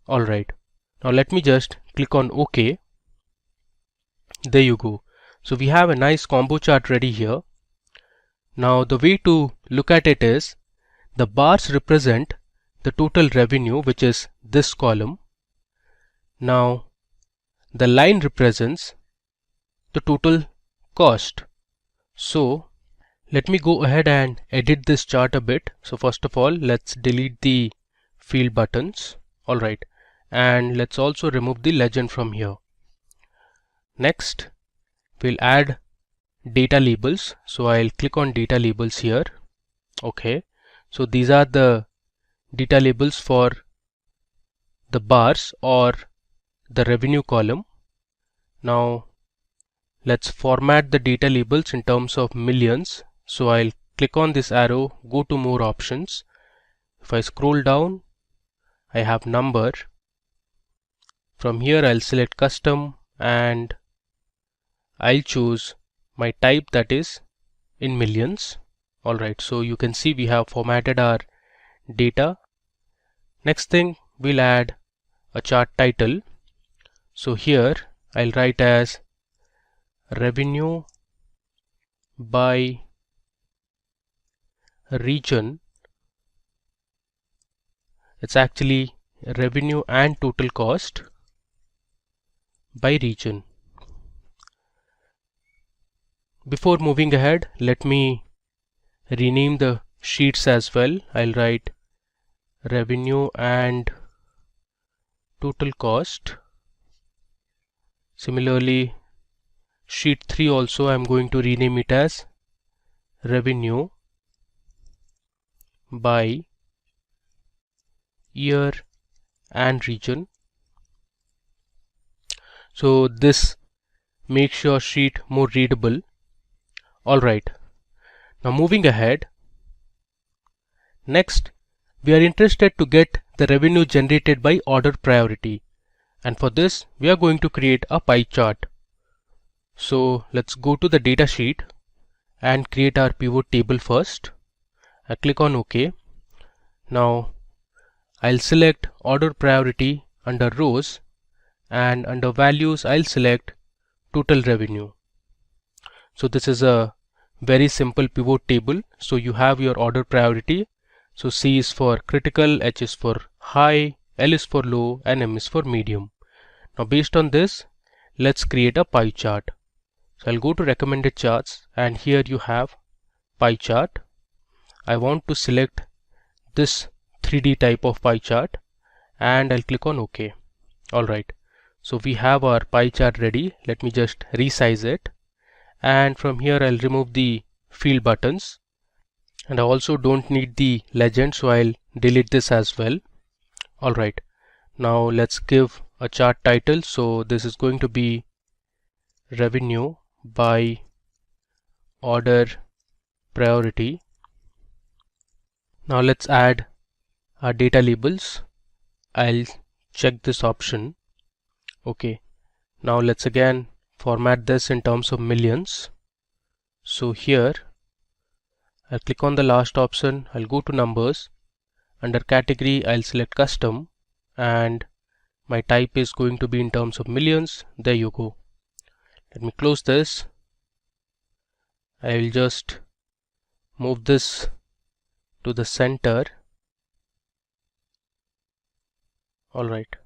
Alright, now let me just click on OK. There you go. So we have a nice combo chart ready here. Now the way to look at it is, the bars represent the total revenue, which is this column. Now the line represents the total cost. So let me go ahead and edit this chart a bit. So first of all, let's delete the field buttons. Alright, and let's also remove the legend from here. Next, we'll add data labels. So I'll click on data labels here. Okay, so these are the data labels for the bars or the revenue column. Now let's format the data labels in terms of millions. So I'll click on this arrow, go to more options. If I scroll down, I have number. From here I'll select custom, and I'll choose my type, that is in millions. Alright, so you can see we have formatted our data. Next thing, we'll add a chart title. So here I'll write as revenue by region. It's actually revenue and total cost by region. Before moving ahead, let me rename the sheets as well. I'll write revenue and total cost. Similarly, sheet 3 also I'm going to rename it as revenue by year and region. So this makes your sheet more readable. Alright, now moving ahead, next we are interested to get the revenue generated by order priority, and for this we are going to create a pie chart. So let's go to the data sheet and create our pivot table first. I click on OK. Now I'll select order priority under rows, and under values I'll select total revenue. So this is a very simple pivot table. So you have your order priority. So C is for critical, H is for high, L is for low, and M is for medium. Now based on this, let's create a pie chart. So I'll go to recommended charts, and here you have pie chart. I want to select this 3D type of pie chart, and I'll click on OK. Alright, so we have our pie chart ready. Let me just resize it, and from here I'll remove the field buttons, and I also don't need the legend, so I'll delete this as well. Alright, now let's give a chart title. So this is going to be revenue by order priority. Now let's add our data labels. I'll check this option. Okay, now let's again format this in terms of millions. So here I'll click on the last option, I'll go to numbers. Under category I'll select custom, and my type is going to be in terms of millions. There you go. Let me close this. I will just move this to the center. Alright.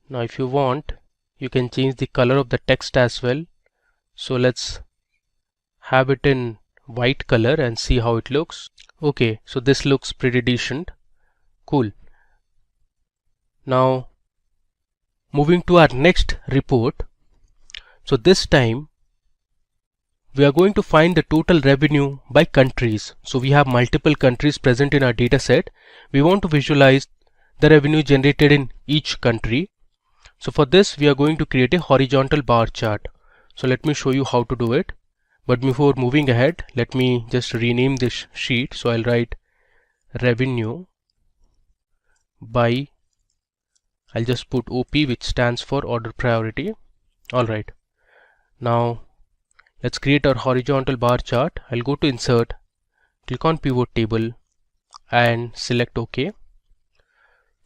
Now if you want, you can change the color of the text as well. So let's have it in white color and see how it looks. Okay, so this looks pretty decent. Cool. Now moving to our next report. So this time we are going to find the total revenue by countries. So we have multiple countries present in our data set. We want to visualize the revenue generated in each country. So for this we are going to create a horizontal bar chart. So let me show you how to do it. But before moving ahead, let me just rename this sheet. So I'll write revenue by, I'll just put OP, which stands for order priority. Alright, now let's create our horizontal bar chart. I'll go to insert, click on pivot table and select OK.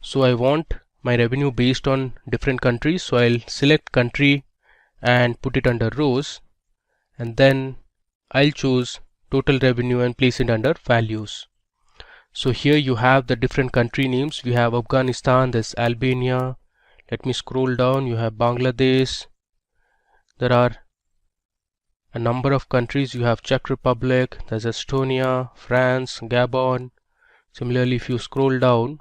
So I want my revenue based on different countries, so I'll select country and put it under rows, and then I'll choose total revenue and place it under values. So here you have the different country names. We have Afghanistan, there's Albania. Let me scroll down. You have Bangladesh. There are a number of countries. You have Czech Republic, there's Estonia, France, Gabon. Similarly, if you scroll down,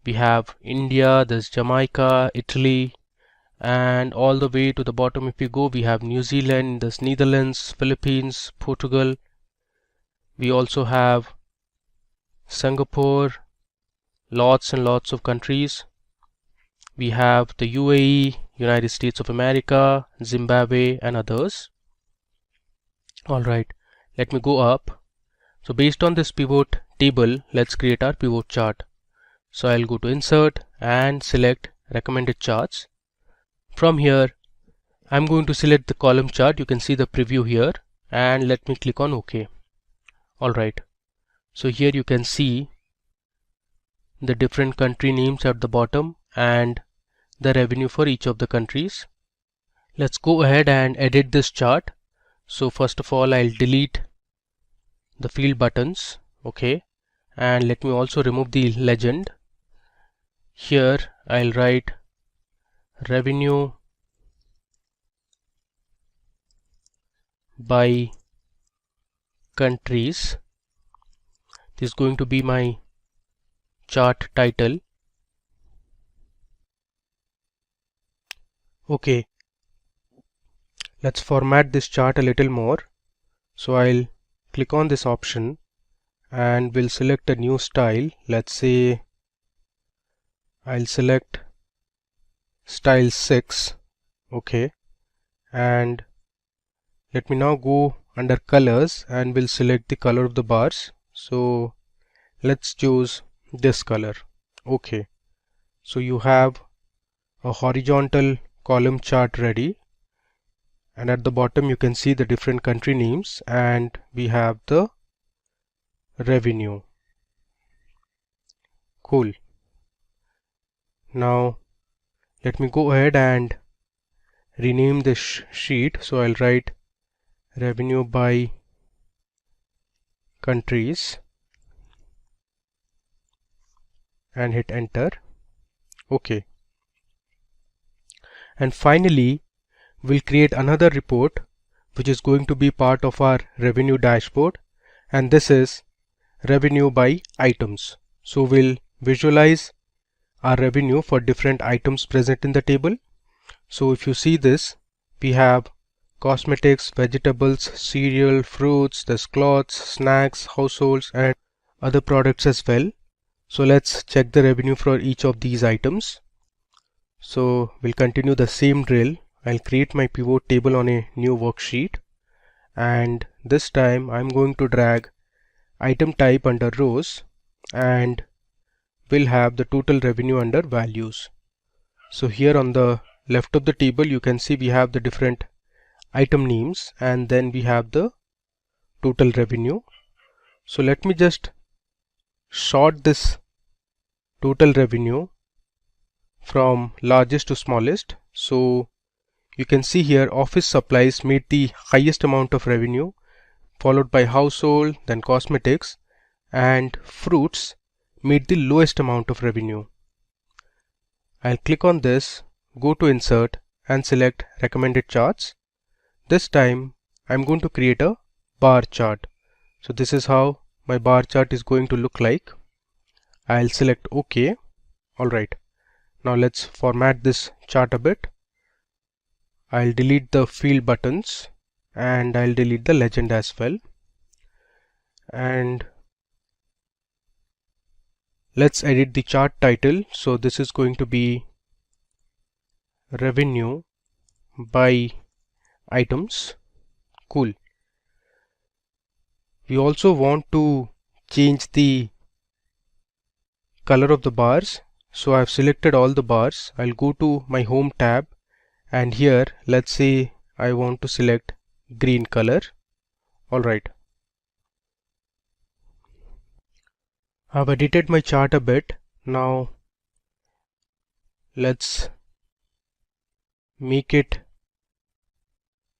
we have India, there's Jamaica, Italy, and all the way to the bottom if you go, we have New Zealand, there's Netherlands, Philippines, Portugal. We also have Singapore, lots and lots of countries. We have the UAE, United States of America, Zimbabwe, and others. Alright, let me go up. So based on this pivot table, let's create our pivot chart. So I'll go to insert and select recommended charts. From here I'm going to select the column chart. You can see the preview here, and let me click on OK. Alright, so here you can see the different country names at the bottom and the revenue for each of the countries. Let's go ahead and edit this chart. So first of all, I'll delete the field buttons, okay, and let me also remove the legend. Here I'll write revenue by countries. This is going to be my chart title. Okay, let's format this chart a little more. So I'll click on this option and we'll select a new style. Let's say I'll select style 6, okay, and let me now go under colors and we'll select the color of the bars. So let's choose this color. Okay, so you have a horizontal column chart ready, and at the bottom you can see the different country names and we have the revenue. Cool. Now let me go ahead and rename this sheet. So I'll write revenue by countries and hit enter. Okay, and finally we'll create another report which is going to be part of our revenue dashboard, and this is revenue by items. So we'll visualize our revenue for different items present in the table. So if you see this, we have cosmetics, vegetables, cereal, fruits, there's clothes, snacks, households and other products as well. So let's check the revenue for each of these items. So we'll continue the same drill. I'll create my pivot table on a new worksheet, and this time I'm going to drag item type under rows and we'll have the total revenue under values. So here on the left of the table you can see we have the different item names and then we have the total revenue. So let me just sort this total revenue from largest to smallest. So you can see here office supplies made the highest amount of revenue, followed by household, then cosmetics, and fruits made the lowest amount of revenue. I'll click on this, go to insert and select recommended charts. This time I'm going to create a bar chart. So this is how my bar chart is going to look like. I'll select OK. Alright, now let's format this chart a bit. I'll delete the field buttons and I'll delete the legend as well. And let's edit the chart title. So this is going to be revenue by items. Cool. We also want to change the color of the bars. So I've selected all the bars. I'll go to my home tab and here let's say I want to select green color. Alright, I've edited my chart a bit. Now let's make it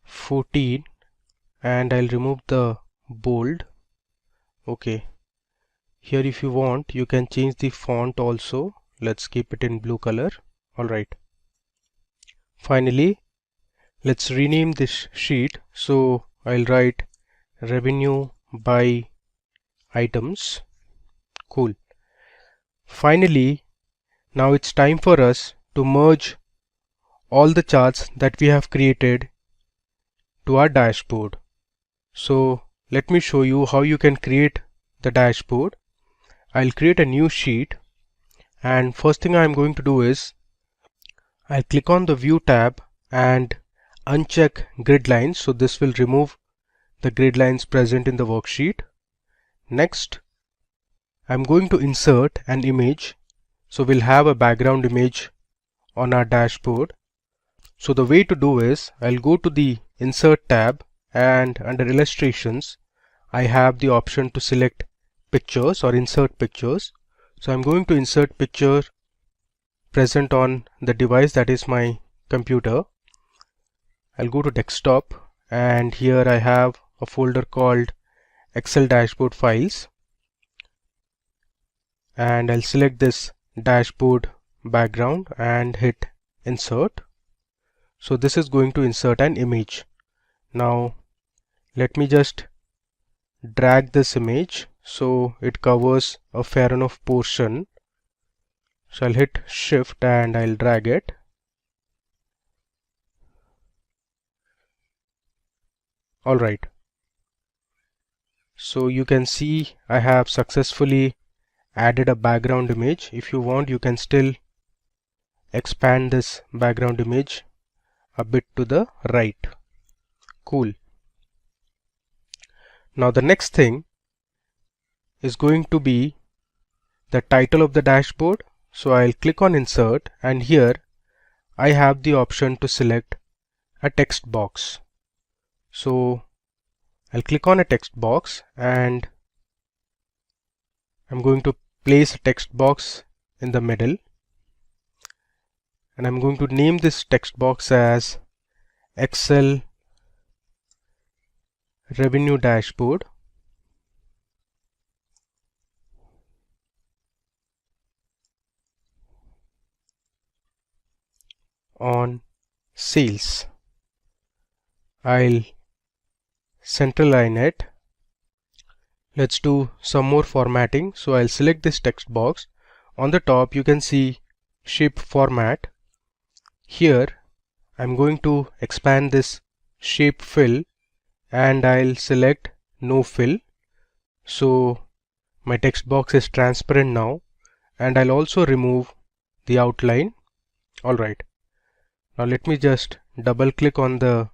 14 and I'll remove the bold. Okay, here if you want you can change the font also. Let's keep it in blue color. Alright, finally let's rename this sheet. So I'll write revenue by items. Cool. Finally, now it's time for us to merge all the charts that we have created to our dashboard. So let me show you how you can create the dashboard. I'll create a new sheet, and first thing I'm going to do is I'll click on the view tab and uncheck grid lines. So this will remove the grid lines present in the worksheet. Next, I'm going to insert an image. So we'll have a background image on our dashboard. So the way to do is, I'll go to the Insert tab, and under Illustrations I have the option to select Pictures or Insert Pictures. So I'm going to insert picture present on the device, that is my computer. I'll go to Desktop, and here I have a folder called Excel Dashboard Files, and I'll select this dashboard background and hit Insert. So this is going to insert an image. Now let me just drag this image so it covers a fair enough portion. So I'll hit Shift and I'll drag it. Alright. So you can see I have successfully added a background image. If you want, you can still expand this background image a bit to the right. Cool. Now the next thing is going to be the title of the dashboard. So I'll click on Insert, and here I have the option to select a text box. So I'll click on a text box, and I'm going to place a text box in the middle, and I'm going to name this text box as Excel Revenue Dashboard. On sales. I'll centerline it. Let's do some more formatting. So I'll select this text box. On the top you can see shape format. Here I'm going to expand this shape fill, and I'll select no fill. So my text box is transparent now, and I'll also remove the outline. Alright. Now let me just double click on the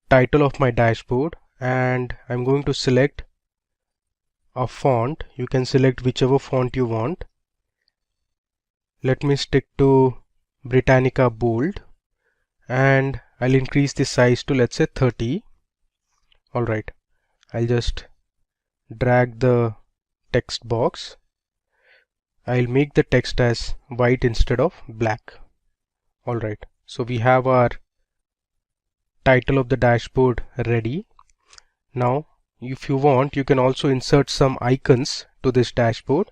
title of my dashboard, and I'm going to select a font. You can select whichever font you want. Let me stick to Britannica Bold, and I'll increase the size to, let's say, 30. Alright, I'll just drag the text box. I'll make the text as white instead of black. Alright, so we have our title of the dashboard ready. Now if you want, you can also insert some icons to this dashboard.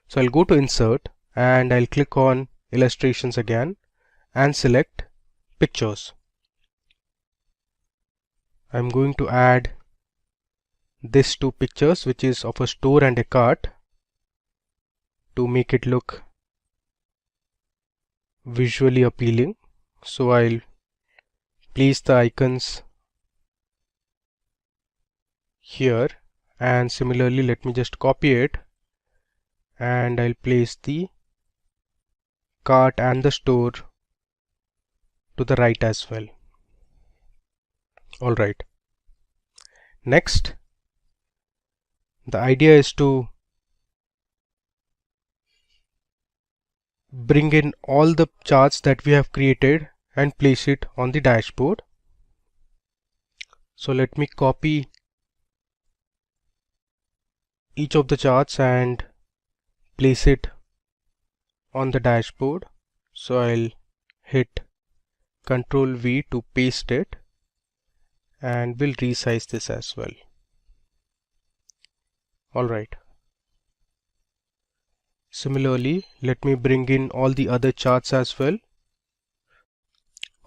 So I'll go to Insert, and I'll click on Illustrations again and select Pictures. I'm going to add this two pictures, which is of a store and a cart, to make it look visually appealing. So I'll place the icons here, and similarly let me just copy it, and I'll place the cart and the store to the right as well. Alright. Next, the idea is to bring in all the charts that we have created and place it on the dashboard. So let me copy each of the charts and place it on the dashboard. So I'll hit Ctrl V to paste it, and we'll resize this as well. Alright. Similarly, let me bring in all the other charts as well.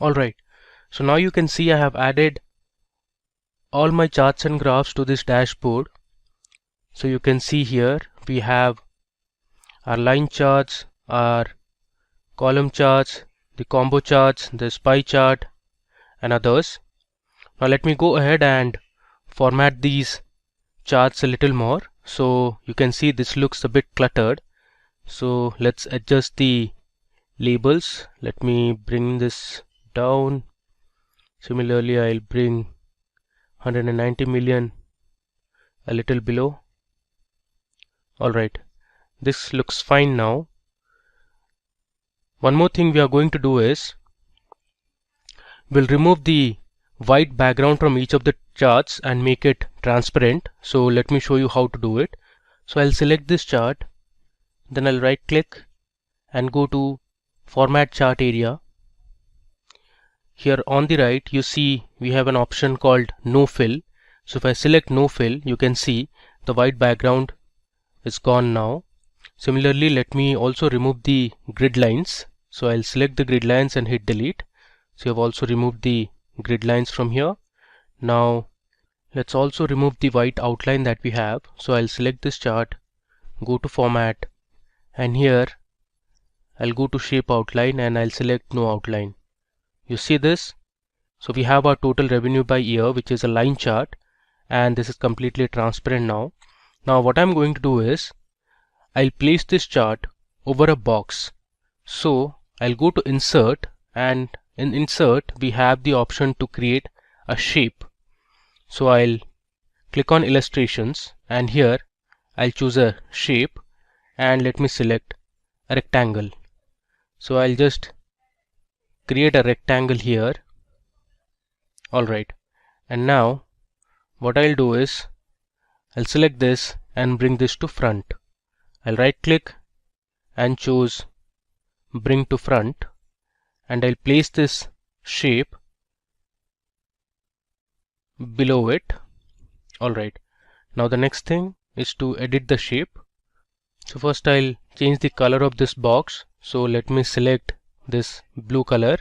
Alright, so now you can see I have added all my charts and graphs to this dashboard. So you can see here we have our line charts, our column charts, the combo charts, the pie chart, and others. Now let me go ahead and format these charts a little more. So you can see this looks a bit cluttered. So let's adjust the labels. Let me bring this down. Similarly, I'll bring 190 million a little below. Alright, this looks fine now. One more thing we are going to do is, We'll remove the white background from each of the charts and make it transparent. So let me show you how to do it. So I'll select this chart, then I'll right click and go to Format Chart area. Here on the right you see we have an option called No Fill. So if I select No Fill, you can see the white background is gone now. Similarly, let me also remove the grid lines. So I'll select the grid lines and hit delete. So I've also removed the grid lines from here. Now let's also remove the white outline that we have. So I'll select this chart, go to Format, and here I'll go to Shape Outline and I'll select No Outline. You see this? So we have our total revenue by year, which is a line chart, and this is completely transparent now. Now what I'm going to do is I'll place this chart over a box. So I'll go to Insert, and in Insert we have the option to create a shape. So I'll click on Illustrations, and here I'll choose a shape, and let me select a rectangle. So I'll just create a rectangle here. Alright, and now what I'll do is I'll select this and bring this to front. I'll right click and choose Bring to Front, and I'll place this shape below it. Alright, now the next thing is to edit the shape. So first I'll change the color of this box. So let me select this blue color,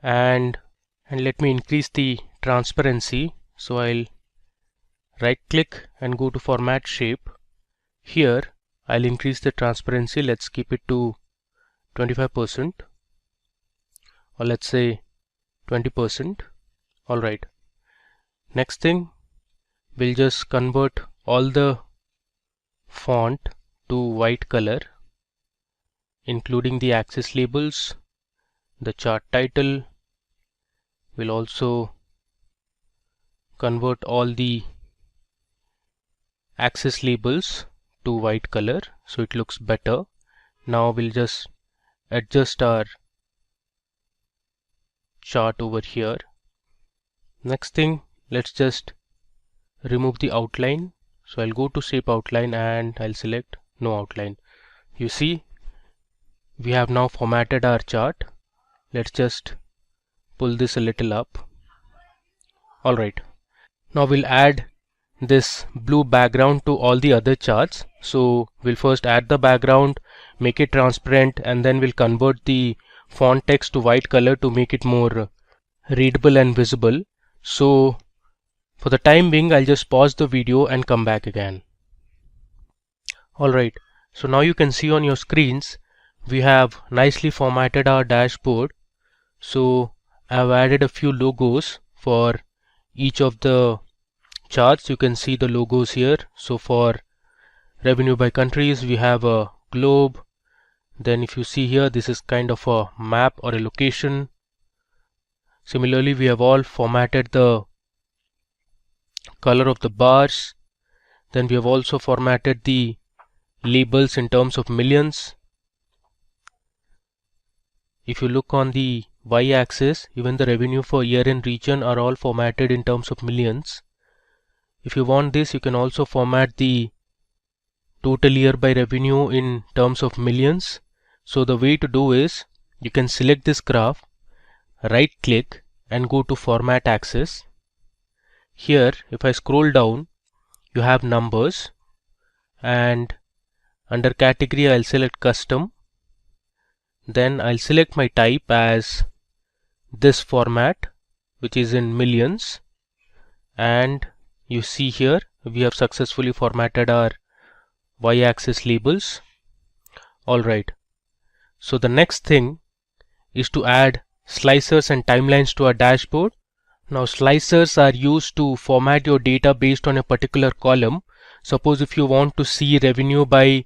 and let me increase the transparency. So I'll right click and go to Format Shape. Here I'll increase the transparency. Let's keep it to 25%, or let's say 20%. Alright, next thing, we'll just convert all the font to white color, including the axis labels, the chart title. We'll also convert all the axis labels to white color so it looks better. Now we'll just adjust our chart over here. Next thing, let's just remove the outline. So I'll go to Shape Outline and I'll select No Outline. You see, we have now formatted our chart. Let's just pull this a little up. Alright, now we'll add this blue background to all the other charts. So we'll first add the background, make it transparent, and then we'll convert the font text to white color to make it more readable and visible. So for the time being, I'll just pause the video and come back again. Alright, so now you can see on your screens we have nicely formatted our dashboard. So I've added a few logos for each of the charts. You can see the logos here. So for revenue by countries, we have a globe. Then if you see here, this is kind of a map or a location. Similarly, we have all formatted the color of the bars. Then we have also formatted the labels in terms of millions. If you look on the y-axis, even the revenue for year and region are all formatted in terms of millions. If you want this, you can also format the total year by revenue in terms of millions. So the way to do is, you can select this graph, right click and go to Format Axis. Here if I scroll down, you have numbers, and under category I'll select custom. Then I'll select my type as this format, which is in millions, and you see here we have successfully formatted our y-axis labels. Alright, so the next thing is to add slicers and timelines to our dashboard. Now slicers are used to format your data based on a particular column. Suppose if you want to see revenue by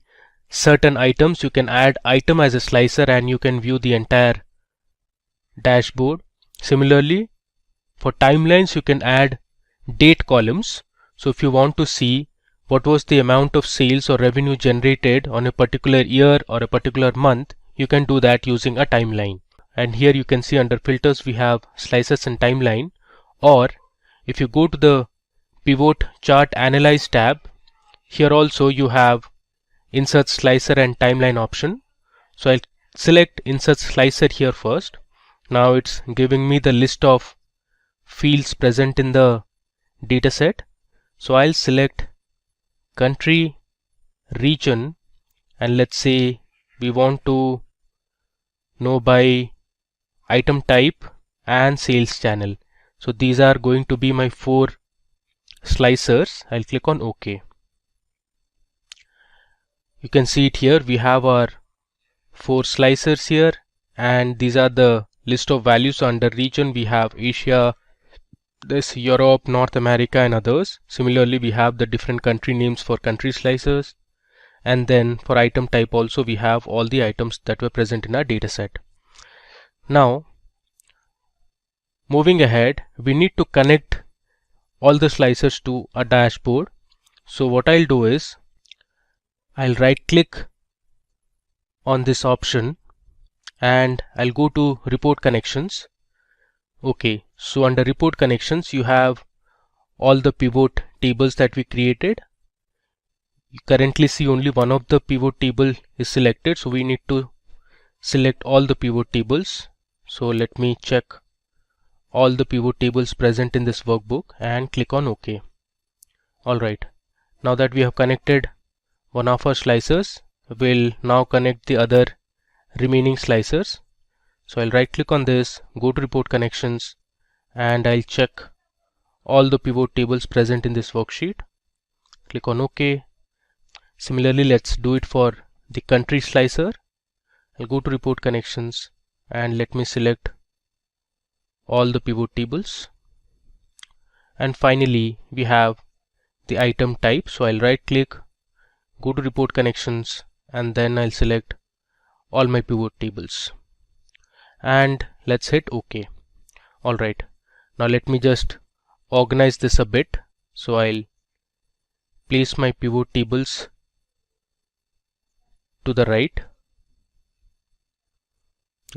certain items, you can add item as a slicer and you can view the entire dashboard. Similarly, for timelines you can add date columns. So if you want to see what was the amount of sales or revenue generated on a particular year or a particular month, you can do that using a timeline. and here you can see under filters we have slices and timeline, or if you go to the pivot chart analyze tab, here also you have insert slicer and timeline option. So I'll select insert slicer here first. Now it's giving me the list of fields present in the dataset. So I'll select country, region, and let's say we want to know by item type and sales channel. So these are going to be my 4 slicers. I'll click on OK. You can see it here. We have our 4 slicers here, and these are the list of values. So under region we have Asia, this Europe, North America, and others. Similarly, we have the different country names for country slicers, and then for item type also we have all the items that were present in our dataset. Now moving ahead, we need to connect all the slicers to a dashboard. So what I'll do is I'll right click on this option and I'll go to report connections. Okay, so under report connections you have all the pivot tables that we created. You currently see only one of the pivot table is selected, so we need to select all the pivot tables. So let me check all the pivot tables present in this workbook and click on OK. Alright, now that we have connected one of our slicers, we'll now connect the other remaining slicers. So I'll right click on this, go to report connections, and I'll check all the pivot tables present in this worksheet. Click on OK. Similarly, let's do it for the country slicer. I'll go to report connections and let me select all the pivot tables. And finally, we have the item type. So I'll right click, go to report connections, and then I'll select all my pivot tables. And let's hit OK. Alright, now let me just organize this a bit. So I'll place my pivot tables to the right.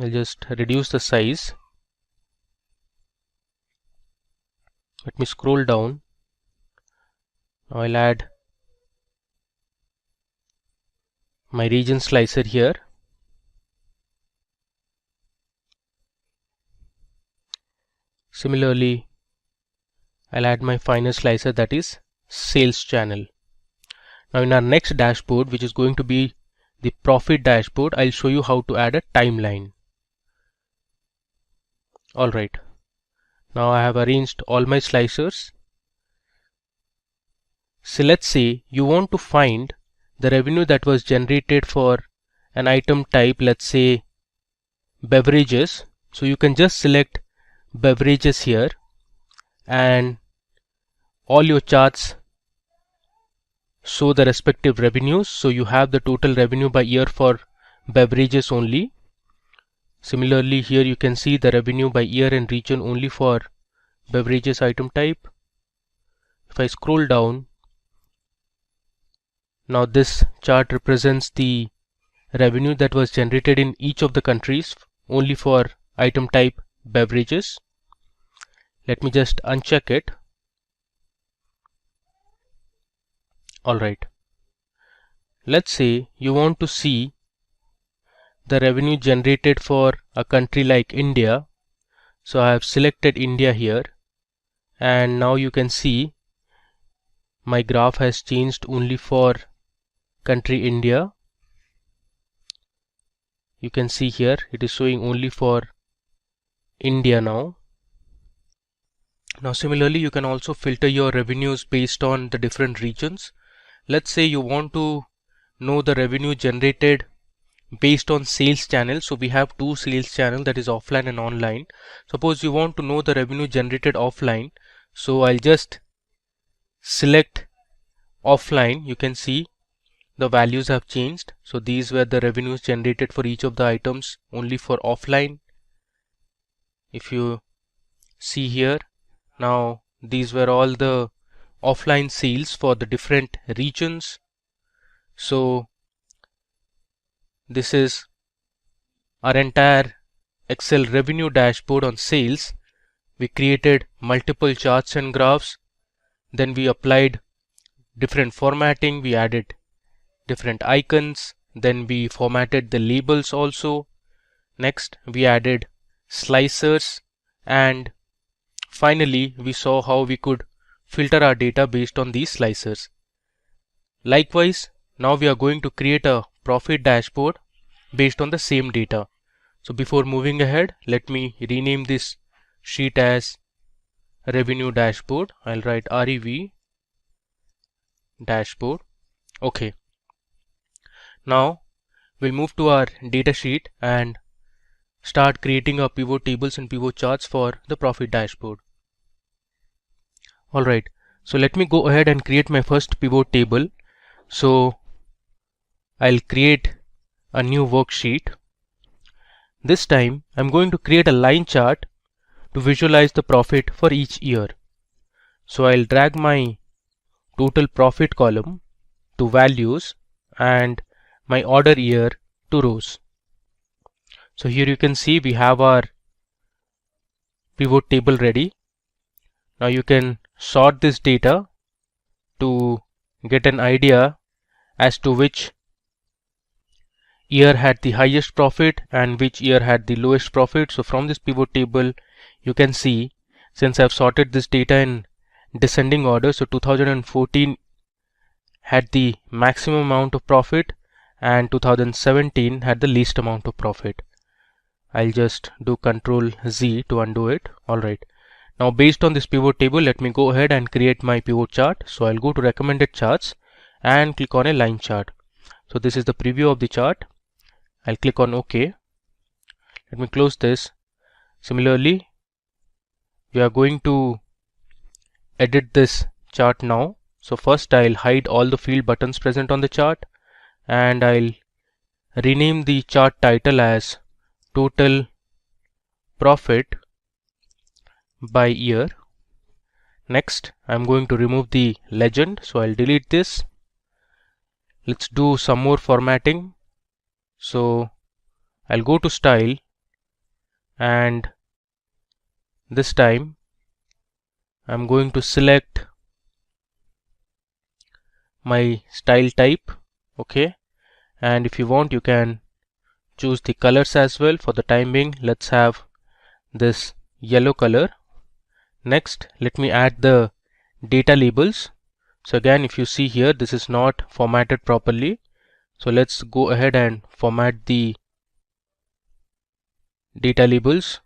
I'll just reduce the size. Let me scroll down. Now I'll add my region slicer here. Similarly, I'll add my final slicer, that is sales channel. Now in our next dashboard, which is going to be the profit dashboard, I'll show you how to add a timeline. Alright, now I have arranged all my slicers. So let's say you want to find the revenue that was generated for an item type, let's say beverages. So you can just select beverages here, and all your charts show the respective revenues. So you have the total revenue by year for beverages only. Similarly, here you can see the revenue by year and region only for beverages item type. If I scroll down, now this chart represents the revenue that was generated in each of the countries only for item type beverages. Let me just uncheck it. Alright, let's say you want to see the revenue generated for a country like India. So I have selected India here, and now you can see my graph has changed only for country India. You can see here it is showing only for India now. Now similarly, you can also filter your revenues based on the different regions. Let's say you want to know the revenue generated based on sales channel. So we have 2 sales channels, that is offline and online. Suppose you want to know the revenue generated offline. So I'll just select offline. You can see the values have changed. So these were the revenues generated for each of the items only for offline. If you see here, now these were all the offline sales for the different regions. So this is our entire Excel revenue dashboard on sales, we created multiple charts and graphs. Then we applied different formatting. We added different icons. Then we formatted the labels also. Next, we added slicers, and finally we saw how we could filter our data based on these slicers. Likewise, now we are going to create a profit dashboard based on the same data. So before moving ahead, let me rename this sheet as revenue dashboard. I'll write REV dashboard. Okay. Now we'll move to our data sheet and start creating our pivot tables and pivot charts for the profit dashboard. Alright, so let me go ahead and create my first pivot table. So I'll create a new worksheet. This time I'm going to create a line chart to visualize the profit for each year. So I'll drag my total profit column to values and my order year to rows. So here you can see we have our pivot table ready. Now you can sort this data to get an idea as to which year had the highest profit and which year had the lowest profit. So from this pivot table you can see, since I've sorted this data in descending order, so 2014 had the maximum amount of profit and 2017 had the least amount of profit. I'll just do Ctrl Z to undo it. Alright. Now based on this pivot table, let me go ahead and create my pivot chart. So I'll go to recommended charts and click on a line chart. So this is the preview of the chart. I'll click on OK. Let me close this. Similarly, we are going to edit this chart now. So first I'll hide all the field buttons present on the chart, and I'll rename the chart title as total profit by year. Next, I'm going to remove the legend, so I'll delete this. Let's do some more formatting. So I'll go to style, and this time I'm going to select my style type. Okay, and if you want, you can choose the colors as well. For the time being, let's have this yellow color. Next, let me add the data labels. So again, if you see here, this is not formatted properly. So let's go ahead and format the data labels.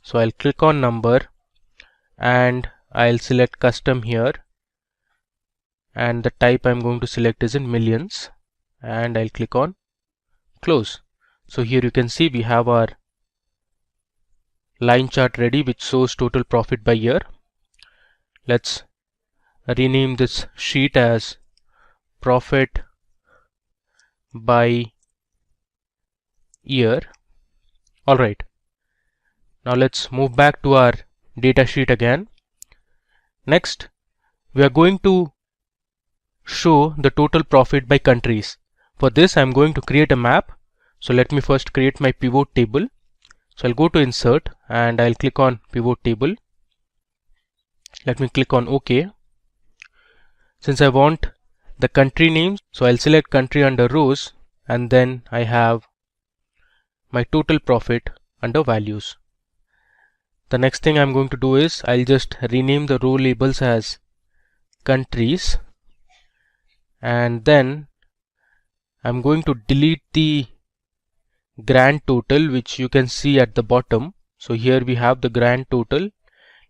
So I'll click on number and I'll select custom here, and the type I'm going to select is in millions, and I'll click on close. So here you can see we have our line chart ready which shows total profit by year. Let's rename this sheet as profit by year. Alright, now let's move back to our data sheet again. Next, we are going to show the total profit by countries. For this, I'm going to create a map. So let me first create my pivot table. So I'll go to insert and I'll click on pivot table. Let me click on OK. Since I want the country names, so I'll select country under rows, and then I have my total profit under values. The next thing I'm going to do is I'll just rename the row labels as countries, and then I'm going to delete the grand total which you can see at the bottom. So here we have the grand total.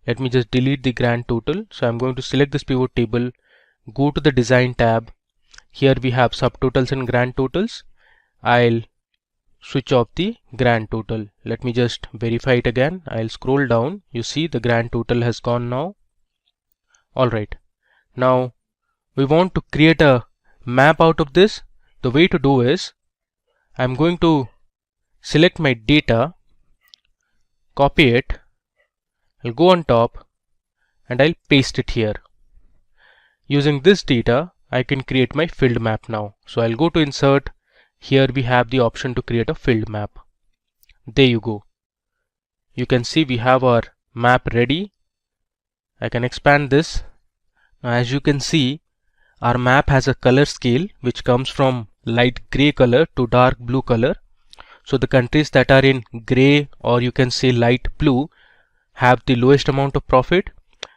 Let me just delete the grand total. So I'm going to select this pivot table, go to the design tab. Here we have subtotals and grand totals. I'll switch off the grand total. Let me just verify it again. I'll scroll down. You see the grand total has gone now. Alright, now we want to create a map out of this. The way to do is I'm going to select my data, copy it, I'll go on top and I'll paste it here. Using this data, I can create my field map now. So I'll go to insert. Here we have the option to create a field map. There you go. you can see we have our map ready. I can expand this. Now as you can see, our map has a color scale which comes from light gray color to dark blue color. So the countries that are in gray, or you can say light blue, have the lowest amount of profit,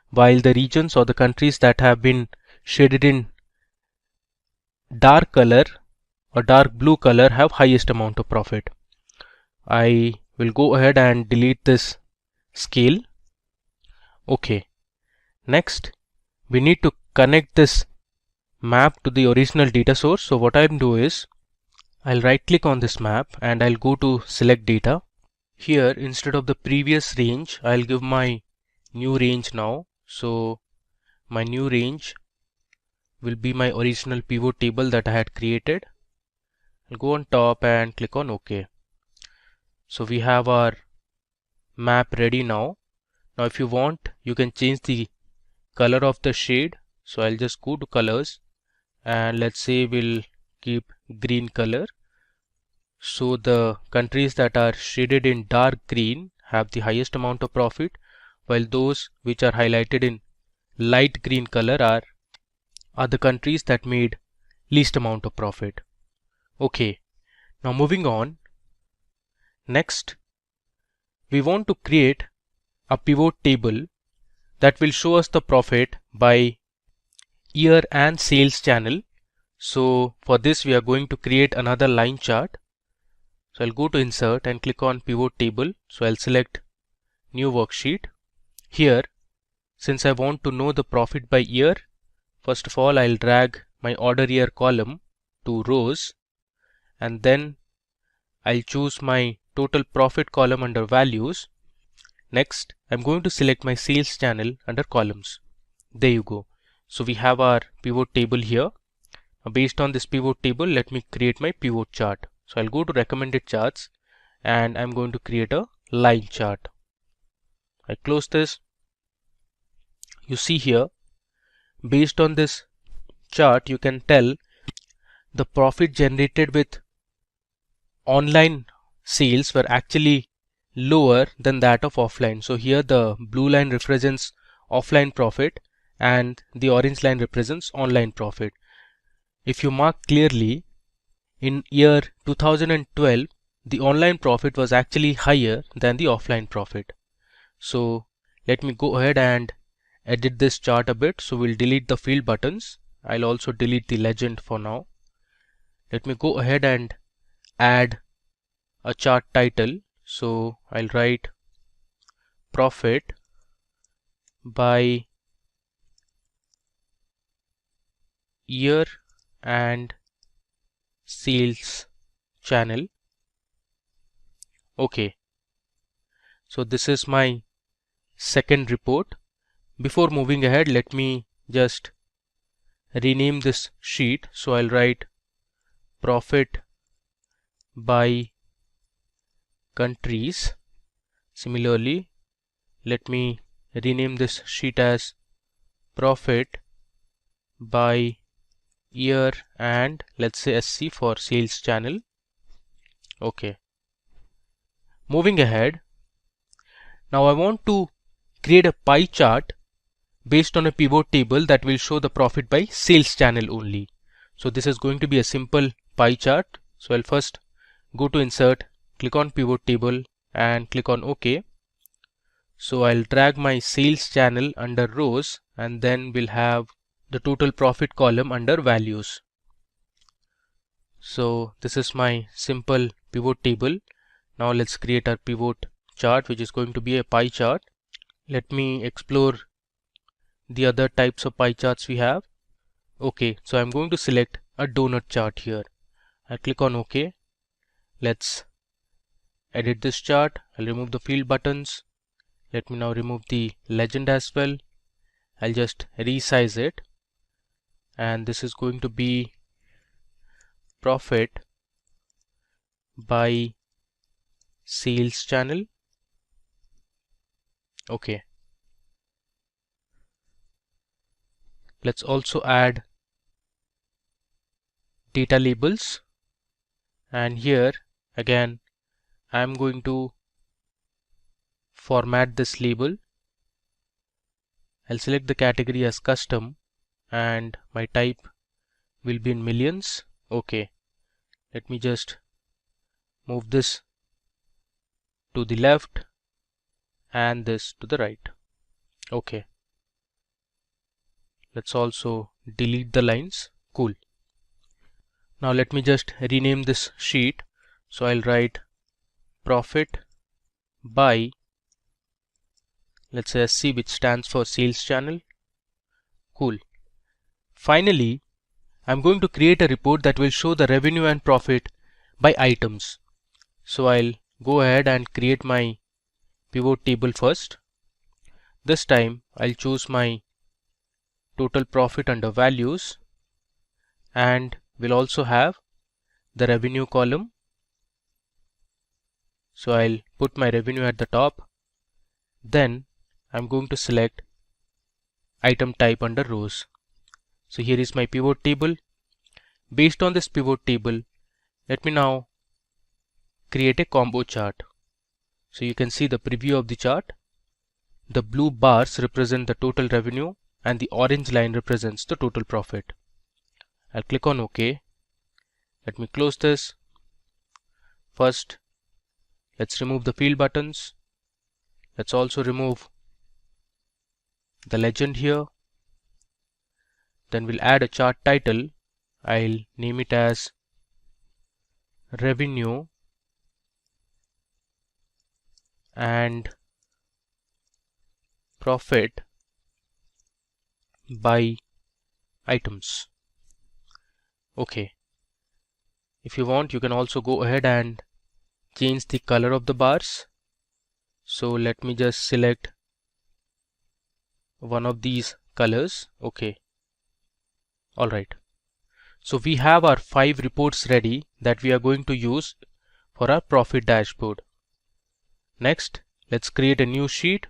while the regions or the countries that have been shaded in dark color or dark blue color have highest amount of profit. I will go ahead and delete this scale. Okay. Next, we need to connect this map to the original data source. So what I'll do is, I'll right click on this map and I'll go to select data. Here, instead of the previous range, I'll give my new range now. So my new range will be my original pivot table that I had created. I'll go on top and click on OK. So we have our map ready now. Now if you want, you can change the color of the shade. So I'll just go to colors and let's say we'll keep green color. So the countries that are shaded in dark green have the highest amount of profit, while those which are highlighted in light green color are the countries that made least amount of profit. Okay, now moving on. Next, we want to create a pivot table that will show us the profit by year and sales channel. So for this we are going to create another line chart. So I'll go to insert and click on pivot table. So I'll select new worksheet. Here, since I want to know the profit by year, first of all I'll drag my order year column to rows, and then I'll choose my total profit column under values. Next, I'm going to select my sales channel under columns. There you go. So we have our pivot table here. Now based on this pivot table, let me create my pivot chart. So I'll go to recommended charts and I'm going to create a line chart. I close this. You see here, based on this chart, you can tell the profit generated with online sales were actually lower than that of offline. So here the blue line represents offline profit and the orange line represents online profit. If you mark clearly, in year 2012 the online profit was actually higher than the offline profit. So let me go ahead and edit this chart a bit. So we'll delete the field buttons. I'll also delete the legend for now. Let me go ahead and add a chart title. So I'll write profit by year and sales channel. Okay, so this is my second report. Before moving ahead, let me just rename this sheet. So I'll write profit by countries. Similarly, let me rename this sheet as profit by year and let's say SC for sales channel. Okay. Moving ahead, now I want to create a pie chart based on a pivot table that will show the profit by sales channel only. So this is going to be a simple pie chart. So I'll first go to insert, click on pivot table and click on OK. So I'll drag my sales channel under rows and then we'll have the total profit column under values. So this is my simple pivot table. Now let's create our pivot chart, which is going to be a pie chart. Let me explore the other types of pie charts we have. Okay, so I'm going to select a donut chart here. I click on OK. Let's edit this chart. I'll remove the field buttons. Let me now remove the legend as well. I'll just resize it. And this is going to be profit by sales channel. Okay. Let's also add data labels. And here again, I'm going to format this label. I'll select the category as custom and my type will be in millions. Okay, let me just move this to the left and this to the right. Okay, let's also delete the lines. Cool. Now let me just rename this sheet. So I'll write profit by, let's say SC, which stands for sales channel. Cool. Finally, I'm going to create a report that will show the revenue and profit by items. So I'll go ahead and create my pivot table first. This time I'll choose my total profit under values, and we'll also have the revenue column. So I'll put my revenue at the top. Then I'm going to select item type under rows. So here is my pivot table. Based on this pivot table, let me now create a combo chart. So you can see the preview of the chart. The blue bars represent the total revenue and the orange line represents the total profit. I'll click on OK. Let me close this. First, let's remove the field buttons. Let's also remove the legend here. Then we'll add a chart title. I'll name it as revenue and profit by items. Okay. If you want, you can also go ahead and change the color of the bars. So let me just select one of these colors. Okay. Alright. So we have our 5 reports ready that we are going to use for our profit dashboard. Next, let's create a new sheet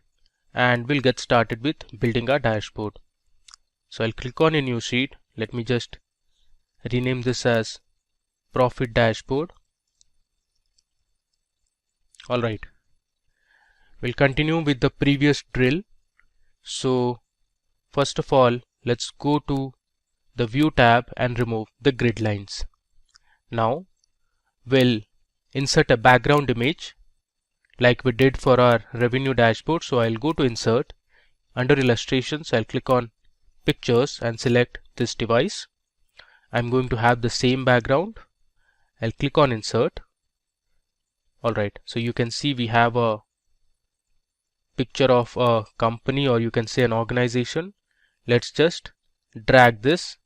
and we'll get started with building our dashboard. So I'll click on a new sheet. Let me just rename this as profit dashboard. Alright. We'll continue with the previous drill. So first of all, let's go to the View tab and remove the grid lines. Now we'll insert a background image like we did for our revenue dashboard. So I'll go to Insert. Under Illustrations, I'll click on Pictures and select this device. I'm going to have the same background. I'll click on Insert. Alright, so you can see we have a picture of a company, or you can say an organization. Let's just drag this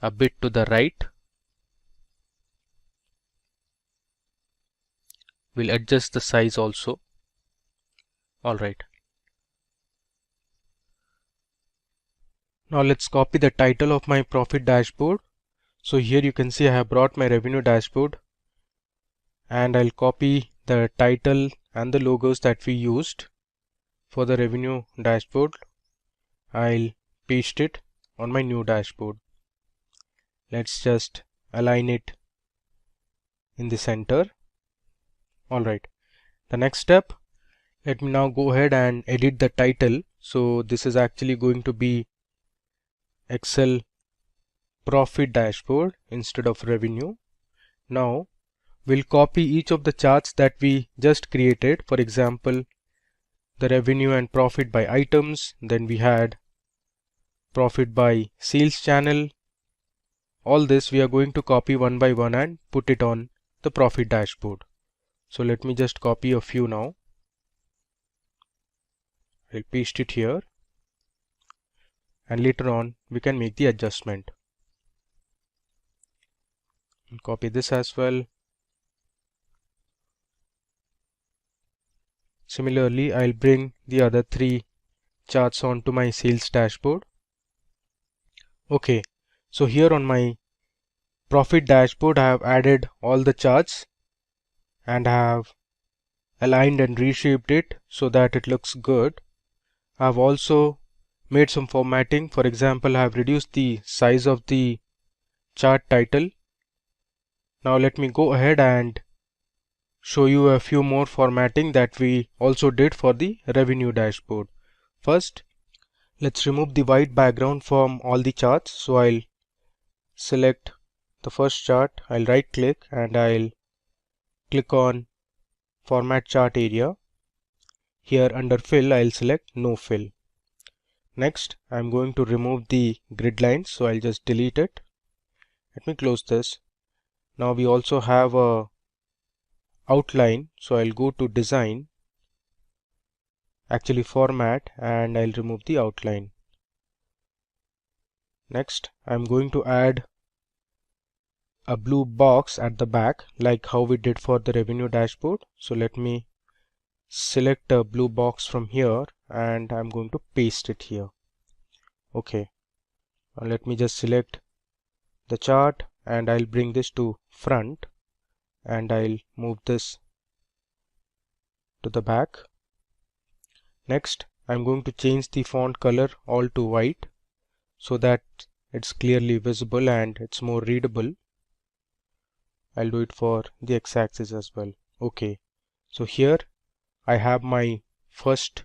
a bit to the right. We'll adjust the size also. Alright. Now let's copy the title of my profit dashboard. So here you can see I have brought my revenue dashboard, and I'll copy the title and the logos that we used for the revenue dashboard. I'll paste it on my new dashboard. Let's just align it in the center. Alright, the next step, let me now go ahead and edit the title. So this is actually going to be Excel profit dashboard instead of revenue. Now we'll copy each of the charts that we just created. For example, the revenue and profit by items, then we had profit by sales channel. All this we are going to copy one by one and put it on the profit dashboard. So let me just copy a few now. I'll paste it here, and later on we can make the adjustment. I'll copy this as well. Similarly, I'll bring the other 3 charts onto my sales dashboard. Okay, so here on my profit dashboard I have added all the charts and have aligned and reshaped it so that it looks good. I have also made some formatting. For example, I have reduced the size of the chart title. Now let me go ahead and show you a few more formatting that we also did for the revenue dashboard. First, let's remove the white background from all the charts. So I'll select the first chart, I'll right click and I'll click on Format Chart Area. Here under Fill, I'll select No Fill. Next, I'm going to remove the grid lines, so I'll just delete it. Let me close this. Now we also have a outline, so I'll go to Design, actually Format, and I'll remove the outline. Next, I'm going to add a blue box at the back, like how we did for the revenue dashboard. So let me select a blue box from here and I'm going to paste it here. Okay, now let me just select the chart and I'll bring this to front and I'll move this to the back. Next, I'm going to change the font color all to white so that it's clearly visible and it's more readable. I'll do it for the x-axis as well. Okay, so here I have my first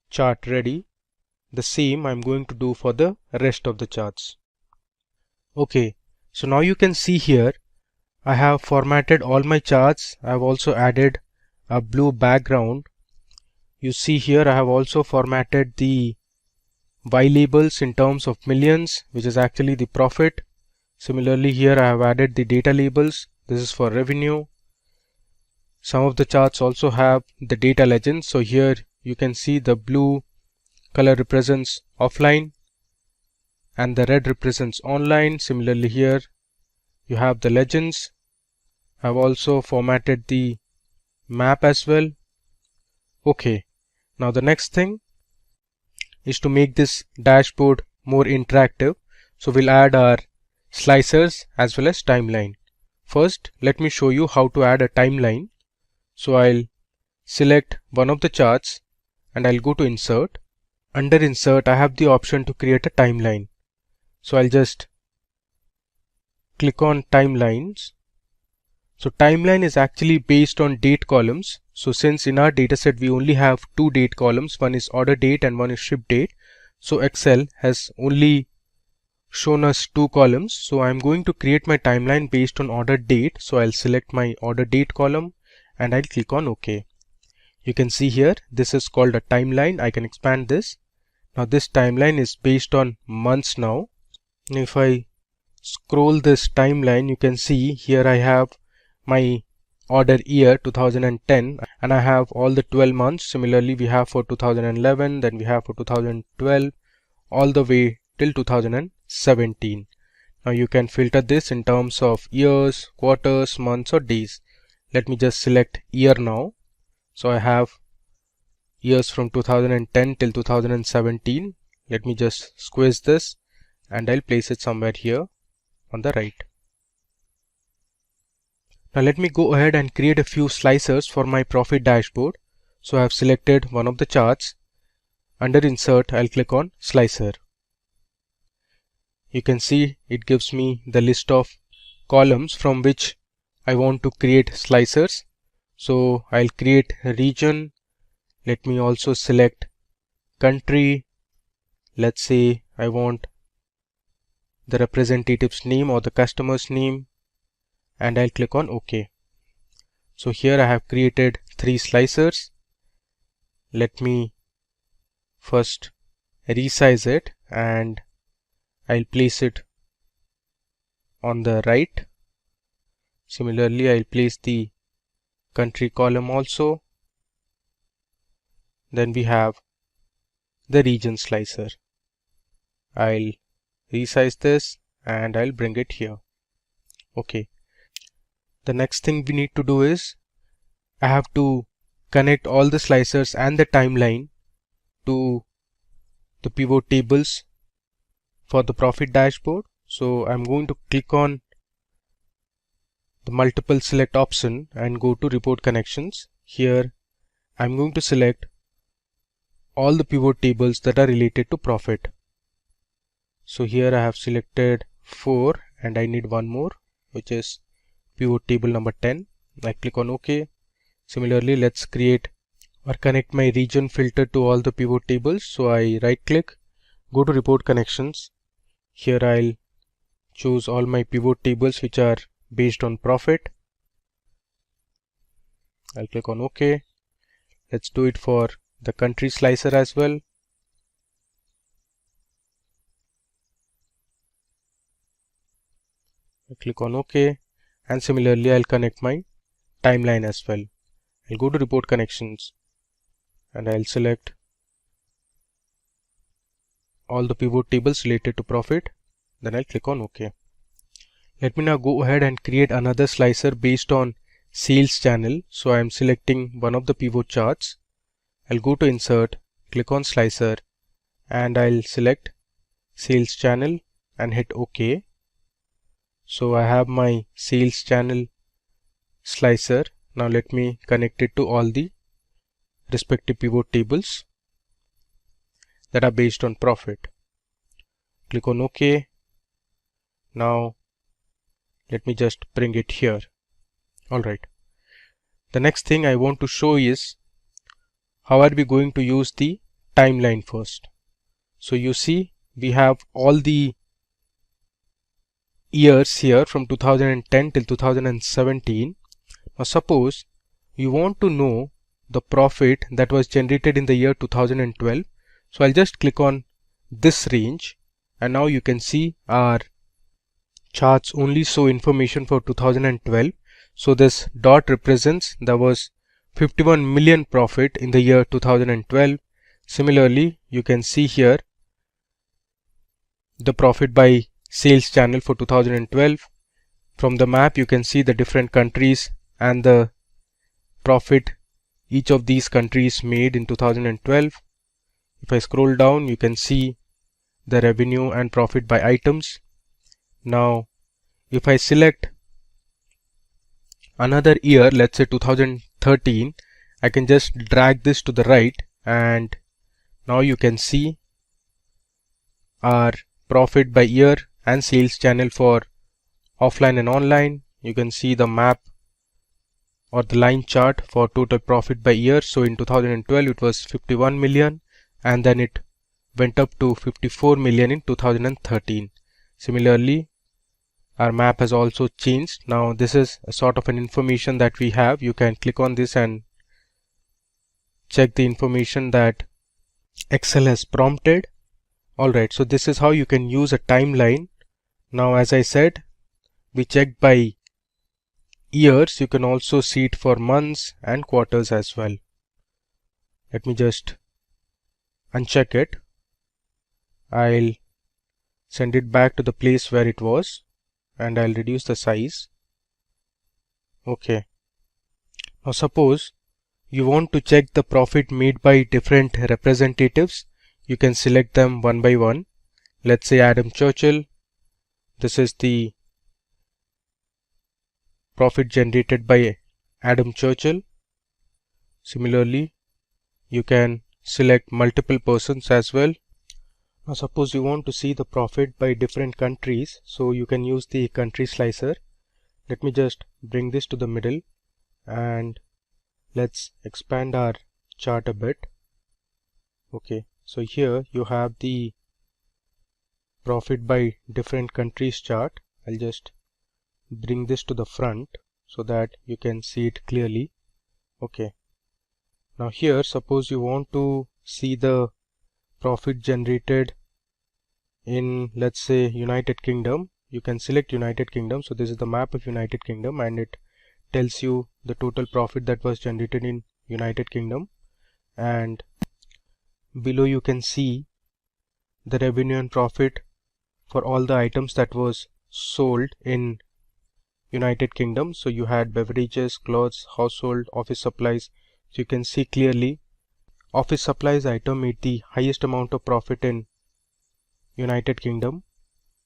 chart ready. The same I'm going to do for the rest of the charts. Okay, so now you can see here I have formatted all my charts. I have also added a blue background. You see here I have also formatted the Y labels in terms of millions, which is actually the profit. Similarly, here I have added the data labels. This is for revenue. Some of the charts also have the data legends. So here you can see the blue color represents offline and the red represents online. Similarly, here you have the legends. I have also formatted the map as well. Okay, now the next thing is to make this dashboard more interactive. So we'll add our slicers as well as timeline. First, let me show you how to add a timeline. So I'll select one of the charts and I'll go to Insert. Under Insert, I have the option to create a timeline. So I'll just click on Timelines. So timeline is actually based on date columns. So since in our dataset we only have two date columns, one is order date and one is ship date. So Excel has only shown us two columns. So I'm going to create my timeline based on order date. So I'll select my order date column and I'll click on OK. You can see here this is called a timeline. I can expand this. Now this timeline is based on months now. And if I scroll this timeline, you can see here I have my order year 2010 and I have all the 12 months. Similarly, we have for 2011, then we have for 2012 all the way till 2017. Now you can filter this in terms of years, quarters, months or days. Let me just select year now. So I have years from 2010 till 2017. Let me just squeeze this and I'll place it somewhere here on the right. Now let me go ahead and create a few slicers for my profit dashboard. So I have selected one of the charts. Under Insert, I'll click on Slicer. You can see it gives me the list of columns from which I want to create slicers. So I'll create a region. Let me also select country. Let's say I want the representative's name or the customer's name. And I'll click on OK. So here I have created three slicers. Let me first resize it and I'll place it on the right. Similarly, I'll place the country column also. Then we have the region slicer. I'll resize this and I'll bring it here. Okay. The next thing we need to do is I have to connect all the slicers and the timeline to the pivot tables for the profit dashboard. So I'm going to click on the multiple select option and go to report connections. Here I'm going to select all the pivot tables that are related to profit. So here I have selected 4 and I need one more, which is pivot table number 10. I click on OK. Similarly, let's create or connect my region filter to all the pivot tables. So I right click, go to report connections. Here I'll choose all my pivot tables which are based on profit. I'll click on OK. Let's do it for the country slicer as well. I'll click on OK, and similarly I'll connect my timeline as well. I'll go to report connections and I'll select all the pivot tables related to profit. Then I'll click on OK. Let me now go ahead and create another slicer based on sales channel. So I'm selecting one of the pivot charts. I'll go to insert, click on slicer, and I'll select sales channel and hit OK. So I have my sales channel slicer. Now let me connect it to all the respective pivot tables that are based on profit. Click on OK. Now let me just bring it here. Alright. The next thing I want to show is how are we going to use the timeline first. So you see we have all the years here from 2010 till 2017. Now suppose you want to know the profit that was generated in the year 2012. So I'll just click on this range, and now you can see our charts only show information for 2012. So this dot represents there was 51 million profit in the year 2012. Similarly, you can see here the profit by sales channel for 2012. From the map you can see the different countries and the profit each of these countries made in 2012. If I scroll down, you can see the revenue and profit by items. Now if I select another year, let's say 2013, I can just drag this to the right, and now you can see our profit by year and sales channel for offline and online. You can see the map or the line chart for total profit by year. So in 2012 it was 51 million, and then it went up to 54 million in 2013. Similarly, our map has also changed. Now this is a sort of an information that we have. You can click on this and check the information that Excel has prompted. Alright, so this is how you can use a timeline. Now as I said, we checked by years. You can also see it for months and quarters as well. Let me just uncheck it. I'll send it back to the place where it was, and I'll reduce the size. Okay. Now suppose you want to check the profit made by different representatives. You can select them one by one. Let's say Adam Churchill. This is the profit generated by Adam Churchill. Similarly, you can select multiple persons as well. Now suppose you want to see the profit by different countries, so you can use the country slicer. Let me just bring this to the middle, and let's expand our chart a bit. Okay, so here you have the profit by different countries chart. I'll just bring this to the front so that you can see it clearly. Okay, now here suppose you want to see the profit generated in, let's say, United Kingdom. You can select United Kingdom. So this is the map of United Kingdom, and it tells you the total profit that was generated in United Kingdom, and below you can see the revenue and profit for all the items that was sold in United Kingdom. So you had beverages, clothes, household, office supplies. So you can see clearly office supplies item made the highest amount of profit in United Kingdom.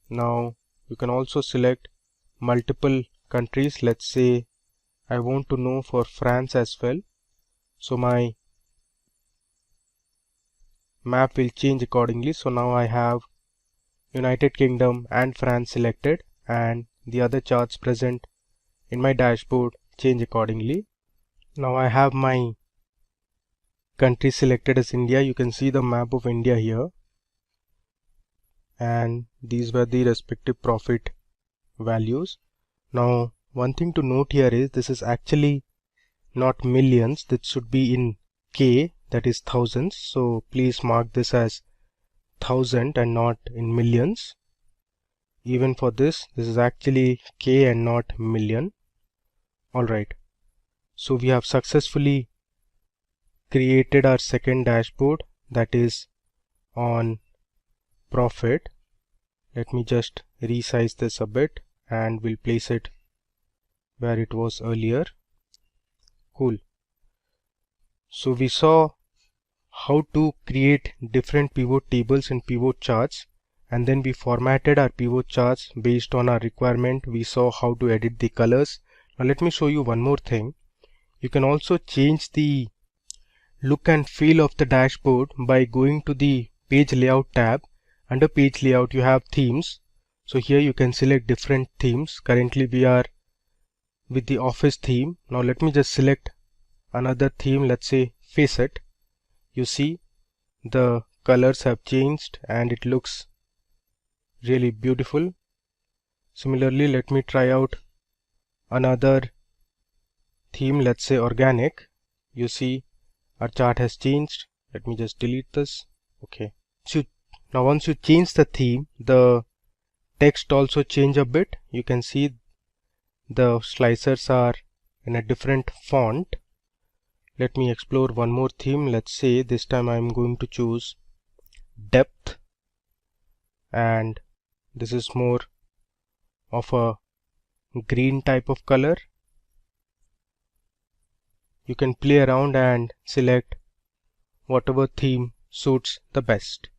Now you can also select multiple countries. Let's say I want to know for France as well. So my map will change accordingly. So now I have United Kingdom and France selected, and the other charts present in my dashboard change accordingly. Now I have my country selected as India. You can see the map of India here, and these were the respective profit values. Now one thing to note here is this is actually not millions, that should be in K, that is thousands, so please mark this as 1000 and not in millions. Even for this is actually K and not million. Alright, so we have successfully created our second dashboard, that is on profit. Let me just resize this a bit and we'll place it where it was earlier. Cool. So we saw how to create different pivot tables and pivot charts, and then we formatted our pivot charts based on our requirement. We saw how to edit the colors. Now let me show you one more thing. You can also change the look and feel of the dashboard by going to the page layout tab. Under page layout you have themes. So here you can select different themes. Currently we are with the office theme. Now let me just select another theme, let's say Facet. You see the colors have changed and it looks really beautiful. Similarly, let me try out another theme, let's say Organic. You see our chart has changed. Let me just delete this. Okay. So now once you change the theme, the text also change a bit. You can see the slicers are in a different font. Let me explore one more theme. Let's say this time I'm going to choose Depth, and this is more of a green type of color. You can play around and select whatever theme suits the best.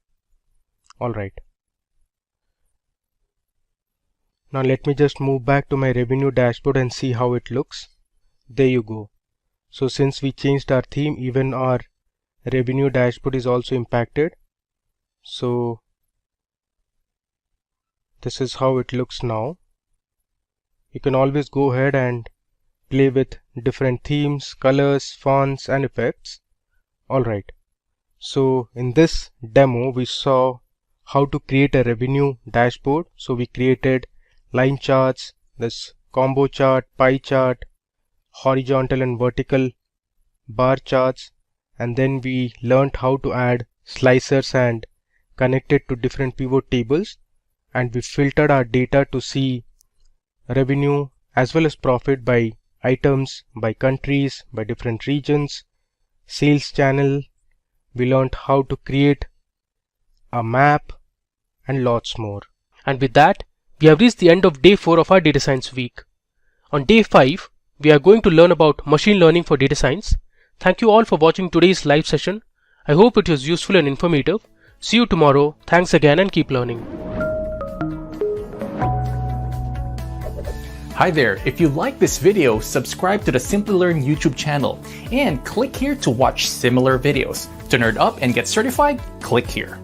Alright. Now let me just move back to my revenue dashboard and see how it looks. There you go. So since we changed our theme, even our revenue dashboard is also impacted. So this is how it looks now. You can always go ahead and play with different themes, colors, fonts and effects. Alright. So in this demo we saw how to create a revenue dashboard. So we created line charts, this combo chart, pie chart, horizontal and vertical bar charts, and then we learned how to add slicers and connect it to different pivot tables, and we filtered our data to see revenue as well as profit by items, by countries, by different regions, sales channel. We learned how to create a map and lots more. And with that, we have reached the end of day 4 of our data science week. On day 5, we are going to learn about machine learning for data science. Thank you all for watching today's live session. I hope it was useful and informative. See you tomorrow. Thanks again and keep learning. Hi there, if you like this video, subscribe to the Simplilearn YouTube channel and click here to watch similar videos. To nerd up and get certified, click here.